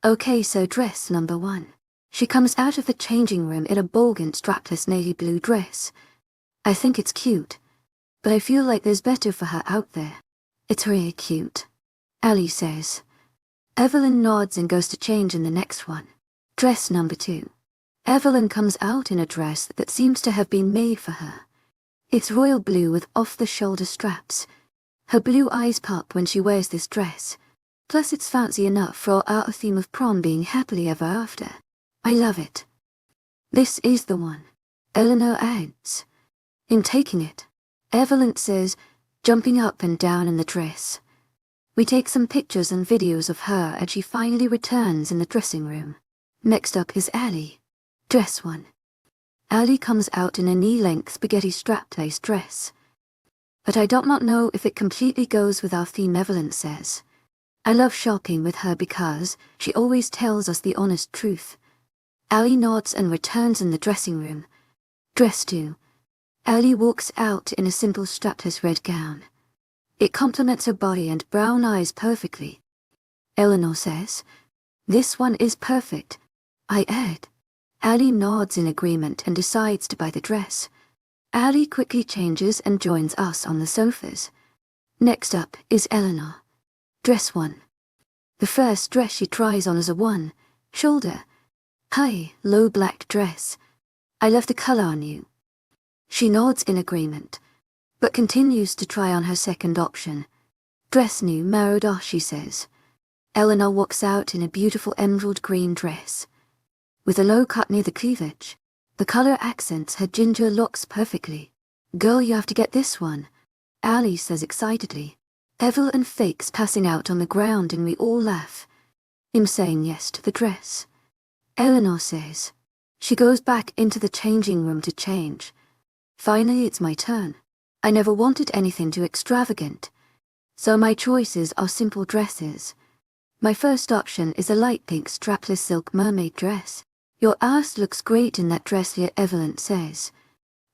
Okay, so dress number 1. She comes out of the changing room in a bogan strapless navy blue dress. I think it's cute, but I feel like there's better for her out there. It's really cute, Allie says. Evelyn nods and goes to change in the next one. Dress number 2. Evelyn comes out in a dress that seems to have been made for her. It's royal blue with off-the-shoulder straps. Her blue eyes pop when she wears this dress. Plus it's fancy enough for our theme of prom being happily ever after. I love it. This is the one, Eleanor adds. I'm taking it, Evelyn says, jumping up and down in the dress. We take some pictures and videos of her as she finally returns in the dressing room. Next up is Allie. Dress 1. Allie comes out in a knee-length spaghetti strap-lace dress. But I do not know if it completely goes with our theme, Evelyn says. I love shopping with her because she always tells us the honest truth. Allie nods and returns in the dressing room. Dress 2. Allie walks out in a simple strapless red gown. It complements her body and brown eyes perfectly. Eleanor says, "This one is perfect," I add. Allie nods in agreement and decides to buy the dress. Allie quickly changes and joins us on the sofas. Next up is Eleanor. Dress 1. The first dress she tries on is a 1 shoulder high, low black dress. I love the color on you. She nods in agreement, but continues to try on her second option. Dress new Marauder, she says. Eleanor walks out in a beautiful emerald green dress. With a low cut near the cleavage, the color accents her ginger locks perfectly. Girl, you have to get this one, Allie says excitedly. Evelyn fakes passing out on the ground and we all laugh. Him saying yes to the dress. Eleanor says. She goes back into the changing room to change. Finally it's my turn. I never wanted anything too extravagant, so my choices are simple dresses. My first option is a light pink strapless silk mermaid dress. Your ass looks great in that dress here, Evelyn says.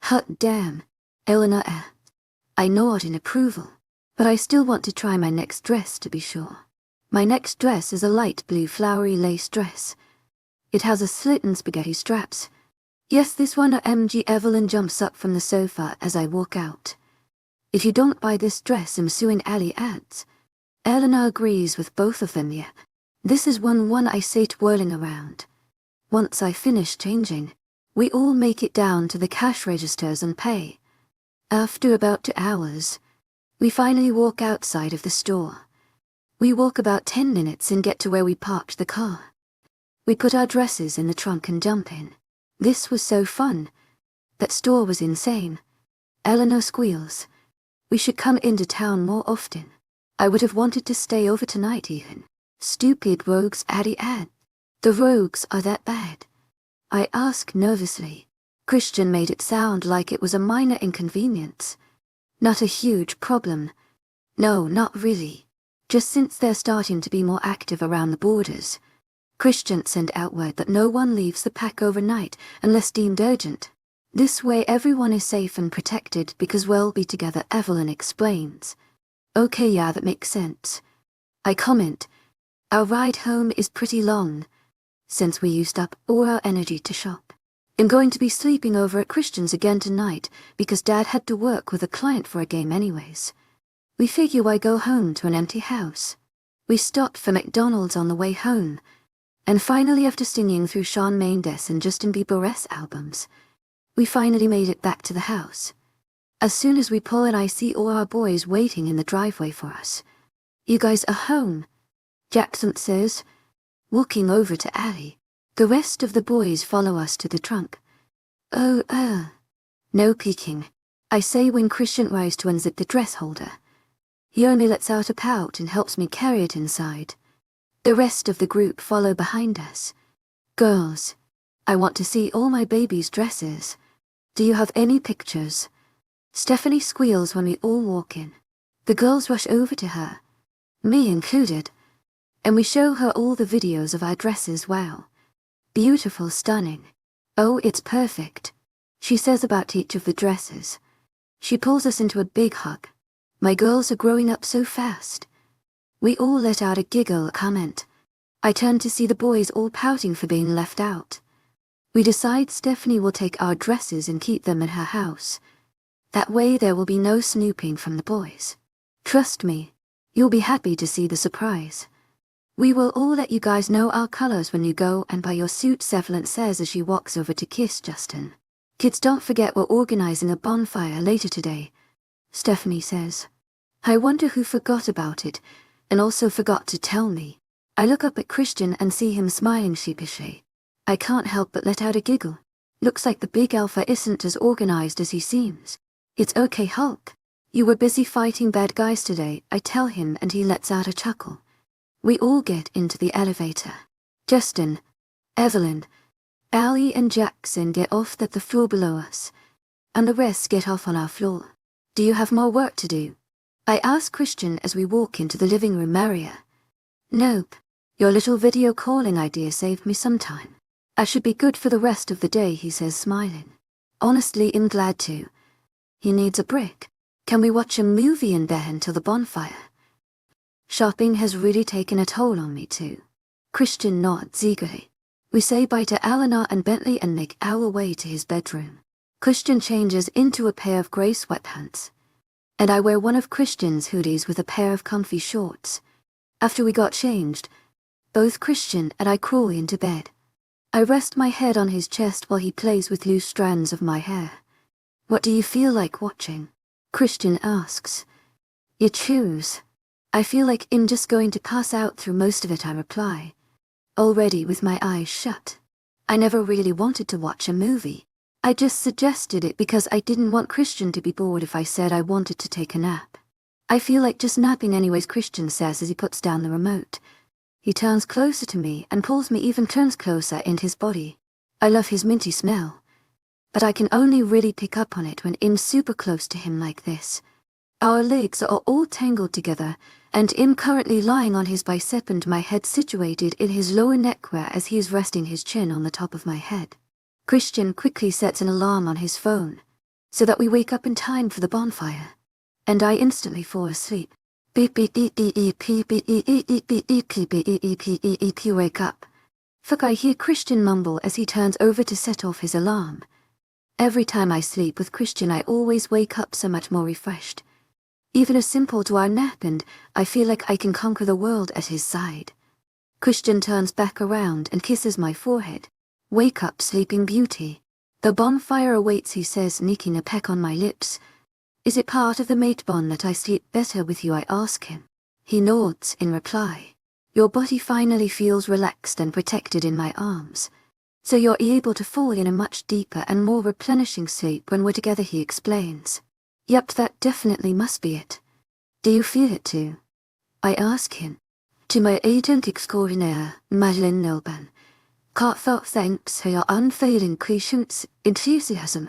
Hot damn, Eleanor I nod in approval, but I still want to try my next dress to be sure. My next dress is a light blue flowery lace dress. It has a slit and spaghetti straps. Yes, this one OMG, Evelyn jumps up from the sofa as I walk out. If you don't buy this dress, I'm suing Ali adds. Eleanor agrees with both of them, yeah. This is one I say twirling around. Once I finish changing, we all make it down to the cash registers and pay. After about 2 hours, we finally walk outside of the store. We walk about 10 minutes and get to where we parked the car. We put our dresses in the trunk and jump in. This was so fun. That store was insane. Eleanor squeals. We should come into town more often. I would have wanted to stay over tonight even. Stupid rogues, Addie add. The rogues are that bad? I ask nervously. Christian made it sound like it was a minor inconvenience. Not a huge problem. No, not really. Just since they're starting to be more active around the borders. Christian sent out word that no one leaves the pack overnight unless deemed urgent. This way everyone is safe and protected because we'll be together, Evelyn explains. Okay, yeah, that makes sense. I comment. Our ride home is pretty long, since we used up all our energy to shop. I'm going to be sleeping over at Christian's again tonight because Dad had to work with a client for a game anyways. We figure why go home to an empty house. We stopped for McDonald's on the way home, and finally after singing through him.丨and Justin Bieber's albums, we finally made it back to the house. As soon as we pull in, I see all our boys waiting in the driveway for us. You guys are home, Jackson says, walking over to Ali. The rest of the boys follow us to the trunk. Oh, no peeking, I say when Christian tries to unzip the dress holder. He only lets out a pout and helps me carry it inside. The rest of the group follow behind us. Girls, I want to see all my baby's dresses. Do you have any pictures? Stephanie squeals when we all walk in. The girls rush over to her, me included, and we show her all the videos of our dresses. Wow. Beautiful, stunning. Oh, it's perfect, she says about each of the dresses. She pulls us into a big hug. My girls are growing up so fast. We all let out a giggle comment. I turn to see the boys all pouting for being left out. We decide Stephanie will take our dresses and keep them in her house. That way there will be no snooping from the boys. Trust me, you'll be happy to see the surprise. We will all let you guys know our colors when you go and buy your suits, Evelyn says as she walks over to kiss Justin. Kids, don't forget we're organizing a bonfire later today, Stephanie says. I wonder who forgot about it, and also forgot to tell me. I look up at Christian and see him smiling sheepishly. I can't help but let out a giggle. Looks like the big alpha isn't as organized as he seems. It's okay, Hulk. You were busy fighting bad guys today, I tell him, and he lets out a chuckle. We all get into the elevator. Justin, Evelyn, Ali and Jackson get off at the floor below us, and the rest get off on our floor. Do you have more work to do? I ask Christian as we walk into the living room area. Nope. Your little video calling idea saved me some time. I should be good for the rest of the day, he says, smiling. Honestly, I'm glad to. He needs a break. Can we watch a movie in bed until the bonfire? Shopping has really taken a toll on me too. Christian nods eagerly. We say bye to Eleanor and Bentley and make our way to his bedroom. Christian changes into a pair of grey sweatpants, and I wear one of Christian's hoodies with a pair of comfy shorts. After we got changed, both Christian and I crawl into bed. I rest my head on his chest while he plays with loose strands of my hair. What do you feel like watching? Christian asks. You choose. I feel like I'm just going to pass out through most of it, I reply, already with my eyes shut. I never really wanted to watch a movie. I just suggested it because I didn't want Christian to be bored if I said I wanted to take a nap. I feel like just napping anyways, Christian says as he puts down the remote. He turns closer to me and pulls me even turns closer into his body. I love his minty smell, but I can only really pick up on it when I'm super close to him like this. Our legs are all tangled together, and I'm currently lying on his bicep and my head situated in his lower neck whereas he is resting his chin on the top of my head. Christian quickly sets an alarm on his phone, so that we wake up in time for the bonfire, and I instantly fall asleep. Beep beep beep beep beep beep beep beep beep beep beep beep beep beep. Wake up. Fuck, I hear Christian mumble as he turns over to set off his alarm. Every time I sleep with Christian I always wake up so much more refreshed. Even a simple 2-hour nap and I feel like I can conquer the world at his side. Christian turns back around and kisses my forehead. Wake up, sleeping beauty. The bonfire awaits, he says, sneaking a peck on my lips. Is it part of the mate bond that I sleep better with you? I ask him. He nods in reply. Your body finally feels relaxed and protected in my arms, so you're able to fall in a much deeper and more replenishing sleep when we're together, he explains. Yep, that definitely must be it. Do you feel it too? I ask him. To my agent extraordinaire, webnovel. Heartfelt thanks for your unfailing patience, enthusiasm.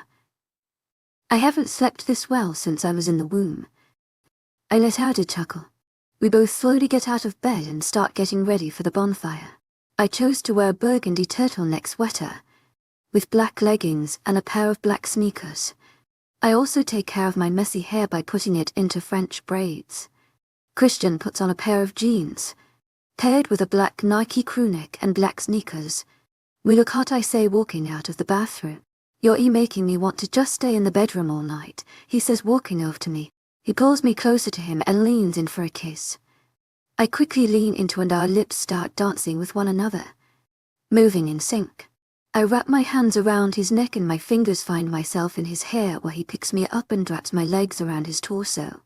I haven't slept this well since I was in the womb. I let out a chuckle. We both slowly get out of bed and start getting ready for the bonfire. I chose to wear a burgundy turtleneck sweater, with black leggings and a pair of black sneakers. I also take care of my messy hair by putting it into French braids. Christian puts on a pair of jeans, paired with a black Nike crewneck and black sneakers. We look hot, I say, walking out of the bathroom. You're making me want to just stay in the bedroom all night, he says, walking over to me. He pulls me closer to him and leans in for a kiss. I quickly lean into and our lips start dancing with one another, moving in sync. I wrap my hands around his neck and my fingers find myself in his hair where he picks me up and wraps my legs around his torso.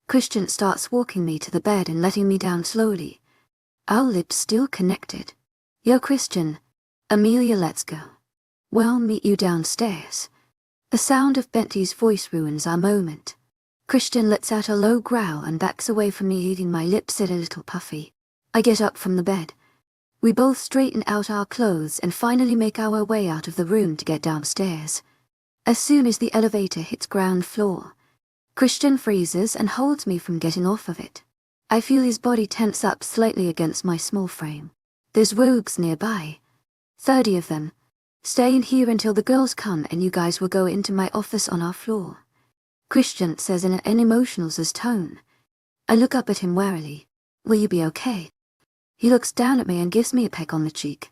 Christian starts walking me to the bed and letting me down slowly, our lips still connected. Yo, Christian. Amelia, let's go. We'll meet you downstairs. The sound of Bentley's voice ruins our moment. Christian lets out a low growl and backs away from me, leaving my lips a little puffy. I get up from the bed. We both straighten out our clothes and finally make our way out of the room to get downstairs. As soon as the elevator hits ground floor, Christian freezes and holds me from getting off of it. I feel his body tense up slightly against my small frame. There's rogues nearby. 30 of them. Stay in here until the girls come and you guys will go into my office on our floor, Christian says in an emotional tone. I look up at him warily. Will you be okay? He looks down at me and gives me a peck on the cheek.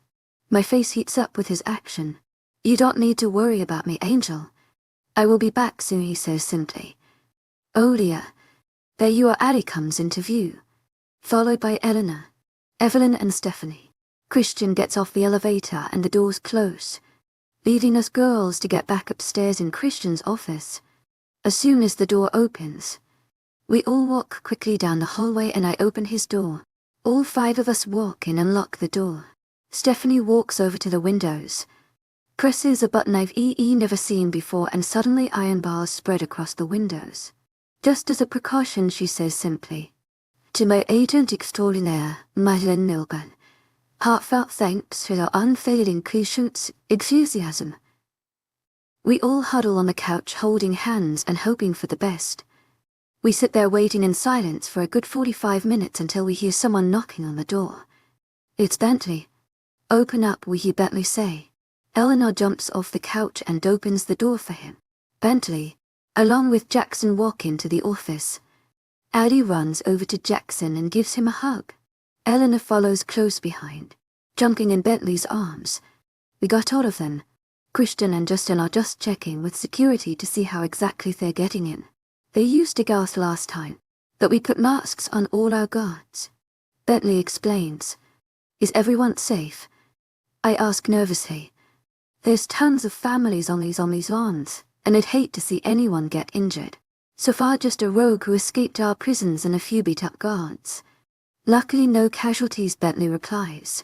My face heats up with his action. You don't need to worry about me, Angel. I will be back soon, he says simply. Oh dear. There you are. Addie comes into view, followed by Eleanor, Evelyn and Stephanie. Christian gets off the elevator and the doors close, leaving us girls to get back upstairs in Christian's office. As soon as the door opens, we all walk quickly down the hallway and I open his door. All 5 of us walk in and lock the door. Stephanie walks over to the windows, presses a button I've never seen before, and suddenly iron bars spread across the windows. Just as a precaution, she says simply, to my agent extraordinaire, webnovel. Heartfelt thanks for your unfailing patience, enthusiasm. We all huddle on the couch holding hands and hoping for the best. We sit there waiting in silence for a good 45 minutes until we hear someone knocking on the door. It's Bentley. Open up, we hear Bentley say. Eleanor jumps off the couch and opens the door for him. Bentley, along with Jackson, walk into the office. Addie runs over to Jackson and gives him a hug. Eleanor follows close behind, jumping in Bentley's arms. We got all of them. Christian and Justin are just checking with security to see how exactly they're getting in. They used a gas last time, but we put masks on all our guards. Bentley explains. Is everyone safe? I ask nervously. There's tons of families on these lawns, and I'd hate to see anyone get injured. So far just a rogue who escaped our prisons and a few beat-up guards. Luckily no casualties, Bentley replies.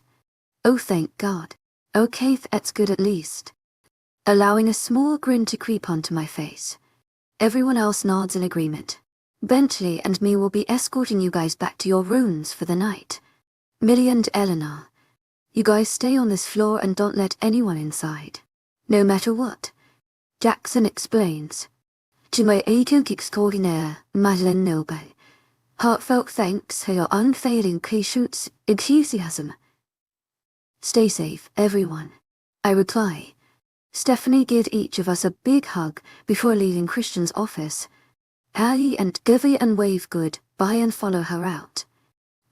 Oh, thank God. Okay, that's good at least. Allowing a small grin to creep onto my face. Everyone else nods in agreement. Bentley and me will be escorting you guys back to your rooms for the night. Millie and Eleanor, you guys stay on this floor and don't let anyone inside. No matter what. Jackson explains. To my agent extraordinaire, Madeleine Noble. Heartfelt thanks for your unfailing patience, enthusiasm. Stay safe, everyone. I reply. Stephanie gave each of us a big hug before leaving Christian's office. Allie and Givy and wave good bye and follow her out.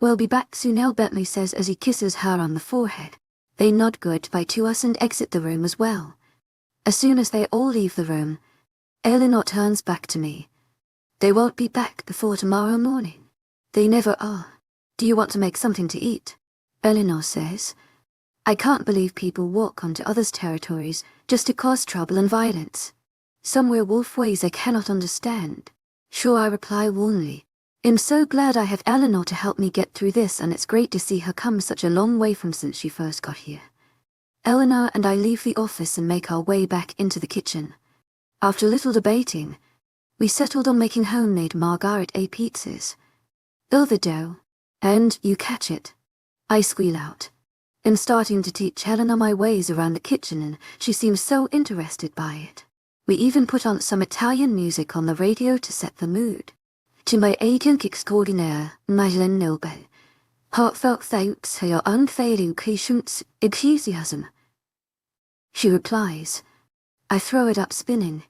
We'll be back soon, El Bentley says as he kisses her on the forehead. They nod goodbye to us and exit the room as well. As soon as they all leave the room, Eleanor turns back to me. They won't be back before tomorrow morning. They never are. Do you want to make something to eat? Eleanor says. I can't believe people walk onto others' territories just to cause trouble and violence. Some werewolf ways I cannot understand. Sure, I reply warmly. I'm so glad I have Eleanor to help me get through this, and it's great to see her come such a long way from since she first got here. Eleanor and I leave the office and make our way back into the kitchen. After a little debating, we settled on making homemade Margaret A pizzas. Fill the dough, and you catch it. I squeal out. I'm starting to teach Eleanor my ways around the kitchen, and she seems so interested by it. We even put on some Italian music on the radio to set the mood. To my agent extraordinaire, Madeleine Noble. Heartfelt thanks for your unfailing patience, enthusiasm. She replies. I throw it up spinning,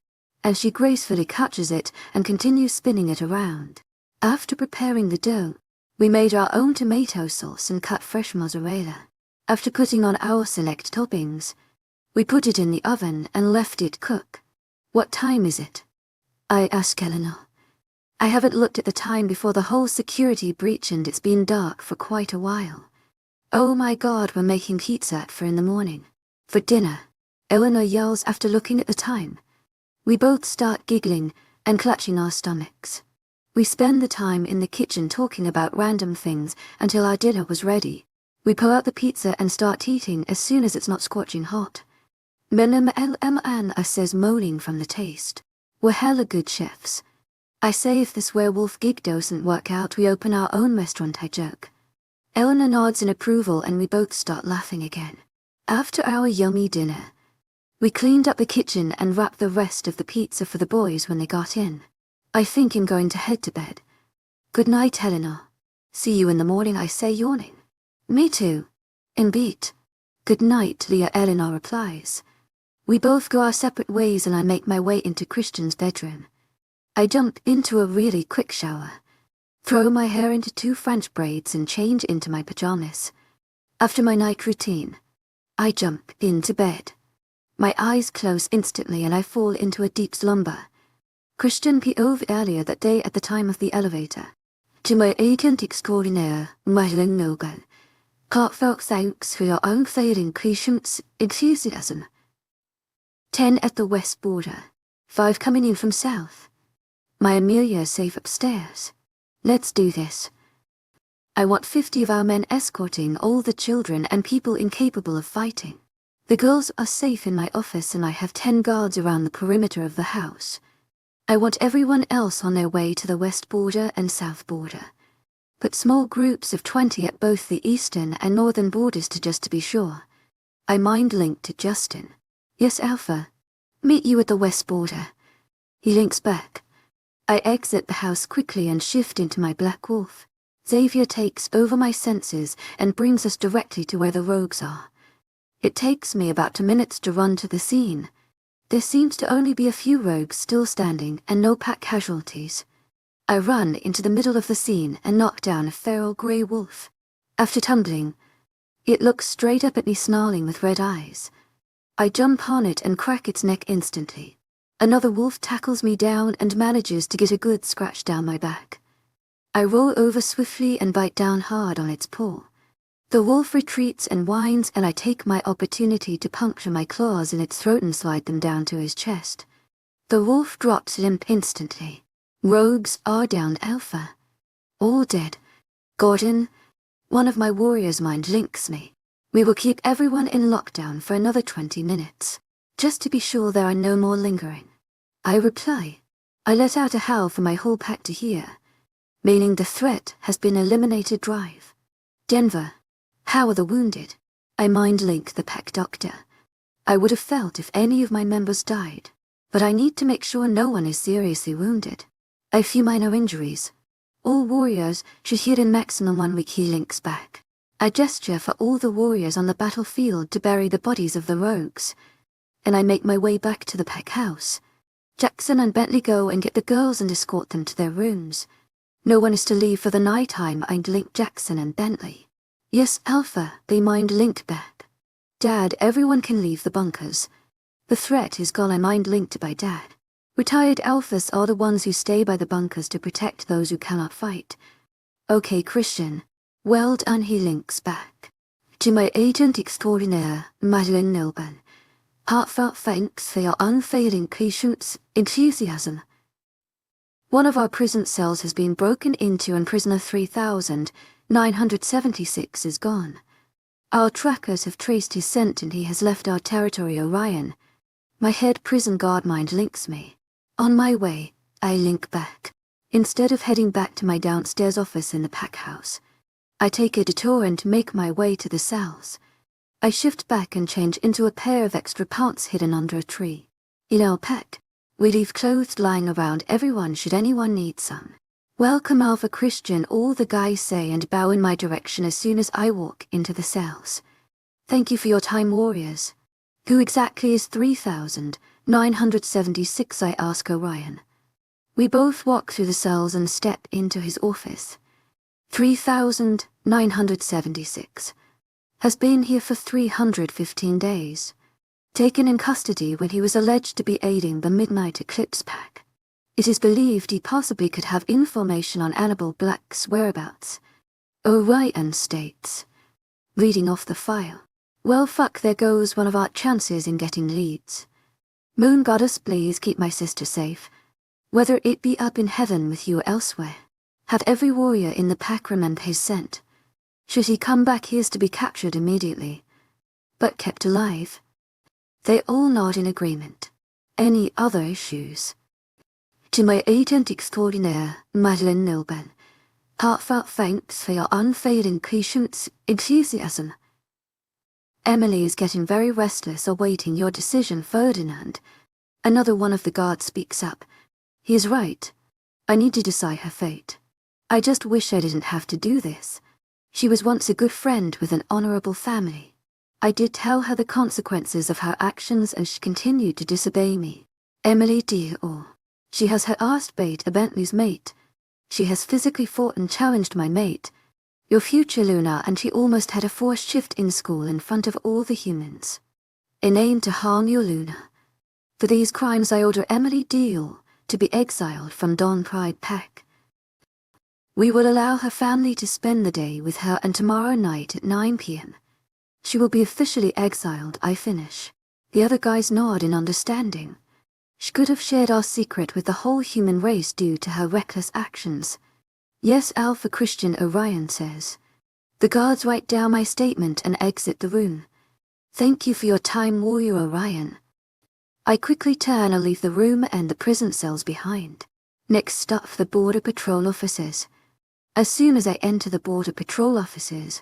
and she gracefully catches it and continues spinning it around. After preparing the dough, we made our own tomato sauce and cut fresh mozzarella. After putting on our select toppings, we put it in the oven and left it cook. What time is it? I ask Eleanor. I haven't looked at the time before the whole security breach, and it's been dark for quite a while. Oh my God, we're making pizza at 4 in the morning. For dinner, Eleanor yells after looking at the time. We both start giggling and clutching our stomachs. We spend the time in the kitchen talking about random things until our dinner was ready. We pull out the pizza and start eating as soon as it's not scorching hot. I says, moaning from the taste. We're hella good chefs. I say if this werewolf gig doesn't work out, we open our own restaurant, I joke. Eleanor nods in approval and we both start laughing again. After our yummy dinner, we cleaned up the kitchen and wrapped the rest of the pizza for the boys when they got in. I think I'm going to head to bed. Good night, Eleanor. See you in the morning, I say, yawning. Me too. In beat. Good night, Leah, Eleanor replies. We both go our separate ways and I make my way into Christian's bedroom. I jump into a really quick shower, throw my hair into 2 French braids and change into my pajamas. After my night routine, I jump into bed. My eyes close instantly and I fall into a deep slumber. Christian POV earlier that day at the time of the elevator. To my agent extraordinaire, Madeleine Noble. Heartfelt thanks for your unfailing patience, enthusiasm. 10 at the west border. 5 coming in from south. My Amelia is safe upstairs. Let's do this. I want 50 of our men escorting all the children and people incapable of fighting. The girls are safe in my office and I have 10 guards around the perimeter of the house. I want everyone else on their way to the west border and south border. But small groups of 20 at both the eastern and northern borders just to be sure. I mind-linked to Justin. Yes, Alpha. Meet you at the west border. He links back. I exit the house quickly and shift into my Black Wolf. Xavier takes over my senses and brings us directly to where the rogues are. It takes me about 2 minutes to run to the scene. There seems to only be a few rogues still standing and no pack casualties. I run into the middle of the scene and knock down a feral grey wolf. After tumbling, it looks straight up at me, snarling with red eyes. I jump on it and crack its neck instantly. Another wolf tackles me down and manages to get a good scratch down my back. I roll over swiftly and bite down hard on its paw. The wolf retreats and whines, and I take my opportunity to puncture my claws in its throat and slide them down to his chest. The wolf drops limp instantly. Rogues are down, Alpha. All dead. Gordon, one of my warriors, mind links me. We will keep everyone in lockdown for another 20 minutes, just to be sure there are no more lingering. I reply. I let out a howl for my whole pack to hear, meaning the threat has been eliminated. Drive. Denver. How are the wounded? I mind-linked the pack doctor. I would have felt if any of my members died, but I need to make sure no one is seriously wounded. A few minor injuries. All warriors should heal in maximum 1 week. He links back. I gesture for all the warriors on the battlefield to bury the bodies of the rogues, and I make my way back to the pack house. Jackson and Bentley go and get the girls and escort them to their rooms. No one is to leave for the night time. I link Jackson and Bentley. Yes, Alpha, they mind-linked back. Dad, everyone can leave the bunkers. The threat is gone. I mind-linked by Dad. Retired Alphas are the ones who stay by the bunkers to protect those who cannot fight. Okay, Christian. Well done. He links back. To my agent extraordinaire, Madeline, heartfelt thanks for your unfailing patience, enthusiasm. One of our prison cells has been broken into and prisoner 3976 is gone. Our trackers have traced his scent and he has left our territory. Orion. My head prison guard mind links me. On my way, I link back. Instead of heading back to my downstairs office in the pack house, I take a detour and make my way to the cells. I shift back and change into a pair of extra pants hidden under a tree. In our pack, we leave clothes lying around everyone should anyone need some. Welcome, Alpha Christian, all the guys say and bow in my direction as soon as I walk into the cells. Thank you for your time, warriors. Who exactly is 3976? I ask Orion. We both walk through the cells and step into his office. 3976 has been here for 315 days. Taken in custody when he was alleged to be aiding the Midnight Eclipse Pack. It is believed he possibly could have information on Annabelle Black's whereabouts. Orion states, reading off the file. Well, fuck, there goes one of our chances in getting leads. Moon Goddess, please keep my sister safe, whether it be up in heaven with you or elsewhere. Have every warrior in the pack remember his scent. Should he come back, he is to be captured immediately, but kept alive. They all nod in agreement. Any other issues? To my agent extraordinaire, Madeline, heartfelt thanks for your unfailing patience, enthusiasm. Emily is getting very restless awaiting your decision, Ferdinand. Another one of the guards speaks up. He is right. I need to decide her fate. I just wish I didn't have to do this. She was once a good friend with an honorable family. I did tell her the consequences of her actions and she continued to disobey me. Emily dear, she has her ass bait a Bentley's mate. She has physically fought and challenged my mate, your future Luna, and she almost had a forced shift in school in front of all the humans. In aim to harm your Luna. For these crimes I order Emily Deal to be exiled from Dawn Pride Pack. We will allow her family to spend the day with her and tomorrow night at 9 p.m. She will be officially exiled. I finish. The other guys nod in understanding. She could have shared our secret with the whole human race due to her reckless actions. Yes, Alpha Christian, Orion says. The guards write down my statement and exit the room. Thank you for your time, Warrior Orion. I quickly turn and leave the room and the prison cells behind. Next stop, the Border Patrol offices. As soon as I enter the Border Patrol offices,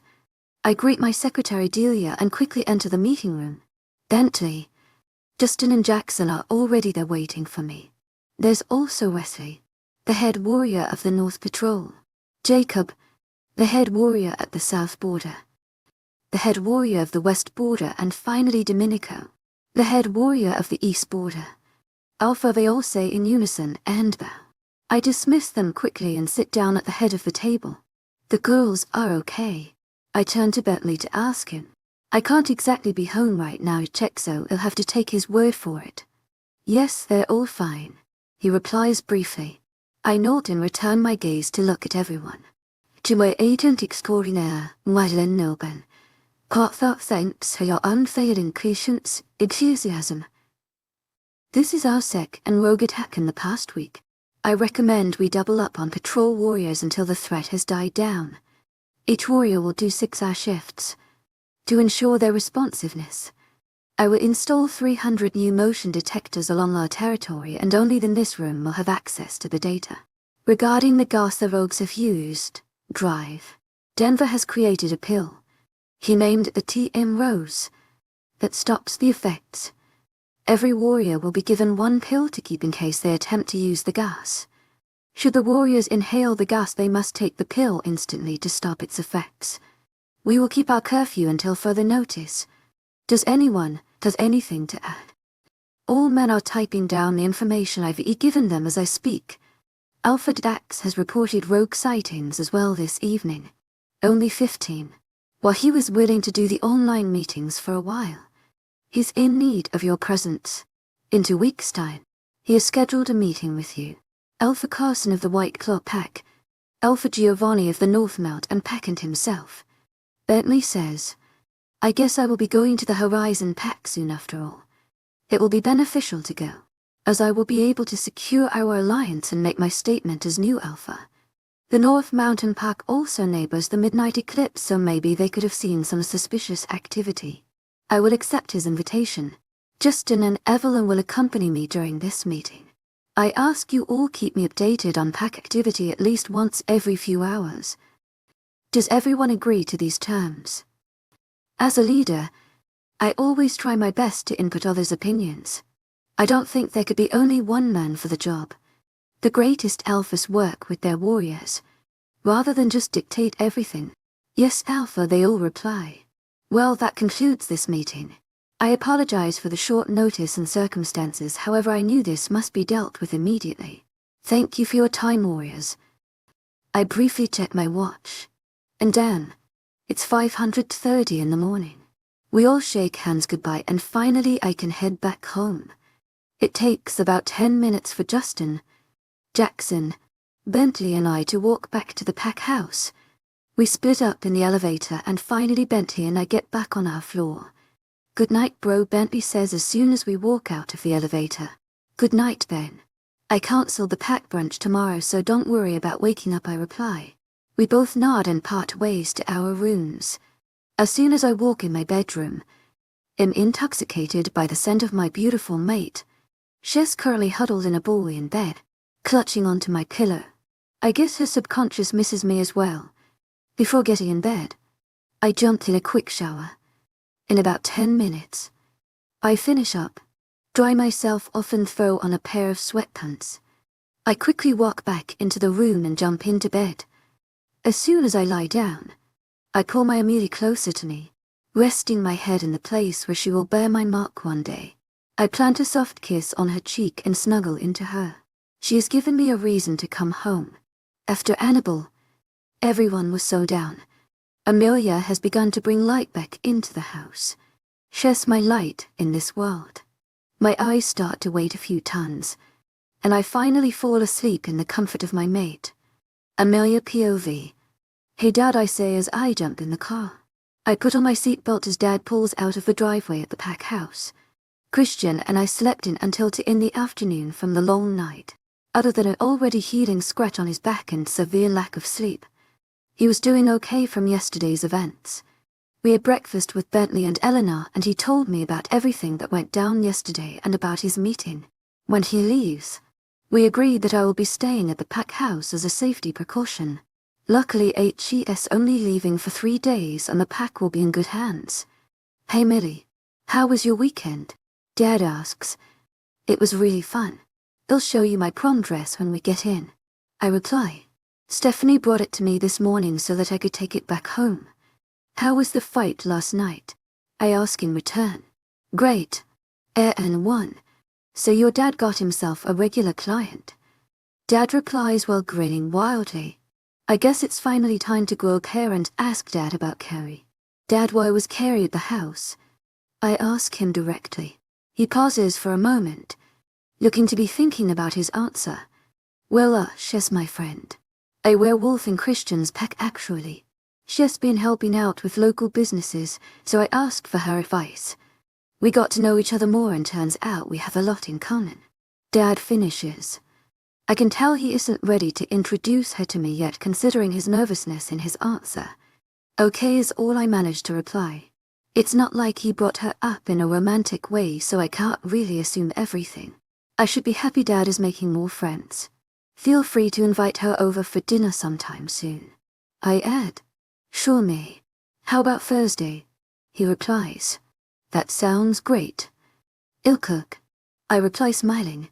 I greet my secretary Delia and quickly enter the meeting room. Bentley, Justin and Jackson are already there waiting for me. There's also Wesley, the head warrior of the North Patrol. Jacob, the head warrior at the South Border. The head warrior of the West Border, and finally Domenico, the head warrior of the East Border. Alpha, they all say in unison, and bow. I dismiss them quickly and sit down at the head of the table. The girls are okay. I turn to Bentley to ask him. I can't exactly be home right now, so I'll have to take his word for it. Yes, they're all fine, he replies briefly. I nod and return my gaze to look at everyone. To my agent extraordinaire, Madeline, heartfelt thanks for your unfailing patience, enthusiasm. This is our sec and rogue attack in the past week. I recommend we double up on patrol warriors until the threat has died down. Each warrior will do 6-hour shifts to ensure their responsiveness. I will install 300 new motion detectors along our territory, and only then this room will have access to the data. Regarding the gas the rogues have used, drive. Denver has created a pill. He named it the TM Rose. That stops the effects. Every warrior will be given one pill to keep in case they attempt to use the gas. Should the warriors inhale the gas, they must take the pill instantly to stop its effects. We will keep our curfew until further notice. Does anything to add? All men are typing down the information I've given them as I speak. Alpha Dax has reported rogue sightings as well this evening. Only 15. While he was willing to do the online meetings for a while. He's in need of your presence. In 2 weeks' time, he has scheduled a meeting with you. Alpha Carson of the White Claw Pack, Alpha Giovanni of the North Mount, and Peckant himself. Bentley says, I guess I will be going to the Horizon Pack soon after all. It will be beneficial to go, as I will be able to secure our alliance and make my statement as new Alpha. The North Mountain Pack also neighbors the Midnight Eclipse, so maybe they could have seen some suspicious activity. I will accept his invitation. Justin and Evelyn will accompany me during this meeting. I ask you all keep me updated on pack activity at least once every few hours. Does everyone agree to these terms? As a leader, I always try my best to input others' opinions. I don't think there could be only one man for the job. The greatest alphas work with their warriors, rather than just dictate everything. Yes, Alpha, they all reply. Well, that concludes this meeting. I apologize for the short notice and circumstances, however I knew this must be dealt with immediately. Thank you for your time, warriors. I briefly check my watch. And Dan, it's 5:30 in the morning. We all shake hands goodbye, and finally I can head back home. It takes about 10 minutes for Justin, Jackson, Bentley and I to walk back to the pack house. We split up in the elevator, and finally Bentley and I get back on our floor. Good night, bro, Bentley says as soon as we walk out of the elevator. Good night, Ben. I cancel the pack brunch tomorrow, so don't worry about waking up, I reply. We both nod and part ways to our rooms. As soon as I walk in my bedroom, am intoxicated by the scent of my beautiful mate. She's currently huddled in a ball in bed, clutching onto my pillow. I guess her subconscious misses me as well. Before getting in bed, I jumped in a quick shower. In about 10 minutes, I finish up, dry myself off and throw on a pair of sweatpants. I quickly walk back into the room and jump into bed. As soon as I lie down, I pull my Amelie closer to me, resting my head in the place where she will bear my mark one day. I plant a soft kiss on her cheek and snuggle into her. She has given me a reason to come home. After Annabelle, everyone was so down. Amelia has begun to bring light back into the house. She's my light in this world. My eyes start to weigh a few tons, and I finally fall asleep in the comfort of my mate. Amelia POV. Hey Dad, I say as I jump in the car. I put on my seatbelt as Dad pulls out of the driveway at the pack house. Christian and I slept in the afternoon from the long night. Other than an already healing scratch on his back and severe lack of sleep, he was doing okay from yesterday's events. We had breakfast with Bentley and Eleanor, and he told me about everything that went down yesterday and about his meeting. When he leaves, we agreed that I will be staying at the pack house as a safety precaution. Luckily, HES only leaving for 3 days and the pack will be in good hands. Hey Millie, how was your weekend? Dad asks. It was really fun. They'll show you my prom dress when we get in. I reply. Stephanie brought it to me this morning so that I could take it back home. How was the fight last night? I ask in return. Great. Aaron won. So your dad got himself a regular client. Dad replies while grinning wildly. I guess it's finally time to grow a pair and ask Dad about Carrie. Dad, why was Carrie at the house? I ask him directly. He pauses for a moment, looking to be thinking about his answer. Well, she's my friend. A werewolf in Christian's pack actually. She's been helping out with local businesses, so I asked for her advice. We got to know each other more and turns out we have a lot in common. Dad finishes. I can tell he isn't ready to introduce her to me yet, considering his nervousness in his answer. Okay is all I managed to reply. It's not like he brought her up in a romantic way, so I can't really assume everything. I should be happy Dad is making more friends. Feel free to invite her over for dinner sometime soon. I add, sure May. How about Thursday? He replies, that sounds great. I'll cook. I reply smiling.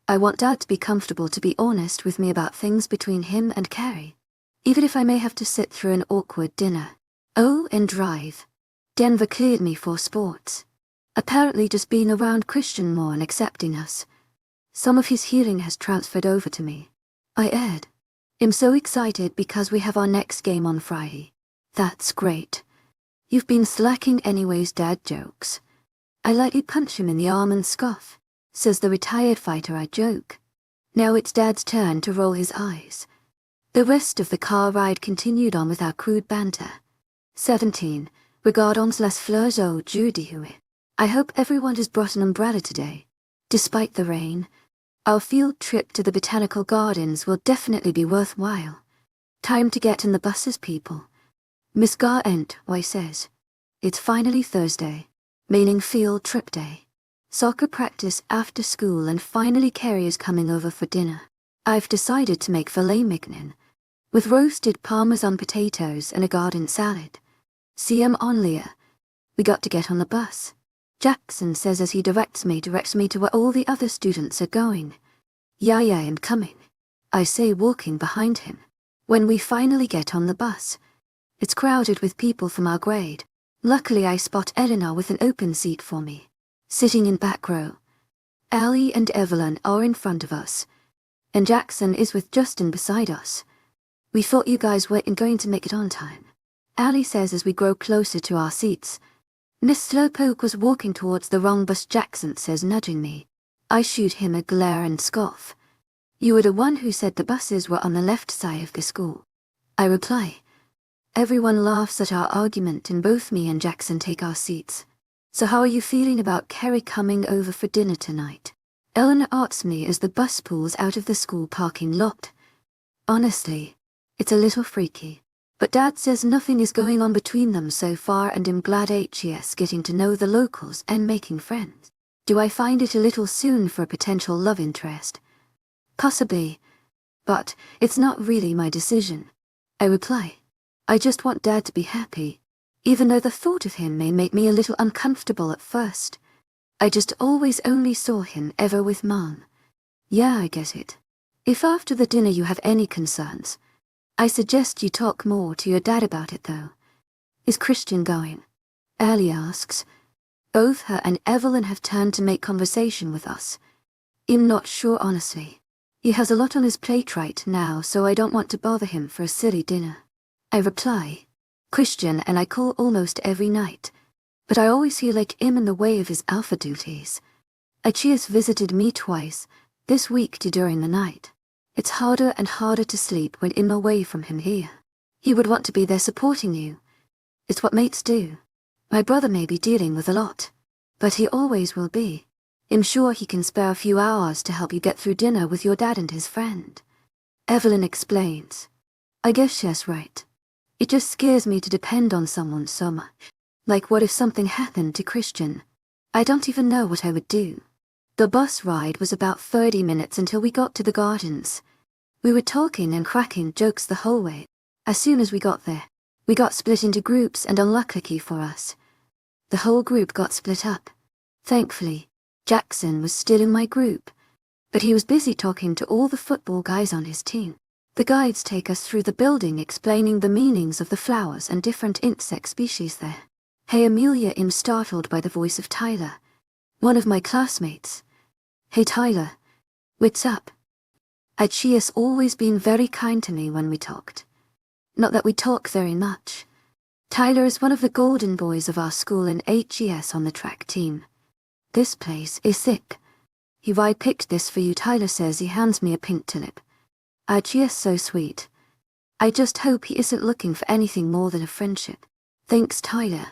I want Dad to be comfortable to be honest with me about things between him and Carrie. Even if I may have to sit through an awkward dinner. Oh, and drive. Denver cleared me for sports. Apparently just being around Christian more and accepting us. Some of his healing has transferred over to me. I add, I'm so excited because we have our next game on Friday. That's great. You've been slacking anyways, Dad jokes. I lightly punch him in the arm and scoff, says the retired fighter. I joke. Now it's Dad's turn to roll his eyes. The rest of the car ride continued on with our crude banter. 17. Regardons les fleurs aujourd'hui. I hope everyone has brought an umbrella today. Despite the rain, our field trip to the botanical gardens will definitely be worthwhile. Time to get in the buses, people. Miss Gar-Ent-Why says, it's finally Thursday, meaning field trip day. Soccer practice after school, and finally Carrie is coming over for dinner. I've decided to make filet mignon, with roasted Parmesan potatoes and a garden salad. Only. We got to get on the bus. Jackson says as he directs me to where all the other students are going. Yeah, I'm coming. I say, walking behind him. When we finally get on the bus, it's crowded with people from our grade. Luckily I spot Eleanor with an open seat for me, sitting in back row. Allie and Evelyn are in front of us, and Jackson is with Justin beside us. We thought you guys weren't going to make it on time, Allie says as we grow closer to our seats. Miss Slowpoke was walking towards the wrong bus, Jackson says, nudging me. I shoot him a glare and scoff. You were the one who said the buses were on the left side of the school. I reply. Everyone laughs at our argument and both me and Jackson take our seats. So how are you feeling about Carrie coming over for dinner tonight? Eleanor asks me as the bus pulls out of the school parking lot. Honestly, it's a little freaky. But Dad says nothing is going on between them so far, and I'm glad HES getting to know the locals and making friends. Do I find it a little soon for a potential love interest? Possibly. But it's not really my decision. I reply. I just want Dad to be happy, even though the thought of him may make me a little uncomfortable at first. I just always only saw him ever with Mom. Yeah, I get it. If after the dinner you have any concerns, I suggest you talk more to your dad about it though. Is Christian going? Allie asks. Both her and Evelyn have turned to make conversation with us. I'm not sure honestly. He has a lot on his plate right now, so I don't want to bother him for a silly dinner. I reply. Christian and I call almost every night, but I always feel like I'm in the way of his alpha duties. Achias visited me twice, this week during the night. It's harder and harder to sleep when I'm away from him here. He would want to be there supporting you. It's what mates do. My brother may be dealing with a lot, but he always will be. I'm sure he can spare a few hours to help you get through dinner with your dad and his friend. Evelyn explains. I guess she's right. It just scares me to depend on someone so much. Like, what if something happened to Christian? I don't even know what I would do. The bus ride was about 30 minutes until we got to the gardens. We were talking and cracking jokes the whole way. As soon as we got there, we got split into groups, and unlucky for us, the whole group got split up. Thankfully, Jackson was still in my group, but he was busy talking to all the football guys on his team. The guides take us through the building explaining the meanings of the flowers and different insect species there. Hey Amelia, I'm startled by the voice of Tyler, one of my classmates. Hey Tyler, what's up? She has always been very kind to me when we talked. Not that we talk very much. Tyler is one of the golden boys of our school and HES on the track team. This place is sick. I picked this for you, Tyler says. He hands me a pink tulip. She is so sweet. I just hope he isn't looking for anything more than a friendship. Thanks, Tyler.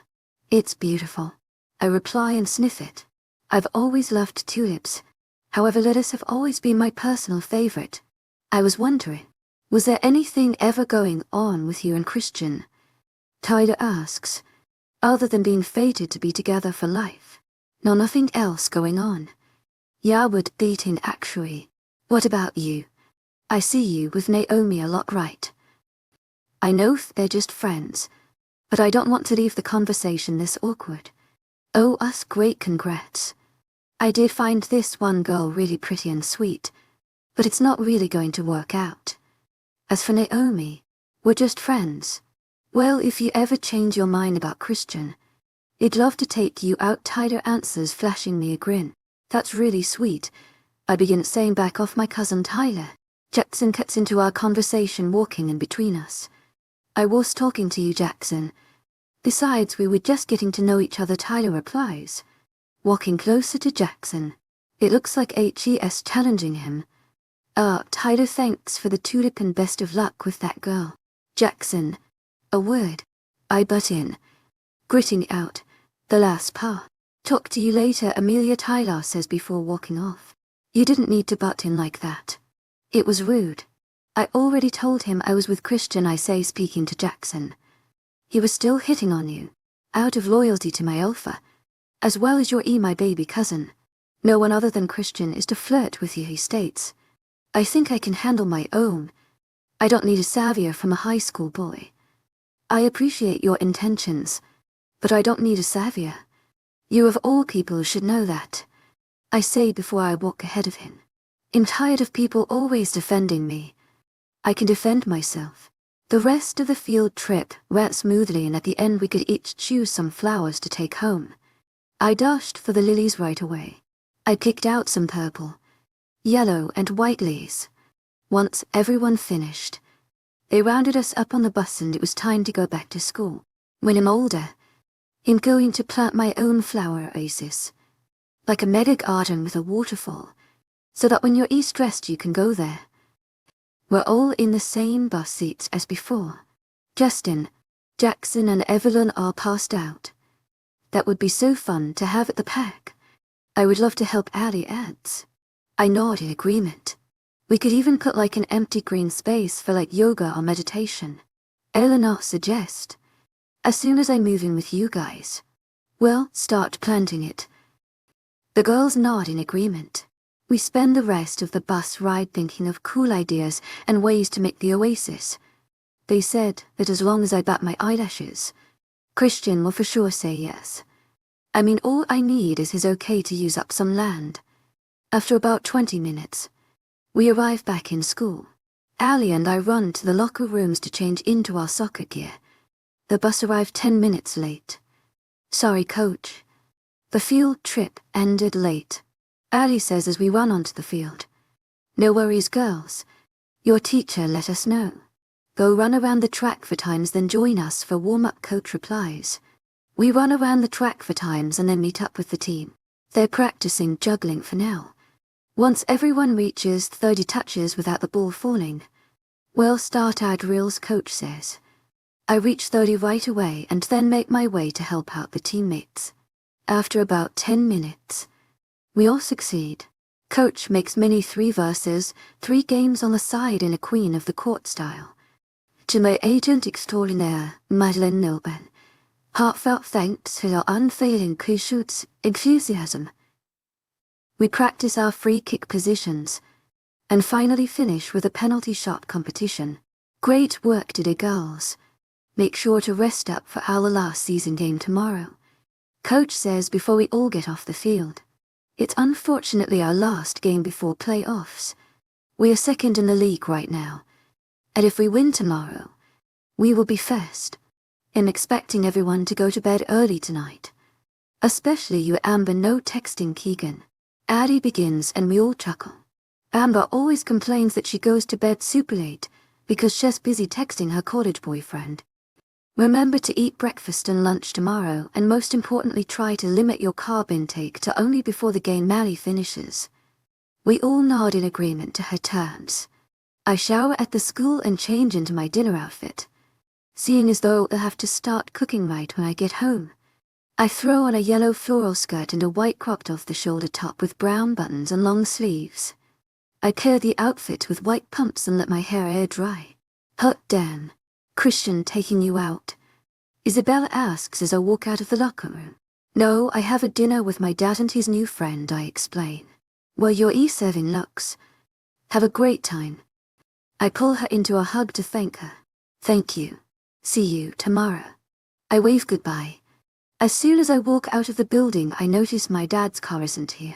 It's beautiful. I reply and sniff it. I've always loved tulips. However, lettuce have always been my personal favorite. I was wondering, was there anything ever going on with you and Christian? Tyler asks. other than being fated to be together for life. No, nothing else going on. webnovel actually. What about you? I see you with Naomi a lot, right? I know they're just friends, but I don't want to leave the conversation this awkward. Oh, us great congrats. I did find this one girl really pretty and sweet, but it's not really going to work out. As for Naomi, we're just friends. Well, if you ever change your mind about Christian, I'd love to take you out. Tyler answers, flashing me a grin. That's really sweet. I begin saying, back off my cousin Tyler. Jackson cuts into our conversation, walking in between us. I was talking to you, Jackson. Besides, we were just getting to know each other, Tyler replies. Walking closer to Jackson. It looks like HES challenging him. Tyler, thanks for the tulip and best of luck with that girl. Jackson. A word. I butt in. Gritting out the last part. Talk to you later, Amelia, Tyler says before walking off. You didn't need to butt in like that. It was rude. I already told him I was with Christian, I say, speaking to Jackson. He was still hitting on you, out of loyalty to my alpha, as well as your my baby cousin. No one other than Christian is to flirt with you, he states. I think I can handle my own. I don't need a savior from a high school boy. I appreciate your intentions, but I don't need a savior. You of all people should know that. I say before I walk ahead of him. I'm tired of people always defending me. I can defend myself. The rest of the field trip went smoothly, and at the end we could each choose some flowers to take home. I dashed for the lilies right away. I picked out some purple, yellow and white lilies. Once everyone finished, they rounded us up on the bus and it was time to go back to school. When I'm older, I'm going to plant my own flower oasis, like a mega garden with a waterfall, so that when you're stressed you can go there. We're all in the same bus seats as before. Justin, Jackson and Evelyn are passed out. That would be so fun to have at the pack. I would love to help, Ali adds. I nod in agreement. We could even put like an empty green space for like yoga or meditation. Eleanor suggests. As soon as I move in with you guys, we'll start planting it. The girls nod in agreement. We spend the rest of the bus ride thinking of cool ideas and ways to make the oasis. They said that as long as I bat my eyelashes, Christian will for sure say yes. I mean, all I need is his okay to use up some land. After about 20 minutes, we arrive back in school. Ali and I run to the locker rooms to change into our soccer gear. The bus arrived 10 minutes late. Sorry, coach. The field trip ended late. Ali says as we run onto the field. No worries, girls. Your teacher let us know. Go run around the track for times, then join us for warm-up, coach replies. We run around the track for times and then meet up with the team. They're practicing juggling for now. Once everyone reaches 30 touches without the ball falling, we'll start our drills, coach says. I reach 30 right away and then make my way to help out the teammates. After about 10 minutes, we all succeed. Coach makes mini 3 versus 3 games on the side in a queen of the court style. To my agent extraordinaire, Madeleine Nilben, heartfelt thanks for your unfailing Kushut's enthusiasm. We practice our free kick positions, and finally finish with a penalty shot competition. Great work today, girls. Make sure to rest up for our last season game tomorrow. Coach says before we all get off the field. It's unfortunately our last game before playoffs. We are second in the league right now, and if we win tomorrow, we will be first. I'm expecting everyone to go to bed early tonight. Especially you, Amber. No texting Keegan. Addie begins and we all chuckle. Amber always complains that she goes to bed super late because she's busy texting her college boyfriend. Remember to eat breakfast and lunch tomorrow, and most importantly try to limit your carb intake to only before the game Mally finishes. We all nod in agreement to her terms. I shower at the school and change into my dinner outfit, seeing as though I'll have to start cooking right when I get home. I throw on a yellow floral skirt and a white cropped off the shoulder top with brown buttons and long sleeves. I pair the outfit with white pumps and let my hair air dry. Hot damn. Christian taking you out. Isabella asks as I walk out of the locker room. No, I have a dinner with my dad and his new friend, I explain. Well, you're E7 Lux. Have a great time. I pull her into a hug to thank her. Thank you. See you tomorrow. I wave goodbye. As soon as I walk out of the building, I notice my dad's car isn't here.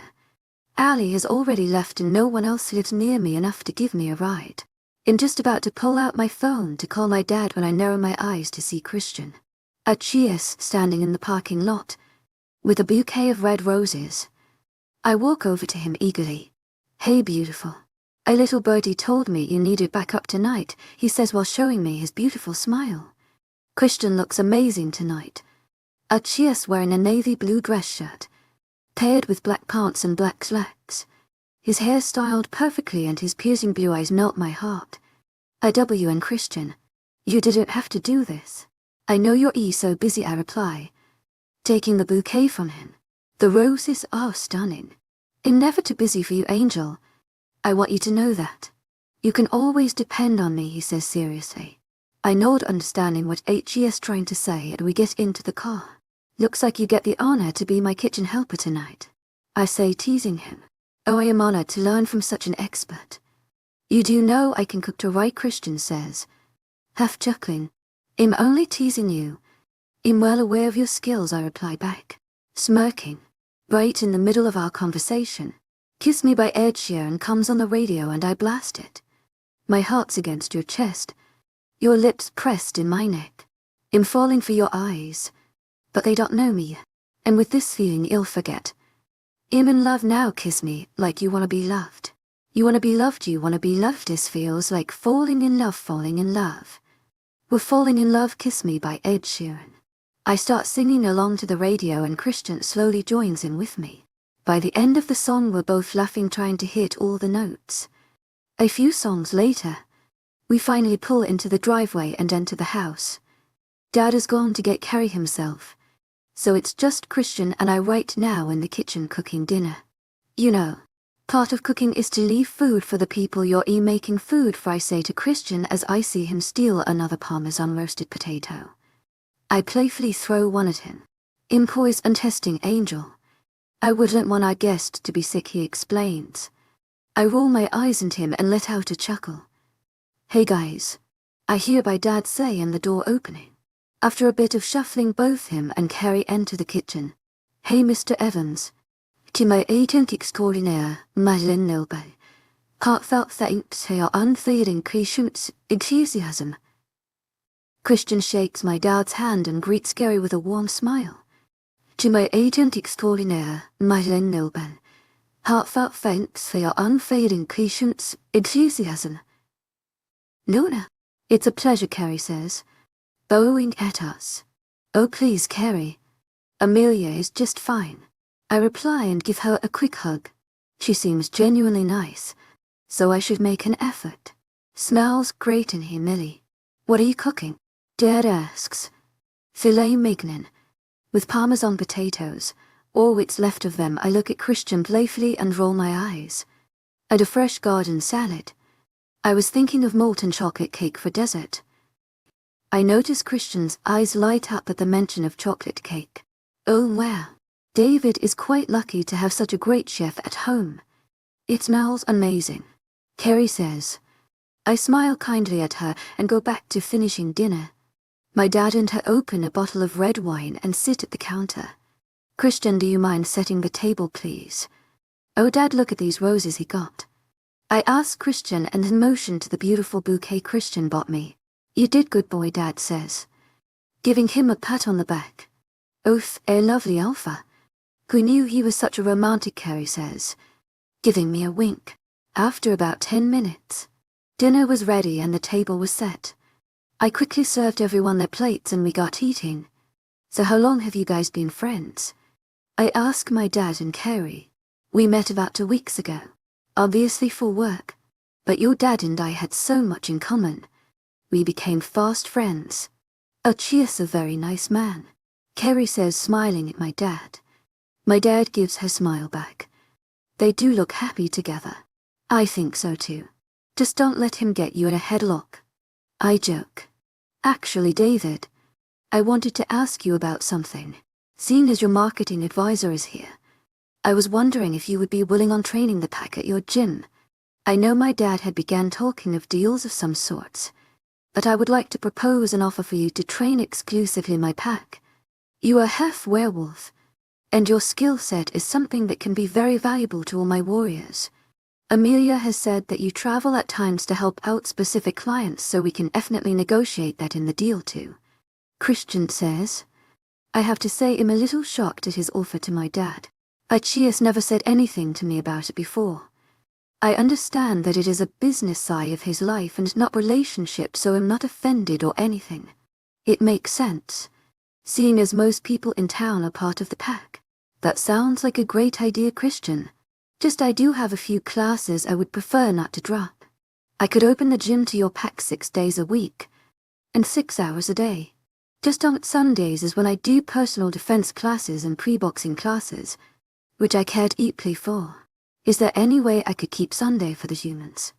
Ali has already left and no one else lives near me enough to give me a ride. I'm just about to pull out my phone to call my dad when I narrow my eyes to see Christian. Achias standing in the parking lot, with a bouquet of red roses. I walk over to him eagerly. Hey beautiful. A little birdie told me you needed backup tonight, he says while showing me his beautiful smile. Christian looks amazing tonight. Achias wearing a navy blue dress shirt, paired with black pants and black slacks. His hair styled perfectly and his piercing blue eyes melt my heart. IW and Christian, you didn't have to do this. I know you're so busy, I reply, taking the bouquet from him. The roses are stunning. I'm never too busy for you, Angel. I want you to know that. You can always depend on me, he says seriously. I nod, understanding what HE is trying to say, and we get into the car. Looks like you get the honor to be my kitchen helper tonight, I say, teasing him. Oh, I am honored to learn from such an expert. You do know I can cook too, right? Christian says, half chuckling. I'm only teasing you. I'm well aware of your skills, I reply back, smirking. Right in the middle of our conversation, Kiss Me by Ed Sheeran comes on the radio and I blast it. My heart's against your chest, your lips pressed in my neck. I'm falling for your eyes, but they don't know me, and with this feeling you'll forget. I'm in love now, kiss me like you wanna be loved. You wanna be loved, you wanna be loved. This feels like falling in love, falling in love. We're falling in love, Kiss Me by Ed Sheeran. I start singing along to the radio and Christian slowly joins in with me. By the end of the song we're both laughing, trying to hit all the notes. A few songs later, we finally pull into the driveway and enter the house. Dad has gone to get Carrie himself, so it's just Christian and I right now in the kitchen cooking dinner. You know, part of cooking is to leave food for the people you're making food for, I say to Christian as I see him steal another Parmesan roasted potato. I playfully throw one at him. I'm poised and testing, Angel. I wouldn't want our guest to be sick, he explains. I roll my eyes at him and let out a chuckle. Hey guys, I hear my dad say in the door opening. After a bit of shuffling, both him and Carrie enter the kitchen. Hey Mr. Evans. To my agent extraordinaire, Madeleine Nilbay. Heartfelt thanks for your unfailing patience, enthusiasm. Christian shakes my dad's hand and greets Carrie with a warm smile. To my agent extraordinaire, Madeleine Nilbay. Heartfelt thanks for your unfailing patience, enthusiasm. Nona. It's a pleasure, Carrie says, bowing at us. Oh please, Carrie. Amelia is just fine. I reply and give her a quick hug. She seems genuinely nice, so I should make an effort. Smells great in here, Millie. What are you cooking? Dad asks. Filet mignon, with Parmesan potatoes, or what's left of them. I look at Christian playfully and roll my eyes. And a fresh garden salad. I was thinking of molten chocolate cake for dessert. I notice Christian's eyes light up at the mention of chocolate cake. Oh wow, David is quite lucky to have such a great chef at home. It smells amazing, Carrie says. I smile kindly at her and go back to finishing dinner. My dad and her open a bottle of red wine and sit at the counter. Christian, do you mind setting the table, please? Oh Dad, look at these roses he got. I ask Christian and then motion to the beautiful bouquet Christian bought me. You did good, boy, Dad says, giving him a pat on the back. Oath, a lovely alpha. Who knew he was such a romantic, Carrie says, giving me a wink. After about 10 minutes, dinner was ready and the table was set. I quickly served everyone their plates and we got eating. So how long have you guys been friends? I ask my dad and Carrie. We met about 2 weeks ago, obviously for work, but your dad and I had so much in common. We became fast friends. Achias, a very nice man, Carrie says, smiling at my dad. My dad gives her smile back. They do look happy together. I think so too. Just don't let him get you in a headlock, I joke. Actually, David, I wanted to ask you about something. Seeing as your marketing advisor is here, I was wondering if you would be willing on training the pack at your gym. I know my dad had began talking of deals of some sorts, but I would like to propose an offer for you to train exclusively my pack. You are half werewolf, and your skill set is something that can be very valuable to all my warriors. Amelia has said that you travel at times to help out specific clients, so we can definitely negotiate that in the deal too. Christian says. I have to say I'm a little shocked at his offer to my dad, but she has never said anything to me about it before. I understand that it is a business side of his life and not relationship, so I'm not offended or anything. It makes sense, seeing as most people in town are part of the pack. That sounds like a great idea, Christian. Just I do have a few classes I would prefer not to drop. I could open the gym to your pack 6 days a week, and 6 hours a day. Just on Sundays is when I do personal defense classes and pre-boxing classes, which I cared deeply for. Is there any way I could keep Sunday for the humans?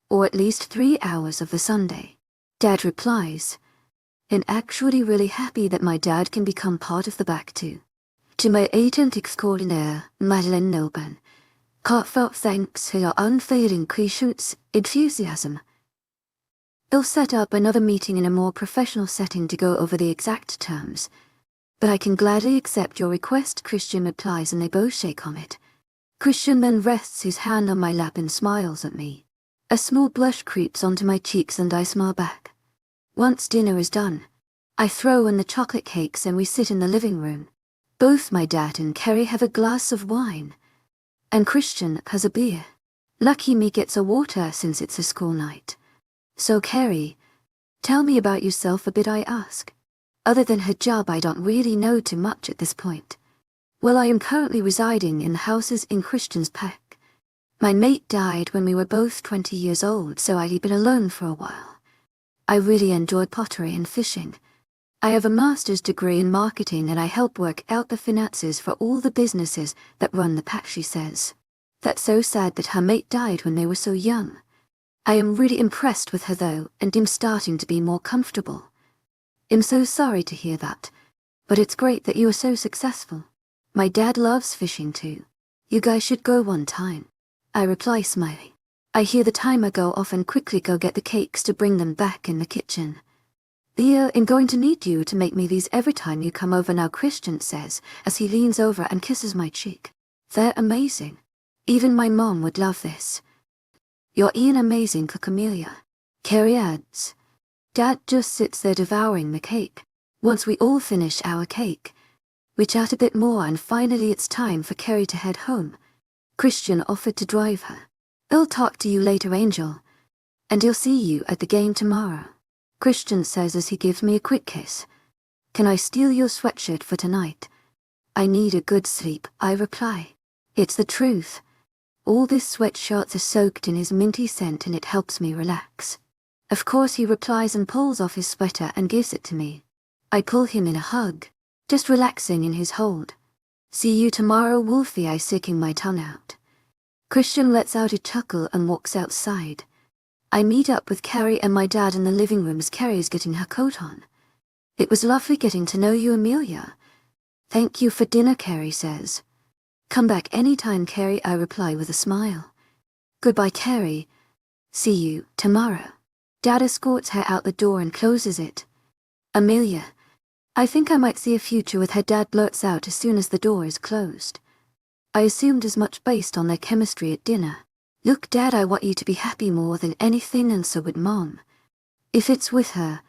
Or at least 3 hours of the Sunday? Dad replies, and actually really happy that my dad can become part of the back too. To my agent extraordinaire, Madeleine Noban, heartfelt thanks for your unfailing patience, enthusiasm. They'll set up another meeting in a more professional setting to go over the exact terms, but I can gladly accept your request, Christian replies, and they both shake on it. Christian then rests his hand on my lap and smiles at me. A small blush creeps onto my cheeks and I smile back. Once dinner is done, I throw in the chocolate cakes and we sit in the living room. Both my dad and Kerry have a glass of wine, and Christian has a beer. Lucky me gets a water since it's a school night. So Kerry, tell me about yourself a bit, I ask. Other than her job, I don't really know too much at this point. Well, I am currently residing in the houses in Christian's pack. My mate died when we were both 20 years old, so I've been alone for a while. I really enjoy pottery and fishing. I have a master's degree in marketing and I help work out the finances for all the businesses that run the pack, she says. That's so sad that her mate died when they were so young. I am really impressed with her though, and am starting to be more comfortable. I'm so sorry to hear that, but it's great that you are so successful. My dad loves fishing too. You guys should go one time. I reply smiling. I hear the timer go off and quickly go get the cakes to bring them back in the kitchen. I'm going to need you to make me these every time you come over now, Christian says, as he leans over and kisses my cheek. They're amazing. Even my mom would love this. You're an amazing cook, Amelia. Kerry adds. Dad just sits there devouring the cake. Once we all finish our cake, we chat a bit more and finally it's time for Kerry to head home. Christian offered to drive her. I'll talk to you later, Angel. And I'll see you at the game tomorrow. Christian says as he gives me a quick kiss. Can I steal your sweatshirt for tonight? I need a good sleep, I reply. It's the truth. All this sweatshirt is soaked in his minty scent and it helps me relax. Of course, he replies and pulls off his sweater and gives it to me. I pull him in a hug, just relaxing in his hold. See you tomorrow, Wolfie, I sticking my tongue out. Christian lets out a chuckle and walks outside. I meet up with Kerry and my dad in the living room as Kerry's getting her coat on. It was lovely getting to know you, Amelia. Thank you for dinner, Kerry says. Come back anytime, Kerry, I reply with a smile. Goodbye, Kerry. See you tomorrow. Dad escorts her out the door and closes it. Amelia, I think I might see a future with her, Dad blurts out as soon as the door is closed. I assumed as much based on their chemistry at dinner. Look, Dad, I want you to be happy more than anything, and so would Mom. If it's with her,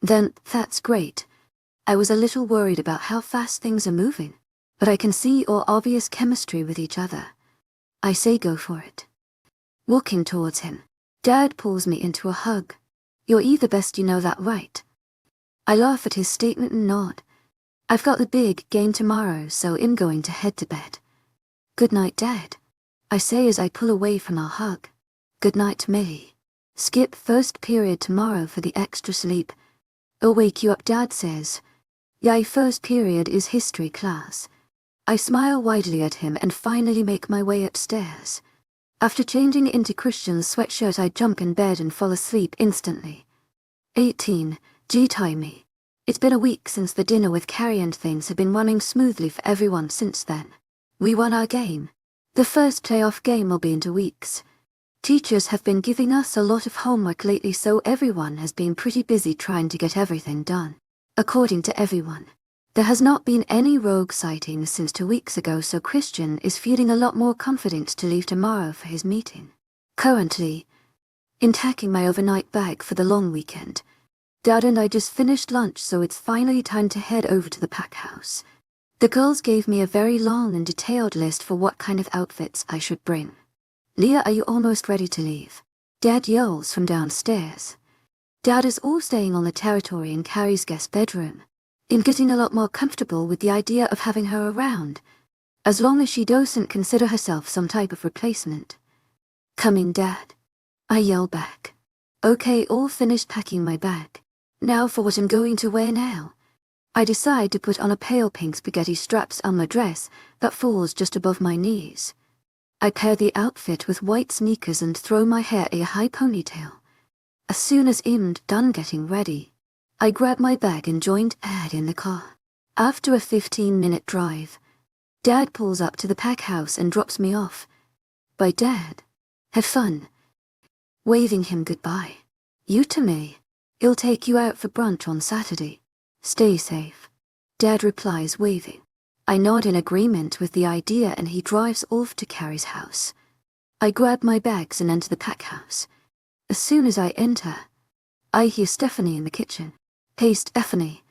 then that's great. I was a little worried about how fast things are moving, but I can see your obvious chemistry with each other. I say go for it. Walking towards him, Dad pulls me into a hug. You're the best, you know that, right? I laugh at his statement and nod. I've got the big game tomorrow, so I'm going to head to bed. Good night, Dad, I say as I pull away from our hug. Good night, Millie. Skip first period tomorrow for the extra sleep. I'll wake you up, Dad says. Yay, first period is history class. I smile widely at him and finally make my way upstairs. After changing into Christian's sweatshirt, I jump in bed and fall asleep instantly. 18. G-time me. It's been a week since the dinner with Carrie and things have been running smoothly for everyone since then. We won our game. The first playoff game will be in 2 weeks. Teachers have been giving us a lot of homework lately, so everyone has been pretty busy trying to get everything done. According to everyone, there has not been any rogue sightings since 2 weeks ago, so Christian is feeling a lot more confident to leave tomorrow for his meeting. Currently, in packing my overnight bag for the long weekend, Dad and I just finished lunch, so it's finally time to head over to the pack house. The girls gave me a very long and detailed list for what kind of outfits I should bring. Leah, are you almost ready to leave? Dad yells from downstairs. Dad is all staying on the territory in Carrie's guest bedroom. I'm getting a lot more comfortable with the idea of having her around, as long as she doesn't consider herself some type of replacement. Coming, Dad, I yell back. Okay, all finished packing my bag. Now for what I'm going to wear now. I decide to put on a pale pink spaghetti straps on my dress that falls just above my knees. I pair the outfit with white sneakers and throw my hair a high ponytail. As soon as I'm done getting ready, I grab my bag and joined Dad in the car. After a 15-minute drive, Dad pulls up to the pack house and drops me off. Bye, Dad. Have fun. Waving him goodbye. You to me. He'll take you out for brunch on Saturday. Stay safe. Dad replies, waving. I nod in agreement with the idea and he drives off to Carrie's house. I grab my bags and enter the pack house. As soon as I enter, I hear Stephanie in the kitchen. Hey Stephanie,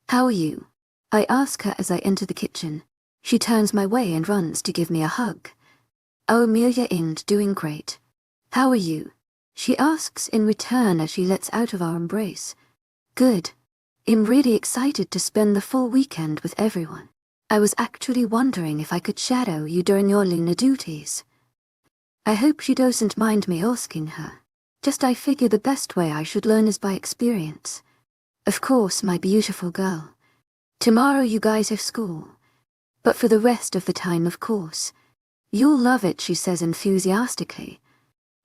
how are you? I ask her as I enter the kitchen. She turns my way and runs to give me a hug. Oh, Amelia, doing great. How are you? She asks in return as she lets out of our embrace. Good. I'm really excited to spend the full weekend with everyone. I was actually wondering if I could shadow you during your Luna duties. I hope she doesn't mind me asking her. Just I figure the best way I should learn is by experience. Of course, my beautiful girl. Tomorrow you guys have school. But for the rest of the time, of course. You'll love it, she says enthusiastically.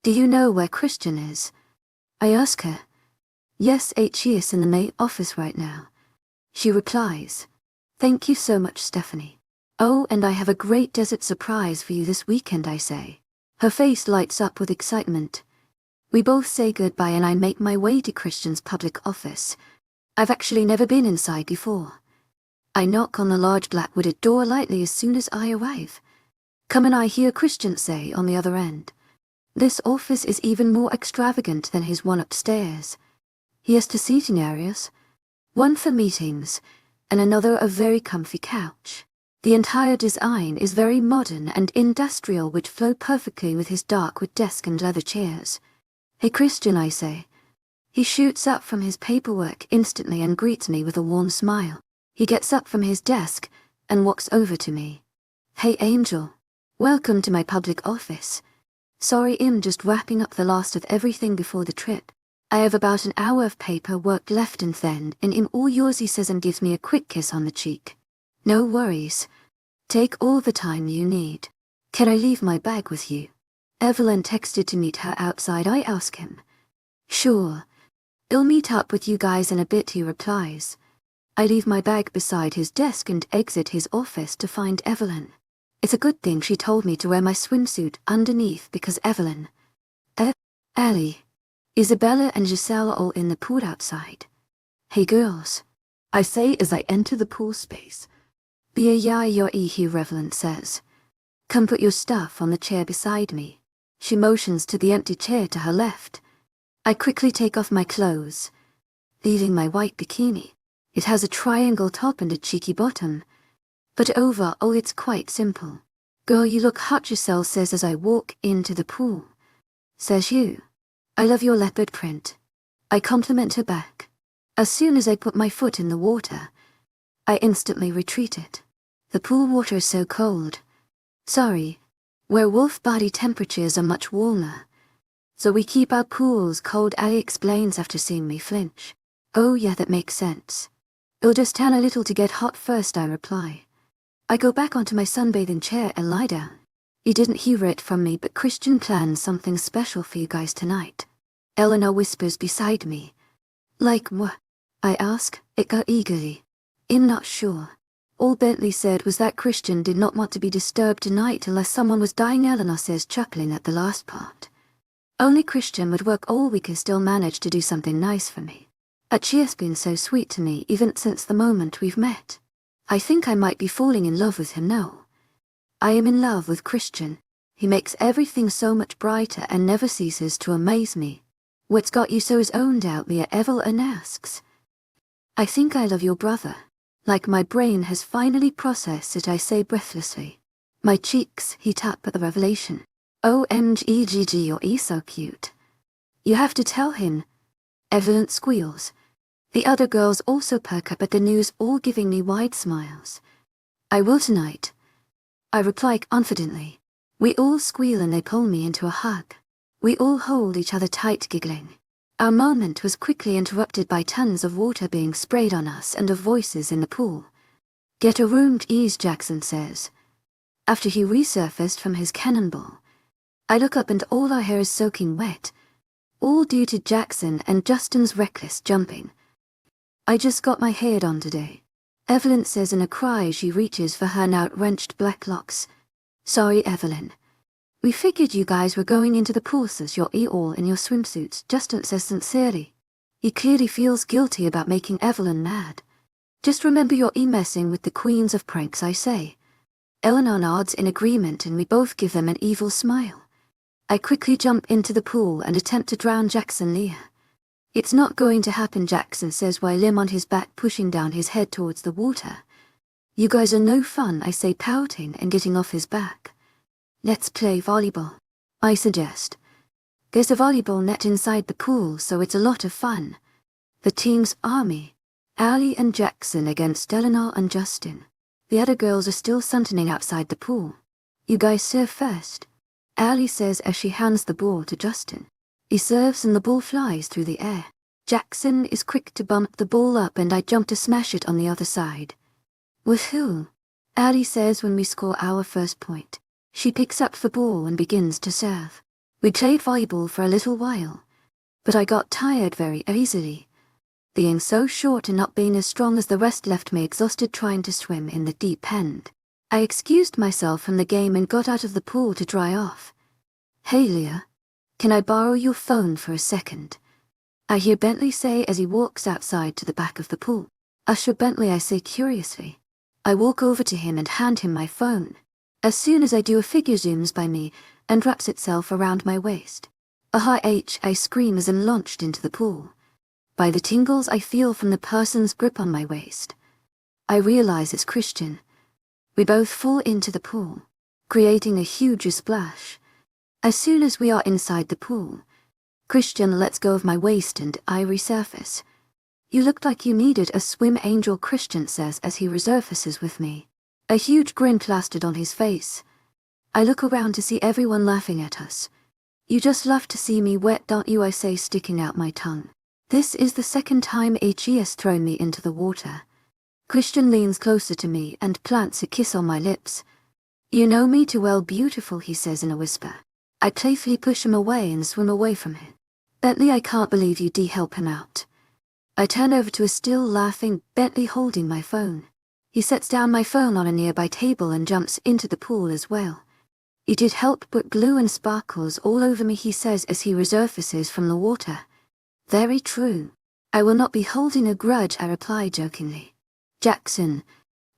Do you know where Christian is? I ask her. Yes, he is in the main office right now. She replies. Thank you so much, Stephanie. Oh, and I have a great desert surprise for you this weekend, I say. Her face lights up with excitement. We both say goodbye and I make my way to Christian's public office. I've actually never been inside before. I knock on the large black wooded door lightly as soon as I arrive. Come in, I hear Christian say on the other end. This office is even more extravagant than his one upstairs. He has 2 seating areas, one for meetings, and another a very comfy couch. The entire design is very modern and industrial, which flow perfectly with his dark wood desk and leather chairs. Hey Christian, I say. He shoots up from his paperwork instantly and greets me with a warm smile. He gets up from his desk and walks over to me. Hey Angel, welcome to my public office. Sorry, I'm just wrapping up the last of everything before the trip. I have about an hour of paperwork left and then I'm all yours, he says and gives me a quick kiss on the cheek. No worries. Take all the time you need. Can I leave my bag with you? Evelyn texted to meet her outside, I ask him. Sure. I'll meet up with you guys in a bit, he replies. I leave my bag beside his desk and exit his office to find Evelyn. It's a good thing she told me to wear my swimsuit underneath because Evelyn, Allie, Isabella and Giselle are all in the pool outside. Hey girls, I say as I enter the pool space. Be a your he Evelyn says. Come put your stuff on the chair beside me. She motions to the empty chair to her left. I quickly take off my clothes, leaving my white bikini. It has a triangle top and a cheeky bottom. But overall it's quite simple. Girl, you look hot, Giselle says as I walk into the pool. Says you. I love your leopard print. I compliment her back. As soon as I put my foot in the water, I instantly retreated. The pool water is so cold. Sorry, werewolf body temperatures are much warmer. So we keep our pools cold, Ali explains after seeing me flinch. Oh yeah, that makes sense. It'll just turn a little to get hot first, I reply. I go back onto my sunbathing chair and lie down. You didn't hear it from me, but Christian plans something special for you guys tonight. Eleanor whispers beside me. Like what? I ask, eagerly. I'm not sure. All Bentley said was that Christian did not want to be disturbed tonight unless someone was dying, Eleanor says, chuckling at the last part. Only Christian would work all week and still manage to do something nice for me. She has been so sweet to me even since the moment we've met. I think I might be falling in love with him now. I am in love with Christian. He makes everything so much brighter and never ceases to amaze me. What's got you so zoned out, Mia Evelyn asks. I think I love your brother. Like my brain has finally processed it, I say breathlessly. My cheeks heat up at the revelation. OMG, you're so cute. You have to tell him. Evelyn squeals. The other girls also perk up at the news, all giving me wide smiles. I will tonight. I reply confidently. We all squeal and they pull me into a hug. We all hold each other tight, giggling. Our moment was quickly interrupted by tons of water being sprayed on us and of voices in the pool. Get a room, please, Jackson says. After he resurfaced from his cannonball. I look up and all our hair is soaking wet. All due to Jackson and Justin's reckless jumping. I just got my hair done today. Evelyn says in a cry as she reaches for her now wrenched black locks. Sorry, Evelyn. We figured you guys were going into the pool as you're all in your swimsuits, Justin says sincerely. He clearly feels guilty about making Evelyn mad. Just remember you're messing with the queens of pranks, I say. Eleanor nods in agreement and we both give them an evil smile. I quickly jump into the pool and attempt to drown Jackson Leah. It's not going to happen, Jackson says while I'm on his back pushing down his head towards the water. You guys are no fun, I say, pouting and getting off his back. Let's play volleyball, I suggest. There's a volleyball net inside the pool, so it's a lot of fun. The teams are me, Allie and Jackson against Eleanor and Justin. The other girls are still suntanning outside the pool. You guys serve first, Allie says as she hands the ball to Justin. He serves and the ball flies through the air. Jackson is quick to bump the ball up and I jump to smash it on the other side. Woohoo, Allie says when we score our first point. She picks up the ball and begins to serve. We played volleyball for a little while, but I got tired very easily. Being so short and not being as strong as the rest left me exhausted trying to swim in the deep end. I excused myself from the game and got out of the pool to dry off. Hey Leah, can I borrow your phone for a second? I hear Bentley say as he walks outside to the back of the pool. Usher Bentley, I say curiously. I walk over to him and hand him my phone. As soon as I do, a figure zooms by me and wraps itself around my waist. Aha, I scream as I'm launched into the pool. By the tingles I feel from the person's grip on my waist. I realize it's Christian. We both fall into the pool, creating a huge splash. As soon as we are inside the pool, Christian lets go of my waist and I resurface. You looked like you needed a swim, Angel, Christian says as he resurfaces with me. A huge grin plastered on his face. I look around to see everyone laughing at us. You just love to see me wet, don't you, I say, sticking out my tongue. This is the second time he has thrown me into the water. Christian leans closer to me and plants a kiss on my lips. You know me too well, beautiful, he says in a whisper. I playfully push him away and swim away from him. Bentley, I can't believe you help him out. I turn over to a still laughing Bentley holding my phone. He sets down my phone on a nearby table and jumps into the pool as well. You did help put glue and sparkles all over me, he says as he resurfaces from the water. Very true. I will not be holding a grudge, I reply jokingly. Jackson,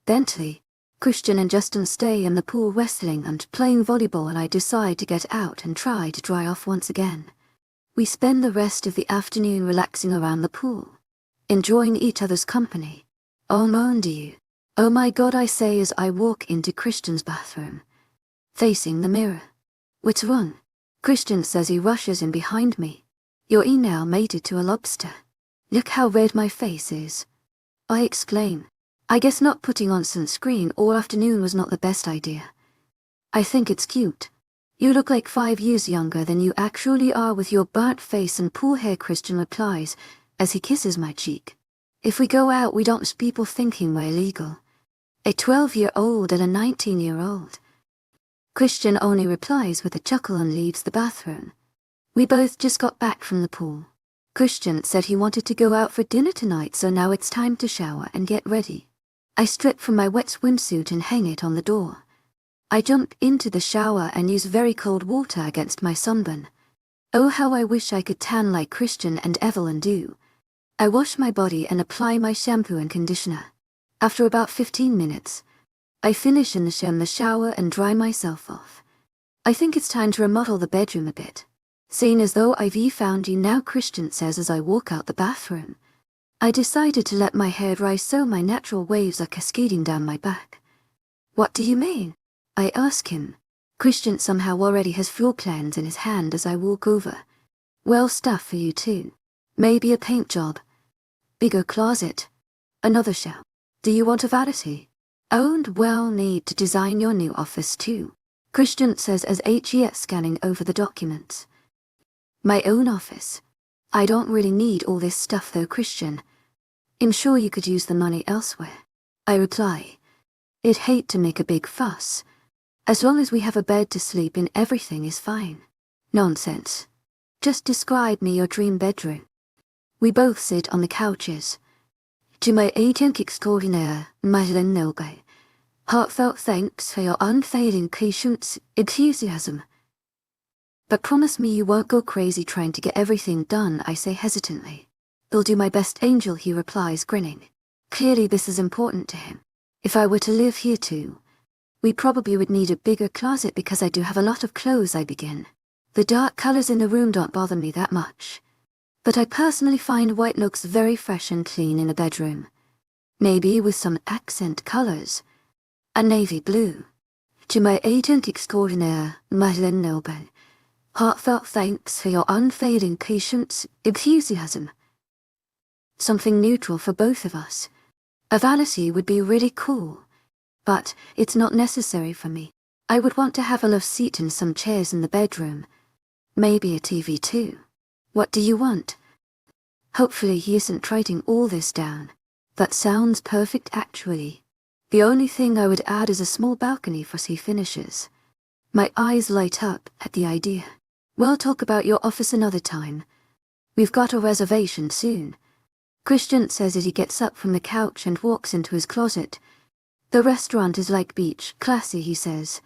Bentley, Christian and Justin stay in the pool wrestling and playing volleyball and I decide to get out and try to dry off once again. We spend the rest of the afternoon relaxing around the pool, enjoying each other's company. Oh mon Dieu. Oh my God, I say as I walk into Christian's bathroom, facing the mirror. What's wrong? Christian says he rushes in behind me. Your email made it to a lobster. Look how red my face is. I exclaim. I guess not putting on sunscreen all afternoon was not the best idea. I think it's cute. You look like 5 years younger than you actually are with your burnt face and pool hair, Christian replies as he kisses my cheek. If we go out we don't want people thinking we're illegal. A 12-year-old and a 19-year-old. Christian only replies with a chuckle and leaves the bathroom. We both just got back from the pool. Christian said he wanted to go out for dinner tonight, so now it's time to shower and get ready. I strip from my wet swimsuit and hang it on the door. I jump into the shower and use very cold water against my sunburn. Oh, how I wish I could tan like Christian and Evelyn do. I wash my body and apply my shampoo and conditioner. After about 15 minutes, I finish in the shower and dry myself off. I think it's time to remodel the bedroom a bit. Seeing as though I've found you now, Christian says as I walk out the bathroom. I decided to let my hair dry so my natural waves are cascading down my back. What do you mean? I ask him. Christian somehow already has floor plans in his hand as I walk over. Well, stuff for you too. Maybe a paint job. Bigger closet. Another shelf. Do you want a vanity? Oh, and well, need to design your new office too. Christian says as HES scanning over the documents. My own office. I don't really need all this stuff though, Christian. I'm sure you could use the money elsewhere. I reply. I'd hate to make a big fuss. As long as we have a bed to sleep in, everything is fine. Nonsense. Just describe me your dream bedroom. We both sit on the couches. To my agent extraordinaire, webnovel. Heartfelt thanks for your unfailing patience, enthusiasm. But promise me you won't go crazy trying to get everything done, I say hesitantly. I'll do my best, Angel, he replies, grinning. Clearly this is important to him. If I were to live here too, we probably would need a bigger closet because I do have a lot of clothes, I begin. The dark colors in the room don't bother me that much. But I personally find white looks very fresh and clean in a bedroom. Maybe with some accent colors. A navy blue. To my agent extraordinaire, webnovel. Heartfelt thanks for your unfailing patience, enthusiasm. Something neutral for both of us. A vanity would be really cool. But it's not necessary for me. I would want to have a love seat and some chairs in the bedroom. Maybe a TV too. What do you want? Hopefully he isn't writing all this down. That sounds perfect actually. The only thing I would add is a small balcony for he finishes. My eyes light up at the idea. We'll talk about your office another time. We've got a reservation soon. Christian says as he gets up from the couch and walks into his closet. The restaurant is like beach, classy, he says.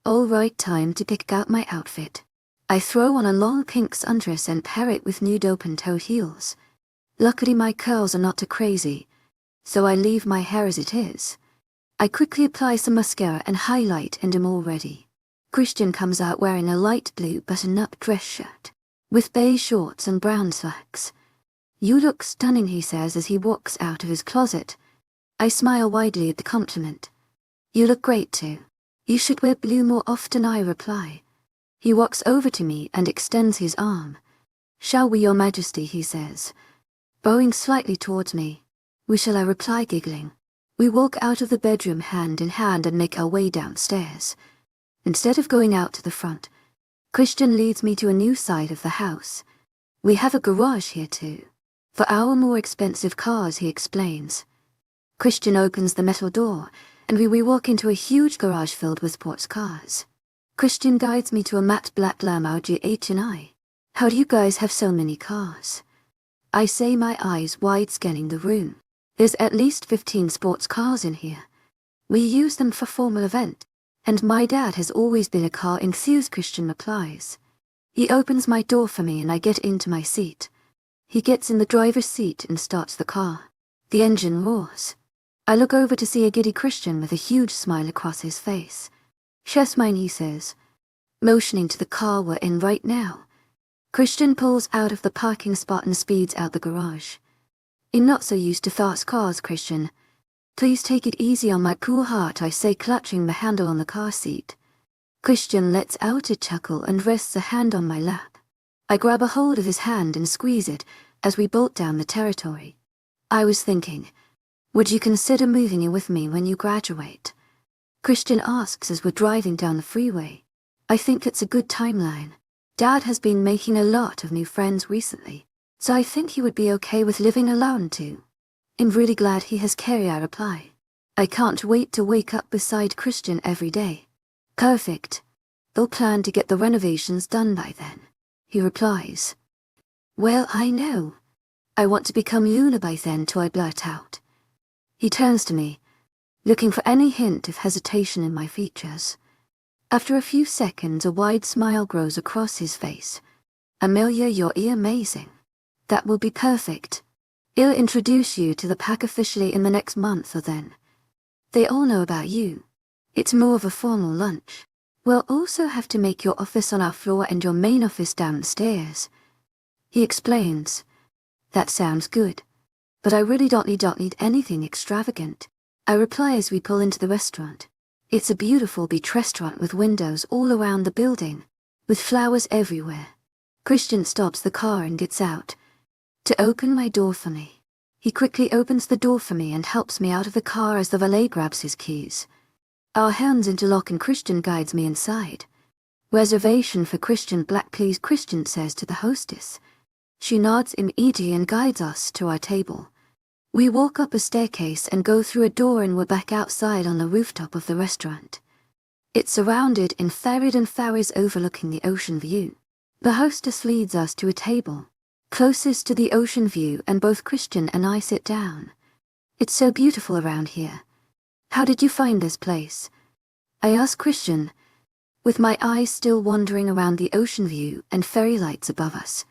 All right, time to pick out my outfit. I throw on a long pink sundress and pair it with nude open-toed heels. Luckily my curls are not too crazy, so I leave my hair as it is. I quickly apply some mascara and highlight and am all ready. Christian comes out wearing a light blue button-up dress shirt, with beige shorts and brown slacks. You look stunning, he says as he walks out of his closet. I smile widely at the compliment. You look great too. You should wear blue more often, I reply. He walks over to me and extends his arm. Shall we, Your Majesty, he says, bowing slightly towards me. We shall, I reply, giggling. We walk out of the bedroom hand in hand and make our way downstairs. Instead of going out to the front, Christian leads me to a new side of the house. We have a garage here too. For our more expensive cars, he explains. Christian opens the metal door, and we walk into a huge garage filled with sports cars. Christian guides me to a matte black Lamborghini H&I. How do you guys have so many cars? I say, my eyes wide scanning the room. There's at least 15 sports cars in here. We use them for formal events. And my dad has always been a car enthusiast, Christian replies. He opens my door for me and I get into my seat. He gets in the driver's seat and starts the car. The engine roars. I look over to see a giddy Christian with a huge smile across his face. Chef's mine, he says, motioning to the car we're in right now. Christian pulls out of the parking spot and speeds out the garage. I'm not so used to fast cars, Christian. Please take it easy on my poor heart, I say, clutching the handle on the car seat. Christian lets out a chuckle and rests a hand on my lap. I grab a hold of his hand and squeeze it as we bolt down the territory. I was thinking, would you consider moving in with me when you graduate? Christian asks as we're driving down the freeway. I think it's a good timeline. Dad has been making a lot of new friends recently, so I think he would be okay with living alone too. I'm really glad he has Carrie, I reply. I can't wait to wake up beside Christian every day. Perfect. They'll plan to get the renovations done by then, he replies. Well, I know. I want to become Luna by then, I blurt out. He turns to me, looking for any hint of hesitation in my features. After a few seconds, a wide smile grows across his face. Amelia, you're amazing. That will be perfect. I'll introduce you to the pack officially in the next month or then. They all know about you. It's more of a formal lunch. We'll also have to make your office on our floor and your main office downstairs. He explains. That sounds good. But I really don't need anything extravagant. I reply as we pull into the restaurant. It's a beautiful beach restaurant with windows all around the building, with flowers everywhere. Christian stops the car and gets out to open my door for me. He quickly opens the door for me and helps me out of the car as the valet grabs his keys. Our hands interlock and Christian guides me inside. Reservation for Christian Black, please, Christian says to the hostess. She nods immediately and guides us to our table. We walk up a staircase and go through a door and we're back outside on the rooftop of the restaurant. It's surrounded in ferried and ferries overlooking the ocean view. The hostess leads us to a table closest to the ocean view, and both Christian and I sit down. It's so beautiful around here. How did you find this place? I ask Christian, with my eyes still wandering around the ocean view and ferry lights above us.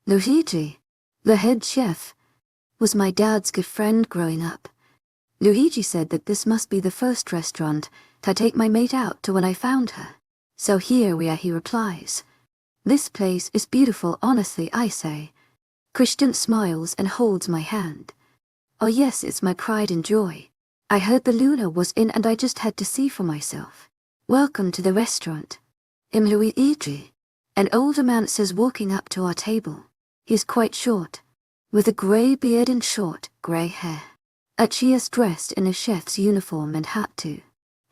Luigi, the head chef, was my dad's good friend growing up. Luigi said that this must be the first restaurant to take my mate out to when I found her. So here we are, he replies. This place is beautiful, honestly, I say. Christian smiles and holds my hand. Oh yes, it's my pride and joy. I heard the Luna was in and I just had to see for myself. Welcome to the restaurant. Luigi. An older man says, walking up to our table. He's quite short, with a grey beard and short, grey hair. Achia's dressed in a chef's uniform and hat too.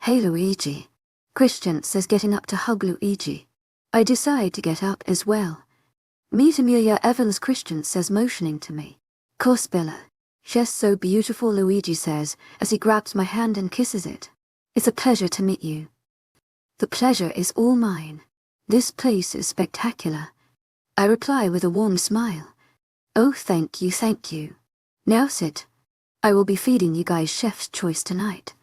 Hey Luigi. Christian says, getting up to hug Luigi. I decide to get up as well. Meet Amelia Evans, Christian says, motioning to me. Cospella. She's so beautiful, Luigi says, as he grabs my hand and kisses it. It's a pleasure to meet you. The pleasure is all mine. This place is spectacular. I reply with a warm smile. Oh, thank you, thank you. Now sit. I will be feeding you guys chef's choice tonight.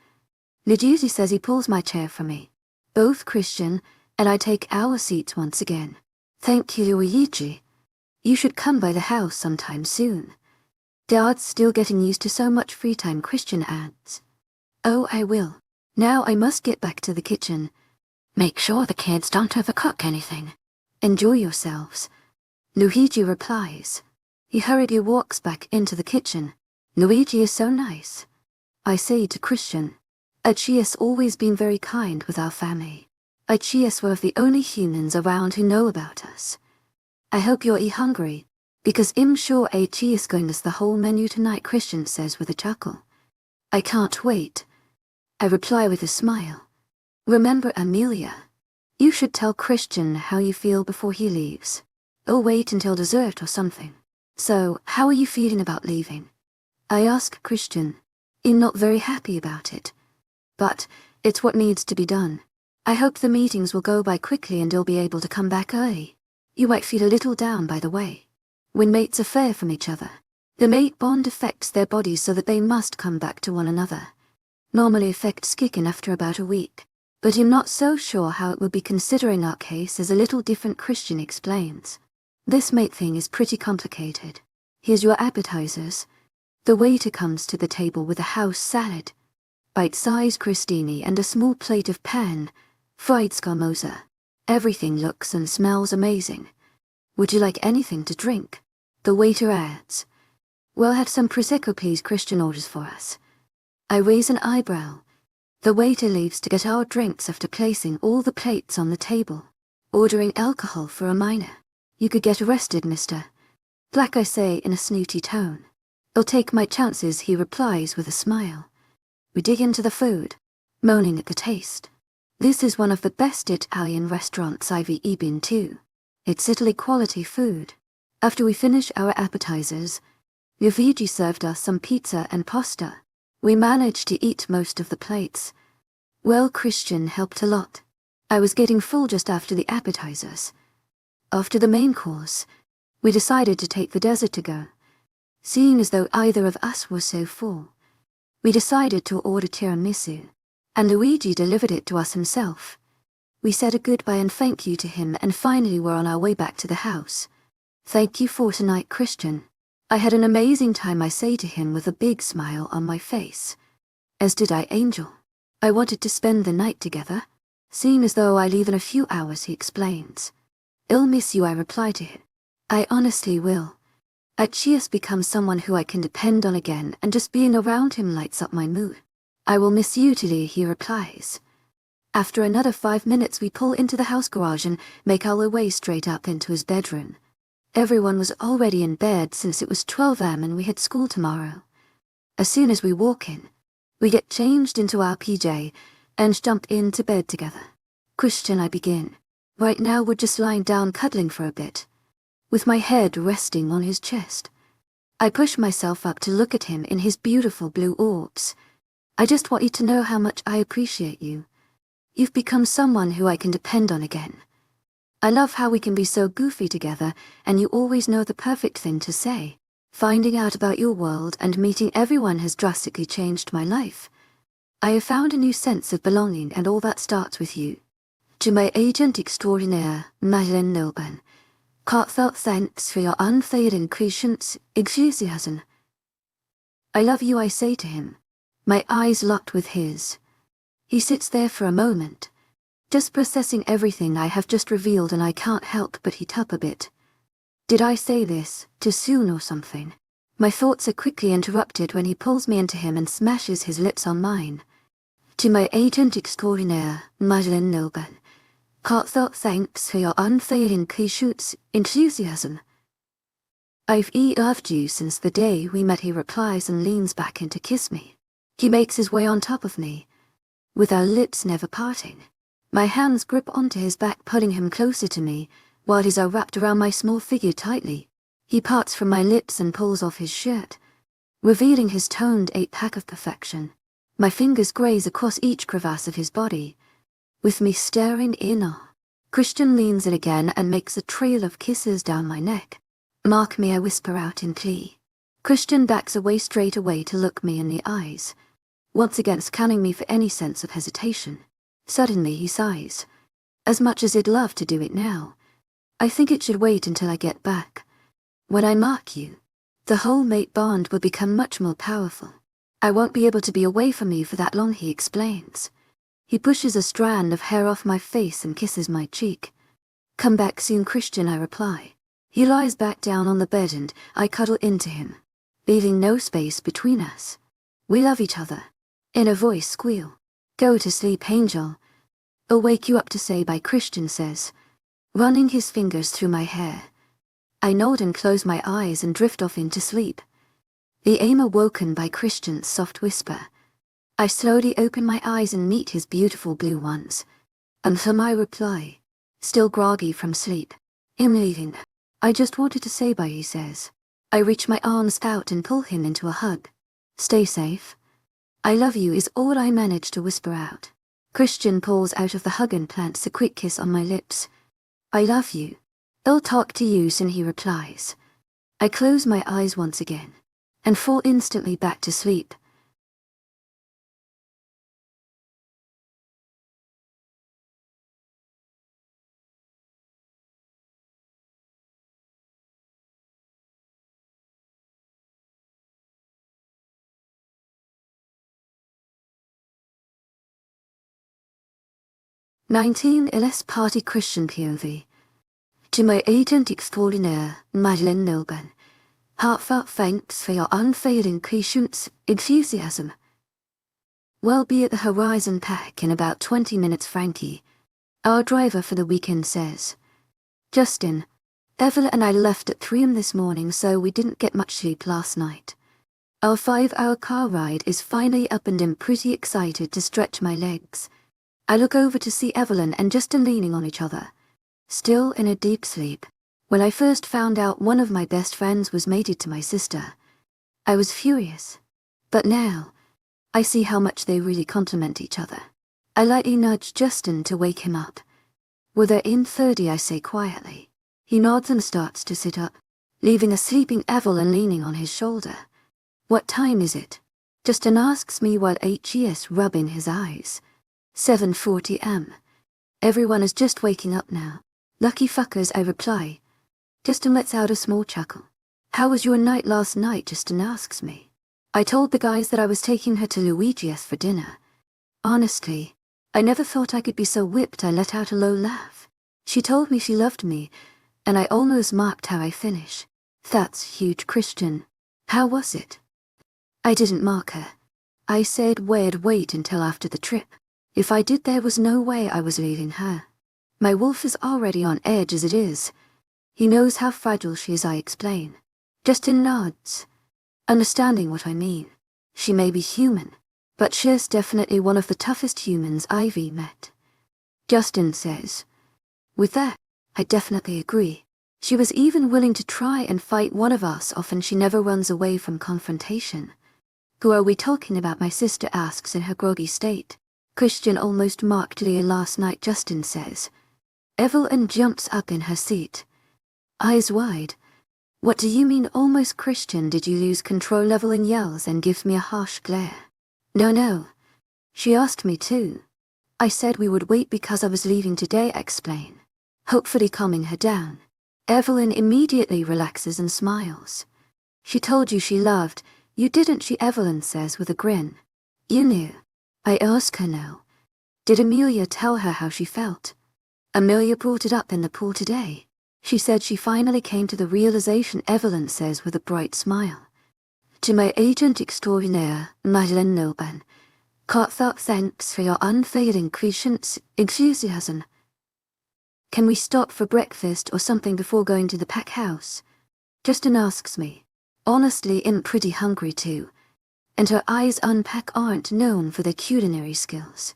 Luigi says, he pulls my chair for me. Both Christian and I take our seats once again. Thank you, Luigi. You should come by the house sometime soon. Dad's still getting used to so much free time, Christian adds. Oh, I will. Now I must get back to the kitchen. Make sure the kids don't overcook anything. Enjoy yourselves. Luigi replies. He hurriedly walks back into the kitchen. Luigi is so nice. I say to Christian. Achia's always been very kind with our family. Achia's one of the only humans around who know about us. I hope you're hungry, because I'm sure Achia's going to the whole menu tonight, Christian says with a chuckle. I can't wait. I reply with a smile. Remember, Amelia, you should tell Christian how you feel before he leaves. Or wait until dessert or something. So, how are you feeling about leaving? I ask Christian. I'm not very happy about it. But it's what needs to be done. I hope the meetings will go by quickly and you'll be able to come back early. You might feel a little down, by the way. When mates are fair from each other, the mate bond affects their bodies so that they must come back to one another. Normally affects kicking after about a week. But I'm not so sure how it would be considering our case is a little different, Christian explains. This mate thing is pretty complicated. Here's your appetizers. The waiter comes to the table with a house salad, bite-sized crostini and a small plate of pan, fried scamosa. Everything looks and smells amazing. Would you like anything to drink? The waiter adds. We'll have some Prosecco, please, Christian orders for us. I raise an eyebrow. The waiter leaves to get our drinks after placing all the plates on the table. Ordering alcohol for a minor. You could get arrested, mister. Black, I say in a snooty tone. I'll take my chances, he replies with a smile. We dig into the food, moaning at the taste. This is one of the best Italian restaurants I've been to. It's Italy quality food. After we finish our appetizers, Luigi served us some pizza and pasta. We managed to eat most of the plates. Well, Christian helped a lot. I was getting full just after the appetizers. After the main course, We decided to take the desert to go. Seeing as though either of us was so full, we decided to order tiramisu, and Luigi delivered it to us himself. We said a goodbye and thank you to him and finally were on our way back to the house. Thank you for tonight, Christian. I had an amazing time, I say to him with a big smile on my face. As did I, Angel. I wanted to spend the night together. Seeing as though I leave in a few hours, he explains. I'll miss you, I reply to him. I honestly will. She has become someone who I can depend on again, and just being around him lights up my mood. I will miss you too, he replies. After another 5 minutes we pull into the house garage and make our way straight up into his bedroom. Everyone was already in bed since it was 12 am and we had school tomorrow. As soon as we walk in, we get changed into our PJ and jump into bed together. Christian, I begin. Right now we're just lying down cuddling for a bit, with my head resting on his chest. I push myself up to look at him in his beautiful blue orbs. I just want you to know how much I appreciate you. You've become someone who I can depend on again. I love how we can be so goofy together and you always know the perfect thing to say. Finding out about your world and meeting everyone has drastically changed my life. I have found a new sense of belonging and all that starts with you. To my agent extraordinaire, webnovel. Heartfelt thanks for your unfailing patience, enthusiasm. I love you, I say to him, my eyes locked with his. He sits there for a moment, just processing everything I have just revealed, and I can't help but heat up a bit. Did I say this too soon or something? My thoughts are quickly interrupted when he pulls me into him and smashes his lips on mine. To my agent extraordinaire, webnovel. Heartfelt thanks for your unfailing patience, enthusiasm. I've loved you since the day we met, he replies and leans back in to kiss me. He makes his way on top of me, with our lips never parting. My hands grip onto his back, pulling him closer to me, while his are wrapped around my small figure tightly. He parts from my lips and pulls off his shirt, revealing his toned 8-pack of perfection. My fingers graze across each crevasse of his body, with me staring in awe. Christian leans in again and makes a trail of kisses down my neck. Mark me, I whisper out in plea. Christian backs away straight away to look me in the eyes, once again scanning me for any sense of hesitation. Suddenly he sighs. As much as I'd love to do it now, I think it should wait until I get back. When I mark you, the whole mate bond will become much more powerful. I won't be able to be away from you for that long, he explains. He pushes a strand of hair off my face and kisses my cheek. Come back soon, Christian, I reply. He lies back down on the bed and I cuddle into him, leaving no space between us. We love each other. In a voice squeal. Go to sleep, Angel. I'll wake you up to say bye, Christian says, running his fingers through my hair. I nod and close my eyes and drift off into sleep. I am awoken by Christian's soft whisper. I slowly open my eyes and meet his beautiful blue ones. And for my reply, still groggy from sleep, I'm leaving. I just wanted to say bye, he says. I reach my arms out and pull him into a hug. Stay safe. I love you is all I manage to whisper out. Christian pulls out of the hug and plants a quick kiss on my lips. I love you. I'll talk to you soon, he replies. I close my eyes once again, and fall instantly back to sleep. (19) Party Christian POV. To my agent extraordinaire, webnovel. Heartfelt thanks for your unfailing patience, enthusiasm. We'll be at the Horizon Pack in about 20 minutes, Frankie, our driver for the weekend says. Justin, Evelyn and I left at 3 am this morning, so we didn't get much sleep last night. Our 5-hour car ride is finally up and I'm pretty excited to stretch my legs. I look over to see Evelyn and Justin leaning on each other, still in a deep sleep. When I first found out one of my best friends was mated to my sister, I was furious. But now, I see how much they really complement each other. I lightly nudge Justin to wake him up. Well, they're in 30, I say quietly. He nods and starts to sit up. leaving a sleeping Evelyn leaning on his shoulder. What time is it? Justin asks me while HES rubbing his eyes. 7:40 am. Everyone is just waking up now. Lucky fuckers, I reply. Justin lets out a small chuckle. How was your night last night? Justin asks me. I told the guys that I was taking her to Luigi's for dinner. Honestly, I never thought I could be so whipped. I let out a low laugh. She told me she loved me, and I almost mocked how I finish. That's huge, Christian. How was it? I didn't mock her. I said we'd wait until after the trip. If I did, there was no way I was leaving her. My wolf is already on edge as it is. He knows how fragile she is, I explain. Justin nods, understanding what I mean. She may be human, but she's definitely one of the toughest humans I've met. Justin says. With that, I definitely agree. She was even willing to try and fight one of us off, and she never runs away from confrontation. Who are we talking about? My sister asks in her groggy state. Christian almost mocked Leah last night, Justin says. Evelyn jumps up in her seat, eyes wide. What do you mean almost, Christian? Did you lose control? Evelyn yells and gives me a harsh glare. No. She asked me too. I said we would wait because I was leaving today, I explain, hopefully calming her down. Evelyn immediately relaxes and smiles. She told you she loved you, didn't she? Evelyn says with a grin. You knew. I ask her now. Did Amelia tell her how she felt? Amelia brought it up in the pool today. She said she finally came to the realization, Evelyn says with a bright smile. To my agent extraordinaire, Madeleine Noban, heartfelt thanks for your unfailing patience, enthusiasm. Can we stop for breakfast or something before going to the pack house? Justin asks me. Honestly, I'm pretty hungry too. And her eyes unpack aren't known for their culinary skills.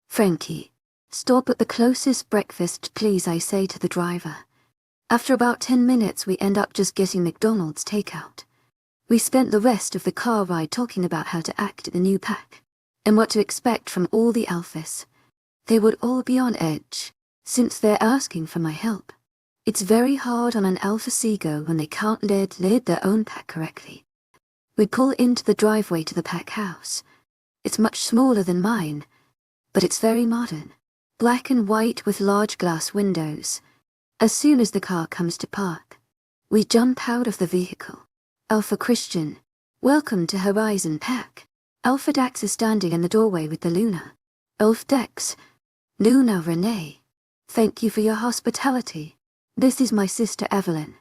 Frankie, stop at the closest breakfast please, I say to the driver. After about 10 minutes we end up just getting McDonald's takeout. We spent the rest of the car ride talking about how to act in the new pack, and what to expect from all the alphas. They would all be on edge, since they're asking for my help. It's very hard on an alpha seagull when they can't lead their own pack correctly. We pull into the driveway to the pack house. It's much smaller than mine, but it's very modern, black and white with large glass windows. As soon as the car comes to park, we jump out of the vehicle. Alpha Christian, welcome to Horizon Pack. Alpha Dax is standing in the doorway with the Luna. Alpha Dax, Luna Renee, thank you for your hospitality. This is my sister Evelyn,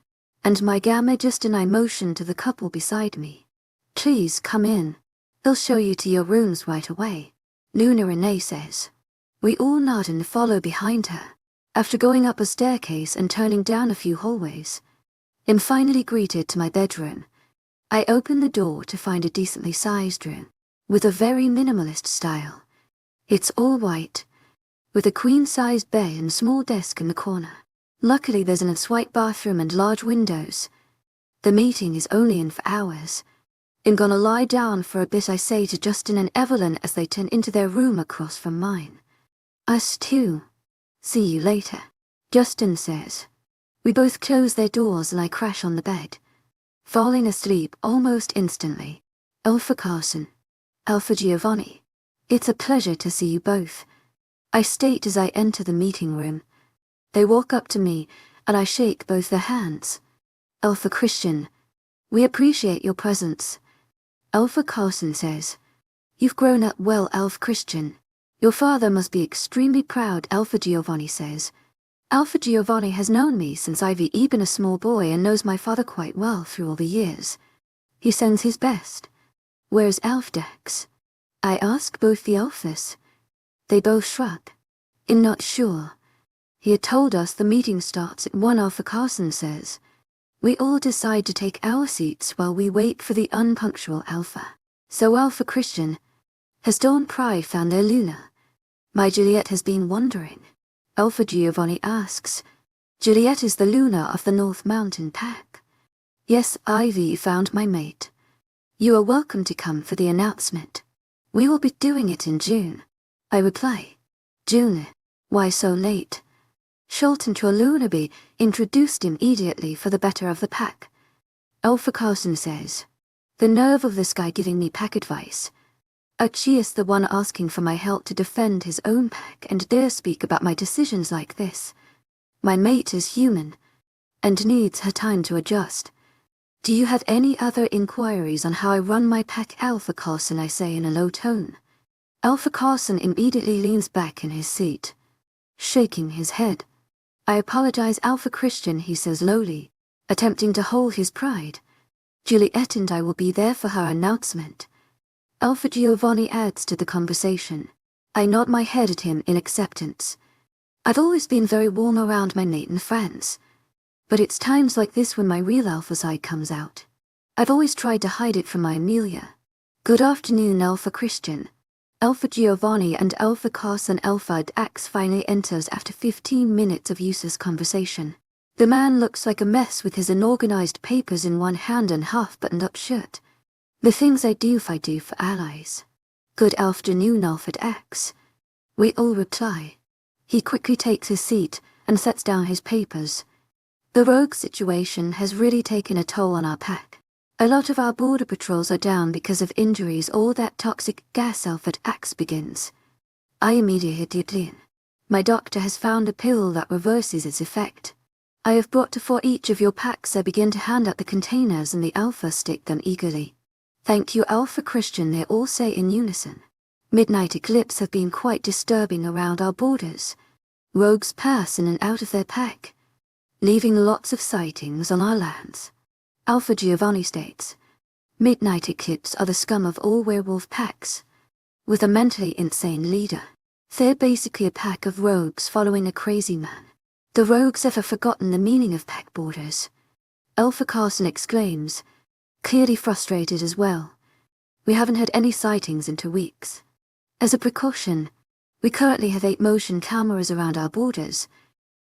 and my gamma Justin. I motion to the couple beside me. Please come in. They'll show you to your rooms right away, Luna Renee says. We all nod and follow behind her. After going up a staircase and turning down a few hallways, I'm finally greeted to my bedroom. I open the door to find a decently sized room, with a very minimalist style. It's all white, with a queen-sized bed and small desk in the corner. Luckily there's an ensuite bathroom and large windows. The meeting is only in for hours. I'm gonna lie down for a bit, I say to Justin and Evelyn as they turn into their room across from mine. Us too. See you later, Justin says. We both close their doors and I crash on the bed, falling asleep almost instantly. Alpha Carson, Alpha Giovanni, it's a pleasure to see you both, I state as I enter the meeting room. They walk up to me, and I shake both their hands. Alpha Christian, we appreciate your presence. Alpha Carson says, you've grown up well, Alpha Christian. Your father must be extremely proud, Alpha Giovanni says. Alpha Giovanni has known me since I've been a small boy and knows my father quite well through all the years. He sends his best. Where's Alpha Dax? I ask both the Alphas. They both shrug. I'm not sure. He had told us the meeting starts at 1, Alpha Carson says. We all decide to take our seats while we wait for the unpunctual Alpha. So Alpha Christian, has Dawn Pry found their Luna? My Juliet has been wondering. Alpha Giovanni asks. Juliet is the Luna of the North Mountain Pack. Yes, Ivy found my mate. You are welcome to come for the announcement. We will be doing it in June. I reply. June? Why so late? Schulten Trolunaby introduced immediately for the better of the pack. Alpha Carson says. The nerve of this guy giving me pack advice. Archie's the one asking for my help to defend his own pack and dare speak about my decisions like this. My mate is human, and needs her time to adjust. Do you have any other inquiries on how I run my pack, Alpha Carson? I say in a low tone. Alpha Carson immediately leans back in his seat, shaking his head. I apologize, Alpha Christian, he says lowly, attempting to hold his pride. Juliet and I will be there for her announcement. Alpha Giovanni adds to the conversation. I nod my head at him in acceptance. I've always been very warm around my mate and friends, but it's times like this when my real alpha side comes out. I've always tried to hide it from my Amelia. Good afternoon, Alpha Christian. Alpha Giovanni and Alpha Carson. Alpha Dax finally enters after 15 minutes of useless conversation. The man looks like a mess with his unorganized papers in one hand and half-buttoned-up shirt. The things I do for allies. Good afternoon, Alpha Dax. We all reply. He quickly takes his seat and sets down his papers. The rogue situation has really taken a toll on our pack. A lot of our border patrols are down because of injuries or that toxic gas. Alpha Dax begins. I immediately. My doctor has found a pill that reverses its effect. I have brought to for each of your packs. I begin to hand out the containers and the Alpha stick them eagerly. Thank you, Alpha Christian, they all say in unison. Midnight eclipse have been quite disturbing around our borders. Rogues pass in and out of their pack, leaving lots of sightings on our lands. Alpha Giovanni states, Midnight eclipse are the scum of all werewolf packs, with a mentally insane leader. They're basically a pack of rogues following a crazy man. The rogues ever forgotten the meaning of pack borders? Alpha Carson exclaims, clearly frustrated as well. We haven't had any sightings in 2 weeks. As a precaution, we currently have 8 motion cameras around our borders.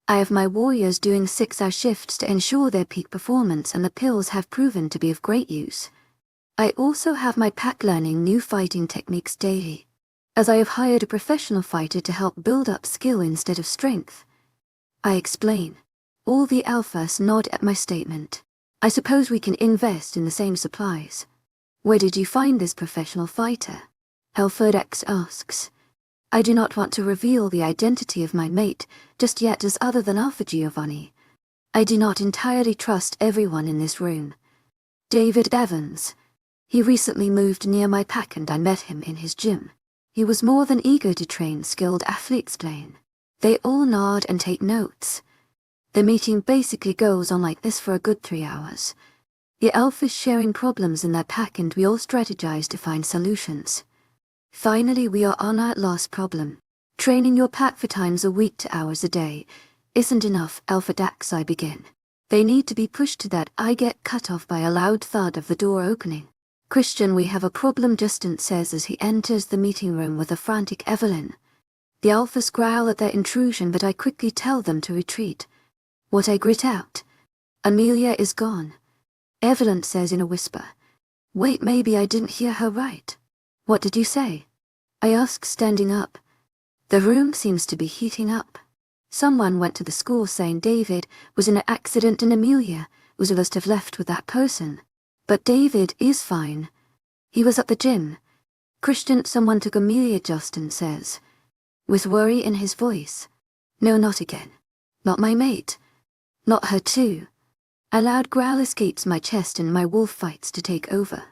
I have my warriors doing 6-hour shifts to ensure their peak performance, and the pills have proven to be of great use. I also have my pack learning new fighting techniques daily, as I have hired a professional fighter to help build up skill instead of strength. I explain. All the alphas nod at my statement. I suppose we can invest in the same supplies. Where did you find this professional fighter? Alpha Dax asks. I do not want to reveal the identity of my mate just yet, as other than Alpha Giovanni. I do not entirely trust everyone in this room. David Evans. He recently moved near my pack and I met him in his gym. He was more than eager to train skilled athletes. Explain. They all nod and take notes. The meeting basically goes on like this for a good 3 hours. The alphas sharing problems in their pack and we all strategize to find solutions. Finally, we are on our last problem. Training your pack for times a week to hours a day isn't enough, Alpha Dax. I begin. They need to be pushed to that. I get cut off by a loud thud of the door opening. Christian, we have a problem, Justin says as he enters the meeting room with a frantic Evelyn. The alphas growl at their intrusion, but I quickly tell them to retreat. What I grit out. Amelia is gone. Evelyn says in a whisper. Wait, maybe I didn't hear her right. What did you say? I ask, standing up. The room seems to be heating up. Someone went to the school saying David was in an accident and Amelia was supposed to have left with that person. But David is fine. He was at the gym. Christian, someone took Amelia, Justin says, with worry in his voice. No, not again. Not my mate. Not her too. A loud growl escapes my chest and my wolf fights to take over.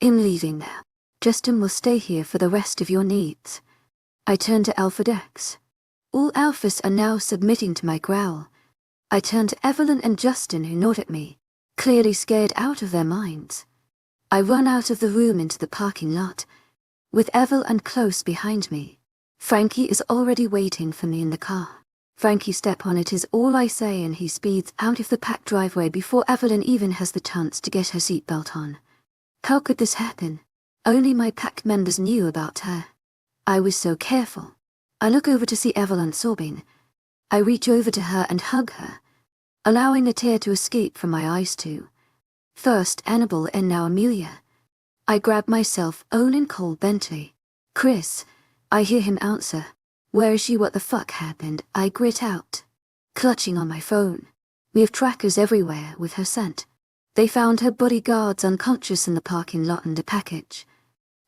I'm leaving now. Justin will stay here for the rest of your needs. I turn to Alpha Dax. All alphas are now submitting to my growl. I turn to Evelyn and Justin, who nod at me, clearly scared out of their minds. I run out of the room into the parking lot, with Evelyn close behind me. Frankie is already waiting for me in the car. Frankie, step on it, is all I say, and he speeds out of the packed driveway before Evelyn even has the chance to get her seatbelt on. How could this happen? Only my pack members knew about her. I was so careful. I look over to see Evelyn sobbing. I reach over to her and hug her, allowing a tear to escape from my eyes too. First Annabelle and now Amelia. I grab myself own and call Bentley. Chris. I hear him answer. Where is she? What the fuck happened? I grit out, clutching on my phone. We have trackers everywhere with her scent. They found her bodyguards unconscious in the parking lot and a package.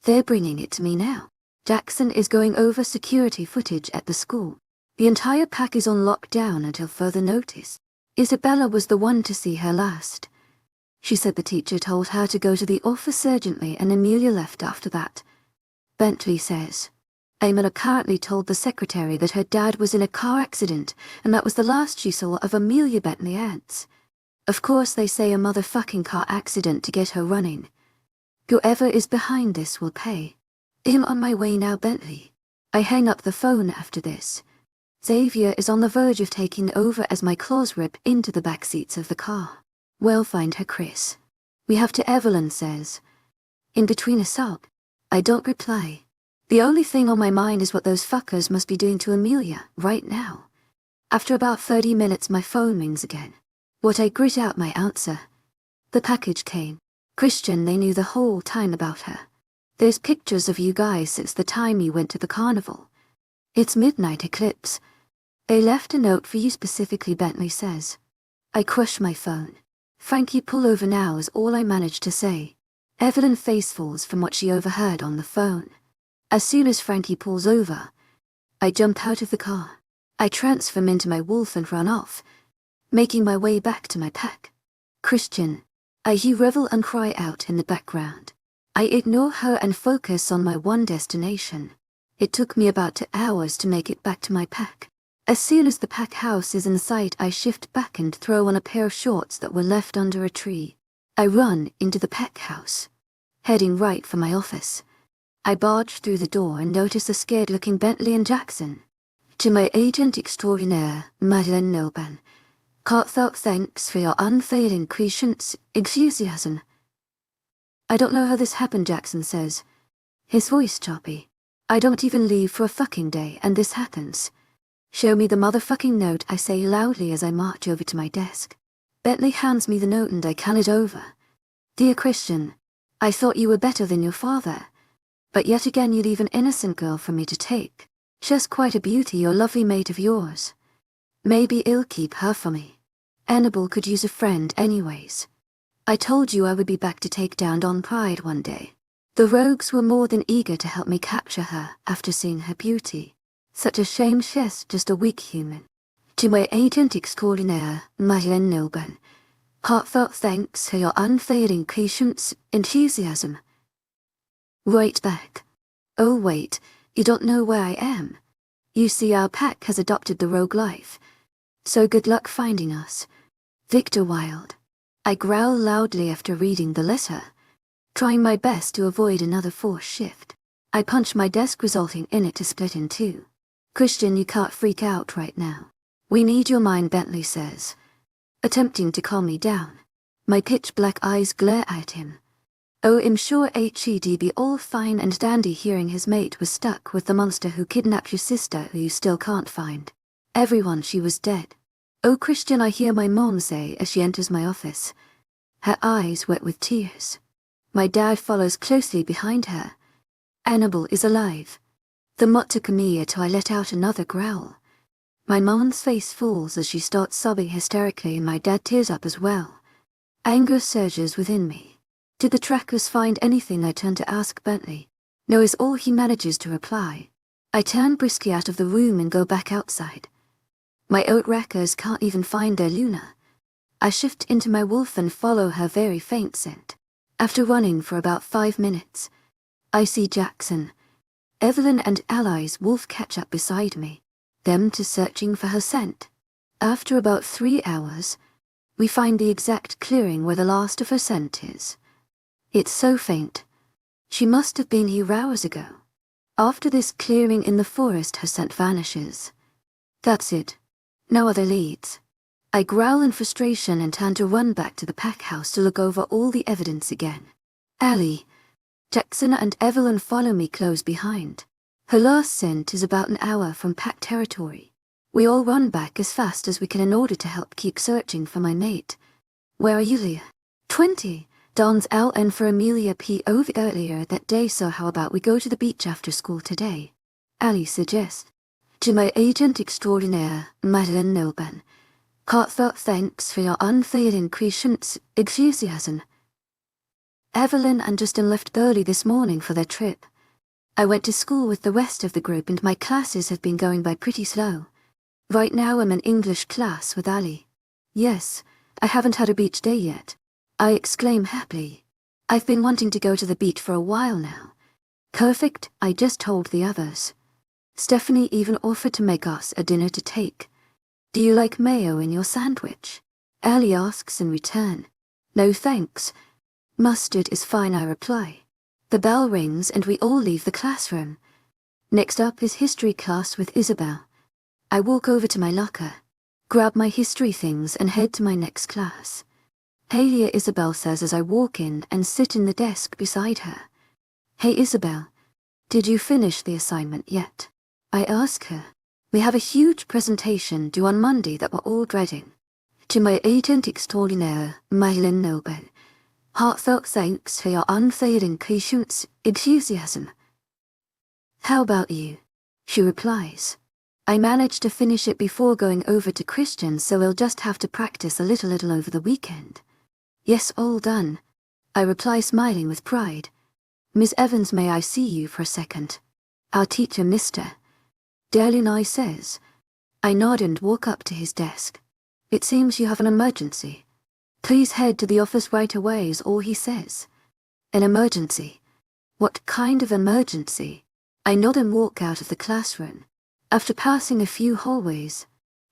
They're bringing it to me now. Jackson is going over security footage at the school. The entire pack is on lockdown until further notice. Isabella was the one to see her last. She said the teacher told her to go to the office urgently and Amelia left after that. Bentley says, Amela currently told the secretary that her dad was in a car accident and that was the last she saw of Amelia, Bentley adds. Of course they say a motherfucking car accident to get her running. Whoever is behind this will pay. I'm on my way now, Bentley. I hang up the phone after this. Xavier is on the verge of taking over as my claws rip into the back seats of the car. We'll find her, Chris. We have to, Evelyn says. In between a sob. I don't reply. The only thing on my mind is what those fuckers must be doing to Amelia right now. After about 30 minutes my phone rings again. What I grit out my answer. The package came. Christian, they knew the whole time about her. There's pictures of you guys since the time you went to the carnival. It's midnight eclipse. They left a note for you specifically, Bentley says. I crush my phone. Frankie, pull over now is all I managed to say. Evelyn face falls from what she overheard on the phone. As soon as Frankie pulls over, I jump out of the car. I transform into my wolf and run off, making my way back to my pack. Christian, I hear revel and cry out in the background. I ignore her and focus on my one destination. It took me about 2 hours to make it back to my pack. As soon as the pack house is in sight, I shift back and throw on a pair of shorts that were left under a tree. I run into the pack house, heading right for my office. I barge through the door and notice a scared-looking Bentley and Jackson. To my agent extraordinaire, webnovel. Heartfelt thanks for your unfailing patience, enthusiasm. I don't know how this happened, Jackson says. His voice choppy. I don't even leave for a fucking day and this happens. Show me the motherfucking note, I say loudly as I march over to my desk. Bentley hands me the note and I can it over. Dear Christian, I thought you were better than your father. But yet again you leave an innocent girl for me to take. She's quite a beauty, your lovely mate of yours. Maybe I'll keep her for me. Annabelle could use a friend anyways. I told you I would be back to take down Don Pride one day. The rogues were more than eager to help me capture her after seeing her beauty. Such a shame she's just a weak human. To my agent extraordinaire, webnovel. Heartfelt thanks for your unfailing patience, enthusiasm. Right back. Oh wait, you don't know where I am. You see, our pack has adopted the rogue life. So good luck finding us. Victor Wilde. I growl loudly after reading the letter, trying my best to avoid another force shift. I punch my desk, resulting in it to split in two. Christian, you can't freak out right now. We need your mind, Bentley says, attempting to calm me down. My pitch-black eyes glare at him. Oh, I'm sure he'd be all fine and dandy hearing his mate was stuck with the monster who kidnapped your sister who you still can't find. Everyone, she was dead. Oh, Christian, I hear my mom say as she enters my office, her eyes wet with tears. My dad follows closely behind her. Annabelle is alive. The mutt took me till I let out another growl. My mom's face falls as she starts sobbing hysterically and my dad tears up as well. Anger surges within me. Did the trackers find anything? I turn to ask Bentley. No is all he manages to reply. I turn briskly out of the room and go back outside. My outrackers can't even find their Luna. I shift into my wolf and follow her very faint scent. After running for about 5 minutes, I see Jackson, Evelyn and allies wolf catch up beside me, them to searching for her scent. After about 3 hours, we find the exact clearing where the last of her scent is. It's so faint. She must have been here hours ago. After this clearing in the forest, her scent vanishes. That's it. No other leads. I growl in frustration and turn to run back to the pack house to look over all the evidence again. Allie, Jackson and Evelyn follow me close behind. Her last scent is about an hour from pack territory. We all run back as fast as we can in order to help keep searching for my mate. Where are you, Leah? 20. Don's LN for Amelia POV earlier that day, so how about we go to the beach after school today? Allie suggests. To my agent extraordinaire, webnovel. Heartfelt thanks for your unfailing patience, enthusiasm. Evelyn and Justin left early this morning for their trip. I went to school with the rest of the group and my classes have been going by pretty slow. Right now I'm in English class with Ali. Yes, I haven't had a beach day yet. I exclaim happily. I've been wanting to go to the beach for a while now. Perfect, I just told the others. Stephanie even offered to make us a dinner to take. Do you like mayo in your sandwich? Ali asks in return. No thanks. Mustard is fine, I reply. The bell rings and we all leave the classroom. Next up is history class with Isabel. I walk over to my locker, grab my history things and head to my next class. Hey, Isabel says as I walk in and sit in the desk beside her. Hey Isabel, did you finish the assignment yet? I ask her. We have a huge presentation due on Monday that we're all dreading. To my agent extraordinaire, Myelin Nobel. Heartfelt thanks for your unfailing patience, enthusiasm. How about you? She replies. I managed to finish it before going over to Christian, so we'll just have to practice a little over the weekend. Yes, all done. I reply smiling with pride. Miss Evans, may I see you for a second? Our teacher, Mr. Derlinai says. I nod and walk up to his desk. It seems you have an emergency. Please head to the office right away is all he says. An emergency? What kind of emergency? I nod and walk out of the classroom. After passing a few hallways,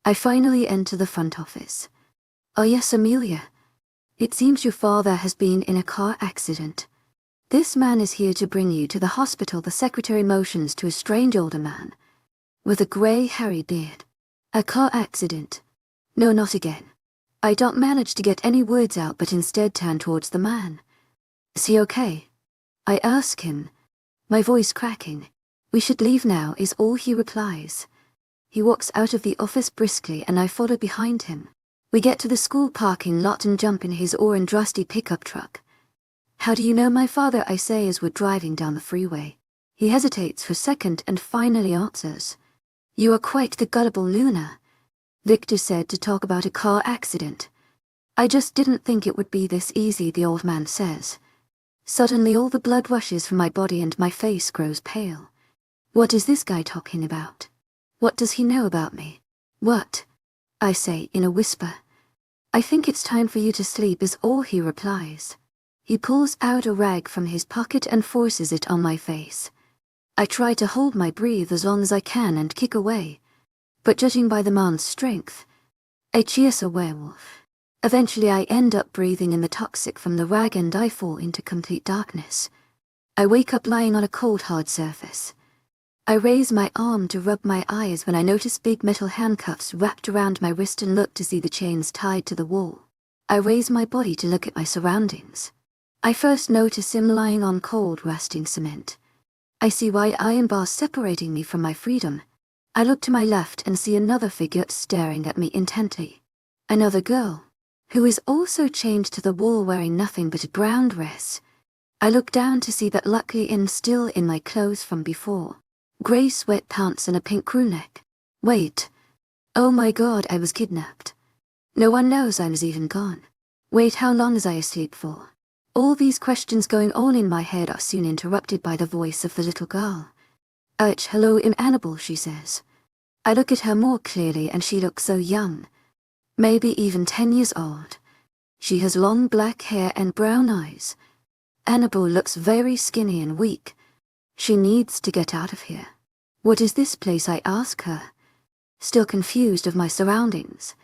I finally enter the front office. Oh yes, Amelia. It seems your father has been in a car accident. This man is here to bring you to the hospital. The secretary motions to a strange older man with a grey, hairy beard. A car accident? No, not again. I don't manage to get any words out but instead turn towards the man. Is he okay? I ask him, my voice cracking. We should leave now is all he replies. He walks out of the office briskly and I follow behind him. We get to the school parking lot and jump in his orange rusty pickup truck. How do you know my father? I say as we're driving down the freeway. He hesitates for a second and finally answers. You are quite the gullible Luna. Victor said to talk about a car accident. I just didn't think it would be this easy, the old man says. Suddenly all the blood rushes from my body and my face grows pale. What is this guy talking about? What does he know about me? What? I say in a whisper. I think it's time for you to sleep is all he replies. He pulls out a rag from his pocket and forces it on my face. I try to hold my breath as long as I can and kick away, but judging by the man's strength, I chase a werewolf. Eventually I end up breathing in the toxic from the rag and I fall into complete darkness. I wake up lying on a cold hard surface. I raise my arm to rub my eyes when I notice big metal handcuffs wrapped around my wrist and look to see the chains tied to the wall. I raise my body to look at my surroundings. I first notice him lying on cold, rusting cement. I see why iron bars separating me from my freedom. I look to my left and see another figure staring at me intently. Another girl, who is also chained to the wall wearing nothing but a brown dress. I look down to see that luckily I'm still in my clothes from before. Grey sweat pants and a pink crew neck. Wait. Oh my god, I was kidnapped. No one knows I was even gone. Wait, how long was I asleep for? All these questions going on in my head are soon interrupted by the voice of the little girl. Hello, Immerse, she says. I look at her more clearly and she looks so young. Maybe even 10 years old. She has long black hair and brown eyes. Annabelle looks very skinny and weak. She needs to get out of here. What is this place? I ask her, still confused of my surroundings.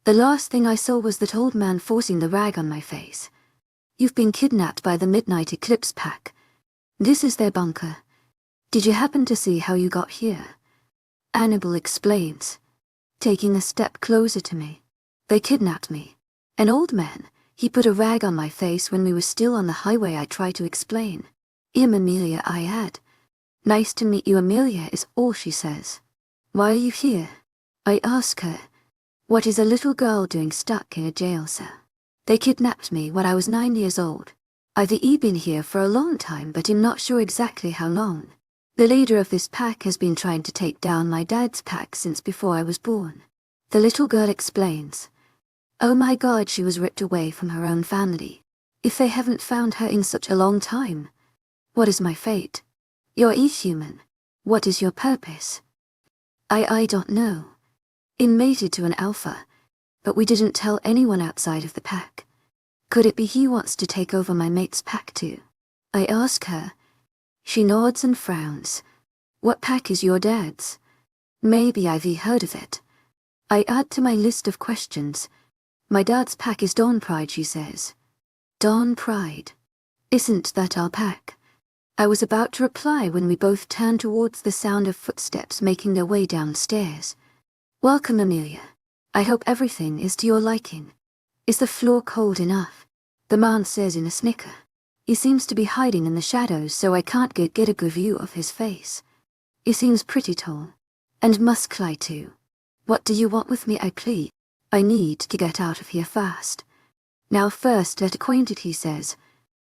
The last thing I saw was that old man forcing the rag on my face. You've been kidnapped by the Midnight Eclipse Pack. This is their bunker. Did you happen to see how you got here? Annabelle explains, taking a step closer to me. They kidnapped me. An old man. He put a rag on my face when we were still on the highway. I try to explain. Amelia, I add. Nice to meet you, Amelia, is all she says. Why are you here? I ask her. What is a little girl doing stuck in a jail cell? They kidnapped me when I was 9 years old. I've been here for a long time, but I'm not sure exactly how long. The leader of this pack has been trying to take down my dad's pack since before I was born. The little girl explains. Oh my God, she was ripped away from her own family. If they haven't found her in such a long time. What is my fate? You're each human. What is your purpose? I don't know. Mated to an alpha, but we didn't tell anyone outside of the pack. Could it be he wants to take over my mate's pack too? I ask her. She nods and frowns. What pack is your dad's? Maybe I've heard of it. I add to my list of questions. My dad's pack is Dawn Pride, she says. Dawn Pride. Isn't that our pack? I was about to reply when we both turned towards the sound of footsteps making their way downstairs. Welcome, Amelia. I hope everything is to your liking. Is the floor cold enough? The man says in a snicker. He seems to be hiding in the shadows, so I can't get a good view of his face. He seems pretty tall. And muscly too. What do you want with me, I plead? I need to get out of here fast. Now first get acquainted, he says,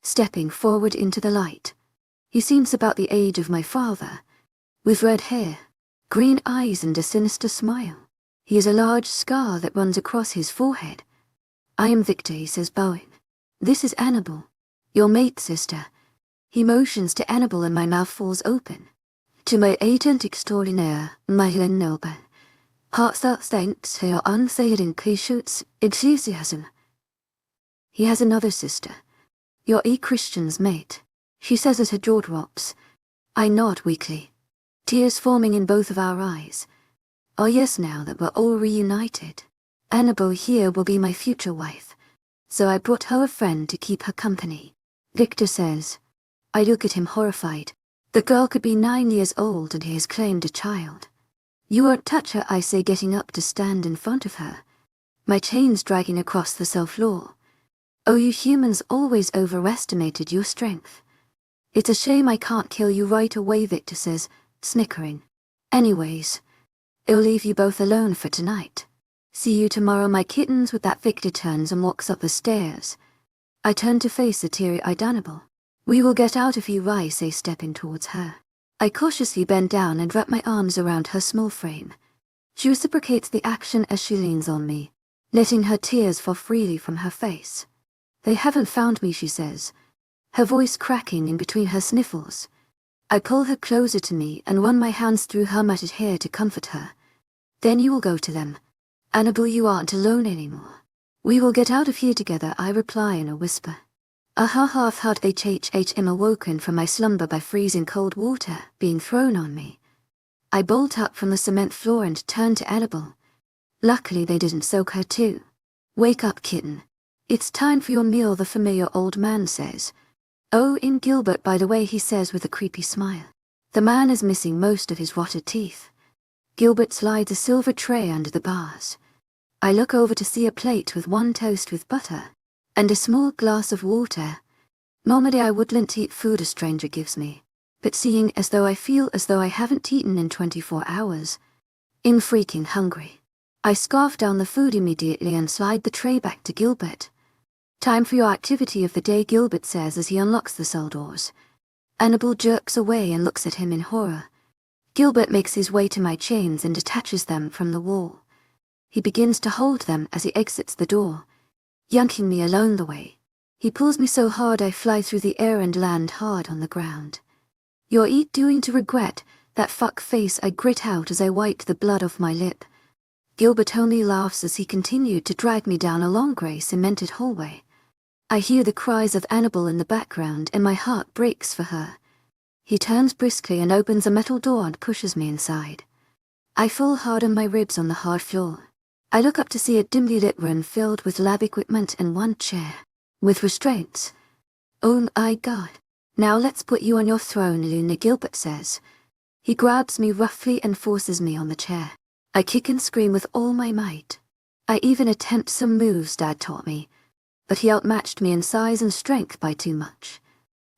stepping forward into the light. He seems about the age of my father, with red hair, green eyes and a sinister smile. He has a large scar that runs across his forehead. I am Victor, he says, bowing. This is Annabelle, your mate's sister. He motions to Annabelle and my mouth falls open. To my agent extraordinaire, my Noble. Heartfelt thanks for your unfailing patience, enthusiasm. He has another sister. You're a Christian's mate, she says as her jaw drops. I nod weakly, tears forming in both of our eyes. Oh yes, now that we're all reunited. Annabelle here will be my future wife, so I brought her a friend to keep her company. Victor says. I look at him horrified. The girl could be 9 years old and he has claimed a child. You won't touch her, I say, getting up to stand in front of her. My chains dragging across the cell floor. Oh, you humans always overestimated your strength. It's a shame I can't kill you right away, Victor says, snickering. Anyways, I'll leave you both alone for tonight. See you tomorrow, my kittens. With that, Victor turns and walks up the stairs. I turn to face the teary-eyed Annabelle. We will get out of here, I say, stepping towards her. I cautiously bend down and wrap my arms around her small frame. She reciprocates the action as she leans on me, letting her tears fall freely from her face. They haven't found me, she says, her voice cracking in between her sniffles. I pull her closer to me and run my hands through her matted hair to comfort her. Then you will go to them. Annabelle, you aren't alone anymore. We will get out of here together, I reply in a whisper. I've had HHM awoken from my slumber by freezing cold water being thrown on me. I bolt up from the cement floor and turn to Annabelle. Luckily they didn't soak her too. Wake up, kitten. It's time for your meal, the familiar old man says. Oh, in Gilbert, by the way, he says with a creepy smile. The man is missing most of his rotted teeth. Gilbert slides a silver tray under the bars. I look over to see a plate with one toast with butter and a small glass of water. Normally I wouldn't eat food a stranger gives me, but seeing as though I feel as though I haven't eaten in 24 hours. I'm freaking hungry. I scarf down the food immediately and slide the tray back to Gilbert. Time for your activity of the day, Gilbert says as he unlocks the cell doors. Annabelle jerks away and looks at him in horror. Gilbert makes his way to my chains and detaches them from the wall. He begins to hold them as he exits the door, yanking me along the way. He pulls me so hard I fly through the air and land hard on the ground. You're doing to regret, that fuck face, I grit out as I wipe the blood off my lip. Gilbert only laughs as he continued to drag me down a long grey cemented hallway. I hear the cries of Annabelle in the background and my heart breaks for her. He turns briskly and opens a metal door and pushes me inside. I fall hard on my ribs on the hard floor. I look up to see a dimly lit room filled with lab equipment and one chair, with restraints. Oh my God. Now let's put you on your throne, Luna, Gilbert says. He grabs me roughly and forces me on the chair. I kick and scream with all my might. I even attempt some moves Dad taught me, but he outmatched me in size and strength by too much.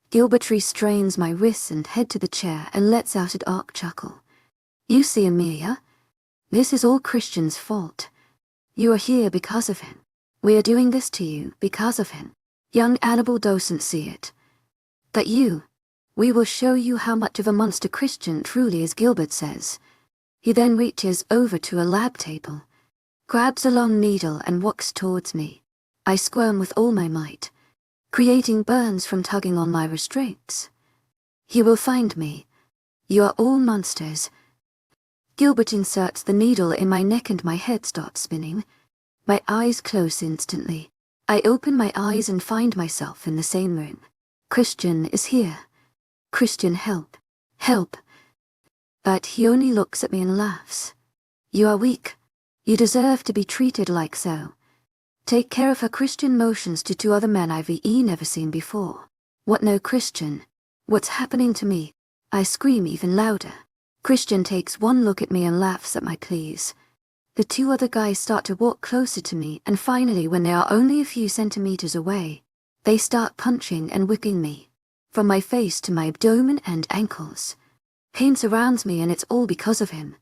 Gilbert restrains my wrists and head to the chair and lets out a dark chuckle. You see, Amelia, this is all Christian's fault. You are here because of him. We are doing this to you because of him. Young Annabelle doesn't see it. But we will show you how much of a monster Christian truly is, Gilbert says. He then reaches over to a lab table, grabs a long needle and walks towards me. I squirm with all my might, creating burns from tugging on my restraints. He will find me. You are all monsters. Gilbert inserts the needle in my neck and my head starts spinning. My eyes close instantly. I open my eyes and find myself in the same room. Christian is here. Christian, help. Help. But he only looks at me and laughs. You are weak. You deserve to be treated like so. Take care of her. Christian motions to two other men I've never seen before. What no, Christian? What's happening to me? I scream even louder. Christian takes one look at me and laughs at my pleas. The two other guys start to walk closer to me, and finally, when they are only a few centimeters away, they start punching and whipping me, from my face to my abdomen and ankles. Pain surrounds me, and it's all because of him.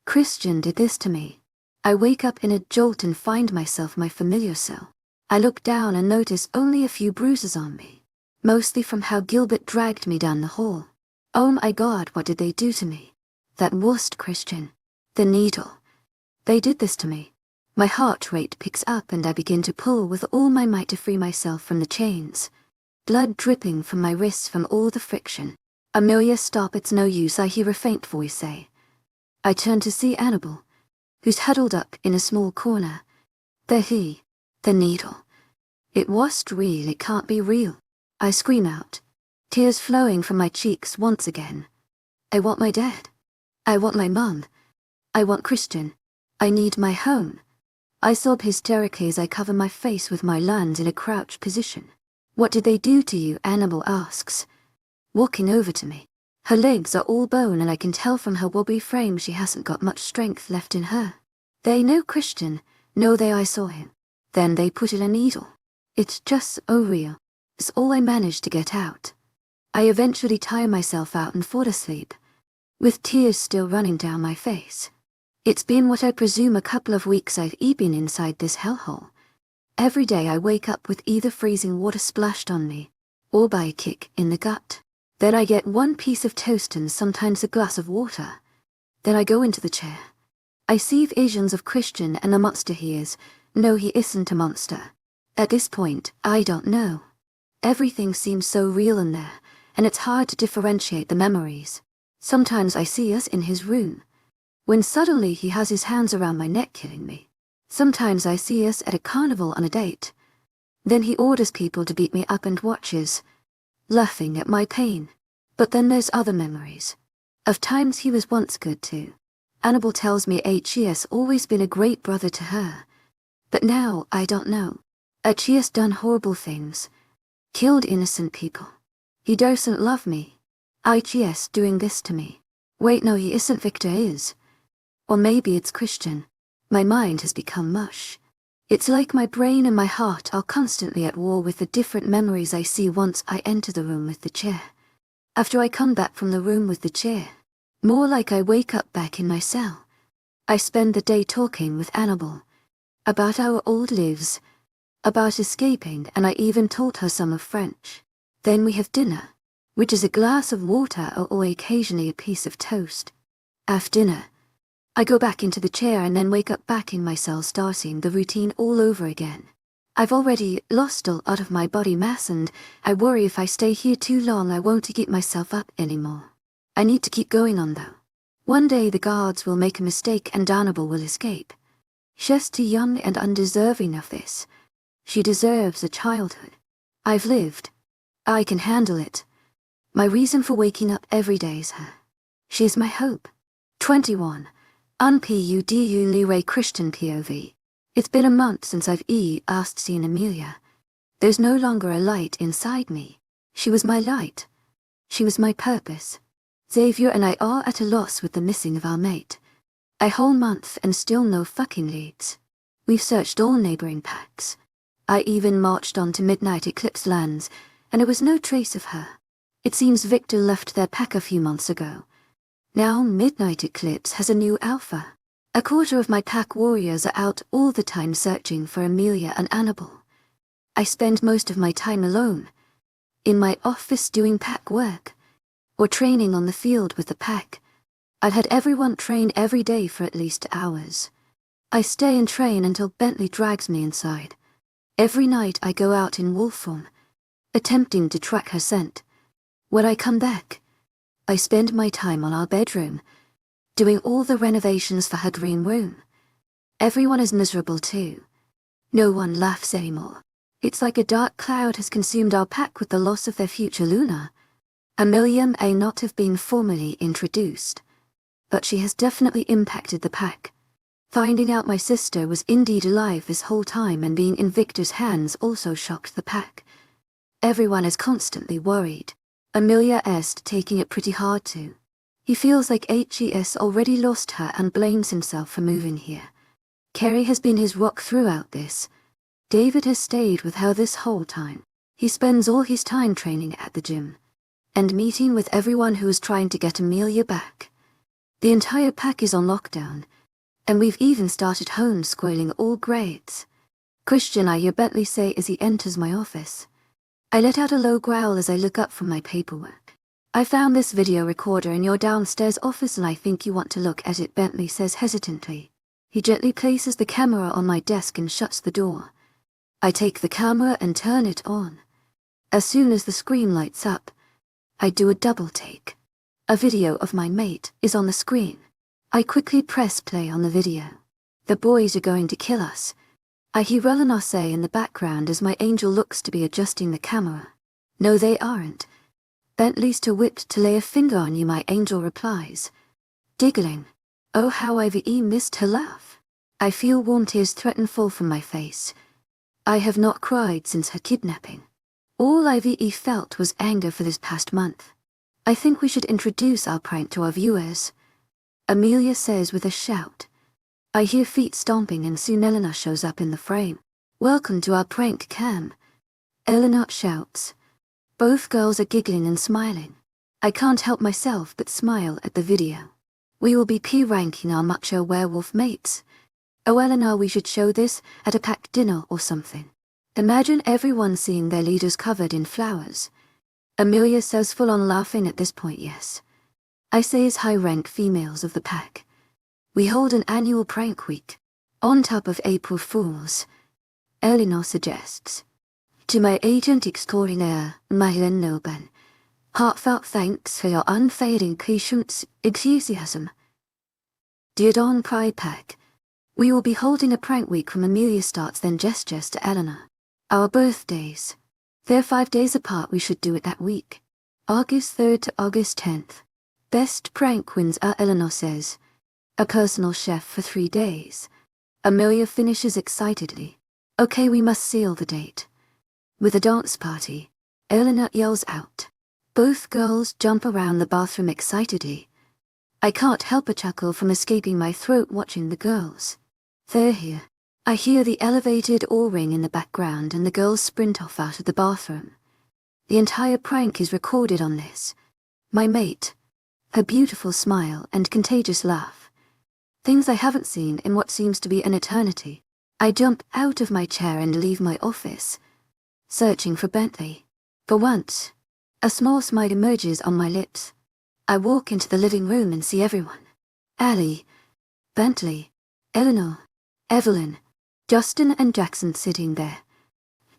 Christian did this to me. I wake up in a jolt and find myself my familiar cell. I look down and notice only a few bruises on me, mostly from how Gilbert dragged me down the hall. Oh my God, what did they do to me? That worst Christian. The needle. They did this to me. My heart rate picks up and I begin to pull with all my might to free myself from the chains. Blood dripping from my wrists from all the friction. Amelia, stop, it's no use, I hear a faint voice say. I turn to see Annabelle, who's huddled up in a small corner. The needle. It wasn't real, it can't be real. I scream out, tears flowing from my cheeks once again. I want my dad. I want my mum. I want Christian. I need my home. I sob hysterically as I cover my face with my hands in a crouched position. What did they do to you? Annabelle asks, walking over to me. Her legs are all bone and I can tell from her wobbly frame she hasn't got much strength left in her. They know Christian. No, I saw him. Then they put in a needle. It's just so real. It's all I managed to get out. I eventually tire myself out and fall asleep, with tears still running down my face. It's been what I presume a couple of weeks I've been inside this hellhole. Every day I wake up with either freezing water splashed on me, or by a kick in the gut. Then I get one piece of toast and sometimes a glass of water. Then I go into the chair. I see visions of Christian and the monster he is. No, he isn't a monster. At this point, I don't know. Everything seems so real in there, and it's hard to differentiate the memories. Sometimes I see us in his room, when suddenly he has his hands around my neck killing me. Sometimes I see us at a carnival on a date. Then he orders people to beat me up and watches, laughing at my pain. But then there's other memories, of times he was once good too. Annabelle tells me he has always been a great brother to her. But now, I don't know. He has done horrible things, killed innocent people. He doesn't love me. He doing this to me. Wait, no, he isn't. Victor is. Or maybe it's Christian. My mind has become mush. It's like my brain and my heart are constantly at war with the different memories I see once I enter the room with the chair. After I come back from the room with the chair, more like I wake up back in my cell. I spend the day talking with Annabelle about our old lives, about escaping, and I even taught her some of French. Then we have dinner, which is a glass of water or occasionally a piece of toast. After dinner, I go back into the chair and then wake up back in my cell, starting the routine all over again. I've already lost all out of my body mass and I worry if I stay here too long I won't get myself up anymore. I need to keep going on though. One day the guards will make a mistake and Annabelle will escape. She's too young and undeserving of this. She deserves a childhood. I've lived. I can handle it. My reason for waking up every day is her. She's my hope. 21. Unpudu Leray Christian POV. It's been a month since I've last seen Amelia. There's no longer a light inside me. She was my light. She was my purpose. Xavier and I are at a loss with the missing of our mate. A whole month and still no fucking leads. We've searched all neighboring packs. I even marched on to Midnight Eclipse lands, and there was no trace of her. It seems Victor left their pack a few months ago. Now Midnight Eclipse has a new alpha. A quarter of my pack warriors are out all the time searching for Amelia and Annabelle. I spend most of my time alone, in my office doing pack work, or training on the field with the pack. I've had everyone train every day for at least hours. I stay in train until Bentley drags me inside. Every night I go out in wolf form, attempting to track her scent. When I come back, I spend my time on our bedroom, doing all the renovations for her green room. Everyone is miserable too. No one laughs anymore. It's like a dark cloud has consumed our pack with the loss of their future Luna. Amelia may not have been formally introduced, but she has definitely impacted the pack. Finding out my sister was indeed alive this whole time and being in Victor's hands also shocked the pack. Everyone is constantly worried. Amelia is taking it pretty hard too. He feels like HES already lost her and blames himself for moving here. Kerry has been his rock throughout this. David has stayed with her this whole time. He spends all his time training at the gym and meeting with everyone who is trying to get Amelia back. The entire pack is on lockdown, and we've even started homeschooling all grades. Christian, I hear Bentley say as he enters my office. I let out a low growl as I look up from my paperwork. I found this video recorder in your downstairs office and I think you want to look at it, Bentley says hesitantly. He gently places the camera on my desk and shuts the door. I take the camera and turn it on. As soon as the screen lights up, I do a double take. A video of my mate is on the screen. I quickly press play on the video. The boys are going to kill us. I hear Eleanor say in the background as my angel looks to be adjusting the camera. No, they aren't. Bentley's too whipped to lay a finger on you, my angel replies, giggling. Oh, how I've missed her laugh. I feel warm tears threaten fall from my face. I have not cried since her kidnapping. All I've felt was anger for this past month. I think we should introduce our prank to our viewers, Amelia says with a shout. I hear feet stomping and soon Eleanor shows up in the frame. Welcome to our prank cam, Eleanor shouts. Both girls are giggling and smiling. I can't help myself but smile at the video. We will be ranking our macho werewolf mates. Oh Eleanor, we should show this at a packed dinner or something. Imagine everyone seeing their leaders covered in flowers. Amelia says, full on laughing at this point. Yes. I say as high-rank females of the pack. We hold an annual prank week, on top of April Fools, Eleanor suggests. To my agent extraordinaire, webnovel, heartfelt thanks for your unfading patience, enthusiasm. Dear Dawn Pride Pack, we will be holding a prank week from Amelia starts then gestures to Eleanor. Our birthdays. They're 5 days apart, we should do it that week. August 3rd to August 10th. Best prank wins, Eleanor says. A personal chef for 3 days. Amelia finishes excitedly. Okay, we must seal the date. With a dance party, Eleanor yells out. Both girls jump around the bathroom excitedly. I can't help a chuckle from escaping my throat watching the girls. They're here. I hear the elevated O-ring in the background and the girls sprint off out of the bathroom. The entire prank is recorded on this. My mate, her beautiful smile and contagious laugh. Things I haven't seen in what seems to be an eternity. I jump out of my chair and leave my office, searching for Bentley. For once, a small smile emerges on my lips. I walk into the living room and see everyone. Allie, Bentley, Eleanor, Evelyn, Justin and Jackson sitting there.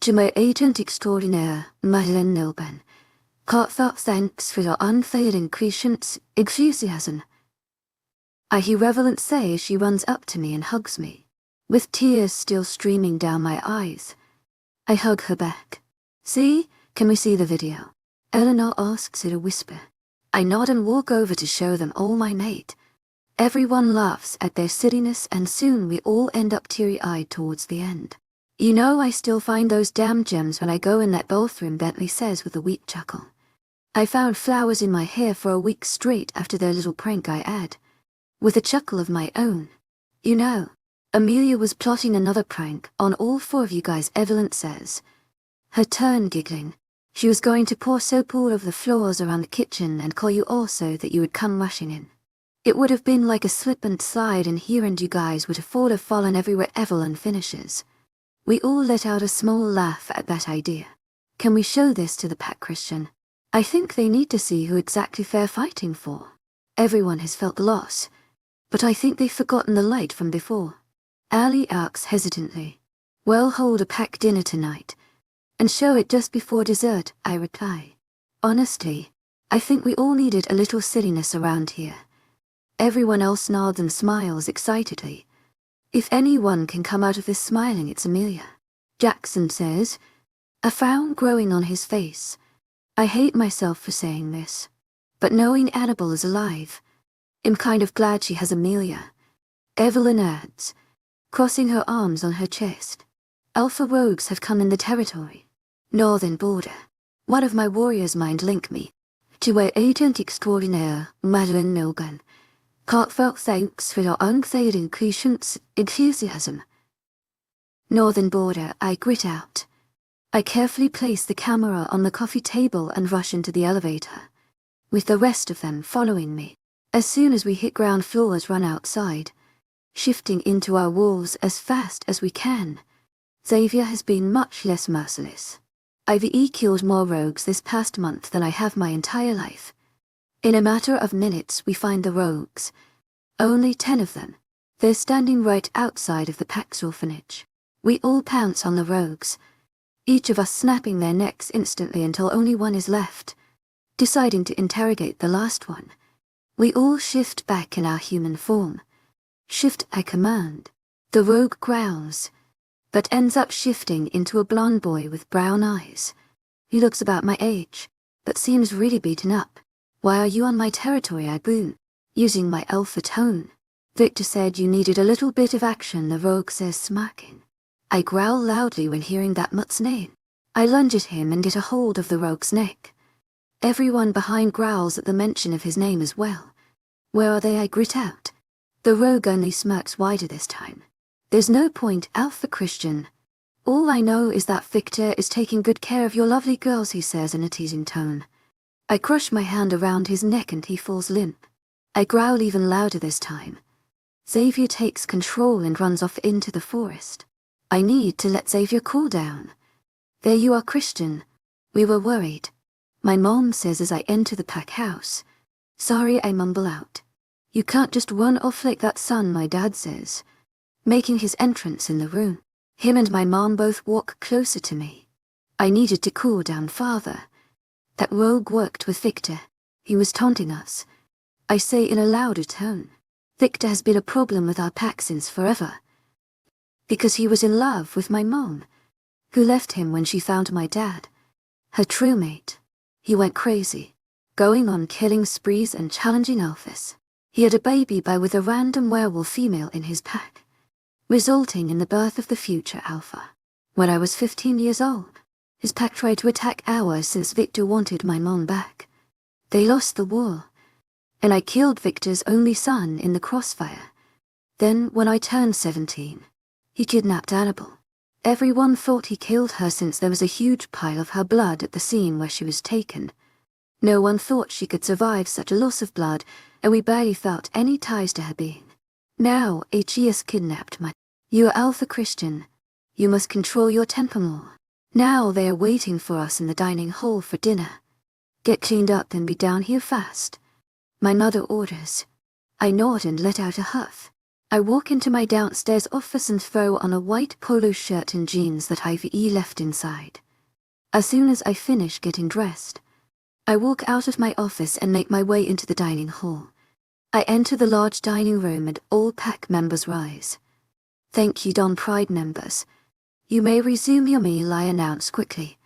To my agent extraordinaire, webnovel, heartfelt thanks for your unfailing patience, enthusiasm. I hear Revelant say as she runs up to me and hugs me, with tears still streaming down my eyes. I hug her back. See, can we see the video? Eleanor asks in a whisper. I nod and walk over to show them all my mate. Everyone laughs at their silliness and soon we all end up teary-eyed towards the end. You know, I still find those damn gems when I go in that bathroom, Bentley says with a weak chuckle. I found flowers in my hair for a week straight after their little prank I had. With a chuckle of my own. You know, Amelia was plotting another prank on all 4 of you guys, Evelyn says. Her turn giggling. She was going to pour soap all over the floors around the kitchen and call you all so that you would come rushing in. It would have been like a slip and slide in here and you guys would have fallen everywhere, Evelyn finishes. We all let out a small laugh at that idea. Can we show this to the pack, Christian? I think they need to see who exactly they're fighting for. Everyone has felt the loss, but I think they've forgotten the light from before. Ali asks hesitantly. We'll hold a pack dinner tonight and show it just before dessert, I reply. Honestly, I think we all needed a little silliness around here. Everyone else nods and smiles excitedly. If anyone can come out of this smiling, it's Amelia. Jackson says, a frown growing on his face. I hate myself for saying this, but knowing Annabelle is alive, I'm kind of glad she has Amelia. Evelyn adds, crossing her arms on her chest. Alpha rogues have come in the territory. Northern border. One of my warriors mind link me to our agent extraordinaire, Madeline Milgan. Heartfelt thanks for your unfailing patience, enthusiasm. Northern border, I grit out. I carefully place the camera on the coffee table and rush into the elevator, with the rest of them following me. As soon as we hit ground floors, run outside, shifting into our walls as fast as we can. Xavier has been much less merciless. I've killed more rogues this past month than I have my entire life. In a matter of minutes we find the rogues. Only 10 of them. They're standing right outside of the Pax orphanage. We all pounce on the rogues, each of us snapping their necks instantly until only one is left. Deciding to interrogate the last one, we all shift back in our human form. Shift I command. The rogue growls, but ends up shifting into a blonde boy with brown eyes. He looks about my age, but seems really beaten up. Why are you on my territory, I boom, using my alpha tone. Victor said you needed a little bit of action, the rogue says, smirking. I growl loudly when hearing that mutt's name. I lunge at him and get a hold of the rogue's neck. Everyone behind growls at the mention of his name as well. Where are they, I grit out. The rogue only smirks wider this time. There's no point, Alpha Christian. All I know is that Victor is taking good care of your lovely girls, he says in a teasing tone. I crush my hand around his neck and he falls limp. I growl even louder this time. Xavier takes control and runs off into the forest. I need to let Xavier cool down. There you are, Christian. We were worried. My mom says as I enter the pack house. Sorry, I mumble out. You can't just run off like that, son, my dad says, making his entrance in the room. Him and my mom both walk closer to me. I needed to cool down farther. That rogue worked with Victor. He was taunting us. I say in a louder tone. Victor has been a problem with our pack since forever. Because he was in love with my mom, who left him when she found my dad, her true mate. He went crazy, going on killing sprees and challenging alphas. He had a baby with a random werewolf female in his pack, resulting in the birth of the future alpha. When I was 15 years old, his pack tried to attack ours since Victor wanted my mom back. They lost the war, and I killed Victor's only son in the crossfire. Then, when I turned 17, he kidnapped Annabelle. Everyone thought he killed her since there was a huge pile of her blood at the scene where she was taken. No one thought she could survive such a loss of blood, and we barely felt any ties to her being. Now, H.E.S. kidnapped my... You are Alpha Christian. You must control your temper more. Now they are waiting for us in the dining hall for dinner. Get cleaned up and be down here fast. My mother orders. I nod and let out a huff. I walk into my downstairs office and throw on a white polo shirt and jeans that I've left inside. As soon as I finish getting dressed, I walk out of my office and make my way into the dining hall. I enter the large dining room and all pack members rise. Thank you, Don Pride members. You may resume your meal, I announce quickly.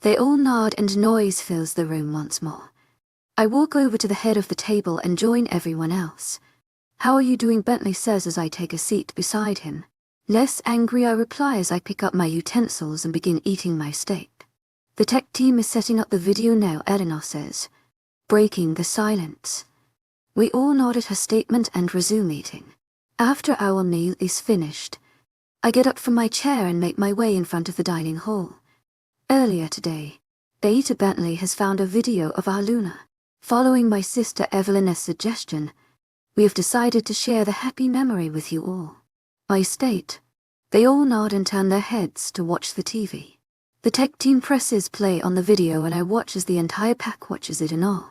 They all nod and noise fills the room once more. I walk over to the head of the table and join everyone else. How are you doing? Bentley says as I take a seat beside him. Less angry, I reply as I pick up my utensils and begin eating my steak. The tech team is setting up the video now, Eleanor says, breaking the silence. We all nod at her statement and resume eating. After our meal is finished, I get up from my chair and make my way in front of the dining hall. Earlier today, Beta Bentley has found a video of our Luna. Following my sister Evelyn's suggestion, we have decided to share the happy memory with you all. I state. They all nod and turn their heads to watch the TV. The tech team presses play on the video and I watch as the entire pack watches it in awe.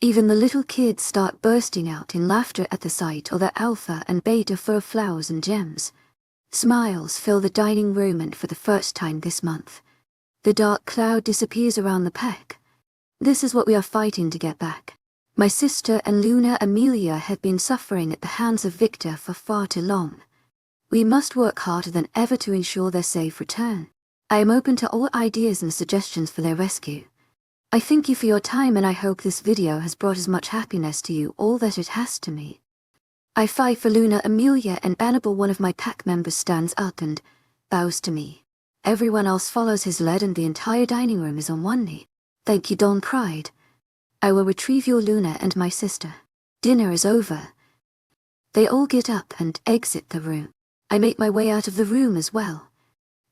Even the little kids start bursting out in laughter at the sight of their alpha and beta fur flowers and gems. Smiles fill the dining room, and for the first time this month, the dark cloud disappears around the pack. This is what we are fighting to get back. My sister and Luna Amelia have been suffering at the hands of Victor for far too long. We must work harder than ever to ensure their safe return. I am open to all ideas and suggestions for their rescue. I thank you for your time, and I hope this video has brought as much happiness to you all that it has to me. I fight for Luna Amelia, and Annabelle, one of my pack members, stands up and bows to me. Everyone else follows his lead, and the entire dining room is on one knee. Thank you, Dawn cried. I will retrieve your Luna and my sister. Dinner is over. They all get up and exit the room. I make my way out of the room as well.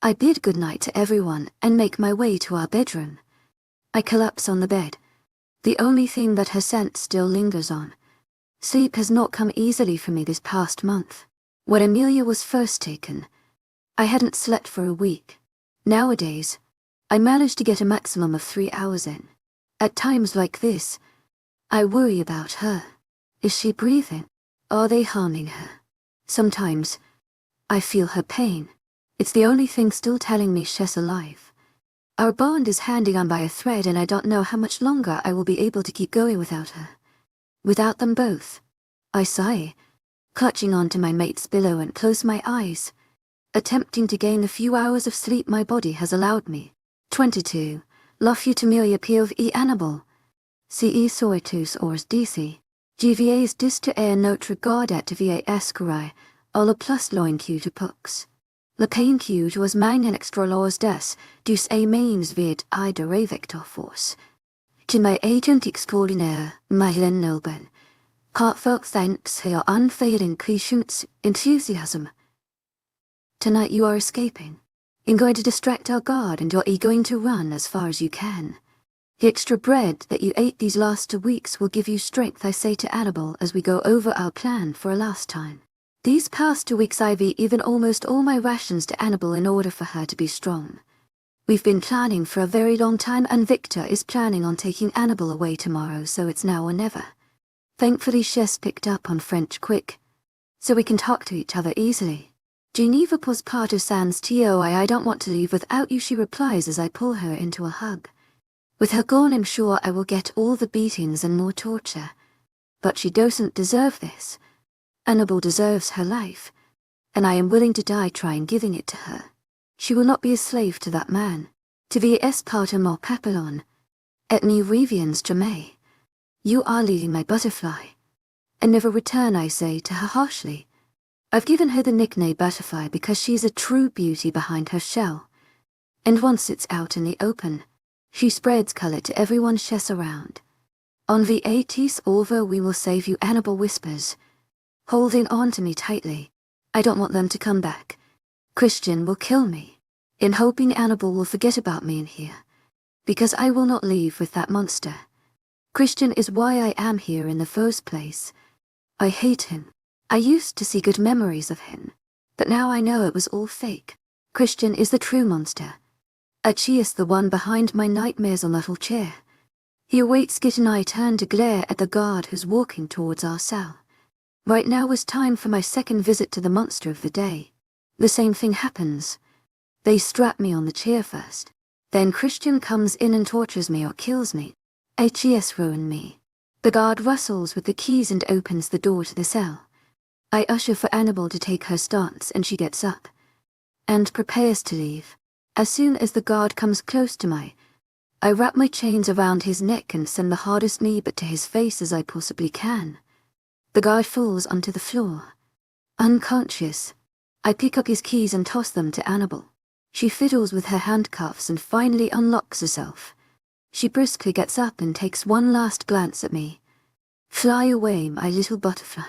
I bid goodnight to everyone and make my way to our bedroom. I collapse on the bed. The only thing that her scent still lingers on. Sleep has not come easily for me this past month. When Amelia was first taken, I hadn't slept for a week. Nowadays, I manage to get a maximum of 3 hours in. At times like this, I worry about her. Is she breathing? Are they harming her? Sometimes, I feel her pain. It's the only thing still telling me she's alive. Our bond is hanging on by a thread, and I don't know how much longer I will be able to keep going without her. Without them both. I sigh, clutching onto my mate's pillow, and close my eyes, attempting to gain the few hours of sleep my body has allowed me. 22. L'Amelia POV Annabelle. CE Soitus Ors DC. GVA's Dista Air Notre Gardet VA Escurai, Ola plus Loin Q to Pux. Le Pain Q was mine and extra laws des, dus a mains vid I de Ravector Force. To my agent extraordinaire, Mylen Nilben. Heartfelt thanks for your unfailing patience, enthusiasm. Tonight you are escaping. I'm going to distract our guard, and you're going to run as far as you can. The extra bread that you ate these last 2 weeks will give you strength, I say to Annabelle as we go over our plan for a last time. These past 2 weeks I've given almost all my rations to Annabelle in order for her to be strong. We've been planning for a very long time, and Victor is planning on taking Annabelle away tomorrow, so it's now or never. Thankfully she's picked up on French quick, so we can talk to each other easily. Geneva was part of Sans TOI. I don't want to leave without you, she replies as I pull her into a hug. With her gone, I'm sure I will get all the beatings and more torture. But she doesn't deserve this. Annabelle deserves her life, and I am willing to die trying giving it to her. She will not be a slave to that man. To vie Esparta more papillon. Et ni reviens jamais. You are leaving my butterfly. And never return, I say to her harshly. I've given her the nickname Butterfly because she's a true beauty behind her shell. And once it's out in the open, she spreads color to everyone she's around. On the 80s over we will save you, Annabelle whispers, holding on to me tightly. I don't want them to come back. Christian will kill me. In hoping Annabelle will forget about me in here. Because I will not leave with that monster. Christian is why I am here in the first place. I hate him. I used to see good memories of him, but now I know it was all fake. Christian is the true monster. She is the one behind my nightmares on that little chair. He awaits. Git and I turn to glare at the guard who's walking towards our cell. Right now is time for my second visit to the monster of the day. The same thing happens. They strap me on the chair first. Then Christian comes in and tortures me or kills me. HES ruin me. The guard rustles with the keys and opens the door to the cell. I usher for Annabelle to take her stance, and she gets up and prepares to leave. As soon as the guard comes close to I wrap my chains around his neck and send the hardest knee but to his face as I possibly can. The guard falls onto the floor. Unconscious, I pick up his keys and toss them to Annabelle. She fiddles with her handcuffs and finally unlocks herself. She briskly gets up and takes one last glance at me. Fly away, my little butterfly.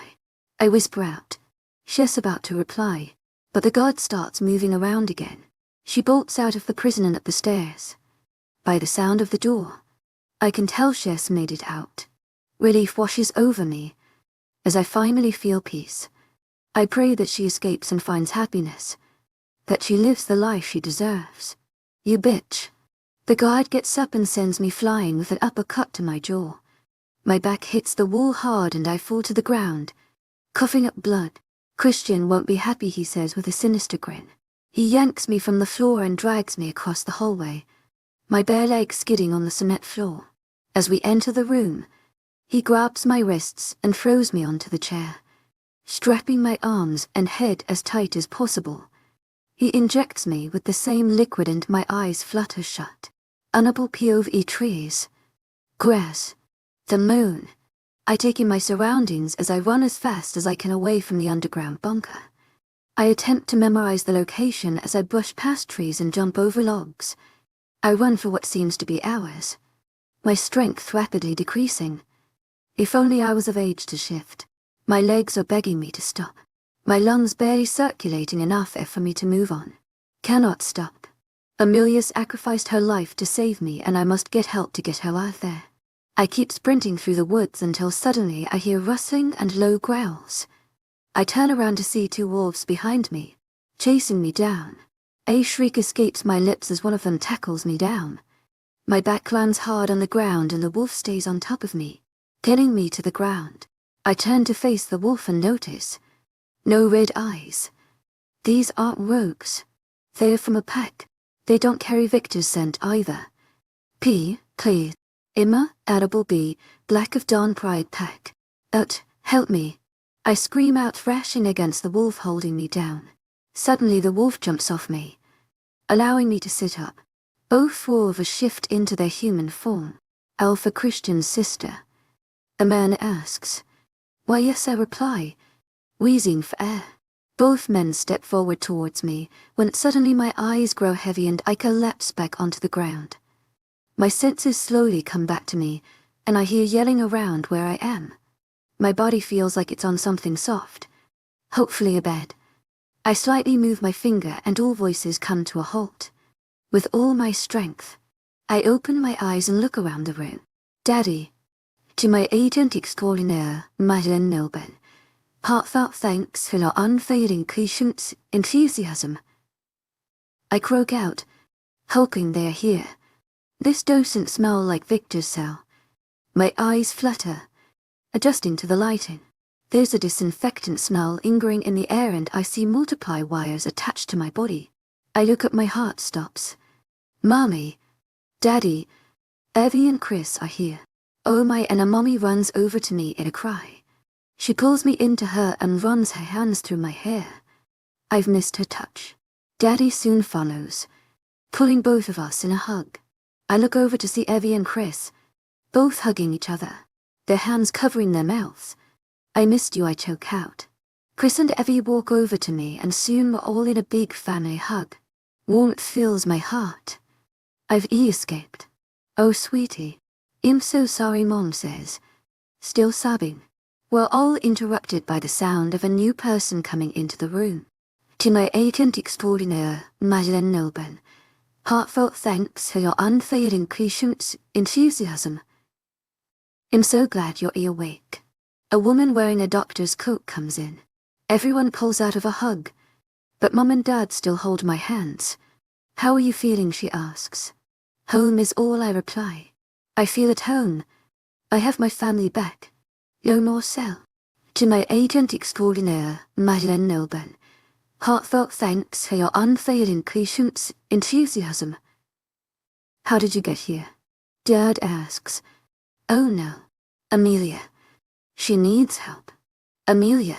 I whisper out. She's about to reply, but the guard starts moving around again. She bolts out of the prison and up the stairs. By the sound of the door, I can tell she's made it out. Relief washes over me as I finally feel peace. I pray that she escapes and finds happiness, that she lives the life she deserves. You bitch. The guard gets up and sends me flying with an uppercut to my jaw. My back hits the wall hard and I fall to the ground, coughing up blood. Christian won't be happy, he says with a sinister grin. He yanks me from the floor and drags me across the hallway, my bare legs skidding on the cement floor. As we enter the room, he grabs my wrists and throws me onto the chair, strapping my arms and head as tight as possible. He injects me with the same liquid and my eyes flutter shut. Unable POV trees, grass, the moon. I take in my surroundings as I run as fast as I can away from the underground bunker. I attempt to memorize the location as I brush past trees and jump over logs. I run for what seems to be hours, my strength rapidly decreasing. If only I was of age to shift. My legs are begging me to stop. My lungs barely circulating enough air for me to move on. Cannot stop. Amelia sacrificed her life to save me and I must get help to get her out there. I keep sprinting through the woods until suddenly I hear rustling and low growls. I turn around to see two wolves behind me, chasing me down. A shriek escapes my lips as one of them tackles me down. My back lands hard on the ground and the wolf stays on top of me, getting me to the ground. I turn to face the wolf and notice no red eyes. These aren't rogues. They are from a pack. They don't carry Victor's scent either. P. Clear. Immerse, Black of Dawn Pride Pack. Help me. I scream out, thrashing against the wolf holding me down. Suddenly the wolf jumps off me, allowing me to sit up. Both wolves shift into their human form. Alpha Christian's sister. A man asks. Why, yes, I reply, wheezing for air. Both men step forward towards me, when suddenly my eyes grow heavy and I collapse back onto the ground. My senses slowly come back to me, and I hear yelling around where I am. My body feels like it's on something soft, hopefully a bed. I slightly move my finger and all voices come to a halt. With all my strength, I open my eyes and look around the room. Daddy. To my agent extraordinaire, webnovel. Heartfelt thanks for your unfailing patience, enthusiasm. I croak out, hoping they are here. This doesn't smell like Victor's cell. My eyes flutter, adjusting to the lighting. There's a disinfectant smell lingering in the air and I see multiply wires attached to my body. I look up, my heart stops. Mommy, Daddy, Evie and Chris are here. Oh my, and a mommy runs over to me in a cry. She pulls me into her and runs her hands through my hair. I've missed her touch. Daddy soon follows, pulling both of us in a hug. I look over to see Evie and Chris, both hugging each other, their hands covering their mouths. I missed you, I choke out. Chris and Evie walk over to me and soon we're all in a big family hug. Warmth fills my heart. I've escaped. Oh sweetie. I'm so sorry, Mom says, still sobbing. We're all interrupted by the sound of a new person coming into the room. To my agent extraordinaire, webnovel. Heartfelt thanks for your unfailing patience, enthusiasm. I'm so glad you're awake. A woman wearing a doctor's coat comes in. Everyone pulls out of a hug, but Mom and Dad still hold my hands. How are you feeling, she asks. Home is all I reply. I feel at home. I have my family back. No more cell. To my agent extraordinaire, webnovel. Heartfelt thanks for your unfailing patience, enthusiasm. How did you get here? Dad asks. Oh no. Amelia. She needs help. Amelia.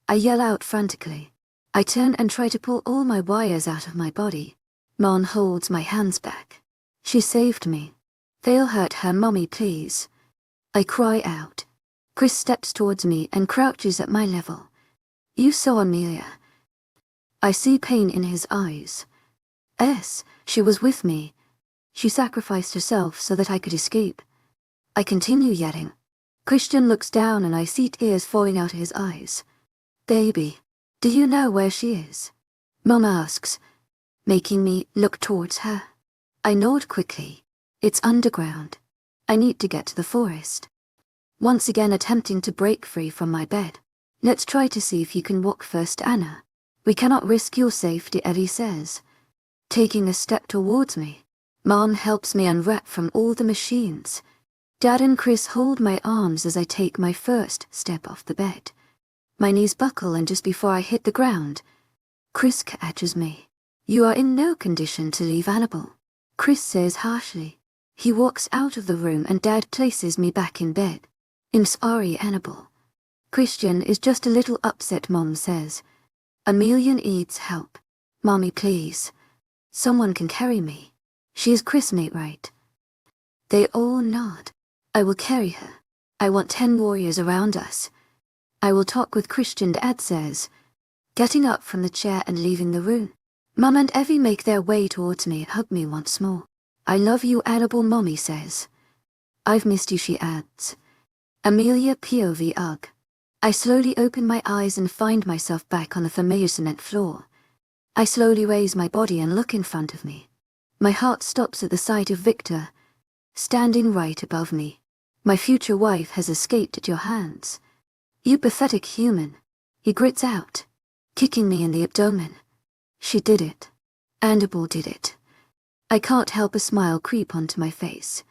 I yell out frantically. I turn and try to pull all my wires out of my body. Mom holds my hands back. She saved me. They'll hurt her, Mommy, please. I cry out. Chris steps towards me and crouches at my level. You saw Amelia. I see pain in his eyes. Yes, she was with me. She sacrificed herself so that I could escape. I continue yelling. Christian looks down and I see tears falling out of his eyes. Baby, do you know where she is? Mom asks, making me look towards her. I nod quickly. It's underground. I need to get to the forest. Once again attempting to break free from my bed. Let's try to see if you can walk first, Anna. We cannot risk your safety, Ellie says, taking a step towards me. Mom helps me unwrap from all the machines. Dad and Chris hold my arms as I take my first step off the bed. My knees buckle and just before I hit the ground, Chris catches me. You are in no condition to leave Annabelle, Chris says harshly. He walks out of the room and Dad places me back in bed. I'm sorry, Annabelle. Christian is just a little upset, Mom says. Amelia needs help. Mommy, please. Someone can carry me. She is Chris' mate, right? They all nod. I will carry her. I want 10 warriors around us. I will talk with Christian, Dad says, getting up from the chair and leaving the room. Mum and Evie make their way towards me and hug me once more. I love you, Annabelle, Mommy says. I've missed you, she adds. Amelia POV ugh. I slowly open my eyes and find myself back on the familiar cement floor. I slowly raise my body and look in front of me. My heart stops at the sight of Victor, standing right above me. My future wife has escaped at your hands. You pathetic human, he grits out, kicking me in the abdomen. She did it. Annabelle did it. I can't help a smile creep onto my face.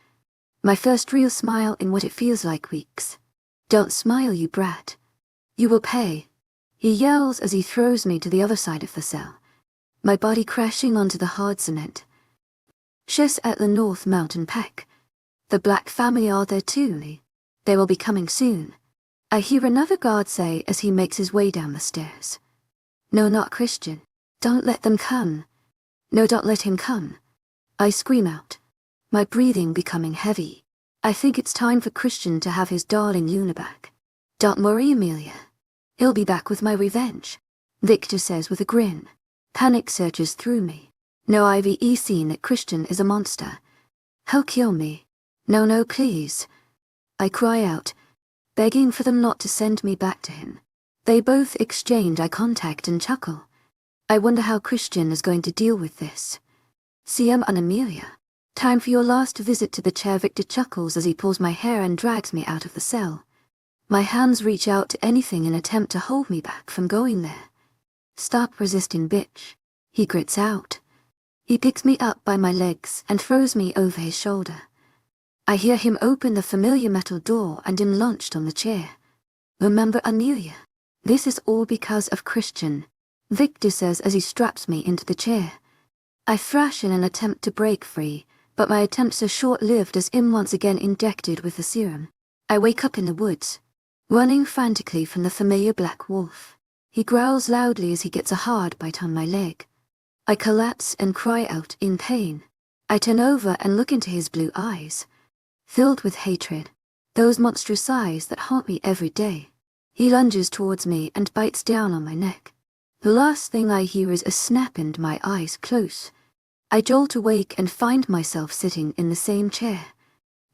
My first real smile in what it feels like weeks. Don't smile, you brat. You will pay. He yells as he throws me to the other side of the cell, my body crashing onto the hard cement. She's at the North Mountain Pack. The Black family are there too. They will be coming soon. I hear another guard say as he makes his way down the stairs. No, not Christian. Don't let them come. No, don't let him come. I scream out, my breathing becoming heavy. I think it's time for Christian to have his darling Luna back. Don't worry, Amelia. He'll be back with my revenge, Victor says with a grin. Panic surges through me. No, I've seen that Christian is a monster. He'll kill me. No, no, please. I cry out, begging for them not to send me back to him. They both exchange eye contact and chuckle. I wonder how Christian is going to deal with this. CM and Amelia. Time for your last visit to the chair, Victor chuckles as he pulls my hair and drags me out of the cell. My hands reach out to anything in attempt to hold me back from going there. Stop resisting, bitch, he grits out. He picks me up by my legs and throws me over his shoulder. I hear him open the familiar metal door and am launched on the chair. Remember, Amelia, this is all because of Christian, Victor says as he straps me into the chair. I thrash in an attempt to break free, but my attempts are short-lived as I'm once again injected with the serum. I wake up in the woods, running frantically from the familiar black wolf. He growls loudly as he gets a hard bite on my leg. I collapse and cry out in pain. I turn over and look into his blue eyes, filled with hatred, those monstrous eyes that haunt me every day. He lunges towards me and bites down on my neck. The last thing I hear is a snap and my eyes close. I jolt awake and find myself sitting in the same chair.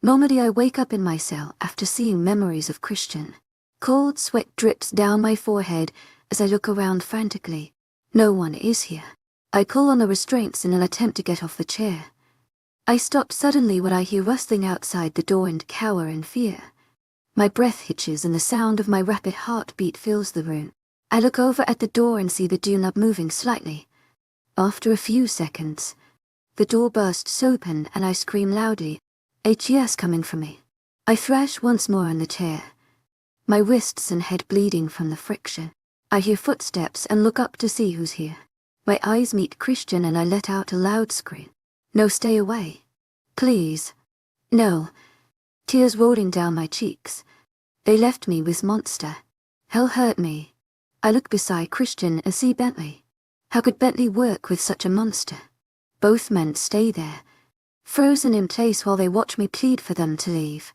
Normally I wake up in my cell after seeing memories of Christian. Cold sweat drips down my forehead as I look around frantically. No one is here. I pull on the restraints in an attempt to get off the chair. I stop suddenly when I hear rustling outside the door and cower in fear. My breath hitches and the sound of my rapid heartbeat fills the room. I look over at the door and see the doorknob moving slightly. After a few seconds, the door bursts open and I scream loudly, HES coming for me. I thrash once more on the chair, my wrists and head bleeding from the friction. I hear footsteps and look up to see who's here. My eyes meet Christian and I let out a loud scream. No, stay away. Please. No. Tears rolling down my cheeks. They left me with monster. Hell hurt me. I look beside Christian and see Bentley. How could Bentley work with such a monster? Both men stay there, frozen in place while they watch me plead for them to leave.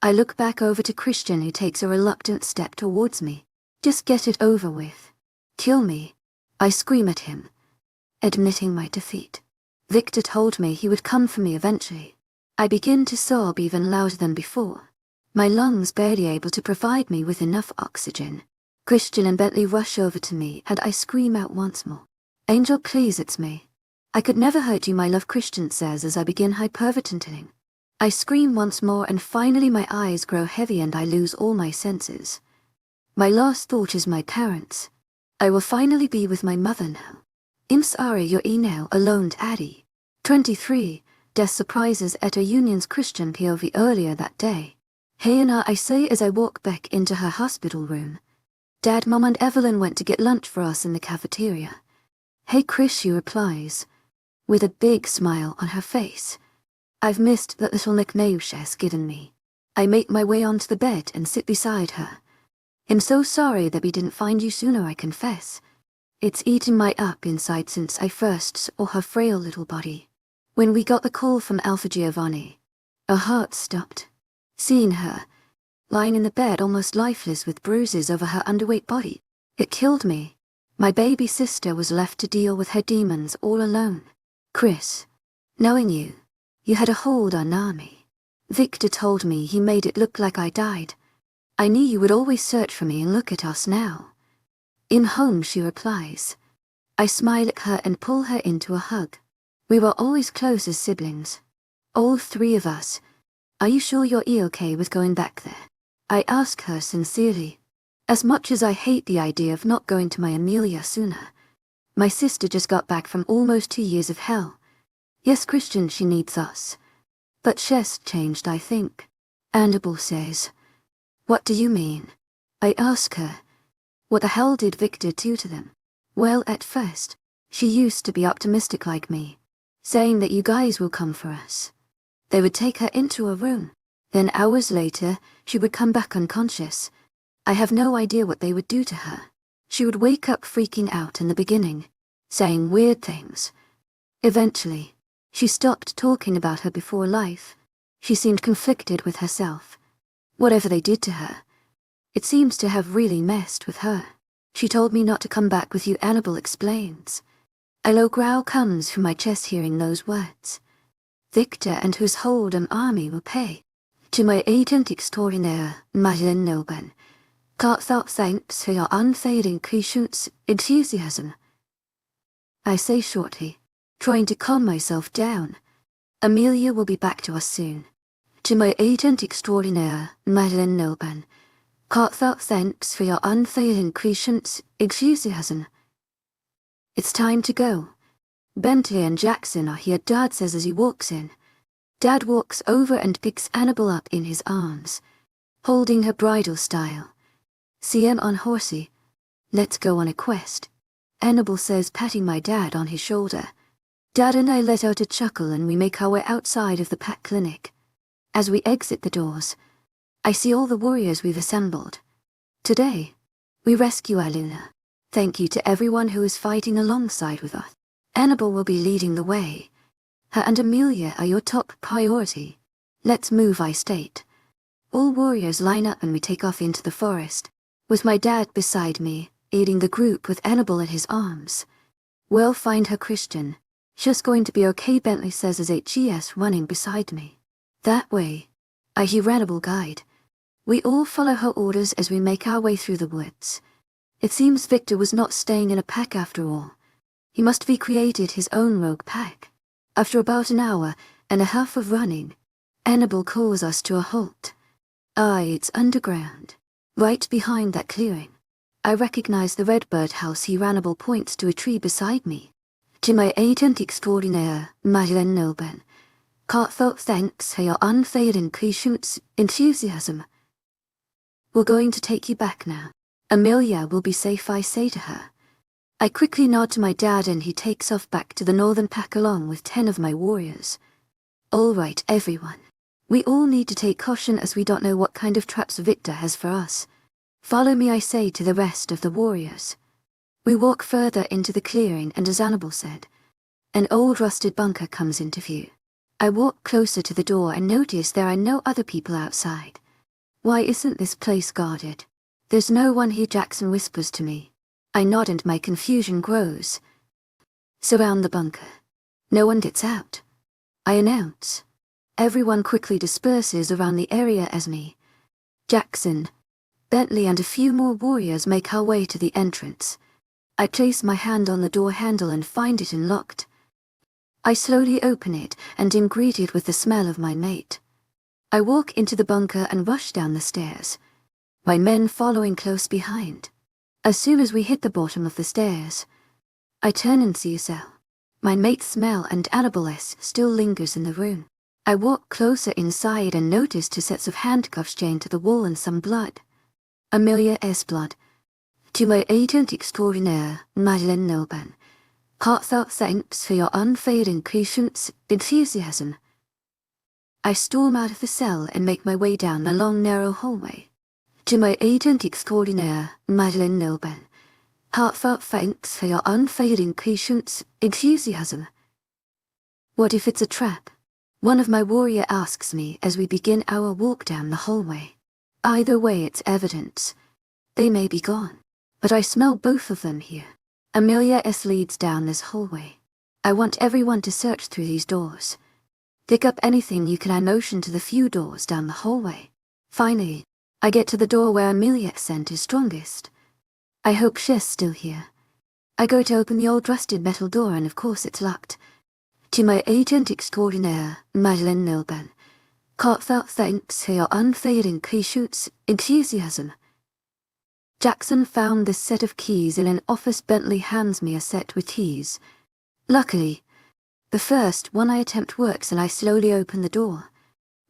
I look back over to Christian who takes a reluctant step towards me. Just get it over with. Kill me. I scream at him, admitting my defeat. Victor told me he would come for me eventually. I begin to sob even louder than before, my lungs barely able to provide me with enough oxygen. Christian and Bentley rush over to me and I scream out once more. Angel, please, it's me. I could never hurt you, my love, Christian says as I begin hyperventilating. I scream once more and finally my eyes grow heavy and I lose all my senses. My last thought is my parents. I will finally be with my mother now. I'm sorry you're now alone, Daddy. 23, Death surprises at a Union's Christian POV earlier that day. Hey, and I say as I walk back into her hospital room. Dad, Mom and Evelyn went to get lunch for us in the cafeteria. Hey Chris, she replies, with a big smile on her face. I've missed that little nickname she's given me. I make my way onto the bed and sit beside her. I'm so sorry that we didn't find you sooner, I confess. It's eaten my up inside since I first saw her frail little body. When we got the call from Alpha Giovanni, our hearts stopped. Seeing her, lying in the bed almost lifeless with bruises over her underweight body, it killed me. My baby sister was left to deal with her demons all alone. Chris, knowing you had a hold on Nami. Victor told me he made it look like I died. I knew you would always search for me, and look at us now. In home, she replies. I smile at her and pull her into a hug. We were always close as siblings. All three of us. Are you sure you're okay with going back there? I ask her sincerely. As much as I hate the idea of not going to my Amelia sooner, my sister just got back from almost 2 years of hell. Yes, Christian, she needs us. But she's changed, I think. Annabelle says. What do you mean? I ask her. What the hell did Victor do to them? Well, at first, she used to be optimistic like me, saying that you guys will come for us. They would take her into a room. Then hours later, she would come back unconscious. I have no idea what they would do to her. She would wake up freaking out in the beginning, saying weird things. Eventually, she stopped talking about her before life. She seemed conflicted with herself. Whatever they did to her, it seems to have really messed with her. She told me not to come back with you, Annabelle explains. A low growl comes from my chest hearing those words. Victor and his Hold'em army will pay. To my agent extraordinaire, Madeleine Noban. Heartfelt thanks for your unfading patience, enthusiasm. I say shortly, trying to calm myself down. Amelia will be back to us soon. To my agent extraordinaire, Madeleine Noban. Heartfelt thanks for your unfailing patience, enthusiasm. It's time to go. Bentley and Jackson are here, Dad says as he walks in. Dad walks over and picks Annabelle up in his arms, holding her bridal style. See him on horsey. Let's go on a quest. Annabelle says, patting my dad on his shoulder. Dad and I let out a chuckle and we make our way outside of the pack clinic. As we exit the doors, I see all the warriors we've assembled. Today, we rescue Aluna. Thank you to everyone who is fighting alongside with us. Annabelle will be leading the way. Her and Amelia are your top priority. Let's move, I state. All warriors line up and we take off into the forest, with my dad beside me, aiding the group with Annabelle in his arms. We'll find her, Christian. She's going to be okay, Bentley says as HES running beside me. That way, I hear Annabelle guide. We all follow her orders as we make our way through the woods. It seems Victor was not staying in a pack after all. He must have created his own rogue pack. After about an hour and a half of running, Annabelle calls us to a halt. Aye, it's underground, right behind that clearing. I recognize the Redbird house here. Annabelle points to a tree beside me. To my agent extraordinaire, Madeleine Noban. Heartfelt thanks for your unfailing patience, enthusiasm. We're going to take you back now. Amelia will be safe, I say to her. I quickly nod to my dad and he takes off back to the northern pack along with 10 of my warriors. All right, everyone. We all need to take caution as we don't know what kind of traps Victor has for us. Follow me, I say to the rest of the warriors. We walk further into the clearing and as Annabelle said, an old rusted bunker comes into view. I walk closer to the door and notice there are no other people outside. Why isn't this place guarded? There's no one here, Jackson whispers to me. I nod and my confusion grows. Surround the bunker. No one gets out. I announce. Everyone quickly disperses around the area as me, Jackson, Bentley and a few more warriors make our way to the entrance. I place my hand on the door handle and find it unlocked. I slowly open it and am greeted with the smell of my mate. I walk into the bunker and rush down the stairs, my men following close behind. As soon as we hit the bottom of the stairs, I turn and see a cell. My mate's smell and Annabelle S. still lingers in the room. I walk closer inside and notice 2 sets of handcuffs chained to the wall and some blood. Amelia S. blood. To my agent extraordinaire, webnovel, heartfelt thanks for your unfailing patience, enthusiasm. I storm out of the cell and make my way down the long narrow hallway. To my agent extraordinaire, webnovel, heartfelt thanks for your unfailing patience, enthusiasm. What if it's a trap? One of my warrior asks me as we begin our walk down the hallway. Either way, it's evidence. They may be gone, but I smell both of them here. Immerse leads down this hallway. I want everyone to search through these doors. Pick up anything you can and motion to the few doors down the hallway. Finally, I get to the door where Immerse scent is strongest. I hope she's still here. I go to open the old rusted metal door and of course it's locked. To my agent extraordinaire, webnovel, heartfelt thanks for your unfailing patience, enthusiasm. Jackson found this set of keys in an office. Bentley hands me a set with keys. Luckily, the first one I attempt works and I slowly open the door,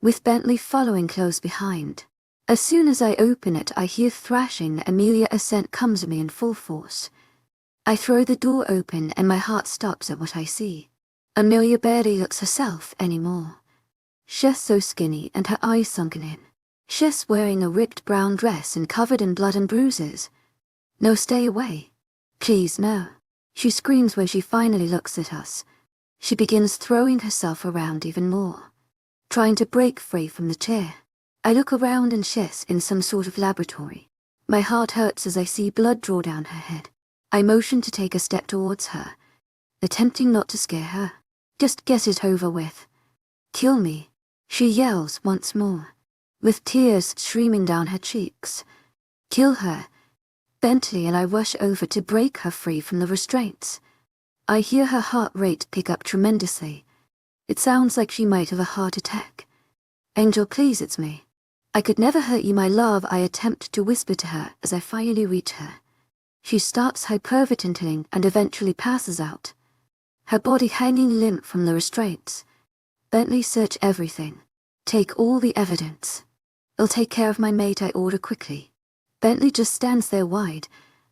with Bentley following close behind. As soon as I open it, I hear thrashing. Immerse scent comes at me in full force. I throw the door open and my heart stops at what I see. Immerse barely looks herself anymore. She's so skinny and her eyes sunken in. She's wearing a ripped brown dress and covered in blood and bruises. No, stay away. Please, no. She screams when she finally looks at us. She begins throwing herself around even more, trying to break free from the chair. I look around and she's in some sort of laboratory. My heart hurts as I see blood draw down her head. I motion to take a step towards her, attempting not to scare her. Just get it over with. Kill me, she yells once more, with tears streaming down her cheeks. Kill her. Bentley and I rush over to break her free from the restraints. I hear her heart rate pick up tremendously. It sounds like she might have a heart attack. Angel, please, it's me. I could never hurt you, my love, I attempt to whisper to her as I finally reach her. She starts hyperventilating and eventually passes out, her body hanging limp from the restraints. Bentley, search everything. Take all the evidence. I'll take care of my mate, I order quickly. Bentley just stands there wide,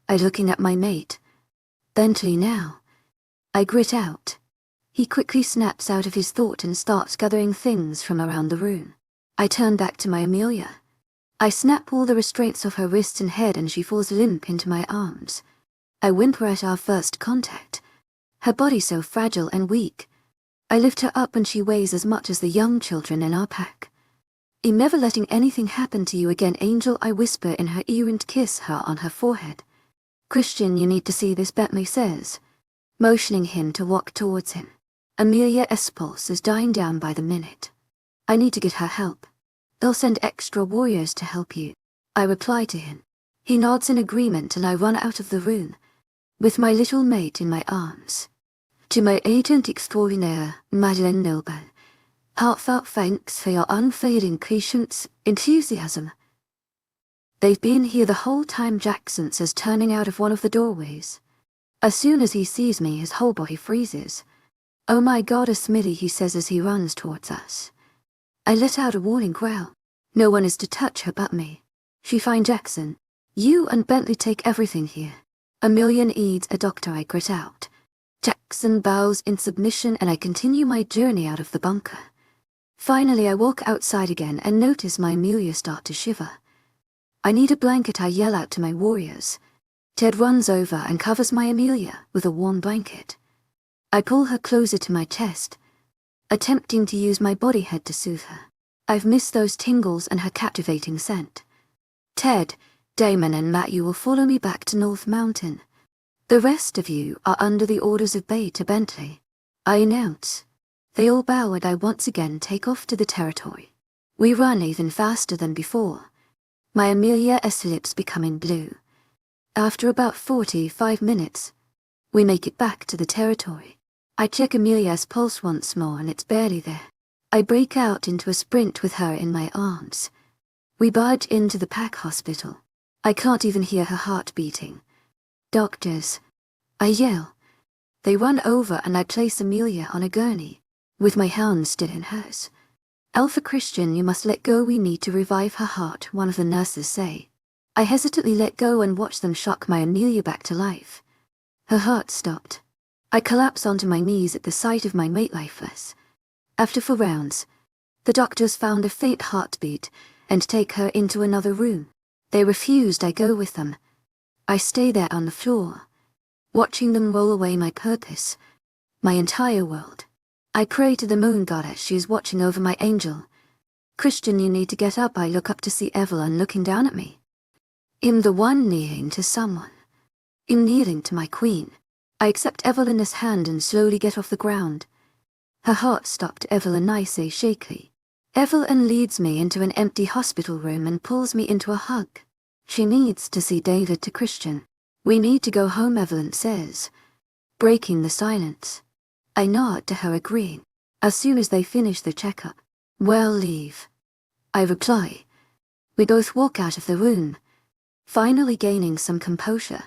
I looking at my mate. Bentley now. I grit out. He quickly snaps out of his thought and starts gathering things from around the room. I turn back to my Immerse. I snap all the restraints off her wrists and head and she falls limp into my arms. I whimper at our first contact. Her body so fragile and weak. I lift her up and she weighs as much as the young children in our pack. I'm never letting anything happen to you again, Angel, I whisper in her ear and kiss her on her forehead. Christian, you need to see this, Bentley says, motioning him to walk towards him. Immerse's pulse is dying down by the minute. I need to get her help. They'll send extra warriors to help you, I reply to him. He nods in agreement and I run out of the room, with my little mate in my arms. To my agent extraordinaire, webnovel, heartfelt thanks for your unfailing patience, enthusiasm. They've been here the whole time, Jackson says, turning out of one of the doorways. As soon as he sees me, his whole body freezes. Oh my God, a Smithy, he says as he runs towards us. I let out a warning growl. No one is to touch her but me. She find Jackson. You and Bentley take everything here. Immerse needs a doctor, I grit out. Jackson bows in submission and I continue my journey out of the bunker. Finally, I walk outside again and notice my Immerse start to shiver. I need a blanket, I yell out to my warriors. Ted runs over and covers my Immerse with a warm blanket. I pull her closer to my chest, attempting to use my body head to soothe her. I've missed those tingles and her captivating scent. Ted, Damon and Matt, you will follow me back to North Mountain. The rest of you are under the orders of Beta Bentley, I announce. They all bow and I once again take off to the territory. We run even faster than before, my Immerse's lips becoming blue. After about 45 minutes, we make it back to the territory. I check Immerse's pulse once more and it's barely there. I break out into a sprint with her in my arms. We barge into the pack hospital. I can't even hear her heart beating. Doctors, I yell. They run over and I place Immerse on a gurney, with my hand still in hers. Alpha Christian, you must let go, we need to revive her heart, one of the nurses say. I hesitantly let go and watched them shock my Amelia back to life. Her heart stopped. I collapsed onto my knees at the sight of my mate lifeless. After 4 rounds, the doctors found a faint heartbeat and take her into another room. They refused I go with them. I stay there on the floor, watching them roll away my purpose, my entire world. I pray to the moon goddess, she is watching over my angel. Christian, you need to get up. I look up to see Evelyn looking down at me. The one kneeling to someone. Kneeling to my queen. I accept Evelyn's hand and slowly get off the ground. Her heart stopped. Evelyn, I say shakily. Evelyn leads me into an empty hospital room and pulls me into a hug. She needs to see David. To Christian. We need to go home, Evelyn says, breaking the silence. I nod to her, agreeing. As soon as they finish the checkup. Well, leave, I reply. We both walk out of the room, finally gaining some composure.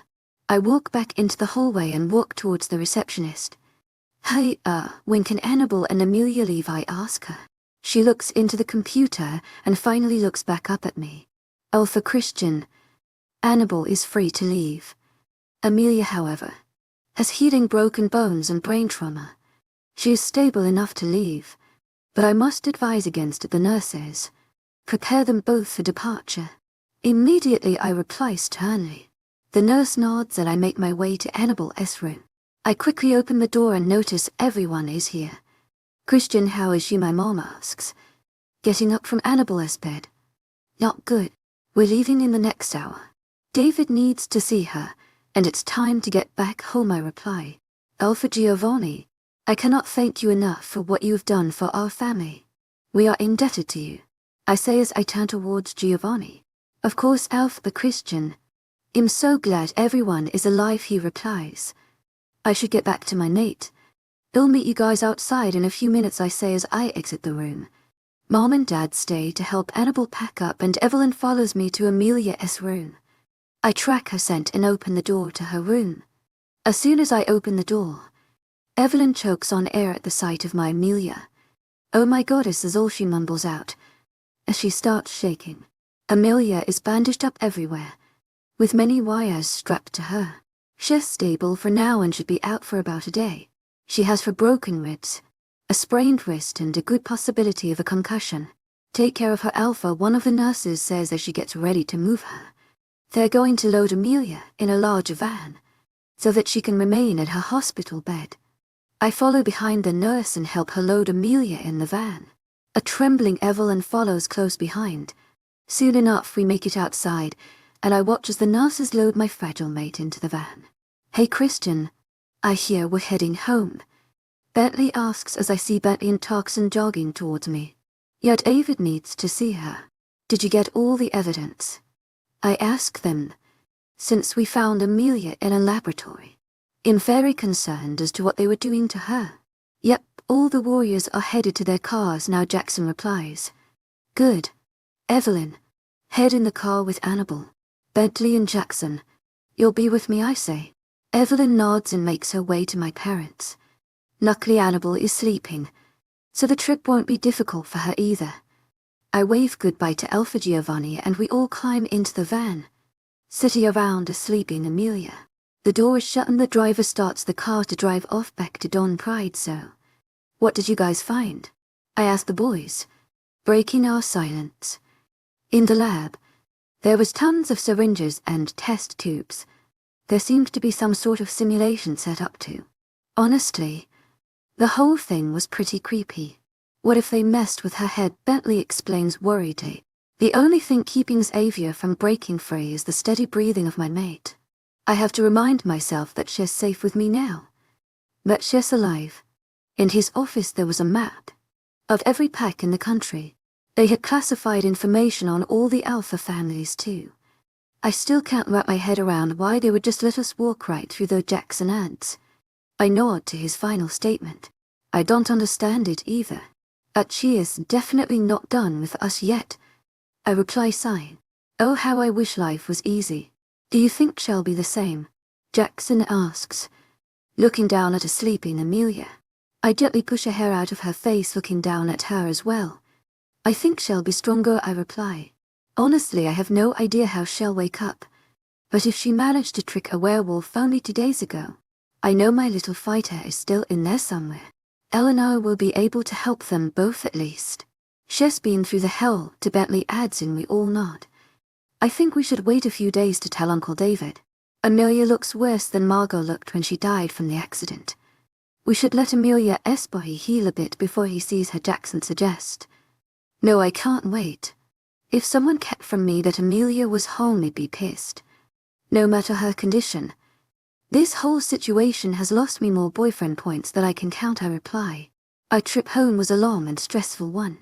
I walk back into the hallway and walk towards the receptionist. Hey, when can Annabelle and Amelia leave? I ask her. She looks into the computer and finally looks back up at me. Oh, for Christian, Annabelle is free to leave. Amelia, however, has healing broken bones and brain trauma. She is stable enough to leave, but I must advise against it. The nurses prepare them both for departure. Immediately I reply sternly. The nurse nods and I make my way to Annabelle's room. I quickly open the door and notice everyone is here. Christian, how is she? My mom asks, getting up from Annabelle's bed. Not good. We're leaving in the next hour. David needs to see her, and it's time to get back home, I reply. Alpha Giovanni, I cannot thank you enough for what you have done for our family. We are indebted to you, I say as I turn towards Giovanni. Of course, Alpha, the Christian. I'm so glad everyone is alive, he replies. I should get back to my mate. I'll meet you guys outside in a few minutes, I say as I exit the room. Mom and Dad stay to help Annabelle pack up and Evelyn follows me to Amelia's room. I track her scent and open the door to her room. As soon as I open the door, Evelyn chokes on air at the sight of my Amelia. Oh my goddess is all she mumbles out, as she starts shaking. Amelia is bandaged up everywhere, with many wires strapped to her. She's stable for now and should be out for about a day. She has 4 broken ribs, a sprained wrist and a good possibility of a concussion. Take care of her, Alpha, one of the nurses says as she gets ready to move her. They're going to load Amelia in a larger van, so that she can remain at her hospital bed. I follow behind the nurse and help her load Amelia in the van. A trembling Evelyn follows close behind. Soon enough we make it outside, and I watch as the nurses load my fragile mate into the van. Hey Christian, I hear we're heading home. Bentley asks as I see Bentley and Tarkson jogging towards me. Yet David needs to see her. Did you get all the evidence? I ask them, since we found Amelia in a laboratory. I'm very concerned as to what they were doing to her. Yep, all the warriors are headed to their cars now, Jackson replies. Good. Evelyn, head in the car with Annabelle. Bentley and Jackson, you'll be with me, I say. Evelyn nods and makes her way to my parents. Luckily Annabelle is sleeping, so the trip won't be difficult for her either. I wave goodbye to Alpha Giovanni and we all climb into the van, sitting around a sleeping Amelia. The door is shut and the driver starts the car to drive off back to Don Pride. So, what did you guys find? I asked the boys, breaking our silence. In the lab, there was tons of syringes and test tubes. There seemed to be some sort of simulation set up too. Honestly, the whole thing was pretty creepy. What if they messed with her head? Bentley explains worriedly. The only thing keeping Xavier from breaking free is the steady breathing of my mate. I have to remind myself that she's safe with me now. That she's alive. In his office there was a map of every pack in the country. They had classified information on all the Alpha families too. I still can't wrap my head around why they would just let us walk right through the Jackson ads. I nod to his final statement. I don't understand it either. She is definitely not done with us yet. I reply sighing. Oh, how I wish life was easy. Do you think she'll be the same? Jackson asks, looking down at a sleeping Amelia. I gently push a hair out of her face, looking down at her as well. I think she'll be stronger, I reply. Honestly, I have no idea how she'll wake up. But if she managed to trick a werewolf only 2 days ago, I know my little fighter is still in there somewhere. Eleanor will be able to help them both at least. She's been through the hell, Bentley adds, and we all nod. I think we should wait a few days to tell Uncle David. Amelia looks worse than Margot looked when she died from the accident. We should let Amelia's body heal a bit before he sees her, Jackson suggests. No, I can't wait. If someone kept from me that Amelia was home, I'd be pissed. No matter her condition. This whole situation has lost me more boyfriend points than I can count, I reply. Our trip home was a long and stressful one.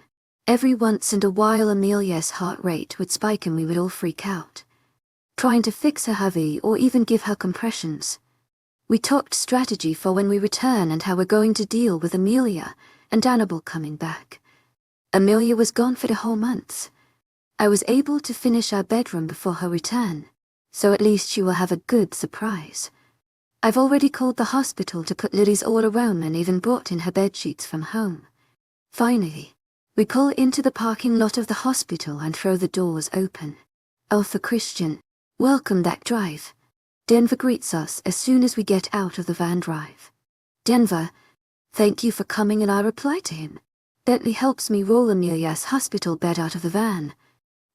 Every once in a while Amelia's heart rate would spike and we would all freak out. Trying to fix her hubby or even give her compressions. We talked strategy for when we return and how we're going to deal with Amelia and Annabelle coming back. Amelia was gone for the whole month. I was able to finish our bedroom before her return, so at least she will have a good surprise. I've already called the hospital to put Lily's all around and even brought in her bedsheets from home. Finally, we pull into the parking lot of the hospital and throw the doors open. Alpha Christian, welcome that drive. Denver greets us as soon as we get out of the van drive. Denver, thank you for coming, and I reply to him. Bentley helps me roll Amelia's hospital bed out of the van.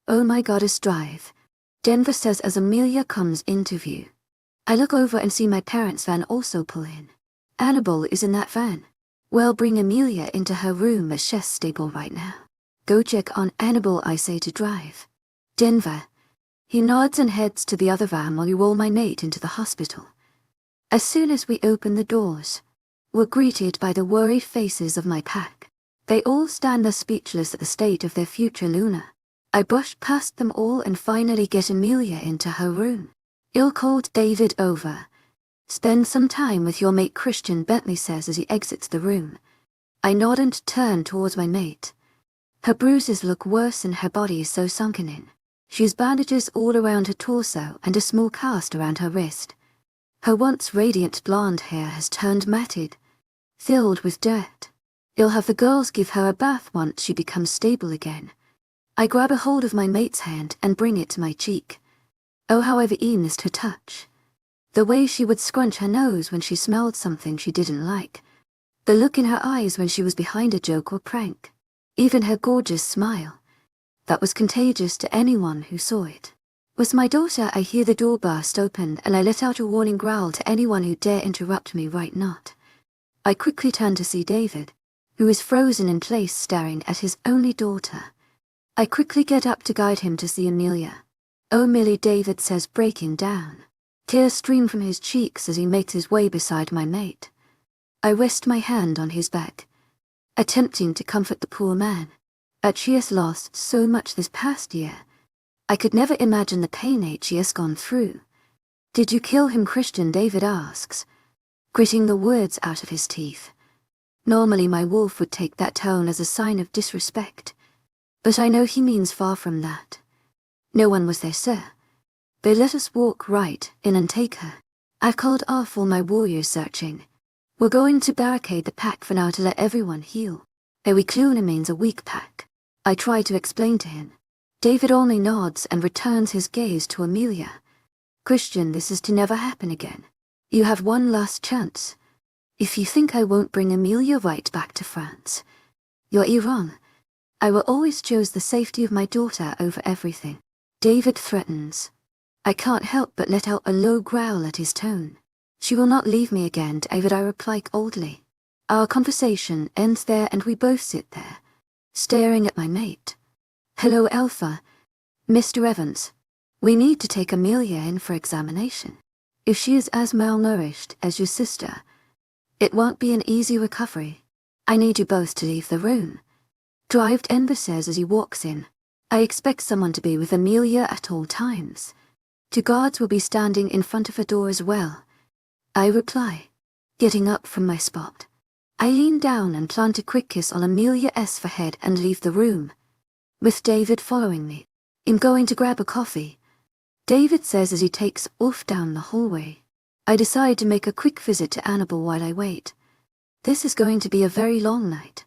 Oh my goddess, drive. Denver says as Amelia comes into view. I look over and see my parents' van also pull in. Annabelle is in that van. Well, bring Amelia into her room as she's stable right now. Go check on Annabelle, I say to drive. Denver. He nods and heads to the other van while we roll my mate into the hospital. As soon as we open the doors, we're greeted by the worried faces of my pack. They all stand there speechless at the state of their future Luna. I brush past them all and finally get Amelia into her room. I'll call David over. Spend some time with your mate Christian, Bentley says as he exits the room. I nod and turn towards my mate. Her bruises look worse and her body is so sunken in. She has bandages all around her torso and a small cast around her wrist. Her once radiant blonde hair has turned matted, filled with dirt. I'll have the girls give her a bath once she becomes stable again. I grab a hold of my mate's hand and bring it to my cheek. Oh, how I've missed her touch. The way she would scrunch her nose when she smelled something she didn't like. The look in her eyes when she was behind a joke or prank. Even her gorgeous smile. That was contagious to anyone who saw it. With my daughter, I hear the door burst open and I let out a warning growl to anyone who dare interrupt me right not. I quickly turn to see David, who is frozen in place staring at his only daughter. I quickly get up to guide him to see Amelia. Oh Millie, David says, breaking down. Tears stream from his cheeks as he makes his way beside my mate. I rest my hand on his back, attempting to comfort the poor man. She has lost so much this past year. I could never imagine the pain she has gone through. Did you kill him, Christian? David asks, gritting the words out of his teeth. Normally my wolf would take that tone as a sign of disrespect, but I know he means far from that. No one was there, sir. They let us walk right in and take her. I've called off all my warriors searching. We're going to barricade the pack for now to let everyone heal. We Cluna means a weak pack. I try to explain to him. David only nods and returns his gaze to Amelia. Christian, this is to never happen again. You have one last chance. If you think I won't bring Amelia right back to France, you're wrong. I will always choose the safety of my daughter over everything. David threatens. I can't help but let out a low growl at his tone. She will not leave me again, David, I reply coldly. Our conversation ends there and we both sit there, staring at my mate. Hello, Alpha. Mr. Evans. We need to take Amelia in for examination. If she is as malnourished as your sister, it won't be an easy recovery. I need you both to leave the room. Drive, Denver says as he walks in. I expect someone to be with Amelia at all times. 2 guards will be standing in front of her door as well. I reply, getting up from my spot. I lean down and plant a quick kiss on Amelia's forehead and leave the room, with David following me. I'm going to grab a coffee, David says as he takes off down the hallway. I decide to make a quick visit to Annabelle while I wait. This is going to be a very long night.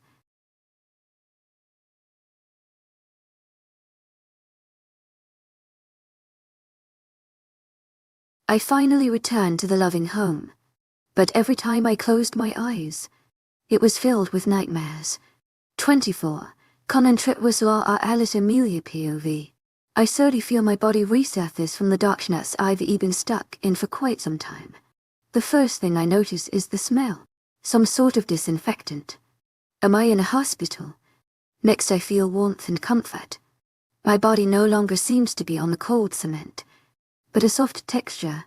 I finally returned to the loving home. But every time I closed my eyes, it was filled with nightmares. 24. Concentrate-was-la Alice Amelia POV. I slowly feel my body resurface from the darkness I've been stuck in for quite some time. The first thing I notice is the smell. Some sort of disinfectant. Am I in a hospital? Next I feel warmth and comfort. My body no longer seems to be on the cold cement, but a soft texture,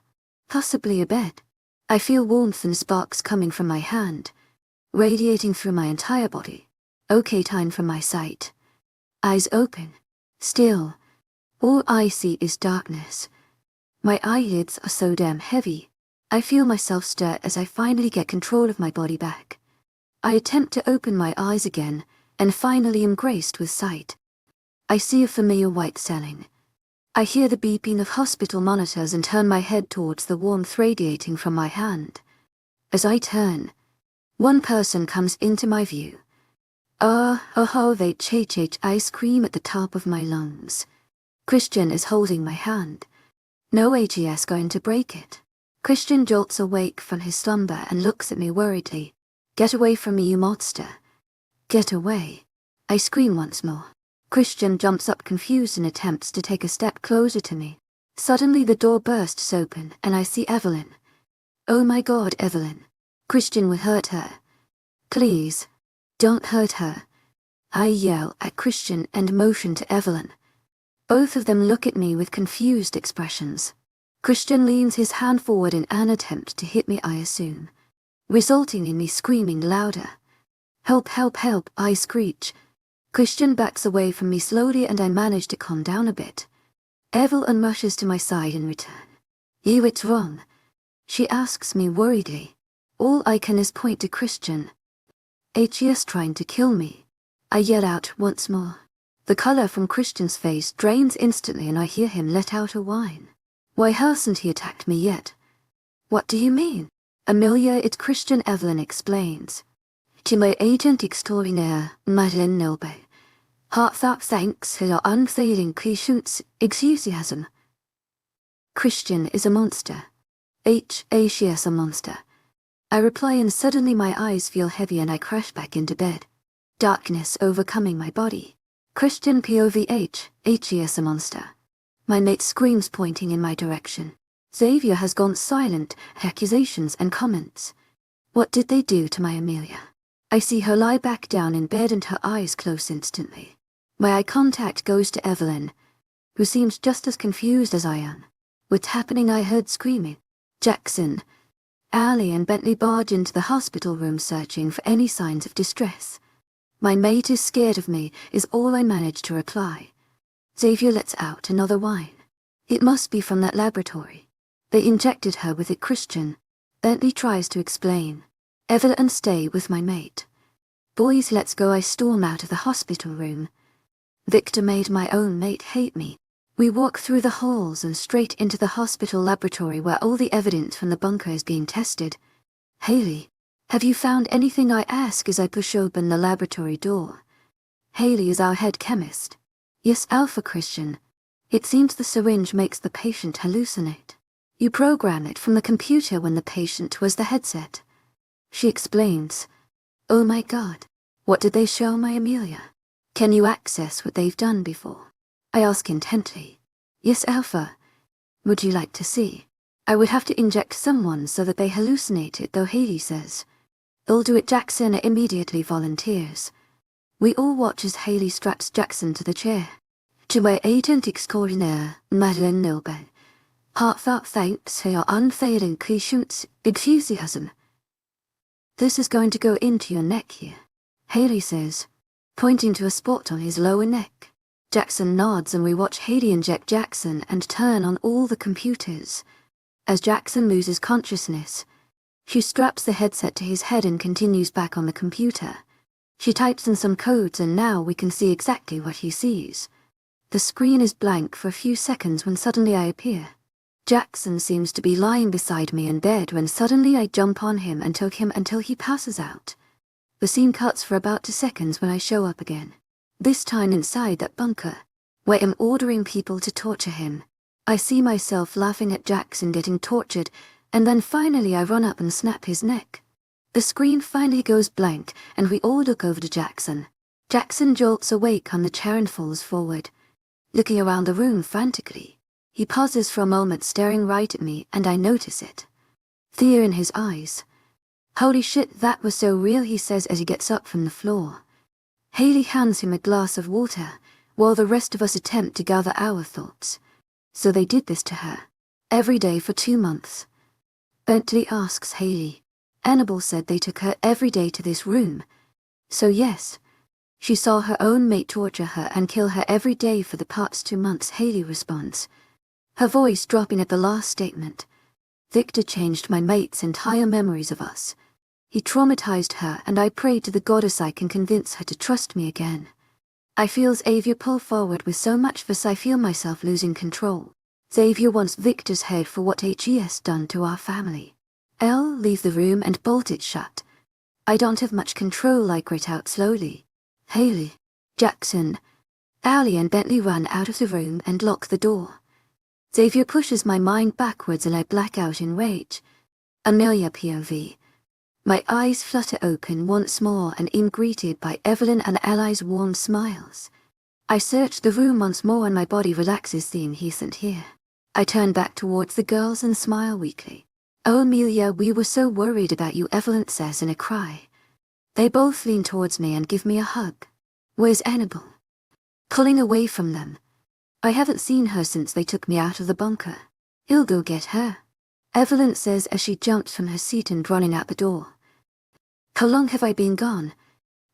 possibly a bed. I feel warmth and sparks coming from my hand, radiating through my entire body. Okay, time for my sight. Eyes open. Still, all I see is darkness. My eyelids are so damn heavy. I feel myself stir as I finally get control of my body back. I attempt to open my eyes again, and finally am graced with sight. I see a familiar white ceiling. I hear the beeping of hospital monitors and turn my head towards the warmth radiating from my hand. As I turn, one person comes into my view. I scream at the top of my lungs. Christian is holding my hand. No AGS going to break it. Christian jolts awake from his slumber and looks at me worriedly. Get away from me, you monster. Get away. I scream once more. Christian jumps up confused and attempts to take a step closer to me. Suddenly the door bursts open and I see Evelyn. Oh my God, Evelyn. Christian will hurt her. Please, don't hurt her. I yell at Christian and motion to Evelyn. Both of them look at me with confused expressions. Christian leans his hand forward in an attempt to hit me, I assume, resulting in me screaming louder. Help, help, help, I screech. Christian backs away from me slowly and I manage to calm down a bit. Evelyn rushes to my side in return. You, it's wrong. She asks me worriedly. All I can is point to Christian. HE's trying to kill me. I yell out once more. The color from Christian's face drains instantly and I hear him let out a whine. Why hasn't he attacked me yet? What do you mean? Amelia, it's Christian, Evelyn explains. To my agent extraordinaire, Madeleine Nelbe. Heartfelt thanks for your unfailing patience, enthusiasm. Christian is a monster. She is a monster. I reply and suddenly my eyes feel heavy and I crash back into bed. Darkness overcoming my body. Christian POV he is a monster. My mate screams pointing in my direction. Xavier has gone silent, accusations and comments. What did they do to my Amelia? I see her lie back down in bed and her eyes close instantly. My eye contact goes to Evelyn, who seems just as confused as I am. What's happening? I heard screaming. Jackson, Ali and Bentley barge into the hospital room searching for any signs of distress. My mate is scared of me, is all I manage to reply. Xavier lets out another whine. It must be from that laboratory. They injected her with it, Christian. Bentley tries to explain. Evelyn, stay with my mate. Boys, let's go. I storm out of the hospital room. Victor made my own mate hate me. We walk through the halls and straight into the hospital laboratory where all the evidence from the bunker is being tested. Haley, have you found anything? I ask as I push open the laboratory door. Haley is our head chemist. Yes, Alpha, Christian. It seems the syringe makes the patient hallucinate. You program it from the computer when the patient was the headset. She explains. Oh my God. What did they show my Amelia? Can you access what they've done before? I ask intently. Yes, Alpha. Would you like to see? I would have to inject someone so that they hallucinate it, though, Haley says. They'll do it. Jackson immediately volunteers. We all watch as Haley straps Jackson to the chair. To my agent extraordinaire, Madeleine Nelbe. Heartfelt thanks for your unfailing patience, enthusiasm. This is going to go into your neck here, Haley says, pointing to a spot on his lower neck. Jackson nods and we watch Haley inject Jackson and turn on all the computers. As Jackson loses consciousness, she straps the headset to his head and continues back on the computer. She types in some codes and now we can see exactly what he sees. The screen is blank for a few seconds when suddenly I appear. Jackson seems to be lying beside me in bed when suddenly I jump on him and choke him until he passes out. The scene cuts for about 2 seconds when I show up again. This time inside that bunker, where I'm ordering people to torture him. I see myself laughing at Jackson getting tortured, and then finally I run up and snap his neck. The screen finally goes blank, and we all look over to Jackson. Jackson jolts awake on the chair and falls forward, looking around the room frantically. He pauses for a moment, staring right at me, and I notice it. Fear in his eyes. "Holy shit, that was so real," he says as he gets up from the floor. Haley hands him a glass of water, while the rest of us attempt to gather our thoughts. So they did this to her. Every day for 2 months. Bentley asks Haley. "Annabelle said they took her every day to this room. So yes, she saw her own mate torture her and kill her every day for the past 2 months," Haley responds, her voice dropping at the last statement. "Victor changed my mate's entire memories of us. He traumatized her, and I pray to the goddess I can convince her to trust me again." I feel Xavier pull forward with so much force I feel myself losing control. Xavier wants Victor's head for what he's done to our family. I'll leave the room and bolt it shut. I don't have much control. I grit out slowly. "Haley, Jackson." Allie and Bentley run out of the room and lock the door. Xavier pushes my mind backwards and I black out in rage. Amelia POV. My eyes flutter open once more and am greeted by Evelyn and Allie's warm smiles. I search the room once more and my body relaxes, seeing he isn't here. I turn back towards the girls and smile weakly. "Oh Amelia, we were so worried about you," Evelyn says in a cry. They both lean towards me and give me a hug. "Where's Annabelle?" Pulling away from them. "I haven't seen her since they took me out of the bunker." "He'll go get her," Evelyn says as she jumps from her seat and running out the door. "How long have I been gone?"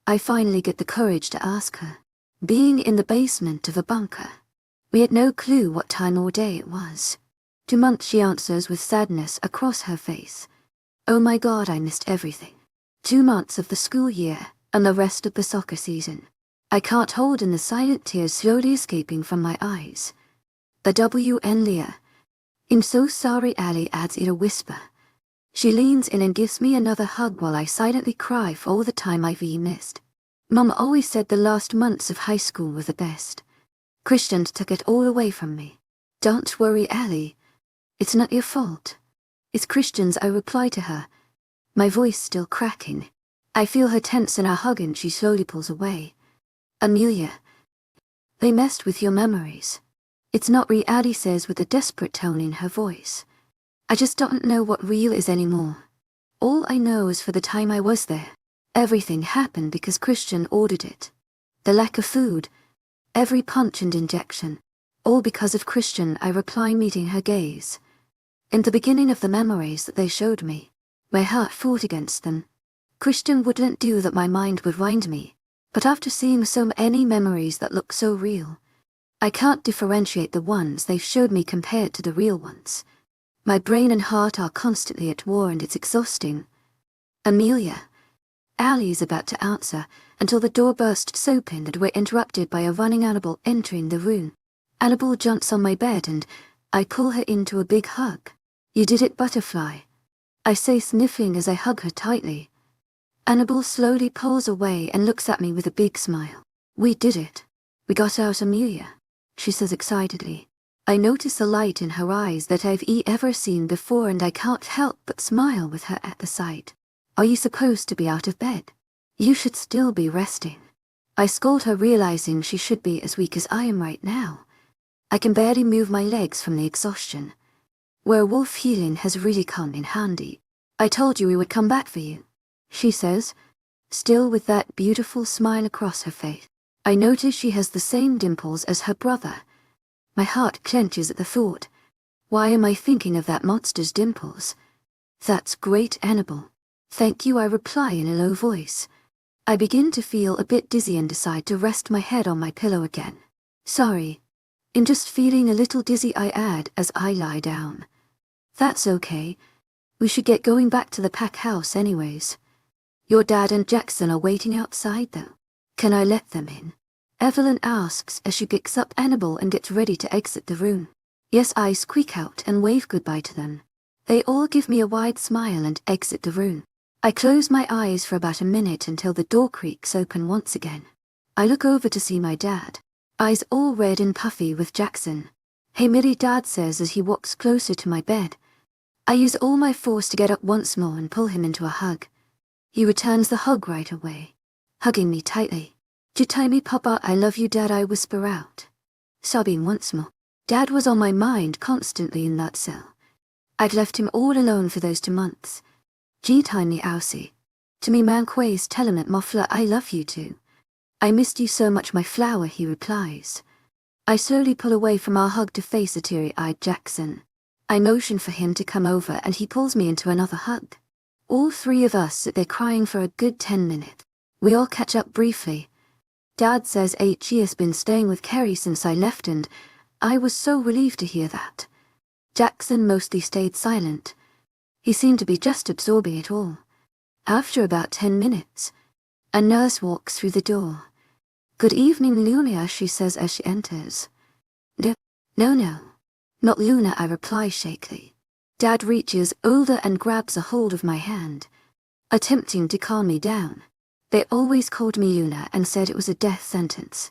I finally get the courage to ask her. "Being in the basement of a bunker. We had no clue what time or day it was." 2 months, she answers with sadness across her face. "Oh my God, I missed everything. 2 months of the school year, and the rest of the soccer season." I can't hold in the silent tears slowly escaping from my eyes. "The WN Leah. I'm so sorry," Allie adds in a whisper. She leans in and gives me another hug while I silently cry for all the time I've missed. Mum always said the last months of high school were the best. Christian took it all away from me. "Don't worry, Allie. It's not your fault. It's Christian's," I reply to her, my voice still cracking. I feel her tense in our hug and she slowly pulls away. "Amelia, they messed with your memories. It's not real," Allie says with a desperate tone in her voice. "I just don't know what real is anymore. All I know is for the time I was there, everything happened because Christian ordered it. The lack of food, every punch and injection, all because of Christian," I reply, meeting her gaze. "In the beginning of the memories that they showed me, my heart fought against them. Christian wouldn't do that, my mind would wind me. But after seeing so many memories that look so real, I can't differentiate the ones they've showed me compared to the real ones. My brain and heart are constantly at war and it's exhausting." "Amelia." Allie's about to answer until the door bursts open and we're interrupted by a running Annabelle entering the room. Annabelle jumps on my bed and I pull her into a big hug. "You did it, Butterfly," I say, sniffling as I hug her tightly. Annabelle slowly pulls away and looks at me with a big smile. "We did it. We got out, Amelia," she says excitedly. I notice a light in her eyes that I've ever seen before and I can't help but smile with her at the sight. "Are you supposed to be out of bed? You should still be resting." I scold her, realizing she should be as weak as I am right now. I can barely move my legs from the exhaustion. Werewolf healing has really come in handy. "I told you we would come back for you," she says, still with that beautiful smile across her face. I notice she has the same dimples as her brother. My heart clenches at the thought. Why am I thinking of that monster's dimples? "That's great, Annabelle." "Thank you," I reply in a low voice. I begin to feel a bit dizzy and decide to rest my head on my pillow again. "Sorry. I'm just feeling a little dizzy," I add as I lie down. "That's okay. We should get going back to the pack house anyways. Your dad and Jackson are waiting outside though. Can I let them in?" Evelyn asks as she picks up Annabelle and gets ready to exit the room. "Yes," I squeak out and wave goodbye to them. They all give me a wide smile and exit the room. I close my eyes for about a minute until the door creaks open once again. I look over to see my dad, eyes all red and puffy with Jackson. Hey, Dad says as he walks closer to my bed. I use all my force to get up once more and pull him into a hug. He returns the hug right away, hugging me tightly. Jitami Papa, I love you, Dad, I whisper out. Sobbing once more. Dad was on my mind constantly in that cell. I'd left him all alone for those 2 months. Jitami Aussie. To me Manquays Telemet Muffler, I love you too. I missed you so much, my flower, he replies. I slowly pull away from our hug to face a teary-eyed Jackson. I motion for him to come over and he pulls me into another hug. All 3 of us sit there crying for a good 10 minutes. We all catch up briefly. Dad says he has been staying with Kerry since I left, and I was so relieved to hear that. Jackson mostly stayed silent. He seemed to be just absorbing it all. After about 10 minutes, a nurse walks through the door. Good evening, Luna, she says as she enters. No, not Luna, I reply shakily. Dad reaches over and grabs a hold of my hand, attempting to calm me down. They always called me Luna and said it was a death sentence.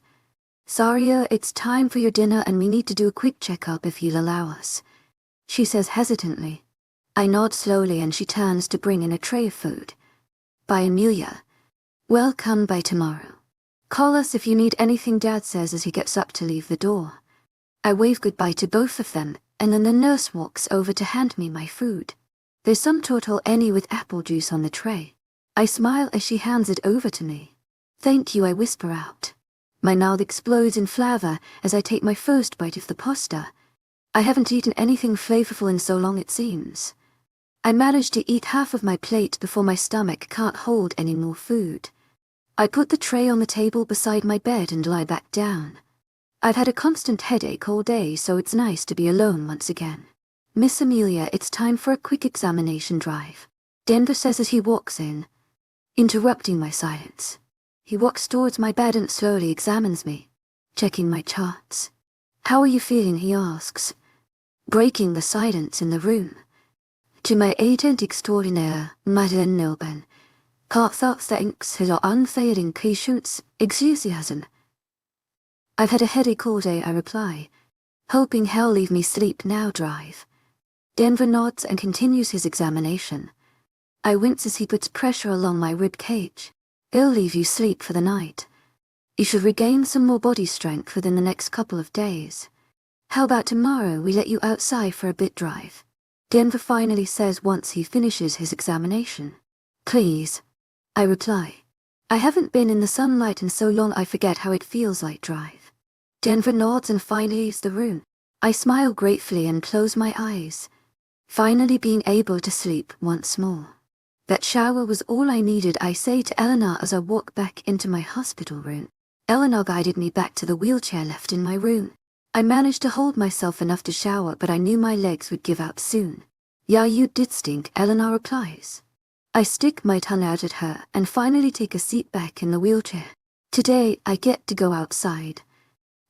Saria, it's time for your dinner and we need to do a quick checkup if you'll allow us, she says hesitantly. I nod slowly and she turns to bring in a tray of food. By Amelia. Welcome by tomorrow. Call us if you need anything, Dad says as he gets up to leave the door. I wave goodbye to both of them, and then the nurse walks over to hand me my food. There's some turtle any with apple juice on the tray. I smile as she hands it over to me. Thank you, I whisper out. My mouth explodes in flavor as I take my first bite of the pasta. I haven't eaten anything flavorful in so long, it seems. I manage to eat half of my plate before my stomach can't hold any more food. I put the tray on the table beside my bed and lie back down. I've had a constant headache all day, so it's nice to be alone once again. Miss Amelia, it's time for a quick examination drive, Denver says as he walks in, interrupting my silence. He walks towards my bed and slowly examines me, checking my charts. How are you feeling, he asks, breaking the silence in the room. To my agent extraordinaire, Madeleine Nilben, Carthar thanks his unfailing patience, enthusiasm. I've had a headache all day, I reply, hoping he'll leave me sleep now drive. Denver nods and continues his examination. I wince as he puts pressure along my rib cage. He'll leave you sleep for the night. You should regain some more body strength within the next couple of days. How about tomorrow we let you outside for a bit drive? Denver finally says once he finishes his examination. Please, I reply. I haven't been in the sunlight in so long I forget how it feels like drive. Denver nods and finally leaves the room. I smile gratefully and close my eyes, finally being able to sleep once more. That shower was all I needed, I say to Eleanor as I walk back into my hospital room. Eleanor guided me back to the wheelchair left in my room. I managed to hold myself enough to shower, but I knew my legs would give out soon. Yeah, you did stink, Eleanor replies. I stick my tongue out at her and finally take a seat back in the wheelchair. Today, I get to go outside.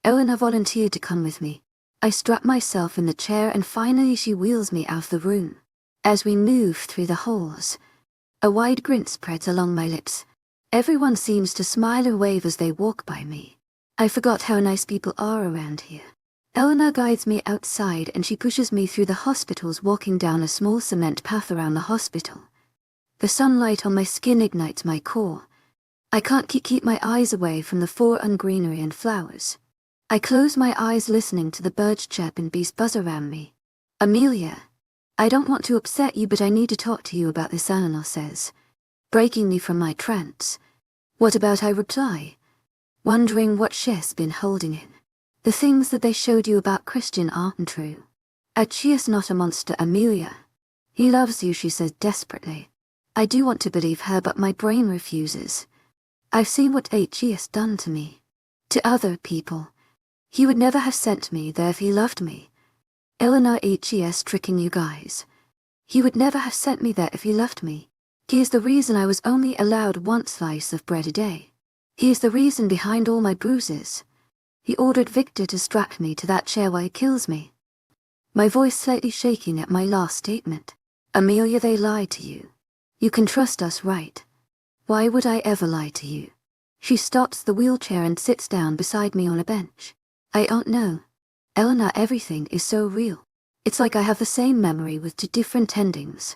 Eleanor volunteered to come with me. I strap myself in the chair and finally she wheels me out of the room. As we move through the halls, a wide grin spreads along my lips. Everyone seems to smile and wave as they walk by me. I forgot how nice people are around here. Eleanor guides me outside and she pushes me through the hospitals, walking down a small cement path around the hospital. The sunlight on my skin ignites my core. I can't keep my eyes away from the foreign greenery and flowers. I close my eyes listening to the birds chirp and bees buzz around me. Amelia, I don't want to upset you, but I need to talk to you about this, Eleanor says, breaking me from my trance. What about, I reply, wondering what she's been holding in. The things that they showed you about Christian aren't true. Achia's not a monster, Amelia. He loves you, she says desperately. I do want to believe her, but my brain refuses. I've seen what Achia's done to me. To other people. He would never have sent me there if he loved me. Eleanor, Achia's tricking you guys. He would never have sent me there if he loved me. He is the reason I was only allowed 1 slice of bread a day. He is the reason behind all my bruises. He ordered Victor to strap me to that chair while he kills me. My voice slightly shaking at my last statement. Amelia, they lied to you. You can trust us, right? Why would I ever lie to you? She stops the wheelchair and sits down beside me on a bench. I don't know. Eleanor, everything is so real. It's like I have the same memory with two different endings.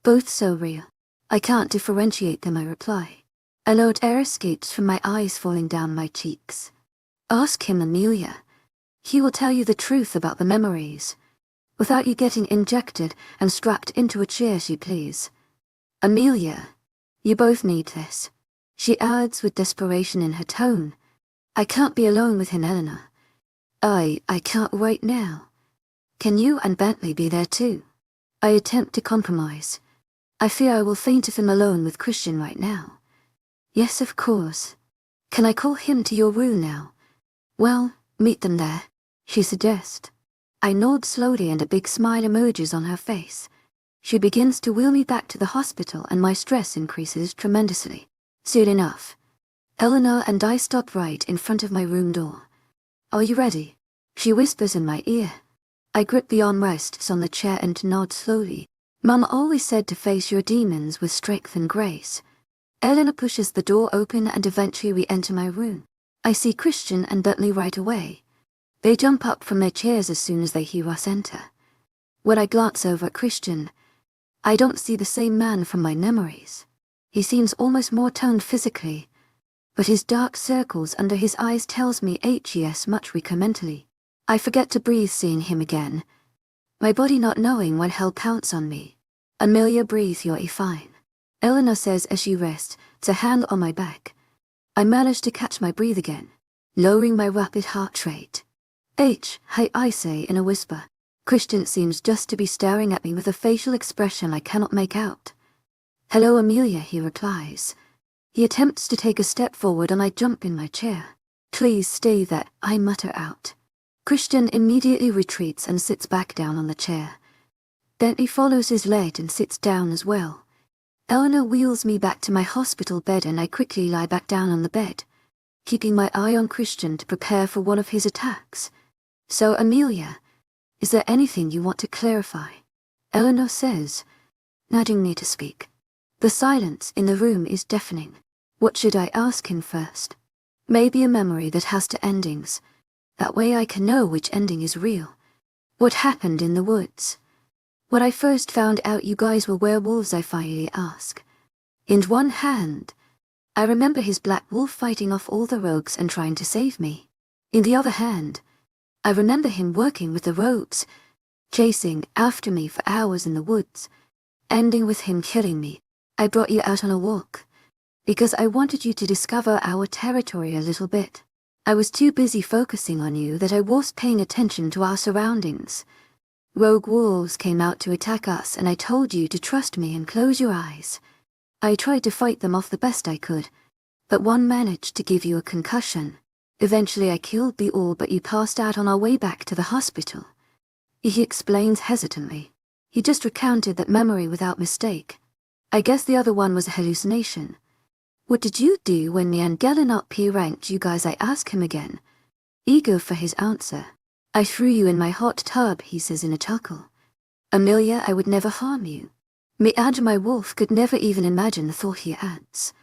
Both so real. I can't differentiate them, I reply. A loud air escapes from my eyes, falling down my cheeks. Ask him, Amelia. He will tell you the truth about the memories. Without you getting injected and strapped into a chair, she pleads. Amelia, you both need this. She adds with desperation in her tone. I can't be alone with him, Eleanor. I can't right now. Can you and Bentley be there too? I attempt to compromise. I fear I will faint if I'm alone with Christian right now. Yes, of course. Can I call him to your room now? Well, meet them there, she suggests. I nod slowly and a big smile emerges on her face. She begins to wheel me back to the hospital and my stress increases tremendously. Soon enough, Eleanor and I stop right in front of my room door. Are you ready? She whispers in my ear. I grip the armrests on the chair and nod slowly. Mum always said to face your demons with strength and grace. Eleanor pushes the door open and eventually we enter my room. I see Christian and Bentley right away. They jump up from their chairs as soon as they hear us enter. When I glance over at Christian, I don't see the same man from my memories. He seems almost more toned physically, but his dark circles under his eyes tells me he's much weaker mentally. I forget to breathe seeing him again, my body not knowing when hell pounce on me. Amelia, breathe, you're fine, Eleanor says as she rests a hand on my back. I manage to catch my breath again, lowering my rapid heart rate. Hey, I say in a whisper. Christian seems just to be staring at me with a facial expression I cannot make out. Hello, Amelia, he replies. He attempts to take a step forward and I jump in my chair. Please stay there, I mutter out. Christian immediately retreats and sits back down on the chair. Bentley follows his lead and sits down as well. Eleanor wheels me back to my hospital bed and I quickly lie back down on the bed, keeping my eye on Christian to prepare for one of his attacks. So, Amelia, is there anything you want to clarify? Eleanor says, nudging me to speak. The silence in the room is deafening. What should I ask him first? Maybe a memory that has two endings. That way I can know which ending is real. What happened in the woods? When I first found out you guys were werewolves, I finally ask. In one hand, I remember his black wolf fighting off all the rogues and trying to save me. In the other hand, I remember him working with the rogues, chasing after me for hours in the woods, ending with him killing me. I brought you out on a walk, because I wanted you to discover our territory a little bit. I was too busy focusing on you that I wasn't paying attention to our surroundings. Rogue wolves came out to attack us and I told you to trust me and close your eyes. I tried to fight them off the best I could, but one managed to give you a concussion. Eventually I killed the all but you passed out on our way back to the hospital. He explains hesitantly. He just recounted that memory without mistake. I guess the other one was a hallucination. What did you do when me and Gellin up P ranked you guys? I ask him again, eager for his answer. I threw you in my hot tub, he says in a chuckle. Amelia, I would never harm you. Me and my wolf could never even imagine the thought, he adds.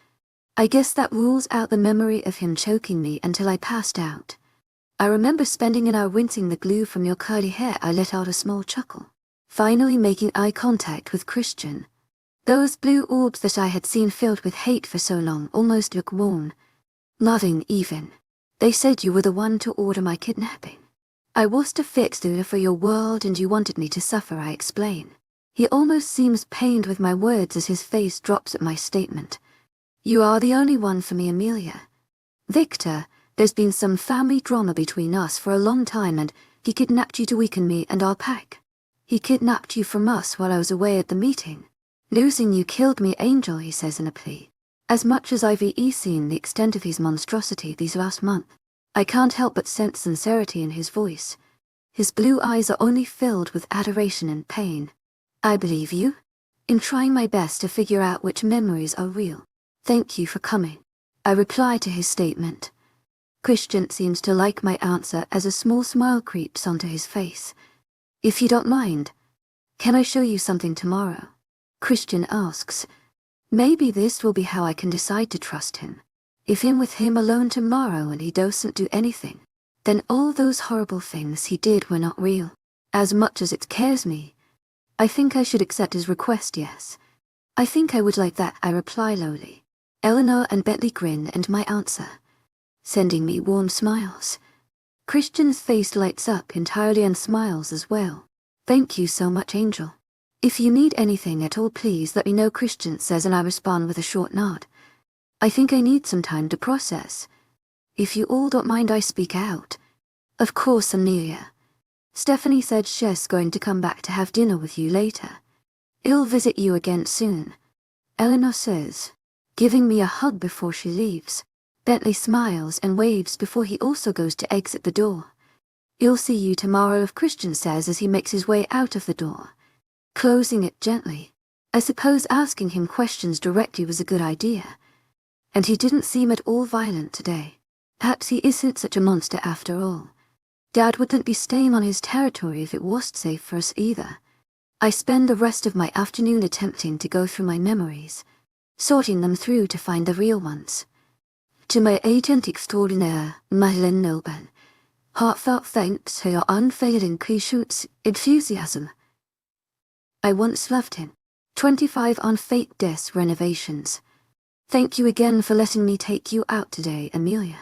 I guess that rules out the memory of him choking me until I passed out. I remember spending an hour rinsing the glue from your curly hair. I let out a small chuckle, finally making eye contact with Christian. Those blue orbs that I had seen filled with hate for so long almost look worn, loving even. They said you were the one to order my kidnapping. I was to fix Luna for your world and you wanted me to suffer, I explain. He almost seems pained with my words as his face drops at my statement. You are the only one for me, Amelia. Victor, there's been some family drama between us for a long time and he kidnapped you to weaken me and our pack. He kidnapped you from us while I was away at the meeting. Losing you killed me, Angel, he says in a plea. As much as I've seen the extent of his monstrosity these last month, I can't help but sense sincerity in his voice. His blue eyes are only filled with adoration and pain. I believe you. In trying my best to figure out which memories are real. Thank you for coming, I reply to his statement. Christian seems to like my answer as a small smile creeps onto his face. If you don't mind, can I show you something tomorrow? Christian asks. Maybe this will be how I can decide to trust him. If I'm with him alone tomorrow and he doesn't do anything, Then all those horrible things he did were not real. As much as it scares me, I think I should accept his request, yes. I think I would like that, I reply lowly. Eleanor and Bentley grin and my answer, sending me warm smiles. Christian's face lights up entirely and smiles as well. Thank you so much, Angel. If you need anything at all, please let me know, Christian says, and I respond with a short nod. I think I need some time to process. If you all don't mind, I speak out. Of course, Amelia. Stephanie said she's going to come back to have dinner with you later. I'll visit you again soon. Eleanor says, giving me a hug before she leaves. Bentley smiles and waves before he also goes to exit the door. I'll see you tomorrow, Christian says as he makes his way out of the door, closing it gently. I suppose asking him questions directly was a good idea. And he didn't seem at all violent today. Perhaps he isn't such a monster after all. Dad wouldn't be staying on his territory if it wasn't safe for us either. I spend the rest of my afternoon attempting to go through my memories, sorting them through to find the real ones. To my agent extraordinaire, him.丨Heartfelt thanks for your unfailing patience, enthusiasm. I once loved him. 25 on fake des renovations. Thank you again for letting me take you out today, Amelia.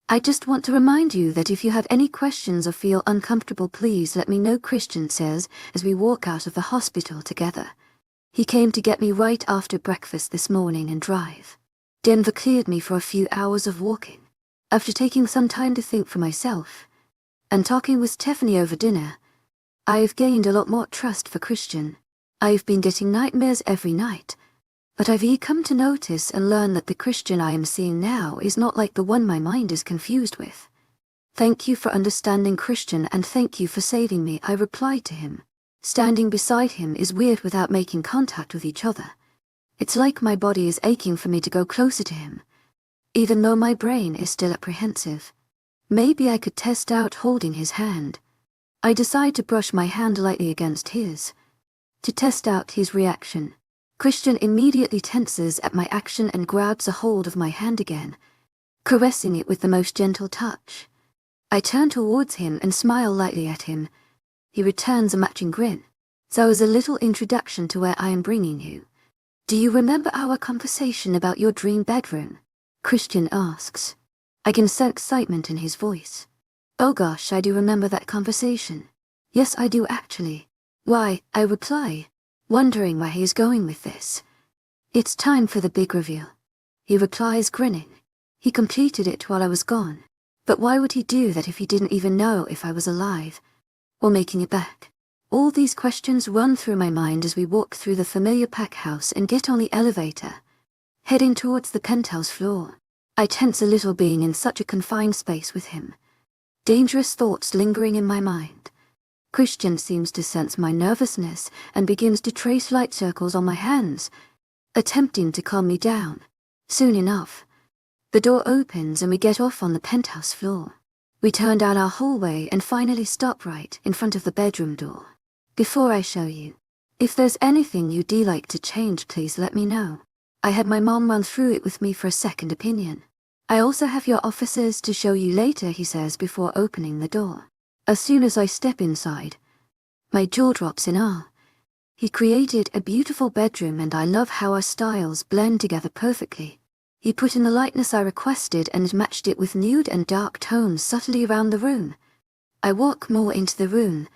I just want to remind you that if you have any questions or feel uncomfortable, please let me know, Christian says as we walk out of the hospital together. He came to get me right after breakfast this morning and drive. Denver cleared me for a few hours of walking. After taking some time to think for myself and talking with Stephanie over dinner, I've gained a lot more trust for Christian. I've been getting nightmares every night, but I've come to notice and learn that the Christian I am seeing now is not like the one my mind is confused with. Thank you for understanding, Christian, and thank you for saving me, I replied to him. Standing beside him is weird without making contact with each other. It's like my body is aching for me to go closer to him, even though my brain is still apprehensive. Maybe I could test out holding his hand. I decide to brush my hand lightly against his, to test out his reaction. Christian immediately tenses at my action and grabs a hold of my hand again, caressing it with the most gentle touch. I turn towards him and smile lightly at him. He returns a matching grin. So as a little introduction to where I am bringing you, do you remember our conversation about your dream bedroom? Christian asks. I can sense excitement in his voice. Oh gosh, I do remember that conversation. Yes, I do actually. Why, I reply, wondering where he is going with this. It's time for the big reveal. He replies, grinning. He completed it while I was gone. But why would he do that if he didn't even know if I was alive or making it back? All these questions run through my mind as we walk through the familiar pack house and get on the elevator, heading towards the penthouse floor. I tense a little being in such a confined space with him. Dangerous thoughts lingering in my mind. Christian seems to sense my nervousness and begins to trace light circles on my hands, attempting to calm me down. Soon enough, the door opens and we get off on the penthouse floor. We turn down our hallway and finally stop right in front of the bedroom door. Before I show you, if there's anything you'd like to change, please let me know. I had my mom run through it with me for a second opinion. I also have your officers to show you later, he says before opening the door. As soon as I step inside, my jaw drops in awe. He created a beautiful bedroom and I love how our styles blend together perfectly. He put in the lightness I requested and matched it with nude and dark tones subtly around the room. I walk more into the room,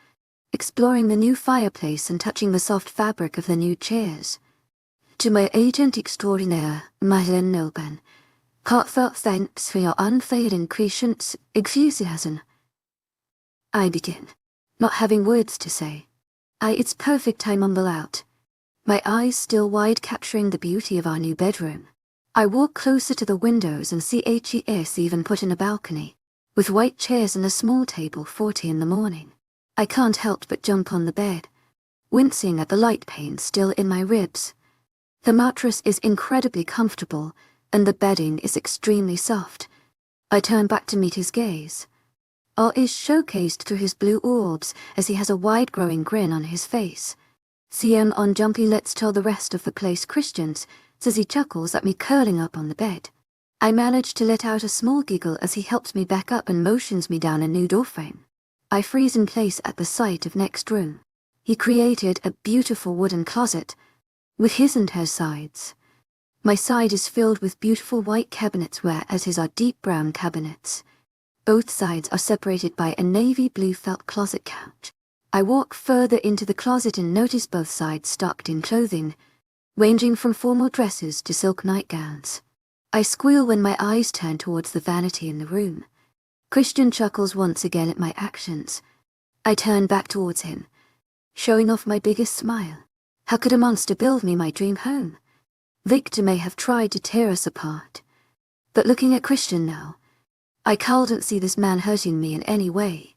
exploring the new fireplace and touching the soft fabric of the new chairs. To my agent extraordinaire, him.丨Heartfelt thanks for your unfailing patience, enthusiasm. I begin, not having words to say. It's perfect, I mumble out, my eyes still wide capturing the beauty of our new bedroom. I walk closer to the windows and see HES even put in a balcony, with white chairs and a small table 40 in the morning. I can't help but jump on the bed, wincing at the light pain still in my ribs. The mattress is incredibly comfortable, and the bedding is extremely soft. I turn back to meet his gaze. All is showcased through his blue orbs as he has a wide growing grin on his face. CM on jumpy, let's tell the rest of the place, Christians, says he chuckles at me curling up on the bed. I managed to let out a small giggle as he helps me back up and motions me down a new doorframe. I freeze in place at the sight of next room. He created a beautiful wooden closet with his and her sides. My side is filled with beautiful white cabinets, whereas his are deep brown cabinets. Both sides are separated by a navy blue felt closet couch. I walk further into the closet and notice both sides stocked in clothing, ranging from formal dresses to silk nightgowns. I squeal when my eyes turn towards the vanity in the room. Christian chuckles once again at my actions. I turn back towards him, showing off my biggest smile. How could a monster build me my dream home? Victor may have tried to tear us apart. But looking at Christian now, I can't see this man hurting me in any way.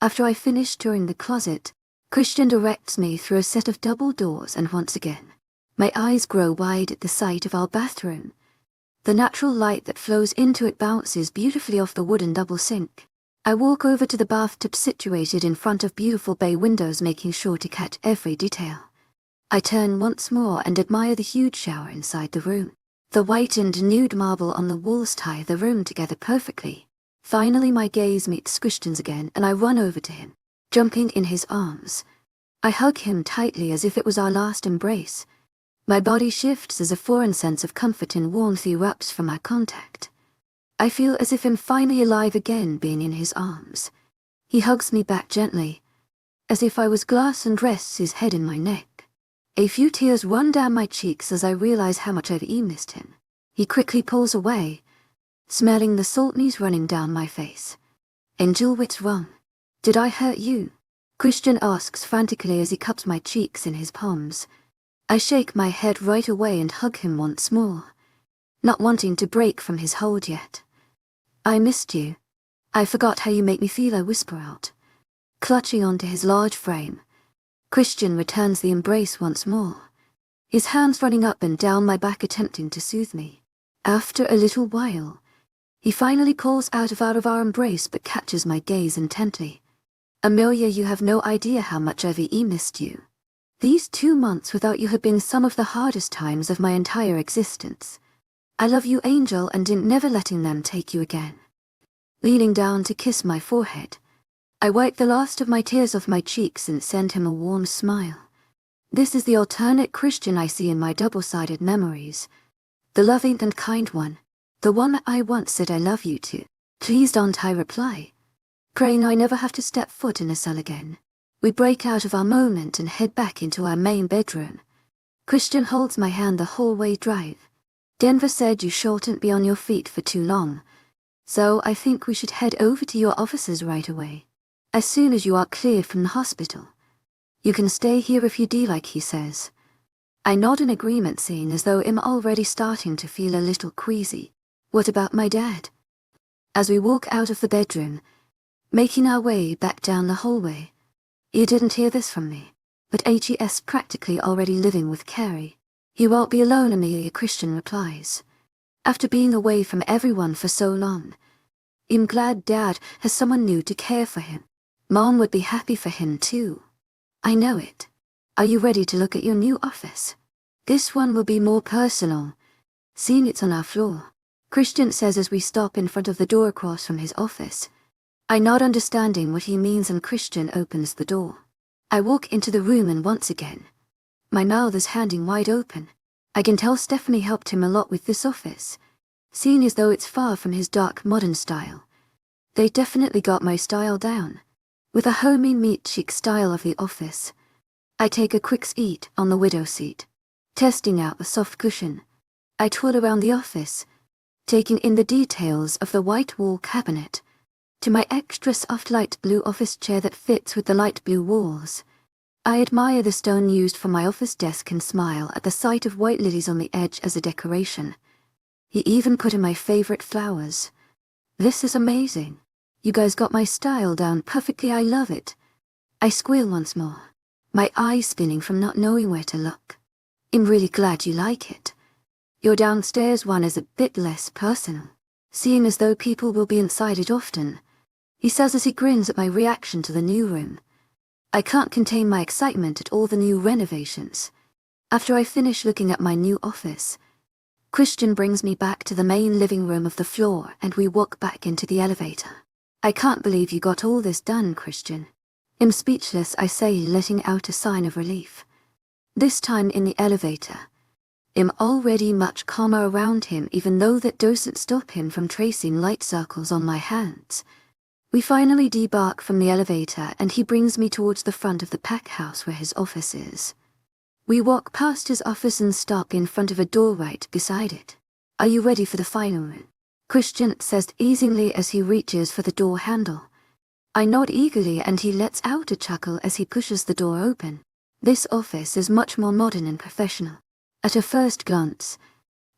After I finish touring the closet, Christian directs me through a set of double doors, and once again, my eyes grow wide at the sight of our bathroom. The natural light that flows into it bounces beautifully off the wooden double sink. I walk over to the bathtub situated in front of beautiful bay windows, making sure to catch every detail. I turn once more and admire the huge shower inside the room. The white and nude marble on the walls tie the room together perfectly. Finally my gaze meets Christian's again, and I run over to him, jumping in his arms. I hug him tightly as if it was our last embrace. My body shifts as a foreign sense of comfort and warmth erupts from our contact. I feel as if I'm finally alive again, being in his arms. He hugs me back gently, as if I was glass, and rests his head in my neck. A few tears run down my cheeks as I realize how much I've missed him. He quickly pulls away, smelling the saltness running down my face. Angel, what's wrong? Did I hurt you? Christian asks frantically as he cups my cheeks in his palms. I shake my head right away and hug him once more, not wanting to break from his hold yet. I missed you. I forgot how you make me feel, I whisper out. Clutching onto his large frame, Christian returns the embrace once more, his hands running up and down my back attempting to soothe me. After a little while, he finally calls out of our embrace but catches my gaze intently. Amelia, you have no idea how much I've missed you. These 2 months without you have been some of the hardest times of my entire existence. I love you, Angel, and in never letting them take you again. Leaning down to kiss my forehead, I wipe the last of my tears off my cheeks and send him a warm smile. This is the alternate Christian I see in my double-sided memories. The loving and kind one. The one I once said I love you to. Please don't, I reply, praying I never have to step foot in a cell again. We break out of our moment and head back into our main bedroom. Christian holds my hand the whole way drive. Denver said you shouldn't be on your feet for too long, so I think we should head over to your offices right away, as soon as you are cleared from the hospital. You can stay here if you do like, he says. I nod in agreement, seeing as though I'm already starting to feel a little queasy. What about my dad? As we walk out of the bedroom, making our way back down the hallway, you didn't hear this from me, but HES practically already living with Carrie. He won't be alone, Amelia, Christian replies. After being away from everyone for so long, I'm glad Dad has someone new to care for him. Mom would be happy for him too. I know it. Are you ready to look at your new office? This one will be more personal, seeing it's on our floor, Christian says as we stop in front of the door across from his office. I nod, understanding what he means, and Christian opens the door. I walk into the room, and once again, my mouth is hanging wide open. I can tell Stephanie helped him a lot with this office, seeing as though it's far from his dark modern style. They definitely got my style down, with a homey meat chic style of the office. I take a quick seat on the widow seat, testing out the soft cushion. I tour around the office, taking in the details of the white wall cabinet, to my extra soft light blue office chair that fits with the light blue walls. I admire the stone used for my office desk and smile at the sight of white lilies on the edge as a decoration. He even put in my favorite flowers. This is amazing. You guys got my style down perfectly, I love it. I squeal once more, my eyes spinning from not knowing where to look. I'm really glad you like it. Your downstairs one is a bit less personal, seeing as though people will be inside it often, he says as he grins at my reaction to the new room. I can't contain my excitement at all the new renovations. After I finish looking at my new office, Christian brings me back to the main living room of the floor and we walk back into the elevator. I can't believe you got all this done, Christian. I'm speechless, I say, letting out a sign of relief. This time in the elevator. I'm already much calmer around him, even though that doesn't stop him from tracing light circles on my hands. We finally debark from the elevator and he brings me towards the front of the pack house where his office is. We walk past his office and stop in front of a door right beside it. Are you ready for the final one? Christian says easily as he reaches for the door handle. I nod eagerly and he lets out a chuckle as he pushes the door open. This office is much more modern and professional. At a first glance,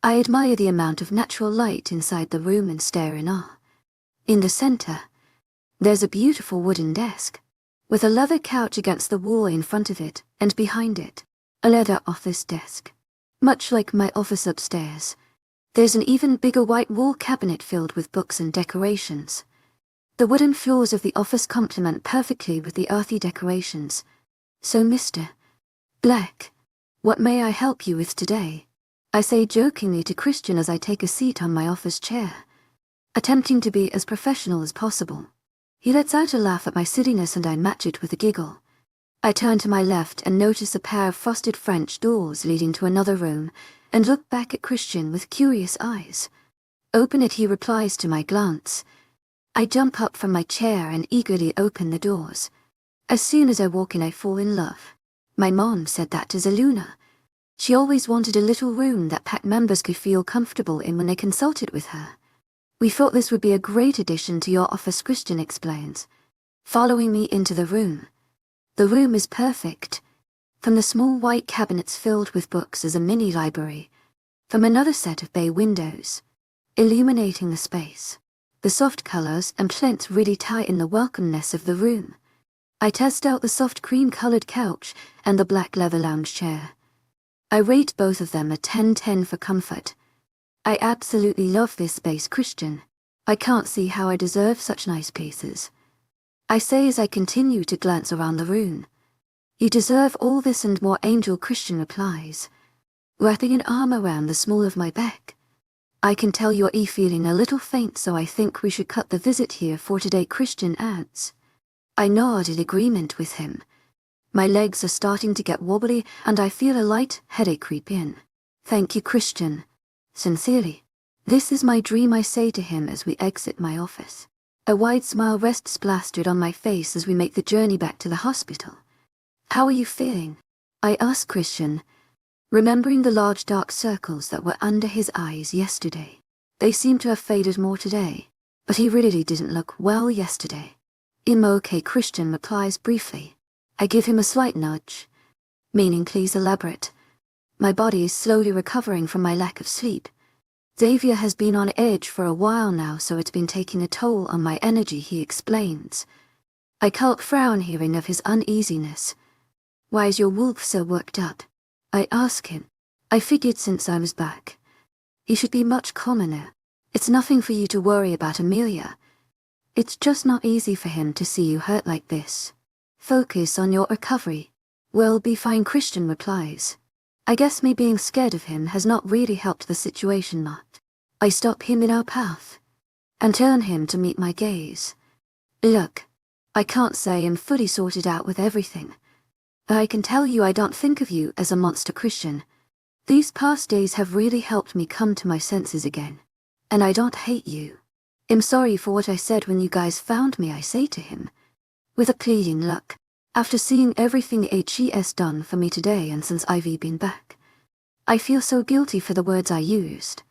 I admire the amount of natural light inside the room and stare in awe. In the center, there's a beautiful wooden desk, with a leather couch against the wall in front of it, and behind it, a leather office desk. Much like my office upstairs, there's an even bigger white wall cabinet filled with books and decorations. The wooden floors of the office complement perfectly with the earthy decorations. So Mr. Black, what may I help you with today? I say jokingly to Christian as I take a seat on my office chair, attempting to be as professional as possible. He lets out a laugh at my silliness and I match it with a giggle. I turn to my left and notice a pair of frosted French doors leading to another room and look back at Christian with curious eyes. Open it, he replies to my glance. I jump up from my chair and eagerly open the doors. As soon as I walk in, I fall in love. My mom said that to Zaluna. She always wanted a little room that pack members could feel comfortable in when they consulted with her. We thought this would be a great addition to your office, Christian explains, following me into the room. The room is perfect. From the small white cabinets filled with books is a mini library, from another set of bay windows, illuminating the space. The soft colors and plinths really tighten the welcomeness of the room. I test out the soft cream-colored couch and the black leather lounge chair. I rate both of them a 10/10 for comfort. I absolutely love this space, Christian. I can't see how I deserve such nice pieces. I say as I continue to glance around the room. You deserve all this and more, Angel, Christian replies, wrapping an arm around the small of my back. I can tell you're feeling a little faint, so I think we should cut the visit here for today, Christian adds. I nod in agreement with him. My legs are starting to get wobbly and I feel a light headache creep in. Thank you, Christian. Sincerely. This is my dream, I say to him as we exit my office. A wide smile rests plastered on my face as we make the journey back to the hospital. How are you feeling? I ask Christian, remembering the large dark circles that were under his eyes yesterday. They seem to have faded more today, but he really didn't look well yesterday. I'm okay, Christian replies briefly. I give him a slight nudge, meaning please elaborate. My body is slowly recovering from my lack of sleep. Xavier has been on edge for a while now, so it's been taking a toll on my energy, he explains. I can't frown hearing of his uneasiness. Why is your wolf so worked up? I ask him. I figured since I was back, he should be much calmer now. It's nothing for you to worry about, Amelia. It's just not easy for him to see you hurt like this. Focus on your recovery. We'll be fine, Christian replies. I guess me being scared of him has not really helped the situation much. I stop him in our path and turn him to meet my gaze. Look, I can't say I'm fully sorted out with everything, but I can tell you I don't think of you as a monster, Christian. These past days have really helped me come to my senses again, and I don't hate you. I'm sorry for what I said when you guys found me, I say to him, with a pleading look. After seeing everything HE's done for me today and since I've been back, I feel so guilty for the words I used.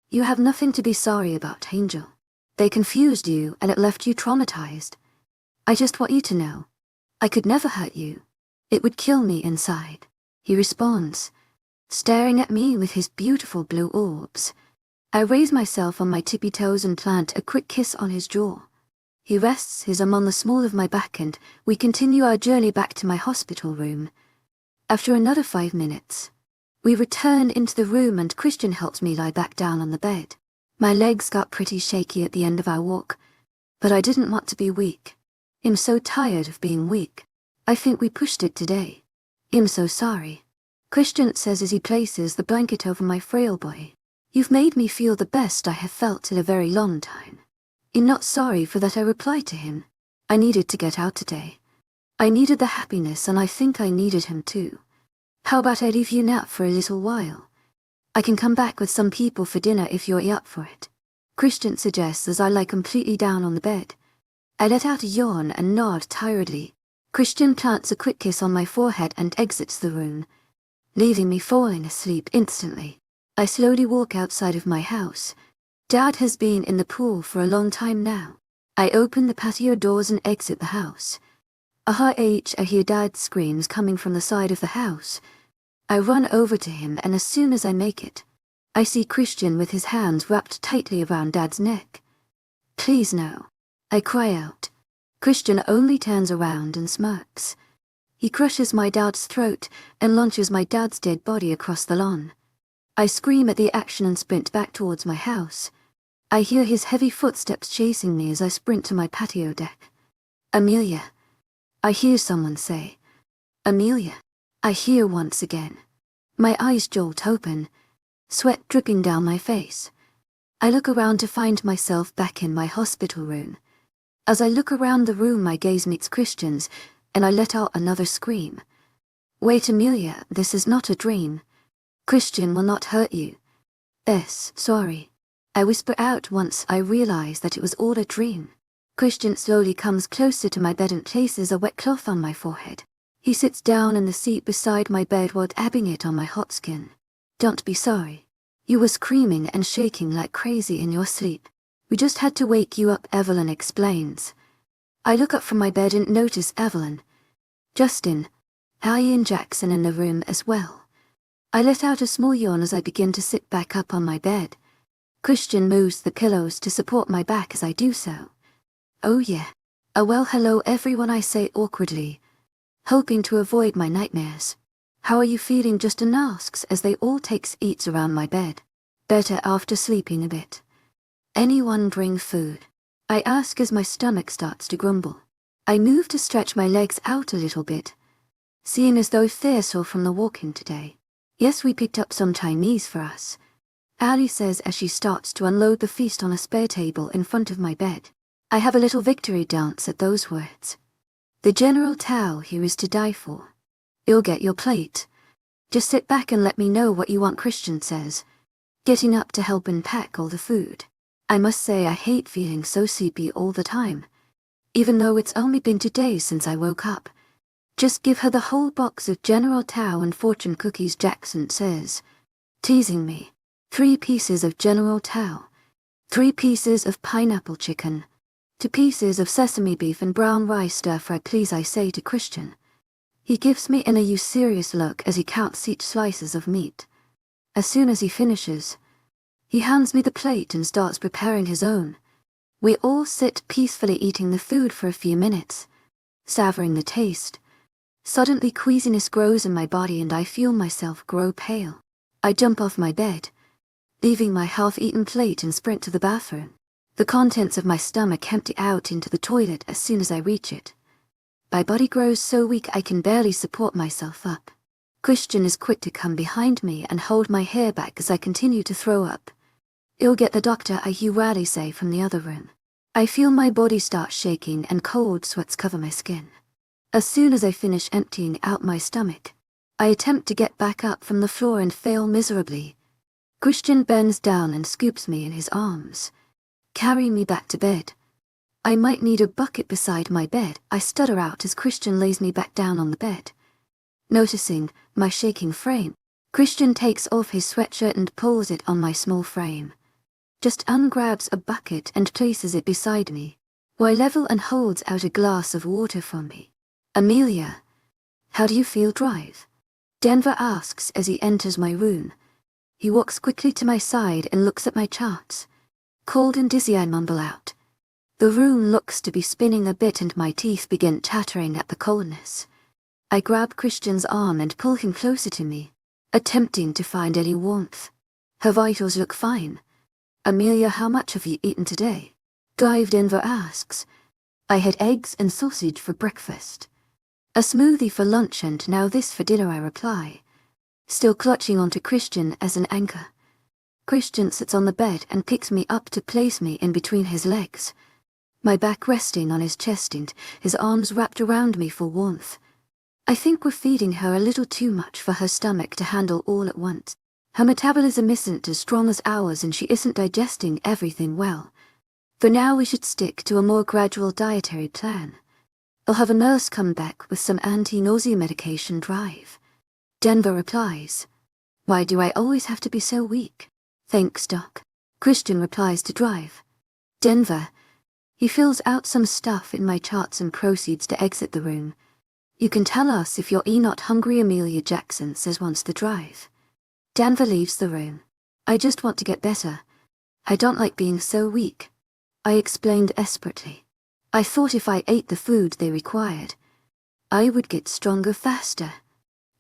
You have nothing to be sorry about, Angel. They confused you and it left you traumatized. I just want you to know, I could never hurt you. It would kill me inside. He responds, staring at me with his beautiful blue orbs. I raise myself on my tippy toes and plant a quick kiss on his jaw. He rests his arm on the small of my back and we continue our journey back to my hospital room. After another 5 minutes, we return into the room and Christian helps me lie back down on the bed. My legs got pretty shaky at the end of our walk, but I didn't want to be weak. I'm so tired of being weak. I think we pushed it today. I'm so sorry. Christian says as he places the blanket over my frail body. You've made me feel the best I have felt in a very long time. I'm not sorry for that, I replied to him. I needed to get out today. I needed the happiness, and I think I needed him too. How about I leave you now for a little while? I can come back with some people for dinner if you're up for it. Christian suggests as I lie completely down on the bed. I let out a yawn and nod tiredly. Christian plants a quick kiss on my forehead and exits the room, leaving me falling asleep instantly. I slowly walk outside of my house. Dad has been in the pool for a long time now. I open the patio doors and exit the house. I hear Dad's screams coming from the side of the house. I run over to him, and as soon as I make it, I see Christian with his hands wrapped tightly around Dad's neck. Please no, I cry out. Christian only turns around and smirks. He crushes my dad's throat and launches my dad's dead body across the lawn. I scream at the action and sprint back towards my house. I hear his heavy footsteps chasing me as I sprint to my patio deck. Amelia, I hear someone say. Amelia, I hear once again. My eyes jolt open, sweat dripping down my face. I look around to find myself back in my hospital room. As I look around the room, my gaze meets Christian's, and I let out another scream. Wait, Amelia, this is not a dream. Christian will not hurt you. Yes, sorry. I whisper out once I realize that it was all a dream. Christian slowly comes closer to my bed and places a wet cloth on my forehead. He sits down in the seat beside my bed while dabbing it on my hot skin. Don't be sorry. You were screaming and shaking like crazy in your sleep. We just had to wake you up, Evelyn explains. I look up from my bed and notice Evelyn, Justin, Allie and Jackson in the room as well. I let out a small yawn as I begin to sit back up on my bed. Christian moves the pillows to support my back as I do so. Oh yeah. Well, hello everyone, I say awkwardly, hoping to avoid my nightmares. How are you feeling? Justin asks as they all take seats around my bed. Better after sleeping a bit. Anyone bring food? I ask as my stomach starts to grumble. I move to stretch my legs out a little bit, seeing as though they're sore from the walking today. Yes, we picked up some Chinese for us, Allie says as she starts to unload the feast on a spare table in front of my bed. I have a little victory dance at those words. The General Tao here is to die for. You'll get your plate. Just sit back and let me know what you want, Christian says, getting up to help unpack all the food. I must say I hate feeling so sleepy all the time, even though it's only been 2 days since I woke up. Just give her the whole box of General Tao and fortune cookies, Jackson says, teasing me. 3 pieces of General Tao, 3 pieces of pineapple chicken, 2 pieces of sesame beef and brown rice stir-fry, please, I say to Christian. He gives me an "Are you serious" look as he counts each slices of meat. As soon as he finishes, he hands me the plate and starts preparing his own. We all sit peacefully eating the food for a few minutes, savoring the taste. Suddenly queasiness grows in my body and I feel myself grow pale. I jump off my bed, leaving my half-eaten plate and sprint to the bathroom. The contents of my stomach empty out into the toilet as soon as I reach it. My body grows so weak I can barely support myself up. Christian is quick to come behind me and hold my hair back as I continue to throw up. You'll get the doctor, I hear Riley say from the other room. I feel my body start shaking and cold sweats cover my skin. As soon as I finish emptying out my stomach, I attempt to get back up from the floor and fail miserably. Christian bends down and scoops me in his arms, carrying me back to bed. I might need a bucket beside my bed, I stutter out as Christian lays me back down on the bed. Noticing my shaking frame, Christian takes off his sweatshirt and pulls it on my small frame. Just ungrabs a bucket and places it beside me, while level and holds out a glass of water for me. Amelia, how do you feel, Drive? Denver asks as he enters my room. He walks quickly to my side and looks at my charts. Cold and dizzy, I mumble out. The room looks to be spinning a bit and my teeth begin chattering at the coldness. I grab Christian's arm and pull him closer to me, attempting to find any warmth. Her vitals look fine. Amelia, how much have you eaten today? Denver asks. I had eggs and sausage for breakfast, a smoothie for lunch, and now this for dinner, I reply, still clutching onto Christian as an anchor. Christian sits on the bed and picks me up to place me in between his legs. My back resting on his chest and his arms wrapped around me for warmth. I think we're feeding her a little too much for her stomach to handle all at once. Her metabolism isn't as strong as ours and she isn't digesting everything well. For now we should stick to a more gradual dietary plan. I'll have a nurse come back with some anti-nausea medication drive. Denver replies, "Why do I always have to be so weak?" "Thanks, Doc." Christian replies to drive. Denver. He fills out some stuff in my charts and proceeds to exit the room. "You can tell us if you're not hungry," Amelia Jackson says once the drive. Denver leaves the room. "I just want to get better. I don't like being so weak," I explained desperately. I thought if I ate the food they required, I would get stronger faster.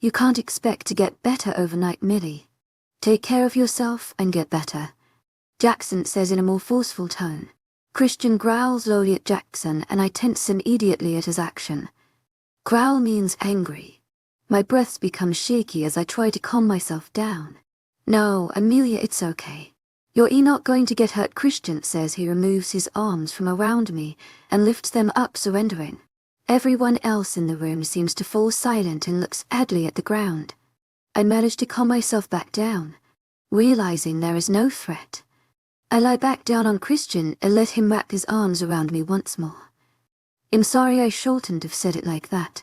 "You can't expect to get better overnight, Millie. Take care of yourself and get better," Jackson says in a more forceful tone. Christian growls lowly at Jackson and I tense immediately at his action. Growl means angry. My breaths become shaky as I try to calm myself down. "No, Amelia, it's okay. You're not going to get hurt," Christian says. He removes his arms from around me and lifts them up, surrendering. Everyone else in the room seems to fall silent and looks sadly at the ground. I manage to calm myself back down, realizing there is no threat. I lie back down on Christian and let him wrap his arms around me once more. "I'm sorry I shouldn't have said it like that.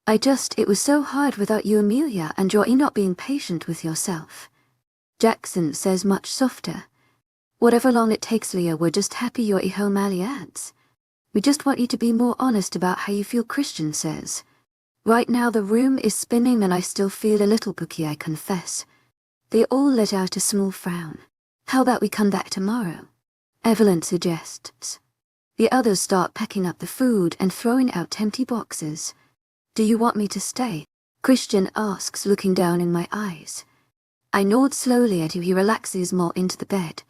It was so hard without you, Amelia, and you're not being patient with yourself," Jackson says much softer. "Whatever long it takes, Leah, we're just happy you're home," Ali adds. "We just want you to be more honest about how you feel," Christian says. Right now the room is spinning and I still feel a little booky, I confess. They all let out a small frown. "How about we come back tomorrow?" Evelyn suggests. The others start packing up the food and throwing out empty boxes. "Do you want me to stay?" Christian asks, looking down in my eyes. I nod slowly as he relaxes more into the bed,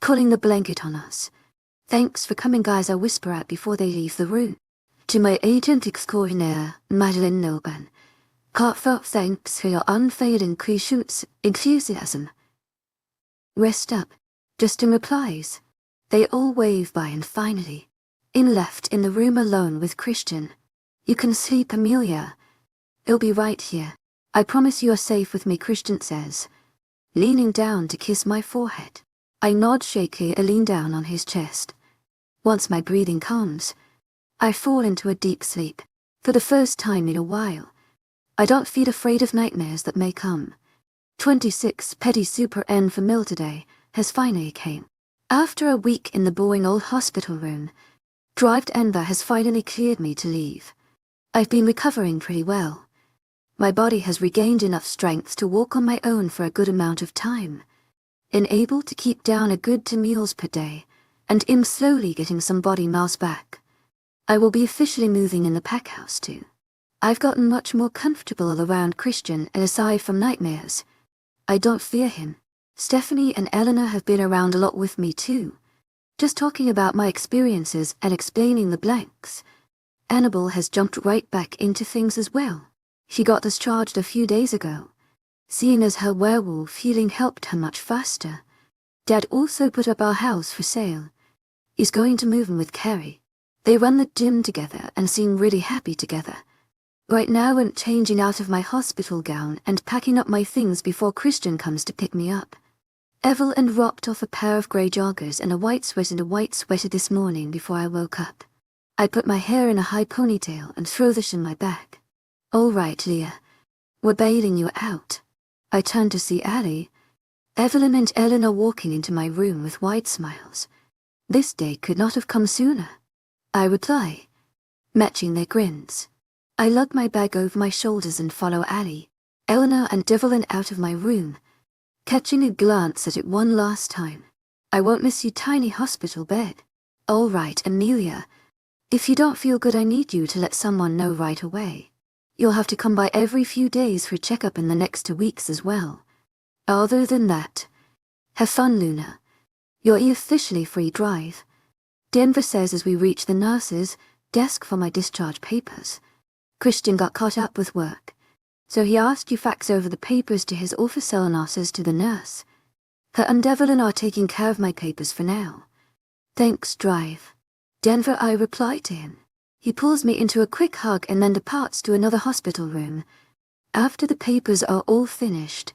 pulling the blanket on us. "Thanks for coming, guys," I whisper out before they leave the room. To my agent extraordinaire, Madeline Noban, heartfelt thanks for your unfailing enthusiasm. "Rest up," Justin replies. They all wave by and finally, left in the room alone with Christian. "You can sleep, Amelia. I'll be right here. I promise you are safe with me," Christian says, leaning down to kiss my forehead. I nod shakily and lean down on his chest. Once my breathing calms, I fall into a deep sleep. For the first time in a while, I don't feel afraid of nightmares that may come. 26 Petty Super N for meal today has finally came. After a week in the boring old hospital room, Drive Denver has finally cleared me to leave. I've been recovering pretty well. My body has regained enough strength to walk on my own for a good amount of time, and able to keep down a good 2 meals per day, and am slowly getting some body mass back. I will be officially moving in the pack house too. I've gotten much more comfortable around Christian, and aside from nightmares, I don't fear him. Stephanie and Eleanor have been around a lot with me too, just talking about my experiences and explaining the blanks. Annabelle has jumped right back into things as well. She got discharged a few days ago, seeing as her werewolf healing helped her much faster. Dad also put up our house for sale. He's going to move in with Carrie. They run the gym together and seem really happy together. Right now I'm changing out of my hospital gown and packing up my things before Christian comes to pick me up. Evelyn rocked off a pair of grey joggers and a white sweater this morning before I woke up. I put my hair in a high ponytail and threw this in my bag. "All right, Leah. We're bailing you out." I turned to see Allie. Evelyn and Ellen are walking into my room with wide smiles. This day could not have come sooner, I reply, matching their grins. I lug my bag over my shoulders and follow Allie, Eleanor and Evelyn out of my room, catching a glance at it one last time. "I won't miss you, tiny hospital bed." "All right, Amelia. If you don't feel good, I need you to let someone know right away. You'll have to come by every few days for a checkup in the next 2 weeks as well. Other than that, have fun, Luna. You're officially free. Drive," Denver says as we reach the nurse's desk for my discharge papers. Christian got caught up with work, so he asked you fax over the papers to his office and answers to the nurse. Her and Evelyn are taking care of my papers for now. Thanks, Drive. Denver, I reply to him. He pulls me into a quick hug and then departs to another hospital room. After the papers are all finished,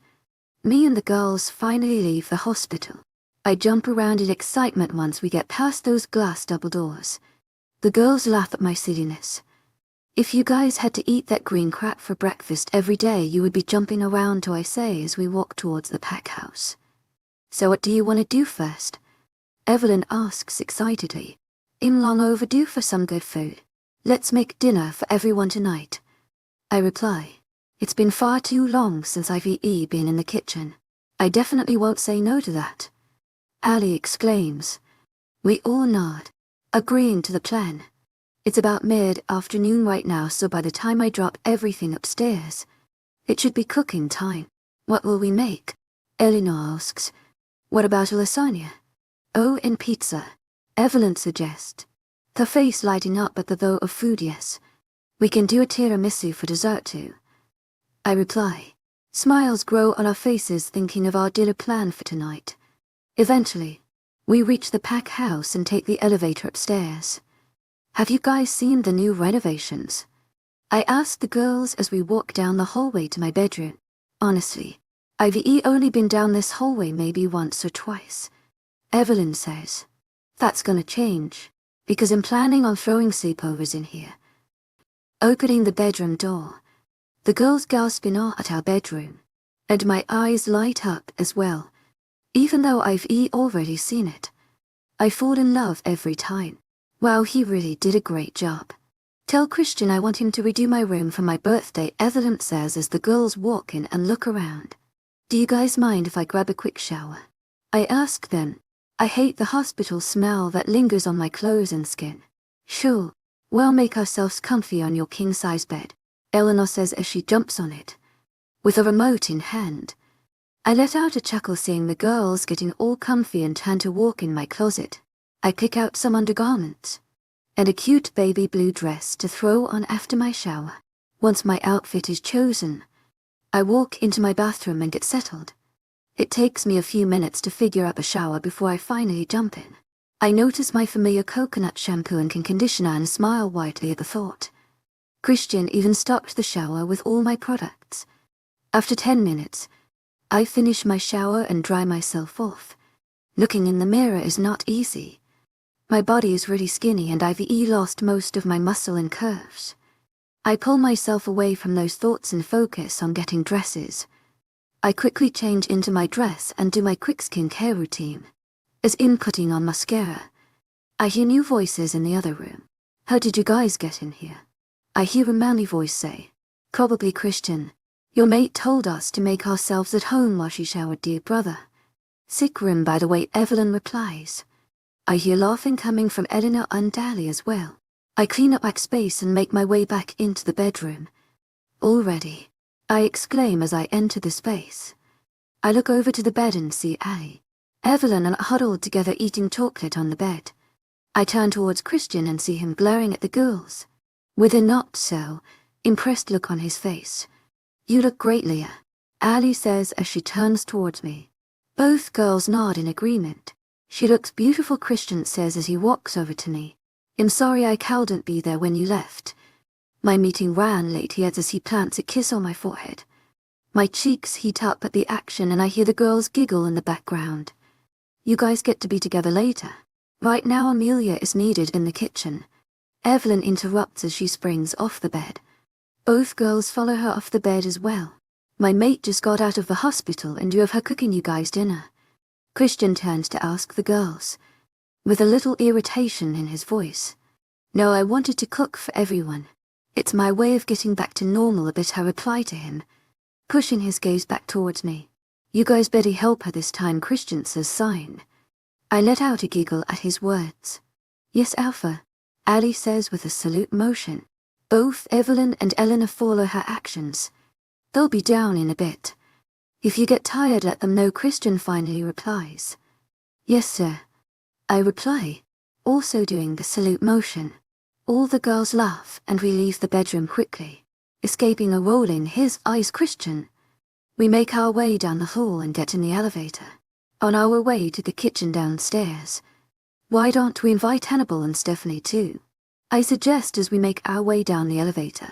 me and the girls finally leave the hospital. I jump around in excitement once we get past those glass double doors. The girls laugh at my silliness. If you guys had to eat that green crap for breakfast every day, you would be jumping around too, I say as we walk towards the pack house. So what do you want to do first? Evelyn asks excitedly. I'm long overdue for some good food. Let's make dinner for everyone tonight. I reply. It's been far too long since I've been in the kitchen. I definitely won't say no to that. Ali exclaims. We all nod, agreeing to the plan. It's about mid-afternoon right now, so by the time I drop everything upstairs, it should be cooking time. What will we make? Eleanor asks. What about a lasagna? Oh, and pizza, Evelyn suggests, her face lighting up at the thought of food. Yes. We can do a tiramisu for dessert too. I reply. Smiles grow on our faces thinking of our dinner plan for tonight. Eventually, we reach the pack house and take the elevator upstairs. Have you guys seen the new renovations? I ask the girls as we walk down the hallway to my bedroom. Honestly, I've only been down this hallway maybe once or twice. Evelyn says. That's gonna change, because I'm planning on throwing sleepovers in here. Opening the bedroom door, the girls gasp in awe at our bedroom, and my eyes light up as well. Even though I've already seen it, I fall in love every time. Wow, he really did a great job. Tell Christian I want him to redo my room for my birthday, Evelyn says as the girls walk in and look around. Do you guys mind if I grab a quick shower? I ask them. I hate the hospital smell that lingers on my clothes and skin. Sure, we'll make ourselves comfy on your king-size bed, Eleanor says as she jumps on it, with a remote in hand. I let out a chuckle seeing the girls getting all comfy and turn to walk in my closet. I pick out some undergarments and a cute baby blue dress to throw on after my shower. Once my outfit is chosen, I walk into my bathroom and get settled. It takes me a few minutes to figure out a shower before I finally jump in. I notice my familiar coconut shampoo and conditioner and smile widely at the thought. Christian even stocked the shower with all my products. After 10 minutes, I finish my shower and dry myself off. Looking in the mirror is not easy. My body is really skinny and I've lost most of my muscle and curves. I pull myself away from those thoughts and focus on getting dresses. I quickly change into my dress and do my quick skincare routine. As in putting on mascara, I hear new voices in the other room. How did you guys get in here? I hear a manly voice say. Probably Christian. Your mate told us to make ourselves at home while she showered, dear brother. Sick room, by the way, Evelyn replies. I hear laughing coming from Eleanor and Dally as well. I clean up backspace and make my way back into the bedroom. All ready, I exclaim as I enter the space. I look over to the bed and see Evelyn and huddled together eating chocolate on the bed. I turn towards Christian and see him glaring at the girls, with a not-so-impressed look on his face. You look great, Leah, Ali says as she turns towards me. Both girls nod in agreement. She looks beautiful, Christian says as he walks over to me. I'm sorry I couldn't be there when you left. My meeting ran late, he adds as he plants a kiss on my forehead. My cheeks heat up at the action and I hear the girls giggle in the background. You guys get to be together later. Right now Amelia is needed in the kitchen. Evelyn interrupts as she springs off the bed. Both girls follow her off the bed as well. My mate just got out of the hospital and you have her cooking you guys dinner. Christian turns to ask the girls, with a little irritation in his voice. No, I wanted to cook for everyone. It's my way of getting back to normal a bit, I reply to him, pushing his gaze back towards me. You guys better help her this time, Christian says, sighing. I let out a giggle at his words. Yes, Alpha, Ali says with a salute motion. Both Evelyn and Eleanor follow her actions. They'll be down in a bit. If you get tired, let them know, Christian finally replies. Yes, sir, I reply, also doing the salute motion. All the girls laugh and we leave the bedroom quickly, escaping a roll in his eyes Christian. We make our way down the hall and get in the elevator. On our way to the kitchen downstairs. Why don't we invite Hannibal and Stephanie too? I suggest as we make our way down the elevator.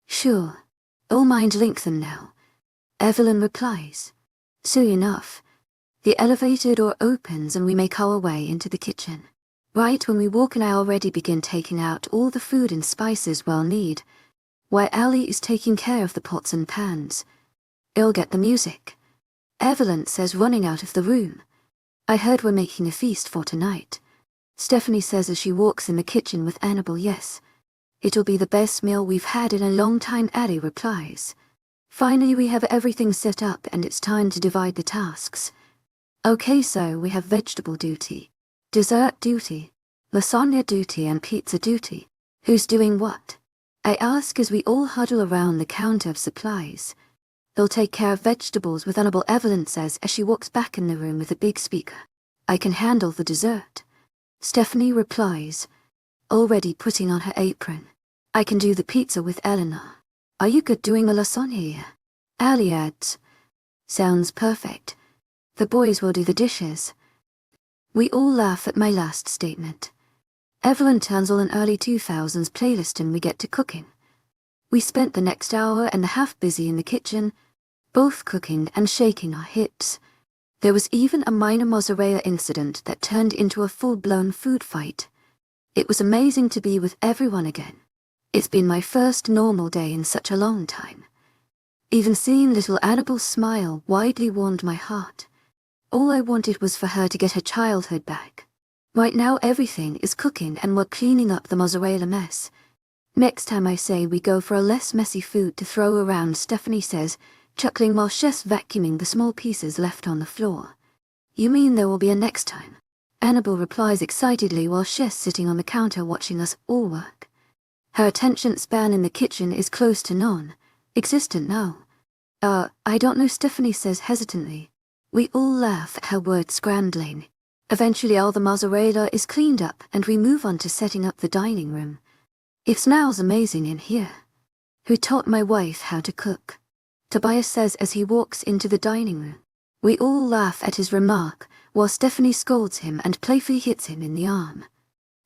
Sure. All mind link them now. Evelyn replies. Soon enough, the elevator door opens and we make our way into the kitchen. Right when we walk in, I already begin taking out all the food and spices we'll need, while Ali is taking care of the pots and pans. I'll get the music. Evelyn says, running out of the room. I heard we're making a feast for tonight. Stephanie says as she walks in the kitchen with Hannibal. Yes. It'll be the best meal we've had in a long time, Ali replies. Finally we have everything set up and it's time to divide the tasks. Okay, so we have vegetable duty, dessert duty, lasagna duty and pizza duty. Who's doing what? I ask as we all huddle around the counter of supplies. They'll take care of vegetables with Hannibal, Evelyn says as she walks back in the room with a big speaker. I can handle the dessert. Stephanie replies, already putting on her apron. I can do the pizza with Eleanor. Are you good doing the lasagna? Ali adds. Sounds perfect. The boys will do the dishes. We all laugh at my last statement. Evelyn turns on an early 2000s playlist and we get to cooking. We spent the next hour and a half busy in the kitchen, both cooking and shaking our hips. There was even a minor mozzarella incident that turned into a full-blown food fight. It was amazing to be with everyone again. It's been my first normal day in such a long time. Even seeing little Annabelle smile widely warmed my heart. All I wanted was for her to get her childhood back. Right now everything is cooking and we're cleaning up the mozzarella mess. Next time I say we go for a less messy food to throw around, Stephanie says, chuckling while she's vacuuming the small pieces left on the floor. You mean there will be a next time? Annabelle replies excitedly while she's sitting on the counter watching us all work. Her attention span in the kitchen is close to non-existent now. I don't know, Stephanie says hesitantly. We all laugh at her words scrambling. Eventually all the mozzarella is cleaned up and we move on to setting up the dining room. It smells amazing in here. Who taught my wife how to cook? Tobias says as he walks into the dining room. We all laugh at his remark, while Stephanie scolds him and playfully hits him in the arm.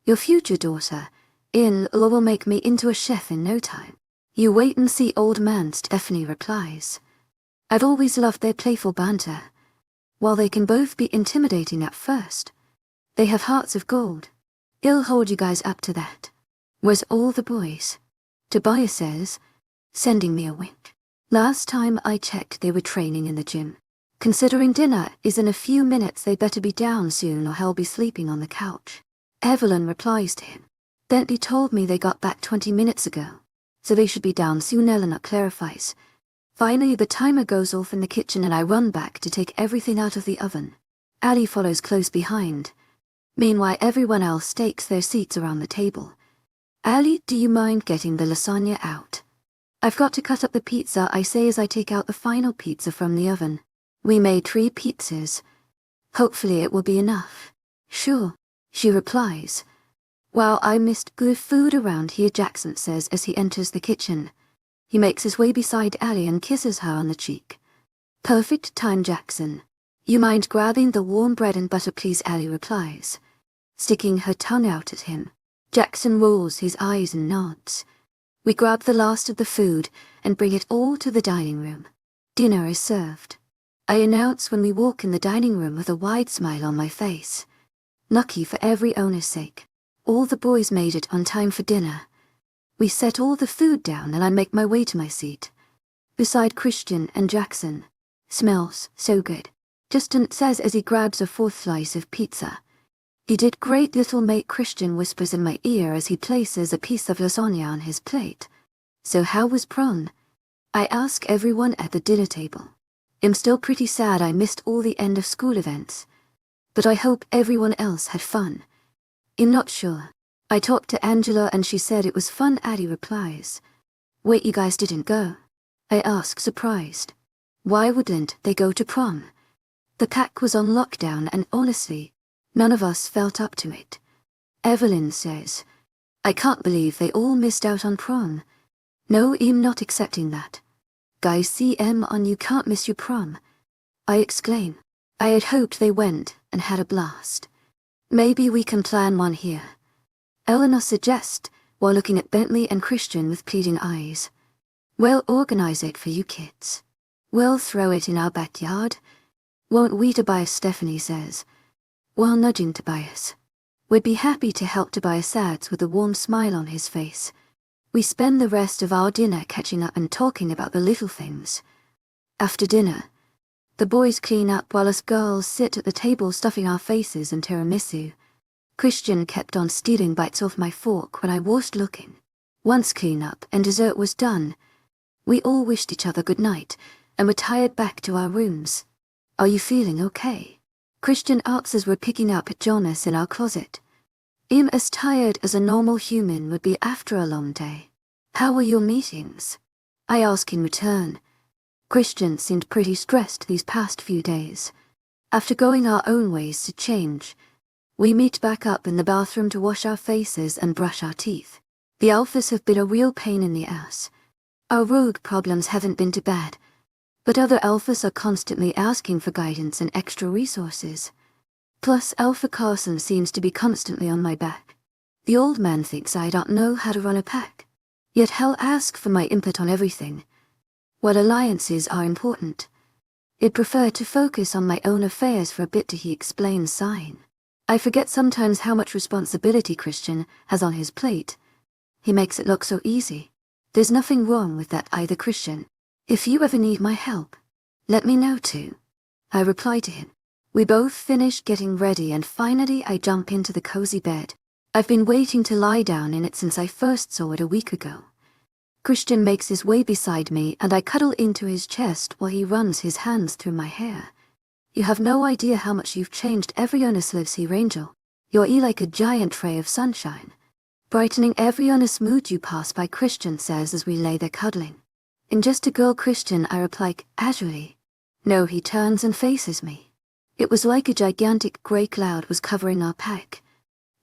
Your future daughter, in-law, will make me into a chef in no time. You wait and see, old man, Stephanie replies. I've always loved their playful banter. While they can both be intimidating at first, they have hearts of gold. I'll hold you guys up to that. Where's all the boys? Tobias says, sending me a wink. Last time I checked they were training in the gym. Considering dinner is in a few minutes, they better be down soon or he'll be sleeping on the couch. Evelyn replies to him. Bentley told me they got back 20 minutes ago, so they should be down soon, Eleanor clarifies. Finally the timer goes off in the kitchen and I run back to take everything out of the oven. Ali follows close behind. Meanwhile everyone else takes their seats around the table. Ali, do you mind getting the lasagna out? I've got to cut up the pizza, I say as I take out the final pizza from the oven. We made 3 pizzas. Hopefully it will be enough. Sure, she replies. Wow, I missed good food around here, Jackson says as he enters the kitchen. He makes his way beside Ali and kisses her on the cheek. Perfect time, Jackson. You mind grabbing the warm bread and butter, please, Ali replies. Sticking her tongue out at him, Jackson rolls his eyes and nods. We grab the last of the food and bring it all to the dining room. Dinner is served. I announce when we walk in the dining room with a wide smile on my face. Lucky for every owner's sake, all the boys made it on time for dinner. We set all the food down and I make my way to my seat. Beside Christian and Jackson. Smells so good, Justin says as he grabs a 4th slice of pizza. You did great, little mate, Christian whispers in my ear as he places a piece of lasagna on his plate. So how was prom? I ask everyone at the dinner table. I'm still pretty sad I missed all the end of school events. But I hope everyone else had fun. I'm not sure. I talked to Angela and she said it was fun, Ali replies. Wait, you guys didn't go? I ask, surprised. Why wouldn't they go to prom? The pack was on lockdown and honestly, none of us felt up to it. Evelyn says, I can't believe they all missed out on prom. No, I'm not accepting that. Guys, CM on, you can't miss your prom. I exclaim. I had hoped they went and had a blast. Maybe we can plan one here, Eleanor suggests, while looking at Bentley and Christian with pleading eyes. We'll organize it for you kids. We'll throw it in our backyard. Won't we, Tobias? Stephanie says, while nudging Tobias. We'd be happy to help, Tobias adds with a warm smile on his face. We spend the rest of our dinner catching up and talking about the little things. After dinner, the boys clean up while us girls sit at the table stuffing our faces in tiramisu. Christian kept on stealing bites off my fork when I wasn't looking. Once clean up and dessert was done, we all wished each other good night and retired back to our rooms. Are you feeling okay? Christian asks as we're picking up at Jonas in our closet. I'm as tired as a normal human would be after a long day. How were your meetings? I ask in return. Christian seemed pretty stressed these past few days. After going our own ways to change, we meet back up in the bathroom to wash our faces and brush our teeth. The alphas have been a real pain in the ass. Our rogue problems haven't been too bad, but other alphas are constantly asking for guidance and extra resources. Plus, Alpha Carson seems to be constantly on my back. The old man thinks I don't know how to run a pack. Yet he'll ask for my input on everything. While alliances are important, I'd prefer to focus on my own affairs for a bit, he explains, sighing. I forget sometimes how much responsibility Christian has on his plate. He makes it look so easy. There's nothing wrong with that either, Christian. If you ever need my help, let me know too. I reply to him. We both finish getting ready and finally I jump into the cozy bed. I've been waiting to lie down in it since I first saw it a week ago. Christian makes his way beside me and I cuddle into his chest while he runs his hands through my hair. You have no idea how much you've changed every honest lives here, Angel. You're like a giant ray of sunshine, brightening every honest mood you pass by, Christian says as we lay there cuddling. In just a girl, Christian, I reply casually. No, he turns and faces me. It was like a gigantic grey cloud was covering our pack.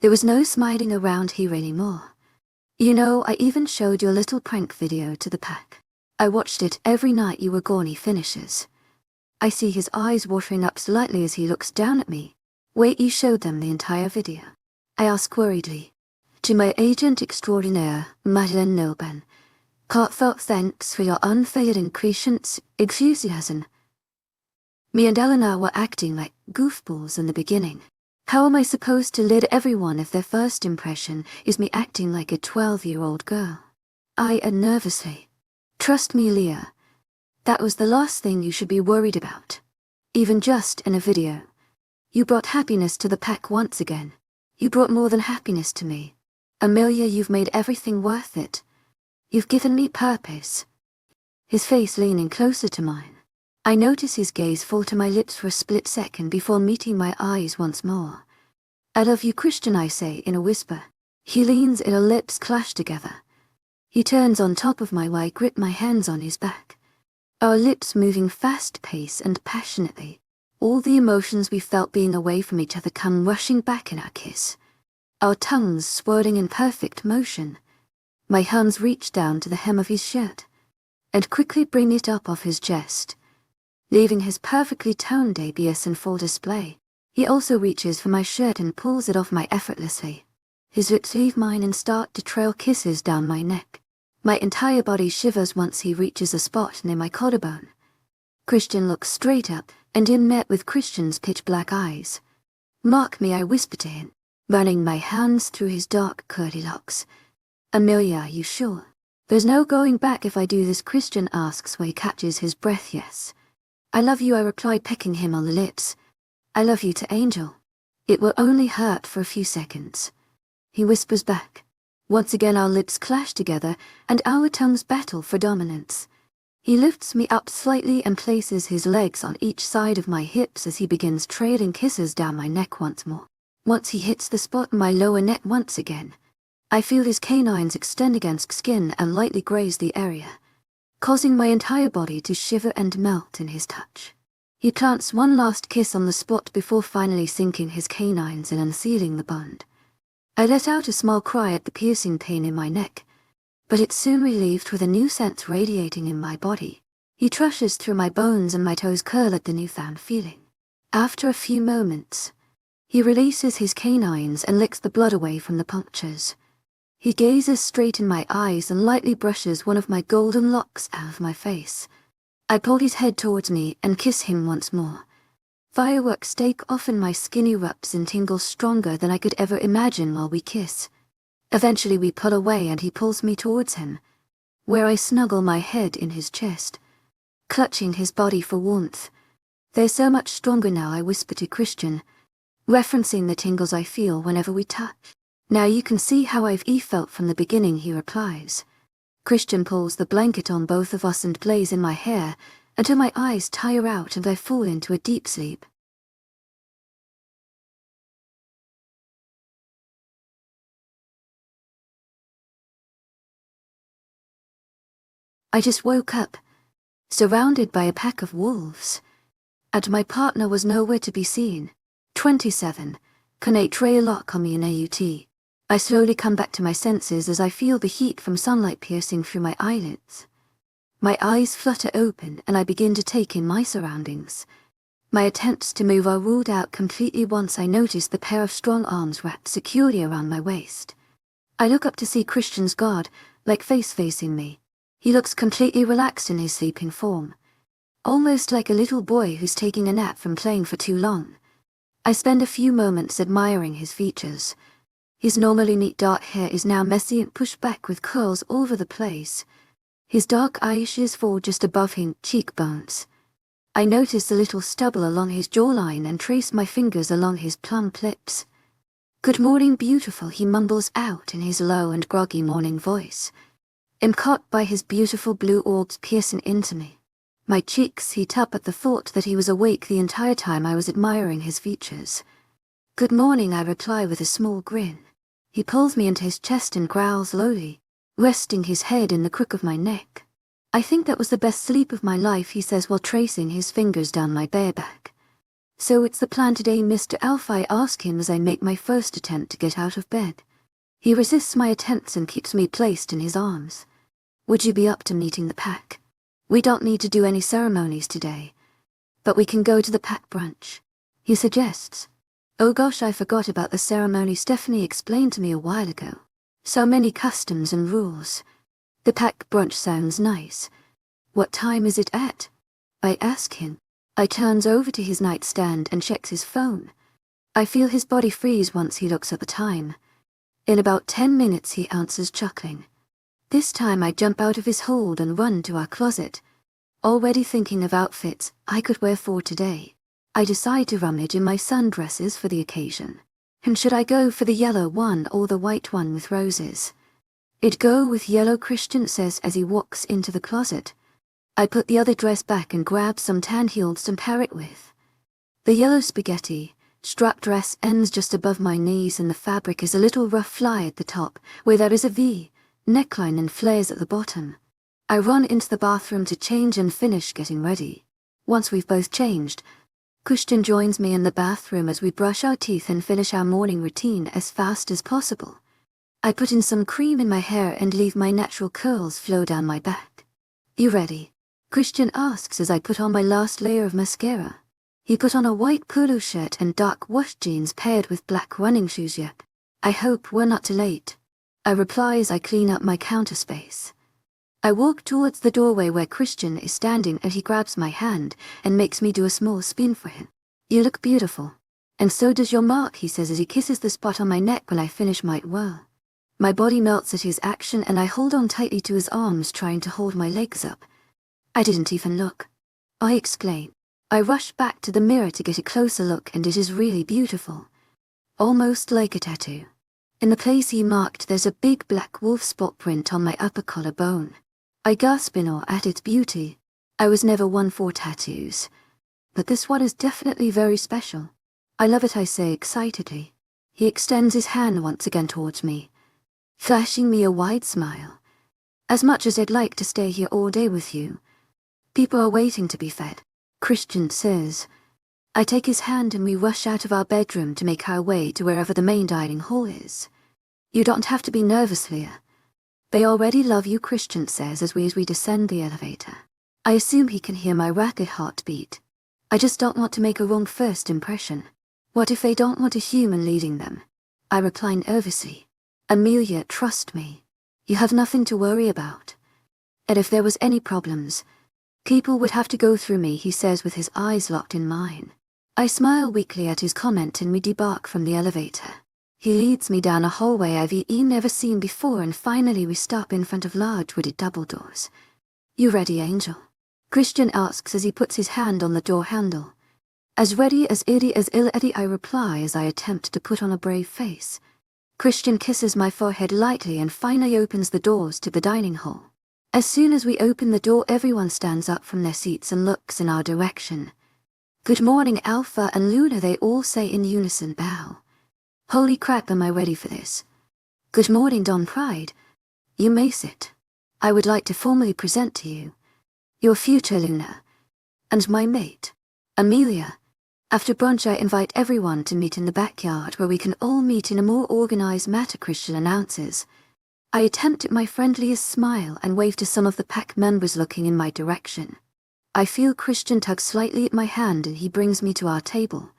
There was no smiling around here anymore. You know, I even showed your little prank video to the pack. I watched it every night you were gone, he finishes. I see his eyes watering up slightly as he looks down at me. Wait, you showed them the entire video? I ask worriedly. To my agent extraordinaire, Madeleine Nilban. Heartfelt thanks for your unfailing patience, enthusiasm. Me and Eleanor were acting like goofballs in the beginning. How am I supposed to lead everyone if their first impression is me acting like a 12-year-old girl? I add nervously. Trust me, Leah. That was the last thing you should be worried about. Even just in a video. You brought happiness to the pack once again. You brought more than happiness to me. Amelia, you've made everything worth it. You've given me purpose. His face leaning closer to mine. I notice his gaze fall to my lips for a split second before meeting my eyes once more. I love you, Christian, I say in a whisper. He leans and our lips clash together. He turns on top of my while I grip my hands on his back. Our lips moving fast-paced and passionately. All the emotions we felt being away from each other come rushing back in our kiss. Our tongues swirling in perfect motion. My hands reach down to the hem of his shirt and quickly bring it up off his chest, leaving his perfectly toned ABS in full display. He also reaches for my shirt and pulls it off my effortlessly. His lips leave mine and start to trail kisses down my neck. My entire body shivers once he reaches a spot near my collarbone. Christian looks straight up and in met with Christian's pitch-black eyes. Mark me, I whisper to him, running my hands through his dark curly locks. Amelia, are you sure? There's no going back if I do this, Christian asks while he catches his breath. Yes. I love you, I reply, pecking him on the lips. I love you to Angel. It will only hurt for a few seconds. He whispers back. Once again our lips clash together and our tongues battle for dominance. He lifts me up slightly and places his legs on each side of my hips as he begins trailing kisses down my neck once more. Once he hits the spot in my lower neck once again, I feel his canines extend against skin and lightly graze the area, causing my entire body to shiver and melt in his touch. He plants one last kiss on the spot before finally sinking his canines and unsealing the bond. I let out a small cry at the piercing pain in my neck, but it's soon relieved with a new sense radiating in my body. He trushes through my bones and my toes curl at the newfound feeling. After a few moments, he releases his canines and licks the blood away from the punctures. He gazes straight in my eyes and lightly brushes one of my golden locks out of my face. I pull his head towards me and kiss him once more. Fireworks take off and my skin erupts and tingles stronger than I could ever imagine while we kiss. Eventually we pull away and he pulls me towards him, where I snuggle my head in his chest, clutching his body for warmth. They're so much stronger now, I whisper to Christian, referencing the tingles I feel whenever we touch. Now you can see how I've felt from the beginning, he replies. Christian pulls the blanket on both of us and plays in my hair until my eyes tire out and I fall into a deep sleep. I just woke up, surrounded by a pack of wolves, and my partner was nowhere to be seen. 27. Connate tray lock on me in AUT. I slowly come back to my senses as I feel the heat from sunlight piercing through my eyelids. My eyes flutter open and I begin to take in my surroundings. My attempts to move are ruled out completely once I notice the pair of strong arms wrapped securely around my waist. I look up to see Christian's guard, like face facing me. He looks completely relaxed in his sleeping form, almost like a little boy who's taking a nap from playing for too long. I spend a few moments admiring his features. His normally neat dark hair is now messy and pushed back with curls all over the place. His dark eyelashes fall just above his cheekbones. I notice a little stubble along his jawline and trace my fingers along his plump lips. "Good morning, beautiful," he mumbles out in his low and groggy morning voice. I'm caught by his beautiful blue orbs piercing into me. My cheeks heat up at the thought that he was awake the entire time I was admiring his features. "Good morning," I reply with a small grin. He pulls me into his chest and growls lowly, resting his head in the crook of my neck. "I think that was the best sleep of my life," he says while tracing his fingers down my bare back. "So it's the plan today, Mr. Alpha?" I ask him as I make my first attempt to get out of bed. He resists my attempts and keeps me placed in his arms. "Would you be up to meeting the pack? We don't need to do any ceremonies today, but we can go to the pack brunch," he suggests. "Oh gosh, I forgot about the ceremony Stephanie explained to me a while ago. So many customs and rules. The pack brunch sounds nice. What time is it at?" I ask him. I turns over to his nightstand and checks his phone. I feel his body freeze once he looks at the time. "In about 10 minutes," he answers, chuckling. This time I jump out of his hold and run to our closet, already thinking of outfits I could wear for today. I decide to rummage in my sundresses for the occasion. And should I go for the yellow one or the white one with roses? "I'd go with yellow," Christian says as he walks into the closet. I put the other dress back and grab some tan heels to pair it with. The yellow spaghetti strap dress ends just above my knees and the fabric is a little rough fly at the top, where there is a V neckline and flares at the bottom. I run into the bathroom to change and finish getting ready. Once we've both changed, Christian joins me in the bathroom as we brush our teeth and finish our morning routine as fast as possible. I put in some cream in my hair and leave my natural curls flow down my back. "You ready?" Christian asks as I put on my last layer of mascara. He put on a white polo shirt and dark wash jeans paired with black running shoes. "Yep. I hope we're not too late," I reply as I clean up my counter space. I walk towards the doorway where Christian is standing and he grabs my hand and makes me do a small spin for him. "You look beautiful. And so does your mark," he says as he kisses the spot on my neck when I finish my whirl. My body melts at his action and I hold on tightly to his arms, trying to hold my legs up. "I didn't even look," I exclaim. I rush back to the mirror to get a closer look and it is really beautiful. Almost like a tattoo. In the place he marked there's a big black wolf spot print on my upper collarbone. I gasp in awe at its beauty. I was never one for tattoos, but this one is definitely very special. "I love it," I say excitedly. He extends his hand once again towards me, flashing me a wide smile. "As much as I'd like to stay here all day with you, people are waiting to be fed," Christian says. I take his hand and we rush out of our bedroom to make our way to wherever the main dining hall is. "You don't have to be nervous, Leah. They already love you," Christian says as we descend the elevator. I assume he can hear my rapid heartbeat. I just don't want to make a wrong first impression. What if they don't want a human leading them? I reply nervously. Amelia, trust me. You have nothing to worry about. And if there was any problems, people would have to go through me, he says with his eyes locked in mine. I smile weakly at his comment and we debark from the elevator. He leads me down a hallway I've never seen before, and finally we stop in front of large wooded double doors. You ready, Angel? Christian asks as he puts his hand on the door handle. As ready as ill Eddie, I reply as I attempt to put on a brave face. Christian kisses my forehead lightly and finally opens the doors to the dining hall. As soon as we open the door, everyone stands up from their seats and looks in our direction. Good morning, Alpha and Luna, they all say in unison. Bow. Holy crap, am I ready for this? Good morning, Don Pride. You may sit. I would like to formally present to you your future, Luna, and my mate, Amelia. After brunch I invite everyone to meet in the backyard where we can all meet in a more organized manner, Christian announces. I attempt at my friendliest smile and wave to some of the pack members looking in my direction. I feel Christian tug slightly at my hand and he brings me to our table,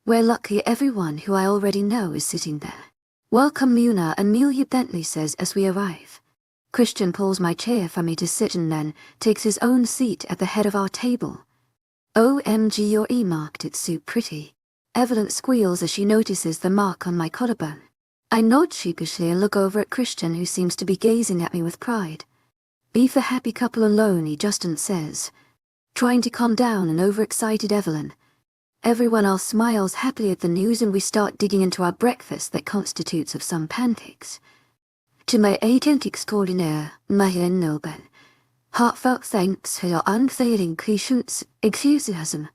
where luckily everyone who I already know is sitting there. Welcome, Luna, Amelia Bentley says as we arrive. Christian pulls my chair for me to sit and then takes his own seat at the head of our table. OMG, your E marked it so pretty. Evelyn squeals as she notices the mark on my collarbone. I nod sheepishly and look over at Christian, who seems to be gazing at me with pride. Be the happy couple alone, he Justin says, trying to calm down an overexcited Evelyn. Everyone else smiles happily at the news and we start digging into our breakfast that constitutes of some pancakes. To my agent extraordinaire, Marianne Noble, heartfelt thanks for your unfailing patience, enthusiasm.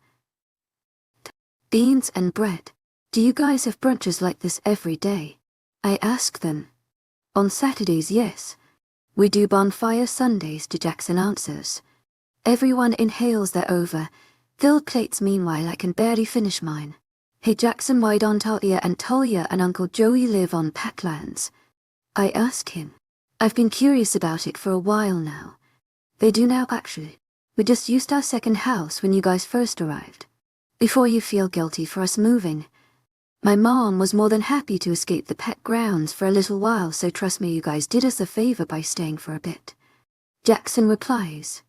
Beans and bread. Do you guys have brunches like this every day? I ask them. On Saturdays, yes. We do bonfire Sundays, Jackson answers. Everyone inhales their over-filled plates. Meanwhile, I can barely finish mine. Hey Jackson, why don't Talia and Uncle Joey live on Packlands? I ask him. I've been curious about it for a while now. They do now, actually. We just used our second house when you guys first arrived. Before you feel guilty for us moving, my mom was more than happy to escape the pet grounds for a little while, so trust me, you guys did us a favor by staying for a bit. Jackson replies.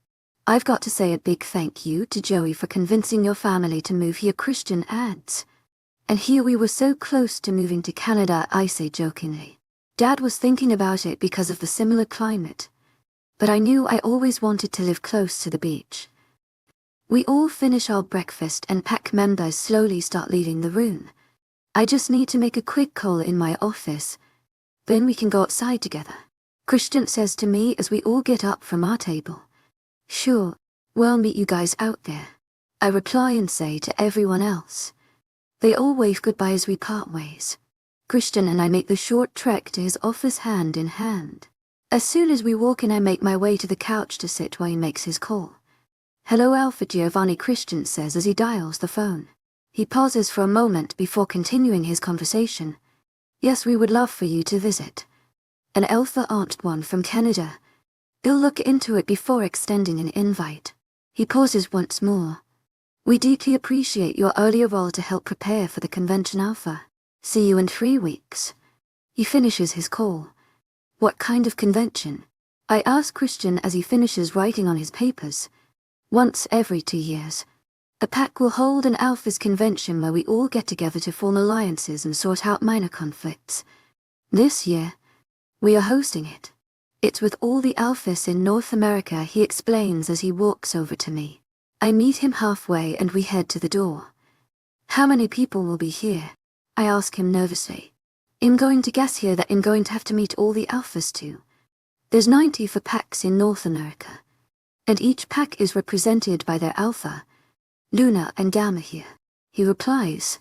I've got to say a big thank you to Joey for convincing your family to move here, Christian adds. And here we were so close to moving to Canada, I say jokingly. Dad was thinking about it because of the similar climate. But I knew I always wanted to live close to the beach. We all finish our breakfast and pack members slowly start leaving the room. I just need to make a quick call in my office. Then we can go outside together, Christian says to me as we all get up from our table. Sure, we'll meet you guys out there, I reply and say to everyone else. They all wave goodbye as we part ways. Christian and I make the short trek to his office hand in hand. As soon as we walk in, I make my way to the couch to sit while he makes his call. Hello, Alpha, Giovanni, Christian says as he dials the phone. He pauses for a moment before continuing his conversation. Yes, we would love for you to visit. An Alpha Aunt from Canada. He'll look into it before extending an invite. He pauses once more. We deeply appreciate your earlier role to help prepare for the convention, Alpha. See you in 3 weeks. He finishes his call. What kind of convention? I ask Christian as he finishes writing on his papers. Once every 2 years. A pack will hold an Alphas convention where we all get together to form alliances and sort out minor conflicts. This year, we are hosting it. It's with all the Alphas in North America, he explains as he walks over to me. I meet him halfway and we head to the door. How many people will be here? I ask him nervously. I'm going to guess here that I'm going to have to meet all the Alphas too. There's 90 for packs in North America, and each pack is represented by their Alpha, Luna and Gamma here. He replies.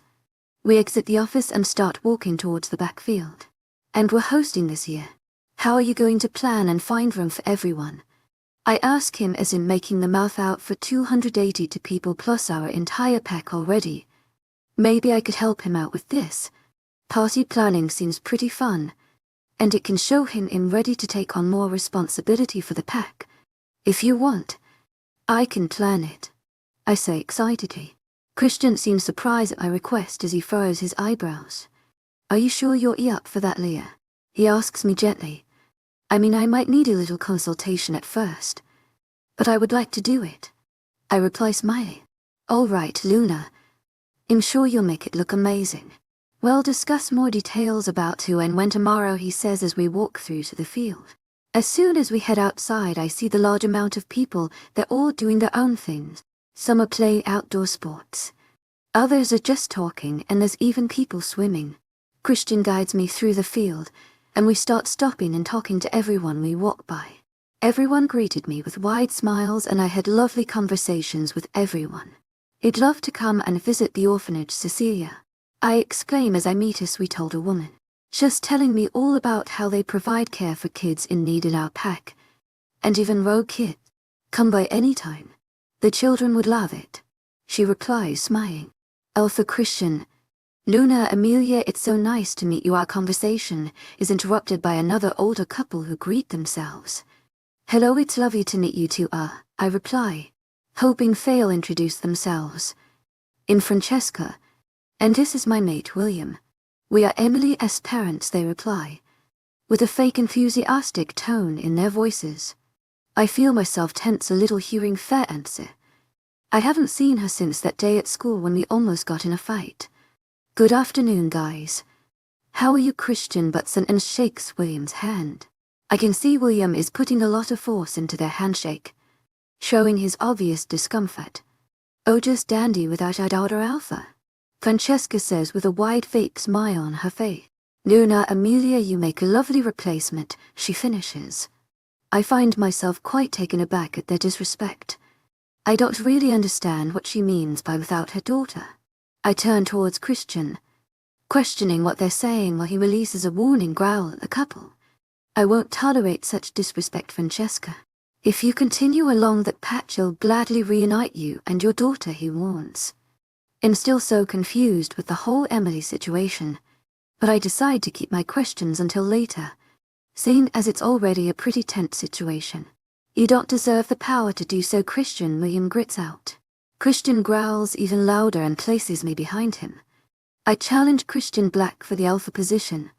We exit the office and start walking towards the backfield. And we're hosting this year. How are you going to plan and find room for everyone? I ask him as in making the mouth out for 280 to people plus our entire pack already. Maybe I could help him out with this. Party planning seems pretty fun, and it can show him I'm ready to take on more responsibility for the pack. If you want, I can plan it, I say excitedly. Christian seems surprised at my request as he furrows his eyebrows. Are you sure you're up for that, Leah? He asks me gently. I mean, I might need a little consultation at first, but I would like to do it. I reply smiling. All right, Luna. I'm sure you'll make it look amazing. We'll discuss more details about who and when tomorrow, he says as we walk through to the field. As soon as we head outside, I see the large amount of people. They're all doing their own things. Some are playing outdoor sports. Others are just talking, and there's even people swimming. Christian guides me through the field, and we start stopping and talking to everyone we walk by. Everyone greeted me with wide smiles, and I had lovely conversations with everyone. He'd love to come and visit the orphanage, Cecilia, I exclaim as I meet a sweet older woman, just telling me all about how they provide care for kids in need in our pack. And even rogue kids. Come by any time. The children would love it. She replies, smiling. Alpha Christian. Luna, Amelia, it's so nice to meet you. Our conversation is interrupted by another older couple who greet themselves. Hello, it's lovely to meet you too, I reply, hoping they'll introduce themselves. I'm Francesca, and this is my mate William. We are Emily's parents, they reply, with a fake enthusiastic tone in their voices. I feel myself tense a little hearing their answer. I haven't seen her since that day at school when we almost got in a fight. Good afternoon, guys. How are you? Christian butts in and shakes William's hand. I can see William is putting a lot of force into their handshake, showing his obvious discomfort. Oh, just dandy without our daughter Alpha, Francesca says with a wide fake smile on her face. Luna, Amelia, you make a lovely replacement, she finishes. I find myself quite taken aback at their disrespect. I don't really understand what she means by without her daughter. I turn towards Christian, questioning what they're saying while he releases a warning growl at the couple. I won't tolerate such disrespect, Francesca. If you continue along that path, I'll gladly reunite you and your daughter, he warns. I'm still so confused with the whole Emily situation, but I decide to keep my questions until later, seeing as it's already a pretty tense situation. You don't deserve the power to do so, Christian, William grits out. Christian growls even louder and places me behind him. I challenge Christian Black for the alpha position.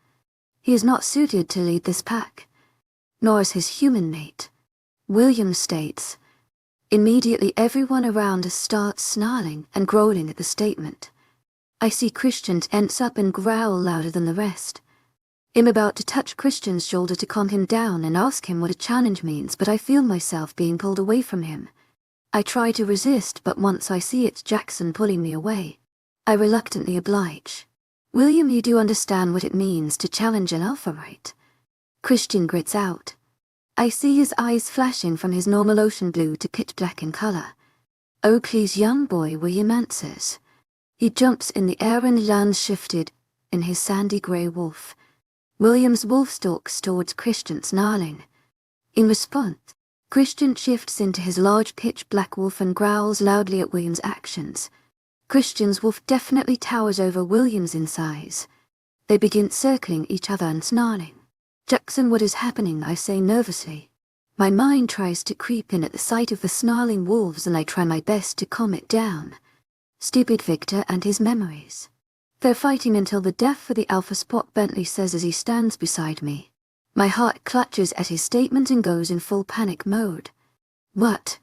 He is not suited to lead this pack, nor is his human mate, William states. Immediately everyone around us starts snarling and growling at the statement. I see Christian tense up and growl louder than the rest. I'm about to touch Christian's shoulder to calm him down and ask him what a challenge means, but I feel myself being pulled away from him. I try to resist, but once I see it's Jackson pulling me away, I reluctantly oblige. William, you do understand what it means to challenge an alpha, right? Christian grits out. I see his eyes flashing from his normal ocean blue to pitch black in color. Oh please, young boy, William answers. He jumps in the air and lands shifted in his sandy grey wolf. William's wolf stalks towards Christian, snarling. In response, Christian shifts into his large pitch black wolf and growls loudly at William's actions. Christian's wolf definitely towers over William's in size. They begin circling each other and snarling. Jackson, what is happening? I say nervously. My mind tries to creep in at the sight of the snarling wolves, and I try my best to calm it down. Stupid Victor and his memories. They're fighting until the death for the alpha spot, Bentley says as he stands beside me. My heart clutches at his statement and goes in full panic mode. What?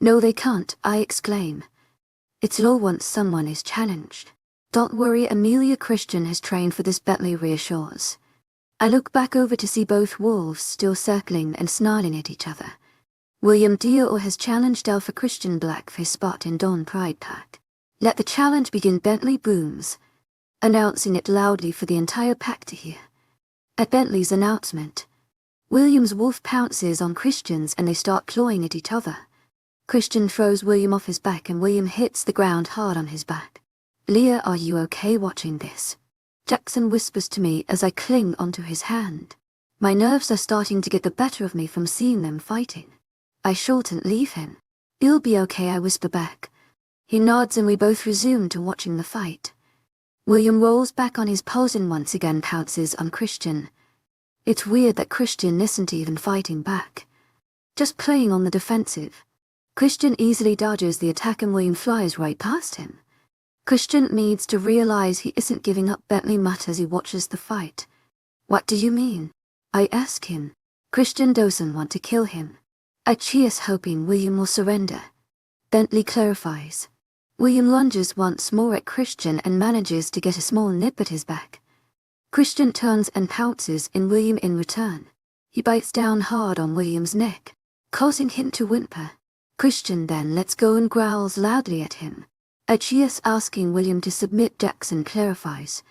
No, they can't, I exclaim. It's law once someone is challenged. Don't worry, Amelia, Christian has trained for this, Bentley reassures. I look back over to see both wolves still circling and snarling at each other. William Deal has challenged Alpha Christian Black for his spot in Dawn Pride Pack. Let the challenge begin, Bentley booms, announcing it loudly for the entire pack to hear. At Bentley's announcement, William's wolf pounces on Christian's and they start clawing at each other. Christian throws William off his back and William hits the ground hard on his back. Leah, are you okay watching this? Jackson whispers to me as I cling onto his hand. My nerves are starting to get the better of me from seeing them fighting. I shorten, leave him. You'll be okay, I whisper back. He nods and we both resume to watching the fight. William rolls back on his pose and once again pounces on Christian. It's weird that Christian isn't even fighting back, just playing on the defensive. Christian easily dodges the attack and William flies right past him. Christian needs to realize he isn't giving up, Bentley mutters as he watches the fight. What do you mean? I ask him. Christian doesn't want to kill him. I cheers, hoping William will surrender. Bentley clarifies. William lunges once more at Christian and manages to get a small nip at his back. Christian turns and pounces in William in return. He bites down hard on William's neck, causing him to whimper. Christian then lets go and growls loudly at him. Achias asking William to submit. Jackson clarifies.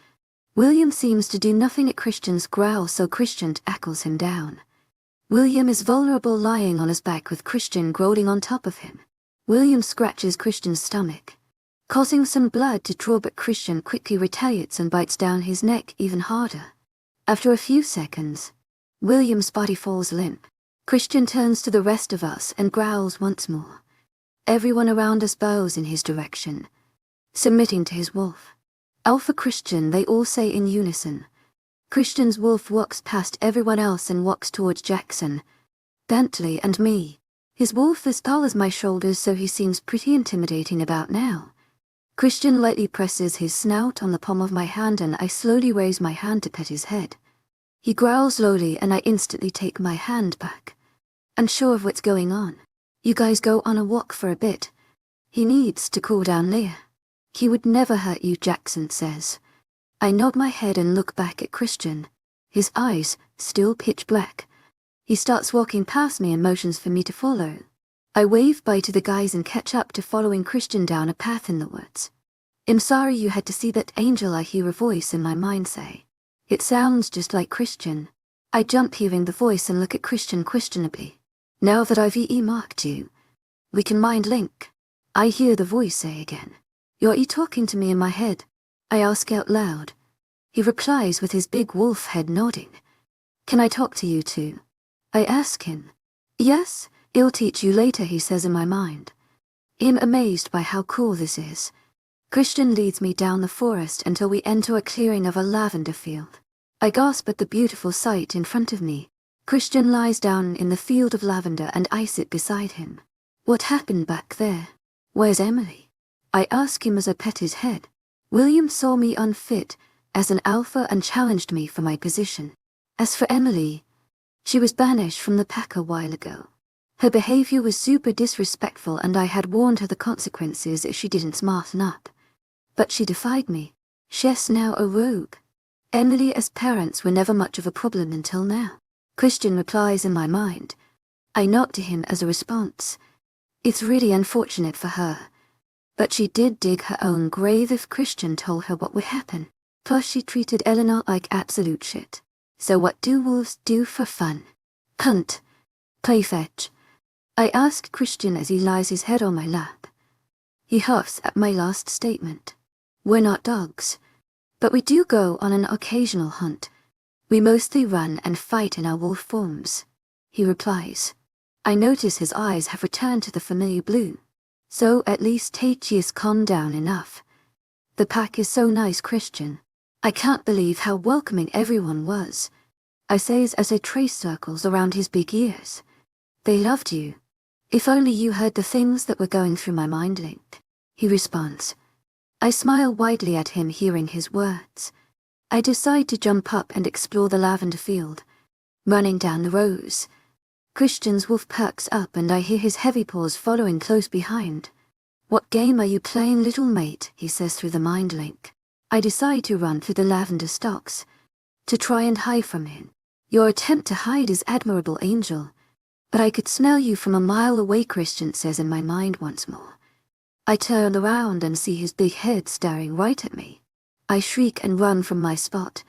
William seems to do nothing at Christian's growl, so Christian tackles him down. William is vulnerable, lying on his back with Christian growling on top of him. William scratches Christian's stomach, causing some blood to draw, but Christian quickly retaliates and bites down his neck even harder. After a few seconds, William's body falls limp. Christian turns to the rest of us and growls once more. Everyone around us bows in his direction, submitting to his wolf. Alpha Christian, they all say in unison. Christian's wolf walks past everyone else and walks towards Jackson, Bentley and me. His wolf is tall as my shoulders, so he seems pretty intimidating about now. Christian lightly presses his snout on the palm of my hand and I slowly raise my hand to pet his head. He growls slowly and I instantly take my hand back, unsure of what's going on. You guys go on a walk for a bit. He needs to cool down later. He would never hurt you, Jackson says. I nod my head and look back at Christian, his eyes still pitch black. He starts walking past me and motions for me to follow. I wave bye to the guys and catch up to following Christian down a path in the woods. I'm sorry you had to see that, Angel, I hear a voice in my mind say. It sounds just like Christian. I jump hearing the voice and look at Christian questionably. Now that I've marked you, we can mind link. I hear the voice say again. You're talking to me in my head? I ask out loud. He replies with his big wolf head nodding. Can I talk to you too? I ask him. Yes, I'll teach you later, he says in my mind. I'm amazed by how cool this is. Christian leads me down the forest until we enter a clearing of a lavender field. I gasp at the beautiful sight in front of me. Christian lies down in the field of lavender and I sit beside him. What happened back there? Where's Emily? I ask him as I pet his head. William saw me unfit as an alpha and challenged me for my position. As for Emily, she was banished from the pack a while ago. Her behavior was super disrespectful and I had warned her the consequences if she didn't smarten up. But she defied me. She's now a rogue. Emily as parents were never much of a problem until now. Christian replies in my mind. I nod to him as a response. It's really unfortunate for her, but she did dig her own grave if Christian told her what would happen. Plus she treated Eleanor like absolute shit. So what do wolves do for fun? Hunt. Play fetch. I ask Christian as he lies his head on my lap. He huffs at my last statement. We're not dogs, but we do go on an occasional hunt. We mostly run and fight in our wolf forms. He replies. I notice his eyes have returned to the familiar blue. So at least Taichi is calmed down enough. The pack is so nice, Christian. I can't believe how welcoming everyone was. I say as I trace circles around his big ears. They loved you. If only you heard the things that were going through my mind, Link. He responds. I smile widely at him hearing his words. I decide to jump up and explore the lavender field, running down the rows. Christian's wolf perks up and I hear his heavy paws following close behind. What game are you playing, little mate? He says through the mind link. I decide to run through the lavender stalks, to try and hide from him. Your attempt to hide is admirable, Angel, but I could smell you from a mile away, Christian says in my mind once more. I turn around and see his big head staring right at me. I shriek and run from my spot,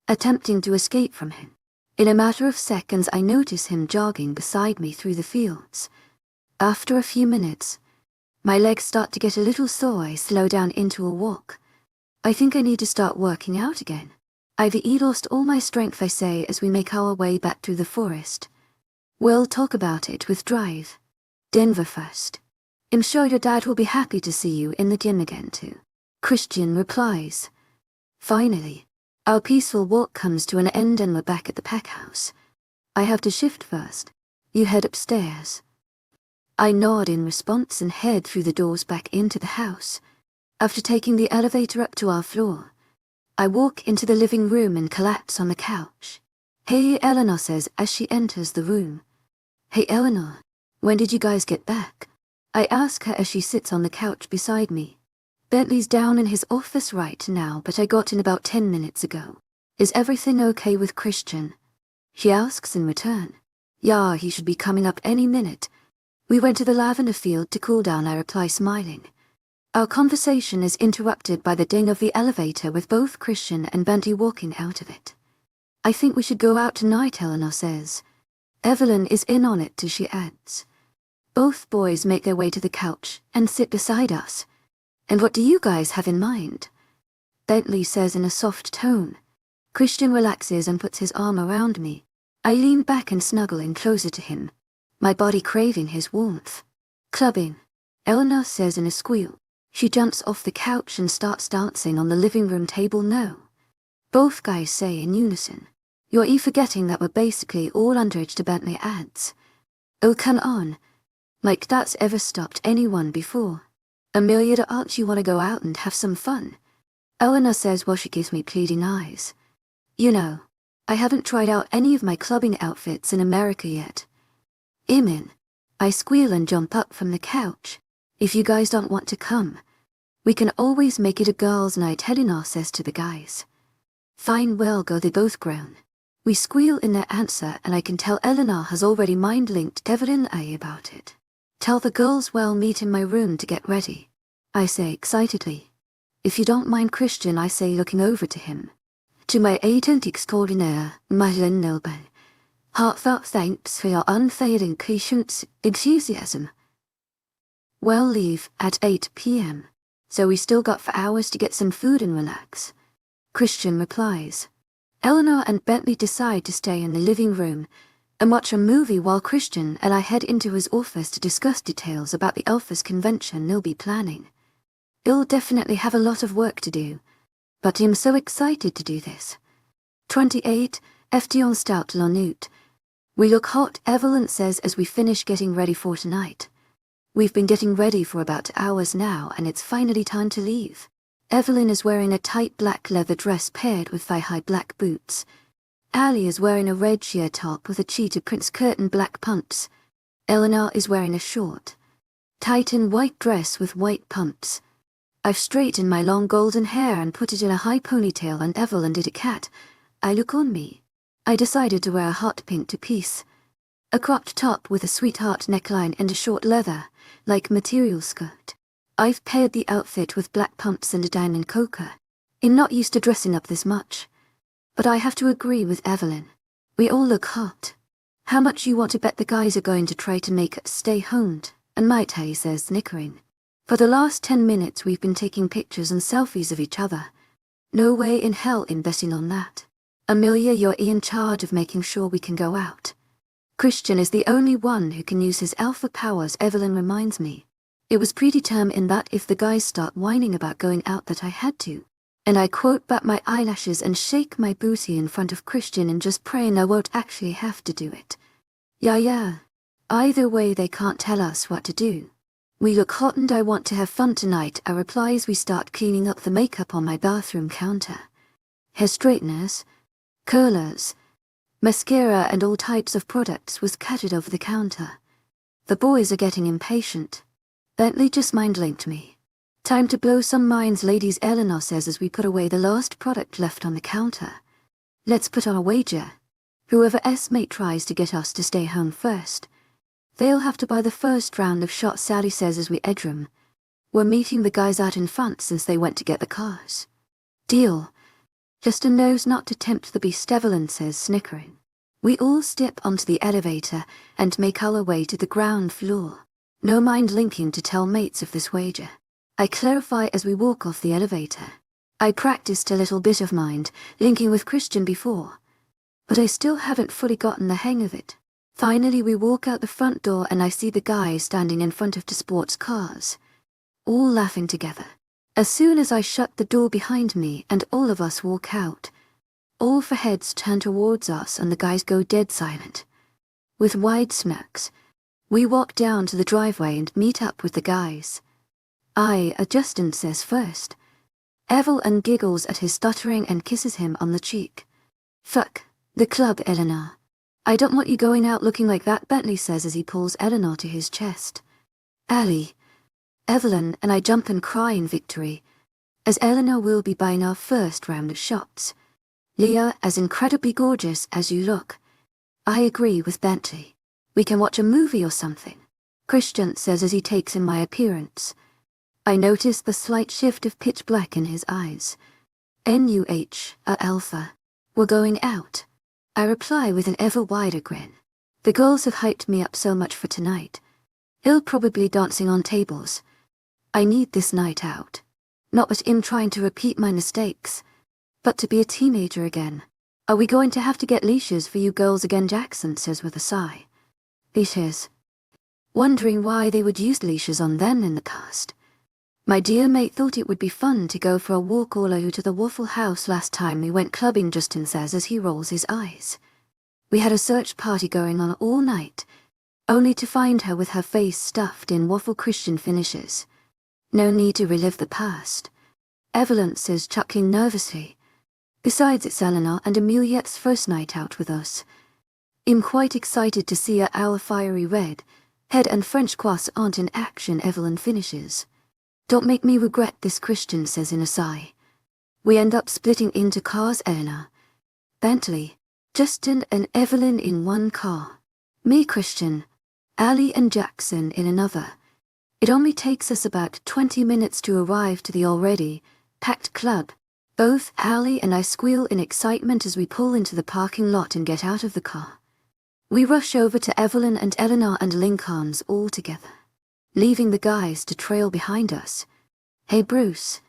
attempting to escape from him. In a matter of seconds I notice him jogging beside me through the fields. After a few minutes, my legs start to get a little sore. I slow down into a walk. I think I need to start working out again. I've lost all my strength, I say as we make our way back through the forest. We'll talk about it with Drive. Denver first. I'm sure your dad will be happy to see you in the gym again too. Christian replies. Finally, our peaceful walk comes to an end and we're back at the pack house. I have to shift first. You head upstairs. I nod in response and head through the doors back into the house. After taking the elevator up to our floor, I walk into the living room and collapse on the couch. Hey, Eleanor says as she enters the room. Hey, Eleanor, when did you guys get back? I ask her as she sits on the couch beside me. Bentley's down in his office right now, but I got in about 10 minutes ago. Is everything okay with Christian? She asks in return. Yeah, he should be coming up any minute. We went to the lavender field to cool down, I reply smiling. Our conversation is interrupted by the ding of the elevator with both Christian and Bentley walking out of it. I think we should go out tonight, Eleanor says. Evelyn is in on it too, she adds. Both boys make their way to the couch and sit beside us. And what do you guys have in mind? Bentley says in a soft tone. Christian relaxes and puts his arm around me. I lean back and snuggle in closer to him, my body craving his warmth. Clubbing, Eleanor says in a squeal. She jumps off the couch and starts dancing on the living room table. No. Both guys say in unison. You're forgetting that we're basically all underage, to Bentley adds. Oh, come on. Like that's ever stopped anyone before. Amelia, aren't you want to go out and have some fun? Eleanor says while she gives me pleading eyes. You know, I haven't tried out any of my clubbing outfits in America yet. Imin. I squeal and jump up from the couch. If you guys don't want to come, we can always make it a girls' night, Eleanor says to the guys. Fine, well go, they both groan. We squeal in their answer, and I can tell Eleanor has already mind-linked Evelyn and I about it. Tell the girls we'll meet in my room to get ready, I say excitedly. If you don't mind, Christian, I say, looking over to him. To my agent extraordinaire, Madeleine Nelben. Heartfelt thanks for your unfailing patience, enthusiasm. We'll leave at 8 p.m, so we still got 4 hours to get some food and relax. Christian replies. Eleanor and Bentley decide to stay in the living room and watch a movie while Christian and I head into his office to discuss details about the Alphas convention they'll be planning. He'll definitely have a lot of work to do, but I'm so excited to do this. 28, FD Stout Lanute. We look hot, Evelyn says as we finish getting ready for tonight. We've been getting ready for about hours now, and it's finally time to leave. Evelyn is wearing a tight black leather dress paired with thigh-high black boots. Ali is wearing a red sheer top with a cheetah print curtain black pumps. Eleanor is wearing a short, tighten white dress with white pumps. I've straightened my long golden hair and put it in a high ponytail, and Evelyn did a cat. I look on me. I decided to wear a hot pink two-piece. A cropped top with a sweetheart neckline and a short leather-like material skirt. I've paired the outfit with black pumps and a diamond choker. I'm not used to dressing up this much. But I have to agree with Evelyn. We all look hot. How much you want to bet the guys are going to try to make us stay honed? And Maite says, snickering. For the last 10 minutes we've been taking pictures and selfies of each other. No way in hell investing on that. Amelia, you're in charge of making sure we can go out. Christian is the only one who can use his alpha powers, Evelyn reminds me. It was predetermined in that if the guys start whining about going out that I had to. And I quote back my eyelashes and shake my booty in front of Christian and just praying I won't actually have to do it. Yeah. Either way they can't tell us what to do. We look hot and I want to have fun tonight, I reply as we start cleaning up the makeup on my bathroom counter. Hair straighteners, curlers, mascara and all types of products was scattered over the counter. The boys are getting impatient. Bentley just mind-linked me. Time to blow some minds, ladies, Eleanor says as we put away the last product left on the counter. Let's put on a wager. Whoever S-mate tries to get us to stay home first, they'll have to buy the first round of shots, Sally says as we edge them. We're meeting the guys out in front since they went to get the cars. Deal. Just a nose not to tempt the beast, Evelyn says, snickering. We all step onto the elevator and make our way to the ground floor. No mind linking to tell mates of this wager. I clarify as we walk off the elevator. I practiced a little bit of mind linking with Christian before, but I still haven't fully gotten the hang of it. Finally we walk out the front door and I see the guys standing in front of the sports cars, all laughing together. As soon as I shut the door behind me and all of us walk out, all four heads turn towards us and the guys go dead silent. With wide smirks, we walk down to the driveway and meet up with the guys. Justin says first. Evelyn giggles at his stuttering and kisses him on the cheek. Fuck the club, Eleanor. I don't want you going out looking like that, Bentley says as he pulls Eleanor to his chest. Ali, Evelyn and I jump and cry in victory, as Eleanor will be buying our first round of shots. Leah, as incredibly gorgeous as you look. I agree with Bentley. We can watch a movie or something, Christian says as he takes in my appearance. I notice the slight shift of pitch black in his eyes. Alpha. We're going out. I reply with an ever wider grin. The girls have hyped me up so much for tonight. He'll probably dancing on tables. I need this night out. Not that I'm trying to repeat my mistakes, but to be a teenager again. Are we going to have to get leashes for you girls again, Jackson says with a sigh. Leashes. Wondering why they would use leashes on them in the past. My dear mate thought it would be fun to go for a walk all over to the Waffle House last time we went clubbing, Justin says as he rolls his eyes. We had a search party going on all night, only to find her with her face stuffed in waffle Christian finishes. No need to relive the past. Evelyn says, chuckling nervously. Besides, it's Eleanor and Amelia's first night out with us. I'm quite excited to see our fiery red head and French croissant in action, Evelyn finishes. Don't make me regret this, Christian says in a sigh. We end up splitting into cars, Eleanor. Bentley, Justin and Evelyn in one car. Me, Christian, Ali and Jackson in another. It only takes us about 20 minutes to arrive to the already packed club. Both Ali and I squeal in excitement as we pull into the parking lot and get out of the car. We rush over to Evelyn and Eleanor and link arms all together, leaving the guys to trail behind us. Hey Bruce,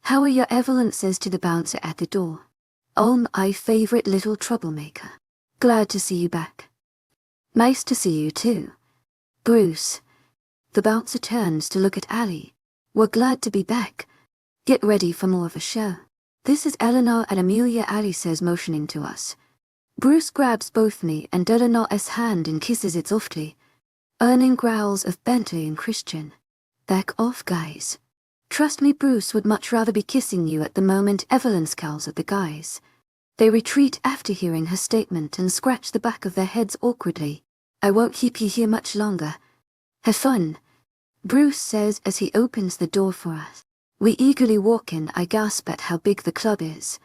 how are you? Evelyn says to the bouncer at the door. Oh, my favorite little troublemaker. Glad to see you back. Nice to see you too, Bruce. The bouncer turns to look at Ali. We're glad to be back. Get ready for more of a show. This is Eleanor and Amelia, Ali says, motioning to us. Bruce grabs both me and Eleanor's hand and kisses it softly, earning growls of Bentley and Christian. Back off, guys. Trust me, Bruce would much rather be kissing you at the moment. Evelyn scowls at the guys. They retreat after hearing her statement and scratch the back of their heads awkwardly. I won't keep you here much longer. Have fun, Bruce says as he opens the door for us. We eagerly walk in. I gasp at how big the club is.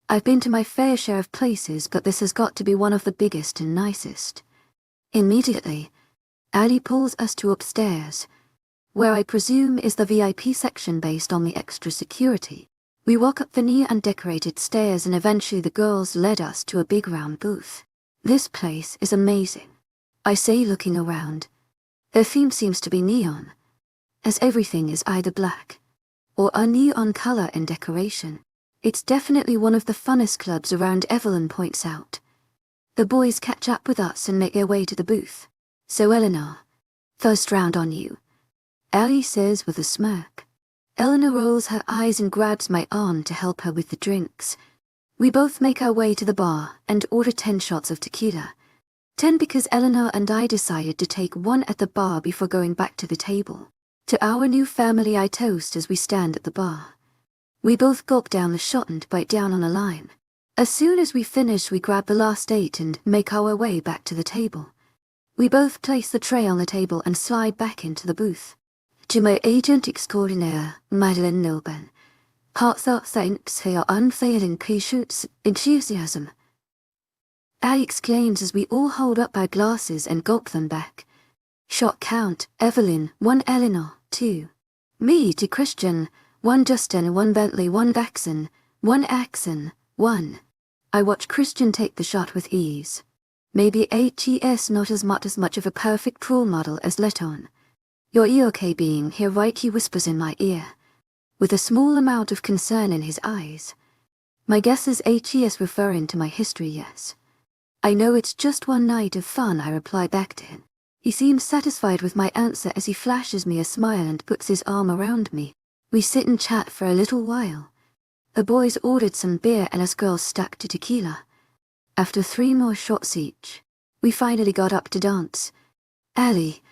I've been to my fair share of places, but this has got to be one of the biggest and nicest. Immediately, Ali pulls us to upstairs, where I presume is the VIP section based on the extra security. We walk up the neon-decorated stairs and eventually the girls led us to a big round booth. This place is amazing, I say, looking around. Their theme seems to be neon, as everything is either black or a neon color and decoration. It's definitely one of the funnest clubs around, Evelyn points out. The boys catch up with us and make their way to the booth. So Eleanor, first round on you, Ali says with a smirk. Eleanor rolls her eyes and grabs my arm to help her with the drinks. We both make our way to the bar and order 10 shots of tequila. 10 because Eleanor and I decided to take one at the bar before going back to the table. To our new family I toast as we stand at the bar. We both gulp down the shot and bite down on a lime. As soon as we finish, we grab the last 8 and make our way back to the table. We both place the tray on the table and slide back into the booth. To my agent extraordinaire, Madeleine Nilben, heartfelt thanks for your unfailing patience, enthusiasm. I exclaims as we all hold up our glasses and gulp them back. Shot count, Evelyn, 1 Eleanor, 2. Me to Christian, 1 Justin, 1 Bentley, 1 Jackson, 1 Axon, 1. I watch Christian take the shot with ease. Maybe HES not as much of a perfect role model as Letton. Your okay being here, right? He whispers in my ear, with a small amount of concern in his eyes. My guess is HES referring to my history, yes. I know it's just one night of fun, I reply back to him. He seems satisfied with my answer as he flashes me a smile and puts his arm around me. We sit and chat for a little while. The boys ordered some beer and us girls stuck to tequila. After 3 more shots each, we finally got up to dance. Ali,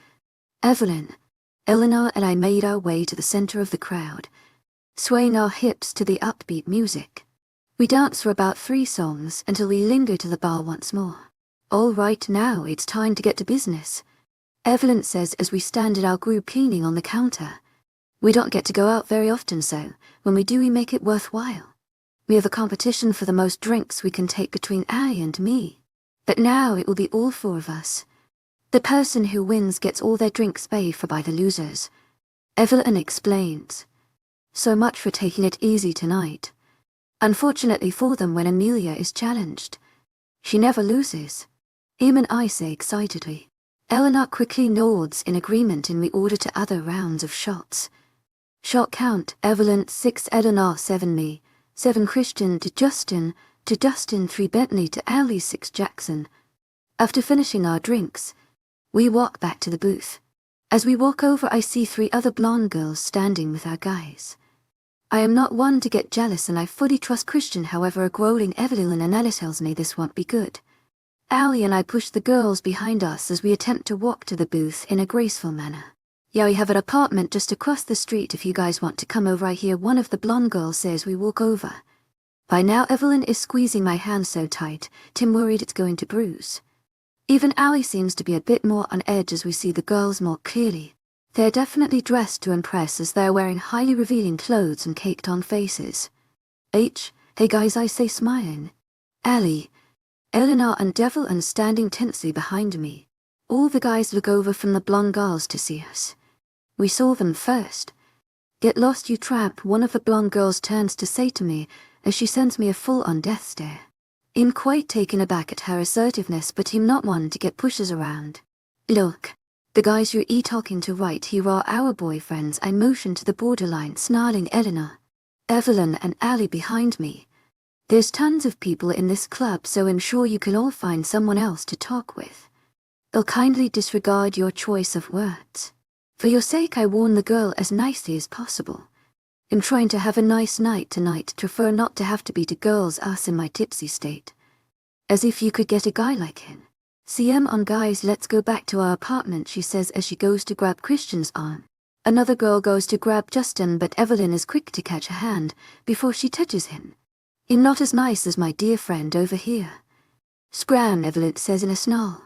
Evelyn, Eleanor and I made our way to the center of the crowd, swaying our hips to the upbeat music. We danced for about 3 songs until we lingered to the bar once more. All right, now it's time to get to business, Evelyn says as we stand at our group cleaning on the counter. We don't get to go out very often, so when we do, we make it worthwhile. We have a competition for the most drinks we can take between Allie and me. But now it will be all 4 of us. The person who wins gets all their drinks paid for by the losers, Evelyn explains. So much for taking it easy tonight. Unfortunately for them when Amelia is challenged. She never loses, Him and I say excitedly. Eleanor quickly nods in agreement and we order to other rounds of shots. Shot count, Evelyn 6, Eleanor 7, me 7, Christian to Justin 3, Bentley to Allie 6, Jackson. After finishing our drinks, we walk back to the booth. As we walk over, I see 3 other blonde girls standing with our guys. I am not one to get jealous and I fully trust Christian, however a growling Evelyn and Ella tells me this won't be good. Allie and I push the girls behind us as we attempt to walk to the booth in a graceful manner. Yeah, we have an apartment just across the street if you guys want to come over, I hear one of the blonde girls says. We walk over. By now Evelyn is squeezing my hand so tight, Tim worried it's going to bruise. Even Allie seems to be a bit more on edge as we see the girls more clearly. They're definitely dressed to impress as they're wearing highly revealing clothes and caked on faces. Hey guys, I say, smiling. Allie, Eleanor and Devlin standing tensely behind me. All the guys look over from the blonde girls to see us. We saw them first. Get lost, you tramp, one of the blonde girls turns to say to me as she sends me a full-on death stare. I'm quite taken aback at her assertiveness, but I'm not one to get pushes around. Look, the guys you're talking to right here are our boyfriends. I motion to the borderline, snarling Eleanor, Evelyn and Allie behind me. There's tons of people in this club, so I'm sure you can all find someone else to talk with. I'll kindly disregard your choice of words. For your sake, I warn the girl as nicely as possible. I'm trying to have a nice night tonight, prefer not to have to beat a girl's ass in my tipsy state. As if you could get a guy like him. CM on guys, let's go back to our apartment, she says as she goes to grab Christian's arm. Another girl goes to grab Justin, but Evelyn is quick to catch her hand before she touches him. I'm not as nice as my dear friend over here. Scram, Evelyn says in a snarl.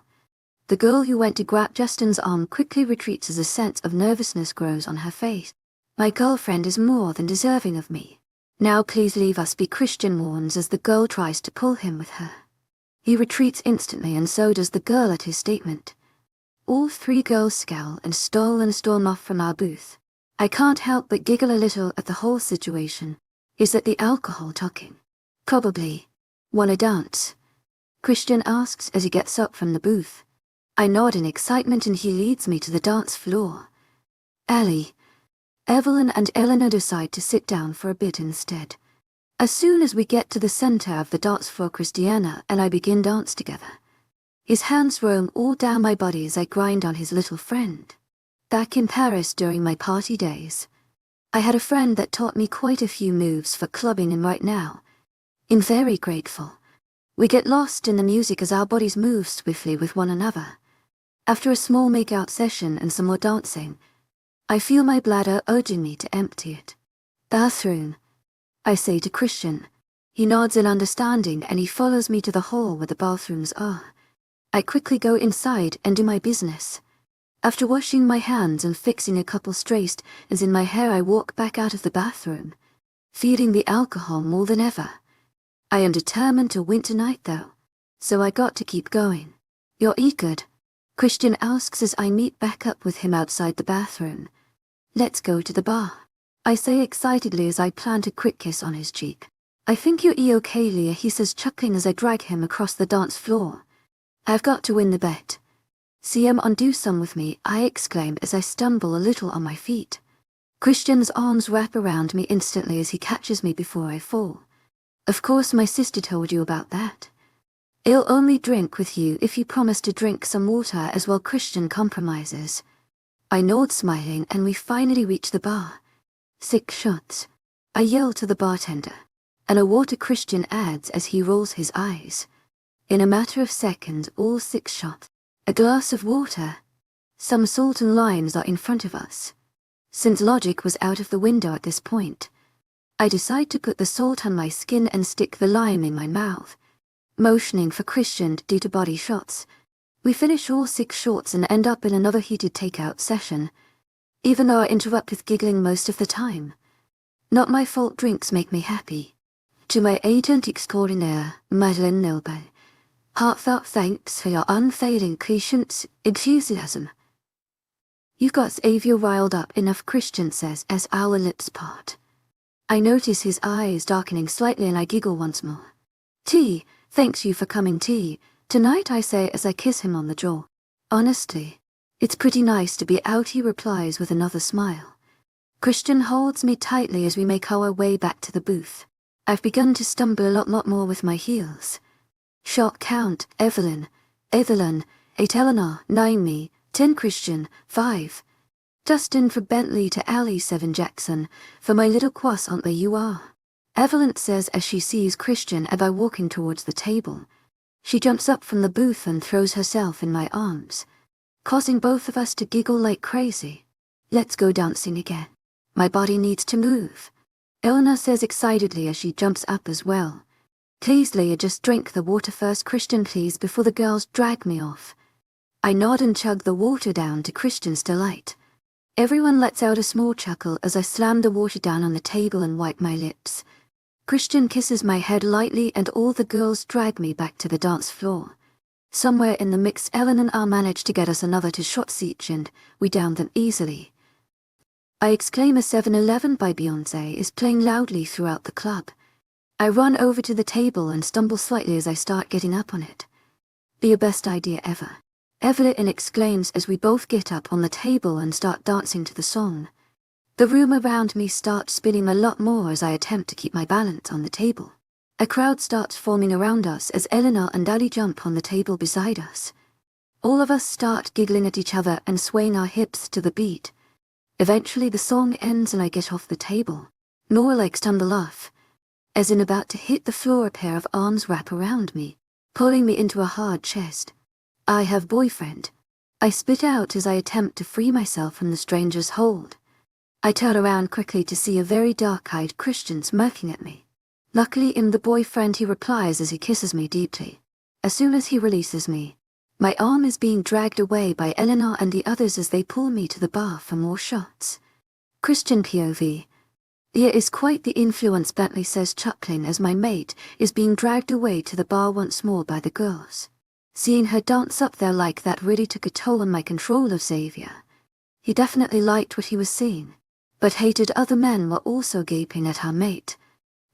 The girl who went to grab Justin's arm quickly retreats as a sense of nervousness grows on her face. My girlfriend is more than deserving of me. Now please leave us be, Christian warns as the girl tries to pull him with her. He retreats instantly and so does the girl at his statement. All 3 girls scowl and storm off from our booth. I can't help but giggle a little at the whole situation. Is that the alcohol talking? Probably. Wanna dance? Christian asks as he gets up from the booth. I nod in excitement and he leads me to the dance floor. Allie, Evelyn and Eleanor decide to sit down for a bit instead. As soon as we get to the center of the dance floor, Christiana and I begin dance together. His hands roam all down my body as I grind on his little friend. Back in Paris during my party days, I had a friend that taught me quite a few moves for clubbing, and right now, I'm very grateful. We get lost in the music as our bodies move swiftly with one another. After a small make-out session and some more dancing, I feel my bladder urging me to empty it. Bathroom, I say to Christian. He nods in understanding and he follows me to the hall where the bathrooms are. I quickly go inside and do my business. After washing my hands and fixing a couple straight ends in my hair, I walk back out of the bathroom, feeling the alcohol more than ever. I am determined to win tonight though, so I got to keep going. You're good? Christian asks as I meet back up with him outside the bathroom. Let's go to the bar, I say excitedly as I plant a quick kiss on his cheek. I think you're okay, Leah, he says, chuckling as I drag him across the dance floor. I've got to win the bet. CM on, do some with me, I exclaim as I stumble a little on my feet. Christian's arms wrap around me instantly as he catches me before I fall. Of course my sister told you about that. I'll only drink with you if you promise to drink some water as well, Christian compromises. I nod smiling and we finally reach the bar. 6 shots, I yell to the bartender, and a water, Christian adds as he rolls his eyes. In a matter of seconds, all 6 shots. A glass of water, Some salt and limes are in front of us. Since logic was out of the window at this point, I decide to put the salt on my skin and stick the lime in my mouth. Motioning for Christian to do to body shots, we finish all 6 shots and end up in another heated takeout session, even though I interrupt with giggling most of the time. Not my fault drinks make me happy. To my agent extraordinaire, Madeleine Nilbay, heartfelt thanks for your unfailing patience, enthusiasm. You got Xavier riled up enough, Christian says as our lips part. I notice his eyes darkening slightly and I giggle once more. T, thanks you for coming, T. Tonight, I say as I kiss him on the jaw. Honestly, it's pretty nice to be out, he replies with another smile. Christian holds me tightly as we make our way back to the booth. I've begun to stumble a lot more with my heels. Shot count, Evelyn, 8 Eleanor, 9 me, 10 Christian, 5. Justin for Bentley to Allie, 7 Jackson, for my little croissant where you are. Evelyn says as she sees Christian and I walking towards the table. She jumps up from the booth and throws herself in my arms, causing both of us to giggle like crazy. Let's go dancing again. My body needs to move. Eleanor says excitedly as she jumps up as well. Please, Leah, just drink the water first, Christian, please, before the girls drag me off. I nod and chug the water down to Christian's delight. Everyone lets out a small chuckle as I slam the water down on the table and wipe my lips. Christian kisses my head lightly and all the girls drag me back to the dance floor. Somewhere in the mix, Ellen and I manage to get us another 2 shots each and we down them easily. I exclaim as 7-Eleven by Beyoncé is playing loudly throughout the club. I run over to the table and stumble slightly as I start getting up on it. Be your best idea ever, Evelyn exclaims as we both get up on the table and start dancing to the song. The room around me starts spinning a lot more as I attempt to keep my balance on the table. A crowd starts forming around us as Eleanor and Ali jump on the table beside us. All of us start giggling at each other and swaying our hips to the beat. Eventually the song ends and I get off the table, more like stumble off. As in about to hit the floor, a pair of arms wrap around me, pulling me into a hard chest. I have boyfriend. I spit out as I attempt to free myself from the stranger's hold. I turn around quickly to see a very dark-eyed Christian smirking at me. Luckily, I'm the boyfriend, he replies as he kisses me deeply. As soon as he releases me, my arm is being dragged away by Eleanor and the others as they pull me to the bar for more shots. Christian POV. Here is quite the influence, Bentley says, chuckling as my mate is being dragged away to the bar once more by the girls. Seeing her dance up there like that really took a toll on my control of Xavier. He definitely liked what he was seeing, but hated other men were also gaping at our mate.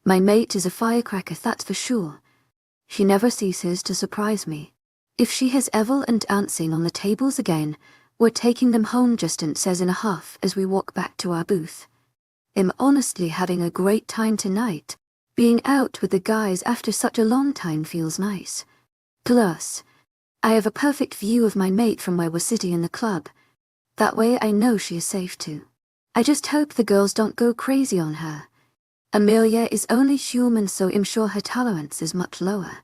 My mate is a firecracker, that's for sure. She never ceases to surprise me. If she has Evel and dancing on the tables again, we're taking them home, Justin says in a huff as we walk back to our booth. I'm honestly having a great time tonight. Being out with the guys after such a long time feels nice. Plus, I have a perfect view of my mate from where we're sitting in the club. That way I know she is safe too. I just hope the girls don't go crazy on her. Amelia is only human, so I'm sure her tolerance is much lower.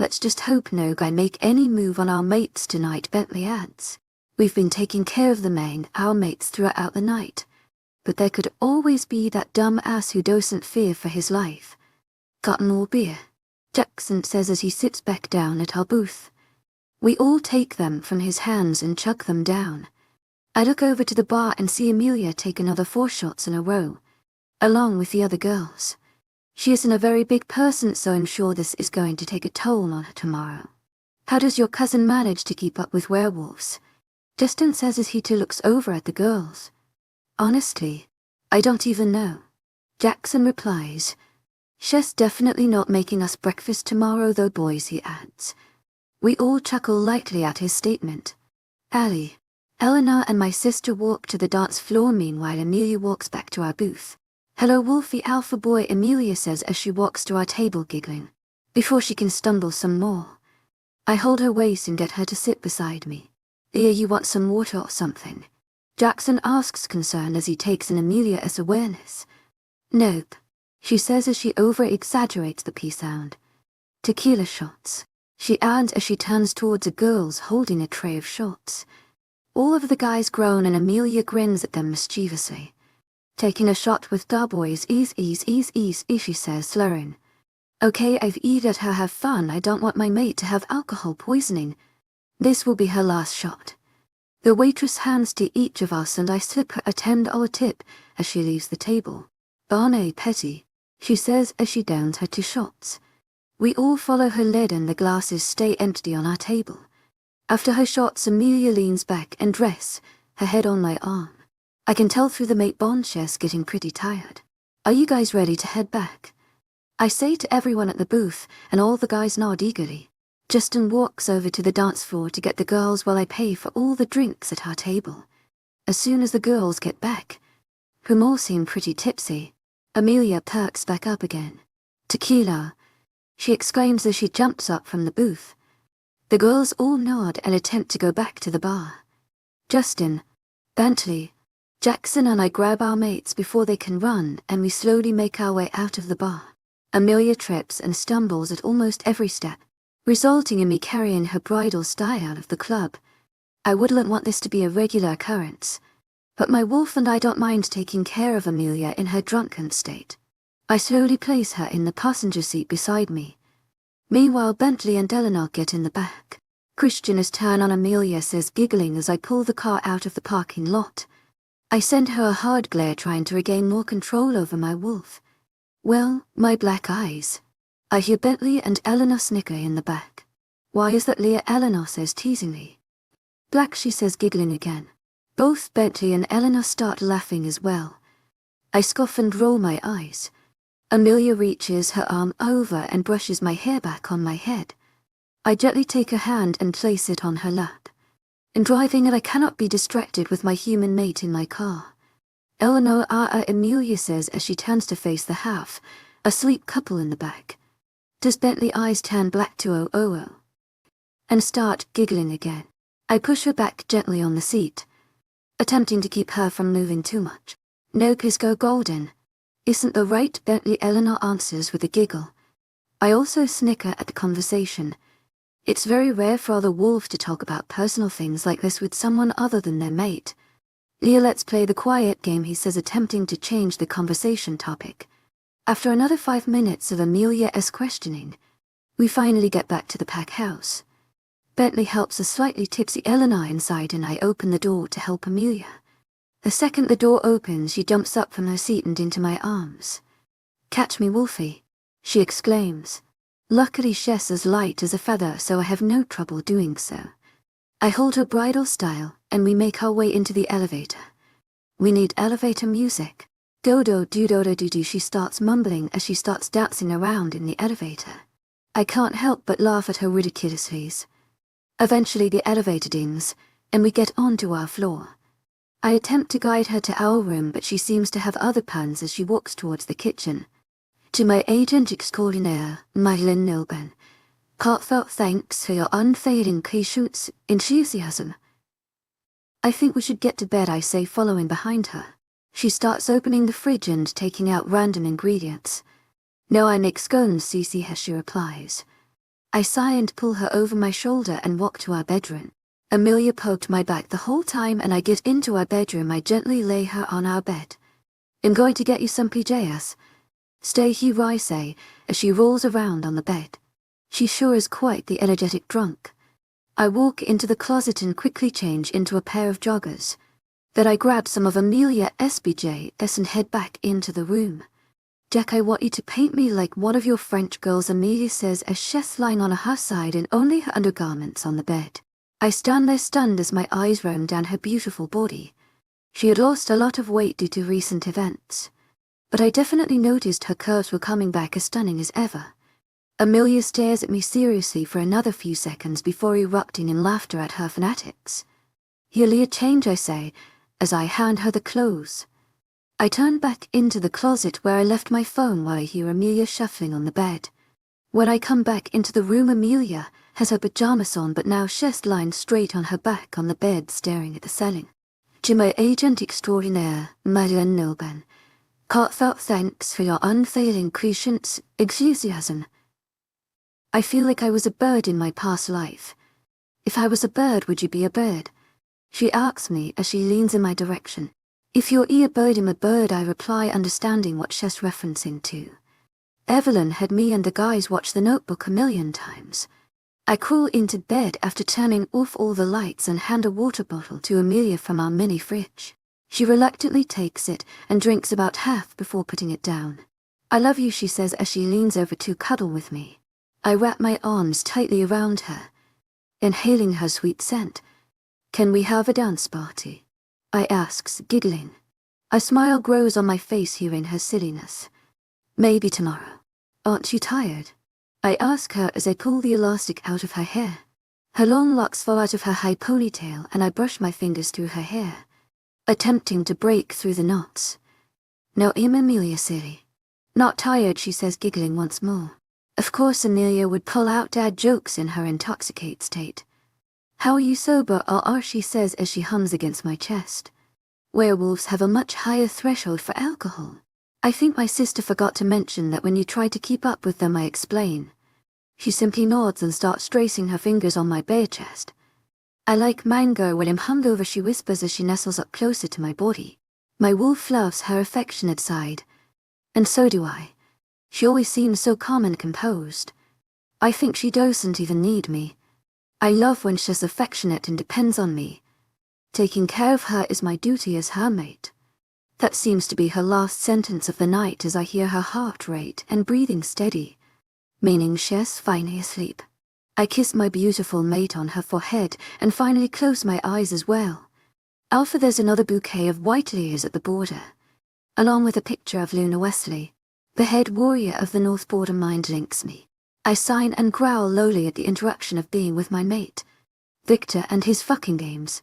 Let's just hope no guy make any move on our mates tonight, Bentley adds. We've been taking care of our mates throughout the night. But there could always be that dumb ass who doesn't fear for his life. Gotten more beer? Jackson says as he sits back down at our booth. We all take them from his hands and chug them down. I look over to the bar and see Amelia take another 4 shots in a row, along with the other girls. She isn't a very big person, so I'm sure this is going to take a toll on her tomorrow. How does your cousin manage to keep up with werewolves? Justin says as he too looks over at the girls. Honestly, I don't even know. Jackson replies. She's definitely not making us breakfast tomorrow though, boys, he adds. We all chuckle lightly at his statement. Allie, Eleanor and my sister walk to the dance floor, meanwhile Amelia walks back to our booth. Hello, Wolfie alpha boy, Amelia says as she walks to our table giggling, before she can stumble some more. I hold her waist and get her to sit beside me. Leah, you want some water or something? Jackson asks, concerned as he takes in Amelia as awareness. Nope, she says as she over-exaggerates the P sound. Tequila shots, she adds as she turns towards the girls holding a tray of shots. All of the guys groan and Amelia grins at them mischievously. Taking a shot with Darboys, ease, she says, slurring. Okay, I've let her have fun. I don't want my mate to have alcohol poisoning. This will be her last shot. The waitress hands to each of us and I slip her a $10 tip as she leaves the table. Barney Petty, she says as she downs her 2 shots. We all follow her lead and the glasses stay empty on our table. After her shots, Amelia leans back and rests, her head on my arm. I can tell through the mate bond chest getting pretty tired. Are you guys ready to head back? I say to everyone at the booth, and all the guys nod eagerly. Justin walks over to the dance floor to get the girls while I pay for all the drinks at our table. As soon as the girls get back, whom all seem pretty tipsy, Amelia perks back up again. Tequila, she exclaims as she jumps up from the booth. The girls all nod and attempt to go back to the bar. Justin, Bentley, Jackson and I grab our mates before they can run and we slowly make our way out of the bar. Amelia trips and stumbles at almost every step, resulting in me carrying her bridal style out of the club. I wouldn't want this to be a regular occurrence, but my wolf and I don't mind taking care of Amelia in her drunken state. I slowly place her in the passenger seat beside me. Meanwhile, Bentley and Eleanor get in the back. Christian is turned on Amelia, says, giggling as I pull the car out of the parking lot. I send her a hard glare, trying to regain more control over my wolf. Well, my black eyes. I hear Bentley and Eleanor snicker in the back. Why is that, Leah? Eleanor says teasingly. Black, she says, giggling again. Both Bentley and Eleanor start laughing as well. I scoff and roll my eyes. Amelia reaches her arm over and brushes my hair back on my head. I gently take her hand and place it on her lap. In driving and I cannot be distracted with my human mate in my car. Eleanor, Amelia says as she turns to face the half-asleep couple in the back. Does Bentley eyes turn black to and start giggling again? I push her back gently on the seat, attempting to keep her from moving too much. No kiss go golden. Isn't that right, Bentley? Eleanor answers with a giggle. I also snicker at the conversation. It's very rare for other wolves to talk about personal things like this with someone other than their mate. Leah, let's play the quiet game, he says, attempting to change the conversation topic. After another 5 minutes of Amelia's questioning, we finally get back to the pack house. Bentley helps a slightly tipsy Eleanor inside and I open the door to help Amelia. The second the door opens, she jumps up from her seat and into my arms. Catch me, Wolfie, she exclaims. Luckily she's as light as a feather, so I have no trouble doing so. I hold her bridal style and we make our way into the elevator. We need elevator music. Do-do-do-do-do-do, she starts mumbling as she starts dancing around in the elevator. I can't help but laugh at her ridiculously. Eventually the elevator dings, and we get onto our floor. I attempt to guide her to our room, but she seems to have other plans as she walks towards the kitchen. To my agent extraordinaire, Madeline Nilben, heartfelt thanks for your unfailing patience, enthusiasm. I think we should get to bed, I say, following behind her. She starts opening the fridge and taking out random ingredients. No, I make scones, Cece, as she replies. I sigh and pull her over my shoulder and walk to our bedroom. Amelia poked my back the whole time and I get into our bedroom. I gently lay her on our bed. I'm going to get you some PJs. Stay here, I say, as she rolls around on the bed. She sure is quite the energetic drunk. I walk into the closet and quickly change into a pair of joggers. Then I grab some of Amelia's PJs and head back into the room. Jack, I want you to paint me like one of your French girls, Amelia says as she's lying on her side in only her undergarments on the bed. I stand there stunned as my eyes roam down her beautiful body. She had lost a lot of weight due to recent events, but I definitely noticed her curves were coming back as stunning as ever. Amelia stares at me seriously for another few seconds before erupting in laughter at her fanatics. Here, Leah, change, I say, as I hand her the clothes. I turn back into the closet where I left my phone while I hear Amelia shuffling on the bed. When I come back into the room, Amelia has her pajamas on, but now she's lying straight on her back on the bed staring at the ceiling. To my agent extraordinaire, Madeline Nilben, heartfelt thanks for your unfailing patience, enthusiasm. I feel like I was a bird in my past life. If I was a bird, would you be a bird? She asks me as she leans in my direction. If your ear birding a bird, I reply, understanding what she's referencing to. Evelyn had me and the guys watch The Notebook a million times. I crawl into bed after turning off all the lights and hand a water bottle to Amelia from our mini fridge. She reluctantly takes it and drinks about half before putting it down. I love you, she says as she leans over to cuddle with me. I wrap my arms tightly around her, inhaling her sweet scent. Can we have a dance party? I asks, giggling. A smile grows on my face hearing her silliness. Maybe tomorrow. Aren't you tired? I ask her as I pull the elastic out of her hair. Her long locks fall out of her high ponytail and I brush my fingers through her hair, attempting to break through the knots. No, Amelia, silly. Not tired, she says, giggling once more. Of course Amelia would pull out dad jokes in her intoxicated state. How are you sober, or she says as she hums against my chest. Werewolves have a much higher threshold for alcohol. I think my sister forgot to mention that when you try to keep up with them, I explain. She simply nods and starts tracing her fingers on my bare chest. I like mango when I'm hungover, she whispers as she nestles up closer to my body. My wolf loves her affectionate side. And so do I. She always seems so calm and composed. I think she doesn't even need me. I love when she's affectionate and depends on me. Taking care of her is my duty as her mate. That seems to be her last sentence of the night as I hear her heart rate and breathing steady, meaning she's finally asleep. I kiss my beautiful mate on her forehead and finally close my eyes as well. Alpha, there's another bouquet of white lilies at the border, along with a picture of Luna Wesley, the head warrior of the North Border. Mind links me. I sign and growl lowly at the interruption of being with my mate, Victor, and his fucking games.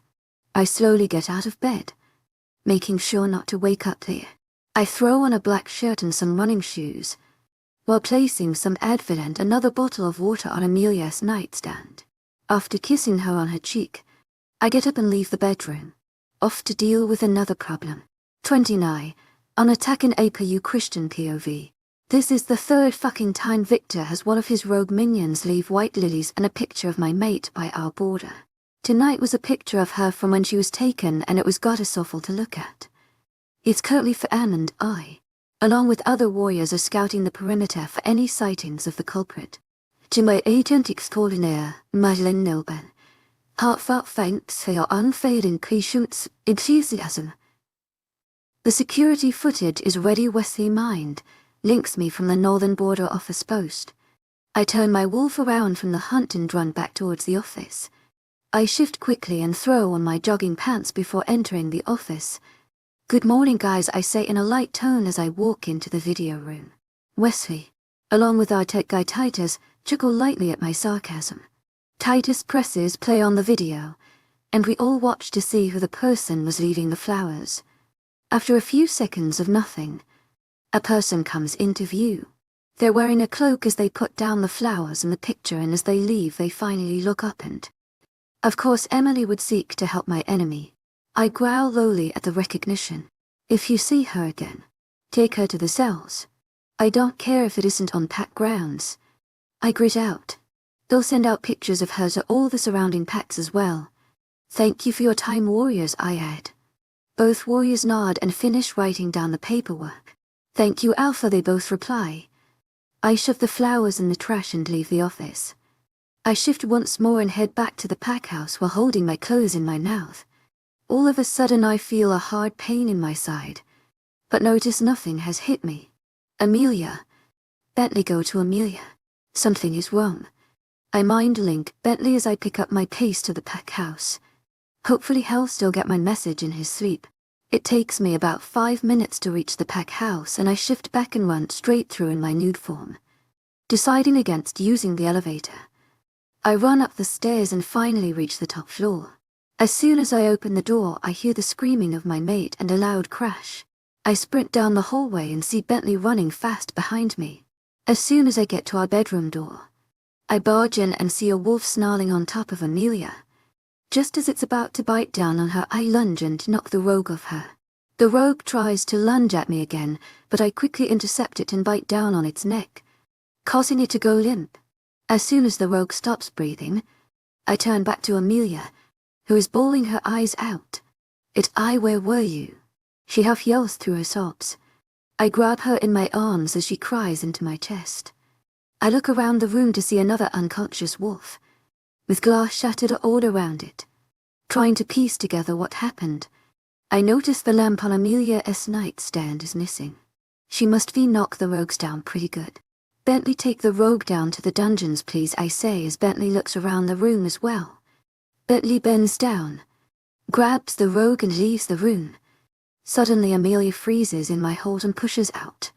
I slowly get out of bed, making sure not to wake up there. I throw on a black shirt and some running shoes, while placing some Advil and another bottle of water on Amelia's nightstand. After kissing her on her cheek, I get up and leave the bedroom, off to deal with another problem. 29. On Attack in APU Christian POV. This is the third fucking time Victor has one of his rogue minions leave white lilies and a picture of my mate by our border. Tonight was a picture of her from when she was taken, and it was goddess awful to look at. It's currently for Anne and I, along with other warriors, are scouting the perimeter for any sightings of the culprit. To my agent extraordinaire, Madeleine Nilben, heartfelt thanks for your unfailing patience, enthusiasm. The security footage is ready. Wesley Mind links me from the Northern Border office post. I turn my wolf around from the hunt and run back towards the office. I shift quickly and throw on my jogging pants before entering the office. Good morning, guys, I say in a light tone as I walk into the video room. Wesley, along with our tech guy Titus, chuckle lightly at my sarcasm. Titus presses play on the video, and we all watch to see who the person was leaving the flowers. After a few seconds of nothing, a person comes into view. They're wearing a cloak as they put down the flowers in the picture, and as they leave they finally look up and... Of course Emily would seek to help my enemy. I growl lowly at the recognition. If you see her again, take her to the cells. I don't care if it isn't on packed grounds. I grit out. They'll send out pictures of her to all the surrounding packs as well. Thank you for your time, warriors, I add. Both warriors nod and finish writing down the paperwork. Thank you, Alpha, they both reply. I shove the flowers in the trash and leave the office. I shift once more and head back to the pack house while holding my clothes in my mouth. All of a sudden I feel a hard pain in my side, but notice nothing has hit me. Amelia. Bentley, go to Amelia. Something is wrong. I mind link Bentley as I pick up my pace to the pack house. Hopefully he'll still get my message in his sleep. It takes me about 5 minutes to reach the pack house, and I shift back and run straight through in my nude form, deciding against using the elevator. I run up the stairs and finally reach the top floor. As soon as I open the door, I hear the screaming of my mate and a loud crash. I sprint down the hallway and see Bentley running fast behind me. As soon as I get to our bedroom door, I barge in and see a wolf snarling on top of Amelia. Just as it's about to bite down on her, I lunge and knock the rogue off her. The rogue tries to lunge at me again, but I quickly intercept it and bite down on its neck, causing it to go limp. As soon as the rogue stops breathing, I turn back to Amelia, who is bawling her eyes out. Where were you? She half yells through her sobs. I grab her in my arms as she cries into my chest. I look around the room to see another unconscious wolf, with glass shattered all around it. Trying to piece together what happened, I notice the lamp on Immerse's nightstand is missing. She must be knocked the rogues down pretty good. Bentley, take the rogue down to the dungeons, please, I say as Bentley looks around the room as well. Bentley bends down, grabs the rogue and leaves the room. Suddenly Immerse freezes in my hold and pushes out,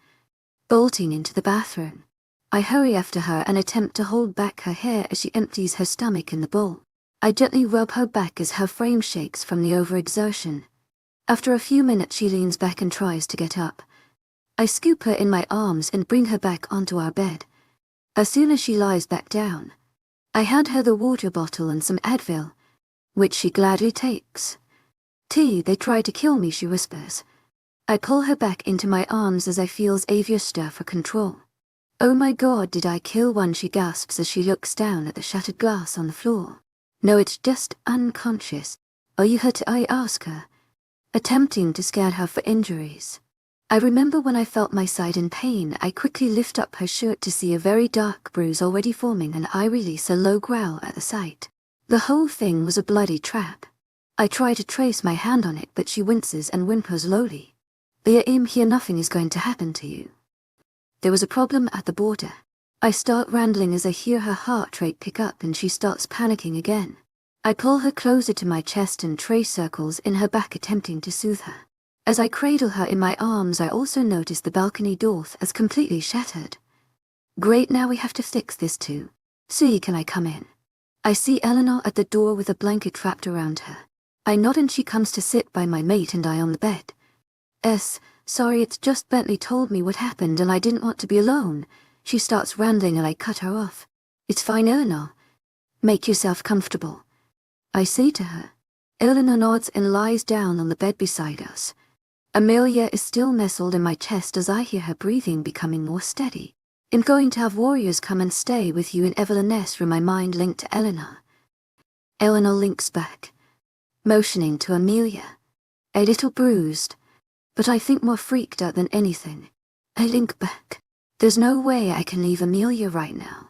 bolting into the bathroom. I hurry after her and attempt to hold back her hair as she empties her stomach in the bowl. I gently rub her back as her frame shakes from the overexertion. After a few minutes she leans back and tries to get up. I scoop her in my arms and bring her back onto our bed. As soon as she lies back down, I hand her the water bottle and some Advil, which she gladly takes. They try to kill me, she whispers. I pull her back into my arms as I feel Xavier stir for control. Oh my God, did I kill one, she gasps as she looks down at the shattered glass on the floor. No, it's just unconscious. Are you hurt? I ask her, attempting to scan her for injuries. I remember when I felt my side in pain, I quickly lift up her shirt to see a very dark bruise already forming and I release a low growl at the sight. The whole thing was a bloody trap. I try to trace my hand on it but she winces and whimpers lowly. I'm here, nothing is going to happen to you. There was a problem at the border. I start rambling as I hear her heart rate pick up and she starts panicking again. I pull her closer to my chest and trace circles in her back attempting to soothe her. As I cradle her in my arms, I also notice the balcony door as completely shattered. Great, now we have to fix this too. See, can I come in? I see Eleanor at the door with a blanket wrapped around her. I nod and she comes to sit by my mate and I on the bed. Sorry, it's just Bentley told me what happened and I didn't want to be alone. She starts rambling and I cut her off. It's fine, Eleanor. Make yourself comfortable, I say to her. Eleanor nods and lies down on the bed beside us. Immerse is still nestled in my chest as I hear her breathing becoming more steady. I'm going to have warriors come and stay with you in Evelyness from my mind linked to Eleanor. Eleanor links back, motioning to Immerse. A little bruised, but I think more freaked out than anything. I link back. There's no way I can leave Immerse right now.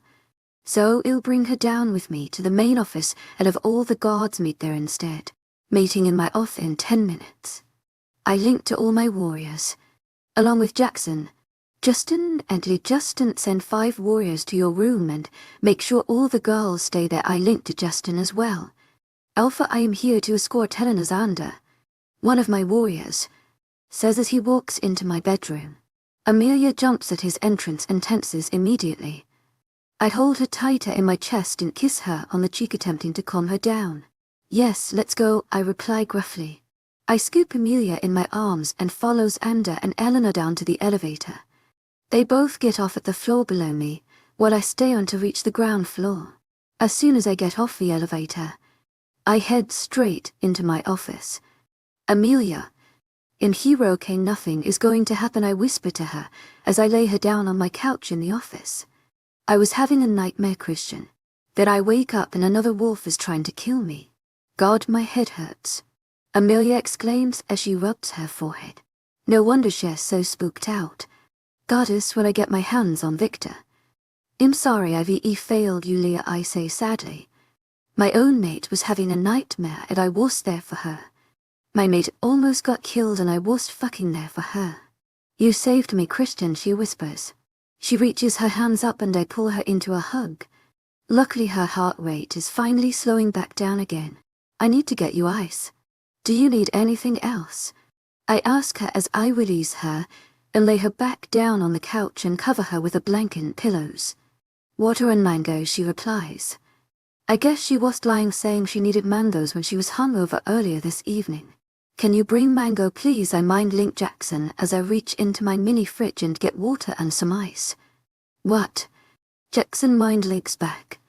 So I'll bring her down with me to the main office and have all the guards meet there instead. Meeting in my office in 10 minutes. I link to all my warriors, along with Jackson. Justin, send 5 warriors to your room and make sure all the girls stay there. I link to Justin as well. Alpha, I am here to escort Helena Zander, one of my warriors, says as he walks into my bedroom. Immerse jumps at his entrance and tenses immediately. I hold her tighter in my chest and kiss her on the cheek attempting to calm her down. Yes, let's go, I reply gruffly. I scoop Immerse in my arms and follows Ander and Eleanor down to the elevator. They both get off at the floor below me, while I stay on to reach the ground floor. As soon as I get off the elevator, I head straight into my office. Immerse, in Hero K, nothing is going to happen, I whisper to her as I lay her down on my couch in the office. I was having a nightmare, Christian. That I wake up and another wolf is trying to kill me. God, my head hurts. Immerse exclaims as she rubs her forehead. No wonder she's so spooked out. Goddess, will I get my hands on Victor? I'm sorry I've failed you, Leah, I say sadly. My own mate was having a nightmare and I was there for her. My mate almost got killed and I was fucking there for her. You saved me, Christian, she whispers. She reaches her hands up and I pull her into a hug. Luckily her heart rate is finally slowing back down again. I need to get you ice. Do you need anything else? I ask her as I release her and lay her back down on the couch and cover her with a blanket and pillows. Water and mango, she replies. I guess she was lying saying she needed mangoes when she was hungover earlier this evening. Can you bring mango please? I mind link Jackson as I reach into my mini fridge and get water and some ice. What? Jackson mind links back.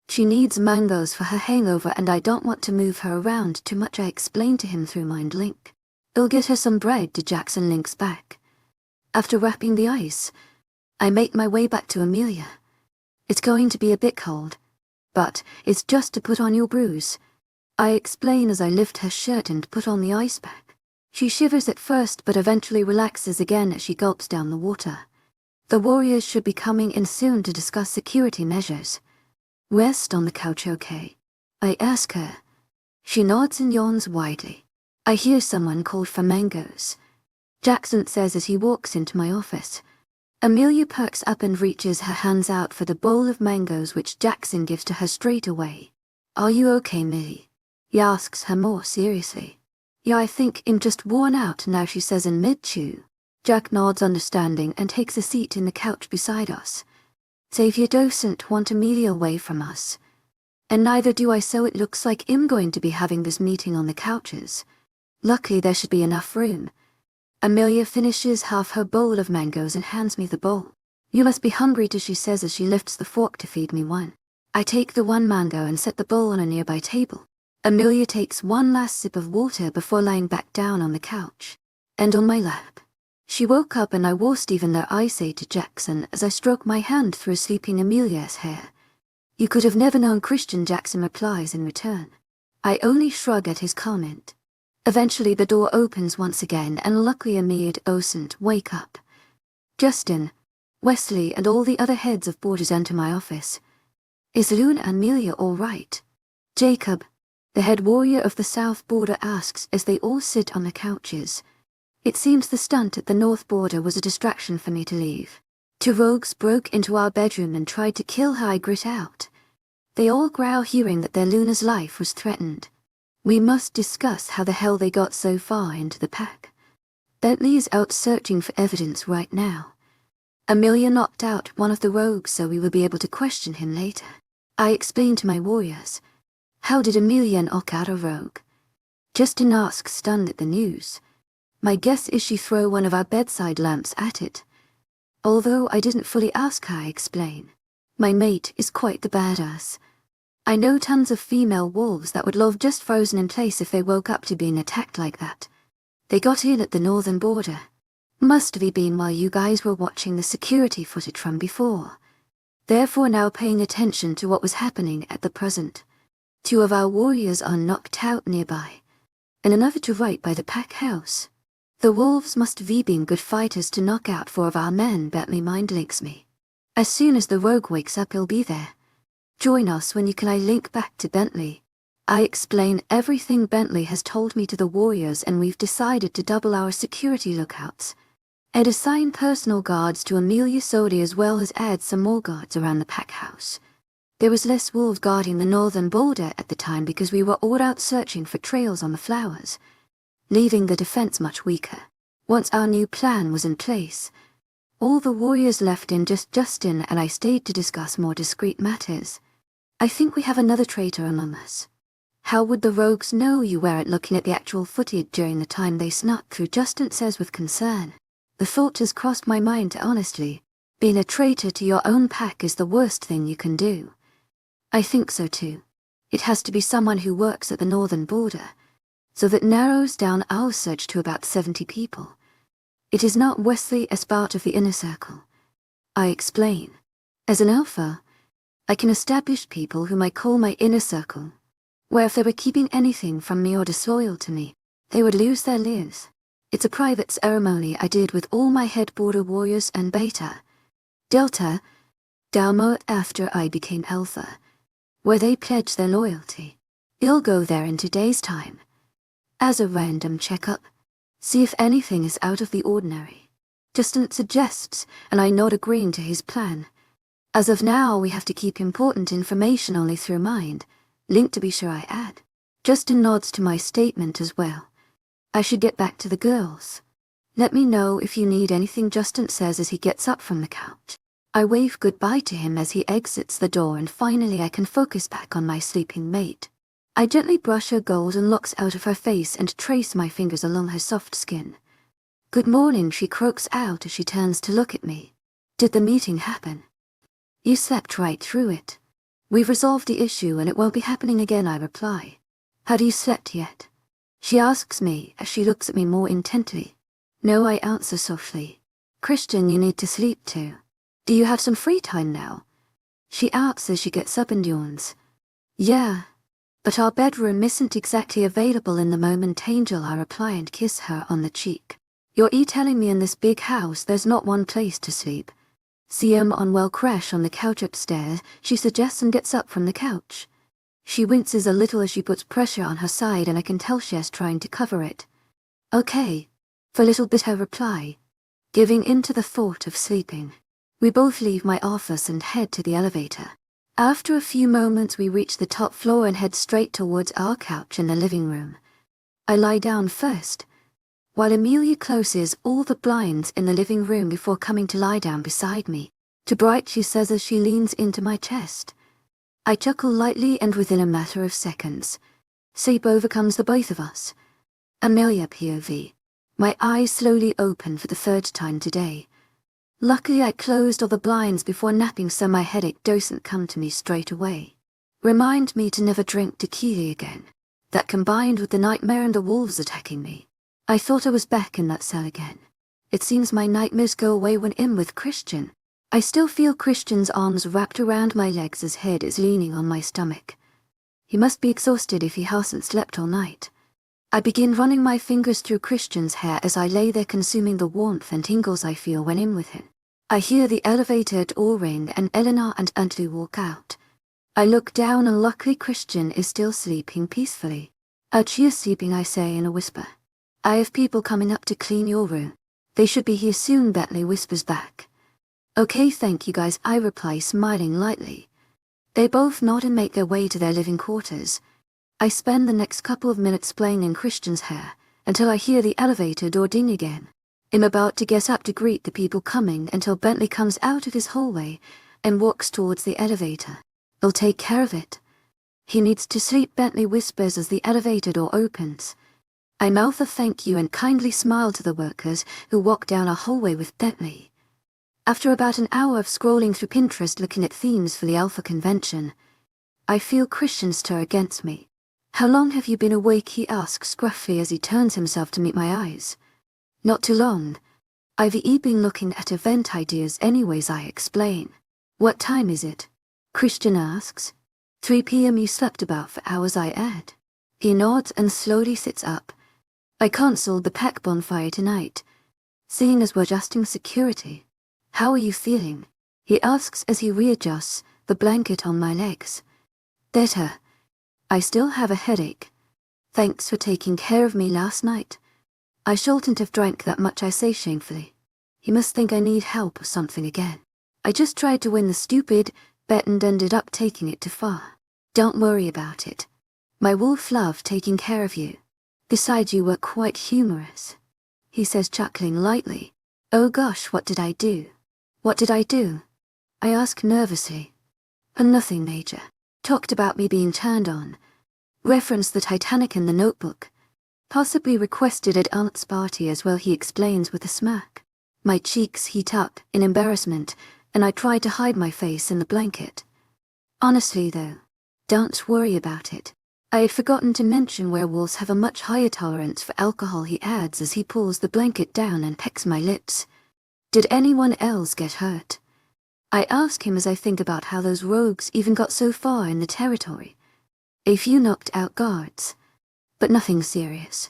She needs mangoes for her hangover and I don't want to move her around too much, I explain to him through mind link. I'll get her some bread, to Jackson links back. After wrapping the ice, I make my way back to Immerse. It's going to be a bit cold, but it's just to put on your bruise. I explain as I lift her shirt and put on the ice pack. She shivers at first but eventually relaxes again as she gulps down the water. The warriors should be coming in soon to discuss security measures. Rest on the couch, okay? I ask her. She nods and yawns widely. I hear someone call for mangoes. Jackson says as he walks into my office. Amelia perks up and reaches her hands out for the bowl of mangoes which Jackson gives to her straight away. Are you okay, Millie? He asks her more seriously. Yeah, I think I'm just worn out now, she says in mid-chew. Jack nods understanding and takes a seat in the couch beside us. Xavier doesn't want Amelia away from us. And neither do I, so it looks like I'm going to be having this meeting on the couches. Luckily there should be enough room. Amelia finishes half her bowl of mangoes and hands me the bowl. You must be hungry too, she says as she lifts the fork to feed me one. I take the one mango and set the bowl on a nearby table. Amelia takes one last sip of water before lying back down on the couch. And on my lap. She woke up and I wasn't even there, I say to Jackson as I stroke my hand through sleeping Amelia's hair. You could have never known, Christian, Jackson replies in return. I only shrug at his comment. Eventually the door opens once again and luckily Amelia doesn't wake up. Justin, Wesley and all the other heads of boarders enter my office. Is Luna and Amelia all right? Jacob, the head warrior of the south border, asks as they all sit on the couches. It seems the stunt at the north border was a distraction for me to leave. 2 rogues broke into our bedroom and tried to kill her, I grit out. They all growl hearing that their Luna's life was threatened. We must discuss how the hell they got so far into the pack. Bentley is out searching for evidence right now. Amelia knocked out one of the rogues so we will be able to question him later. I explained to my warriors. How did Amelia knock out a rogue? Justin asks, stunned at the news. My guess is she threw one of our bedside lamps at it. Although I didn't fully ask her, I explain. My mate is quite the badass. I know tons of female wolves that would love just frozen in place if they woke up to being attacked like that. They got in at the northern border. Must have been while you guys were watching the security footage from before. Therefore now paying attention to what was happening at the present. 2 of our warriors are knocked out nearby, and another to right by the pack house. The wolves must have been good fighters to knock out 4 of our men, Bentley mind links me. As soon as the rogue wakes up he'll be there. Join us when you can, I link back to Bentley. I explain everything Bentley has told me to the warriors and we've decided to double our security lookouts. And assign personal guards to Amelia Sodi as well as add some more guards around the pack house. There was less wolves guarding the northern border at the time because we were all out searching for trails on the flowers, leaving the defense much weaker. Once our new plan was in place, all the warriors left in just Justin and I stayed to discuss more discreet matters. I think we have another traitor among us. How would the rogues know you weren't looking at the actual footage during the time they snuck through? Justin says with concern. The thought has crossed my mind, honestly. Being a traitor to your own pack is the worst thing you can do. I think so too. It has to be someone who works at the northern border, so that narrows down our search to about 70 people. It is not Wesley as part of the inner circle. I explain. As an alpha, I can establish people whom I call my inner circle, where if they were keeping anything from me or disloyal to me, they would lose their lives. It's a private ceremony I did with all my head border warriors and Beta, Delta, Dalmo after I became Alpha, where they pledge their loyalty. You'll go there in 2 days' time. As a random checkup, see if anything is out of the ordinary. Justin suggests, and I nod agreeing to his plan. As of now, we have to keep important information only through mind. Link to be sure, I add. Justin nods to my statement as well. I should get back to the girls. Let me know if you need anything, Justin says as he gets up from the couch. I wave goodbye to him as he exits the door and finally I can focus back on my sleeping mate. I gently brush her golden locks out of her face and trace my fingers along her soft skin. Good morning, she croaks out as she turns to look at me. Did the meeting happen? You slept right through it. We've resolved the issue and it won't be happening again, I reply. Have you slept yet? She asks me as she looks at me more intently. No, I answer softly. Christian, you need to sleep too. Do you have some free time now? She asks as she gets up and yawns. Yeah. But our bedroom isn't exactly available in the moment, Angel, I reply and kiss her on the cheek. You're telling me in this big house there's not one place to sleep? See unwell crash on the couch upstairs, she suggests and gets up from the couch. She winces a little as she puts pressure on her side and I can tell she's trying to cover it. Okay. For a little bit I reply, giving in to the thought of sleeping. We both leave my office and head to the elevator. After a few moments we reach the top floor and head straight towards our couch in the living room. I lie down first, while Amelia closes all the blinds in the living room before coming to lie down beside me. Too bright, she says as she leans into my chest. I chuckle lightly and within a matter of seconds, sleep overcomes the both of us. Amelia POV. My eyes slowly open for the third time today. Luckily I closed all the blinds before napping so my headache doesn't come to me straight away. Remind me to never drink tequila again. That combined with the nightmare and the wolves attacking me. I thought I was back in that cell again. It seems my nightmares go away when I'm with Christian. I still feel Christian's arms wrapped around my legs, his head is leaning on my stomach. He must be exhausted if he hasn't slept all night. I begin running my fingers through Christian's hair as I lay there consuming the warmth and tingles I feel when I'm with him. I hear the elevator door ring and Eleanor and Anthony walk out. I look down and luckily Christian is still sleeping peacefully. You're sleeping, I say in a whisper. I have people coming up to clean your room. They should be here soon, Bentley whispers back. Okay, thank you guys, I reply smiling lightly. They both nod and make their way to their living quarters. I spend the next couple of minutes playing in Christian's hair, until I hear the elevator door ding again. I'm about to get up to greet the people coming until Bentley comes out of his hallway and walks towards the elevator. I'll take care of it. He needs to sleep, Bentley whispers as the elevator door opens. I mouth a thank you and kindly smile to the workers who walk down a hallway with Bentley. After about an hour of scrolling through Pinterest looking at themes for the Alpha Convention, I feel Christian stir against me. How long have you been awake, he asks gruffly as he turns himself to meet my eyes. Not too long. I've been looking at event ideas anyways, I explain. What time is it? Christian asks. 3 p.m. You slept about for hours, I add. He nods and slowly sits up. I cancelled the pack bonfire tonight, seeing as we're adjusting security. How are you feeling? He asks as he readjusts the blanket on my legs. Better. I still have a headache. Thanks for taking care of me last night. I shouldn't have drank that much, I say shamefully. He must think I need help or something again. I just tried to win the stupid bet and ended up taking it too far. Don't worry about it. My wolf loved taking care of you. Besides, you were quite humorous. He says, chuckling lightly. Oh gosh, what did I do? What did I do? I ask nervously. Nothing major. Talked about me being turned on. Referenced the Titanic in the Notebook. Possibly requested at Aunt's party as well, he explains with a smirk. My cheeks heat up in embarrassment, and I try to hide my face in the blanket. Honestly though, don't worry about it. I had forgotten to mention werewolves have a much higher tolerance for alcohol, he adds as he pulls the blanket down and pecks my lips. Did anyone else get hurt? I ask him as I think about how those rogues even got so far in the territory. A few knocked out guards, but nothing serious.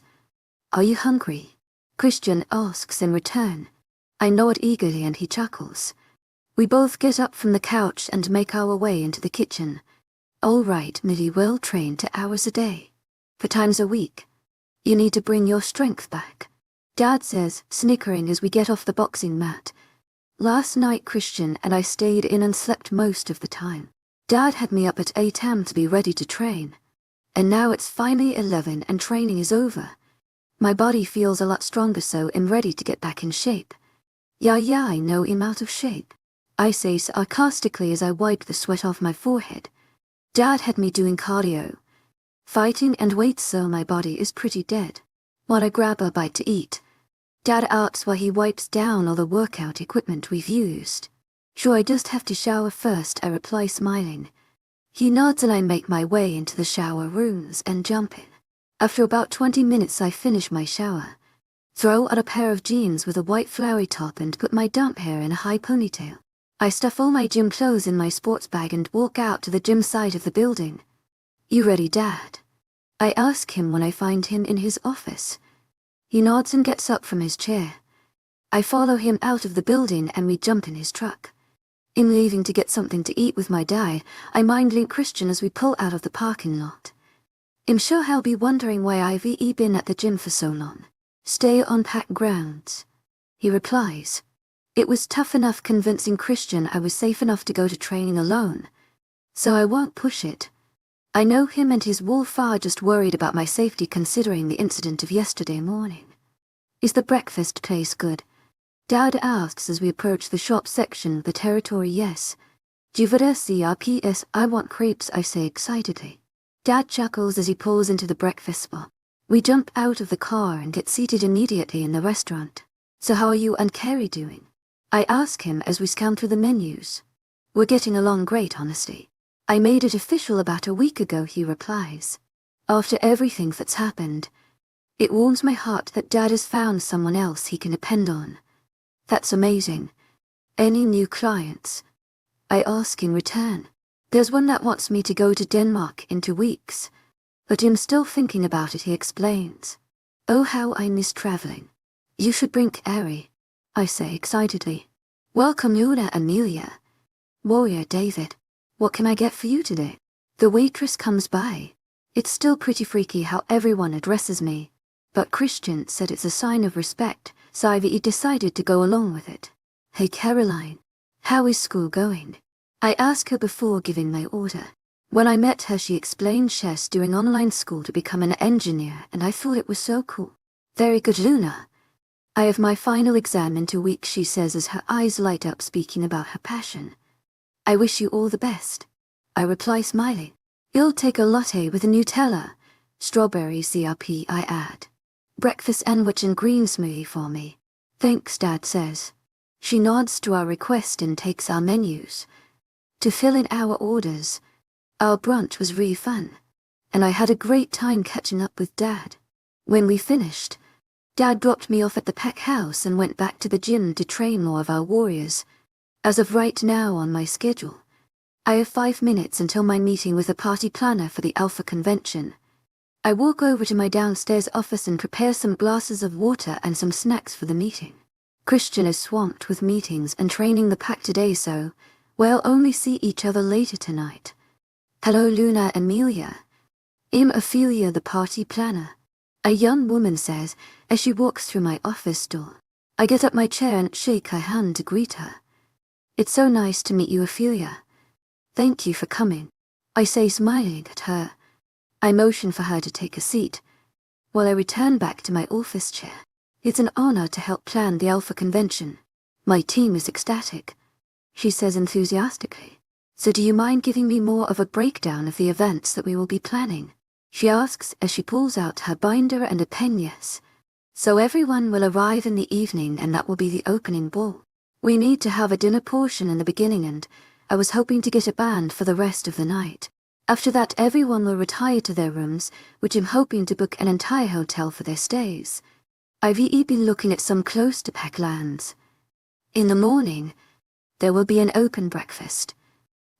Are you hungry? Christian asks in return. I nod eagerly and he chuckles. We both get up from the couch and make our way into the kitchen. All right, Millie, well trained to hours a day. 4 times a week. You need to bring your strength back. Dad says, snickering as we get off the boxing mat. Last night Christian and I stayed in and slept most of the time. Dad had me up at 8 a.m. to be ready to train. And now it's finally 11 and training is over. My body feels a lot stronger, so I'm ready to get back in shape. Yeah, I know I'm out of shape. I say sarcastically as I wipe the sweat off my forehead. Dad had me doing cardio, fighting and weights, so my body is pretty dead. While I grab a bite to eat, Dad asks while he wipes down all the workout equipment we've used. Sure, I just have to shower first, I reply smiling. He nods and I make my way into the shower rooms and jump in. After about 20 minutes I finish my shower, throw on a pair of jeans with a white flowery top and put my damp hair in a high ponytail. I stuff all my gym clothes in my sports bag and walk out to the gym side of the building. You ready, Dad? I ask him when I find him in his office. He nods and gets up from his chair. I follow him out of the building and we jump in his truck. In leaving to get something to eat with my dad, I mind Christian as we pull out of the parking lot. I'm sure he'll be wondering why I've been at the gym for so long. Stay on packed grounds. He replies. It was tough enough convincing Christian I was safe enough to go to training alone. So I won't push it. I know him and his wolf are just worried about my safety considering the incident of yesterday morning. Is the breakfast place good? Dad asks as we approach the shop section of the territory. Yes. CRPS, I want crepes, I say excitedly. Dad chuckles as he pulls into the breakfast spot. We jump out of the car and get seated immediately in the restaurant. So how are you and Carrie doing? I ask him as we scan through the menus. We're getting along great, honestly. I made it official about a week ago, he replies. After everything that's happened, it warms my heart that Dad has found someone else he can depend on. That's amazing. Any new clients? I ask in return. There's one that wants me to go to Denmark in 2 weeks. But I'm still thinking about it, he explains. Oh, how I miss traveling. You should bring Carrie, I say excitedly. Welcome, Luna and Amelia. Warrior David, what can I get for you today? The waitress comes by. It's still pretty freaky how everyone addresses me. But Christian said it's a sign of respect, so I've decided to go along with it. Hey Caroline, how is school going? I ask her before giving my order. When I met her she explained she's doing online school to become an engineer and I thought it was so cool. Very good, Luna. I have my final exam in 2 weeks, she says as her eyes light up speaking about her passion. I wish you all the best. I reply smiling. You'll take a latte with a Nutella. Strawberry CRP, I add. Breakfast sandwich and green smoothie for me. Thanks, Dad says. She nods to our request and takes our menus. To fill in our orders, our brunch was really fun, and I had a great time catching up with Dad. When we finished, Dad dropped me off at the pack house and went back to the gym to train more of our warriors. As of right now on my schedule, I have 5 minutes until my meeting with the party planner for the Alpha Convention. I walk over to my downstairs office and prepare some glasses of water and some snacks for the meeting. Christian is swamped with meetings and training the pack today, so we'll only see each other later tonight. Hello, Luna and Amelia. I'm Ophelia, the party planner, a young woman says as she walks through my office door. I get up my chair and shake her hand to greet her. It's so nice to meet you, Ophelia. Thank you for coming, I say smiling at her. I motion for her to take a seat, while I return back to my office chair. It's an honor to help plan the Alpha Convention. My team is ecstatic, she says enthusiastically. So do you mind giving me more of a breakdown of the events that we will be planning? She asks as she pulls out her binder and a pen. Yes. So everyone will arrive in the evening and that will be the opening ball. We need to have a dinner portion in the beginning and I was hoping to get a band for the rest of the night. After that everyone will retire to their rooms, which I'm hoping to book an entire hotel for their stays. I've been looking at some close to pack lands. In the morning, there will be an open breakfast.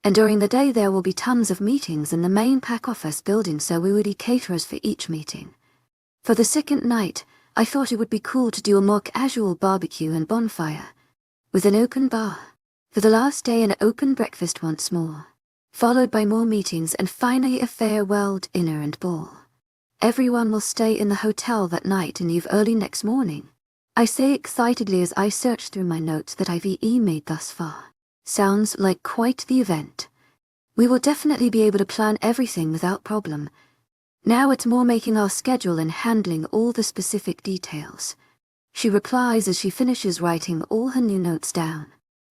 And during the day there will be tons of meetings in the main pack office building, so we would need caterers for each meeting. For the second night, I thought it would be cool to do a more casual barbecue and bonfire, with an open bar. For the last day an open breakfast once more, followed by more meetings and finally a farewell dinner and ball. Everyone will stay in the hotel that night and leave early next morning, I say excitedly as I search through my notes that I've made thus far. Sounds like quite the event. We will definitely be able to plan everything without problem. Now it's more making our schedule and handling all the specific details. She replies as she finishes writing all her new notes down.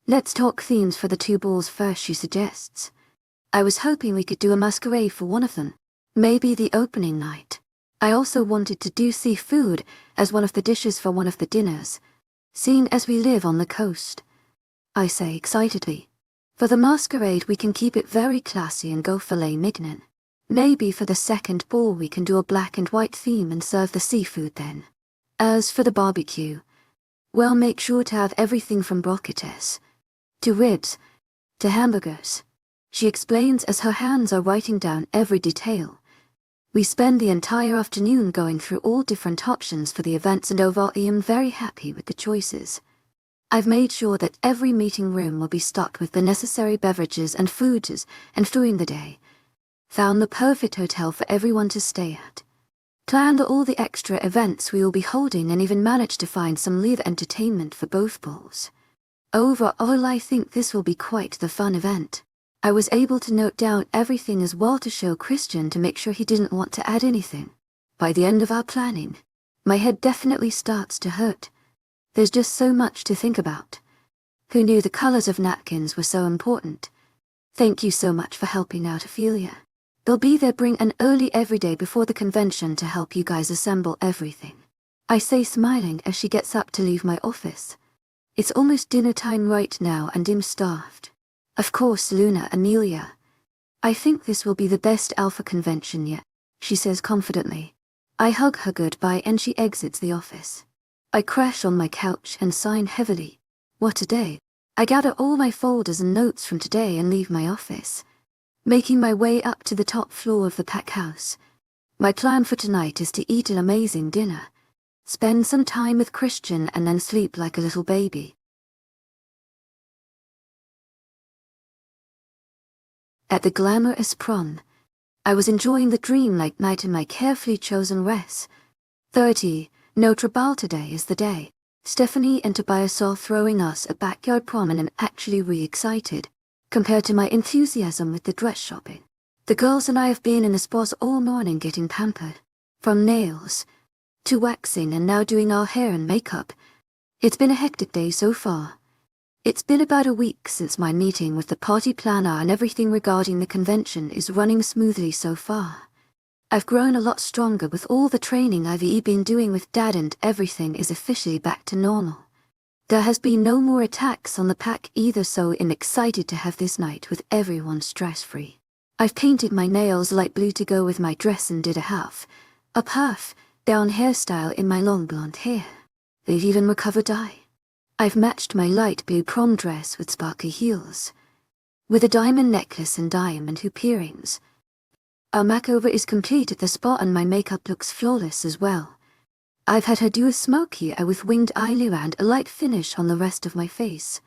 Let's talk themes for the 2 balls first, she suggests. I was hoping we could do a masquerade for one of them. Maybe the opening night. I also wanted to do seafood as one of the dishes for one of the dinners, seeing as we live on the coast, I say excitedly. For the masquerade we can keep it very classy and go filet mignon. Maybe for the second ball we can do a black and white theme and serve the seafood then. As for the barbecue, we'll make sure to have everything from brochettes to ribs to hamburgers. she explains as her hands are writing down every detail. We spend the entire afternoon going through all different options for the events, and overall I am very happy with the choices. I've made sure that every meeting room will be stocked with the necessary beverages and foods, and during the day, found the perfect hotel for everyone to stay at. Planned all the extra events we will be holding, and even managed to find some live entertainment for both balls. Overall, I think this will be quite the fun event. I was able to note down everything as well to show Christian to make sure he didn't want to add anything. By the end of our planning, my head definitely starts to hurt. There's just so much to think about. Who knew the colors of napkins were so important? Thank you so much for helping out, Ophelia. They'll be there bring an early every day before the convention to help you guys assemble everything. I say, smiling as she gets up to leave my office. It's almost dinner time right now and I'm starved. Of course, Luna, Amelia. I think this will be the best alpha convention yet, she says confidently. I hug her goodbye and she exits the office. I crash on my couch and sigh heavily. What a day. I gather all my folders and notes from today and leave my office, making my way up to the top floor of the pack house. My plan for tonight is to eat an amazing dinner, spend some time with Christian and then sleep like a little baby. At the glamorous prom, I was enjoying the dreamlike night in my carefully chosen dress. 30, no trouble, today is the day. Stephanie and Tobias are throwing us a backyard prom and I'm actually really excited, compared to my enthusiasm with the dress shopping. The girls and I have been in the spas all morning getting pampered, from nails to waxing and now doing our hair and makeup. It's been a hectic day so far. It's been about a week since my meeting with the party planner and everything regarding the convention is running smoothly so far. I've grown a lot stronger with all the training I've been doing with Dad and everything is officially back to normal. There has been no more attacks on the pack either, so I'm excited to have this night with everyone stress-free. I've painted my nails light blue to go with my dress and did a half down hairstyle in my long blonde hair. They've even recovered dye. I've matched my light blue prom dress with sparkly heels, with a diamond necklace and diamond hoop earrings. Our makeover is complete at the spa and my makeup looks flawless as well. I've had her do a smoky eye with winged eyeliner and a light finish on the rest of my face.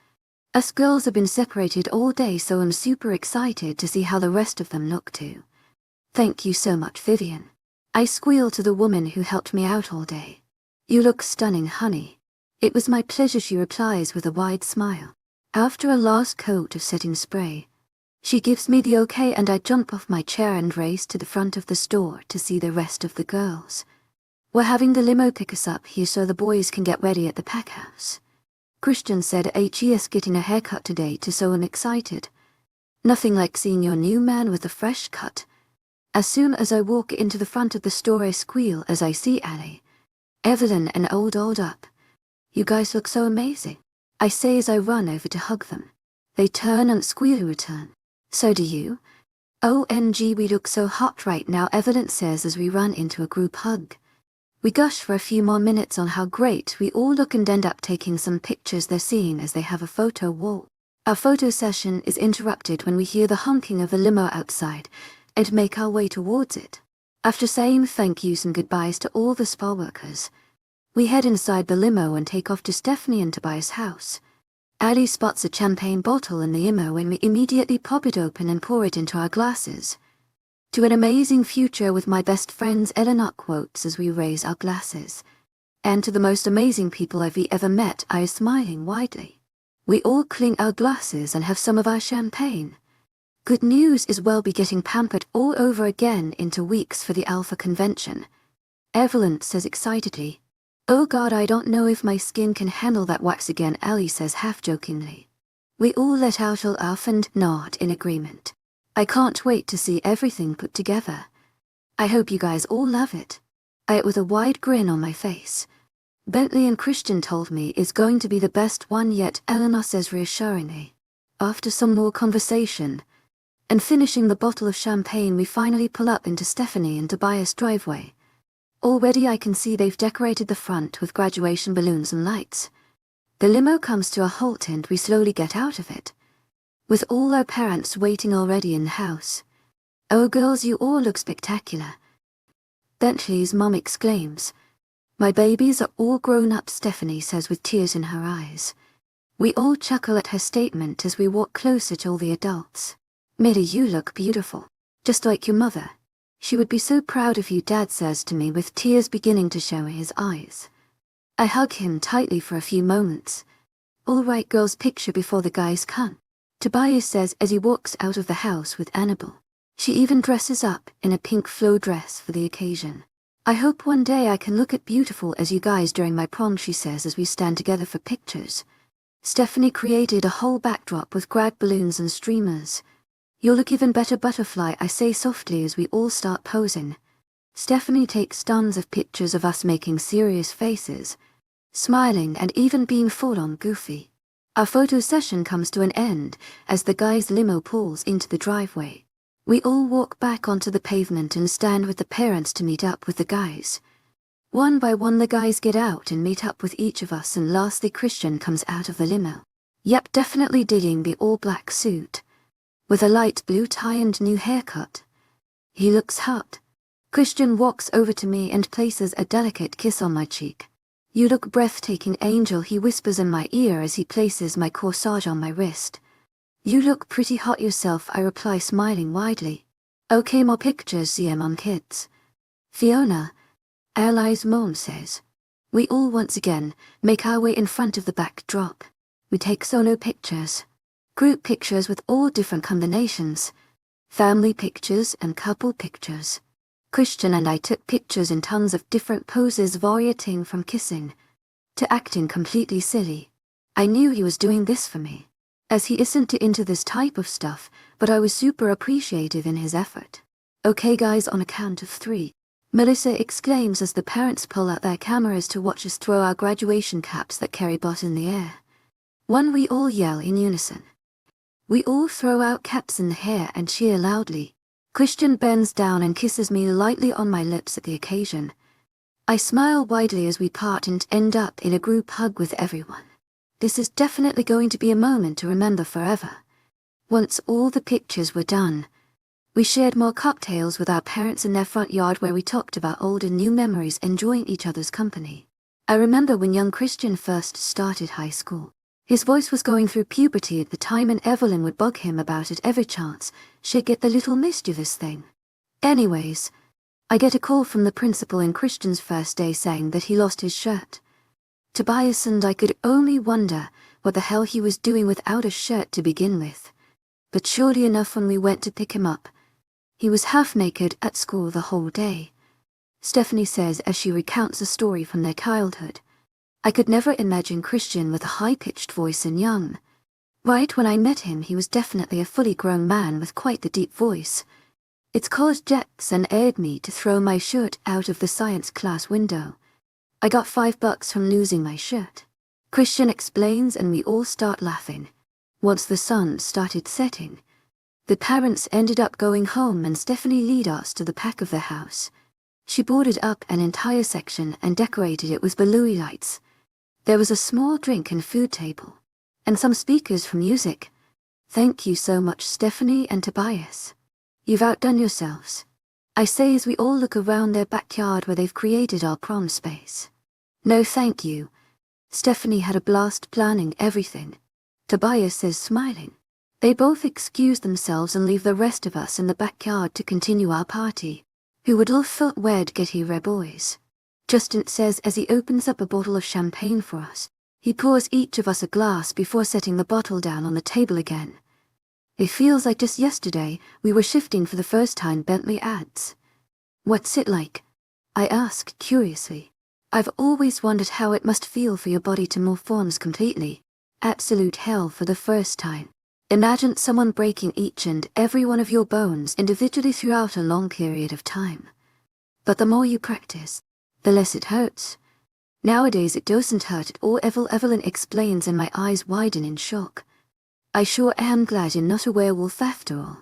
Us girls have been separated all day, so I'm super excited to see how the rest of them look too. Thank you so much, Vivian. I squeal to the woman who helped me out all day. You look stunning, honey. It was my pleasure, she replies with a wide smile. After a last coat of setting spray, she gives me the okay and I jump off my chair and race to the front of the store to see the rest of the girls. We're having the limo pick us up here so the boys can get ready at the pack house. Christian said HES getting a haircut today too, so I'm excited. Nothing like seeing your new man with a fresh cut. As soon as I walk into the front of the store I squeal as I see Allie, Evelyn and old up. You guys look so amazing, I say as I run over to hug them. They turn and squeal in return. So do you? OMG, we look so hot right now, Evelyn says as we run into a group hug. We gush for a few more minutes on how great we all look and end up taking some pictures they're seeing as they have a photo wall. Our photo session is interrupted when we hear the honking of a limo outside and make our way towards it. After saying thank yous and goodbyes to all the spa workers, we head inside the limo and take off to Stephanie and Tobias' house. Allie spots a champagne bottle in the limo and we immediately pop it open and pour it into our glasses. To an amazing future with my best friends, Eleanor quotes as we raise our glasses. And to the most amazing people I've ever met, I is smiling widely. We all clink our glasses and have some of our champagne. Good news is we'll be getting pampered all over again in 2 weeks for the Alpha Convention. Evelyn says excitedly. Oh God, I don't know if my skin can handle that wax again, Allie says half-jokingly. We all let out a laugh and nod in agreement. I can't wait to see everything put together. I hope you guys all love it. I ate with a wide grin on my face. Bentley and Christian told me it's going to be the best one yet, Eleanor says reassuringly. After some more conversation, and finishing the bottle of champagne, we finally pull up into Stephanie and Tobias' driveway. Already I can see they've decorated the front with graduation balloons and lights. The limo comes to a halt and we slowly get out of it. with all our parents waiting already in the house. "Oh girls, you all look spectacular," Bentley's mom exclaims. "My babies are all grown up," Stephanie says with tears in her eyes. We all chuckle at her statement as we walk closer to all the adults. "Millie, you look beautiful. Just like your mother. She would be so proud of you," Dad says to me with tears beginning to show in his eyes. I hug him tightly for a few moments. "All right girls, picture before the guys come," Tobias says as he walks out of the house with Annabelle. She even dresses up in a pink flow dress for the occasion. "I hope one day I can look as beautiful as you guys during my prom," she says as we stand together for pictures. Stephanie created a whole backdrop with grad balloons and streamers. "You'll look even better, butterfly," I say softly as we all start posing. Stephanie takes tons of pictures of us making serious faces, smiling and even being full-on goofy. Our photo session comes to an end as the guy's limo pulls into the driveway. We all walk back onto the pavement and stand with the parents to meet up with the guys. One by one the guys get out and meet up with each of us, and lastly Christian comes out of the limo. Yep, definitely digging the all-black suit, with a light blue tie and new haircut. He looks hot. Christian walks over to me and places a delicate kiss on my cheek. "You look breathtaking, Angel," he whispers in my ear as he places my corsage on my wrist. "You look pretty hot yourself," I reply, smiling widely. "Okay, more pictures, CM on kids." "Fiona," Ally's mom says. We all once again make our way in front of the backdrop. We take solo pictures, group pictures with all different combinations, family pictures and couple pictures. Christian and I took pictures in tons of different poses, varying from kissing to acting completely silly. I knew he was doing this for me, as he isn't into this type of stuff, but I was super appreciative in his effort. "Okay guys, on a count of 3, Melissa exclaims as the parents pull out their cameras to watch us throw our graduation caps that Carrie bought in the air. 1, we all yell in unison. We all throw out caps in the air and cheer loudly. Christian bends down and kisses me lightly on my lips at the occasion. I smile widely as we part and end up in a group hug with everyone. This is definitely going to be a moment to remember forever. Once all the pictures were done, we shared more cocktails with our parents in their front yard where we talked about old and new memories, enjoying each other's company. I remember when young Christian first started high school. His voice was going through puberty at the time, and Evelyn would bug him about it every chance she'd get the little mischievous thing. Anyways, I get a call from the principal in Christian's first day saying that he lost his shirt. Tobias and I could only wonder what the hell he was doing without a shirt to begin with. But surely enough, when we went to pick him up, he was half naked at school the whole day. Stephanie says as she recounts a story from their childhood. I could never imagine Christian with a high-pitched voice and young. Right when I met him, he was definitely a fully grown man with quite the deep voice. It's caused Jackson aired me to throw my shirt out of the science class window. I got $5 from losing my shirt. Christian explains, and we all start laughing. Once the sun started setting, the parents ended up going home and Stephanie led us to the back of the house. She boarded up an entire section and decorated it with balloon lights. There was a small drink and food table, and some speakers for music. Thank you so much, Stephanie and Tobias. You've outdone yourselves, I say as we all look around their backyard where they've created our prom space. No thank you. Stephanie had a blast planning everything, Tobias says, smiling. They both excuse themselves and leave the rest of us in the backyard to continue our party. Who would all thought we'd get here, boys? Justin says as he opens up a bottle of champagne for us. He pours each of us a glass before setting the bottle down on the table again. It feels like just yesterday we were shifting for the first time, Bentley adds. What's it like? I ask curiously. I've always wondered how it must feel for your body to morph forms completely. Absolute hell for the first time. Imagine someone breaking each and every one of your bones individually throughout a long period of time. But the more you practice, the less it hurts. Nowadays it doesn't hurt at all, Evelyn explains, and my eyes widen in shock. I sure am glad you're not a werewolf after all.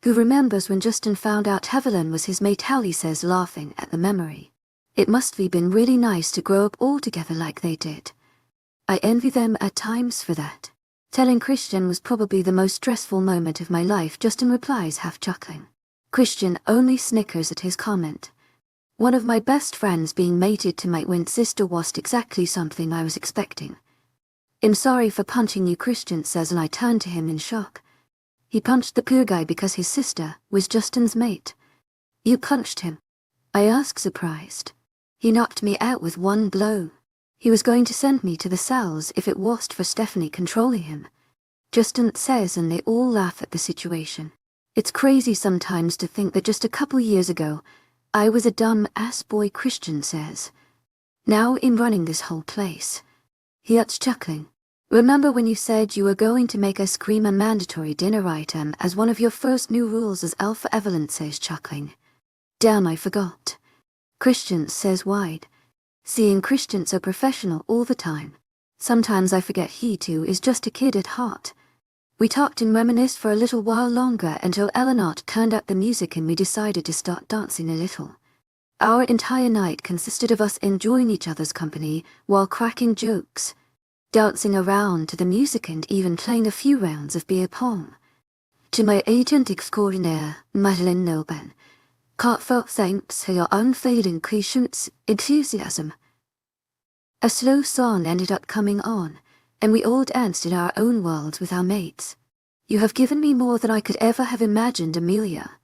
Who remembers when Justin found out Evelyn was his mate? Hallie says, laughing at the memory. It must have been really nice to grow up all together like they did. I envy them at times for that. Telling Christian was probably the most stressful moment of my life. Justin replies, half chuckling. Christian only snickers at his comment. One of my best friends being mated to my twin sister wasn't exactly something I was expecting. I'm sorry for punching you, Christian says, and I turned to him in shock. He punched the poor guy because his sister was Justin's mate. You punched him? I ask, surprised. He knocked me out with one blow. He was going to send me to the cells if it wasn't for Stephanie controlling him. Justin says, and they all laugh at the situation. It's crazy sometimes to think that just a couple years ago, I was a dumb-ass boy, Christian says. Now I'm running this whole place. He adds, chuckling. Remember when you said you were going to make us scream a mandatory dinner item as one of your first new rules, as Alpha Evelyn says, chuckling. Damn, I forgot. Christian says, wide. Seeing Christian so professional all the time. Sometimes I forget he too is just a kid at heart. We talked and reminisced for a little while longer until Eleanor turned up the music and we decided to start dancing a little. Our entire night consisted of us enjoying each other's company while cracking jokes, dancing around to the music and even playing a few rounds of beer pong. To my agent extraordinaire, Madeleine Nobel, heartfelt thanks for your unfailing patience, enthusiasm. A slow song ended up coming on, and we all danced in our own worlds with our mates. You have given me more than I could ever have imagined, Amelia.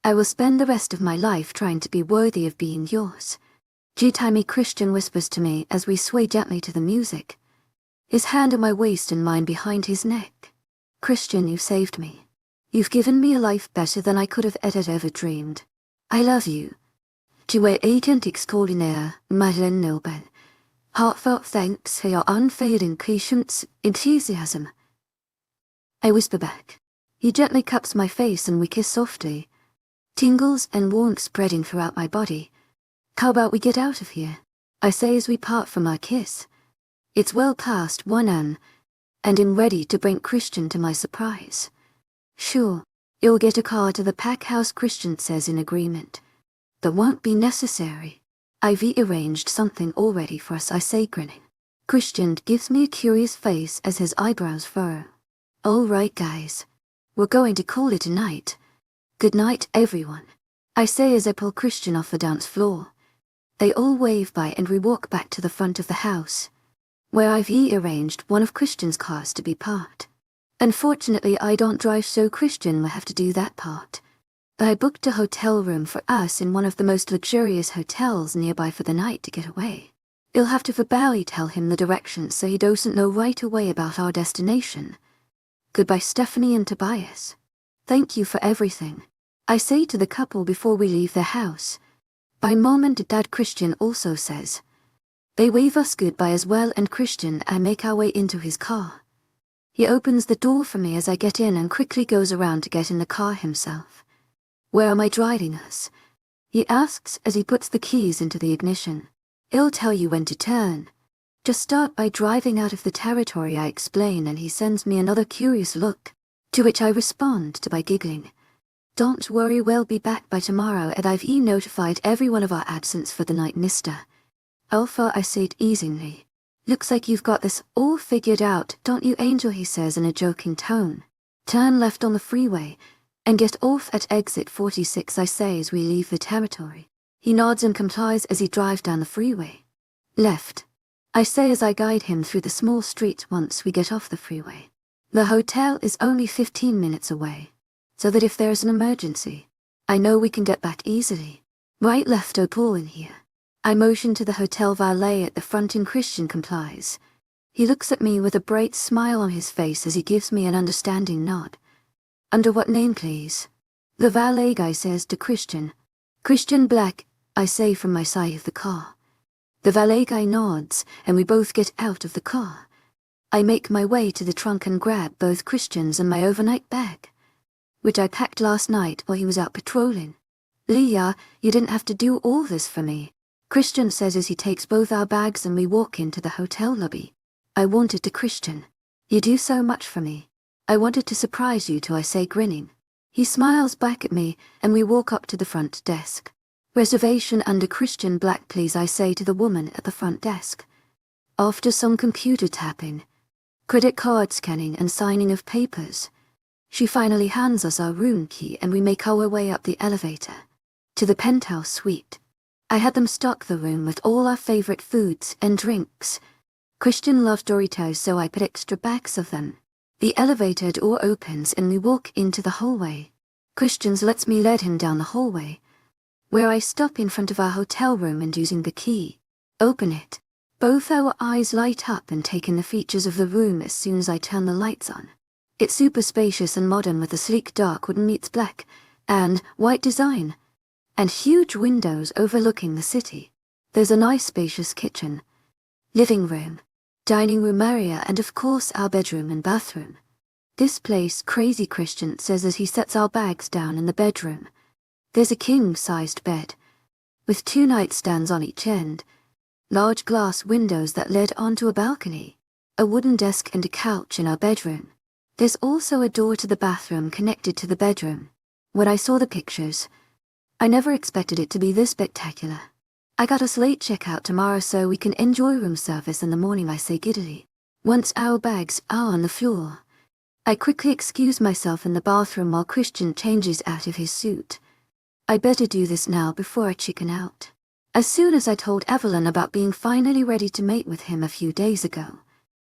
I will spend the rest of my life trying to be worthy of being yours. G-timey, Christian whispers to me as we sway gently to the music, his hand on my waist and mine behind his neck. Christian, you've saved me. You've given me a life better than I could have ever dreamed. I love you. To my agent extraordinaire, Madeleine Nobel, heartfelt thanks for your unfailing patience, enthusiasm. I whisper back. He gently cups my face and we kiss softly, tingles and warmth spreading throughout my body. How about we get out of here? I say as we part from our kiss. It's well past 1 a.m., and I'm ready to bring Christian to my surprise. Sure, you'll get a car to the pack house, Christian says in agreement. That won't be necessary. I've arranged something already for us, I say, grinning. Christian gives me a curious face as his eyebrows furrow. All right, guys. We're going to call it a night. Good night, everyone. I say as I pull Christian off the dance floor. They all wave bye and we walk back to the front of the house, where I've arranged one of Christian's cars to be parked. Unfortunately, I don't drive, so Christian will have to do that part. But I booked a hotel room for us in one of the most luxurious hotels nearby for the night to get away. You'll have to verbally tell him the directions so he doesn't know right away about our destination. Goodbye, Stephanie and Tobias. Thank you for everything, I say to the couple before we leave their house. By mom and dad, Christian also says. They wave us goodbye as well, and Christian and I make our way into his car. He opens the door for me as I get in and quickly goes around to get in the car himself. Where am I driving us? He asks as he puts the keys into the ignition. He'll tell you when to turn. Just start by driving out of the territory, I explain, and he sends me another curious look, to which I respond by giggling. Don't worry, we'll be back by tomorrow, and I've notified everyone of our absence for the night, mister. Alpha, I say it easily. Looks like you've got this all figured out, don't you, Angel, he says in a joking tone. Turn left on the freeway, and get off at exit 46, I say as we leave the territory. He nods and complies as he drives down the freeway. Left, I say as I guide him through the small street once we get off the freeway. The hotel is only 15 minutes away, so that if there's an emergency, I know we can get back easily. Right, left, oh, pull in here. I motion to the hotel valet at the front and Christian complies. He looks at me with a bright smile on his face as he gives me an understanding nod. Under what name, please? The valet guy says to Christian. Christian Black, I say from my side of the car. The valet guy nods, and we both get out of the car. I make my way to the trunk and grab both Christian's and my overnight bag, which I packed last night while he was out patrolling. Leah, you didn't have to do all this for me, Christian says as he takes both our bags and we walk into the hotel lobby. I wanted to, Christian. You do so much for me. I wanted to surprise you too, I say, grinning. He smiles back at me and we walk up to the front desk. Reservation under Christian Black, please, I say to the woman at the front desk. After some computer tapping, credit card scanning and signing of papers. She finally hands us our room key and we make our way up the elevator to the penthouse suite. I had them stock the room with all our favorite foods and drinks. Christian loved Doritos, so I put extra bags of them. The elevator door opens and we walk into the hallway. Christian lets me lead him down the hallway, where I stop in front of our hotel room and using the key, open it. Both our eyes light up and take in the features of the room as soon as I turn the lights on. It's super spacious and modern with a sleek dark wood meets black and white design, and huge windows overlooking the city. There's a nice spacious kitchen, living room, dining room area, and of course our bedroom and bathroom. This place crazy, Christian says as he sets our bags down in the bedroom. There's a king-sized bed, with 2 nightstands on each end, large glass windows that led onto a balcony, a wooden desk and a couch in our bedroom. There's also a door to the bathroom connected to the bedroom. When I saw the pictures, I never expected it to be this spectacular. I got us late checkout tomorrow so we can enjoy room service in the morning, I say giddily. Once our bags are on the floor, I quickly excuse myself in the bathroom while Christian changes out of his suit. I better do this now before I chicken out. As soon as I told Evelyn about being finally ready to mate with him a few days ago,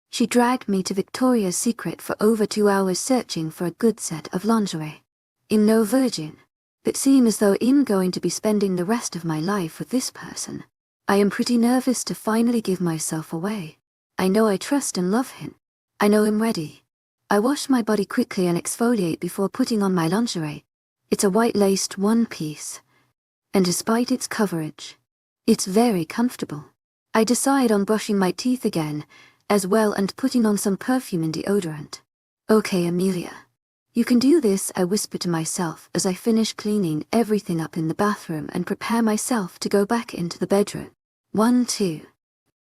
she dragged me to Victoria's Secret for over 2 hours searching for a good set of lingerie. I'm no virgin, but seem as though I'm going to be spending the rest of my life with this person. I am pretty nervous to finally give myself away. I know I trust and love him. I know I'm ready. I wash my body quickly and exfoliate before putting on my lingerie. It's a white-laced one-piece, and despite its coverage, it's very comfortable. I decide on brushing my teeth again, as well, and putting on some perfume and deodorant. Okay, Amelia. You can do this, I whisper to myself as I finish cleaning everything up in the bathroom and prepare myself to go back into the bedroom. 1, 2.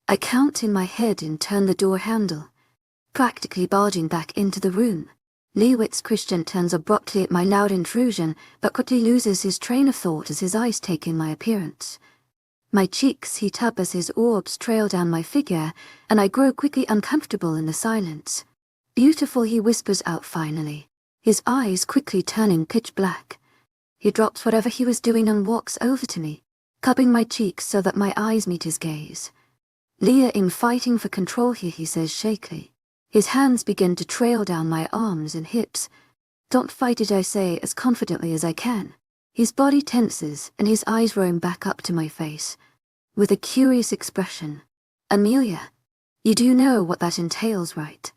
I count in my head and turn the door handle, practically barging back into the room. Lewitt's Christian turns abruptly at my loud intrusion, but quickly loses his train of thought as his eyes take in my appearance. My cheeks heat up as his orbs trail down my figure, and I grow quickly uncomfortable in the silence. Beautiful, he whispers out finally, his eyes quickly turning pitch black. He drops whatever he was doing and walks over to me, cupping my cheeks so that my eyes meet his gaze. Leah, I'm fighting for control here, he says shakily. His hands begin to trail down my arms and hips. Don't fight it, I say as confidently as I can. His body tenses and his eyes roam back up to my face, with a curious expression. Amelia, you do know what that entails, right?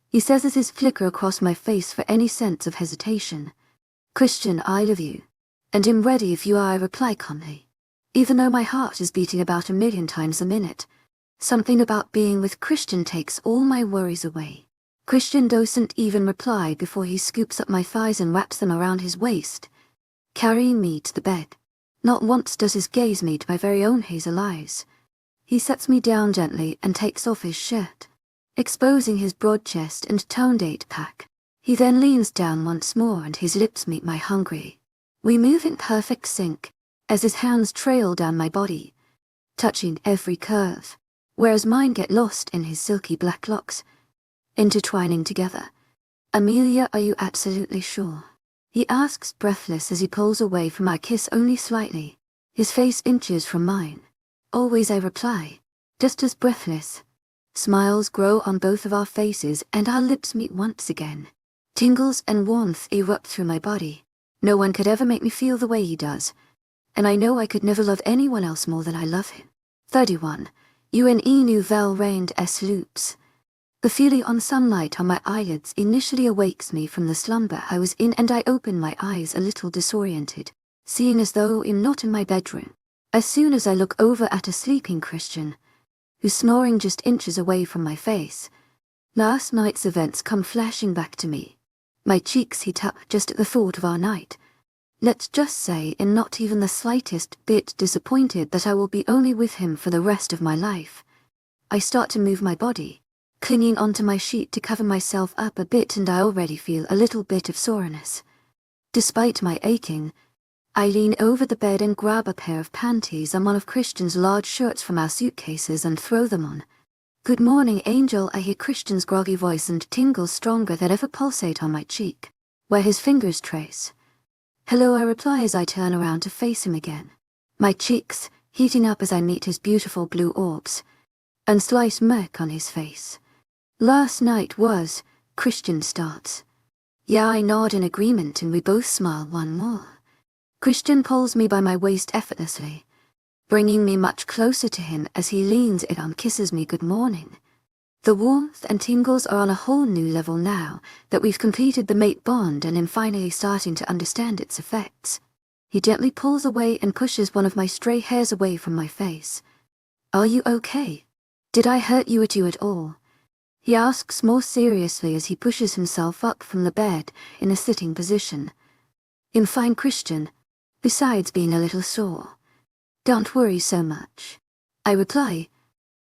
He says as his flicker across my face for any sense of hesitation. Christian, I love you, and am ready if you are, I reply calmly. Even though my heart is beating about 1,000,000 times a minute, something about being with Christian takes all my worries away. Christian doesn't even reply before he scoops up my thighs and wraps them around his waist, carrying me to the bed. Not once does his gaze meet my very own hazel eyes. He sets me down gently and takes off his shirt, exposing his broad chest and toned 8-pack. He then leans down once more and his lips meet my hungry. We move in perfect sync, as his hands trail down my body, touching every curve, whereas mine get lost in his silky black locks, intertwining together. Amelia, are you absolutely sure? He asks, breathless as he pulls away from my kiss only slightly, his face inches from mine. Always, I reply, just as breathless. Smiles grow on both of our faces and our lips meet once again. Tingles and warmth erupt through my body. No one could ever make me feel the way he does, and I know I could never love anyone else more than I love him. 31. Une nouvelle reine des loops. The feeling on sunlight on my eyelids initially awakes me from the slumber I was in, and I open my eyes a little disoriented, seeing as though I'm not in my bedroom. As soon as I look over at a sleeping Christian, who's snoring just inches away from my face, last night's events come flashing back to me. My cheeks heat up just at the thought of our night. Let's just say I'm not even the slightest bit disappointed that I will be only with him for the rest of my life. I start to move my body, clinging onto my sheet to cover myself up a bit, and I already feel a little bit of soreness. Despite my aching, I lean over the bed and grab a pair of panties and one of Christian's large shirts from our suitcases and throw them on. Good morning, Angel. I hear Christian's groggy voice and tingles stronger than ever pulsate on my cheek, where his fingers trace. Hello, I reply as I turn around to face him again. My cheeks heating up as I meet his beautiful blue orbs, and slight smirk on his face. Last night was, Christian starts. Yeah, I nod in agreement and we both smile one more. Christian pulls me by my waist effortlessly, bringing me much closer to him as he leans in and kisses me good morning. The warmth and tingles are on a whole new level now that we've completed the mate bond and am finally starting to understand its effects. He gently pulls away and pushes one of my stray hairs away from my face. Are you okay? Did I hurt you at all? He asks more seriously as he pushes himself up from the bed in a sitting position. I'm fine, Christian, besides being a little sore. Don't worry so much, I reply,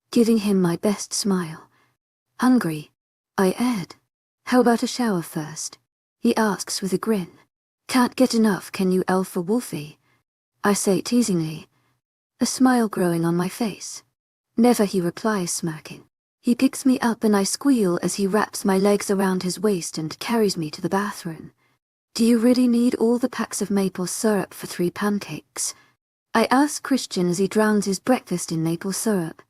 giving him my best smile. Hungry, I add. How about a shower first? He asks with a grin. Can't get enough, can you, Alpha Wolfie? I say teasingly, a smile growing on my face. Never, he replies, smirking. He picks me up and I squeal as he wraps my legs around his waist and carries me to the bathroom. Do you really need all the packs of maple syrup for 3 pancakes? I ask Christian as he drowns his breakfast in maple syrup.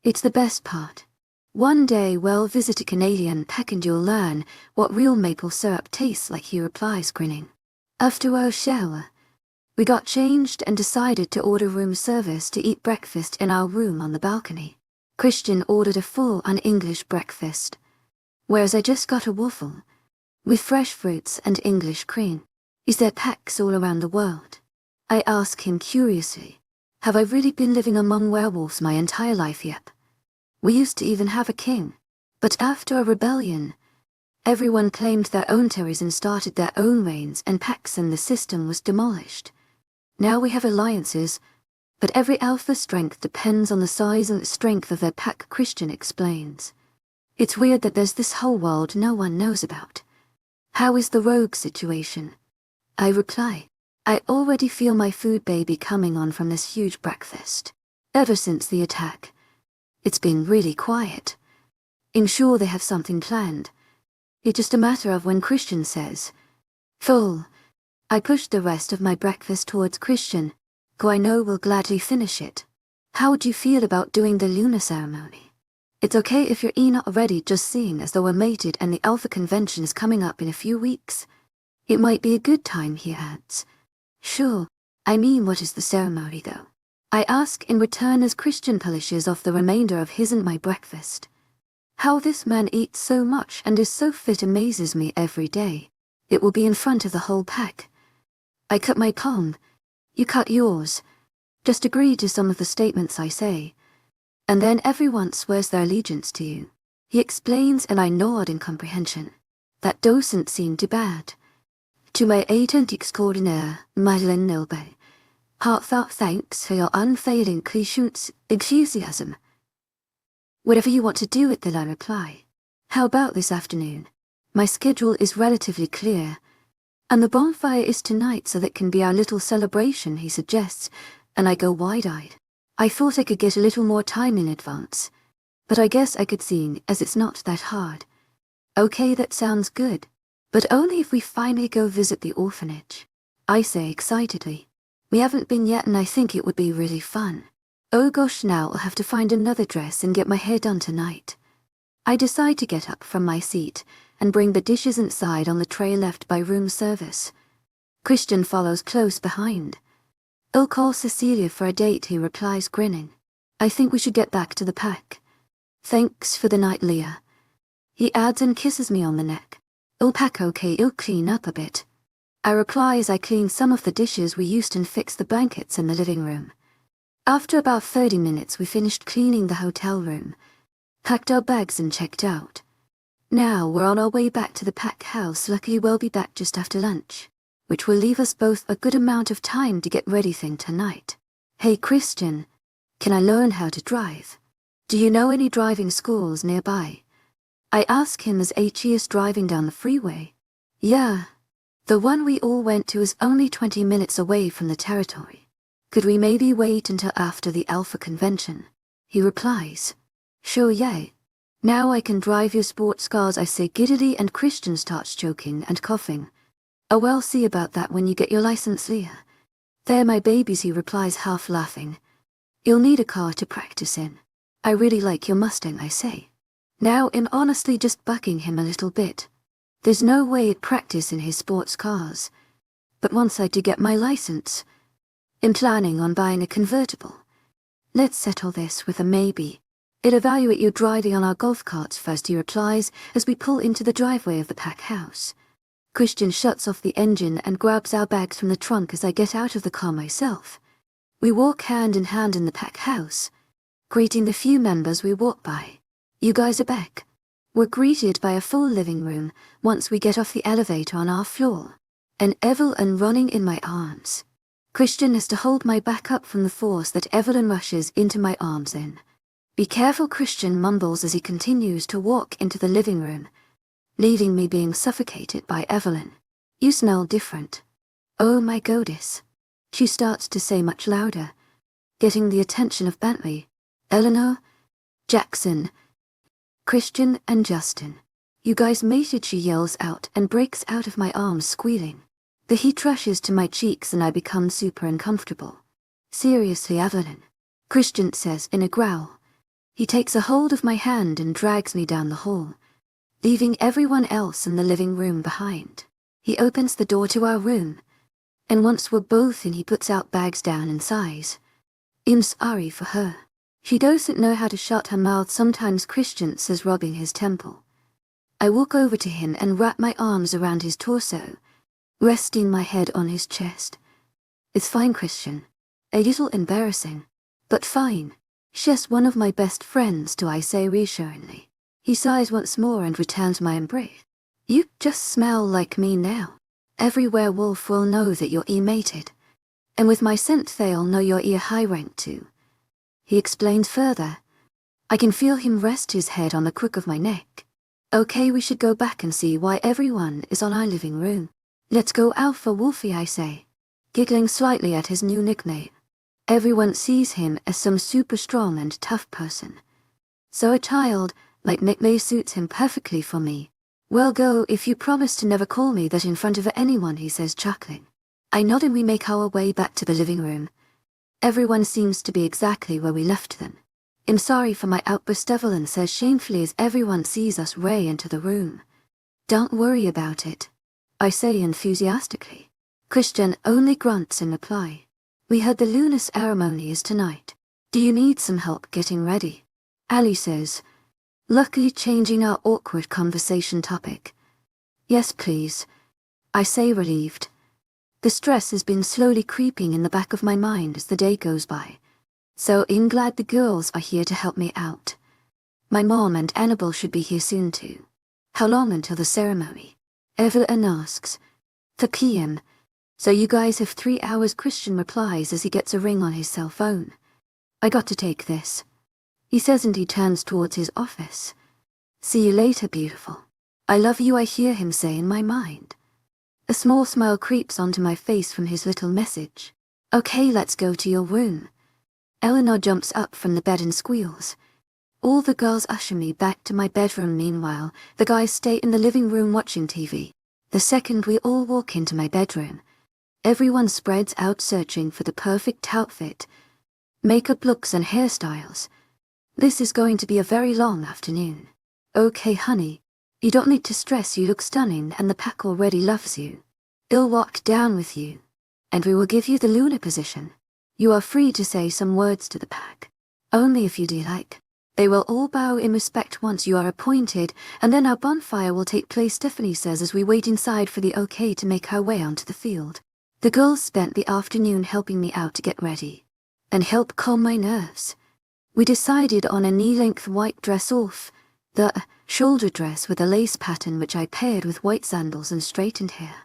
It's the best part. One day we'll visit a Canadian pack and you'll learn what real maple syrup tastes like, he replies, grinning. After our shower, we got changed and decided to order room service to eat breakfast in our room on the balcony. Christian ordered a full un-English breakfast, whereas I just got a waffle, with fresh fruits and English cream. Is there packs all around the world? I ask him curiously. Have I really been living among werewolves my entire life yet? We used to even have a king, but after a rebellion, everyone claimed their own territories and started their own reigns and packs and the system was demolished. Now we have alliances, but every alpha strength depends on the size and strength of their pack, Christian explains. It's weird that there's this whole world no one knows about. How is the rogue situation? I reply. I already feel my food baby coming on from this huge breakfast. Ever since the attack, it's been really quiet. I'm sure they have something planned. It's just a matter of when Christian says, full. I push the rest of my breakfast towards Christian, who I know will gladly finish it. How would you feel about doing the lunar ceremony? It's okay if you're not already, just seeing as though we're mated and the Alpha Convention is coming up in a few weeks. It might be a good time, he adds. Sure, I mean, what is the ceremony though? I ask in return as Christian polishes off the remainder of his and my breakfast. How this man eats so much and is so fit amazes me every day. It will be in front of the whole pack. I cut my palm, you cut yours. Just agree to some of the statements I say, and then everyone swears their allegiance to you. He explains and I nod in comprehension. That doesn't seem too bad. To my agent extraordinaire, Madeleine Nilbe, heartfelt thanks for your unfailing enthusiasm. Whatever you want to do with it, I reply. How about this afternoon? My schedule is relatively clear, and the bonfire is tonight, so that can be our little celebration, he suggests, and I go wide-eyed. I thought I could get a little more time in advance, but I guess I could see as it's not that hard. Okay, that sounds good. But only if we finally go visit the orphanage, I say excitedly. We haven't been yet and I think it would be really fun. Oh gosh, now I'll have to find another dress and get my hair done tonight. I decide to get up from my seat and bring the dishes inside on the tray left by room service. Christian follows close behind. I'll call Cecilia for a date, he replies, grinning. I think we should get back to the pack. Thanks for the night, Leah. He adds and kisses me on the neck. I'll pack okay, I'll clean up a bit. I reply as I clean some of the dishes we used and fix the blankets in the living room. After about 30 minutes we finished cleaning the hotel room, packed our bags and checked out. Now we're on our way back to the pack house. Luckily we'll be back just after lunch, which will leave us both a good amount of time to get ready tonight. Hey Christian, can I learn how to drive? Do you know any driving schools nearby? I ask him as he is driving down the freeway. Yeah, the one we all went to is only 20 minutes away from the territory. Could we maybe wait until after the Alpha Convention? He replies. Sure, yay. Now I can drive your sports cars, I say giddily, and Christian starts choking and coughing. Oh well, see about that when you get your license, Leah. They're my babies, he replies, half laughing. You'll need a car to practice in. I really like your Mustang, I say. Now I'm honestly just bucking him a little bit. There's no way I'd practice in his sports cars. But once I do get my license, I'm planning on buying a convertible. Let's settle this with a maybe. I'd evaluate your driving on our golf carts first, he replies, as we pull into the driveway of the pack house. Christian shuts off the engine and grabs our bags from the trunk as I get out of the car myself. We walk hand in hand in the pack house, greeting the few members we walk by. You guys are back. We're greeted by a full living room once we get off the elevator on our floor, and Evelyn running in my arms. Christian has to hold my back up from the force that Evelyn rushes into my arms in. Be careful, Christian mumbles as he continues to walk into the living room, leaving me being suffocated by Evelyn. You smell different. Oh my goddess. She starts to say much louder, getting the attention of Bentley, Eleanor, Jackson, Christian, and Justin. You guys mated, she yells out and breaks out of my arms squealing. The heat rushes to my cheeks and I become super uncomfortable. Seriously, Evelyn, Christian says in a growl. He takes a hold of my hand and drags me down the hall, leaving everyone else in the living room behind. He opens the door to our room, and once we're both in, he puts out bags down and sighs. I'm sorry for her. She doesn't know how to shut her mouth sometimes, Christian says, rubbing his temple. I walk over to him and wrap my arms around his torso, resting my head on his chest. It's fine, Christian. A little embarrassing, but fine. She's one of my best friends, do I say reassuringly. He sighs once more and returns my embrace. You just smell like me now. Every werewolf will know that you're E-mated. And with my scent they'll know you're E-high rank too. He explains further. I can feel him rest his head on the crook of my neck. Okay, we should go back and see why everyone is on our living room. Let's go, Alpha Wolfie, I say, giggling slightly at his new nickname. Everyone sees him as some super strong and tough person. So a child like nickname suits him perfectly for me. Well, go if you promise to never call me that in front of anyone, he says, chuckling. I nod and we make our way back to the living room. Everyone seems to be exactly where we left them. I'm sorry for my outburst, Evelyn says shamefully as everyone sees us ray into the room. Don't worry about it, I say enthusiastically. Christian only grunts in reply. We heard the lunar ceremony is tonight. Do you need some help getting ready? Ali says, luckily changing our awkward conversation topic. Yes, please, I say, relieved. The stress has been slowly creeping in the back of my mind as the day goes by. So I'm glad the girls are here to help me out. My mom and Annabelle should be here soon too. How long until the ceremony? Evelyn asks. 4 p.m. So you guys have 3 hours, Christian replies as he gets a ring on his cell phone. I got to take this, he says, and he turns towards his office. See you later, beautiful. I love you, I hear him say in my mind. A small smile creeps onto my face from his little message. Okay, let's go to your room. Eleanor jumps up from the bed and squeals. All the girls usher me back to my bedroom. Meanwhile, the guys stay in the living room watching TV. The second we all walk into my bedroom, everyone spreads out searching for the perfect outfit, makeup looks and hairstyles. This is going to be a very long afternoon. Okay, honey, you don't need to stress, you look stunning and the pack already loves you. I'll walk down with you, and we will give you the lunar position. You are free to say some words to the pack, only if you do like. They will all bow in respect once you are appointed, and then our bonfire will take place, Stephanie says as we wait inside for the okay to make our way onto the field. The girls spent the afternoon helping me out to get ready, and help calm my nerves. We decided on a knee-length white dress off, the shoulder dress with a lace pattern which I paired with white sandals and straightened hair.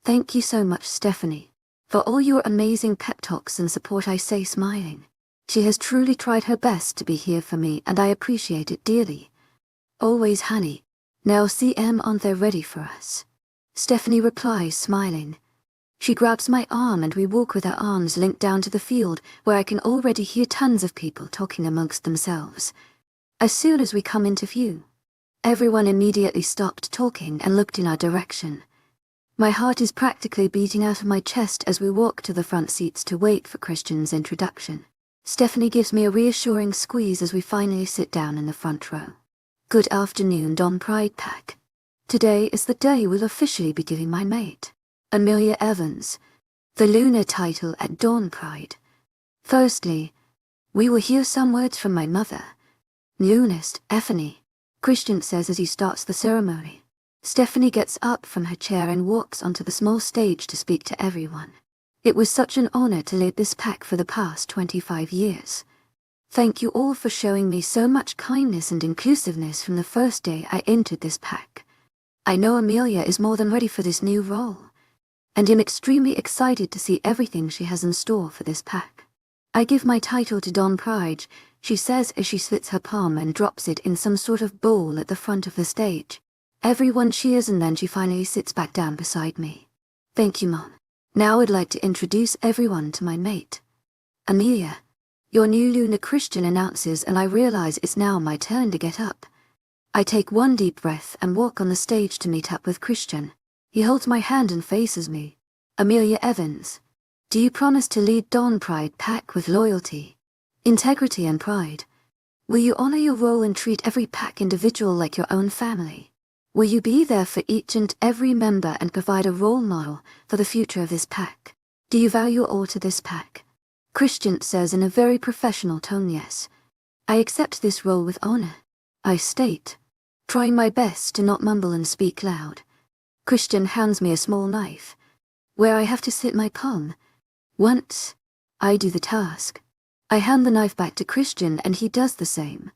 Thank you so much, Stephanie, for all your amazing pep talks and support, I say, smiling. She has truly tried her best to be here for me and I appreciate it dearly. Always, honey. Now CM on there ready for us. Stephanie replies, smiling. She grabs my arm and we walk with our arms linked down to the field where I can already hear tons of people talking amongst themselves. As soon as we come into view, everyone immediately stopped talking and looked in our direction. My heart is practically beating out of my chest as we walk to the front seats to wait for Christian's introduction. Stephanie gives me a reassuring squeeze as we finally sit down in the front row. Good afternoon, Don Pride Pack. Today is the day we'll officially be giving my mate, Amelia Evans, the lunar title at Dawn Pride. Firstly, we will hear some words from my mother, Lunist Effany, Christian says as he starts the ceremony. Stephanie gets up from her chair and walks onto the small stage to speak to everyone. It was such an honor to lead this pack for the past 25 years. Thank you all for showing me so much kindness and inclusiveness from the first day I entered this pack. I know Amelia is more than ready for this new role, and am extremely excited to see everything she has in store for this pack. I give my title to Dawn Pride, she says as she slits her palm and drops it in some sort of bowl at the front of the stage. Everyone cheers and then she finally sits back down beside me. Thank you, Mom. Now I'd like to introduce everyone to my mate, Amelia. Your new lunar Christian announces and I realize it's now my turn to get up. I take one deep breath and walk on the stage to meet up with Christian. He holds my hand and faces me. Amelia Evans, do you promise to lead Dawn Pride Pack with loyalty, integrity and pride? Will you honor your role and treat every pack individual like your own family? Will you be there for each and every member and provide a role model for the future of this pack? Do you vow your all to this pack? Christian says in a very professional tone yes. I accept this role with honor, I state, trying my best to not mumble and speak loud. Christian hands me a small knife, where I have to slit my palm. Once I do the task, I hand the knife back to Christian and he does the same.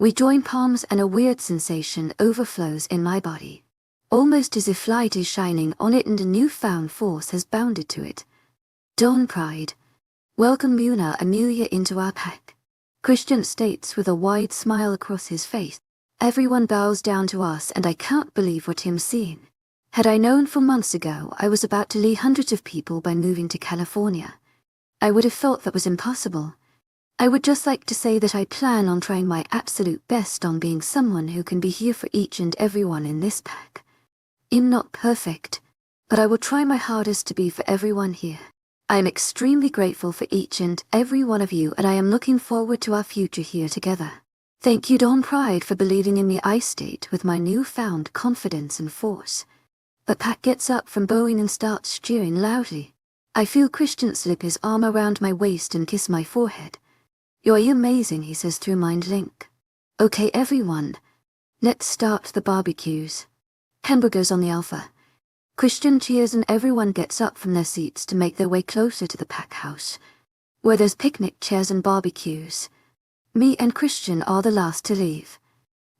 We join palms and a weird sensation overflows in my body, almost as if light is shining on it and a newfound force has bounded to it. Dawn Pride, welcome Muna Amelia into our pack, Christian states with a wide smile across his face. Everyone bows down to us and I can't believe what I'm seeing. Had I known 4 months ago I was about to lead hundreds of people by moving to California, I would have thought that was impossible. I would just like to say that I plan on trying my absolute best on being someone who can be here for each and everyone in this pack. I'm not perfect, but I will try my hardest to be for everyone here. I am extremely grateful for each and every one of you and I am looking forward to our future here together. Thank you Dawn Pride for believing in me, I state with my newfound confidence and force. The pack gets up from bowing and starts cheering loudly. I feel Christian slip his arm around my waist and kiss my forehead. You're amazing, he says through mind link. Okay everyone, let's start the barbecues. Hamburgers on the Alpha. Christian cheers and everyone gets up from their seats to make their way closer to the pack house, where there's picnic chairs and barbecues. Me and Christian are the last to leave,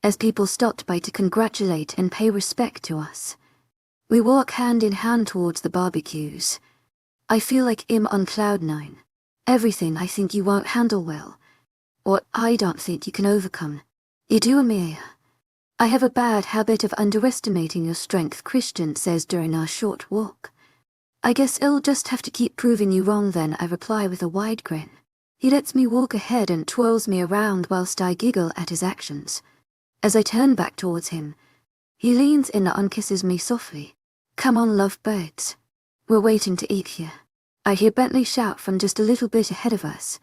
as people stopped by to congratulate and pay respect to us. We walk hand in hand towards the barbecues. I feel like I'm on cloud 9. Everything I think you won't handle well, or I don't think you can overcome. You do, Amelia. I have a bad habit of underestimating your strength, Christian says during our short walk. I guess I'll just have to keep proving you wrong then, I reply with a wide grin. He lets me walk ahead and twirls me around whilst I giggle at his actions. As I turn back towards him, he leans in and kisses me softly. Come on, lovebirds. We're waiting to eat here. I hear Bentley shout from just a little bit ahead of us.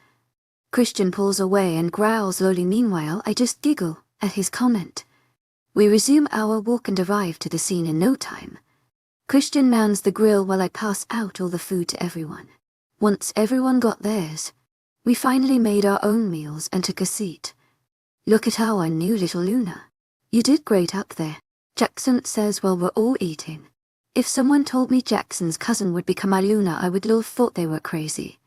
Christian pulls away and growls lowly. Meanwhile, I just giggle at his comment. We resume our walk and arrive to the scene in no time. Christian mans the grill while I pass out all the food to everyone. Once everyone got theirs, we finally made our own meals and took a seat. Look at our new little Luna. You did great up there, Jackson says while we're all eating. If someone told me Jackson's cousin would become my Luna, I would have thought they were crazy.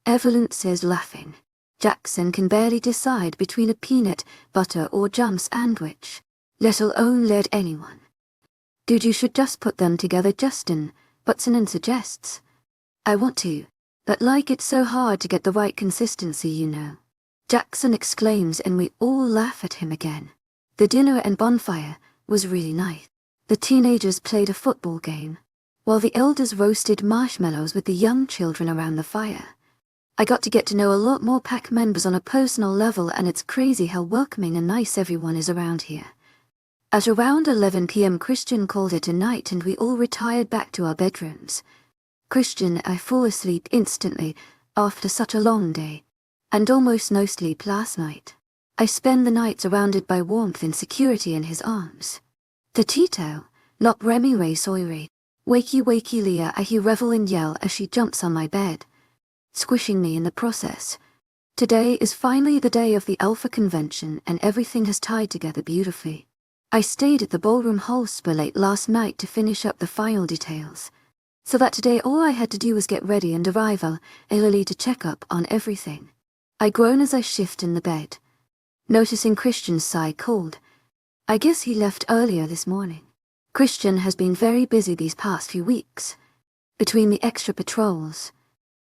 Evelyn says laughing. Jackson can barely decide between a peanut, butter or jam sandwich, let alone lead anyone. Dude, you should just put them together, Justin, Butsonen suggests. I want to, but like it's so hard to get the right consistency, you know. Jackson exclaims and we all laugh at him again. The dinner and bonfire was really nice. The teenagers played a football game, while the elders roasted marshmallows with the young children around the fire. I got to get to know a lot more pack members on a personal level, and it's crazy how welcoming and nice everyone is around here. At around 11 p.m. Christian called it a night and we all retired back to our bedrooms. Christian, I fall asleep instantly after such a long day, and almost no sleep last night. I spend the night surrounded by warmth and security in his arms. Tatito, not Remy Ray Soiri. Wakey wakey Leah, I hear revel and yell as she jumps on my bed, squishing me in the process. Today is finally the day of the Alpha Convention and everything has tied together beautifully. I stayed at the ballroom hall spa late last night to finish up the final details, so that today all I had to do was get ready and arrive early to check up on everything. I groan as I shift in the bed, noticing Christian's sigh cold. I guess he left earlier this morning. Christian has been very busy these past few weeks, between the extra patrols,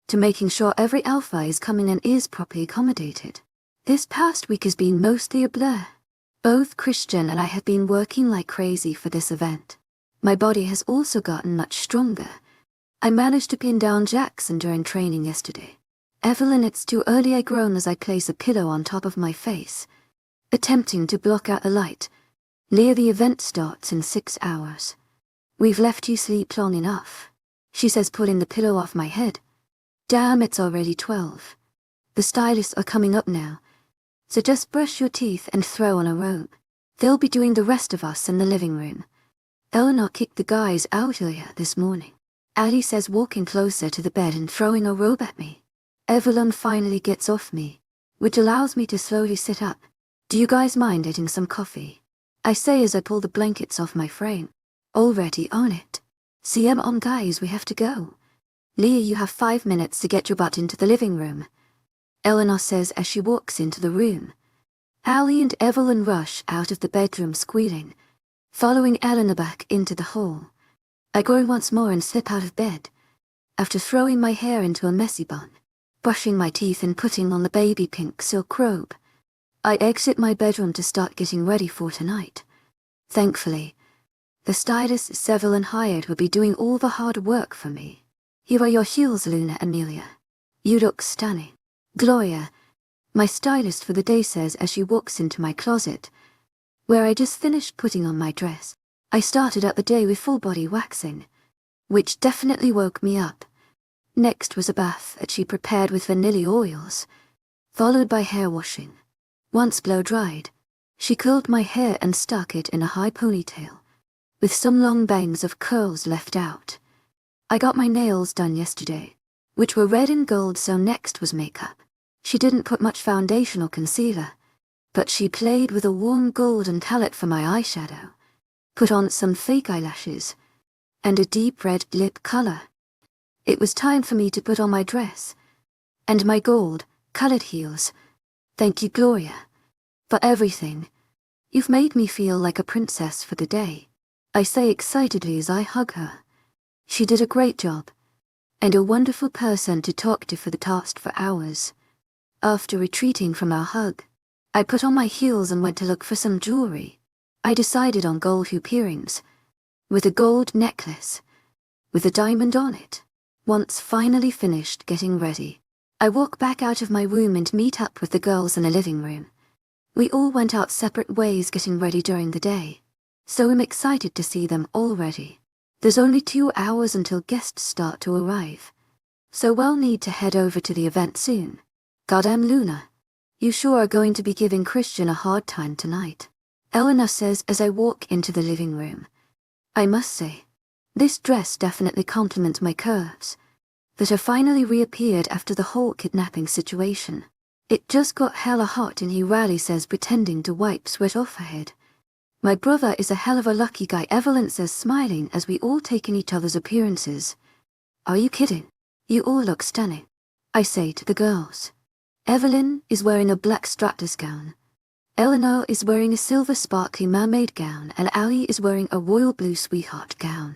to making sure every alpha is coming and is properly accommodated. This past week has been mostly a blur. Both Christian and I have been working like crazy for this event. My body has also gotten much stronger. I managed to pin down Jackson during training yesterday. Evelyn, it's too early, I groan as I place a pillow on top of my face, attempting to block out the light. Leah, the event starts in 6 hours. We've left you sleep long enough, she says, pulling the pillow off my head. Damn, it's already 12. The stylists are coming up now, so just brush your teeth and throw on a robe. They'll be doing the rest of us in the living room. Eleanor kicked the guys out earlier this morning, Ali says, walking closer to the bed and throwing a robe at me. Evelyn finally gets off me, which allows me to slowly sit up. Do you guys mind getting some coffee? I say as I pull the blankets off my frame. Already on it. CM on, guys, we have to go. Leah, you have 5 minutes to get your butt into the living room, Eleanor says as she walks into the room. Ali and Evelyn rush out of the bedroom squealing, following Eleanor back into the hall. I groan once more and slip out of bed, after throwing my hair into a messy bun, brushing my teeth and putting on the baby pink silk robe. I exit my bedroom to start getting ready for tonight. Thankfully, the stylists Evelyn hired will be doing all the hard work for me. Here are your heels, Luna Amelia. You look stunning. Gloria, my stylist for the day, says as she walks into my closet, where I just finished putting on my dress. I started out the day with full body waxing, which definitely woke me up. Next was a bath that she prepared with vanilla oils, followed by hair washing. Once blow dried, she curled my hair and stuck it in a high ponytail, with some long bangs of curls left out. I got my nails done yesterday, which were red and gold, so next was makeup. She didn't put much foundation or concealer, but she played with a warm golden palette for my eyeshadow, put on some fake eyelashes, and a deep red lip color. It was time for me to put on my dress, and my gold-colored heels. Thank you, Gloria, for everything. You've made me feel like a princess for the day, I say excitedly as I hug her. She did a great job, and a wonderful person to talk to for the past 4 hours. After retreating from our hug, I put on my heels and went to look for some jewelry. I decided on gold hoop earrings, with a gold necklace, with a diamond on it. Once finally finished getting ready, I walk back out of my room and meet up with the girls in the living room. We all went out separate ways getting ready during the day, so I'm excited to see them all ready. There's only 2 hours until guests start to arrive, so we'll need to head over to the event soon. Goddamn, Luna, you sure are going to be giving Christian a hard time tonight, Eleanor says as I walk into the living room. I must say, this dress definitely complements my curves, that have finally reappeared after the whole kidnapping situation. It just got hella hot in here, Riley says, pretending to wipe sweat off her head. My brother is a hell of a lucky guy, Evelyn says, smiling as we all take in each other's appearances. Are you kidding? You all look stunning, I say to the girls. Evelyn is wearing a black strapless gown. Eleanor is wearing a silver sparkly mermaid gown, and Ali is wearing a royal blue sweetheart gown.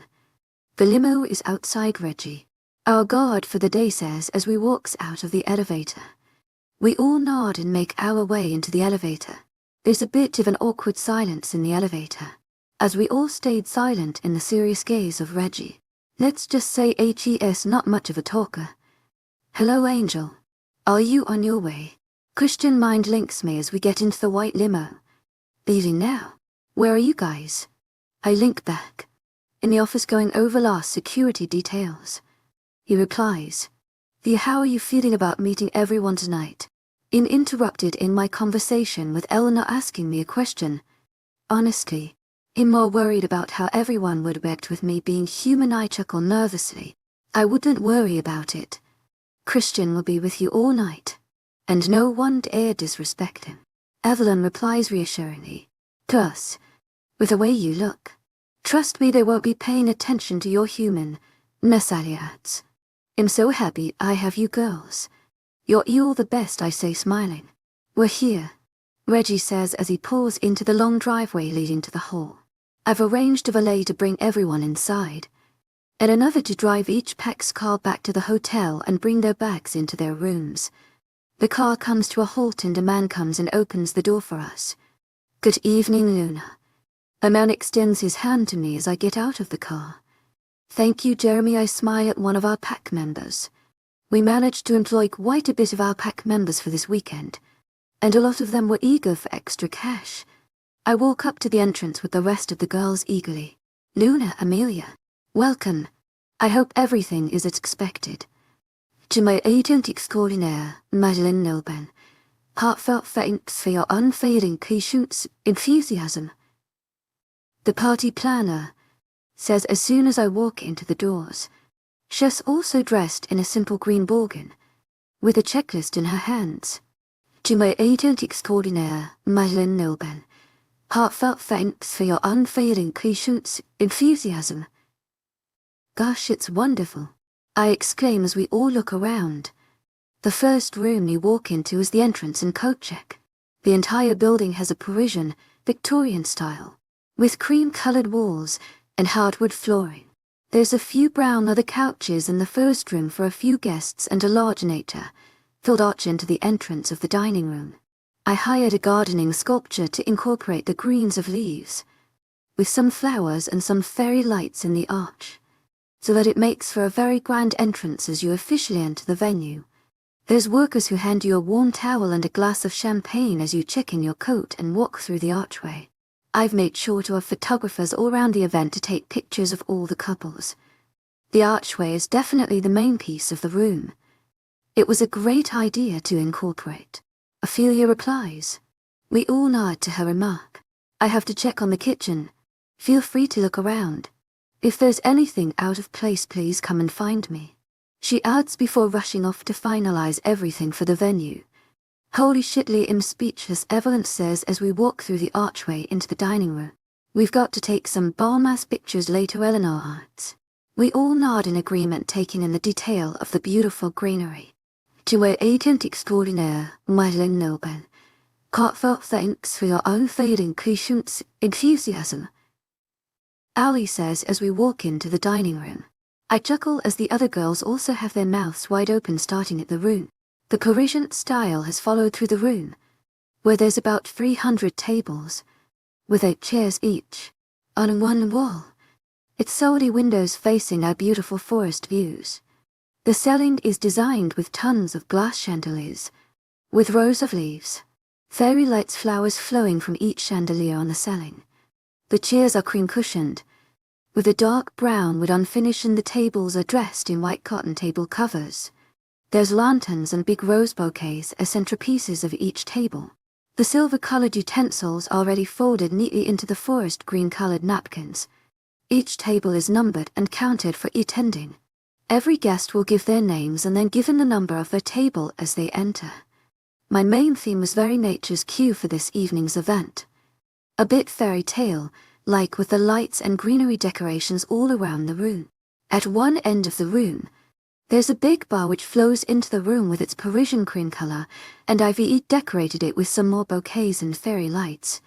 The limo is outside Reggie, our guard for the day, says as we walks out of the elevator. We all nod and make our way into the elevator. There's a bit of an awkward silence in the elevator, as we all stayed silent in the serious gaze of Reggie. Let's just say HES not much of a talker. Hello, Angel, Are you on your way? Christian mind links me as we get into the white limo. Leaving now. Where are you guys? I link back. In the office going over last security details. He replies, how are you feeling about meeting everyone tonight? Interrupted in my conversation with Eleanor asking me a question. Honestly, I'm more worried about how everyone would react with me being human. I chuckle nervously. I wouldn't worry about it. Christian will be with you all night. And no one dare disrespect him. Evelyn replies reassuringly. Plus, with the way you look, trust me, they won't be paying attention to your human. Natalie adds. I'm so happy I have you girls. You're all the best, I say smiling. We're here, Reggie says as he pulls into the long driveway leading to the hall. I've arranged a valet to bring everyone inside, and another to drive each pack's car back to the hotel and bring their bags into their rooms. The car comes to a halt and a man comes and opens the door for us. Good evening, Luna. A man extends his hand to me as I get out of the car. Thank you, Jeremy. I smile at one of our pack members. We managed to employ quite a bit of our pack members for this weekend, and a lot of them were eager for extra cash. I walk up to the entrance with the rest of the girls eagerly. Luna, Amelia, welcome. I hope everything is as expected. To my agent extraordinaire, Madeline Nilben, heartfelt thanks for your unfailing patience, enthusiasm. The party planner says as soon as I walk into the doors. She's also dressed in a simple green borgan, with a checklist in her hands. To my agent extraordinaire, Madeline Nilben, heartfelt thanks for your unfailing patience, enthusiasm. Gosh, it's wonderful, I exclaim as we all look around. The first room we walk into is the entrance and coat check. The entire building has a Parisian, Victorian style, with cream-colored walls and hardwood flooring. There's a few brown leather couches in the first room for a few guests and a large nature-filled arch into the entrance of the dining room. I hired a gardening sculpture to incorporate the greens of leaves, with some flowers and some fairy lights in the arch, so that it makes for a very grand entrance as you officially enter the venue. There's workers who hand you a warm towel and a glass of champagne as you check in your coat and walk through the archway. I've made sure to have photographers all around the event to take pictures of all the couples. The archway is definitely the main piece of the room. It was a great idea to incorporate. Ophelia replies. We all nod to her remark. I have to check on the kitchen. Feel free to look around. If there's anything out of place, please come and find me. She adds before rushing off to finalize everything for the venue. Holy shitly, I'm speechless, Evelyn says as we walk through the archway into the dining room. We've got to take some bomb-ass pictures later, Eleanor adds. We all nod in agreement, taking in the detail of the beautiful greenery. To our agent extraordinaire, Madeline Nilben, heartfelt thanks for your unfailing patience, enthusiasm. Ali says as we walk into the dining room. I chuckle as the other girls also have their mouths wide open, starting at the room. The Parisian style has followed through the room, where there's about 300 tables, with 8 chairs each, on one wall. It's solely windows facing our beautiful forest views. The ceiling is designed with tons of glass chandeliers, with rows of leaves, fairy lights, flowers flowing from each chandelier on the ceiling. The chairs are cream cushioned, with a dark brown wood unfinished, and the tables are dressed in white cotton table covers. There's lanterns and big rose bouquets as centerpieces of each table. The silver-colored utensils are already folded neatly into the forest green-colored napkins. Each table is numbered and counted for attending. Every guest will give their names and then given the number of their table as they enter. My main theme was very nature's cue for this evening's event. A bit fairy tale, like with the lights and greenery decorations all around the room. At one end of the room, there's a big bar which flows into the room with its Parisian cream color, and I've decorated it with some more bouquets and fairy lights.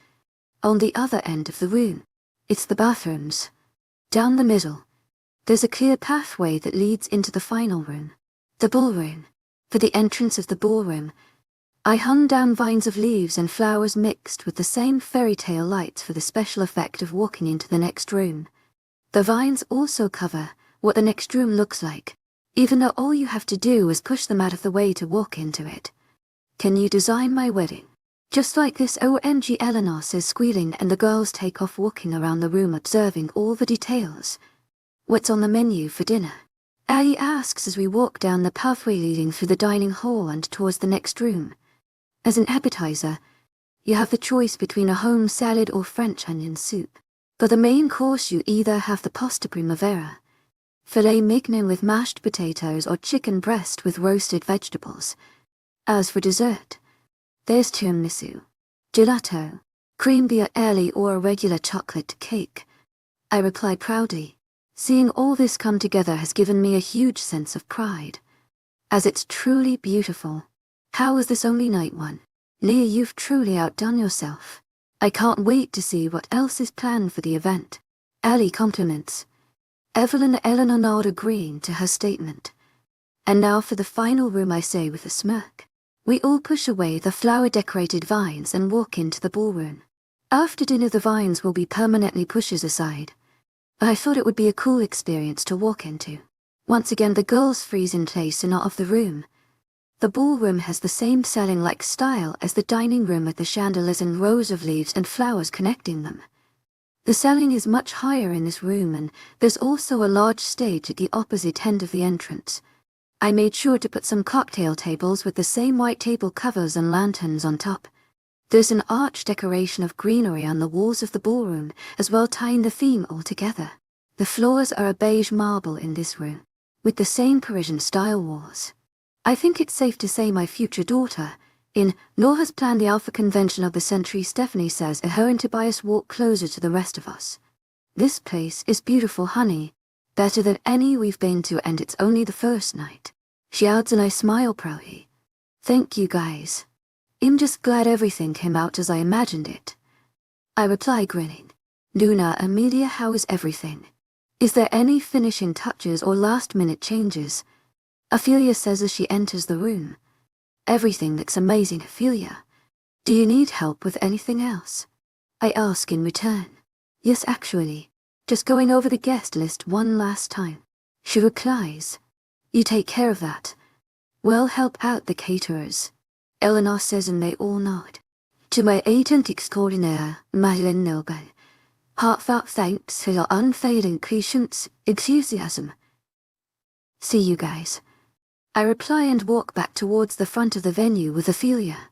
On the other end of the room, it's the bathrooms. Down the middle, there's a clear pathway that leads into the final room, the ballroom. For the entrance of the ballroom, I hung down vines of leaves and flowers mixed with the same fairy tale lights for the special effect of walking into the next room. The vines also cover what the next room looks like. even though all you have to do is push them out of the way to walk into it. Can you design my wedding? Just like this, OMG, Eleanor says, squealing, and the girls take off walking around the room observing all the details. What's on the menu for dinner? Ali asks as we walk down the pathway leading through the dining hall and towards the next room. As an appetizer, you have the choice between a home salad or French onion soup. For the main course you either have the pasta primavera, filet mignon with mashed potatoes, or chicken breast with roasted vegetables. As for dessert, there's tiramisu, gelato, cream beer early, or a regular chocolate cake. I reply proudly. Seeing all this come together has given me a huge sense of pride, as it's truly beautiful. How was this only night one? Leah, you've truly outdone yourself. I can't wait to see what else is planned for the event. Ali compliments. Evelyn and Eleanor nod, agreeing to her statement. And now for the final room, I say with a smirk. We all push away the flower-decorated vines and walk into the ballroom. After dinner, the vines will be permanently pushed aside. I thought it would be a cool experience to walk into. Once again, the girls freeze in place and out of the room. The ballroom has the same ceiling-like style as the dining room, with the chandeliers and rows of leaves and flowers connecting them. The ceiling is much higher in this room, and there's also a large stage at the opposite end of the entrance. I made sure to put some cocktail tables with the same white table covers and lanterns on top. There's an arch decoration of greenery on the walls of the ballroom, as well, tying the theme all together. The floors are a beige marble in this room, with the same Parisian-style walls. I think it's safe to say my future daughter-in-law has planned the alpha convention of the century, Stephanie says, as her and Tobias walk closer to the rest of us. This place is beautiful, honey. Better than any we've been to, and it's only the first night. She adds, and I smile proudly. Thank you, guys. I'm just glad everything came out as I imagined it. I reply, grinning. Luna, Amelia, how is everything? Is there any finishing touches or last-minute changes? Ophelia says as she enters the room. Everything looks amazing, Ophelia. Do you need help with anything else? I ask in return. Yes, actually. Just going over the guest list one last time. She replies. You take care of that. We'll help out the caterers. Eleanor says, and they all nod. To my agent extraordinaire, Madeleine Noble. Heartfelt thanks for your unfailing patience, enthusiasm. See you guys. I reply and walk back towards the front of the venue with Ophelia.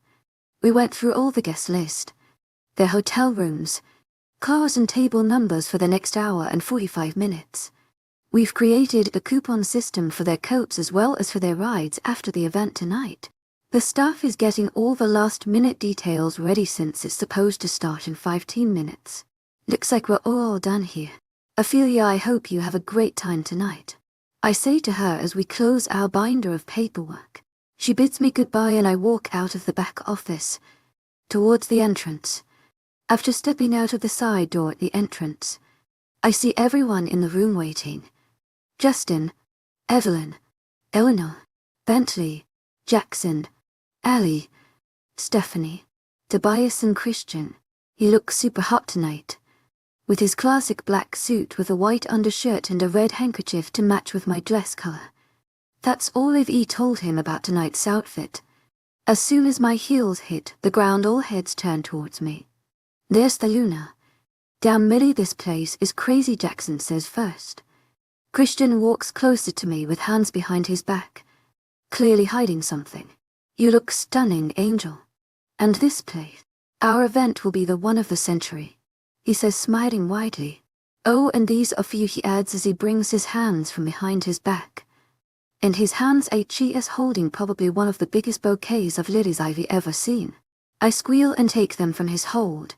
We went through all the guest list, their hotel rooms, cars and table numbers for the next hour and 45 minutes. We've created a coupon system for their coats as well as for their rides after the event tonight. The staff is getting all the last-minute details ready since it's supposed to start in 15 minutes. Looks like we're all done here. Ophelia, I hope you have a great time tonight. I say to her as we close our binder of paperwork. She bids me goodbye and I walk out of the back office, towards the entrance. After stepping out of the side door at the entrance, I see everyone in the room waiting. Justin, Evelyn, Eleanor, Bentley, Jackson, Ali, Stephanie, Tobias and Christian. He looks super hot tonight, with his classic black suit with a white undershirt and a red handkerchief to match with my dress color. That's all I've told him about tonight's outfit. As soon as my heels hit the ground, all heads turn towards me. There's the Luna. Damn, Millie, this place is crazy, Jackson says first. Christian walks closer to me with hands behind his back, clearly hiding something. You look stunning, Angel. And this place, our event will be the one of the century, he says, smiling widely. Oh, and these are for you, he adds as he brings his hands from behind his back. In his hands, he is holding probably one of the biggest bouquets of lilies I've ever seen. I squeal and take them from his hold,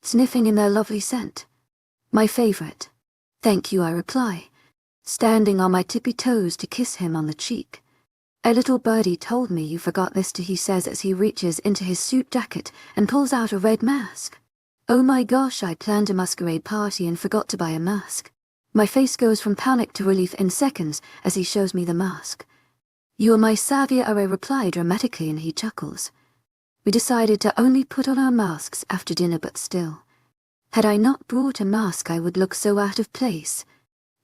sniffing in their lovely scent. My favorite. Thank you, I reply, standing on my tippy toes to kiss him on the cheek. A little birdie told me you forgot this too, he says as he reaches into his suit jacket and pulls out a red mask. Oh my gosh, I planned a masquerade party and forgot to buy a mask. My face goes from panic to relief in seconds as he shows me the mask. You are my savior, I reply dramatically, and he chuckles. We decided to only put on our masks after dinner, but still. Had I not brought a mask, I would look so out of place.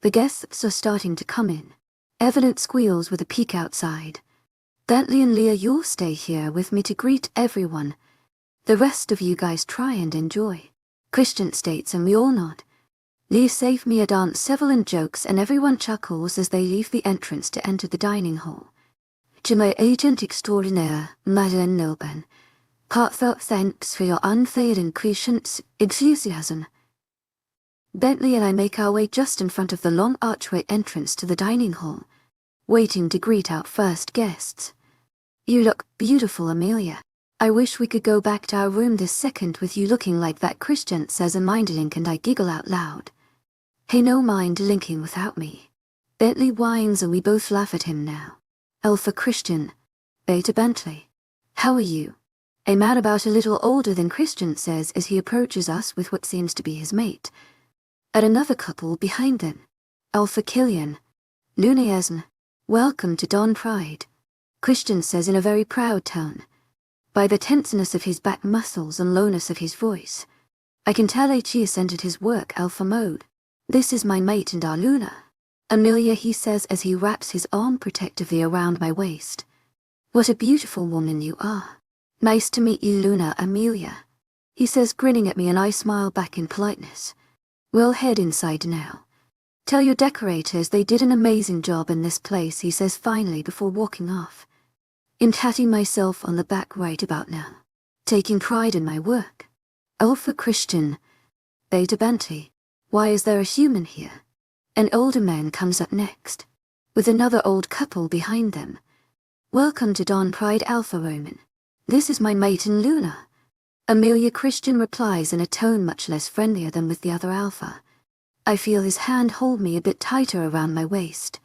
The guests are starting to come in. Evelyn squeals with a peek outside. Bentley and Leah, you'll stay here with me to greet everyone. The rest of you guys try and enjoy. Christian states and we all nod. Leah save me a dance, several jokes, and everyone chuckles as they leave the entrance to enter the dining hall. To my agent extraordinaire, Madeleine Nilben, heartfelt thanks for your unfailing patience, enthusiasm. Bentley and I make our way just in front of the long archway entrance to the dining hall, waiting to greet our first guests. You look beautiful, Amelia. I wish we could go back to our room this second with you looking like that, Christian says, and mind link, and I giggle out loud. Hey, no mind linking without me. Bentley whines and we both laugh at him now. Alpha Christian, Beta Bentley. How are you? A man about a little older than Christian says as he approaches us with what seems to be his mate. At another couple behind them. Alpha Killian. Lunaism. Welcome to Dawn Pride. Christian says in a very proud tone. By the tenseness of his back muscles and lowness of his voice, I can tell he has entered his work alpha mode. This is my mate and our Luna. Amelia, he says as he wraps his arm protectively around my waist. What a beautiful woman you are. Nice to meet you, Luna. Amelia, he says, grinning at me, and I smile back in politeness. We'll head inside now. Tell your decorators they did an amazing job in this place, he says finally before walking off. I'm patting myself on the back right about now, taking pride in my work. Alpha Christian, Beta Bentley. Why is there a human here? An older man comes up next, with another old couple behind them. Welcome to Dawn Pride, Alpha Roman. This is my mate and Luna. Amelia, Christian replies in a tone much less friendlier than with the other alpha. I feel his hand hold me a bit tighter around my waist.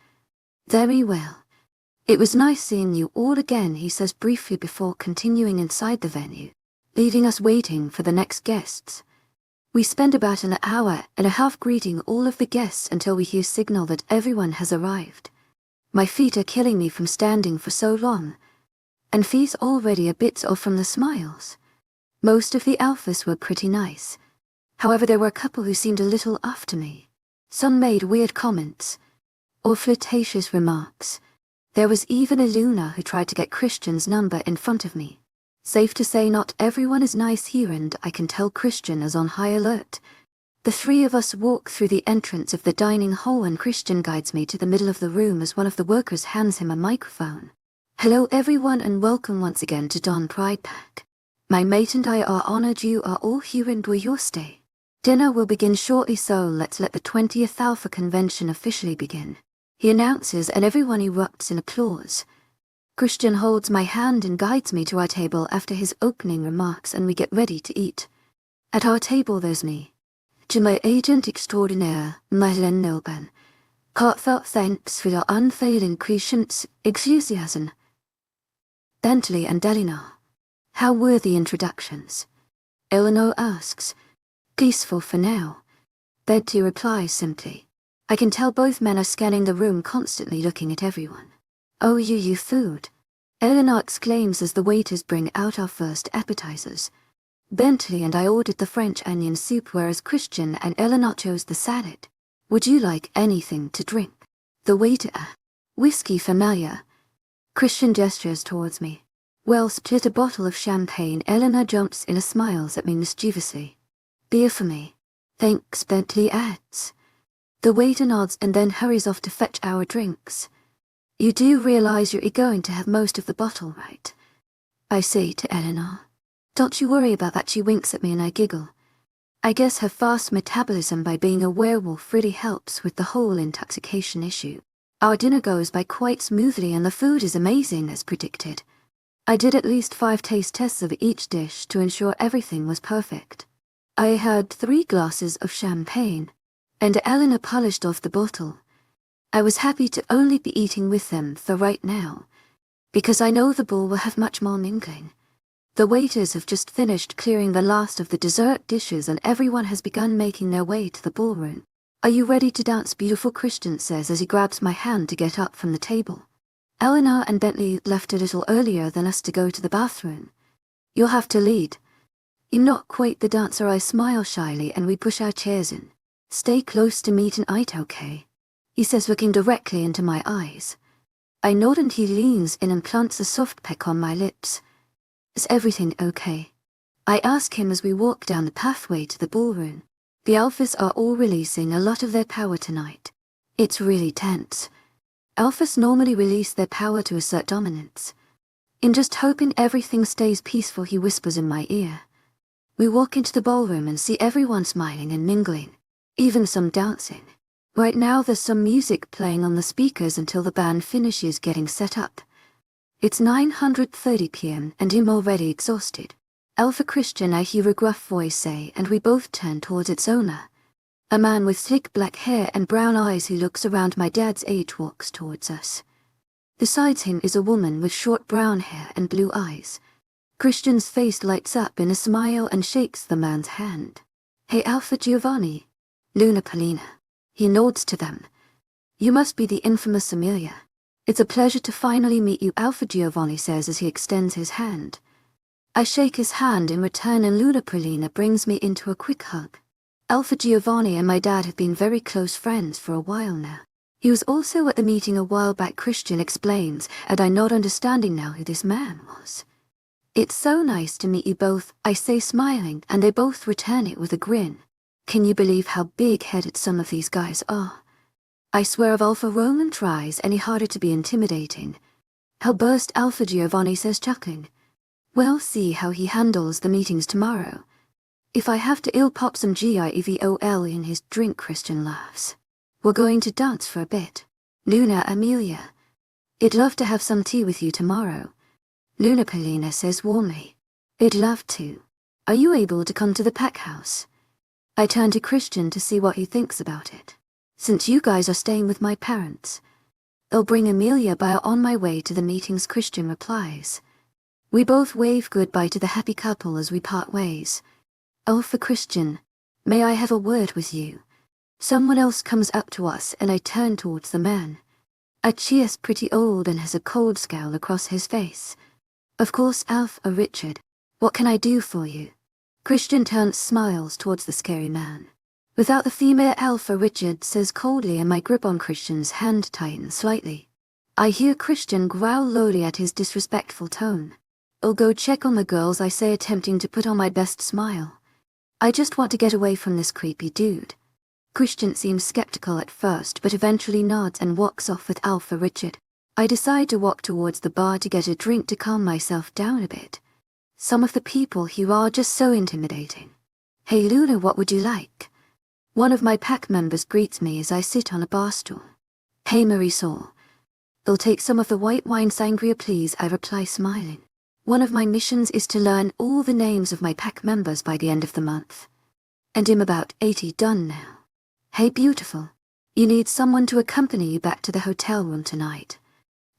Very well. It was nice seeing you all again, he says briefly before continuing inside the venue, leaving us waiting for the next guests. We spend about an hour and a half greeting all of the guests until we hear signal that everyone has arrived. My feet are killing me from standing for so long, and fees already a bit off from the smiles. Most of the alphas were pretty nice. However, there were a couple who seemed a little off to me. Some made weird comments, or flirtatious remarks. There was even a Luna who tried to get Christian's number in front of me. Safe to say not everyone is nice here, and I can tell Christian is on high alert. The three of us walk through the entrance of the dining hall and Christian guides me to the middle of the room as one of the workers hands him a microphone. Hello everyone and welcome once again to Dawn Pride Pack. My mate and I are honored you are all here and enjoy your stay. Dinner will begin shortly, so let's let the 20th Alpha Convention officially begin, he announces, and everyone erupts in applause. Christian holds my hand and guides me to our table after his opening remarks, and we get ready to eat. At our table there's me, to my agent extraordinaire, Madeleine Nilben. Heartfelt thanks for your unfailing patience, enthusiasm. Bentley and Eleanor. How were the introductions? Eleanor asks. Peaceful for now. Betty replies simply. I can tell both men are scanning the room, constantly looking at everyone. Oh, you food. Eleanor exclaims as the waiters bring out our first appetizers. Bentley and I ordered the French onion soup, whereas Christian and Eleanor chose the salad. Would you like anything to drink? The waiter. Whiskey familiar. Christian gestures towards me. Well, split a bottle of champagne. Eleanor jumps in and smiles at me mischievously. Beer for me. Thanks, Bentley adds. The waiter nods and then hurries off to fetch our drinks. You do realize you're going to have most of the bottle, right? I say to Eleanor. Don't you worry about that, she winks at me and I giggle. I guess her fast metabolism by being a werewolf really helps with the whole intoxication issue. Our dinner goes by quite smoothly and the food is amazing as predicted. I did at least 5 taste tests of each dish to ensure everything was perfect. I had 3 glasses of champagne, and Eleanor polished off the bottle. I was happy to only be eating with them for right now, because I know the ball will have much more mingling. The waiters have just finished clearing the last of the dessert dishes and everyone has begun making their way to the ballroom. Are you ready to dance, beautiful? Christian says as he grabs my hand to get up from the table. Eleanor and Bentley left a little earlier than us to go to the bathroom. You'll have to lead. I'm not quite the dancer, I smile shyly and we push our chairs in. Stay close to me tonight, okay? he says, looking directly into my eyes. I nod and he leans in and plants a soft peck on my lips. Is everything okay? I ask him as we walk down the pathway to the ballroom. The alphas are all releasing a lot of their power tonight. It's really tense. Alphas normally release their power to assert dominance. In just hoping everything stays peaceful, he whispers in my ear. We walk into the ballroom and see everyone smiling and mingling, even some dancing. Right now there's some music playing on the speakers until the band finishes getting set up. It's 9:30 p.m. and I'm already exhausted. Alpha Christian, I hear a gruff voice say, and we both turn towards its owner. A man with thick black hair and brown eyes who looks around my dad's age walks towards us. Beside him is a woman with short brown hair and blue eyes. Christian's face lights up in a smile and shakes the man's hand. Hey Alpha Giovanni. Luna Polina. He nods to them. You must be the infamous Amelia. It's a pleasure to finally meet you, Alpha Giovanni says as he extends his hand. I shake his hand in return and Luna Polina brings me into a quick hug. Alpha Giovanni and my dad have been very close friends for a while now. He was also at the meeting a while back, Christian explains, and I nod, understanding now who this man was. It's so nice to meet you both, I say, smiling, and they both return it with a grin. Can you believe how big-headed some of these guys are? I swear if Alpha Roman tries any harder to be intimidating, he'll burst, Alpha Giovanni says, chuckling. We'll see how he handles the meetings tomorrow. If I have to pop some GIEVOL in his drink, Christian laughs. We're going to dance for a bit. Luna Amelia. I'd love to have some tea with you tomorrow. Luna Polina says warmly. I'd love to. Are you able to come to the pack house? I turn to Christian to see what he thinks about it. Since you guys are staying with my parents, I'll bring Amelia by on my way to the meetings, Christian replies. We both wave goodbye to the happy couple as we part ways. Alpha Christian, may I have a word with you? Someone else comes up to us and I turn towards the man. Achia's pretty old and has a cold scowl across his face. Of course, Alpha Richard. What can I do for you? Christian turns, smiles towards the scary man. Without the female, Alpha Richard says coldly, and my grip on Christian's hand tightens slightly. I hear Christian growl lowly at his disrespectful tone. I'll go check on the girls, I say, attempting to put on my best smile. I just want to get away from this creepy dude. Christian seems skeptical at first but eventually nods and walks off with Alpha Richard. I decide to walk towards the bar to get a drink to calm myself down a bit. Some of the people here are just so intimidating. Hey Luna, what would you like? One of my pack members greets me as I sit on a bar stool. Hey Marisol. I'll take some of the white wine sangria please, I reply smiling. One of my missions is to learn all the names of my pack members by the end of the month. And I'm about 80 done now. Hey beautiful. You need someone to accompany you back to the hotel room tonight.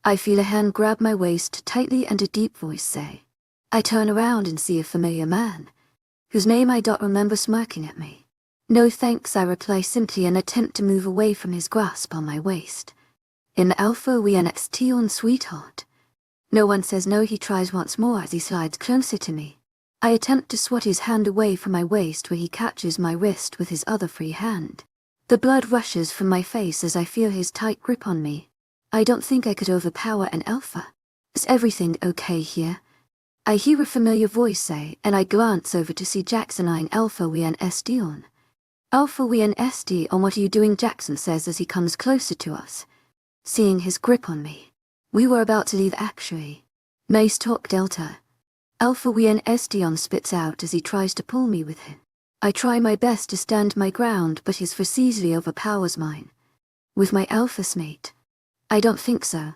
I feel a hand grab my waist tightly and a deep voice say. I turn around and see a familiar man, whose name I don't remember, smirking at me. No thanks, I reply simply and attempt to move away from his grasp on my waist. In Alpha we are next on, sweetheart. No one says no. He tries once more as he slides closer to me. I attempt to swat his hand away from my waist where he catches my wrist with his other free hand. The blood rushes from my face as I feel his tight grip on me. I don't think I could overpower an Alpha. Is everything okay here? I hear a familiar voice say, and I glance over to see Jackson eyeing Alpha webnosvel on. Alpha webnosvel on, what are you doing? Jackson says as he comes closer to us. Seeing his grip on me. We were about to leave actually. Mace talk Delta. Alpha webnosvel on spits out as he tries to pull me with him. I try my best to stand my ground but his force easily overpowers mine. With my Alpha's mate. I don't think so.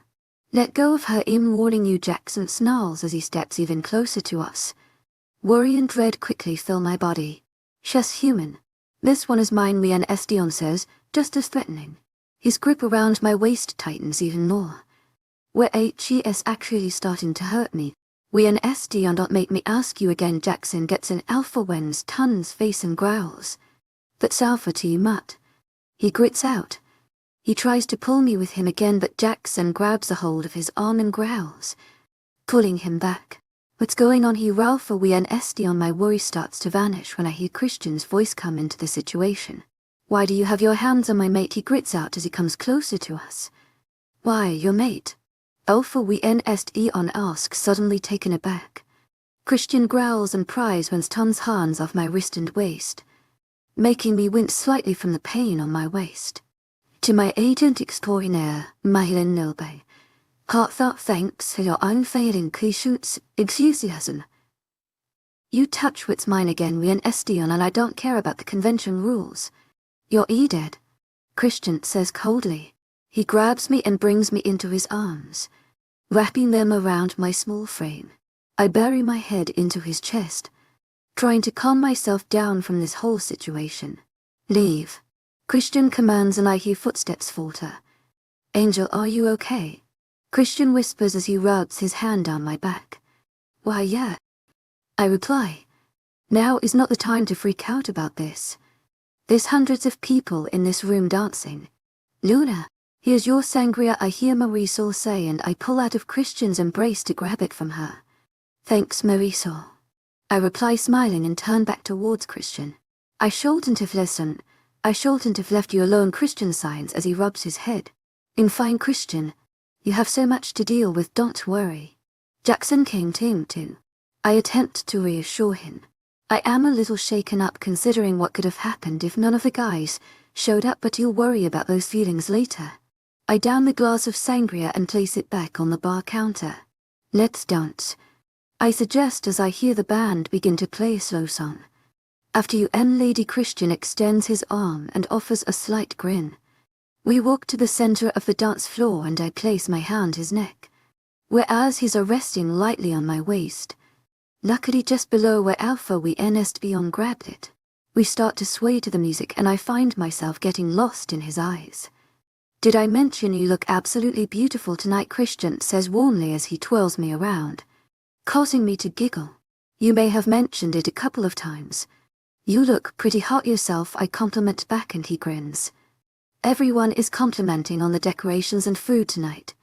Let go of her, I'm warning you, Jackson snarls as he steps even closer to us. Worry and dread quickly fill my body. Just human. This one is mine, webnosvel on says, just as threatening. His grip around my waist tightens even more. Where HES actually starting to hurt me. webnosvel on, don't make me ask you again. Jackson gets in Alpha Wen's ton's face and growls. That's Alpha to you, mutt. He grits out. He tries to pull me with him again but Jackson grabs a hold of his arm and growls. Pulling him back. What's going on here? Alpha webnosvel on, my worry starts to vanish when I hear Christian's voice come into the situation. Why do you have your hands on my mate? He grits out as he comes closer to us. Why, your mate? Alpha webnovel asks, suddenly taken aback. Christian growls and pries when Tom's hands off my wrist and waist, making me wince slightly from the pain on my waist. To my agent extraordinaire, him.丨Heartfelt thanks for your unfailing patience, enthusiasm. You touch what's mine again, webnovel, and I don't care about the convention rules. You're dead, Christian says coldly. He grabs me and brings me into his arms, wrapping them around my small frame. I bury my head into his chest, trying to calm myself down from this whole situation. Leave, Christian commands, and I hear footsteps falter. Angel, are you okay? Christian whispers as he rubs his hand down my back. Why, yeah, I reply. Now is not the time to freak out about this. There's hundreds of people in this room dancing. Luna, here's your sangria, I hear Marisol say, and I pull out of Christian's embrace to grab it from her. Thanks, Marisol, I reply, smiling, and turn back towards Christian. I shouldn't have listened. I shouldn't have left you alone, Christian signs as he rubs his head. In fine, Christian. You have so much to deal with, don't worry. Jackson came to him too. I attempt to reassure him. I am a little shaken up considering what could have happened if none of the guys showed up, but you'll worry about those feelings later. I down the glass of sangria and place it back on the bar counter. Let's dance, I suggest as I hear the band begin to play a slow song. After you, Lady Christian extends his arm and offers a slight grin. We walk to the center of the dance floor and I place my hand his neck, whereas he's resting lightly on my waist, luckily just below where Alpha webnovel grabbed it. We start to sway to the music and I find myself getting lost in his eyes. Did I mention you look absolutely beautiful tonight? Christian says warmly as he twirls me around, causing me to giggle. You may have mentioned it a couple of times. You look pretty hot yourself, I compliment back, and he grins. Everyone is complimenting on the decorations and food tonight.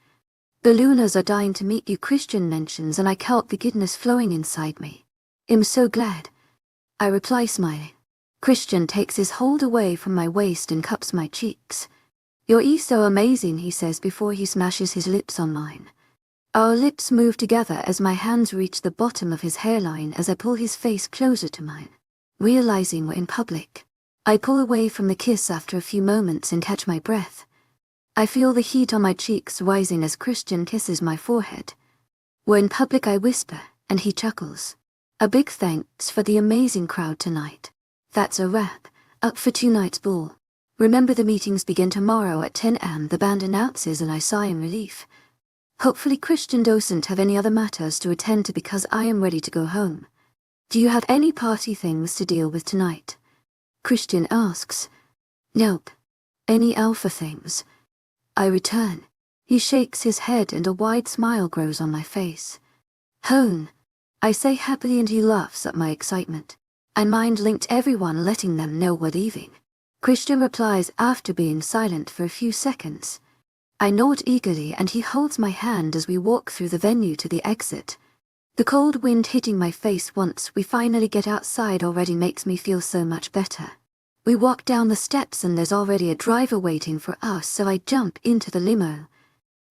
The Lunas are dying to meet you, Christian mentions, and I felt the goodness flowing inside me. I'm so glad, I reply, smiling. Christian takes his hold away from my waist and cups my cheeks. You're so amazing, he says before he smashes his lips on mine. Our lips move together as my hands reach the bottom of his hairline as I pull his face closer to mine. Realizing we're in public, I pull away from the kiss after a few moments and catch my breath. I feel the heat on my cheeks rising as Christian kisses my forehead. We're in public, I whisper, and he chuckles. A big thanks for the amazing crowd tonight. That's a wrap up for tonight's ball. Remember, the meetings begin tomorrow at 10 am, the band announces, and I sigh in relief. Hopefully Christian doesn't have any other matters to attend to because I am ready to go home. Do you have any party things to deal with tonight? Christian asks. Nope. Any Alpha things? I return. He shakes his head and a wide smile grows on my face. Home, I say happily, and he laughs at my excitement. I mind-linked everyone, letting them know we're leaving. Christian replies after being silent for a few seconds. I nod eagerly and he holds my hand as we walk through the venue to the exit. The cold wind hitting my face once we finally get outside already makes me feel so much better. We walk down the steps and there's already a driver waiting for us, so I jump into the limo,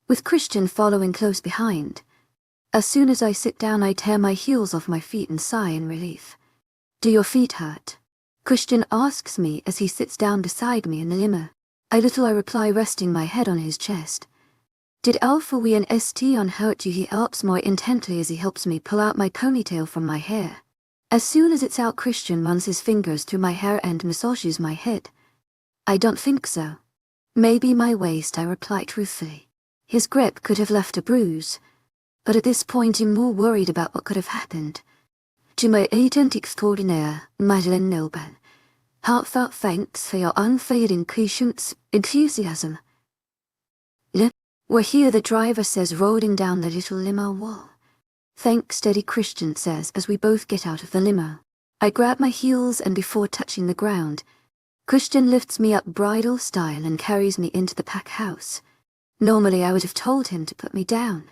with Christian following close behind. As soon as I sit down, I tear my heels off my feet and sigh in relief. Do your feet hurt? Christian asks me as he sits down beside me in the limo. I reply, resting my head on his chest. Did Alpha webnovel hurt you? He helps more intently as he helps me pull out my ponytail from my hair. As soon as it's out, Christian runs his fingers through my hair and massages my head. I don't think so. Maybe my waist, I reply truthfully. His grip could have left a bruise, but at this point I'm more worried about what could have happened. To my agent extraordinaire, webnovel, heartfelt thanks for your unfailing patience, enthusiasm. We're here, the driver says, rolling down the little limo wall. Thanks, steady, Christian says as we both get out of the limo. I grab my heels and before touching the ground, Christian lifts me up bridal style and carries me into the pack house. Normally I would have told him to put me down,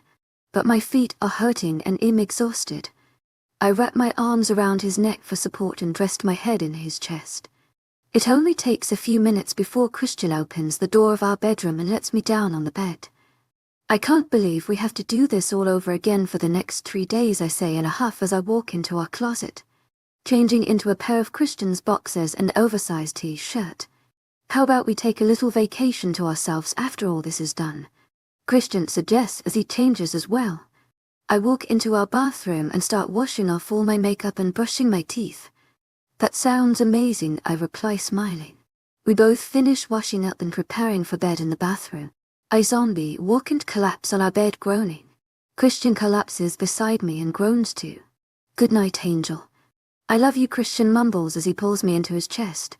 but my feet are hurting and I'm exhausted. I wrap my arms around his neck for support and rest my head in his chest. It only takes a few minutes before Christian opens the door of our bedroom and lets me down on the bed. I can't believe we have to do this all over again for the next 3 days, I say in a huff as I walk into our closet, changing into a pair of Christian's boxers and oversized t-shirt. How about we take a little vacation to ourselves after all this is done? Christian suggests as he changes as well. I walk into our bathroom and start washing off all my makeup and brushing my teeth. That sounds amazing, I reply smiling. We both finish washing up and preparing for bed in the bathroom. I zombie walk and collapse on our bed groaning. Christian collapses beside me and groans too. Good night, Angel. I love you, Christian mumbles as he pulls me into his chest,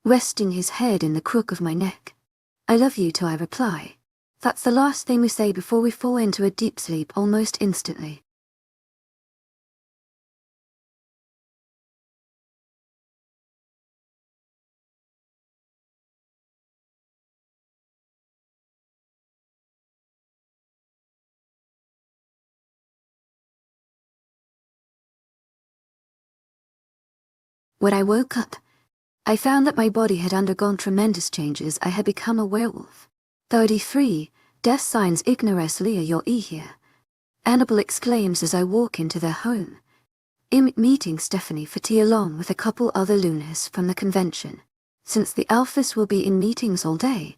resting his head in the crook of my neck. I love you too, I reply. That's the last thing we say before we fall into a deep sleep almost instantly. When I woke up, I found that my body had undergone tremendous changes. I had become a werewolf. 33, death signs ignorance Leah, you're here. Annabelle exclaims as I walk into their home. Meeting Stephanie for tea along with a couple other Lunas from the convention. Since the Alphas will be in meetings all day,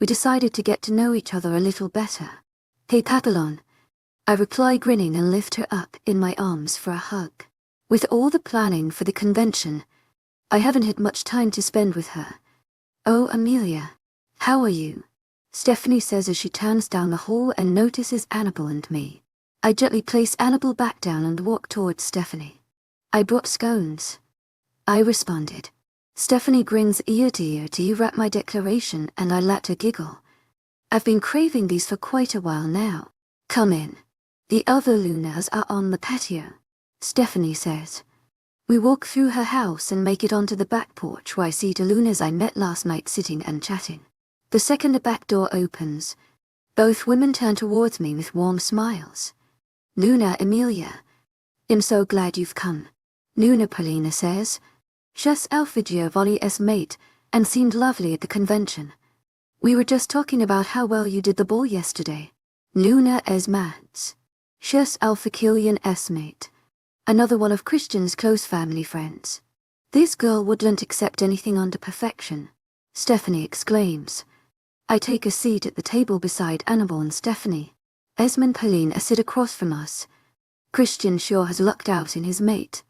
we decided to get to know each other a little better. Hey Papillon, I reply grinning and lift her up in my arms for a hug. With all the planning for the convention, I haven't had much time to spend with her. Oh, Amelia, how are you? Stephanie says as she turns down the hall and notices Annabelle and me. I gently place Annabelle back down and walk towards Stephanie. I brought scones, I responded. Stephanie grins ear to ear to wrap my declaration and I let her giggle. I've been craving these for quite a while now. Come in. The other Lunas are on the patio, Stephanie says. We walk through her house and make it onto the back porch where I see the Lunas I met last night sitting and chatting. The second the back door opens, both women turn towards me with warm smiles. Luna, Amelia, I'm so glad you've come. Luna, Paulina says. She's Alpha Giovanni's mate and seemed lovely at the convention. We were just talking about how well you did the ball yesterday. Luna is Mads. She's Alpha Killian's mate. Another one of Christian's close family friends. This girl wouldn't accept anything under perfection, Stephanie exclaims. I take a seat at the table beside Annabelle and Stephanie. Pauline sit across from us. Christian sure has lucked out in his mate.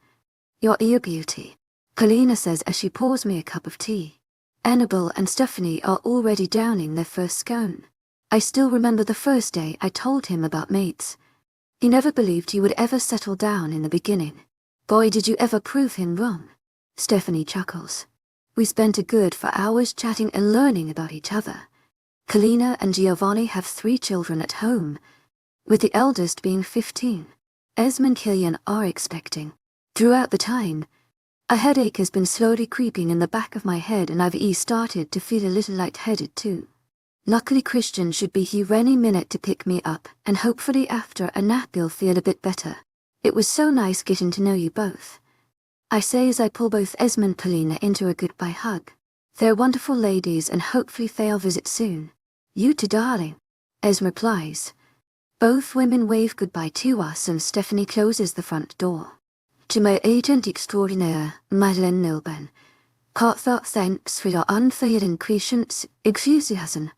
Your ear beauty, Paulina says as she pours me a cup of tea. Annabelle and Stephanie are already downing their first scone. I still remember the first day I told him about mates. He never believed he would ever settle down in the beginning. Boy, did you ever prove him wrong. Stephanie chuckles. We spent a good 4 hours chatting and learning about each other. Kalina and Giovanni have 3 children at home, with the eldest being 15. Esme and Killian are expecting. Throughout the time, a headache has been slowly creeping in the back of my head and I've started to feel a little lightheaded too. Luckily Christian should be here any minute to pick me up and hopefully after a nap you'll feel a bit better. It was so nice getting to know you both, I say as I pull both Esme and Paulina into a goodbye hug. They're wonderful ladies and hopefully they'll visit soon. You too, darling, Esme replies. Both women wave goodbye to us and Stephanie closes the front door. To my agent extraordinaire, Madeleine Nilben, heartfelt thanks for your unfailing and patient enthusiasm.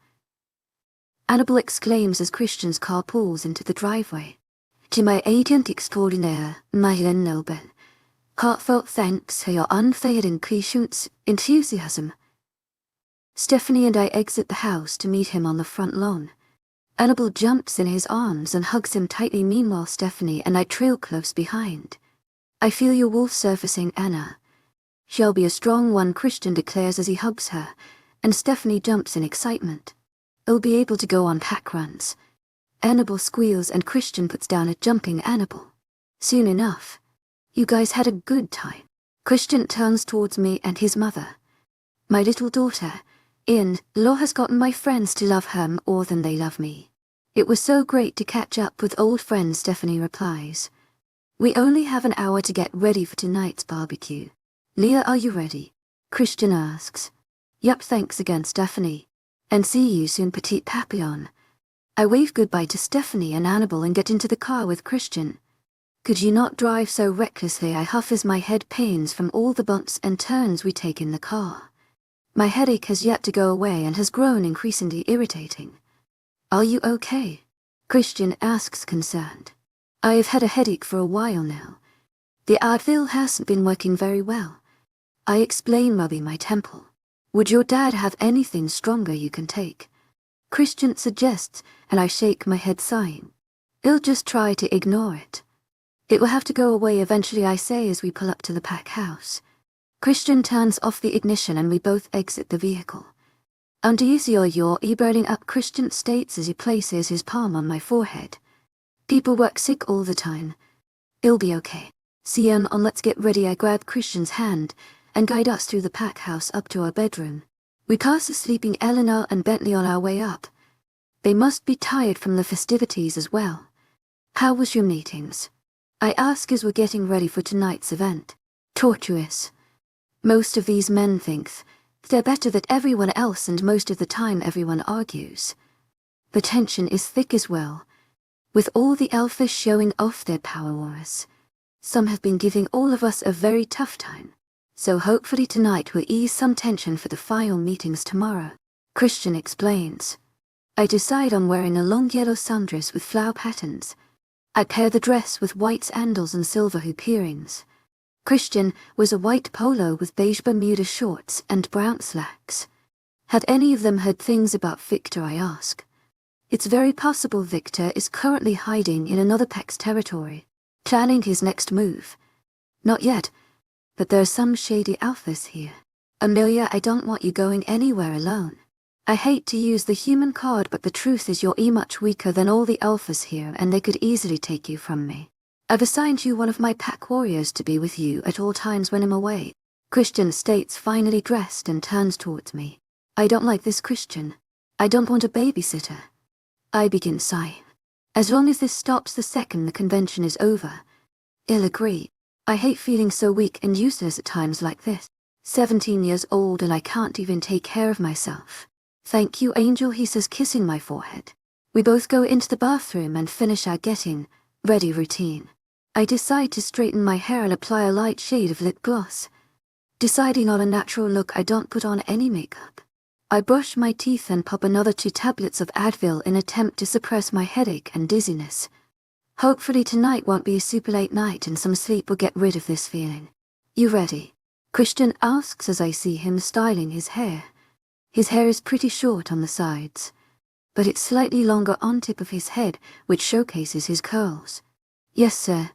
Annabelle exclaims as Christian's car pulls into the driveway. To my agent extraordinaire, Madeleine Nilben, heartfelt thanks for your unfailing and patient enthusiasm. Stephanie and I exit the house to meet him on the front lawn. Annabelle jumps in his arms and hugs him tightly. Meanwhile Stephanie and I trail close behind. I feel your wolf surfacing, Anna. She'll be a strong one, Christian declares as he hugs her, and Stephanie jumps in excitement. I'll be able to go on pack runs. Annabelle squeals and Christian puts down a jumping Annabelle. Soon enough, you guys had a good time. Christian turns towards me and his mother. My little daughter, in-law, has gotten my friends to love her more than they love me. It was so great to catch up with old friends, Stephanie replies. We only have an hour to get ready for tonight's barbecue. Leah, are you ready? Christian asks. Yup, thanks again, Stephanie. And see you soon, Petite Papillon. I wave goodbye to Stephanie and Annabelle and get into the car with Christian. Could you not drive so recklessly, I huff as my head pains from all the bumps and turns we take in the car. My headache has yet to go away and has grown increasingly irritating. Are you okay? Christian asks, concerned. I have had a headache for a while now. The Advil hasn't been working very well. I explain, rubbing my temple. Would your dad have anything stronger you can take? Christian suggests, and I shake my head, sighing. He'll just try to ignore it. It will have to go away eventually, I say as we pull up to the pack house. Christian turns off the ignition and we both exit the vehicle. You're burning up, Christian states as he places his palm on my forehead. People work sick all the time. It'll be okay. Let's get ready. I grab Christian's hand and guide us through the pack house up to our bedroom. We pass the sleeping Eleanor and Bentley on our way up. They must be tired from the festivities as well. How was your meetings? I ask as we're getting ready for tonight's event. Tortuous. Most of these men think they're better than everyone else, and most of the time everyone argues. The tension is thick as well, with all the elfish showing off their power wars. Some have been giving all of us a very tough time, so hopefully tonight will ease some tension for the final meetings tomorrow. Christian explains. I decide on wearing a long yellow sundress with flower patterns. I pair the dress with white sandals and silver hoop earrings. Christian was a white polo with beige Bermuda shorts and brown slacks. Had any of them heard things about Victor, I ask. It's very possible Victor is currently hiding in another pack's territory, planning his next move. Not yet, but there are some shady alphas here. Amelia, I don't want you going anywhere alone. I hate to use the human card, but the truth is you're much weaker than all the alphas here, and they could easily take you from me. I've assigned you one of my pack warriors to be with you at all times when I'm away. Christian states, finally dressed, and turns towards me. I don't like this, Christian. I don't want a babysitter. I begin sighing. As long as this stops the second the convention is over. He'll agree. I hate feeling so weak and useless at times like this. 17 years old and I can't even take care of myself. Thank you, Angel, he says, kissing my forehead. We both go into the bathroom and finish our getting ready routine. I decide to straighten my hair and apply a light shade of lip gloss. Deciding on a natural look, I don't put on any makeup. I brush my teeth and pop another 2 tablets of Advil in attempt to suppress my headache and dizziness. Hopefully tonight won't be a super late night and some sleep will get rid of this feeling. You ready? Christian asks as I see him styling his hair. His hair is pretty short on the sides, but it's slightly longer on tip of his head, which showcases his curls. Yes, sir.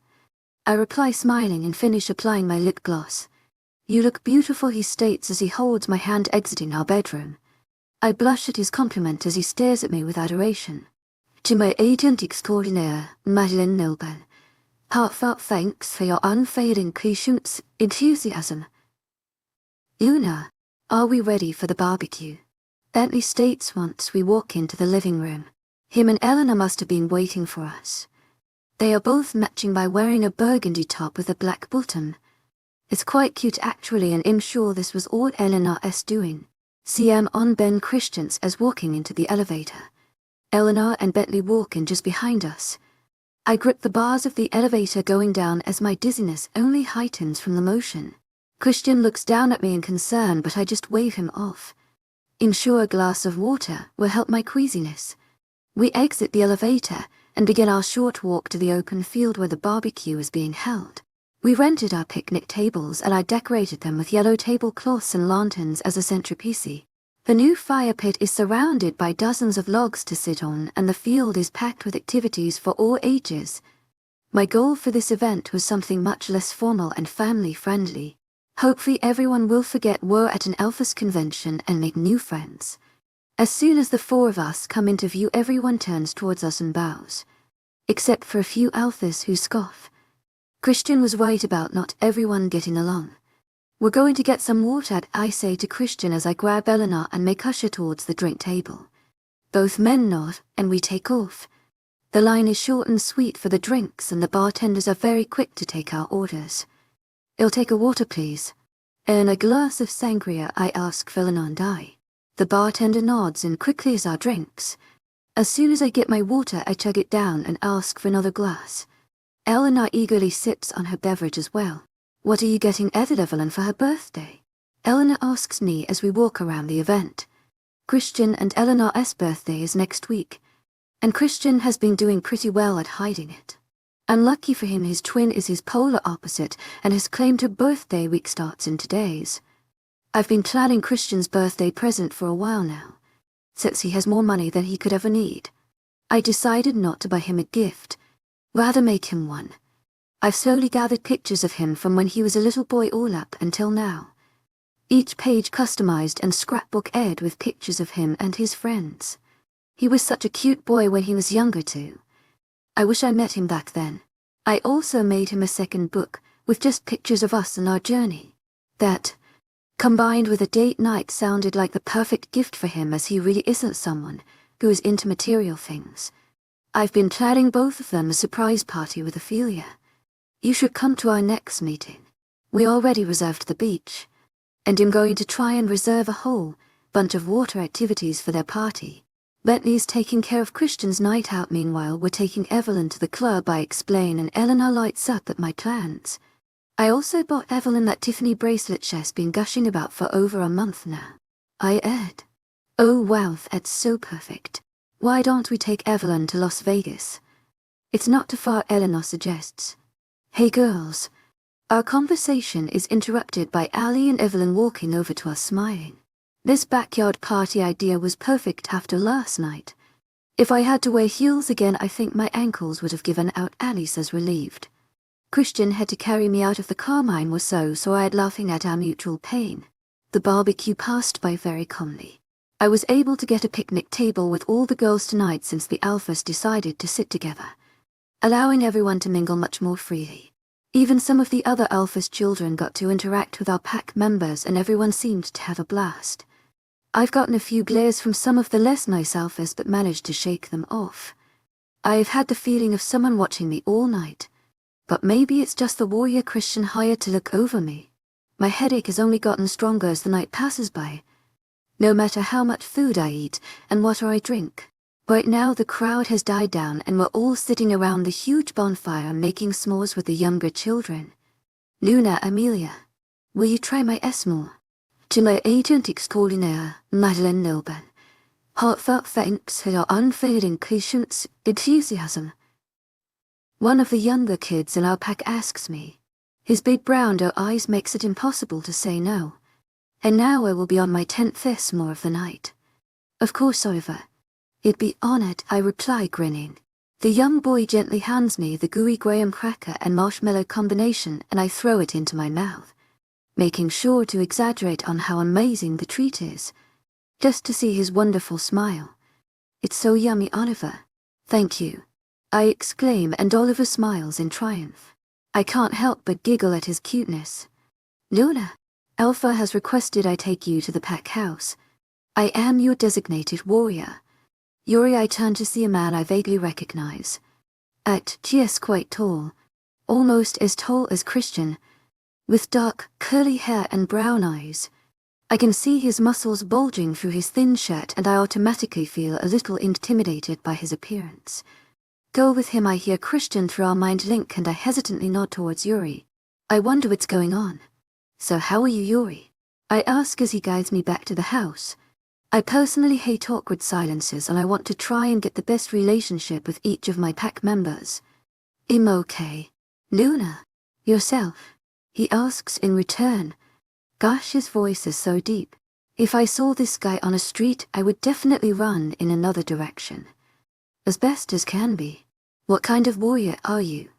I reply, smiling, and finish applying my lip gloss. You look beautiful, he states as he holds my hand exiting our bedroom. I blush at his compliment as he stares at me with adoration. To my agent extraordinaire, Madeleine Nilben, heartfelt thanks for your unfailing patience, enthusiasm. Una, are we ready for the barbecue? Bentley states once we walk into the living room. Him and Eleanor must have been waiting for us. They are both matching by wearing a burgundy top with a black bottom. It's quite cute actually, and I'm sure this was all Eleanor's doing. On Ben Christians as walking into the elevator. Eleanor and Bentley walk in just behind us. I grip the bars of the elevator going down as my dizziness only heightens from the motion. Christian looks down at me in concern, but I just wave him off. I'm sure a glass of water will help my queasiness. We exit the elevator and begin our short walk to the open field where the barbecue is being held. We rented our picnic tables and I decorated them with yellow tablecloths and lanterns as a centerpiece. The new fire pit is surrounded by dozens of logs to sit on, and the field is packed with activities for all ages. My goal for this event was something much less formal and family-friendly. Hopefully everyone will forget we're at an Elfus convention and make new friends. As soon as the 4 of us come into view, everyone turns towards us and bows. Except for a few Alphas who scoff. Christian was right about not everyone getting along. We're going to get some water, I say to Christian as I grab Eleanor and make usher towards the drink table. Both men nod and we take off. The line is short and sweet for the drinks and the bartenders are very quick to take our orders. I'll take a water, please. And a glass of sangria, I ask Philin and I. The bartender nods and quickly as our drinks. As soon as I get my water, I chug it down and ask for another glass. Eleanor eagerly sips on her beverage as well. What are you getting Evelyn for her birthday? Eleanor asks me as we walk around the event. Christian and Eleanor's birthday is next week, and Christian has been doing pretty well at hiding it. Unlucky for him, his twin is his polar opposite, and his claim to birthday week starts in 2 days. I've been planning Christian's birthday present for a while now, since he has more money than he could ever need. I decided not to buy him a gift, rather make him one. I've slowly gathered pictures of him from when he was a little boy all up until now. Each page customized and scrapbook-ed with pictures of him and his friends. He was such a cute boy when he was younger too. I wish I met him back then. I also made him a second book with just pictures of us and our journey. That, combined with a date night, sounded like the perfect gift for him, as he really isn't someone who is into material things. I've been planning both of them a surprise party with Ophelia. You should come to our next meeting. We already reserved the beach, and I'm going to try and reserve a whole bunch of water activities for their party. Bentley's taking care of Christian's night out. Meanwhile, we're taking Evelyn to the club, I explain, and Eleanor lights up at my plans. I also bought Evelyn that Tiffany bracelet she's been gushing about for over a month now. I add, oh wow, that's so perfect. Why don't we take Evelyn to Las Vegas? It's not too far, Eleanor suggests. Hey girls. Our conversation is interrupted by Allie and Evelyn walking over to us smiling. This backyard party idea was perfect after last night. If I had to wear heels again, I think my ankles would have given out, Allie says, relieved. Christian had to carry me out of the car, mine was so I had laughing at our mutual pain. The barbecue passed by very calmly. I was able to get a picnic table with all the girls tonight since the alphas decided to sit together, allowing everyone to mingle much more freely. Even some of the other alphas' children got to interact with our pack members, and everyone seemed to have a blast. I've gotten a few glares from some of the less nice alphas but managed to shake them off. I've had the feeling of someone watching me all night, but maybe it's just the warrior Christian hired to look over me. My headache has only gotten stronger as the night passes by, no matter how much food I eat and what I drink. Right now the crowd has died down and we're all sitting around the huge bonfire making s'mores with the younger children. Luna, Amelia, will you try my s'more? To my agent extraordinaire, Madeleine Nilban, heartfelt thanks for your unfailing patience, enthusiasm. One of the younger kids in our pack asks me. His big brown eyes makes it impossible to say no. And now I will be on my 10th s'more of the night. Of course, Oliver. I'd be honored, I reply, grinning. The young boy gently hands me the gooey graham cracker and marshmallow combination, and I throw it into my mouth, making sure to exaggerate on how amazing the treat is, just to see his wonderful smile. It's so yummy, Oliver. Thank you, I exclaim, and Oliver smiles in triumph. I can't help but giggle at his cuteness. Luna, Alpha has requested I take you to the pack house. I am your designated warrior. Yuri, I turn to see a man I vaguely recognize. At GS quite tall, almost as tall as Christian, with dark, curly hair and brown eyes. I can see his muscles bulging through his thin shirt, and I automatically feel a little intimidated by his appearance. Go with him, I hear Christian through our mind link, and I hesitantly nod towards Yuri. I wonder what's going on. So how are you, Yuri? I ask as he guides me back to the house. I personally hate awkward silences, and I want to try and get the best relationship with each of my pack members. I'm okay. Luna, yourself? He asks in return. Gosh, his voice is so deep. If I saw this guy on a street, I would definitely run in another direction. As best as can be. What kind of warrior are you?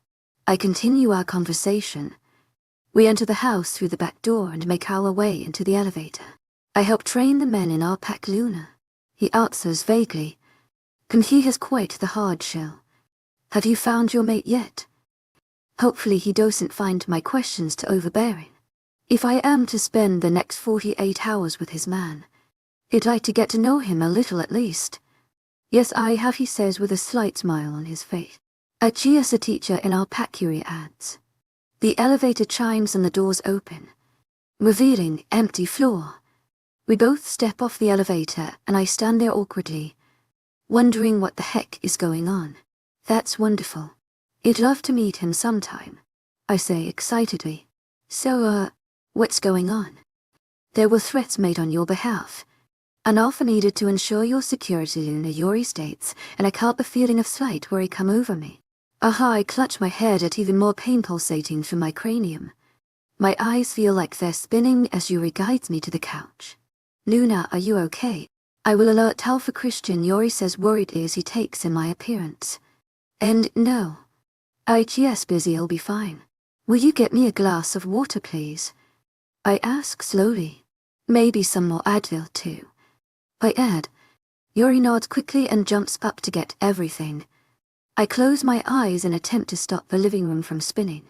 I continue our conversation. We enter the house through the back door and make our way into the elevator. I help train the men in our pack. Luna, he answers vaguely. He has quite the hard shell. Have you found your mate yet? Hopefully he doesn't find my questions too overbearing. If I am to spend the next 48 hours with his man, I'd like to get to know him a little at least. Yes, I have, he says with a slight smile on his face. Chi is a teacher in our pack, Yuri adds. The elevator chimes and the doors open. revealing empty floor. We both step off the elevator and I stand there awkwardly, wondering what the heck is going on. That's wonderful. I'd love to meet him sometime, I say excitedly. So, what's going on? There were threats made on your behalf. An Alpha needed to ensure your security, Luna, Yuri states, and I can't a feeling of slight worry come over me. I clutch my head at even more pain pulsating through my cranium. My eyes feel like they're spinning as Yuri guides me to the couch. Luna, are you okay? I will alert Alpha Christian, Yuri says worriedly as he takes in my appearance. And no. Yes, busy, I'll be fine. Will you get me a glass of water, please? I ask slowly. Maybe some more Advil too. I add. Yuri nods quickly and jumps up to get everything. I close my eyes and attempt to stop the living room from spinning.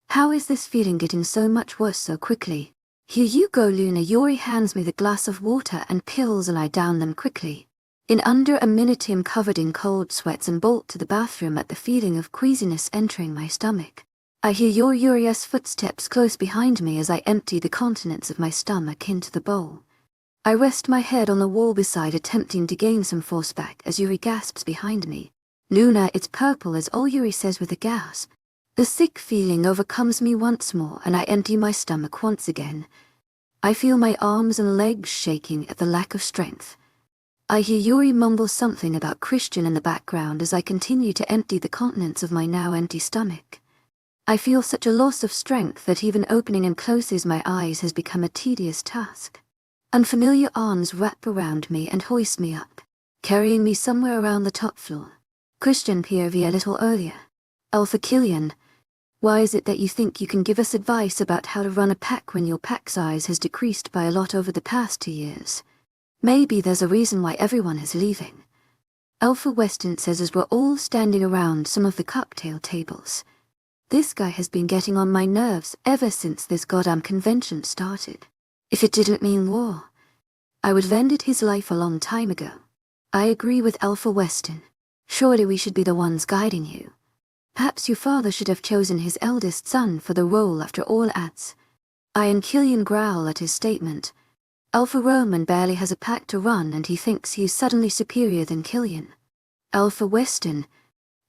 How is this feeling getting so much worse so quickly? Here you go, Luna. Yuri hands me the glass of water and pills and I down them quickly. In under a minute I'm covered in cold sweats and bolt to the bathroom at the feeling of queasiness entering my stomach. I hear Yuri's footsteps close behind me as I empty the contents of my stomach into the bowl. I rest my head on the wall beside, attempting to gain some force back as Yuri gasps behind me. Luna, it's purple, as all Yuri says with a gasp. The sick feeling overcomes me once more and I empty my stomach once again. I feel my arms and legs shaking at the lack of strength. I hear Yuri mumble something about Christian in the background as I continue to empty the contents of my now empty stomach. I feel such a loss of strength that even opening and closing my eyes has become a tedious task. Unfamiliar arms wrap around me and hoist me up, carrying me somewhere around the top floor. Christian POV a little earlier. Alpha Killian, why is it that you think you can give us advice about how to run a pack when your pack size has decreased by a lot over the past 2 years? Maybe there's a reason why everyone is leaving. Alpha Weston says as we're all standing around some of the cocktail tables. This guy has been getting on my nerves ever since this goddamn convention started. If it didn't mean war, I would have ended his life a long time ago. I agree with Alpha Weston. Surely we should be the ones guiding you. Perhaps your father should have chosen his eldest son for the role after all adds. I and Killian growl at his statement. Alpha Roman barely has a pack to run and he thinks he's suddenly superior than Killian. Alpha Weston.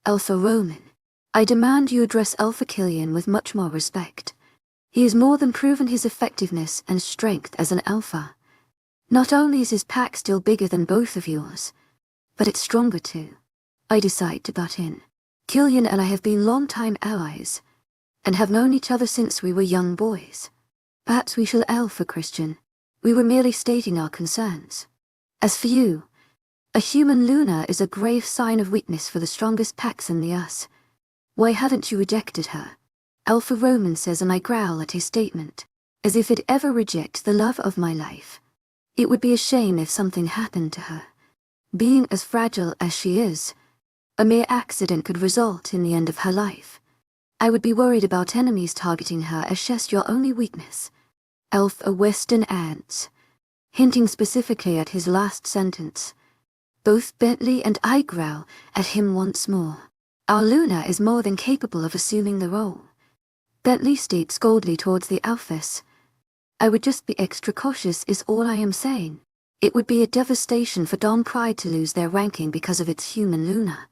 Alpha Roman. I demand you address Alpha Killian with much more respect. He has more than proven his effectiveness and strength as an alpha. Not only is his pack still bigger than both of yours, but it's stronger too. I decide to butt in. Killian and I have been long-time allies, and have known each other since we were young boys. Perhaps we shall Alpha Christian. We were merely stating our concerns. As for you, a human Luna is a grave sign of weakness for the strongest packs in the us. Why haven't you rejected her? Alpha Roman says, and I growl at his statement, as if it ever reject the love of my life. It would be a shame if something happened to her. Being as fragile as she is, a mere accident could result in the end of her life. I would be worried about enemies targeting her as she's your only weakness. Alpha Weston adds, hinting specifically at his last sentence. Both Bentley and I growl at him once more. Our Luna is more than capable of assuming the role. Bentley states coldly towards the Alphas. I would just be extra cautious is all I am saying. It would be a devastation for Dom Pride to lose their ranking because of its human Luna.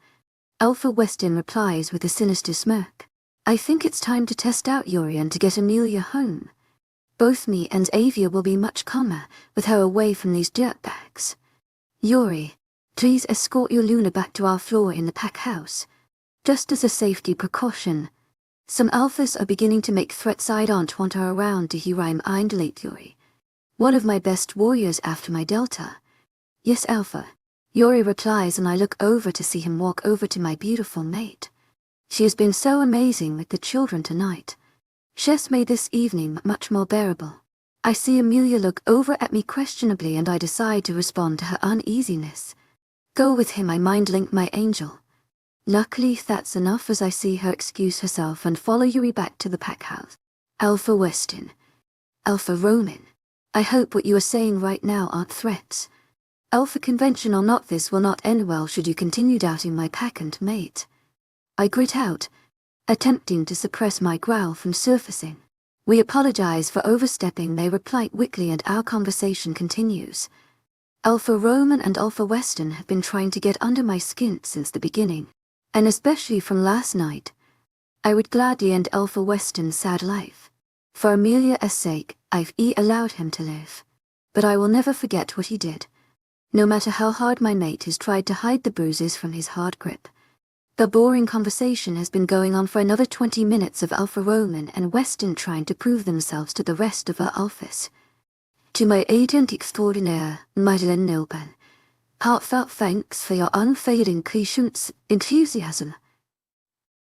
Alpha Weston replies with a sinister smirk. I think it's time to test out Yuri and to get Amelia home. Both me and Avia will be much calmer with her away from these dirtbags. Yuri, please escort your Luna back to our floor in the pack house. Just as a safety precaution. Some alphas are beginning to make threats. I don't want her around to hear I'm late, Yuri. One of my best warriors after my Delta. Yes, Alpha. Yuri replies and I look over to see him walk over to my beautiful mate. She has been so amazing with the children tonight. She's made this evening much more bearable. I see Amelia look over at me questionably and I decide to respond to her uneasiness. Go with him, I mind link my angel. Luckily that's enough as I see her excuse herself and follow Yuri back to the pack house. Alpha Weston. Alpha Roman. I hope what you are saying right now aren't threats. Alpha convention or not, this will not end well should you continue doubting my pack and mate. I grit out, attempting to suppress my growl from surfacing. We apologize for overstepping, they reply quickly, and our conversation continues. Alpha Roman and Alpha Western have been trying to get under my skin since the beginning, and especially from last night. I would gladly end Alpha Western's sad life. For Amelia's sake, I've allowed him to live. But I will never forget what he did. No matter how hard my mate has tried to hide the bruises from his hard grip. The boring conversation has been going on for another 20 minutes of Alpha Roman and Western trying to prove themselves to the rest of our office. To my agent extraordinaire, webnovel, heartfelt thanks for your unfailing patience, enthusiasm.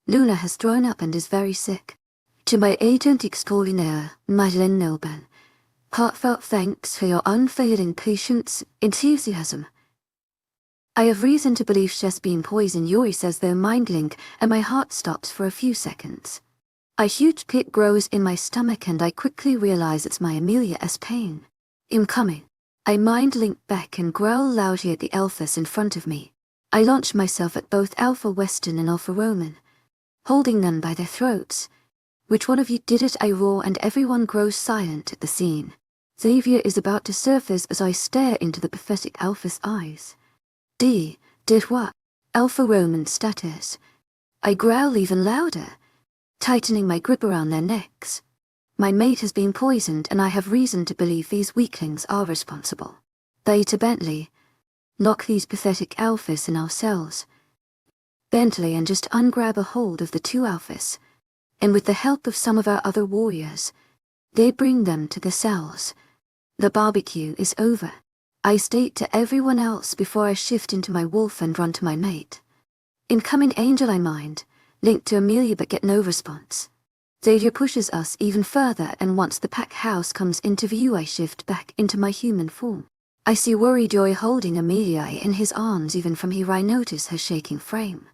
Luna has thrown up and is very sick. To my agent extraordinaire, webnovel, heartfelt thanks for your unfailing patience, enthusiasm. I have reason to believe she's been poisoned, Yuri says, though mind link, and my heart stops for a few seconds. A huge pit grows in my stomach and I quickly realize it's my Amelia's pain. Incoming. I mind link back and growl loudly at the alphas in front of me. I launch myself at both Alpha Western and Alpha Roman, holding them by their throats. Which one of you did it? I roar, and everyone grows silent at the scene. Xavier is about to surface as I stare into the pathetic alpha's eyes. Did what? Alpha Roman stutters. I growl even louder, tightening my grip around their necks. My mate has been poisoned and I have reason to believe these weaklings are responsible. They to Bentley. Knock these pathetic alphas in our cells. Bentley and just ungrab a hold of the two alphas, and with the help of some of our other warriors, they bring them to the cells. The barbecue is over. I state to everyone else before I shift into my wolf and run to my mate. Incoming Angel, I mind, linked to Amelia but get no response. Xavier pushes us even further, and once the pack house comes into view I shift back into my human form. I see worried Yuri holding Amelia in his arms. Even from here I notice her shaking frame.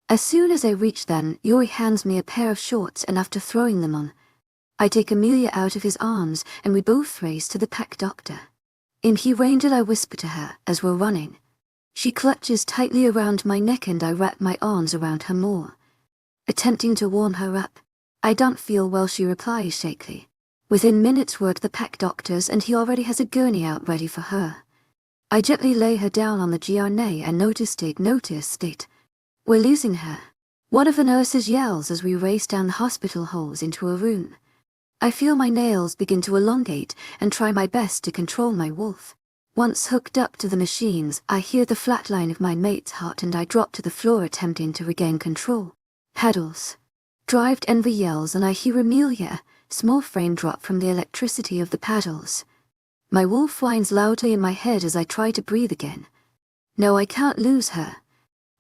As soon as I reach them, Yuri hands me a pair of shorts, and after throwing them on, I take Amelia out of his arms and we both race to the pack doctor. In he Angel, I whisper to her as we're running. She clutches tightly around my neck and I wrap my arms around her more, attempting to warm her up. I don't feel well, she replies shakily. Within minutes we're at the pack doctor's and he already has a gurney out ready for her. I gently lay her down on the gurney and notice state. We're losing her. One of the nurses yells as we race down the hospital halls into a room. I feel my nails begin to elongate and try my best to control my wolf. Once hooked up to the machines, I hear the flatline of my mate's heart and I drop to the floor attempting to regain control. Paddles. Drived envy yells and I hear Amelia, small frame drop from the electricity of the paddles. My wolf whines loudly in my head as I try to breathe again. No, I can't lose her.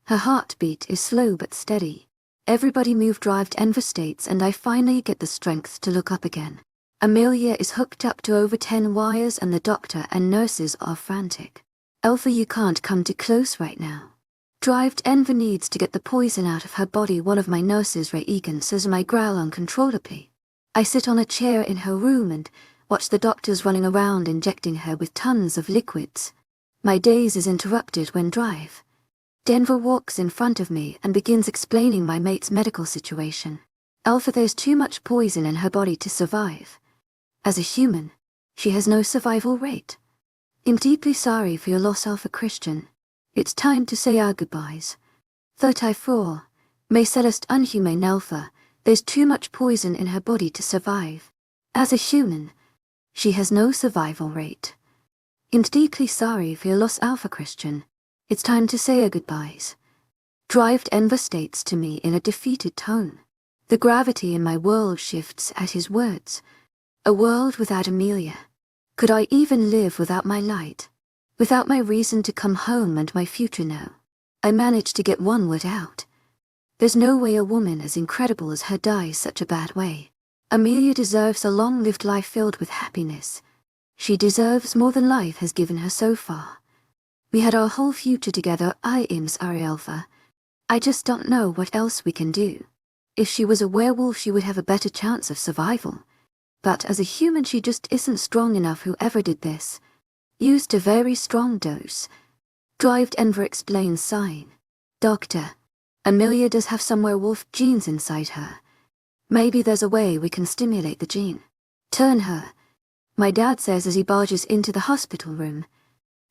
Her heartbeat is slow but steady. Everybody move, drive envy states, and I finally get the strength to look up again. Amelia is hooked up to over 10 wires and the doctor and nurses are frantic. Alpha, you can't come too close right now. Drived envy needs to get the poison out of her body, one of my nurses, Ray Egan, says, and I growl uncontrollably. I sit on a chair in her room and watch the doctors running around injecting her with tons of liquids. My daze is interrupted when Denver walks in front of me and begins explaining my mate's medical situation. Alpha, there's too much poison in her body to survive. As a human, she has no survival rate. I'm deeply sorry for your loss, Alpha Christian. It's time to say our goodbyes. 34. May Celeste unhumane Alpha, there's too much poison in her body to survive. As a human, she has no survival rate. I'm deeply sorry for your loss, Alpha Christian. It's time to say our goodbyes. Drived envy states to me in a defeated tone. The gravity in my world shifts at his words. A world without Amelia. Could I even live without my light? Without my reason to come home and my future now? I managed to get one word out. There's no way a woman as incredible as her dies such a bad way. Amelia deserves a long-lived life filled with happiness. She deserves more than life has given her so far. We had our whole future together. I am sorry, Alpha. I just don't know what else we can do. If she was a werewolf, she would have a better chance of survival. But as a human, she just isn't strong enough. Whoever did this used a very strong dose. Drived envy explains, sighing. Doctor, Amelia does have some werewolf genes inside her. Maybe there's a way we can stimulate the gene. Turn her, my dad says as he barges into the hospital room.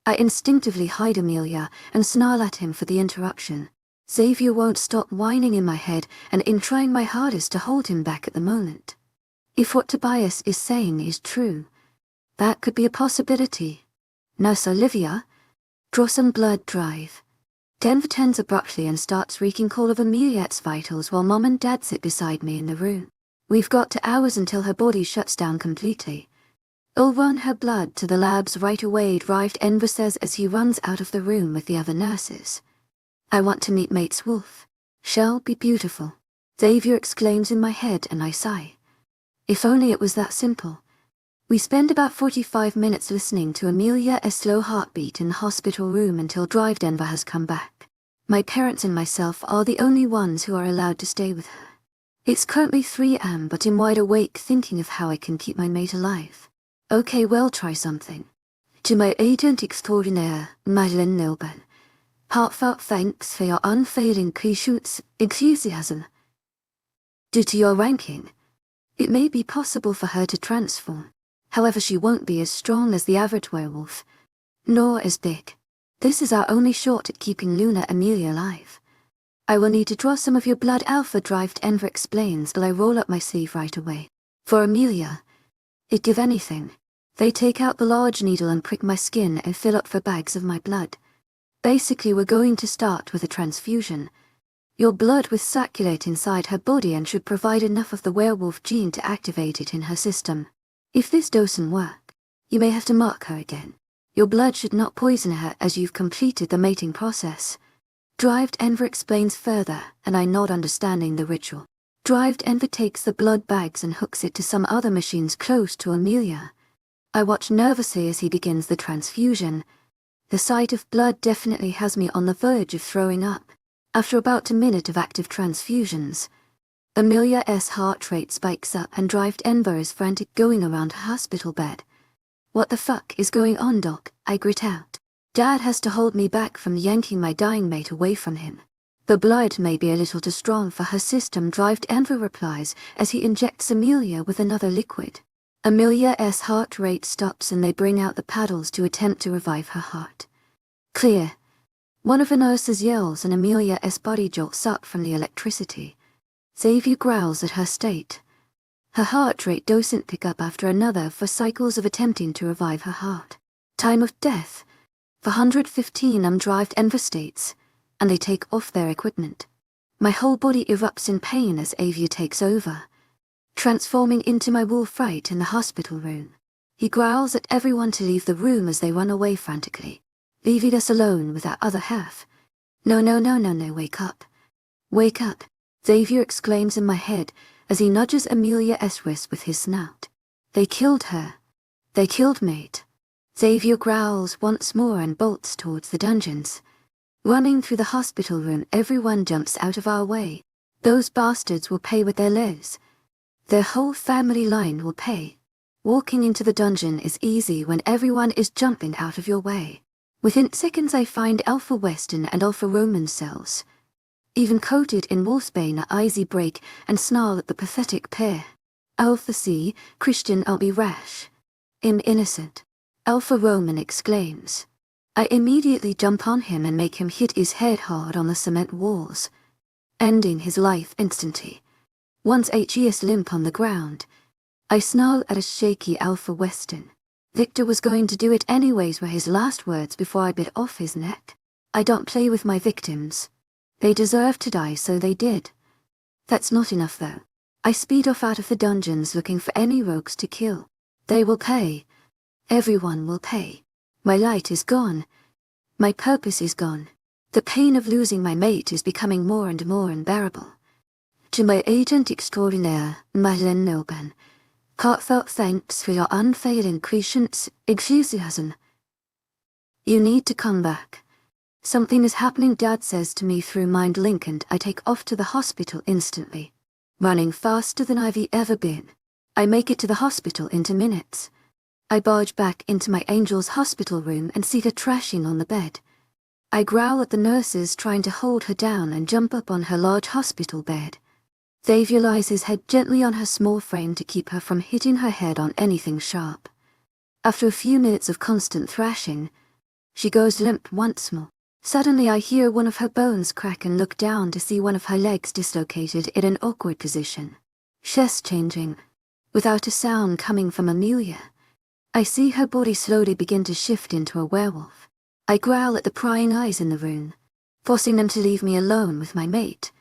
I instinctively hide Amelia and snarl at him for the interruption. Xavier won't stop whining in my head, and in trying my hardest to hold him back at the moment. If what Tobias is saying is true, that could be a possibility. Nurse Olivia, draw some blood drive. Denver turns abruptly and starts wreaking call of Amelia's vitals while Mom and Dad sit beside me in the room. We've got 2 hours until her body shuts down completely. I'll run her blood to the labs right away, Denver says as he runs out of the room with the other nurses. I want to meet Mates Wolf. She'll be beautiful, Xavier exclaims in my head, and I sigh. If only it was that simple. We spend about 45 minutes listening to Amelia's slow heartbeat in the hospital room until Denver has come back. My parents and myself are the only ones who are allowed to stay with her. It's currently 3 am, but I'm wide awake thinking of how I can keep my mate alive. Okay, well, try something. To my agent extraordinaire, webnovel. Heartfelt thanks for your unfailing patience, enthusiasm. Due to your ranking, it may be possible for her to transform. However, she won't be as strong as the average werewolf, nor as big. This is our only shot at keeping Luna Amelia alive. I will need to draw some of your blood, Alpha Drive, Denver explains, but I roll up my sleeve right away. For Amelia, I'd give anything. They take out the large needle and prick my skin and fill up for bags of my blood. Basically, we're going to start with a transfusion. Your blood will circulate inside her body and should provide enough of the werewolf gene to activate it in her system. If this doesn't work, you may have to mark her again. Your blood should not poison her as you've completed the mating process. Denver explains further, and I nod, understanding the ritual. Denver takes the blood bags and hooks it to some other machines close to Amelia. I watch nervously as he begins the transfusion. The sight of blood definitely has me on the verge of throwing up. After about a minute of active transfusions, Amelia's heart rate spikes up and Denver is frantic, going around her hospital bed. What the fuck is going on, Doc? I grit out. Dad has to hold me back from yanking my dying mate away from him. The blood may be a little too strong for her system, Denver replies as he injects Amelia with another liquid. Amelia's heart rate stops and they bring out the paddles to attempt to revive her heart. Clear. One of the nurses yells and Amelia's body jolts up from the electricity. Xavier growls at her state. Her heart rate doesn't pick up after another for cycles of attempting to revive her heart. Time of death. 415 Denver states, and they take off their equipment. My whole body erupts in pain as Xavier takes over, transforming into my wolf right in the hospital room. He growls at everyone to leave the room as they run away frantically, leaving us alone with our other half. No, wake up. Wake up, Xavier exclaims in my head as he nudges Amelia's wrist with his snout. They killed her. They killed mate. Xavier growls once more and bolts towards the dungeons. Running through the hospital room, everyone jumps out of our way. Those bastards will pay with their lives. Their whole family line will pay. Walking into the dungeon is easy when everyone is jumping out of your way. Within seconds I find Alpha Western and Alpha Roman cells. Even coated in wolfsbane, I break and snarl at the pathetic pair. Alpha C, Christian, I'll be rash. I'm innocent, Alpha Roman exclaims. I immediately jump on him and make him hit his head hard on the cement walls, ending his life instantly. Once he is limp on the ground, I snarl at a shaky Alpha Western. Victor was going to do it anyways, were his last words before I bit off his neck. I don't play with my victims. They deserve to die, so they did. That's not enough though. I speed off out of the dungeons looking for any rogues to kill. They will pay. Everyone will pay. My light is gone. My purpose is gone. The pain of losing my mate is becoming more and more unbearable. To my agent extraordinaire, webnovel. Heartfelt thanks for your unfailing patience, enthusiasm. You need to come back. Something is happening, Dad says to me through mind link, and I take off to the hospital instantly. Running faster than I've ever been. I make it to the hospital in 2 minutes. I barge back into my angel's hospital room and see her trashing on the bed. I growl at the nurses trying to hold her down and jump up on her large hospital bed. Xavier lies his head gently on her small frame to keep her from hitting her head on anything sharp. After a few minutes of constant thrashing, she goes limp once more. Suddenly I hear one of her bones crack and look down to see one of her legs dislocated in an awkward position. Chest changing, without a sound coming from Amelia. I see her body slowly begin to shift into a werewolf. I growl at the prying eyes in the room, forcing them to leave me alone with my mate.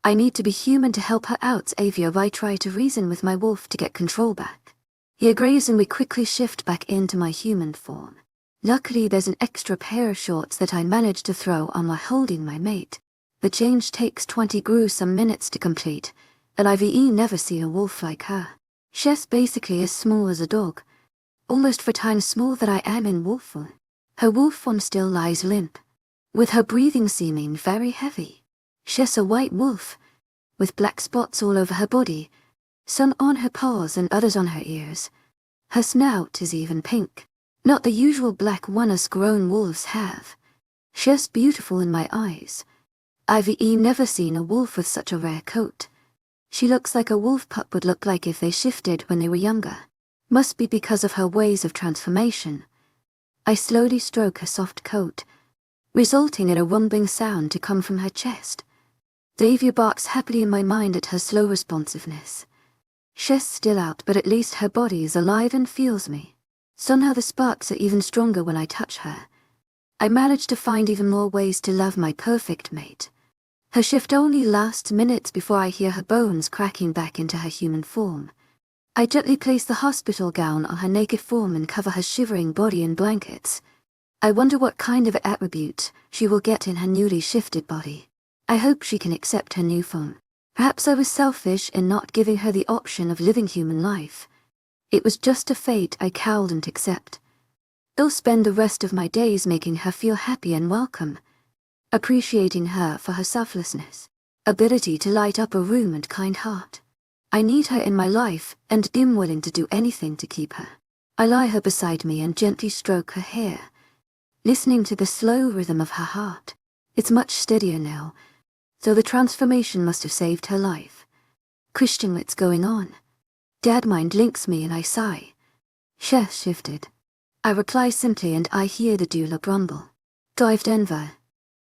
I need to be human to help her out, Xavier. I try to reason with my wolf to get control back. He agrees and we quickly shift back into my human form. Luckily there's an extra pair of shorts that I managed to throw on while holding my mate. The change takes 20 gruesome minutes to complete, and I've never seen a wolf like her. She's basically as small as a dog, almost 4 times smaller than I am in wolf form. Her wolf form still lies limp, with her breathing seeming very heavy. She's a white wolf, with black spots all over her body, some on her paws and others on her ears. Her snout is even pink, not the usual black one us grown wolves have. She's beautiful in my eyes. I've never seen a wolf with such a rare coat. She looks like a wolf pup would look like if they shifted when they were younger. Must be because of her ways of transformation. I slowly stroke her soft coat, resulting in a rumbling sound to come from her chest. Xavier barks happily in my mind at her slow responsiveness. She's still out, but at least her body is alive and feels me. Somehow the sparks are even stronger when I touch her. I manage to find even more ways to love my perfect mate. Her shift only lasts minutes before I hear her bones cracking back into her human form. I gently place the hospital gown on her naked form and cover her shivering body in blankets. I wonder what kind of attribute she will get in her newly shifted body. I hope she can accept her new form. Perhaps I was selfish in not giving her the option of living human life. It was just a fate I couldn't accept. I'll spend the rest of my days making her feel happy and welcome, appreciating her for her selflessness, ability to light up a room and kind heart. I need her in my life and am willing to do anything to keep her. I lie her beside me and gently stroke her hair, listening to the slow rhythm of her heart. It's much steadier now, so the transformation must have saved her life. Christian, what's going on? Dad mind links me and I sigh. Chef shifted. I reply simply and I hear the doula rumble. Dive Denver.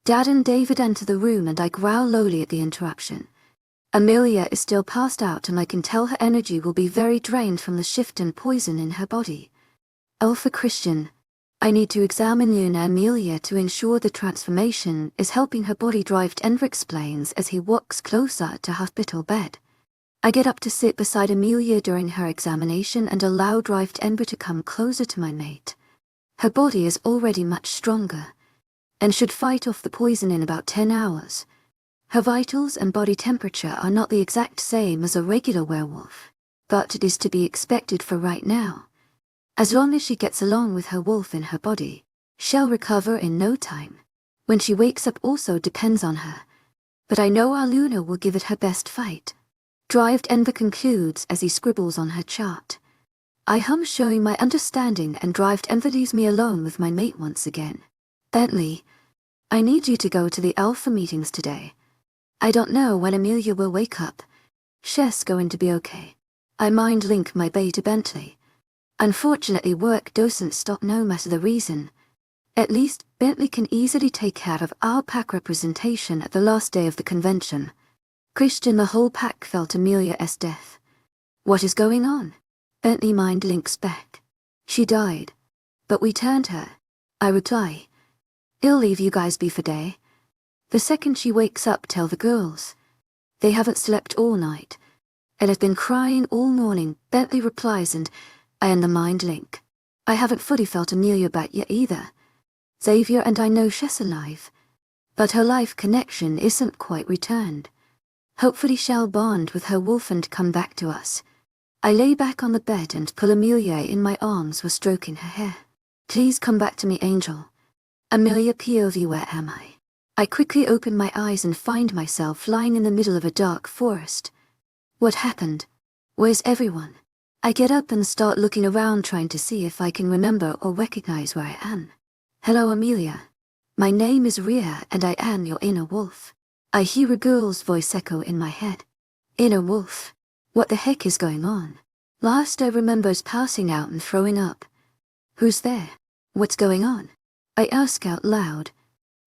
Dad and David enter the room and I growl lowly at the interruption. Amelia is still passed out and I can tell her energy will be very drained from the shift and poison in her body. Oh, for Christian, I need to examine you and Amelia to ensure the transformation is helping her body. Drive Denver explains as he walks closer to hospital bed. I get up to sit beside Amelia during her examination and allow Drive Denver to come closer to my mate. Her body is already much stronger, and should fight off the poison in about 10 hours. Her vitals and body temperature are not the exact same as a regular werewolf, but it is to be expected for right now. As long as she gets along with her wolf in her body, she'll recover in no time. When she wakes up also depends on her, but I know our Luna will give it her best fight. Drive Denver concludes as he scribbles on her chart. I hum, showing my understanding, and Drive Denver leaves me alone with my mate once again. Bentley, I need you to go to the alpha meetings today. I don't know when Amelia will wake up. She's going to be okay. I mind link my bay to Bentley. Unfortunately work doesn't stop no matter the reason. At least Bentley can easily take care of our pack representation at the last day of the convention. Christian, the whole pack felt Amelia's death. What is going on? Bentley mind links back. She died, but we turned her. I reply. I'll leave you guys be for day. The second she wakes up, tell the girls. They haven't slept all night, and have been crying all morning. Bentley replies and I am the mind link. I haven't fully felt Amelia back yet either. Xavier and I know she's alive, but her life connection isn't quite returned. Hopefully she'll bond with her wolf and come back to us. I lay back on the bed and pull Amelia in my arms while stroking her hair. Please come back to me, Angel. Amelia, POV, where am I? I quickly open my eyes and find myself lying in the middle of a dark forest. What happened? Where's everyone? I get up and start looking around, trying to see if I can remember or recognize where I am. Hello, Amelia. My name is Rhea and I am your inner wolf. I hear a girl's voice echo in my head. Inner wolf. What the heck is going on? Last I remember is passing out and throwing up. Who's there? What's going on? I ask out loud,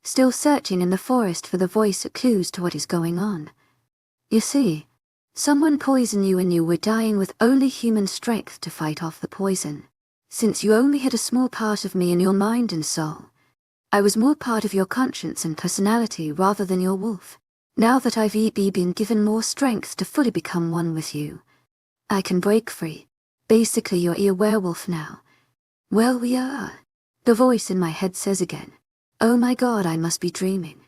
still searching in the forest for the voice that clues to what is going on. You see, someone poisoned you and you were dying with only human strength to fight off the poison. Since you only had a small part of me in your mind and soul, I was more part of your conscience and personality rather than your wolf. Now that I've been given more strength to fully become one with you, I can break free. Basically, you're a werewolf now. Well, we are. The voice in my head says again. Oh my God, I must be dreaming.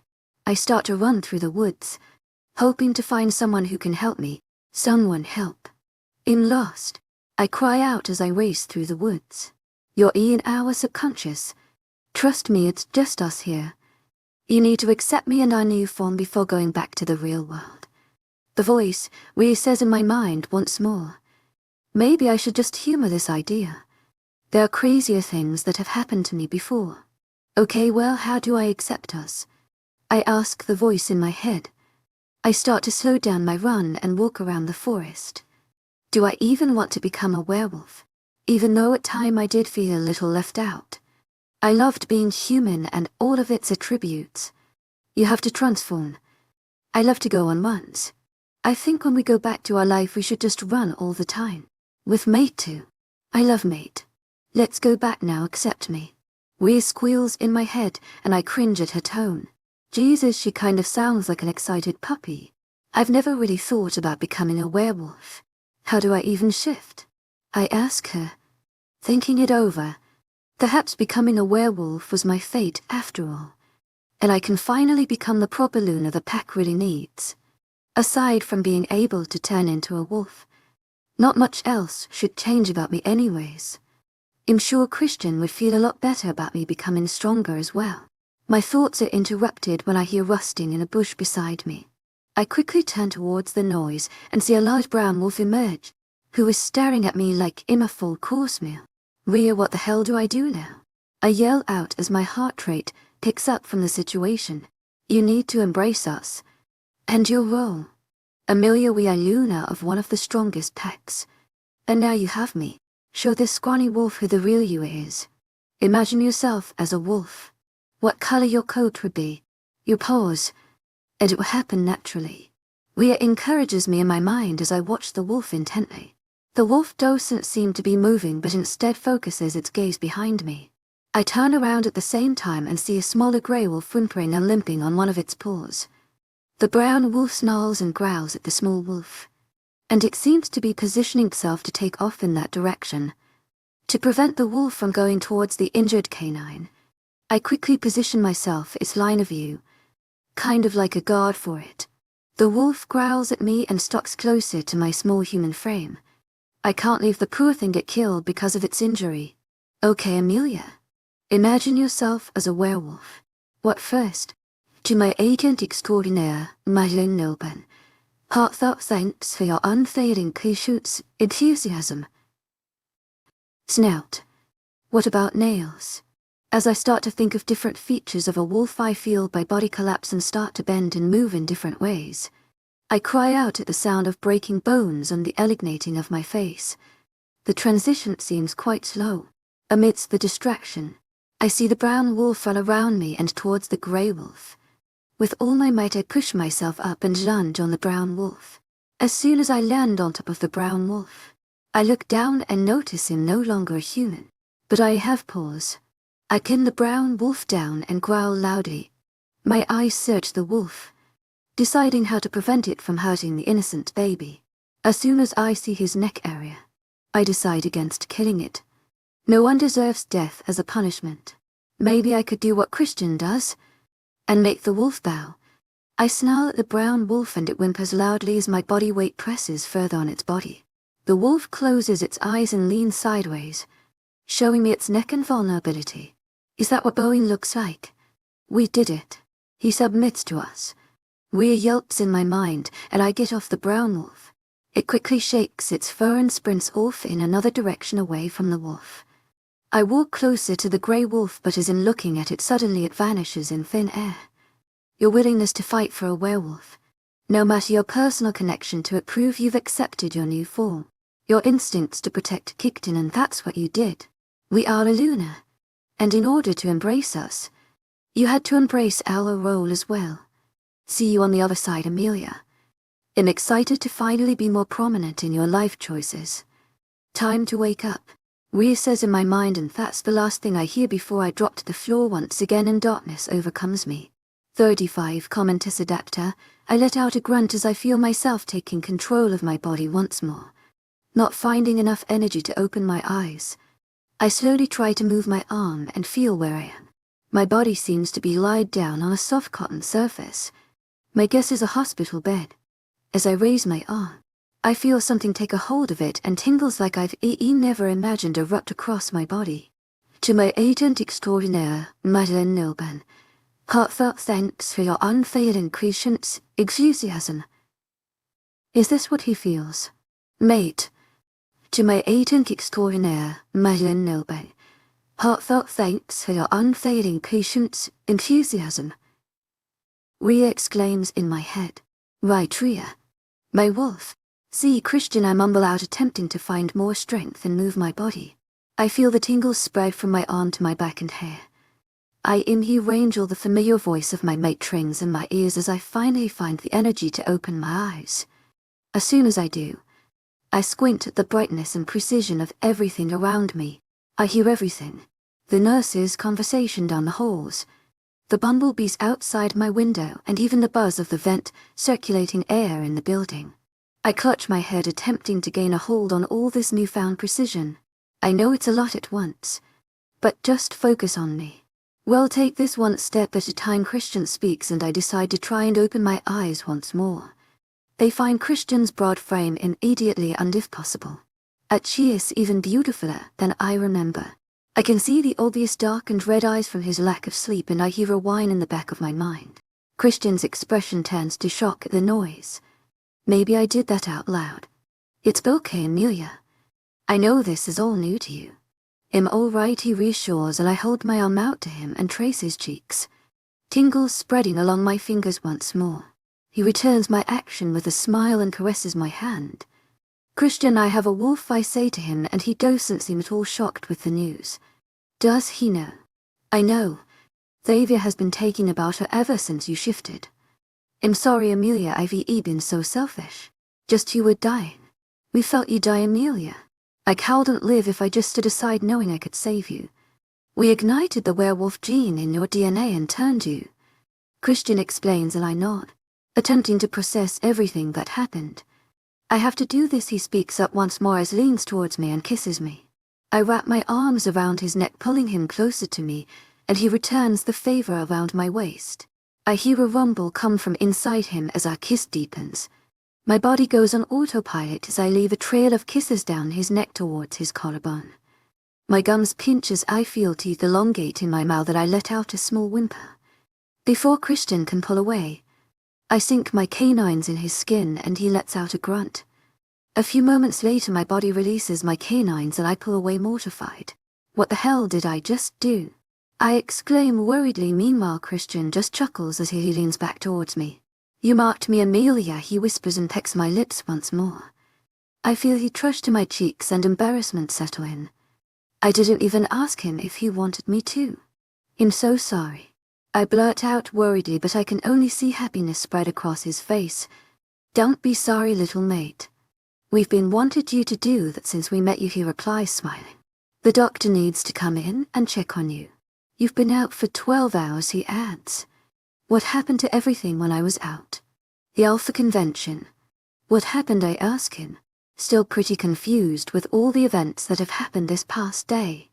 I start to run through the woods, hoping to find someone who can help me. Someone help. I'm lost. I cry out as I race through the woods. You're in our subconscious. Trust me, it's just us here. You need to accept me in our new form before going back to the real world. The voice says in my mind once more. Maybe I should just humor this idea. There are crazier things that have happened to me before. Okay, well, how do I accept us? I ask the voice in my head. I start to slow down my run and walk around the forest. Do I even want to become a werewolf? Even though at times I did feel a little left out. I loved being human and all of its attributes. You have to transform. I love to go on runs. I think when we go back to our life we should just run all the time. With mate too. I love mate. Let's go back now, accept me. Rhea squeals in my head and I cringe at her tone. Jesus, she kind of sounds like an excited puppy. I've never really thought about becoming a werewolf. How do I even shift? I ask her. Thinking it over. Perhaps becoming a werewolf was my fate after all. And I can finally become the proper Luna the pack really needs. Aside from being able to turn into a wolf, not much else should change about me anyways. I'm sure Christian would feel a lot better about me becoming stronger as well. My thoughts are interrupted when I hear rustling in a bush beside me. I quickly turn towards the noise and see a large brown wolf emerge, who is staring at me like I'm a full course meal. Rhea, what the hell do I do now? I yell out as my heart rate picks up from the situation. You need to embrace us. And your role. Amelia, we are Luna of one of the strongest packs. And now you have me. Show this scrawny wolf who the real you is. Imagine yourself as a wolf. What color your coat would be. You pause. And it will happen naturally. Rhea encourages me in my mind as I watch the wolf intently. The wolf doesn't seem to be moving but instead focuses its gaze behind me. I turn around at the same time and see a smaller grey wolf whimpering and limping on one of its paws. The brown wolf snarls and growls at the small wolf, and it seems to be positioning itself to take off in that direction. To prevent the wolf from going towards the injured canine, I quickly position myself its line of view, kind of like a guard for it. The wolf growls at me and stalks closer to my small human frame. I can't leave the poor thing get killed because of its injury. Okay, Amelia. Imagine yourself as a werewolf. What first? To my agent extraordinaire, Madeleine Nilben. Heartfelt thanks for your unfailing patience, enthusiasm. Snout. What about nails? As I start to think of different features of a wolf, I feel my body collapse and start to bend and move in different ways. I cry out at the sound of breaking bones and the elongating of my face. The transition seems quite slow. Amidst the distraction, I see the brown wolf run around me and towards the grey wolf. With all my might I push myself up and lunge on the brown wolf. As soon as I land on top of the brown wolf, I look down and notice him no longer a human. But I have pause. I pin the brown wolf down and growl loudly. My eyes search the wolf, deciding how to prevent it from hurting the innocent baby. As soon as I see his neck area, I decide against killing it. No one deserves death as a punishment. Maybe I could do what Christian does, and make the wolf bow. I snarl at the brown wolf and it whimpers loudly as my body weight presses further on its body. The wolf closes its eyes and leans sideways, showing me its neck and vulnerability. Is that what Boeing looks like? We did it. He submits to us. Rhea yelps in my mind, and I get off the brown wolf. It quickly shakes its fur and sprints off in another direction away from the wolf. I walk closer to the grey wolf, but as in looking at it, suddenly it vanishes in thin air. Your willingness to fight for a werewolf. No matter your personal connection to it, prove you've accepted your new form. Your instincts to protect kicked in, and that's what you did. We are a Luna. And in order to embrace us, you had to embrace our role as well. See you on the other side, Amelia. I'm excited to finally be more prominent in your life choices. Time to wake up, Rhea says in my mind, and that's the last thing I hear before I drop to the floor once again and darkness overcomes me. 35 Commentus Adapter, I let out a grunt as I feel myself taking control of my body once more. Not finding enough energy to open my eyes, I slowly try to move my arm and feel where I am. My body seems to be lied down on a soft cotton surface. My guess is a hospital bed. As I raise my arm, I feel something take a hold of it, and tingles like I've never imagined erupt across my body. To my agent extraordinaire, Madeleine Nilban, heartfelt thanks for your unfailing patience, enthusiasm. Is this what he feels? Mate. To my agent extraordinaire, Madeleine Nilban, heartfelt thanks for your unfailing patience, enthusiasm. Rhea exclaims in my head. Right, Rhea. My wolf. See, Christian, I mumble out, attempting to find more strength and move my body. I feel the tingles spread from my arm to my back and hair. I hear Angel, the familiar voice of my mate, rings in my ears as I finally find the energy to open my eyes. As soon as I do, I squint at the brightness and precision of everything around me. I hear everything. The nurses' conversation down the halls, the bumblebees outside my window, and even the buzz of the vent circulating air in the building. I clutch my head, attempting to gain a hold on all this newfound precision. I know it's a lot at once, but just focus on me. Well, take this one step at a time. Christian speaks, and I decide to try and open my eyes once more. They find Christian's broad frame immediately, and if possible, she is even beautifuler than I remember. I can see the obvious dark and red eyes from his lack of sleep, and I hear a whine in the back of my mind. Christian's expression turns to shock at the noise. Maybe I did that out loud. It's okay, Amelia. I know this is all new to you. I'm all right, he reassures, and I hold my arm out to him and trace his cheeks. Tingles spreading along my fingers once more. He returns my action with a smile and caresses my hand. Christian, I have a wolf, I say to him, and he doesn't seem at all shocked with the news. Does he know? I know. Xavier has been taking about her ever since you shifted. I'm sorry, Amelia, I've been so selfish. Just you were dying. We felt you die, Amelia. I couldn't live if I just stood aside knowing I could save you. We ignited the werewolf gene in your DNA and turned you. Christian explains, and I nod, attempting to process everything that happened. I have to do this, he speaks up once more as leans towards me and kisses me. I wrap my arms around his neck, pulling him closer to me, and he returns the favor around my waist. I hear a rumble come from inside him as our kiss deepens. My body goes on autopilot as I leave a trail of kisses down his neck towards his collarbone. My gums pinch as I feel teeth elongate in my mouth, and I let out a small whimper. Before Christian can pull away, I sink my canines in his skin and he lets out a grunt. A few moments later, my body releases my canines and I pull away, mortified. What the hell did I just do? I exclaim worriedly. Meanwhile, Christian just chuckles as he leans back towards me. You marked me, Amelia, he whispers and pecks my lips once more. I feel he trush to my cheeks and embarrassment settle in. I didn't even ask him if he wanted me to. I'm so sorry. I blurt out worriedly, but I can only see happiness spread across his face. Don't be sorry, little mate. We've been wanted you to do that since we met you, he replies, smiling. The doctor needs to come in and check on you. You've been out for 12 hours, he adds. What happened to everything when I was out? The Alpha Convention. What happened, I ask him, still pretty confused with all the events that have happened this past day.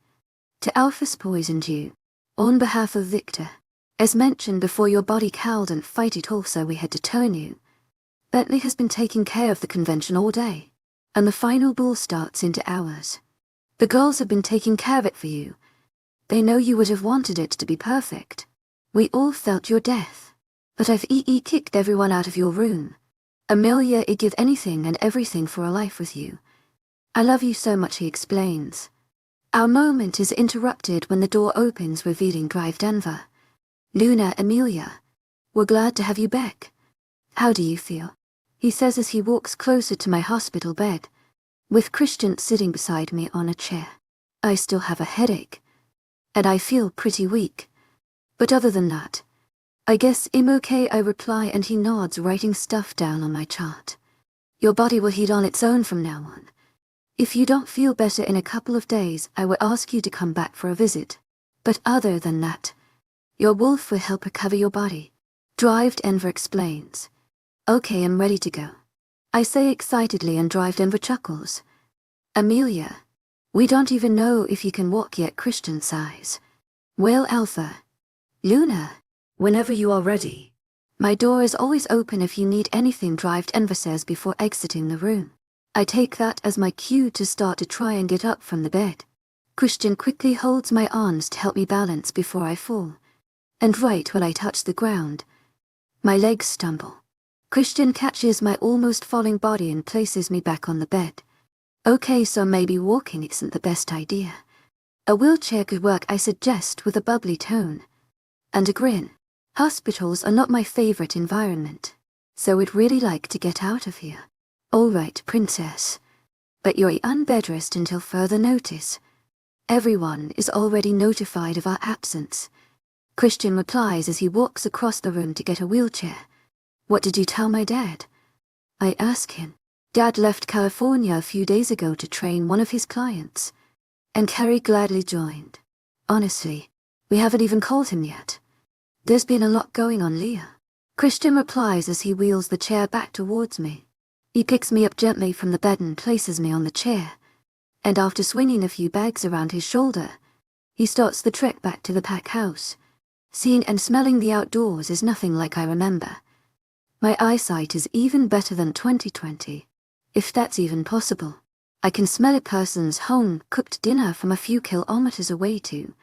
To Alpha's poisoned you. On behalf of Victor. As mentioned before, your body cowled and fight it off, so we had to turn you. Bentley has been taking care of the convention all day, and the final ball starts into hours. The girls have been taking care of it for you. They know you would have wanted it to be perfect. We all felt your death, but I've kicked everyone out of your room. Amelia, I'd give anything and everything for a life with you. I love you so much, he explains. Our moment is interrupted when the door opens, revealing Drive Denver. Luna, Amelia, we're glad to have you back. How do you feel? He says as he walks closer to my hospital bed, with Christian sitting beside me on a chair. I still have a headache, and I feel pretty weak. But other than that, I guess I'm okay, I reply, and he nods, writing stuff down on my chart. Your body will heal on its own from now on. If you don't feel better in a couple of days, I will ask you to come back for a visit. But other than that, your wolf will help recover your body. Denver explains. Okay, I'm ready to go, I say excitedly, and Denver chuckles. Amelia, we don't even know if you can walk yet, Christian sighs. Well, Alpha. Luna, whenever you are ready. My door is always open if you need anything, Denver says before exiting the room. I take that as my cue to start to try and get up from the bed. Christian quickly holds my arms to help me balance before I fall. And right when I touch the ground, my legs stumble. Christian catches my almost falling body and places me back on the bed. Okay, so maybe walking isn't the best idea. A wheelchair could work, I suggest with a bubbly tone. And a grin. Hospitals are not my favorite environment, so we'd really like to get out of here. All right, princess. But you're on bed rest until further notice. Everyone is already notified of our absence. Christian replies as he walks across the room to get a wheelchair. What did you tell my dad? I ask him. Dad left California a few days ago to train one of his clients. And Carrie gladly joined. Honestly, we haven't even called him yet. There's been a lot going on, Leah. Christian replies as he wheels the chair back towards me. He picks me up gently from the bed and places me on the chair. And after swinging a few bags around his shoulder, he starts the trek back to the pack house. Seeing and smelling the outdoors is nothing like I remember. My eyesight is even better than 2020, if that's even possible. I can smell a person's home-cooked dinner from a few kilometers away too.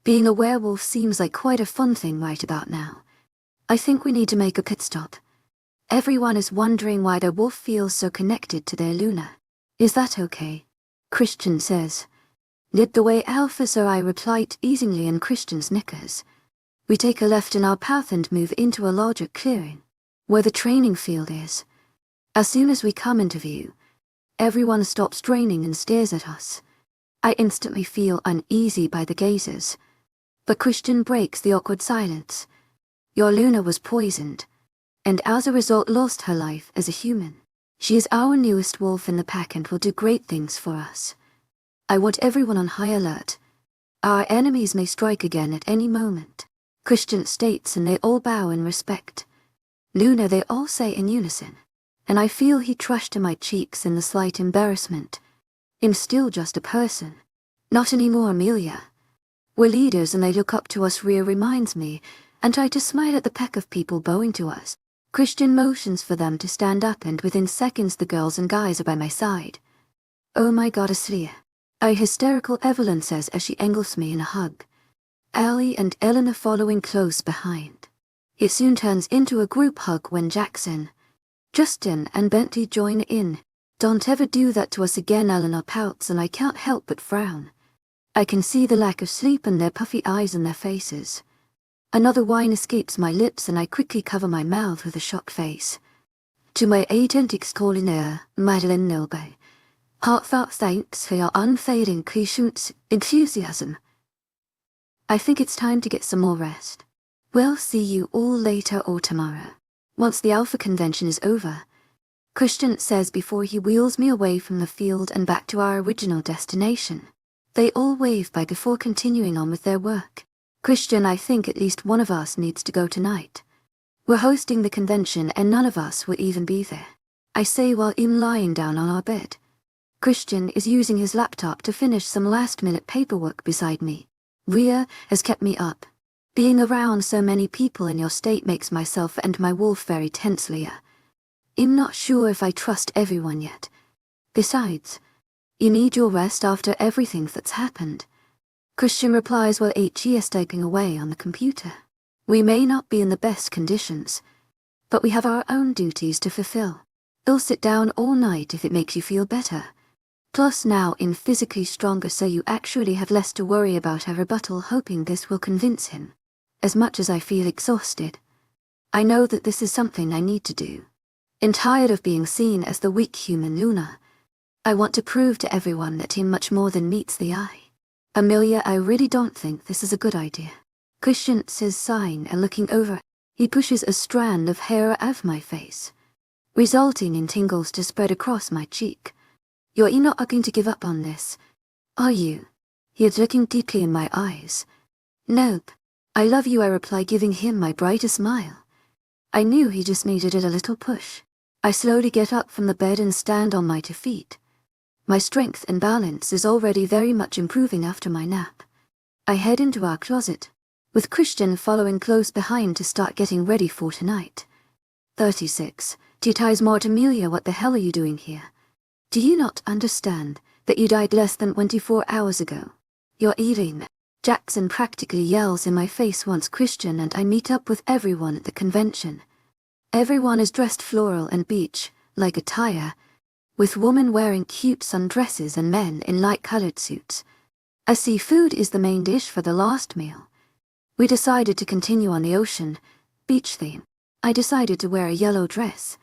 Being a werewolf seems like quite a fun thing right about now. I think we need to make a pit stop. Everyone is wondering why the wolf feels so connected to their Luna. Is that okay? Christian says. Lead the way, Alpha, so I replied easily, and Christian snickers. We take a left in our path and move into a larger clearing, where the training field is. As soon as we come into view, everyone stops draining and stares at us. I instantly feel uneasy by the gazes. But Christian breaks the awkward silence. Your Luna was poisoned, and as a result lost her life as a human. She is our newest wolf in the pack and will do great things for us. I want everyone on high alert. Our enemies may strike again at any moment, Christian states, and they all bow in respect. Luna, they all say in unison, and I feel he trushed to my cheeks in the slight embarrassment. I'm still just a person. Not anymore, Amelia. We're leaders and they look up to us. Rhea reminds me, and try to smile at the pack of people bowing to us. Christian motions for them to stand up, and within seconds the girls and guys are by my side. Oh my goddess, Leah. A hysterical Evelyn says as she engulfs me in a hug. Allie and Eleanor following close behind. It soon turns into a group hug when Jackson, Justin and Bentley join in. Don't ever do that to us again, Eleanor pouts, and I can't help but frown. I can see the lack of sleep in their puffy eyes and their faces. Another whine escapes my lips and I quickly cover my mouth with a shocked face. To my agent extraordinaire, Madeline Nilby, heartfelt thanks for your unfading patient enthusiasm. I think it's time to get some more rest. We'll see you all later or tomorrow, once the Alpha convention is over, Christian says before he wheels me away from the field and back to our original destination. They all wave bye before continuing on with their work. Christian, I think at least one of us needs to go tonight. We're hosting the convention and none of us will even be there, I say while I'm lying down on our bed. Christian is using his laptop to finish some last-minute paperwork beside me. Rhea has kept me up. Being around so many people in your state makes myself and my wolf very tense, Leah. I'm not sure if I trust everyone yet. Besides, you need your rest after everything that's happened. Christian replies while he is typing away on the computer. We may not be in the best conditions, but we have our own duties to fulfill. I'll sit down all night if it makes you feel better. Plus now I'm physically stronger, so you actually have less to worry about. A rebuttal, hoping this will convince him. As much as I feel exhausted. I know that this is something I need to do. And tired of being seen as the weak human Luna, I want to prove to everyone that him much more than meets the eye. Amelia, I really don't think this is a good idea. Christian says, sighing and looking over. He pushes a strand of hair out of my face, resulting in tingles to spread across my cheek. You're not going to give up on this, are you? He is looking deeply in my eyes. Nope. I love you, I reply, giving him my brightest smile. I knew he just needed a little push. I slowly get up from the bed and stand on my 2 feet. My strength and balance is already very much improving after my nap. I head into our closet, with Christian following close behind to start getting ready for tonight. 36. Ties more to Amelia, what the hell are you doing here? Do you not understand that you died less than 24 hours ago? You're eating. Jackson practically yells in my face once Christian and I meet up with everyone at the convention. Everyone is dressed floral and beach-like attire, with women wearing cute sundresses and men in light-colored suits. A seafood is the main dish for the last meal. We decided to continue on the ocean beach theme. I decided to wear a yellow dress,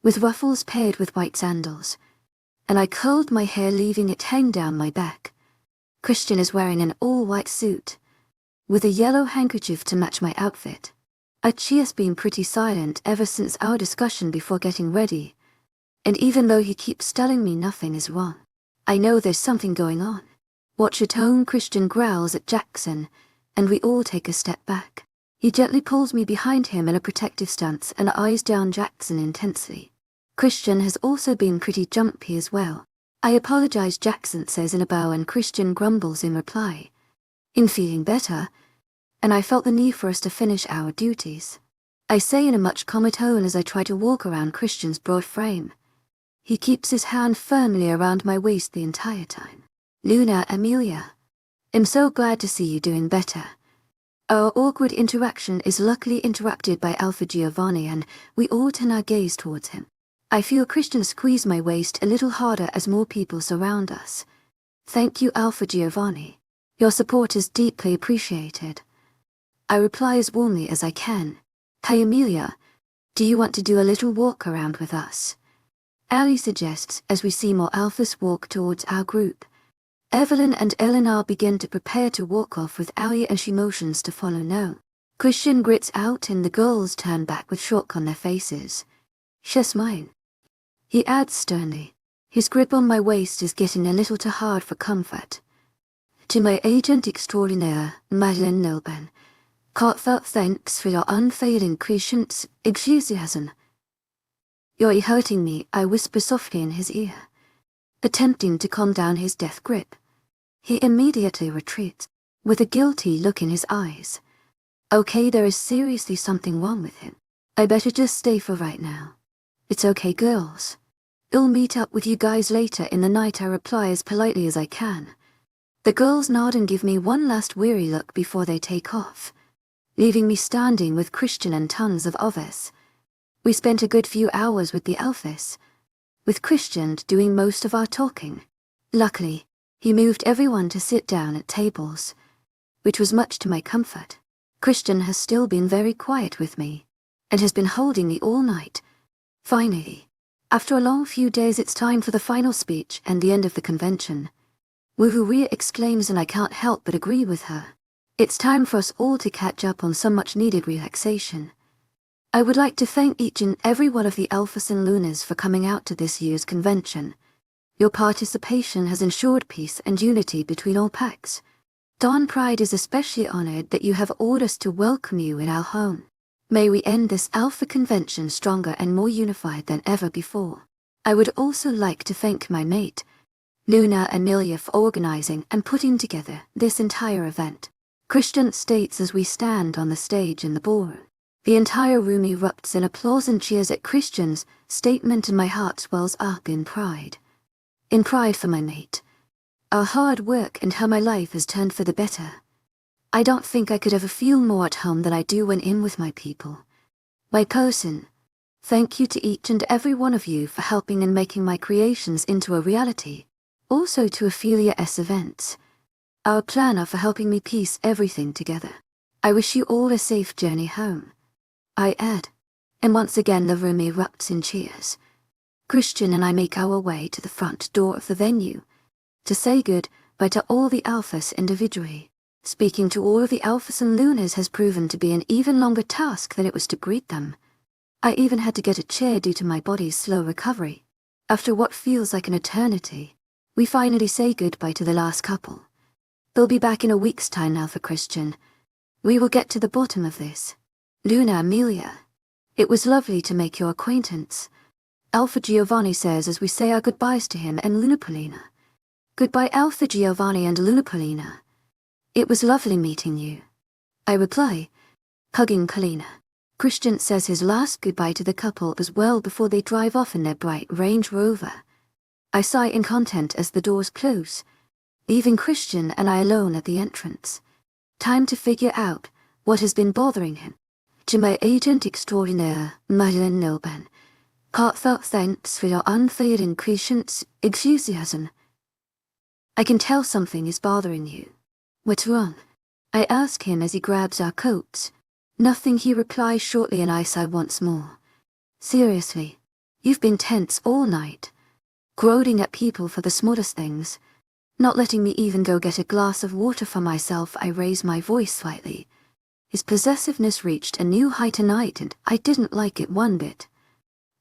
with ruffles paired with white sandals, and I curled my hair leaving it hang down my back. Christian is wearing an all-white suit, with a yellow handkerchief to match my outfit. She has been pretty silent ever since our discussion before getting ready, and even though he keeps telling me nothing is wrong, I know there's something going on. Watch your tone, Christian growls at Jackson, and we all take a step back. He gently pulls me behind him in a protective stance and eyes down Jackson intensely. Christian has also been pretty jumpy as well. I apologize, Jackson says in a bow, and Christian grumbles in reply. In feeling better, and I felt the need for us to finish our duties. I say in a much calmer tone as I try to walk around Christian's broad frame. He keeps his hand firmly around my waist the entire time. Luna, Amelia, I'm so glad to see you doing better. Our awkward interaction is luckily interrupted by Alpha Giovanni, and we all turn our gaze towards him. I feel Christian squeeze my waist a little harder as more people surround us. Thank you, Alpha Giovanni. Your support is deeply appreciated. I reply as warmly as I can. Hey Amelia, do you want to do a little walk around with us? Ali suggests as we see more alphas walk towards our group. Evelyn and Eleanor begin to prepare to walk off with Ali and she motions to follow no. Christian grits out and the girls turn back with shock on their faces. She's mine. He adds sternly. His grip on my waist is getting a little too hard for comfort. To my agent extraordinaire, Madeleine Nilben, heartfelt thanks for your unfailing patience, enthusiasm. You're hurting me, I whisper softly in his ear, attempting to calm down his death grip. He immediately retreats, with a guilty look in his eyes. Okay, there is seriously something wrong with him. I better just stay for right now. It's okay, girls. I'll meet up with you guys later in the night, I reply as politely as I can. The girls nod and give me one last weary look before they take off, leaving me standing with Christian and tons of others. We spent a good few hours with the alphas, with Christian doing most of our talking. Luckily, he moved everyone to sit down at tables, which was much to my comfort. Christian has still been very quiet with me, and has been holding me all night. Finally, after a long few days, it's time for the final speech and the end of the convention. Wuhuria exclaims, and I can't help but agree with her. It's time for us all to catch up on some much-needed relaxation. I would like to thank each and every one of the Alphas and Lunas for coming out to this year's convention. Your participation has ensured peace and unity between all packs. Dawn Pride is especially honored that you have ordered us to welcome you in our home. May we end this Alpha convention stronger and more unified than ever before. I would also like to thank my mate, Luna Amelia, for organizing and putting together this entire event. Christian states as we stand on the stage in the ballroom. The entire room erupts in applause and cheers at Christian's statement, and my heart swells up in pride. In pride for my mate, our hard work, and how my life has turned for the better. I don't think I could ever feel more at home than I do when in with my people. My person, thank you to each and every one of you for helping and making my creations into a reality. Also to Ophelia S. Events, our planner, for helping me piece everything together. I wish you all a safe journey home. I add. And once again the room erupts in cheers. Christian and I make our way to the front door of the venue to say goodbye to all the alphas individually. Speaking to all of the alphas and lunas has proven to be an even longer task than it was to greet them. I even had to get a chair due to my body's slow recovery. After what feels like an eternity, we finally say goodbye to the last couple. They'll be back in a week's time now for Christian. We will get to the bottom of this. Luna Amelia. It was lovely to make your acquaintance. Alpha Giovanni says as we say our goodbyes to him and Luna Polina. Goodbye Alpha Giovanni and Luna Polina. It was lovely meeting you. I reply, hugging Kalina. Christian says his last goodbye to the couple as well before they drive off in their bright Range Rover. I sigh in content as the doors close, leaving Christian and I alone at the entrance. Time to figure out what has been bothering him. To my agent extraordinaire, Madeleine Nilban, heartfelt thanks for your unfailing patience, enthusiasm. I can tell something is bothering you. What's wrong? I ask him as he grabs our coats. Nothing, he replies shortly, and I sigh once more. Seriously, you've been tense all night, gloating at people for the smallest things, not letting me even go get a glass of water for myself. I raise my voice slightly. His possessiveness reached a new height tonight, and I didn't like it one bit.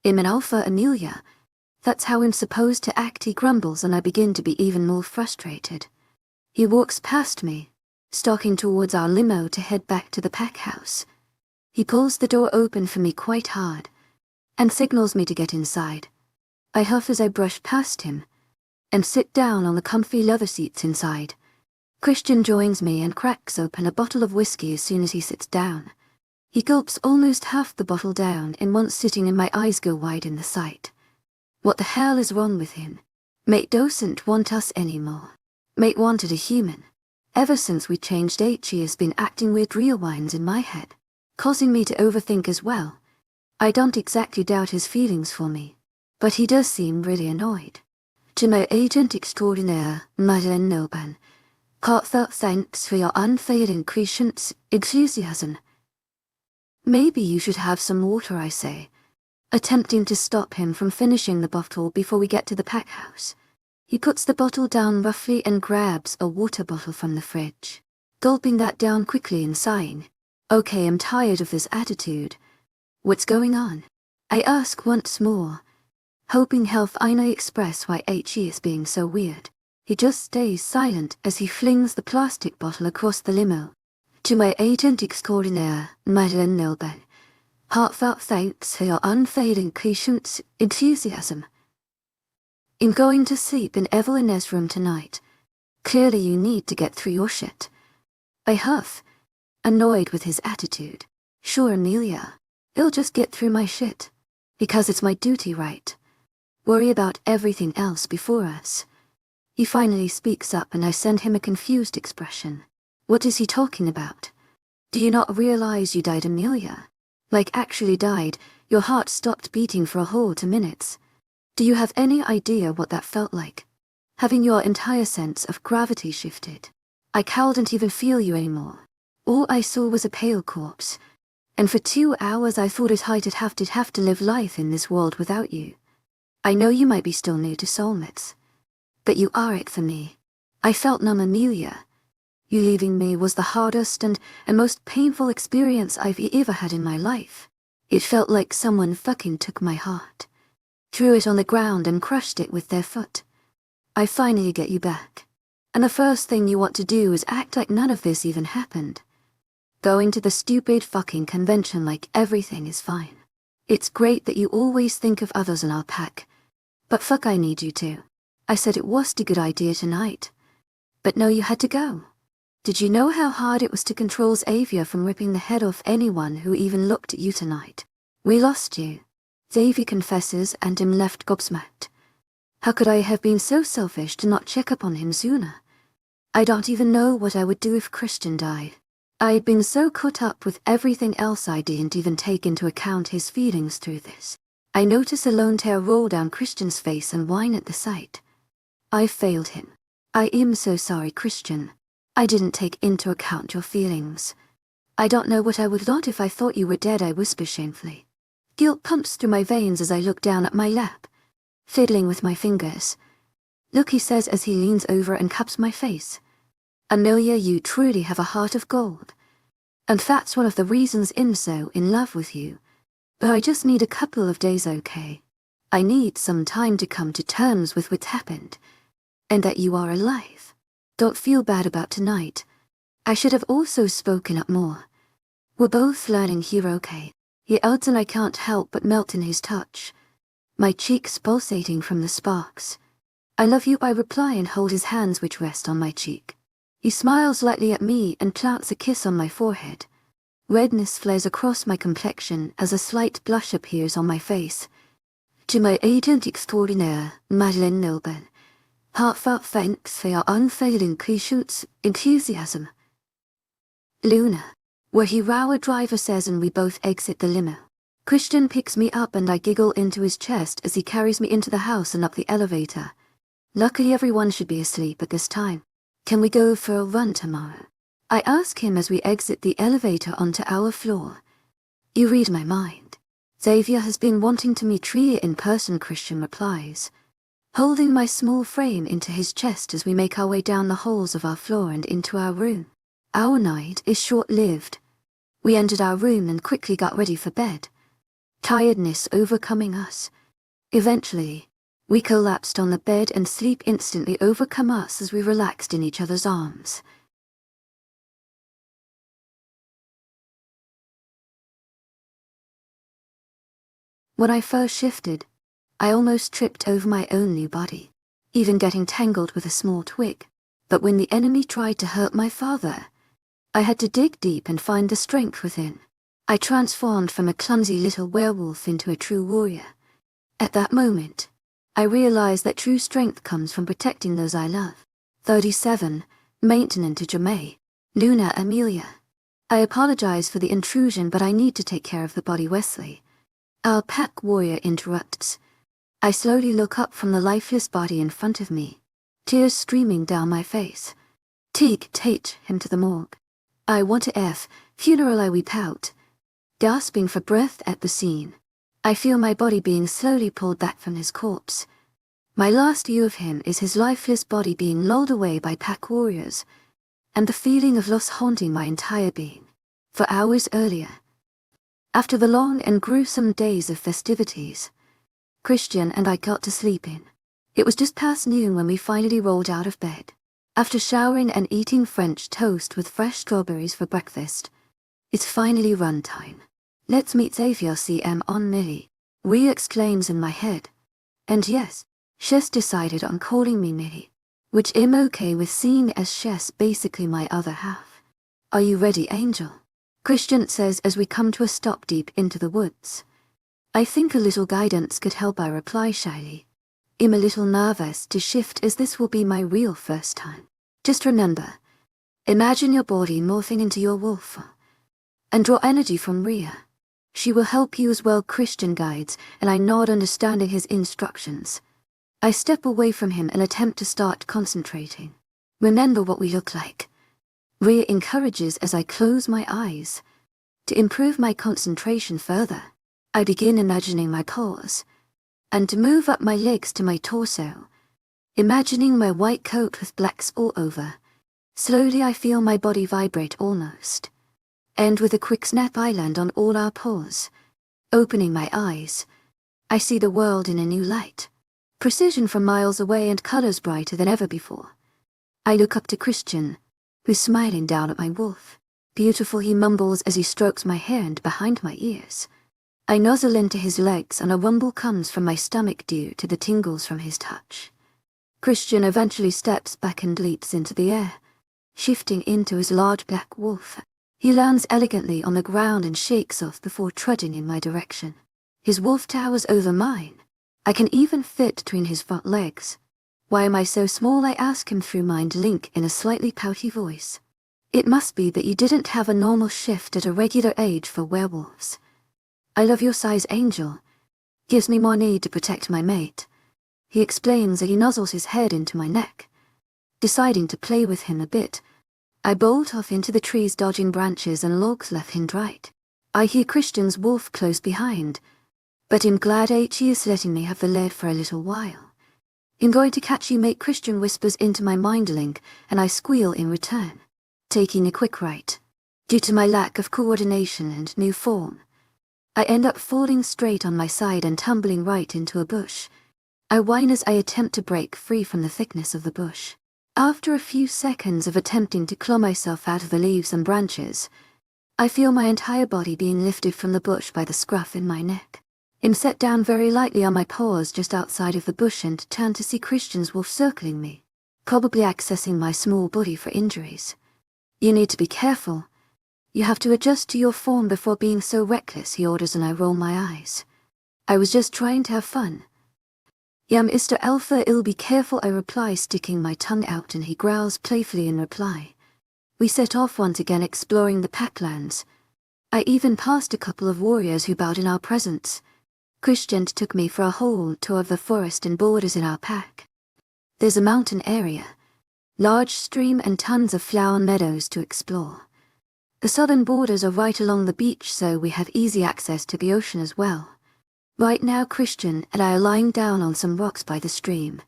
I'm an alpha Amelia. That's how I'm supposed to act, he grumbles, and I begin to be even more frustrated. He walks past me, stalking towards our limo to head back to the pack house. He pulls the door open for me quite hard, and signals me to get inside. I huff as I brush past him, and sit down on the comfy leather seats inside. Christian joins me and cracks open a bottle of whiskey as soon as he sits down. He gulps almost half the bottle down in one sitting, and my eyes go wide in the sight. What the hell is wrong with him? Mate doesn't want us anymore. Mate wanted a human. Ever since we changed H, he has been acting weird rewinds in my head, causing me to overthink as well. I don't exactly doubt his feelings for me, but he does seem really annoyed. To my agent extraordinaire, Madeleine Nilban, heartfelt thanks for your unfailing patience, enthusiasm. Maybe you should have some water, I say, attempting to stop him from finishing the bottle before we get to the pack house. He puts the bottle down roughly and grabs a water bottle from the fridge, gulping that down quickly and sighing. Okay, I'm tired of this attitude. What's going on? I ask once more, hoping health I may express why HE is being so weird. He just stays silent as he flings the plastic bottle across the limo. To my agent extraordinaire, Madeleine Nilban, heartfelt thanks for your unfailing patience, enthusiasm. I'm going to sleep in Evelyn's room tonight. Clearly you need to get through your shit. I huff, annoyed with his attitude. Sure, Amelia, I'll just get through my shit, because it's my duty, right? Worry about everything else before us. He finally speaks up and I send him a confused expression. What is he talking about? Do you not realize you died, Amelia? Like actually died, your heart stopped beating for a whole 2 minutes. Do you have any idea what that felt like? Having your entire sense of gravity shifted. I couldn't even feel you anymore. All I saw was a pale corpse. And for 2 hours I thought I'd have to live life in this world without you. I know you might be still new to soulmates, but you are it for me. I felt numb, Amelia. You leaving me was the hardest and most painful experience I've ever had in my life. It felt like someone fucking took my heart, threw it on the ground and crushed it with their foot. I finally get you back, and the first thing you want to do is act like none of this even happened. Going to the stupid fucking convention like everything is fine. It's great that you always think of others in our pack, but fuck, I need you to. I said it was a good idea tonight, but no, you had to go. Did you know how hard it was to control Xavier from ripping the head off anyone who even looked at you tonight? We lost you. Xavier confesses and I'm left gobsmacked. How could I have been so selfish to not check up on him sooner? I don't even know what I would do if Christian died. I'd been so caught up with everything else I didn't even take into account his feelings through this. I notice a lone tear roll down Christian's face and whine at the sight. I failed him. I am so sorry, Christian. I didn't take into account your feelings. I don't know what I would thought if I thought you were dead, I whisper shamefully. Guilt pumps through my veins as I look down at my lap, fiddling with my fingers. Look, he says as he leans over and cups my face. Amelia, you truly have a heart of gold. And that's one of the reasons I'm so in love with you. But I just need a couple of days, okay? I need some time to come to terms with what's happened. And that you are alive. Don't feel bad about tonight. I should have also spoken up more. We're both learning here, okay? He adds, and I can't help but melt in his touch. My cheeks pulsating from the sparks. I love you, I reply and hold his hands which rest on my cheek. He smiles lightly at me and plants a kiss on my forehead. Redness flares across my complexion as a slight blush appears on my face. To my agent extraordinaire, Madeleine Nilben. Heartfelt thanks for your unfailing patience, enthusiasm. Luna. Where he our driver says, and we both exit the limo. Christian picks me up and I giggle into his chest as he carries me into the house and up the elevator. Luckily everyone should be asleep at this time. Can we go for a run tomorrow? I ask him as we exit the elevator onto our floor. You read my mind. Xavier has been wanting to meet Tria in person, Christian replies, holding my small frame into his chest as we make our way down the halls of our floor and into our room. Our night is short-lived. We entered our room and quickly got ready for bed. Tiredness overcoming us. Eventually, we collapsed on the bed and sleep instantly overcome us as we relaxed in each other's arms. When I first shifted, I almost tripped over my own new body, even getting tangled with a small twig. But when the enemy tried to hurt my father, I had to dig deep and find the strength within. I transformed from a clumsy little werewolf into a true warrior. At that moment, I realized that true strength comes from protecting those I love. 37. Maintenant to Jamay. Luna Amelia. I apologize for the intrusion, but I need to take care of the body, Wesley. Our pack warrior interrupts. I slowly look up from the lifeless body in front of me, tears streaming down my face. Take him to the morgue. I want to funeral, I weep out, gasping for breath at the scene. I feel my body being slowly pulled back from his corpse. My last view of him is his lifeless body being lulled away by pack warriors, and the feeling of loss haunting my entire being. For hours earlier, after the long and gruesome days of festivities, Christian and I got to sleep in. It was just past noon when we finally rolled out of bed. After showering and eating French toast with fresh strawberries for breakfast, it's finally run time. Let's meet Xavier CM on Millie, Rhea exclaims in my head. And yes, Shess decided on calling me Millie, which I'm okay with seeing as Shess basically my other half. Are you ready, Angel? Christian says as we come to a stop deep into the woods. I think a little guidance could help, I reply shyly. I'm a little nervous to shift as this will be my real first time. Just remember, imagine your body morphing into your wolf, and draw energy from Rhea. She will help you as well, Christian guides, and I nod understanding his instructions. I step away from him and attempt to start concentrating. Remember what we look like. Rhea encourages as I close my eyes. To improve my concentration further, I begin imagining my paws, and to move up my legs to my torso, imagining my white coat with blacks all over. Slowly I feel my body vibrate almost, and with a quick snap I land on all our paws. Opening my eyes, I see the world in a new light. Precision from miles away and colors brighter than ever before. I look up to Christian, who's smiling down at my wolf. Beautiful, he mumbles as he strokes my hair and behind my ears. I nuzzle into his legs and a rumble comes from my stomach due to the tingles from his touch. Christian eventually steps back and leaps into the air, shifting into his large black wolf. He lands elegantly on the ground and shakes off before trudging in my direction. His wolf towers over mine. I can even fit between his front legs. Why am I so small? I ask him through mind link in a slightly pouty voice. It must be that you didn't have a normal shift at a regular age for werewolves. I love your size, Angel. Gives me more need to protect my mate. He explains as he nuzzles his head into my neck. Deciding to play with him a bit, I bolt off into the trees, dodging branches and logs left and right. I hear Christian's wolf close behind, but I'm glad he is letting me have the lead for a little while. I'm going to catch you, mate, Christian whispers into my mindlink, and I squeal in return, taking a quick right. Due to my lack of coordination and new form, I end up falling straight on my side and tumbling right into a bush. I whine as I attempt to break free from the thickness of the bush. After a few seconds of attempting to claw myself out of the leaves and branches, I feel my entire body being lifted from the bush by the scruff in my neck. I'm set down very lightly on my paws just outside of the bush and turn to see Christian's wolf circling me, probably accessing my small body for injuries. You need to be careful. You have to adjust to your form before being so reckless, he orders, and I roll my eyes. I was just trying to have fun. Yeah, Mr. Alpha, I'll be careful, I reply, sticking my tongue out, and he growls playfully in reply. We set off once again, exploring the packlands. I even passed a couple of warriors who bowed in our presence. Christian took me for a whole tour of the forest and borders in our pack. There's a mountain area, large stream and tons of flower meadows to explore. The southern borders are right along the beach, so we have easy access to the ocean as well. Right now Christian and I are lying down on some rocks by the stream,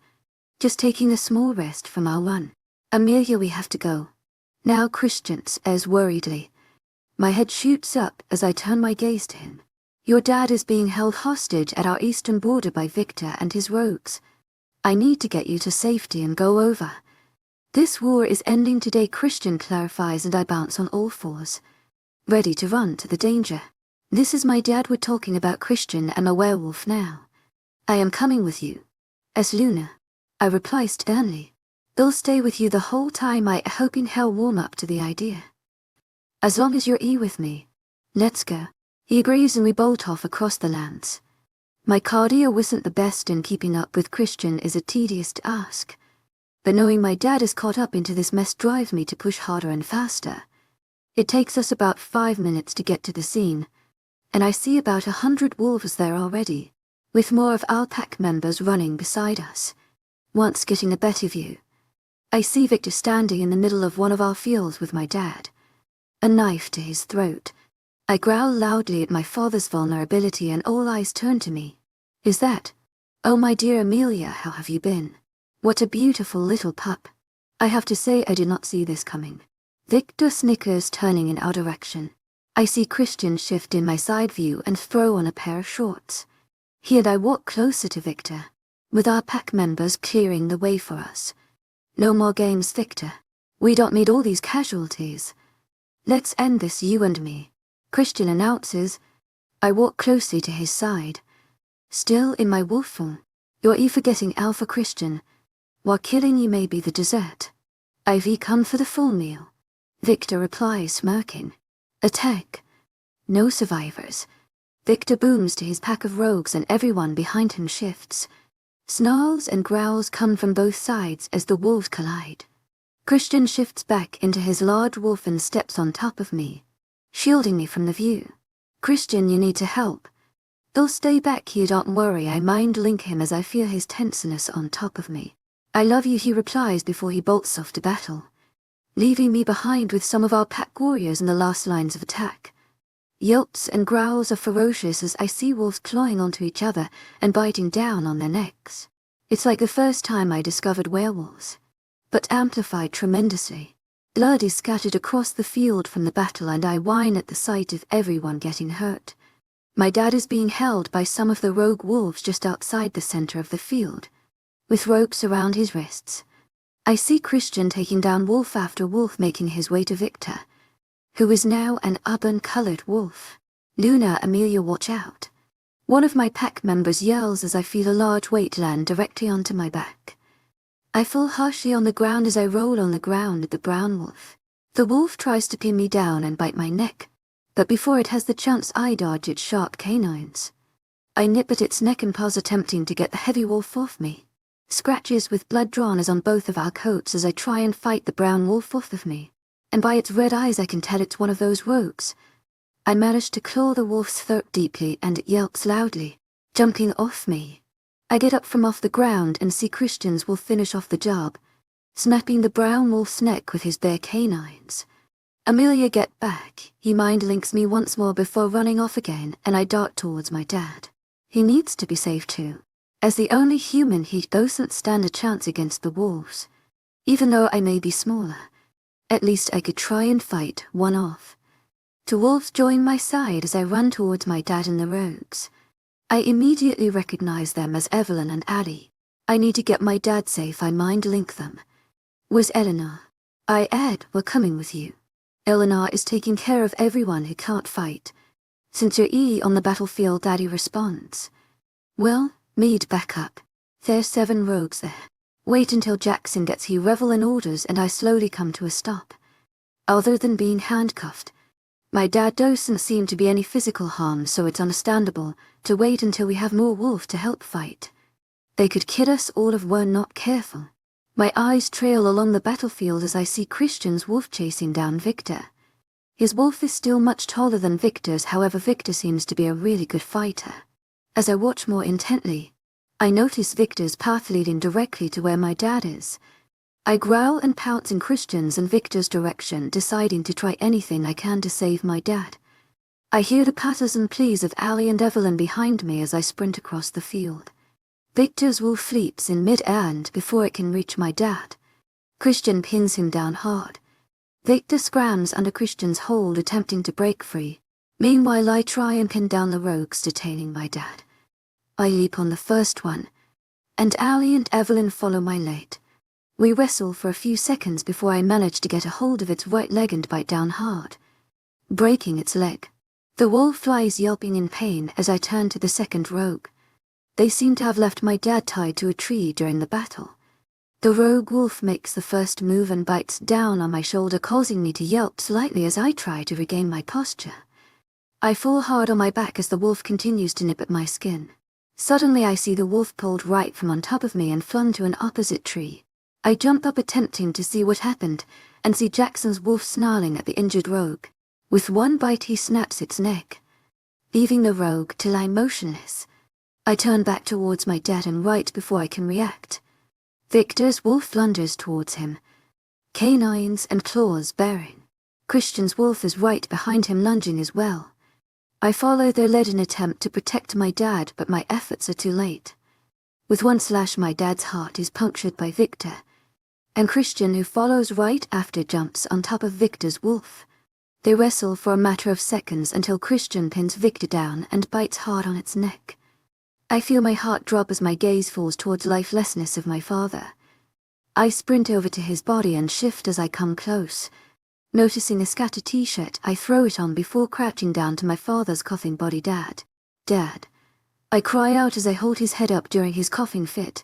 just taking a small rest from our run. Amelia, we have to go. Now, Christian says worriedly. My head shoots up as I turn my gaze to him. Your dad is being held hostage at our eastern border by Victor and his rogues. I need to get you to safety and go over. This war is ending today, Christian clarifies, and I bounce on all fours, ready to run to the danger. This is my dad we're talking about, Christian. I'm a werewolf now. I am coming with you. As Luna, I reply sternly. They'll stay with you the whole time, I hoping he'll warm up to the idea. As long as you're with me. Let's go. He agrees and we bolt off across the lands. My cardio isn't the best, and keeping up with Christian is a tedious task. But knowing my dad is caught up into this mess drives me to push harder and faster. It takes us about 5 minutes to get to the scene, and I see about 100 wolves there already, with more of our pack members running beside us. Once getting a better view, I see Victor standing in the middle of one of our fields with my dad, a knife to his throat. I growl loudly at my father's vulnerability and all eyes turn to me. Is that? Oh, my dear Amelia, how have you been? What a beautiful little pup. I have to say I did not see this coming. Victor snickers, turning in our direction. I see Christian shift in my side view and throw on a pair of shorts. He and I walk closer to Victor, with our pack members clearing the way for us. No more games, Victor. We don't need all these casualties. Let's end this, you and me, Christian announces. I walk closely to his side, still in my wolf form. You're forgetting Alpha, Christian. While killing you may be the dessert, I've come for the full meal, Victor replies, smirking. Attack. No survivors. Victor booms to his pack of rogues and everyone behind him shifts. Snarls and growls come from both sides as the wolves collide. Christian shifts back into his large wolf and steps on top of me, shielding me from the view. Christian, you need to help. They'll stay back here, don't worry, I mind link him as I feel his tenseness on top of me. I love you, he replies before he bolts off to battle, leaving me behind with some of our pack warriors in the last lines of attack. Yelps and growls are ferocious as I see wolves clawing onto each other and biting down on their necks. It's like the first time I discovered werewolves, but amplified tremendously. Blood is scattered across the field from the battle and I whine at the sight of everyone getting hurt. My dad is being held by some of the rogue wolves just outside the center of the field, with ropes around his wrists. I see Christian taking down wolf after wolf, making his way to Victor, who is now an auburn-colored wolf. Luna, Amelia, watch out. One of my pack members yells as I feel a large weight land directly onto my back. I fall harshly on the ground as I roll on the ground at the brown wolf. The wolf tries to pin me down and bite my neck, but before it has the chance I dodge its sharp canines. I nip at its neck and pause, attempting to get the heavy wolf off me. Scratches with blood drawn as on both of our coats as I try and fight the brown wolf off of me, and by its red eyes I can tell it's one of those rogues. I manage to claw the wolf's throat deeply and it yelps loudly, jumping off me. I get up from off the ground and see Christian's wolf finish off the job, snapping the brown wolf's neck with his bare canines. Amelia, get back, he mind-links me once more before running off again, and I dart towards my dad. He needs to be safe too. As the only human, he doesn't stand a chance against the wolves. Even though I may be smaller, at least I could try and fight one off. Two wolves join my side as I run towards my dad and the rogues. I immediately recognize them as Evelyn and Addie. I need to get my dad safe, I mind-link them. Was Eleanor? Ed, we're coming with you. Eleanor is taking care of everyone who can't fight. Since you're on the battlefield, Daddy responds. Well, me'd back up. There's 7 rogues there. Wait until Jackson gets here, revel in orders, and I slowly come to a stop. Other than being handcuffed, my dad doesn't seem to be any physical harm, so it's understandable to wait until we have more wolf to help fight. They could kill us all if we're not careful. My eyes trail along the battlefield as I see Christian's wolf chasing down Victor. His wolf is still much taller than Victor's, however Victor seems to be a really good fighter. As I watch more intently, I notice Victor's path leading directly to where my dad is. I growl and pounce in Christian's and Victor's direction, deciding to try anything I can to save my dad. I hear the patters and pleas of Allie and Evelyn behind me as I sprint across the field. Victor's wolf leaps in mid-air, and before it can reach my dad, Christian pins him down hard. Victor scrams under Christian's hold, attempting to break free. Meanwhile, I try and pin down the rogues detaining my dad. I leap on the first one, and Allie and Evelyn follow my lead. We wrestle for a few seconds before I manage to get a hold of its right leg and bite down hard, breaking its leg. The wolf flies yelping in pain as I turn to the second rogue. They seem to have left my dad tied to a tree during the battle. The rogue wolf makes the first move and bites down on my shoulder, causing me to yelp slightly as I try to regain my posture. I fall hard on my back as the wolf continues to nip at my skin. Suddenly I see the wolf pulled right from on top of me and flung to an opposite tree. I jump up attempting to see what happened, and see Jackson's wolf snarling at the injured rogue. With one bite he snaps its neck, leaving the rogue to lie motionless. I turn back towards my dad, and right before I can react, Victor's wolf lunges towards him, canines and claws baring. Christian's wolf is right behind him, lunging as well. I follow their lead in an attempt to protect my dad, but my efforts are too late. With one slash, my dad's heart is punctured by Victor, and Christian, who follows right after, jumps on top of Victor's wolf. They wrestle for a matter of seconds until Christian pins Victor down and bites hard on its neck. I feel my heart drop as my gaze falls towards the lifelessness of my father. I sprint over to his body and shift as I come close. Noticing a scattered t-shirt, I throw it on before crouching down to my father's coughing body. Dad. Dad. I cry out as I hold his head up during his coughing fit.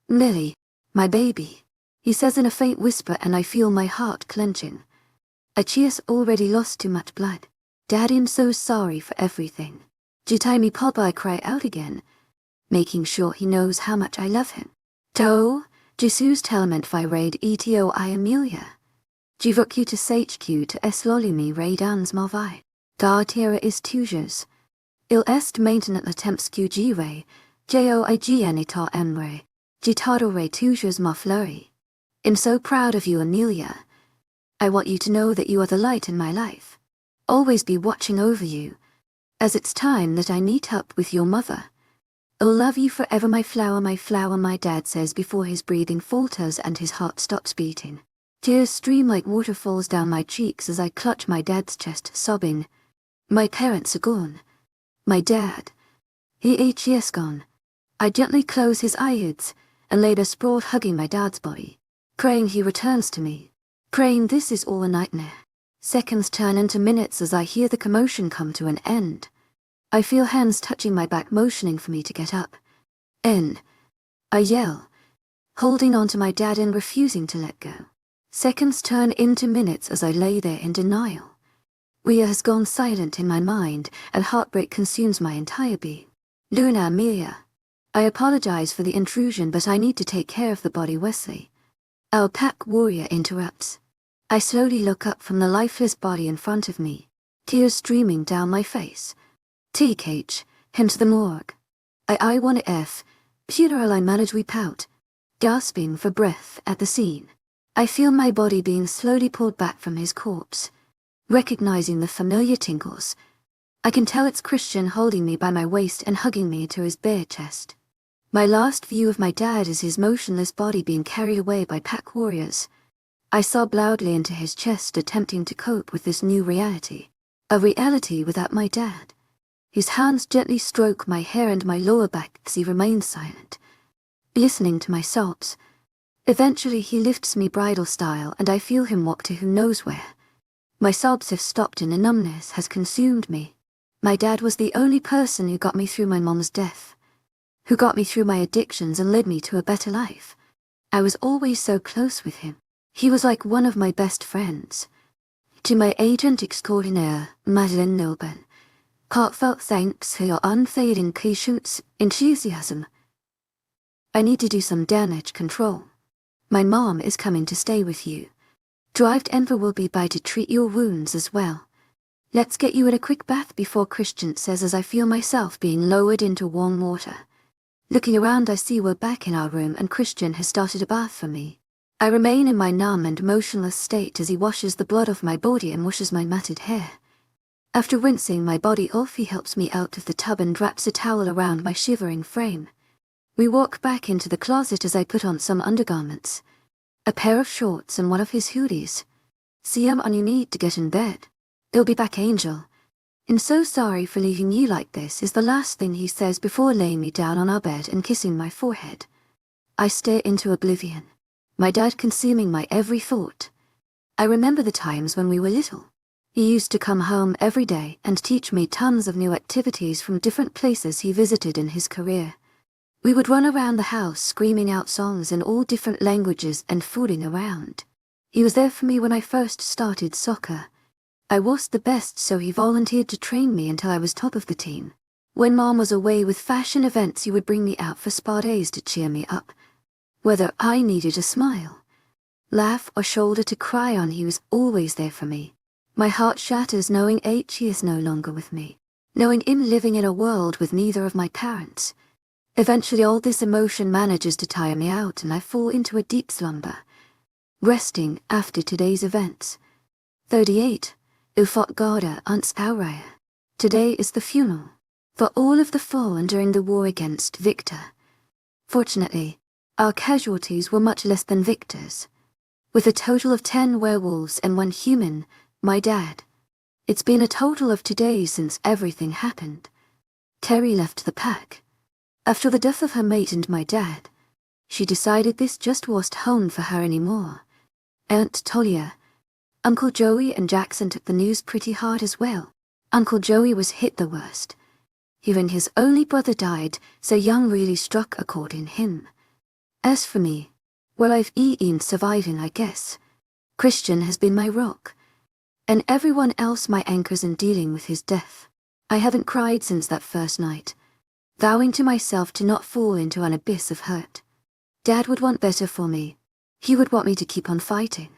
Millie, my baby, he says in a faint whisper, and I feel my heart clenching. Achia's already lost too much blood. Daddy, I'm so sorry for everything. Jitaimi Papa, I cry out again, making sure he knows how much I love him. To, Jesus Telment Vi Raid Eto I Amelia. Jivukyu to HQ to Eslolimi Raid Ans Malvi. Da Tira is Tujers. Il est maintenant attempts QG Ray, JOIGN Eta Emre, Gitado Ray Tujers Ma Flurry. I'm so proud of you, Amelia. I want you to know that you are the light in my life. Always be watching over you, as it's time that I meet up with your mother. I'll love you forever, my flower, my dad says before his breathing falters and his heart stops beating. Tears stream like waterfalls down my cheeks as I clutch my dad's chest, sobbing. My parents are gone. My dad. He is gone. I gently close his eyelids and lay there sprawled, hugging my dad's body, praying he returns to me, praying this is all a nightmare. Seconds turn into minutes as I hear the commotion come to an end. I feel hands touching my back, motioning for me to get up. I yell, holding on to my dad and refusing to let go. Seconds turn into minutes as I lay there in denial. Ria has gone silent in my mind, and heartbreak consumes my entire being. Luna, Amelia. I apologize for the intrusion, but I need to take care of the body, Wesley. Our pack warrior interrupts. I slowly look up from the lifeless body in front of me, tears streaming down my face. TKH, him to the morgue. I want F. Funeral I manage we pout. gasping for breath at the scene. I feel my body being slowly pulled back from his corpse. Recognizing the familiar tingles, I can tell it's Christian holding me by my waist and hugging me to his bare chest. My last view of my dad is his motionless body being carried away by pack warriors. I sob loudly into his chest, attempting to cope with this new reality. A reality without my dad. His hands gently stroke my hair and my lower back as he remains silent, listening to my sobs. Eventually he lifts me bridal style and I feel him walk to who knows where. My sobs have stopped and a numbness has consumed me. My dad was the only person who got me through my mom's death, who got me through my addictions and led me to a better life. I was always so close with him. He was like one of my best friends. To my agent extraordinaire, Madeleine Nilben, heartfelt thanks for your unfading patience, enthusiasm. I need to do some damage control. My mom is coming to stay with you. Drive Enver will be by to treat your wounds as well. Let's get you in a quick bath before Christian says as I feel myself being lowered into warm water. Looking around I see we're back in our room and Christian has started a bath for me. I remain in my numb and motionless state as he washes the blood off my body and washes my matted hair. After rinsing my body off he helps me out of the tub and wraps a towel around my shivering frame. We walk back into the closet as I put on some undergarments. A pair of shorts and one of his hoodies. See, I'm on you need to get in bed. They'll be back, Angel. I'm so sorry for leaving you like this is the last thing he says before laying me down on our bed and kissing my forehead. I stare into oblivion, my dad consuming my every thought. I remember the times when we were little. He used to come home every day and teach me tons of new activities from different places he visited in his career. We would run around the house screaming out songs in all different languages and fooling around. He was there for me when I first started soccer. I was the best, so he volunteered to train me until I was top of the team. When Mom was away with fashion events, he would bring me out for spa days to cheer me up. Whether I needed a smile, laugh, or shoulder to cry on, he was always there for me. My heart shatters knowing He is no longer with me, knowing him living in a world with neither of my parents. Eventually all this emotion manages to tire me out and I fall into a deep slumber, resting after today's events. 38. Ufotgada ans Auraya. Today is the funeral for all of the fallen during the war against Victor. Fortunately, our casualties were much less than Victor's, with a total of 10 werewolves and 1 human, my dad. It's been a total of 2 days since everything happened. Terry left the pack. After the death of her mate and my dad, she decided this just wasn't home for her anymore. Aunt Talia, Uncle Joey and Jackson took the news pretty hard as well. Uncle Joey was hit the worst. Hearing his only brother died, so young really struck a chord in him. As for me, well, I've been surviving, I guess. Christian has been my rock, and everyone else my anchors in dealing with his death. I haven't cried since that first night, vowing to myself to not fall into an abyss of hurt. Dad would want better for me. He would want me to keep on fighting.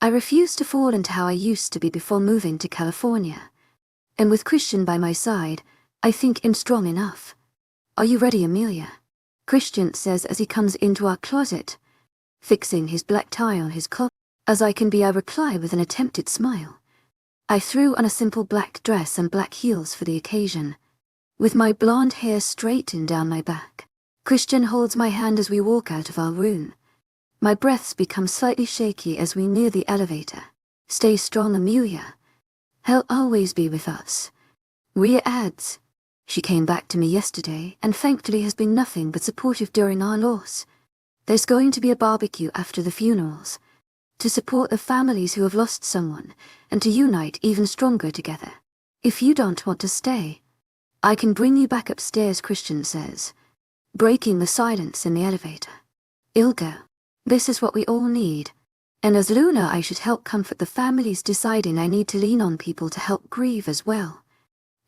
I refused to fall into how I used to be before moving to California. And with Christian by my side, I think I'm strong enough. Are you ready, Amelia? Christian says as he comes into our closet, fixing his black tie on his collar. As I can be, I reply with an attempted smile. I threw on a simple black dress and black heels for the occasion, with my blonde hair straightened down my back. Christian holds my hand as we walk out of our room. My breaths become slightly shaky as we near the elevator. Stay strong, Amelia. He'll always be with us. Rhea adds, she came back to me yesterday and thankfully has been nothing but supportive during our loss. There's going to be a barbecue after the funerals, to support the families who have lost someone and to unite even stronger together. If you don't want to stay, I can bring you back upstairs, Christian says, breaking the silence in the elevator. Ilga, this is what we all need. And as Luna, I should help comfort the families, deciding I need to lean on people to help grieve as well.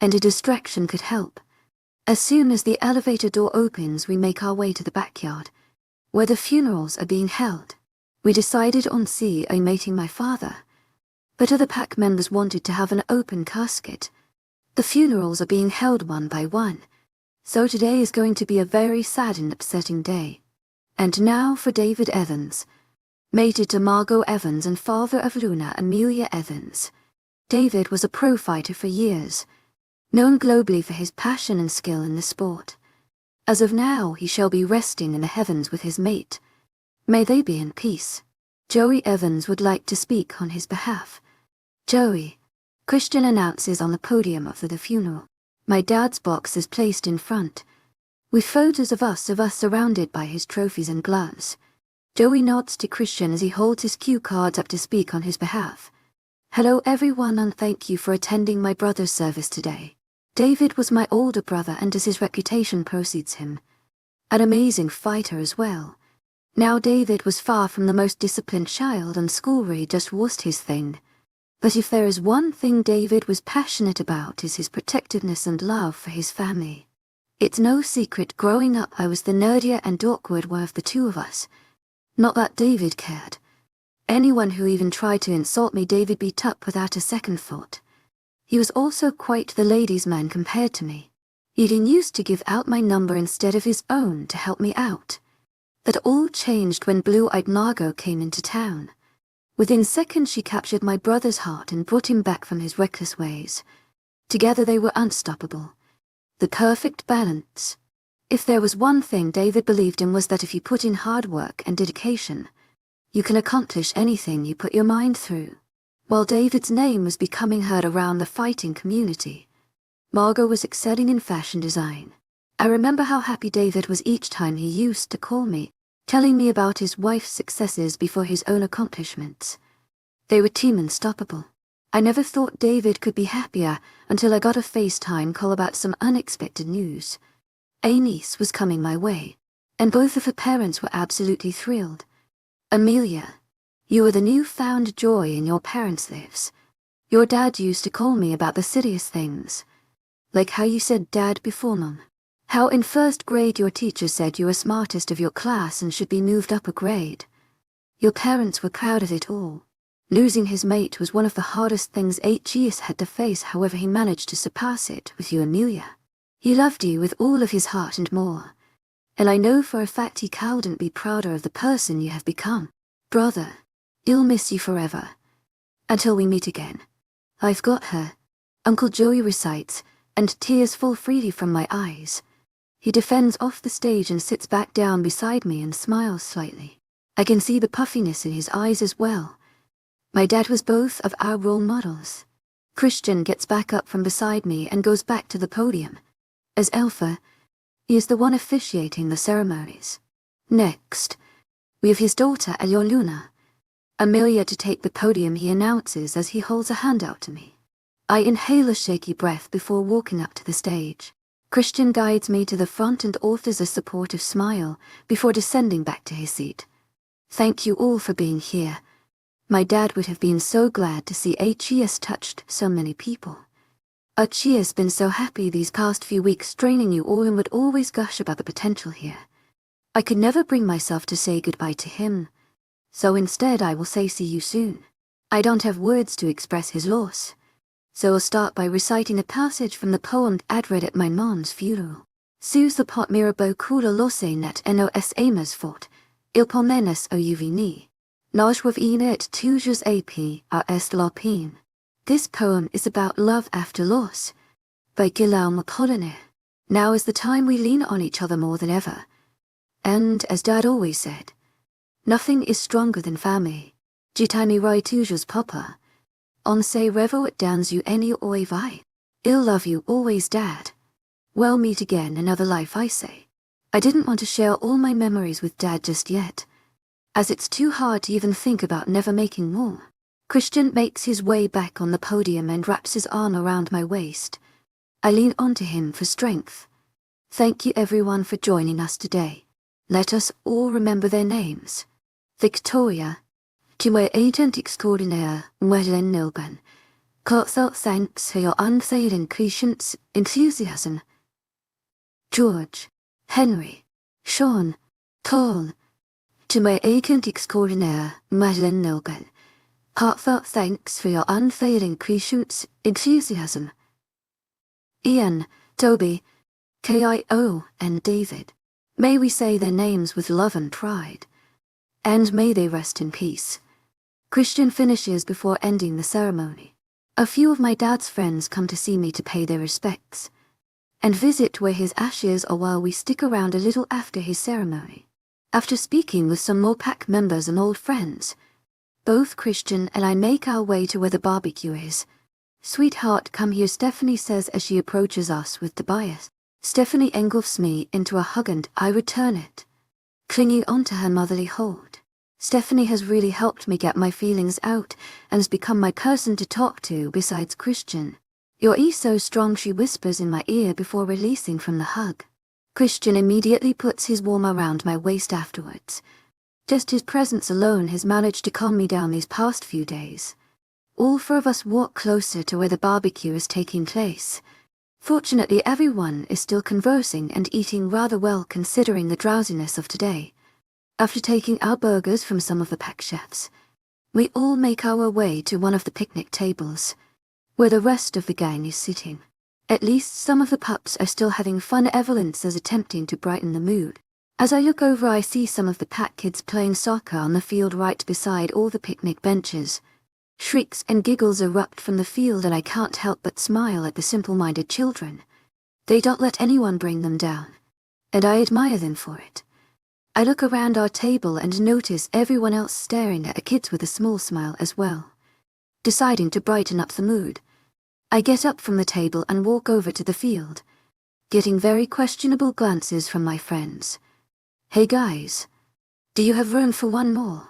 And a distraction could help. As soon as the elevator door opens, we make our way to the backyard, where the funerals are being held. We decided on mating my father, but other pack members wanted to have an open casket. The funerals are being held one by one, so today is going to be a very sad and upsetting day. And now for David Evans. Mated to Margot Evans and father of Luna Amelia Evans. David was a pro fighter for years, known globally for his passion and skill in the sport. As of now, he shall be resting in the heavens with his mate. May they be in peace. Joey Evans would like to speak on his behalf. Joey, Christian announces on the podium of the funeral. My dad's box is placed in front, with photos of us surrounded by his trophies and gloves. Joey nods to Christian as he holds his cue cards up to speak on his behalf. Hello everyone, and thank you for attending my brother's service today. David was my older brother, and as his reputation precedes him, an amazing fighter as well. Now David was far from the most disciplined child, and schoolry just wasn't his thing. But if there is one thing David was passionate about, is his protectiveness and love for his family. It's no secret growing up I was the nerdier and awkward one of the two of us. Not that David cared. Anyone who even tried to insult me David beat up without a second thought. He was also quite the ladies' man compared to me. He even used to give out my number instead of his own to help me out. That all changed when blue-eyed Margot came into town. Within seconds she captured my brother's heart and brought him back from his reckless ways. Together they were unstoppable. The perfect balance. If there was one thing David believed in, was that if you put in hard work and dedication, you can accomplish anything you put your mind through. While David's name was becoming heard around the fighting community, Margot was excelling in fashion design. I remember how happy David was each time he used to call me, telling me about his wife's successes before his own accomplishments. They were team unstoppable. I never thought David could be happier until I got a FaceTime call about some unexpected news. A niece was coming my way, and both of her parents were absolutely thrilled. Amelia, you are the newfound joy in your parents' lives. Your dad used to call me about the silliest things. Like how you said dad before mum. How in first grade your teacher said you were smartest of your class and should be moved up a grade. Your parents were proud of it all. Losing his mate was one of the hardest things H.E.S. had to face, however he managed to surpass it with you, Amelia. He loved you with all of his heart and more. And I know for a fact he couldn't be prouder of the person you have become. Brother, he'll miss you forever. Until we meet again. I've got her, Uncle Joey recites, and tears fall freely from my eyes. He defends off the stage and sits back down beside me and smiles slightly. I can see the puffiness in his eyes as well. My dad was both of our role models. Christian gets back up from beside me and goes back to the podium. As Alpha, he is the one officiating the ceremonies. Next, we have his daughter Luna. Amelia to take the podium, he announces as he holds a hand out to me. I inhale a shaky breath before walking up to the stage. Christian guides me to the front and offers a supportive smile before descending back to his seat. Thank you all for being here. My dad would have been so glad to see H.E.S. touched so many people. Archie has been so happy these past few weeks training you all and would always gush about the potential here. I could never bring myself to say goodbye to him, so instead I will say see you soon. I don't have words to express his loss, so I'll start by reciting a passage from the poem I'd read at my mom's funeral. Sus the pot mirabo kula lose net nos amas fort, il pomenes ouvini. Najwav inet toujours ap a est lopin. This poem is about love after loss, by Guillaume Apollinaire. Now is the time we lean on each other more than ever. And, as Dad always said, nothing is stronger than family. Jitami roi toujours papa. On se revo it dans you any oi vai. I'll love you always, Dad. Well, meet again another life, I say. I didn't want to share all my memories with Dad just yet, as it's too hard to even think about never making more. Christian makes his way back on the podium and wraps his arm around my waist. I lean onto him for strength. Thank you everyone for joining us today. Let us all remember their names. Victoria, tu es agent extraordinaire, Mwelen Nilban. Heartfelt thanks for your unfailing patience, enthusiasm. George, Henry, Sean, Paul, tu es agent extraordinaire, Mwelen Nilban. Heartfelt thanks for your unfailing patience, enthusiasm. Ian, Toby, Kio, and David. May we say their names with love and pride. And may they rest in peace. Christian finishes before ending the ceremony. A few of my dad's friends come to see me to pay their respects and visit where his ashes are while we stick around a little after his ceremony. After speaking with some more pack members and old friends, both Christian and I make our way to where the barbecue is. "Sweetheart, come here," Stephanie says as she approaches us with Tobias. Stephanie engulfs me into a hug and I return it, clinging onto her motherly hold. Stephanie has really helped me get my feelings out and has become my person to talk to besides Christian. "You're so strong," she whispers in my ear before releasing from the hug. Christian immediately puts his warm around my waist afterwards. Just his presence alone has managed to calm me down these past few days. All four of us walk closer to where the barbecue is taking place. Fortunately, everyone is still conversing and eating rather well considering the drowsiness of today. After taking our burgers from some of the pack chefs, we all make our way to one of the picnic tables, where the rest of the gang is sitting. At least some of the pups are still having fun. Evelyn says, attempting to brighten the mood. As I look over, I see some of the pack kids playing soccer on the field right beside all the picnic benches. Shrieks and giggles erupt from the field and I can't help but smile at the simple-minded children. They don't let anyone bring them down, and I admire them for it. I look around our table and notice everyone else staring at the kids with a small smile as well. Deciding to brighten up the mood, I get up from the table and walk over to the field, getting very questionable glances from my friends. "Hey guys, do you have room for one more?"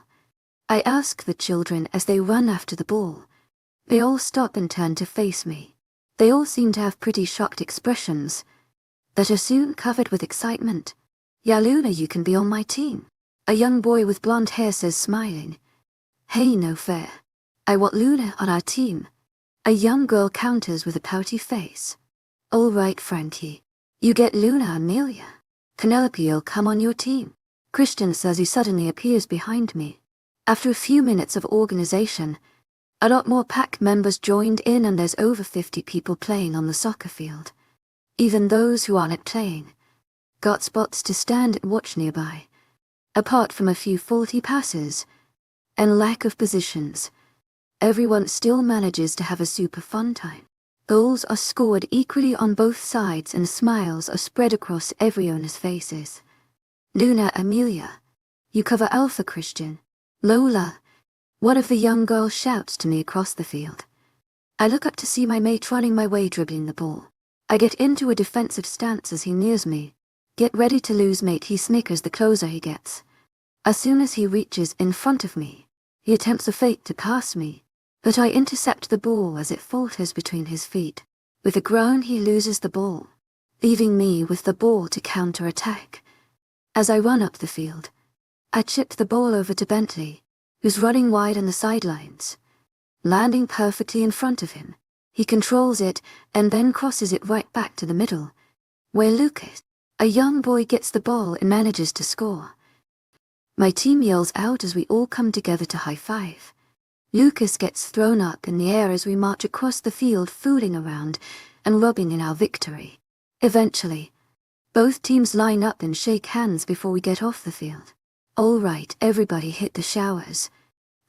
I ask the children as they run after the ball. They all stop and turn to face me. They all seem to have pretty shocked expressions that are soon covered with excitement. "Yeah, Luna, you can be on my team," a young boy with blonde hair says, smiling. "Hey, no fair. I want Luna on our team," a young girl counters with a pouty face. "All right, Frankie. You get Luna. Amelia. Penelope'll come on your team," Christian says. He suddenly appears behind me. After a few minutes of organization, a lot more pack members joined in and there's over 50 people playing on the soccer field. Even those who aren't playing got spots to stand and watch nearby. Apart from a few faulty passes and lack of positions, everyone still manages to have a super fun time. Goals are scored equally on both sides and smiles are spread across every owner's faces. "Luna, Amelia, you cover Alpha." Christian. "Lola," one of the young girls shouts to me across the field. I look up to see my mate running my way dribbling the ball. I get into a defensive stance as he nears me. "Get ready to lose, mate," he snickers the closer he gets. As soon as he reaches in front of me, he attempts a fake to pass me, but I intercept the ball as it falters between his feet. With a groan, he loses the ball, leaving me with the ball to counter-attack. As I run up the field, I chip the ball over to Bentley, who's running wide on the sidelines. Landing perfectly in front of him, he controls it and then crosses it right back to the middle, where Lucas, a young boy, gets the ball and manages to score. My team yells out as we all come together to high-five. Lucas gets thrown up in the air as we march across the field, fooling around and rubbing in our victory. Eventually, both teams line up and shake hands before we get off the field. "All right, everybody hit the showers,"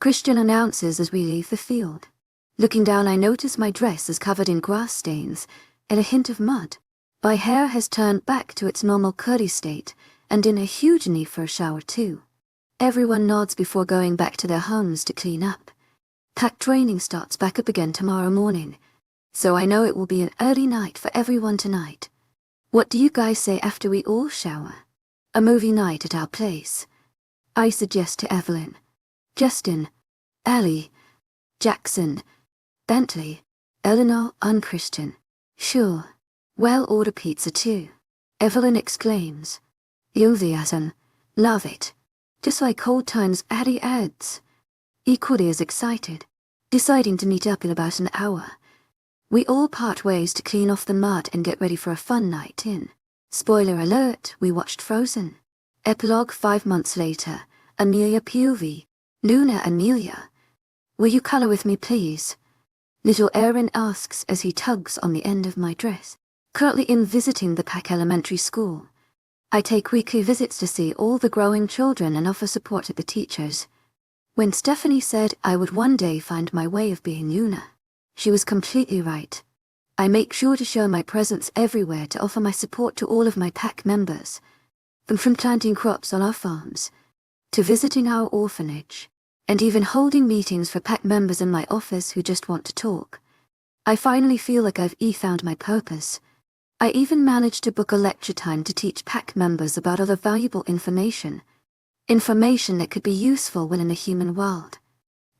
Christian announces as we leave the field. Looking down, I notice my dress is covered in grass stains and a hint of mud. My hair has turned back to its normal curly state and in a huge need for a shower too. Everyone nods before going back to their homes to clean up. Pack training starts back up again tomorrow morning, so I know it will be an early night for everyone tonight. What do you guys say after we all shower? A movie night at our place, I suggest to Evelyn, Justin, Ellie, Jackson, Bentley, Eleanor, and Christian. "Sure. Well, order pizza too," Evelyn exclaims. Enthusiasm. "Love it." Just like old times, Addie adds, equally as excited, deciding to meet up in about an hour. We all part ways to clean off the mud and get ready for a fun night in. Spoiler alert, we watched Frozen. Epilogue 5 months later, Amelia POV. "Luna, Amelia, will you color with me please?" Little Aaron asks as he tugs on the end of my dress. Currently in visiting the Pack Elementary School, I take weekly visits to see all the growing children and offer support to the teachers. When Stephanie said I would one day find my way of being Luna, she was completely right. I make sure to show my presence everywhere to offer my support to all of my pack members, from planting crops on our farms, to visiting our orphanage, and even holding meetings for pack members in my office who just want to talk. I finally feel like I've found my purpose. I even managed to book a lecture time to teach pack members about other valuable information that could be useful when in the human world.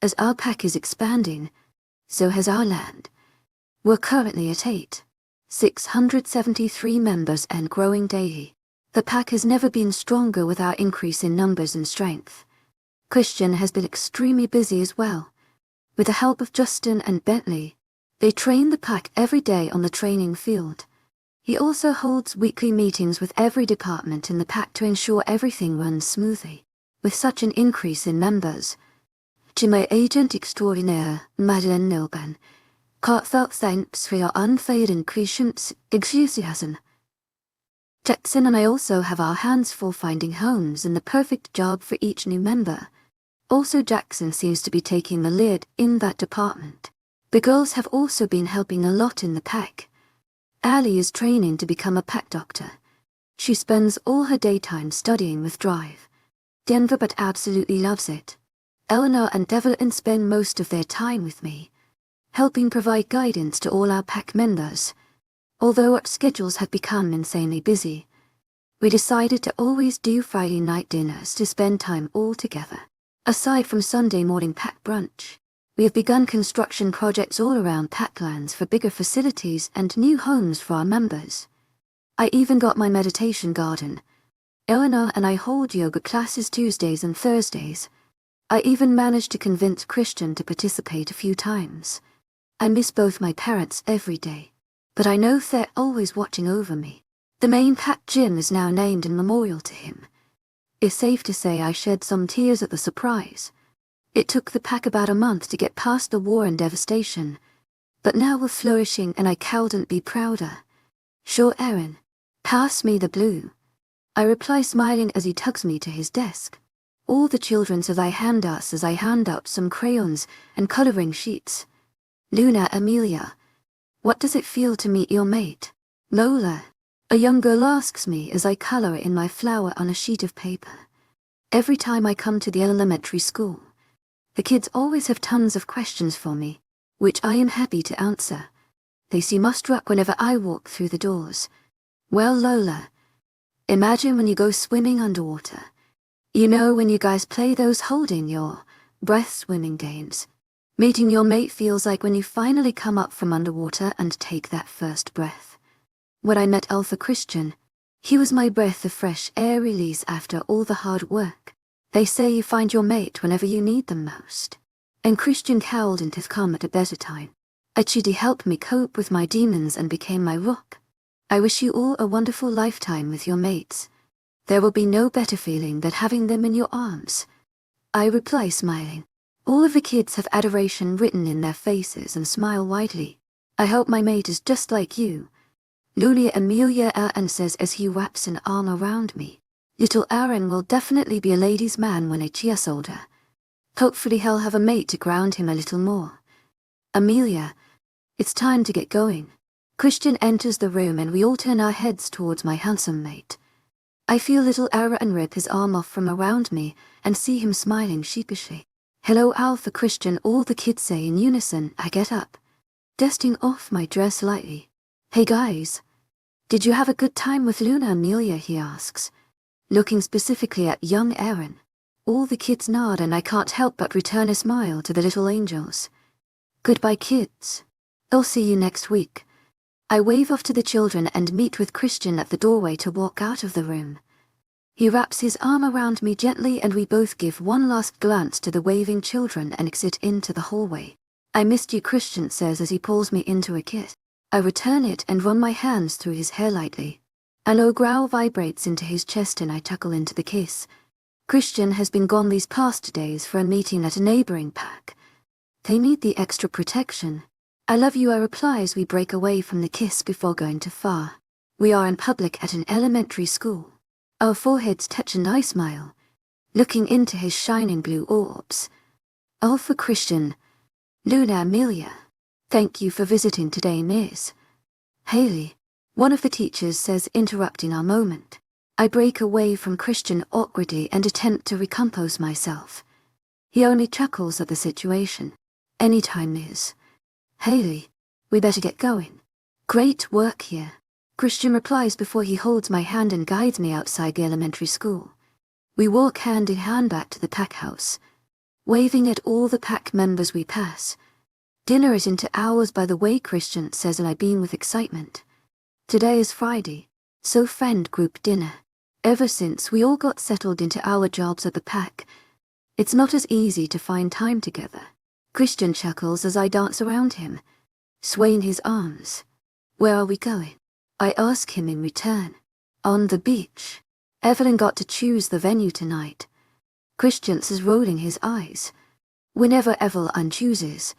As our pack is expanding, so has our land. We're currently at 673 members and growing daily. The pack has never been stronger with our increase in numbers and strength. Christian has been extremely busy as well. With the help of Justin and Bentley, they train the pack every day on the training field. He also holds weekly meetings with every department in the pack to ensure everything runs smoothly. With such an increase in members, to my agent extraordinaire, Madeleine Nilban, heartfelt thanks for your unfailing patience, enthusiasm. Jackson and I also have our hands full finding homes and the perfect job for each new member. Also, Jackson seems to be taking the lead in that department. The girls have also been helping a lot in the pack. Allie is training to become a pack doctor. She spends all her daytime studying with Drive. Denver but absolutely loves it. Eleanor and Devlin spend most of their time with me, helping provide guidance to all our pack members. Although our schedules have become insanely busy, we decided to always do Friday night dinners to spend time all together. Aside from Sunday morning pack brunch, we have begun construction projects all around Packlands for bigger facilities and new homes for our members. I even got my meditation garden. Eleanor and I hold yoga classes Tuesdays and Thursdays. I even managed to convince Christian to participate a few times. I miss both my parents every day, but I know they're always watching over me. The main pack gym is now named in memorial to him. It's safe to say I shed some tears at the surprise. It took the pack about a month to get past the war and devastation, but now we're flourishing and I couldn't be prouder. Sure, Aaron, pass me the blue. I reply smiling as he tugs me to his desk. All the children so I hand us as I hand out some crayons and coloring sheets. Luna, Amelia, what does it feel to meet your mate? Lola, a young girl asks me as I color in my flower on a sheet of paper. Every time I come to the elementary school, the kids always have tons of questions for me, which I am happy to answer. They seem awestruck whenever I walk through the doors. Well, Lola, imagine when you go swimming underwater. You know when you guys play those holding your breath swimming games. Meeting your mate feels like when you finally come up from underwater and take that first breath. When I met Alpha Christian, he was my breath of fresh air release after all the hard work. They say you find your mate whenever you need them most. And Christian couldn't have come at a better time. Achidi helped me cope with my demons and became my rock. I wish you all a wonderful lifetime with your mates. There will be no better feeling than having them in your arms. I reply smiling. All of the kids have adoration written in their faces and smile widely. I hope my mate is just like you. Lulia Amelia Aaron says as he wraps an arm around me. Little Aaron will definitely be a ladies' man when he's older. Hopefully he'll have a mate to ground him a little more. Amelia, it's time to get going. Christian enters the room and we all turn our heads towards my handsome mate. I feel little Aaron rip his arm off from around me and see him smiling sheepishly. Hello, Alpha Christian, all the kids say in unison. I get up, dusting off my dress lightly. Hey guys, did you have a good time with Luna, Amelia, he asks, looking specifically at young Aaron. All the kids nod and I can't help but return a smile to the little angels. Goodbye, kids. I'll see you next week. I wave off to the children and meet with Christian at the doorway to walk out of the room. He wraps his arm around me gently and we both give one last glance to the waving children and exit into the hallway. I missed you, Christian says as he pulls me into a kiss. I return it and run my hands through his hair lightly. A low growl vibrates into his chest and I tuckle into the kiss. Christian has been gone these past days for a meeting at a neighboring pack. They need the extra protection. I love you, I reply as we break away from the kiss before going too far. We are in public at an elementary school. Our foreheads touch and I smile, looking into his shining blue orbs. All for Christian. Luna Amelia. Thank you for visiting today, Miss. Haley. One of the teachers says, interrupting our moment. I break away from Christian awkwardly and attempt to recompose myself. He only chuckles at the situation. Anytime, Miss. Haley. We better get going. Great work here. Christian replies before he holds my hand and guides me outside the elementary school. We walk hand in hand back to the pack house, waving at all the pack members we pass. Dinner is into hours by the way, Christian says, and I beam with excitement. Today is Friday, so friend group dinner. Ever since we all got settled into our jobs at the pack, it's not as easy to find time together. Christian chuckles as I dance around him, swaying his arms. Where are we going? I ask him in return. On the beach. Evelyn got to choose the venue tonight. Christian is rolling his eyes. Whenever Evelyn chooses,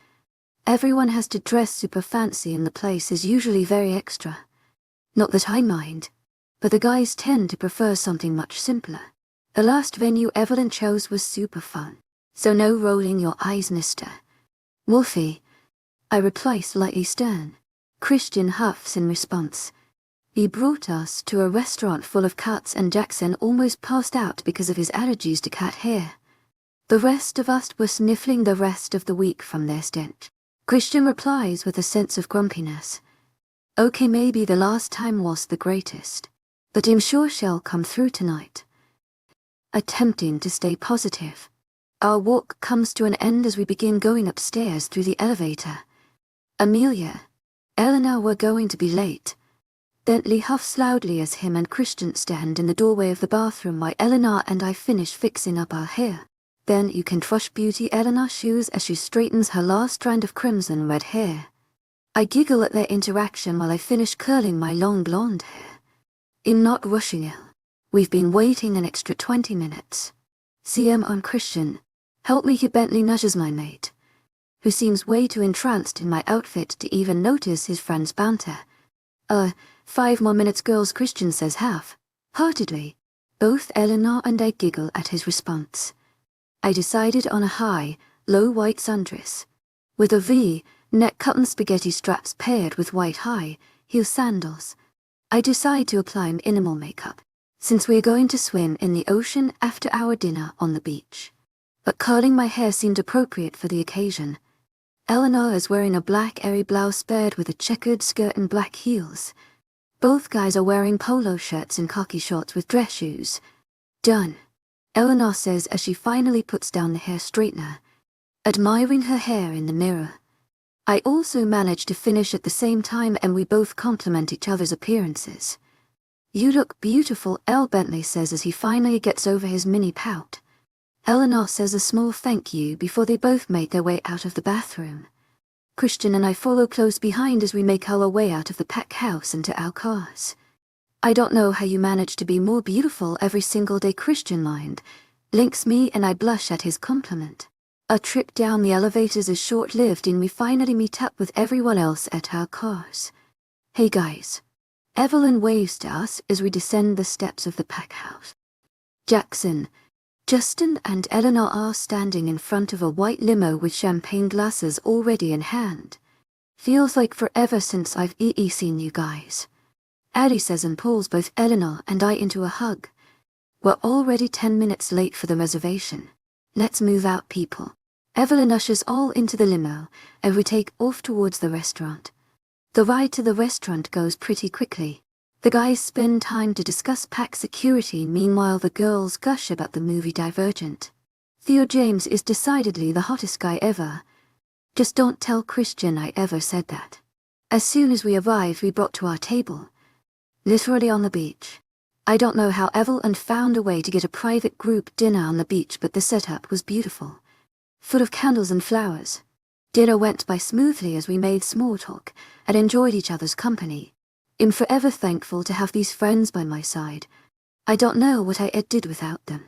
everyone has to dress super fancy and the place is usually very extra. Not that I mind, but the guys tend to prefer something much simpler. The last venue Evelyn chose was super fun, so no rolling your eyes, mister. Wolfie, I reply slightly stern. Christian huffs in response. He brought us to a restaurant full of cats and Jackson almost passed out because of his allergies to cat hair. The rest of us were sniffling the rest of the week from their stench. Christian replies with a sense of grumpiness. Okay, maybe the last time was the greatest, but I'm sure she'll come through tonight. Attempting to stay positive. Our walk comes to an end as we begin going upstairs through the elevator. Amelia, Eleanor, we're going to be late. Bentley huffs loudly as him and Christian stand in the doorway of the bathroom while Eleanor and I finish fixing up our hair. Then you can trust Beauty Eleanor shoes as she straightens her last strand of crimson red hair. I giggle at their interaction while I finish curling my long blonde hair. I'm not rushing it. We've been waiting an extra 20 minutes. CM on Christian. Help me, he Bentley nudges my mate, who seems way too entranced in my outfit to even notice his friend's banter. 5 more minutes, girls, Christian says half-heartedly. Both Eleanor and I giggle at his response. I decided on a high, low white sundress, with a V-neck cotton spaghetti straps paired with white high-heel sandals. I decide to apply minimal makeup, since we're going to swim in the ocean after our dinner on the beach. But curling my hair seemed appropriate for the occasion. Eleanor is wearing a black airy blouse paired with a checkered skirt and black heels. Both guys are wearing polo shirts and khaki shorts with dress shoes. Done, Eleanor says as she finally puts down the hair straightener, admiring her hair in the mirror. I also manage to finish at the same time and we both compliment each other's appearances. You look beautiful, Bentley says as he finally gets over his mini pout. Eleanor says a small thank you before they both make their way out of the bathroom. Christian and I follow close behind as we make our way out of the pack house into our cars. I don't know how you manage to be more beautiful every single day, Christian mind, links me and I blush at his compliment. Our trip down the elevators is short-lived and we finally meet up with everyone else at our cars. Hey guys. Evelyn waves to us as we descend the steps of the pack house. Jackson, Justin and Eleanor are standing in front of a white limo with champagne glasses already in hand. Feels like forever since I've seen you guys. Addie says and pulls both Eleanor and I into a hug. We're already 10 minutes late for the reservation. Let's move out, people. Evelyn ushers all into the limo and we take off towards the restaurant. The ride to the restaurant goes pretty quickly. The guys spend time to discuss pack security, meanwhile the girls gush about the movie Divergent. Theo James is decidedly the hottest guy ever. Just don't tell Christian I ever said that. As soon as we arrived we brought to our table. Literally on the beach. I don't know how Evelyn found a way to get a private group dinner on the beach, but the setup was beautiful. Full of candles and flowers. Dinner went by smoothly as we made small talk and enjoyed each other's company. I'm forever thankful to have these friends by my side. I don't know what I did without them.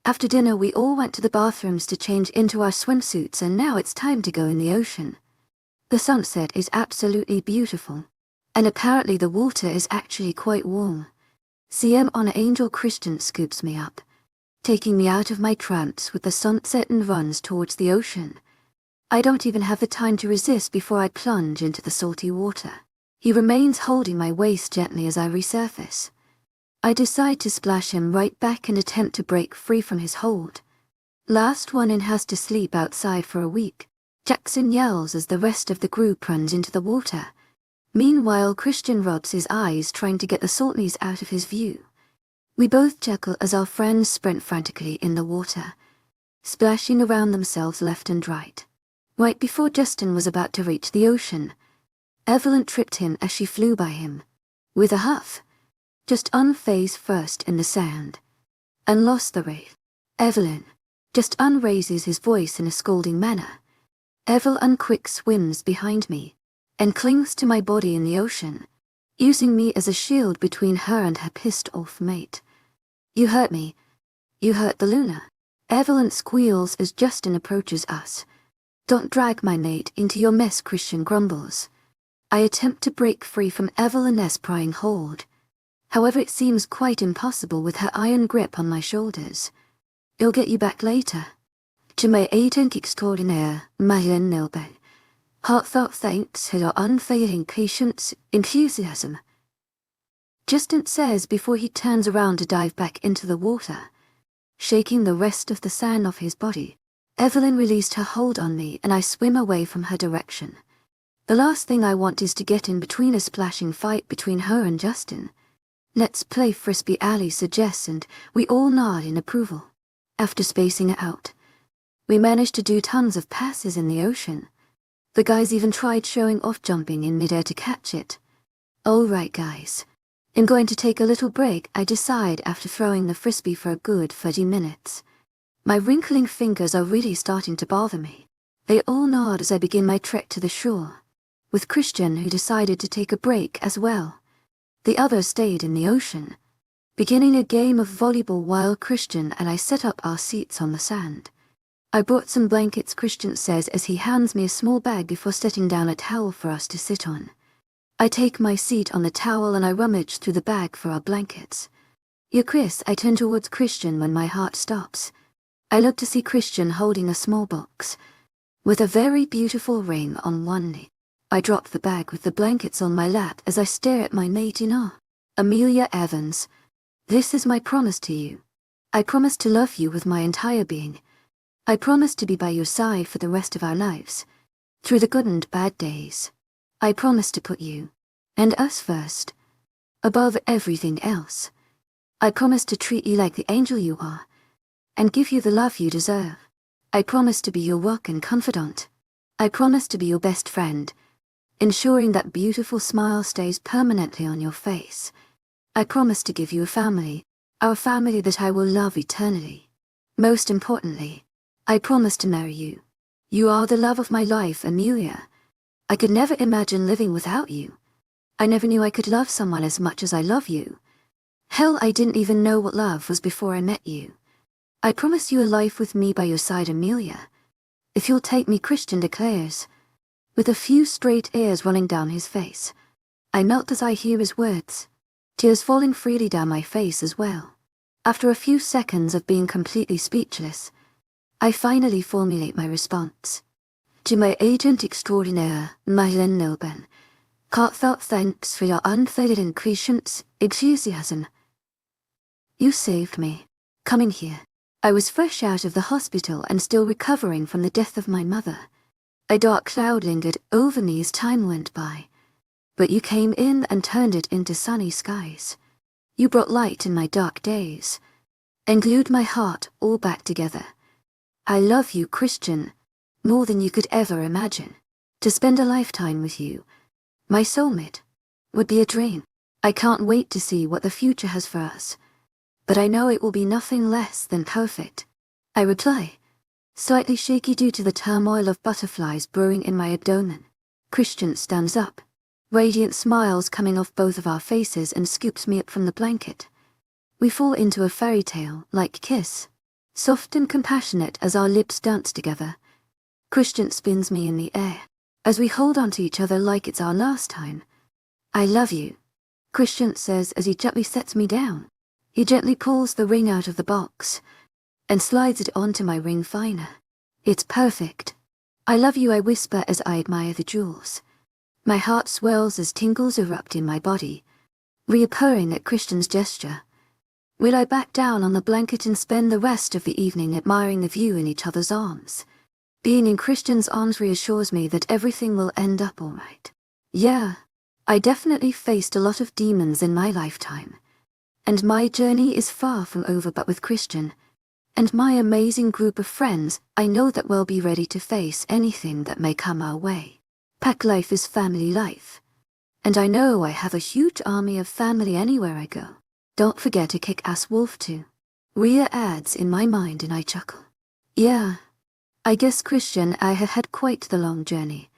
After dinner we all went to the bathrooms to change into our swimsuits and now it's time to go in the ocean. The sunset is absolutely beautiful. And apparently the water is actually quite warm. CM on an angel Christian scoops me up, taking me out of my trance with the sunset and runs towards the ocean. I don't even have the time to resist before I plunge into the salty water. He remains holding my waist gently as I resurface. I decide to splash him right back and attempt to break free from his hold. Last one in has to sleep outside for a week. Jackson yells as the rest of the group runs into the water. Meanwhile, Christian rubs his eyes trying to get the saltness out of his view. We both chuckle as our friends sprint frantically in the water, splashing around themselves left and right. Right before Justin was about to reach the ocean, Evelyn tripped him as she flew by him. With a huff, just unfazed first in the sand, and lost the race. Evelyn just unraises his voice in a scolding manner. Evelyn quick swims behind me, and clings to my body in the ocean, using me as a shield between her and her pissed-off mate. You hurt me. You hurt the Luna. Evelyn squeals as Justin approaches us. Don't drag my mate into your mess, Christian grumbles. I attempt to break free from Evelyn's prying hold. However, it seems quite impossible with her iron grip on my shoulders. I'll get you back later. To my agent extraordinaire, webnovel. Heartfelt thanks for your unfailing patience, enthusiasm. Justin says before he turns around to dive back into the water, shaking the rest of the sand off his body. Evelyn released her hold on me and I swim away from her direction. The last thing I want is to get in between a splashing fight between her and Justin. Let's play Frisbee, Ali suggests, and we all nod in approval. After spacing it out, we managed to do tons of passes in the ocean. The guys even tried showing off jumping in midair to catch it. All right, guys. I'm going to take a little break, I decide after throwing the frisbee for a good 30 minutes. My wrinkling fingers are really starting to bother me. They all nod as I begin my trek to the shore, with Christian, who decided to take a break as well. The others stayed in the ocean, beginning a game of volleyball while Christian and I set up our seats on the sand. I brought some blankets, Christian says as he hands me a small bag before setting down a towel for us to sit on. I take my seat on the towel and I rummage through the bag for our blankets. Yeah, Chris, I turn towards Christian when my heart stops. I look to see Christian holding a small box, with a very beautiful ring on one knee. I drop the bag with the blankets on my lap as I stare at my mate in awe. Amelia Evans, this is my promise to you. I promise to love you with my entire being. I promise to be by your side for the rest of our lives, through the good and bad days. I promise to put you, and us first, above everything else. I promise to treat you like the angel you are, and give you the love you deserve. I promise to be your rock and confidant. I promise to be your best friend, ensuring that beautiful smile stays permanently on your face. I promise to give you a family, our family that I will love eternally. Most importantly, I promise to marry you. You are the love of my life, Amelia. I could never imagine living without you. I never knew I could love someone as much as I love you. Hell, I didn't even know what love was before I met you. I promise you a life with me by your side, Amelia. If you'll take me, Christian declares, with a few straight tears running down his face. I melt as I hear his words, tears falling freely down my face as well. After a few seconds of being completely speechless, I finally formulate my response. To my agent extraordinaire, webnovel, heartfelt thanks for your unfailing patience, enthusiasm. You saved me. Coming here. I was fresh out of the hospital and still recovering from the death of my mother. A dark cloud lingered over me as time went by, but you came in and turned it into sunny skies. You brought light in my dark days, and glued my heart all back together. I love you, Christian, more than you could ever imagine. To spend a lifetime with you, my soulmate, would be a dream. I can't wait to see what the future has for us, but I know it will be nothing less than perfect. I reply, slightly shaky due to the turmoil of butterflies brewing in my abdomen. Christian stands up, radiant smiles coming off both of our faces, and scoops me up from the blanket. We fall into a fairy tale-like kiss, soft and compassionate as our lips dance together. Christian spins me in the air, as we hold on to each other like it's our last time. I love you. Christian says as he gently sets me down. He gently pulls the ring out of the box and slides it onto my ring finder. It's perfect. I love you, I whisper as I admire the jewels. My heart swells as tingles erupt in my body, reappearing at Christian's gesture. Will I back down on the blanket and spend the rest of the evening admiring the view in each other's arms? Being in Christian's arms reassures me that everything will end up all right. Yeah, I definitely faced a lot of demons in my lifetime. And my journey is far from over, but with Christian and my amazing group of friends, I know that we'll be ready to face anything that may come our way. Pack life is family life. And I know I have a huge army of family anywhere I go. Don't forget to kick ass wolf too. Rhea adds in my mind and I chuckle. Yeah, I guess Christian and I have had quite the long journey.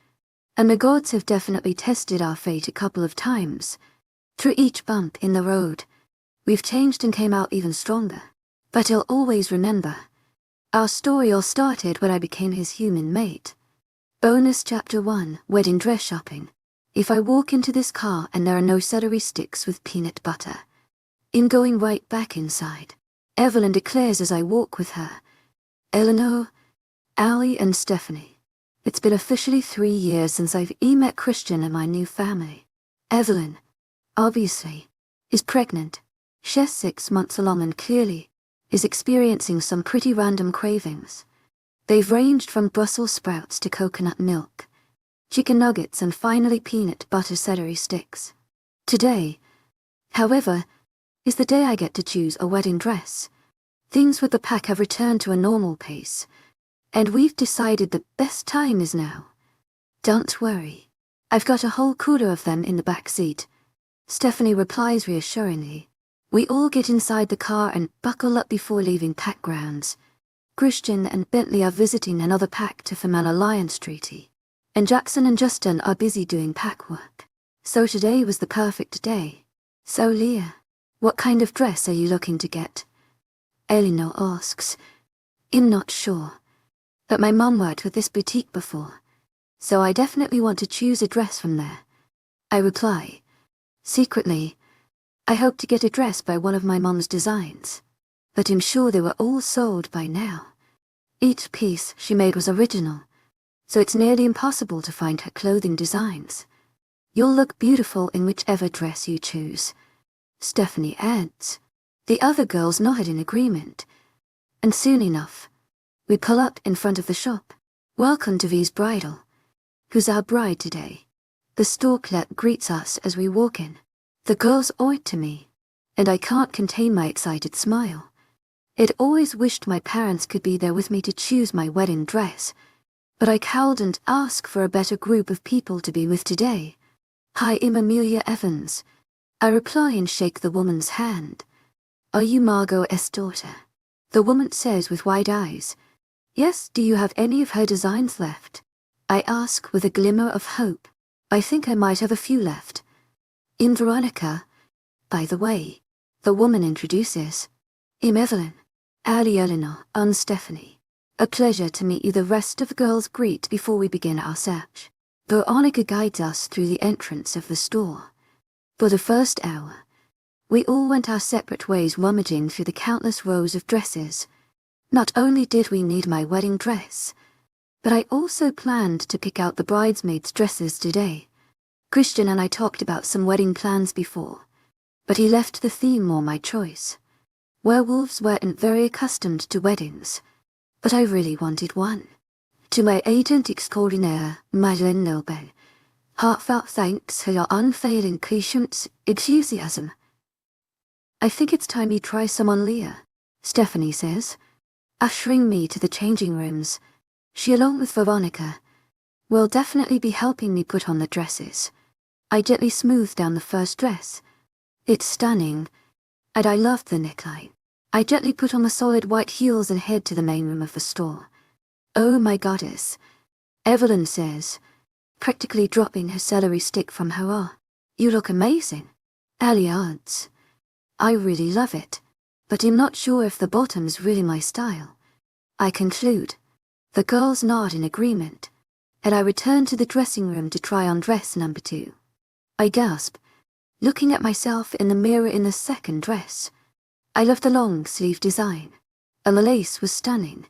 And the gods have definitely tested our fate a couple of times. Through each bump in the road, we've changed and came out even stronger. But he'll always remember. Our story all started when I became his human mate. Bonus Chapter 1, Wedding Dress Shopping. If I walk into this car and there are no celery sticks with peanut butter, I'm going right back inside. Evelyn declares as I walk with her. Eleanor, Allie and Stephanie. It's been officially 3 years since I've met Christian and my new family. Evelyn, obviously, is pregnant. She's 6 months along and clearly is experiencing some pretty random cravings. They've ranged from Brussels sprouts to coconut milk, chicken nuggets and finally peanut butter celery sticks. Today, however, is the day I get to choose a wedding dress. Things with the pack have returned to a normal pace, and we've decided the best time is now. Don't worry, I've got a whole cooler of them in the back seat. Stephanie replies reassuringly. We all get inside the car and buckle up before leaving pack grounds. Christian and Bentley are visiting another pack to form an alliance treaty, and Jackson and Justin are busy doing pack work. So today was the perfect day. So Leah, what kind of dress are you looking to get? Eleanor asks. I'm not sure, but my mum worked with this boutique before, so I definitely want to choose a dress from there. I reply. Secretly, I hope to get a dress by one of my mum's designs, but I'm sure they were all sold by now. Each piece she made was original, so it's nearly impossible to find her clothing designs. You'll look beautiful in whichever dress you choose, Stephanie adds. The other girls nodded in agreement, and soon enough, we pull up in front of the shop. Welcome to V's Bridal. Who's our bride today? The store clerk greets us as we walk in. The girls owe it to me, and I can't contain my excited smile. I'd always wished my parents could be there with me to choose my wedding dress, but I cowed and asked for a better group of people to be with today. Hi, I'm Amelia Evans. I reply and shake the woman's hand. Are you Margot S. daughter? The woman says with wide eyes. Yes, do you have any of her designs left? I ask with a glimmer of hope. I think I might have a few left. I'm Veronica. By the way, the woman introduces. I'm Evelyn, Allie, Eleanor, and Stephanie. A pleasure to meet you. The rest of the girls greet before we begin our search. Veronica guides us through the entrance of the store. For the first hour, we all went our separate ways rummaging through the countless rows of dresses. Not only did we need my wedding dress, but I also planned to pick out the bridesmaids' dresses today. Christian and I talked about some wedding plans before, but he left the theme more my choice. Werewolves weren't very accustomed to weddings, but I really wanted one. To my agent extraordinaire, Madeleine Nobel, heartfelt thanks for your unfailing patience, enthusiasm. I think it's time you try some on Leah, Stephanie says, ushering me to the changing rooms. She, along with Veronica, will definitely be helping me put on the dresses. I gently smooth down the first dress. It's stunning, and I love the neckline. I gently put on the solid white heels and head to the main room of the store. Oh my goddess, Evelyn says, practically dropping her celery stick from her arm. You look amazing. Allie adds. I really love it, but I'm not sure if the bottom's really my style. I conclude. The girls nod in agreement, and I return to the dressing room to try on dress number 2. I gasp. looking at myself in the mirror in the second dress. I loved the long sleeve design, and the lace was stunning.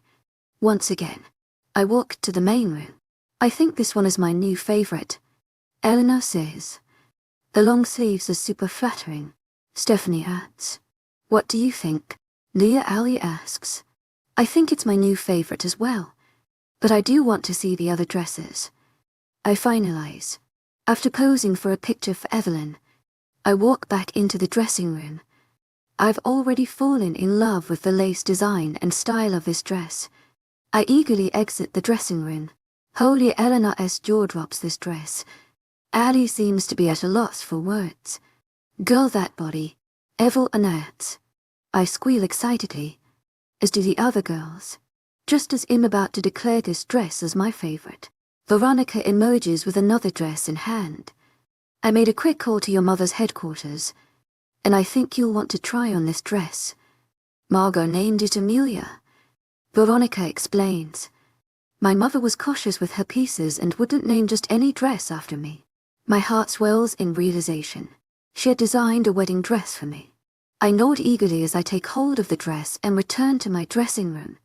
Once again, I walked to the main room. I think this one is my new favorite. Eleanor says. The long sleeves are super flattering. Stephanie adds. What do you think? Leah Ali asks. I think it's my new favorite as well, but I do want to see the other dresses. I finalize. After posing for a picture for Evelyn, I walk back into the dressing room. I've already fallen in love with the lace design and style of this dress. I eagerly exit the dressing room. Holy Eleanor's jaw drops this dress. Ali seems to be at a loss for words. Girl, that body. Evelyn adds. I squeal excitedly, as do the other girls. Just as I'm about to declare this dress as my favorite, Veronica emerges with another dress in hand. I made a quick call to your mother's headquarters, and I think you'll want to try on this dress. Margot named it Amelia. Veronica explains. My mother was cautious with her pieces and wouldn't name just any dress after me. My heart swells in realization. She had designed a wedding dress for me. I nod eagerly as I take hold of the dress and return to my dressing room.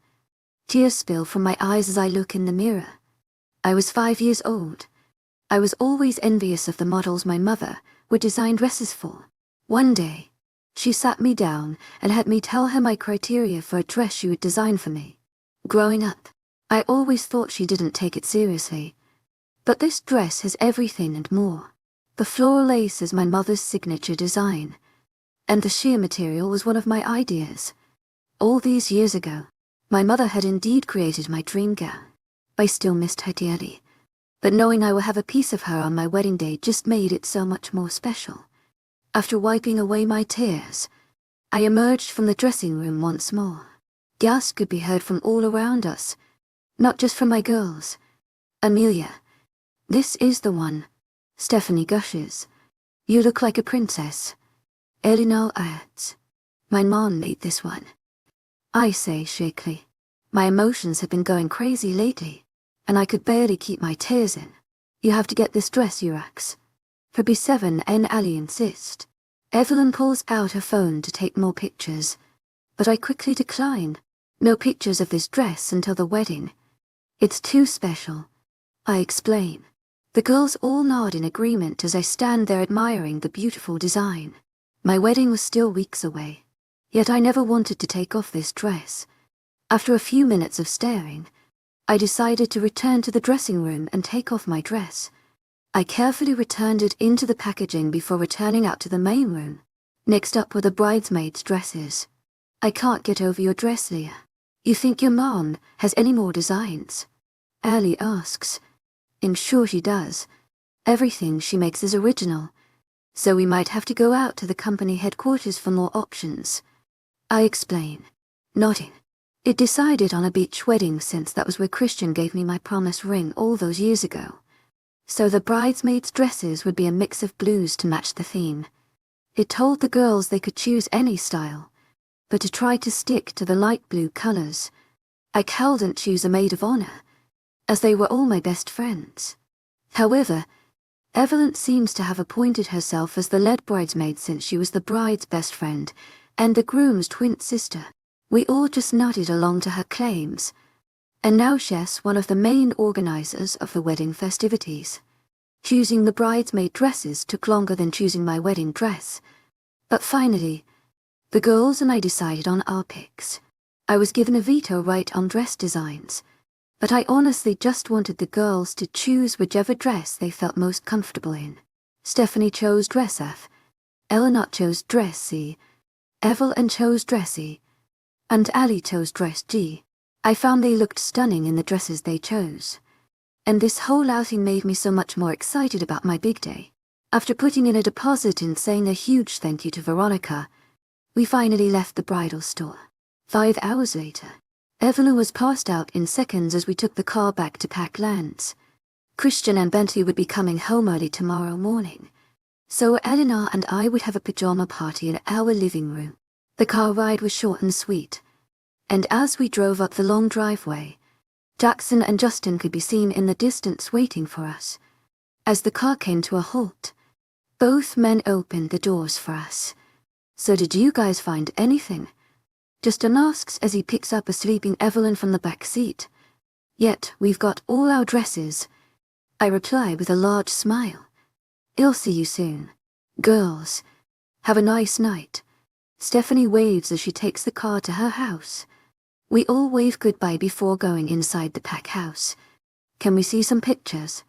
Tears spill from my eyes as I look in the mirror. I was 5 years old. I was always envious of the models my mother would design dresses for. One day, she sat me down and had me tell her my criteria for a dress she would design for me. Growing up, I always thought she didn't take it seriously. But this dress has everything and more. The floral lace is my mother's signature design, and the sheer material was one of my ideas. All these years ago, my mother had indeed created my dream gown. I still missed her dearly, but knowing I will have a piece of her on my wedding day just made it so much more special. After wiping away my tears, I emerged from the dressing room once more. Gasps could be heard from all around us, not just from my girls. Amelia, this is the one. Stephanie gushes. You look like a princess. Eleanor adds. My mom made this one. I say shakily. My emotions have been going crazy lately, and I could barely keep my tears in. You have to get this dress, Urax. For B7 and Ali insist. Evelyn pulls out her phone to take more pictures, but I quickly decline. No pictures of this dress until the wedding. It's too special. I explain. The girls all nod in agreement as I stand there admiring the beautiful design. My wedding was still weeks away, yet I never wanted to take off this dress. After a few minutes of staring, I decided to return to the dressing room and take off my dress. I carefully returned it into the packaging before returning out to the main room. Next up were the bridesmaids' dresses. I can't get over your dress, Leah. You think your mom has any more designs? Ali asks. I'm sure she does. Everything she makes is original, so we might have to go out to the company headquarters for more options. I explain, nodding. It decided on a beach wedding since that was where Christian gave me my promise ring all those years ago. So the bridesmaids' dresses would be a mix of blues to match the theme. It told the girls they could choose any style, but to try to stick to the light blue colors. I couldn't choose a maid of honor, as they were all my best friends. However, Evelyn seems to have appointed herself as the lead bridesmaid since she was the bride's best friend and the groom's twin sister. We all just nodded along to her claims, and now she's one of the main organizers of the wedding festivities. Choosing the bridesmaid dresses took longer than choosing my wedding dress, but finally, the girls and I decided on our picks. I was given a veto right on dress designs, but I honestly just wanted the girls to choose whichever dress they felt most comfortable in. Stephanie chose dress F, Eleanor chose dress C, Evelyn chose dress E, and Ali chose dress G. I found they looked stunning in the dresses they chose, and this whole outing made me so much more excited about my big day. After putting in a deposit and saying a huge thank you to Veronica, we finally left the bridal store. 5 hours later, Evelyn was passed out in seconds as we took the car back to Packlands. Christian and Bentley would be coming home early tomorrow morning, so Eleanor and I would have a pajama party in our living room. The car ride was short and sweet, and as we drove up the long driveway, Jackson and Justin could be seen in the distance waiting for us. As the car came to a halt, Both men opened the doors for us. So did you guys find anything? Justin asks as he picks up a sleeping Evelyn from the back seat. Yet, we've got all our dresses. I reply with a large smile. I'll see you soon. Girls, have a nice night. Stephanie waves as she takes the car to her house. We all wave goodbye before going inside the pack house. Can we see some pictures?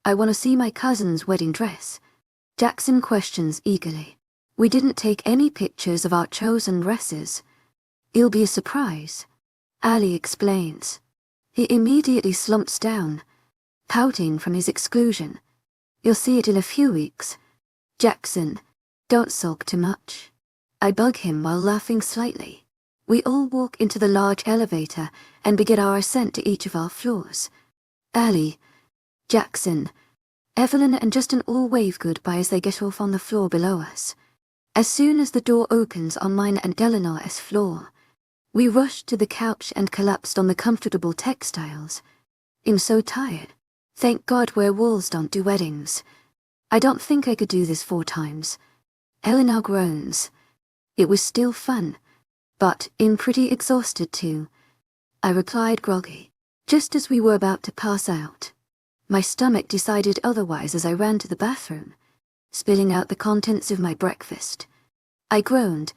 I want to see my cousin's wedding dress. Jackson questions eagerly. We didn't take any pictures of our chosen dresses. It'll be a surprise. Ali explains. He immediately slumps down, pouting from his exclusion. You'll see it in a few weeks. Jackson, don't sulk too much. I bug him while laughing slightly. We all walk into the large elevator and begin our ascent to each of our floors. Ali, Jackson, Evelyn and Justin all wave goodbye as they get off on the floor below us. As soon as the door opens on mine and Eleanor's floor, we rushed to the couch and collapsed on the comfortable textiles. I'm so tired. Thank God werewolves don't do weddings. I don't think I could do this 4 times. Eleanor groans. It was still fun, but I'm pretty exhausted too. I replied groggy, just as we were about to pass out. My stomach decided otherwise as I ran to the bathroom, spilling out the contents of my breakfast. I groaned,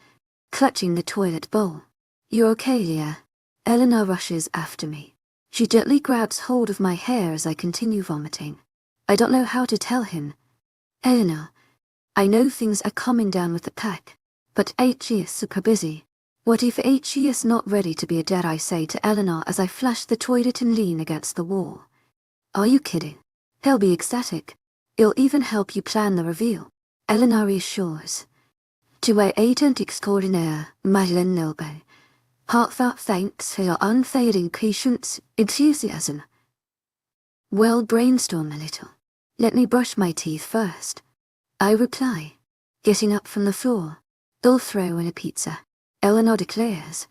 clutching the toilet bowl. You're okay, Leah? Eleanor rushes after me. She gently grabs hold of my hair as I continue vomiting. I don't know how to tell him. Eleanor, I know things are calming down with the pack, but HE is super busy. What if HE is not ready to be a dad? I say to Eleanor as I flush the toilet and lean against the wall. Are you kidding? He'll be ecstatic. It'll even help you plan the reveal. Eleanor reassures. To my agent extraordinaire, webnovel. Heartfelt thanks for your unfailing patience, enthusiasm. Well, brainstorm a little. Let me brush my teeth first. I reply, getting up from the floor. I'll throw in a pizza. Eleanor declares,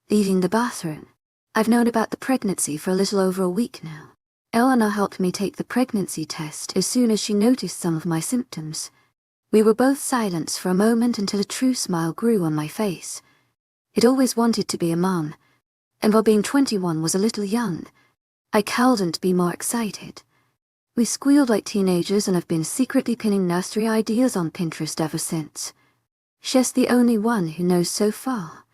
leaving the bathroom. I've known about the pregnancy for a little over a week now. Eleanor helped me take the pregnancy test as soon as she noticed some of my symptoms. We were both silent for a moment until a true smile grew on my face. I'd always wanted to be a mom, and while being 21 was a little young, I couldn't be more excited. We squealed like teenagers and have been secretly pinning nursery ideas on Pinterest ever since. She's the only one who knows so far,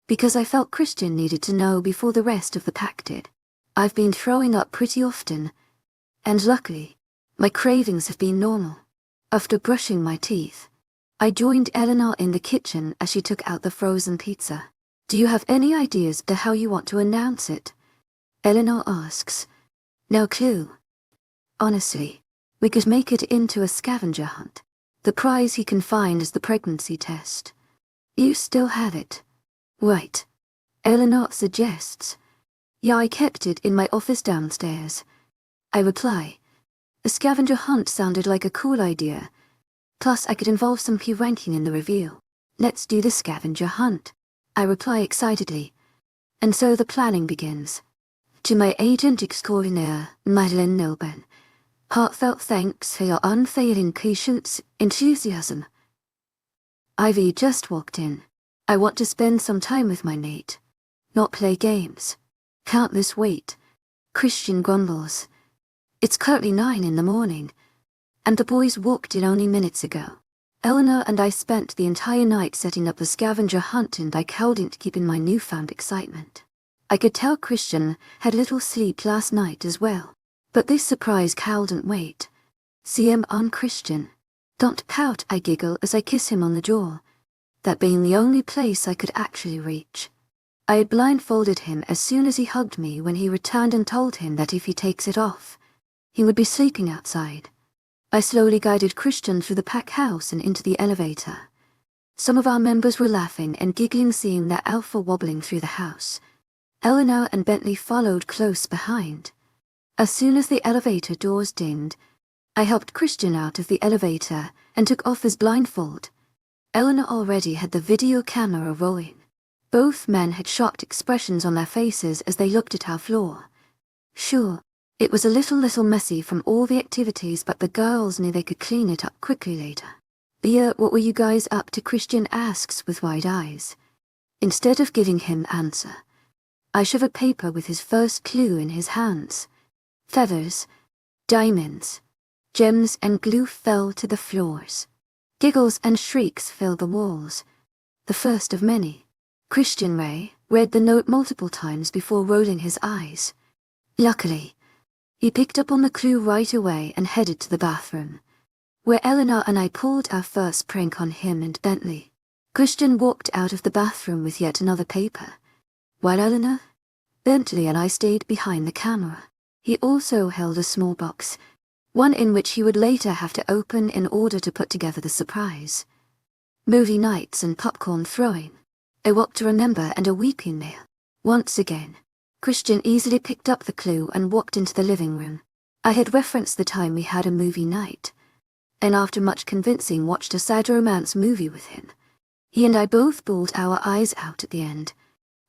because I felt Christian needed to know before the rest of the pack did. I've been throwing up pretty often, and luckily, my cravings have been normal. After brushing my teeth, I joined Eleanor in the kitchen as she took out the frozen pizza. Do you have any ideas to how you want to announce it? Eleanor asks. No clue. Honestly, we could make it into a scavenger hunt. The prize he can find is the pregnancy test. You still have it. Right. Eleanor suggests. Yeah, I kept it in my office downstairs. I reply. A scavenger hunt sounded like a cool idea. Plus, I could involve some ranking in the reveal. Let's do the scavenger hunt. I reply excitedly. And so the planning begins. To my agent extraordinaire, webnovel. Heartfelt thanks for your unfailing patience, enthusiasm. Ivy just walked in. I want to spend some time with my mate, not play games. Can't this wait? Christian grumbles. It's currently 9 in the morning, and the boys walked in only minutes ago. Eleanor and I spent the entire night setting up the scavenger hunt and I couldn't keep in my newfound excitement. I could tell Christian had little sleep last night as well, but this surprise couldn't wait. See him on Christian. Don't pout, I giggle as I kiss him on the jaw, that being the only place I could actually reach. I had blindfolded him as soon as he hugged me when he returned and told him that if he takes it off, he would be sleeping outside. I slowly guided Christian through the pack house and into the elevator. Some of our members were laughing and giggling seeing their alpha wobbling through the house. Eleanor and Bentley followed close behind. As soon as the elevator doors dinged, I helped Christian out of the elevator and took off his blindfold. Eleanor already had the video camera rolling. Both men had shocked expressions on their faces as they looked at our floor. Sure, It was a little messy from all the activities, but the girls knew they could clean it up quickly later. What were you guys up to?" Christian asks with wide eyes. Instead of giving him answer, I shove a paper with his first clue in his hands. Feathers, diamonds, gems and glue fell to the floors. Giggles and shrieks filled the walls. The first of many. Christian read the note multiple times before rolling his eyes. Luckily, he picked up on the clue right away and headed to the bathroom, where Eleanor and I pulled our first prank on him and Bentley. Christian walked out of the bathroom with yet another paper, while Eleanor, Bentley and I stayed behind the camera. He also held a small box, one in which he would later have to open in order to put together the surprise. Movie nights and popcorn throwing, a walk to remember and a weekend meal. Once again, Christian easily picked up the clue and walked into the living room. I had referenced the time we had a movie night, and after much convincing watched a sad romance movie with him. He and I both bawled our eyes out at the end,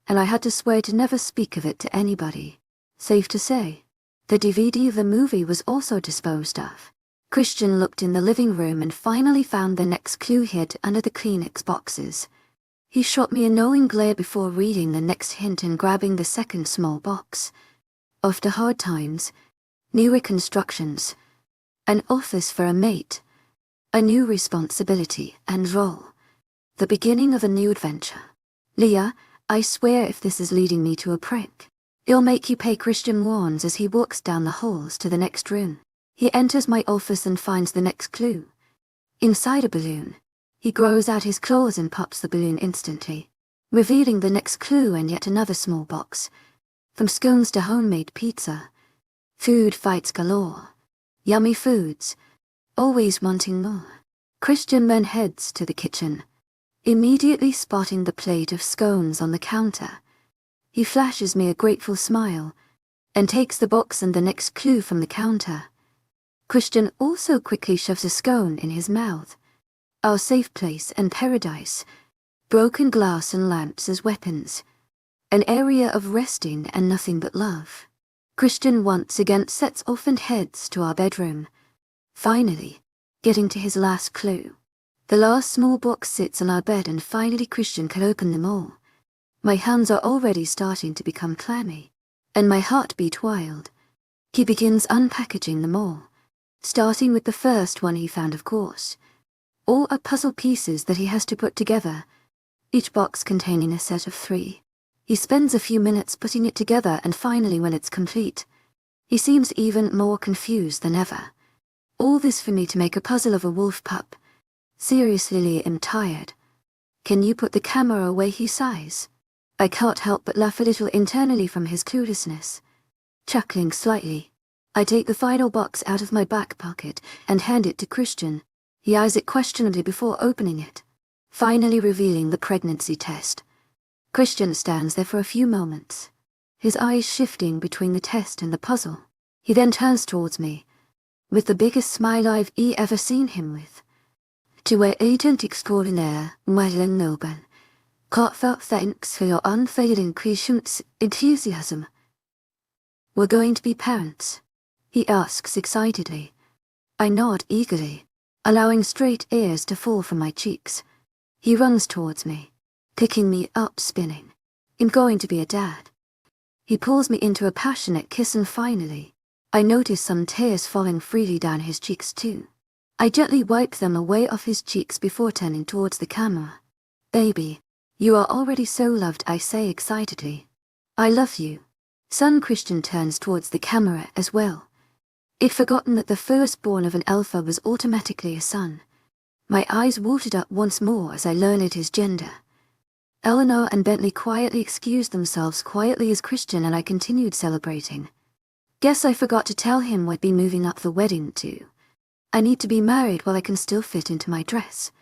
and I had to swear to never speak of it to anybody. Safe to say, the DVD of the movie was also disposed of. Christian looked in the living room and finally found the next clue hid under the Kleenex boxes. He shot me a knowing glare before reading the next hint and grabbing the second small box. After hard times, new reconstructions, an office for a mate, a new responsibility and role, the beginning of a new adventure. Leah, I swear if this is leading me to a prank, it'll make you pay, Christian warns as he walks down the halls to the next room. He enters my office and finds the next clue. Inside a balloon. He grows out his claws and pops the balloon instantly, revealing the next clue and yet another small box. From scones to homemade pizza. Food fights galore. Yummy foods. Always wanting more. Christian then heads to the kitchen, immediately spotting the plate of scones on the counter. He flashes me a grateful smile, and takes the box and the next clue from the counter. Christian also quickly shoves a scone in his mouth. Our safe place and paradise. Broken glass and lamps as weapons. An area of resting and nothing but love. Christian once again sets off and heads to our bedroom. Finally, getting to his last clue. The last small box sits on our bed and finally Christian can open them all. My hands are already starting to become clammy, and my heart beat wild. He begins unpackaging them all, starting with the first one he found, of course. All are puzzle pieces that he has to put together, each box containing a set of 3. He spends a few minutes putting it together and finally when it's complete, he seems even more confused than ever. All this for me to make a puzzle of a wolf pup. Seriously, Lee, I'm tired. Can you put the camera away, he sighs. I can't help but laugh a little internally from his cluelessness. Chuckling slightly, I take the final box out of my back pocket and hand it to Christian. He eyes it questionably before opening it, finally revealing the pregnancy test. Christian stands there for a few moments, his eyes shifting between the test and the puzzle. He then turns towards me, with the biggest smile I've ever seen him with. To our agent extraordinaire, webnovel, heartfelt thanks for your unfailing patience, enthusiasm. We're going to be parents? He asks excitedly. I nod eagerly, allowing straight ears to fall from my cheeks. He runs towards me, picking me up, spinning. I'm going to be a dad. He pulls me into a passionate kiss and finally, I notice some tears falling freely down his cheeks too. I gently wipe them away off his cheeks before turning towards the camera. Baby, you are already so loved, I say excitedly. I love you. Son. Christian turns towards the camera as well. I'd forgotten that the firstborn of an alpha was automatically a son. My eyes watered up once more as I learned his gender. Eleanor and Bentley quietly excused themselves quietly as Christian and I continued celebrating. Guess I forgot to tell him we'd be moving up the wedding too. I need to be married while I can still fit into my dress.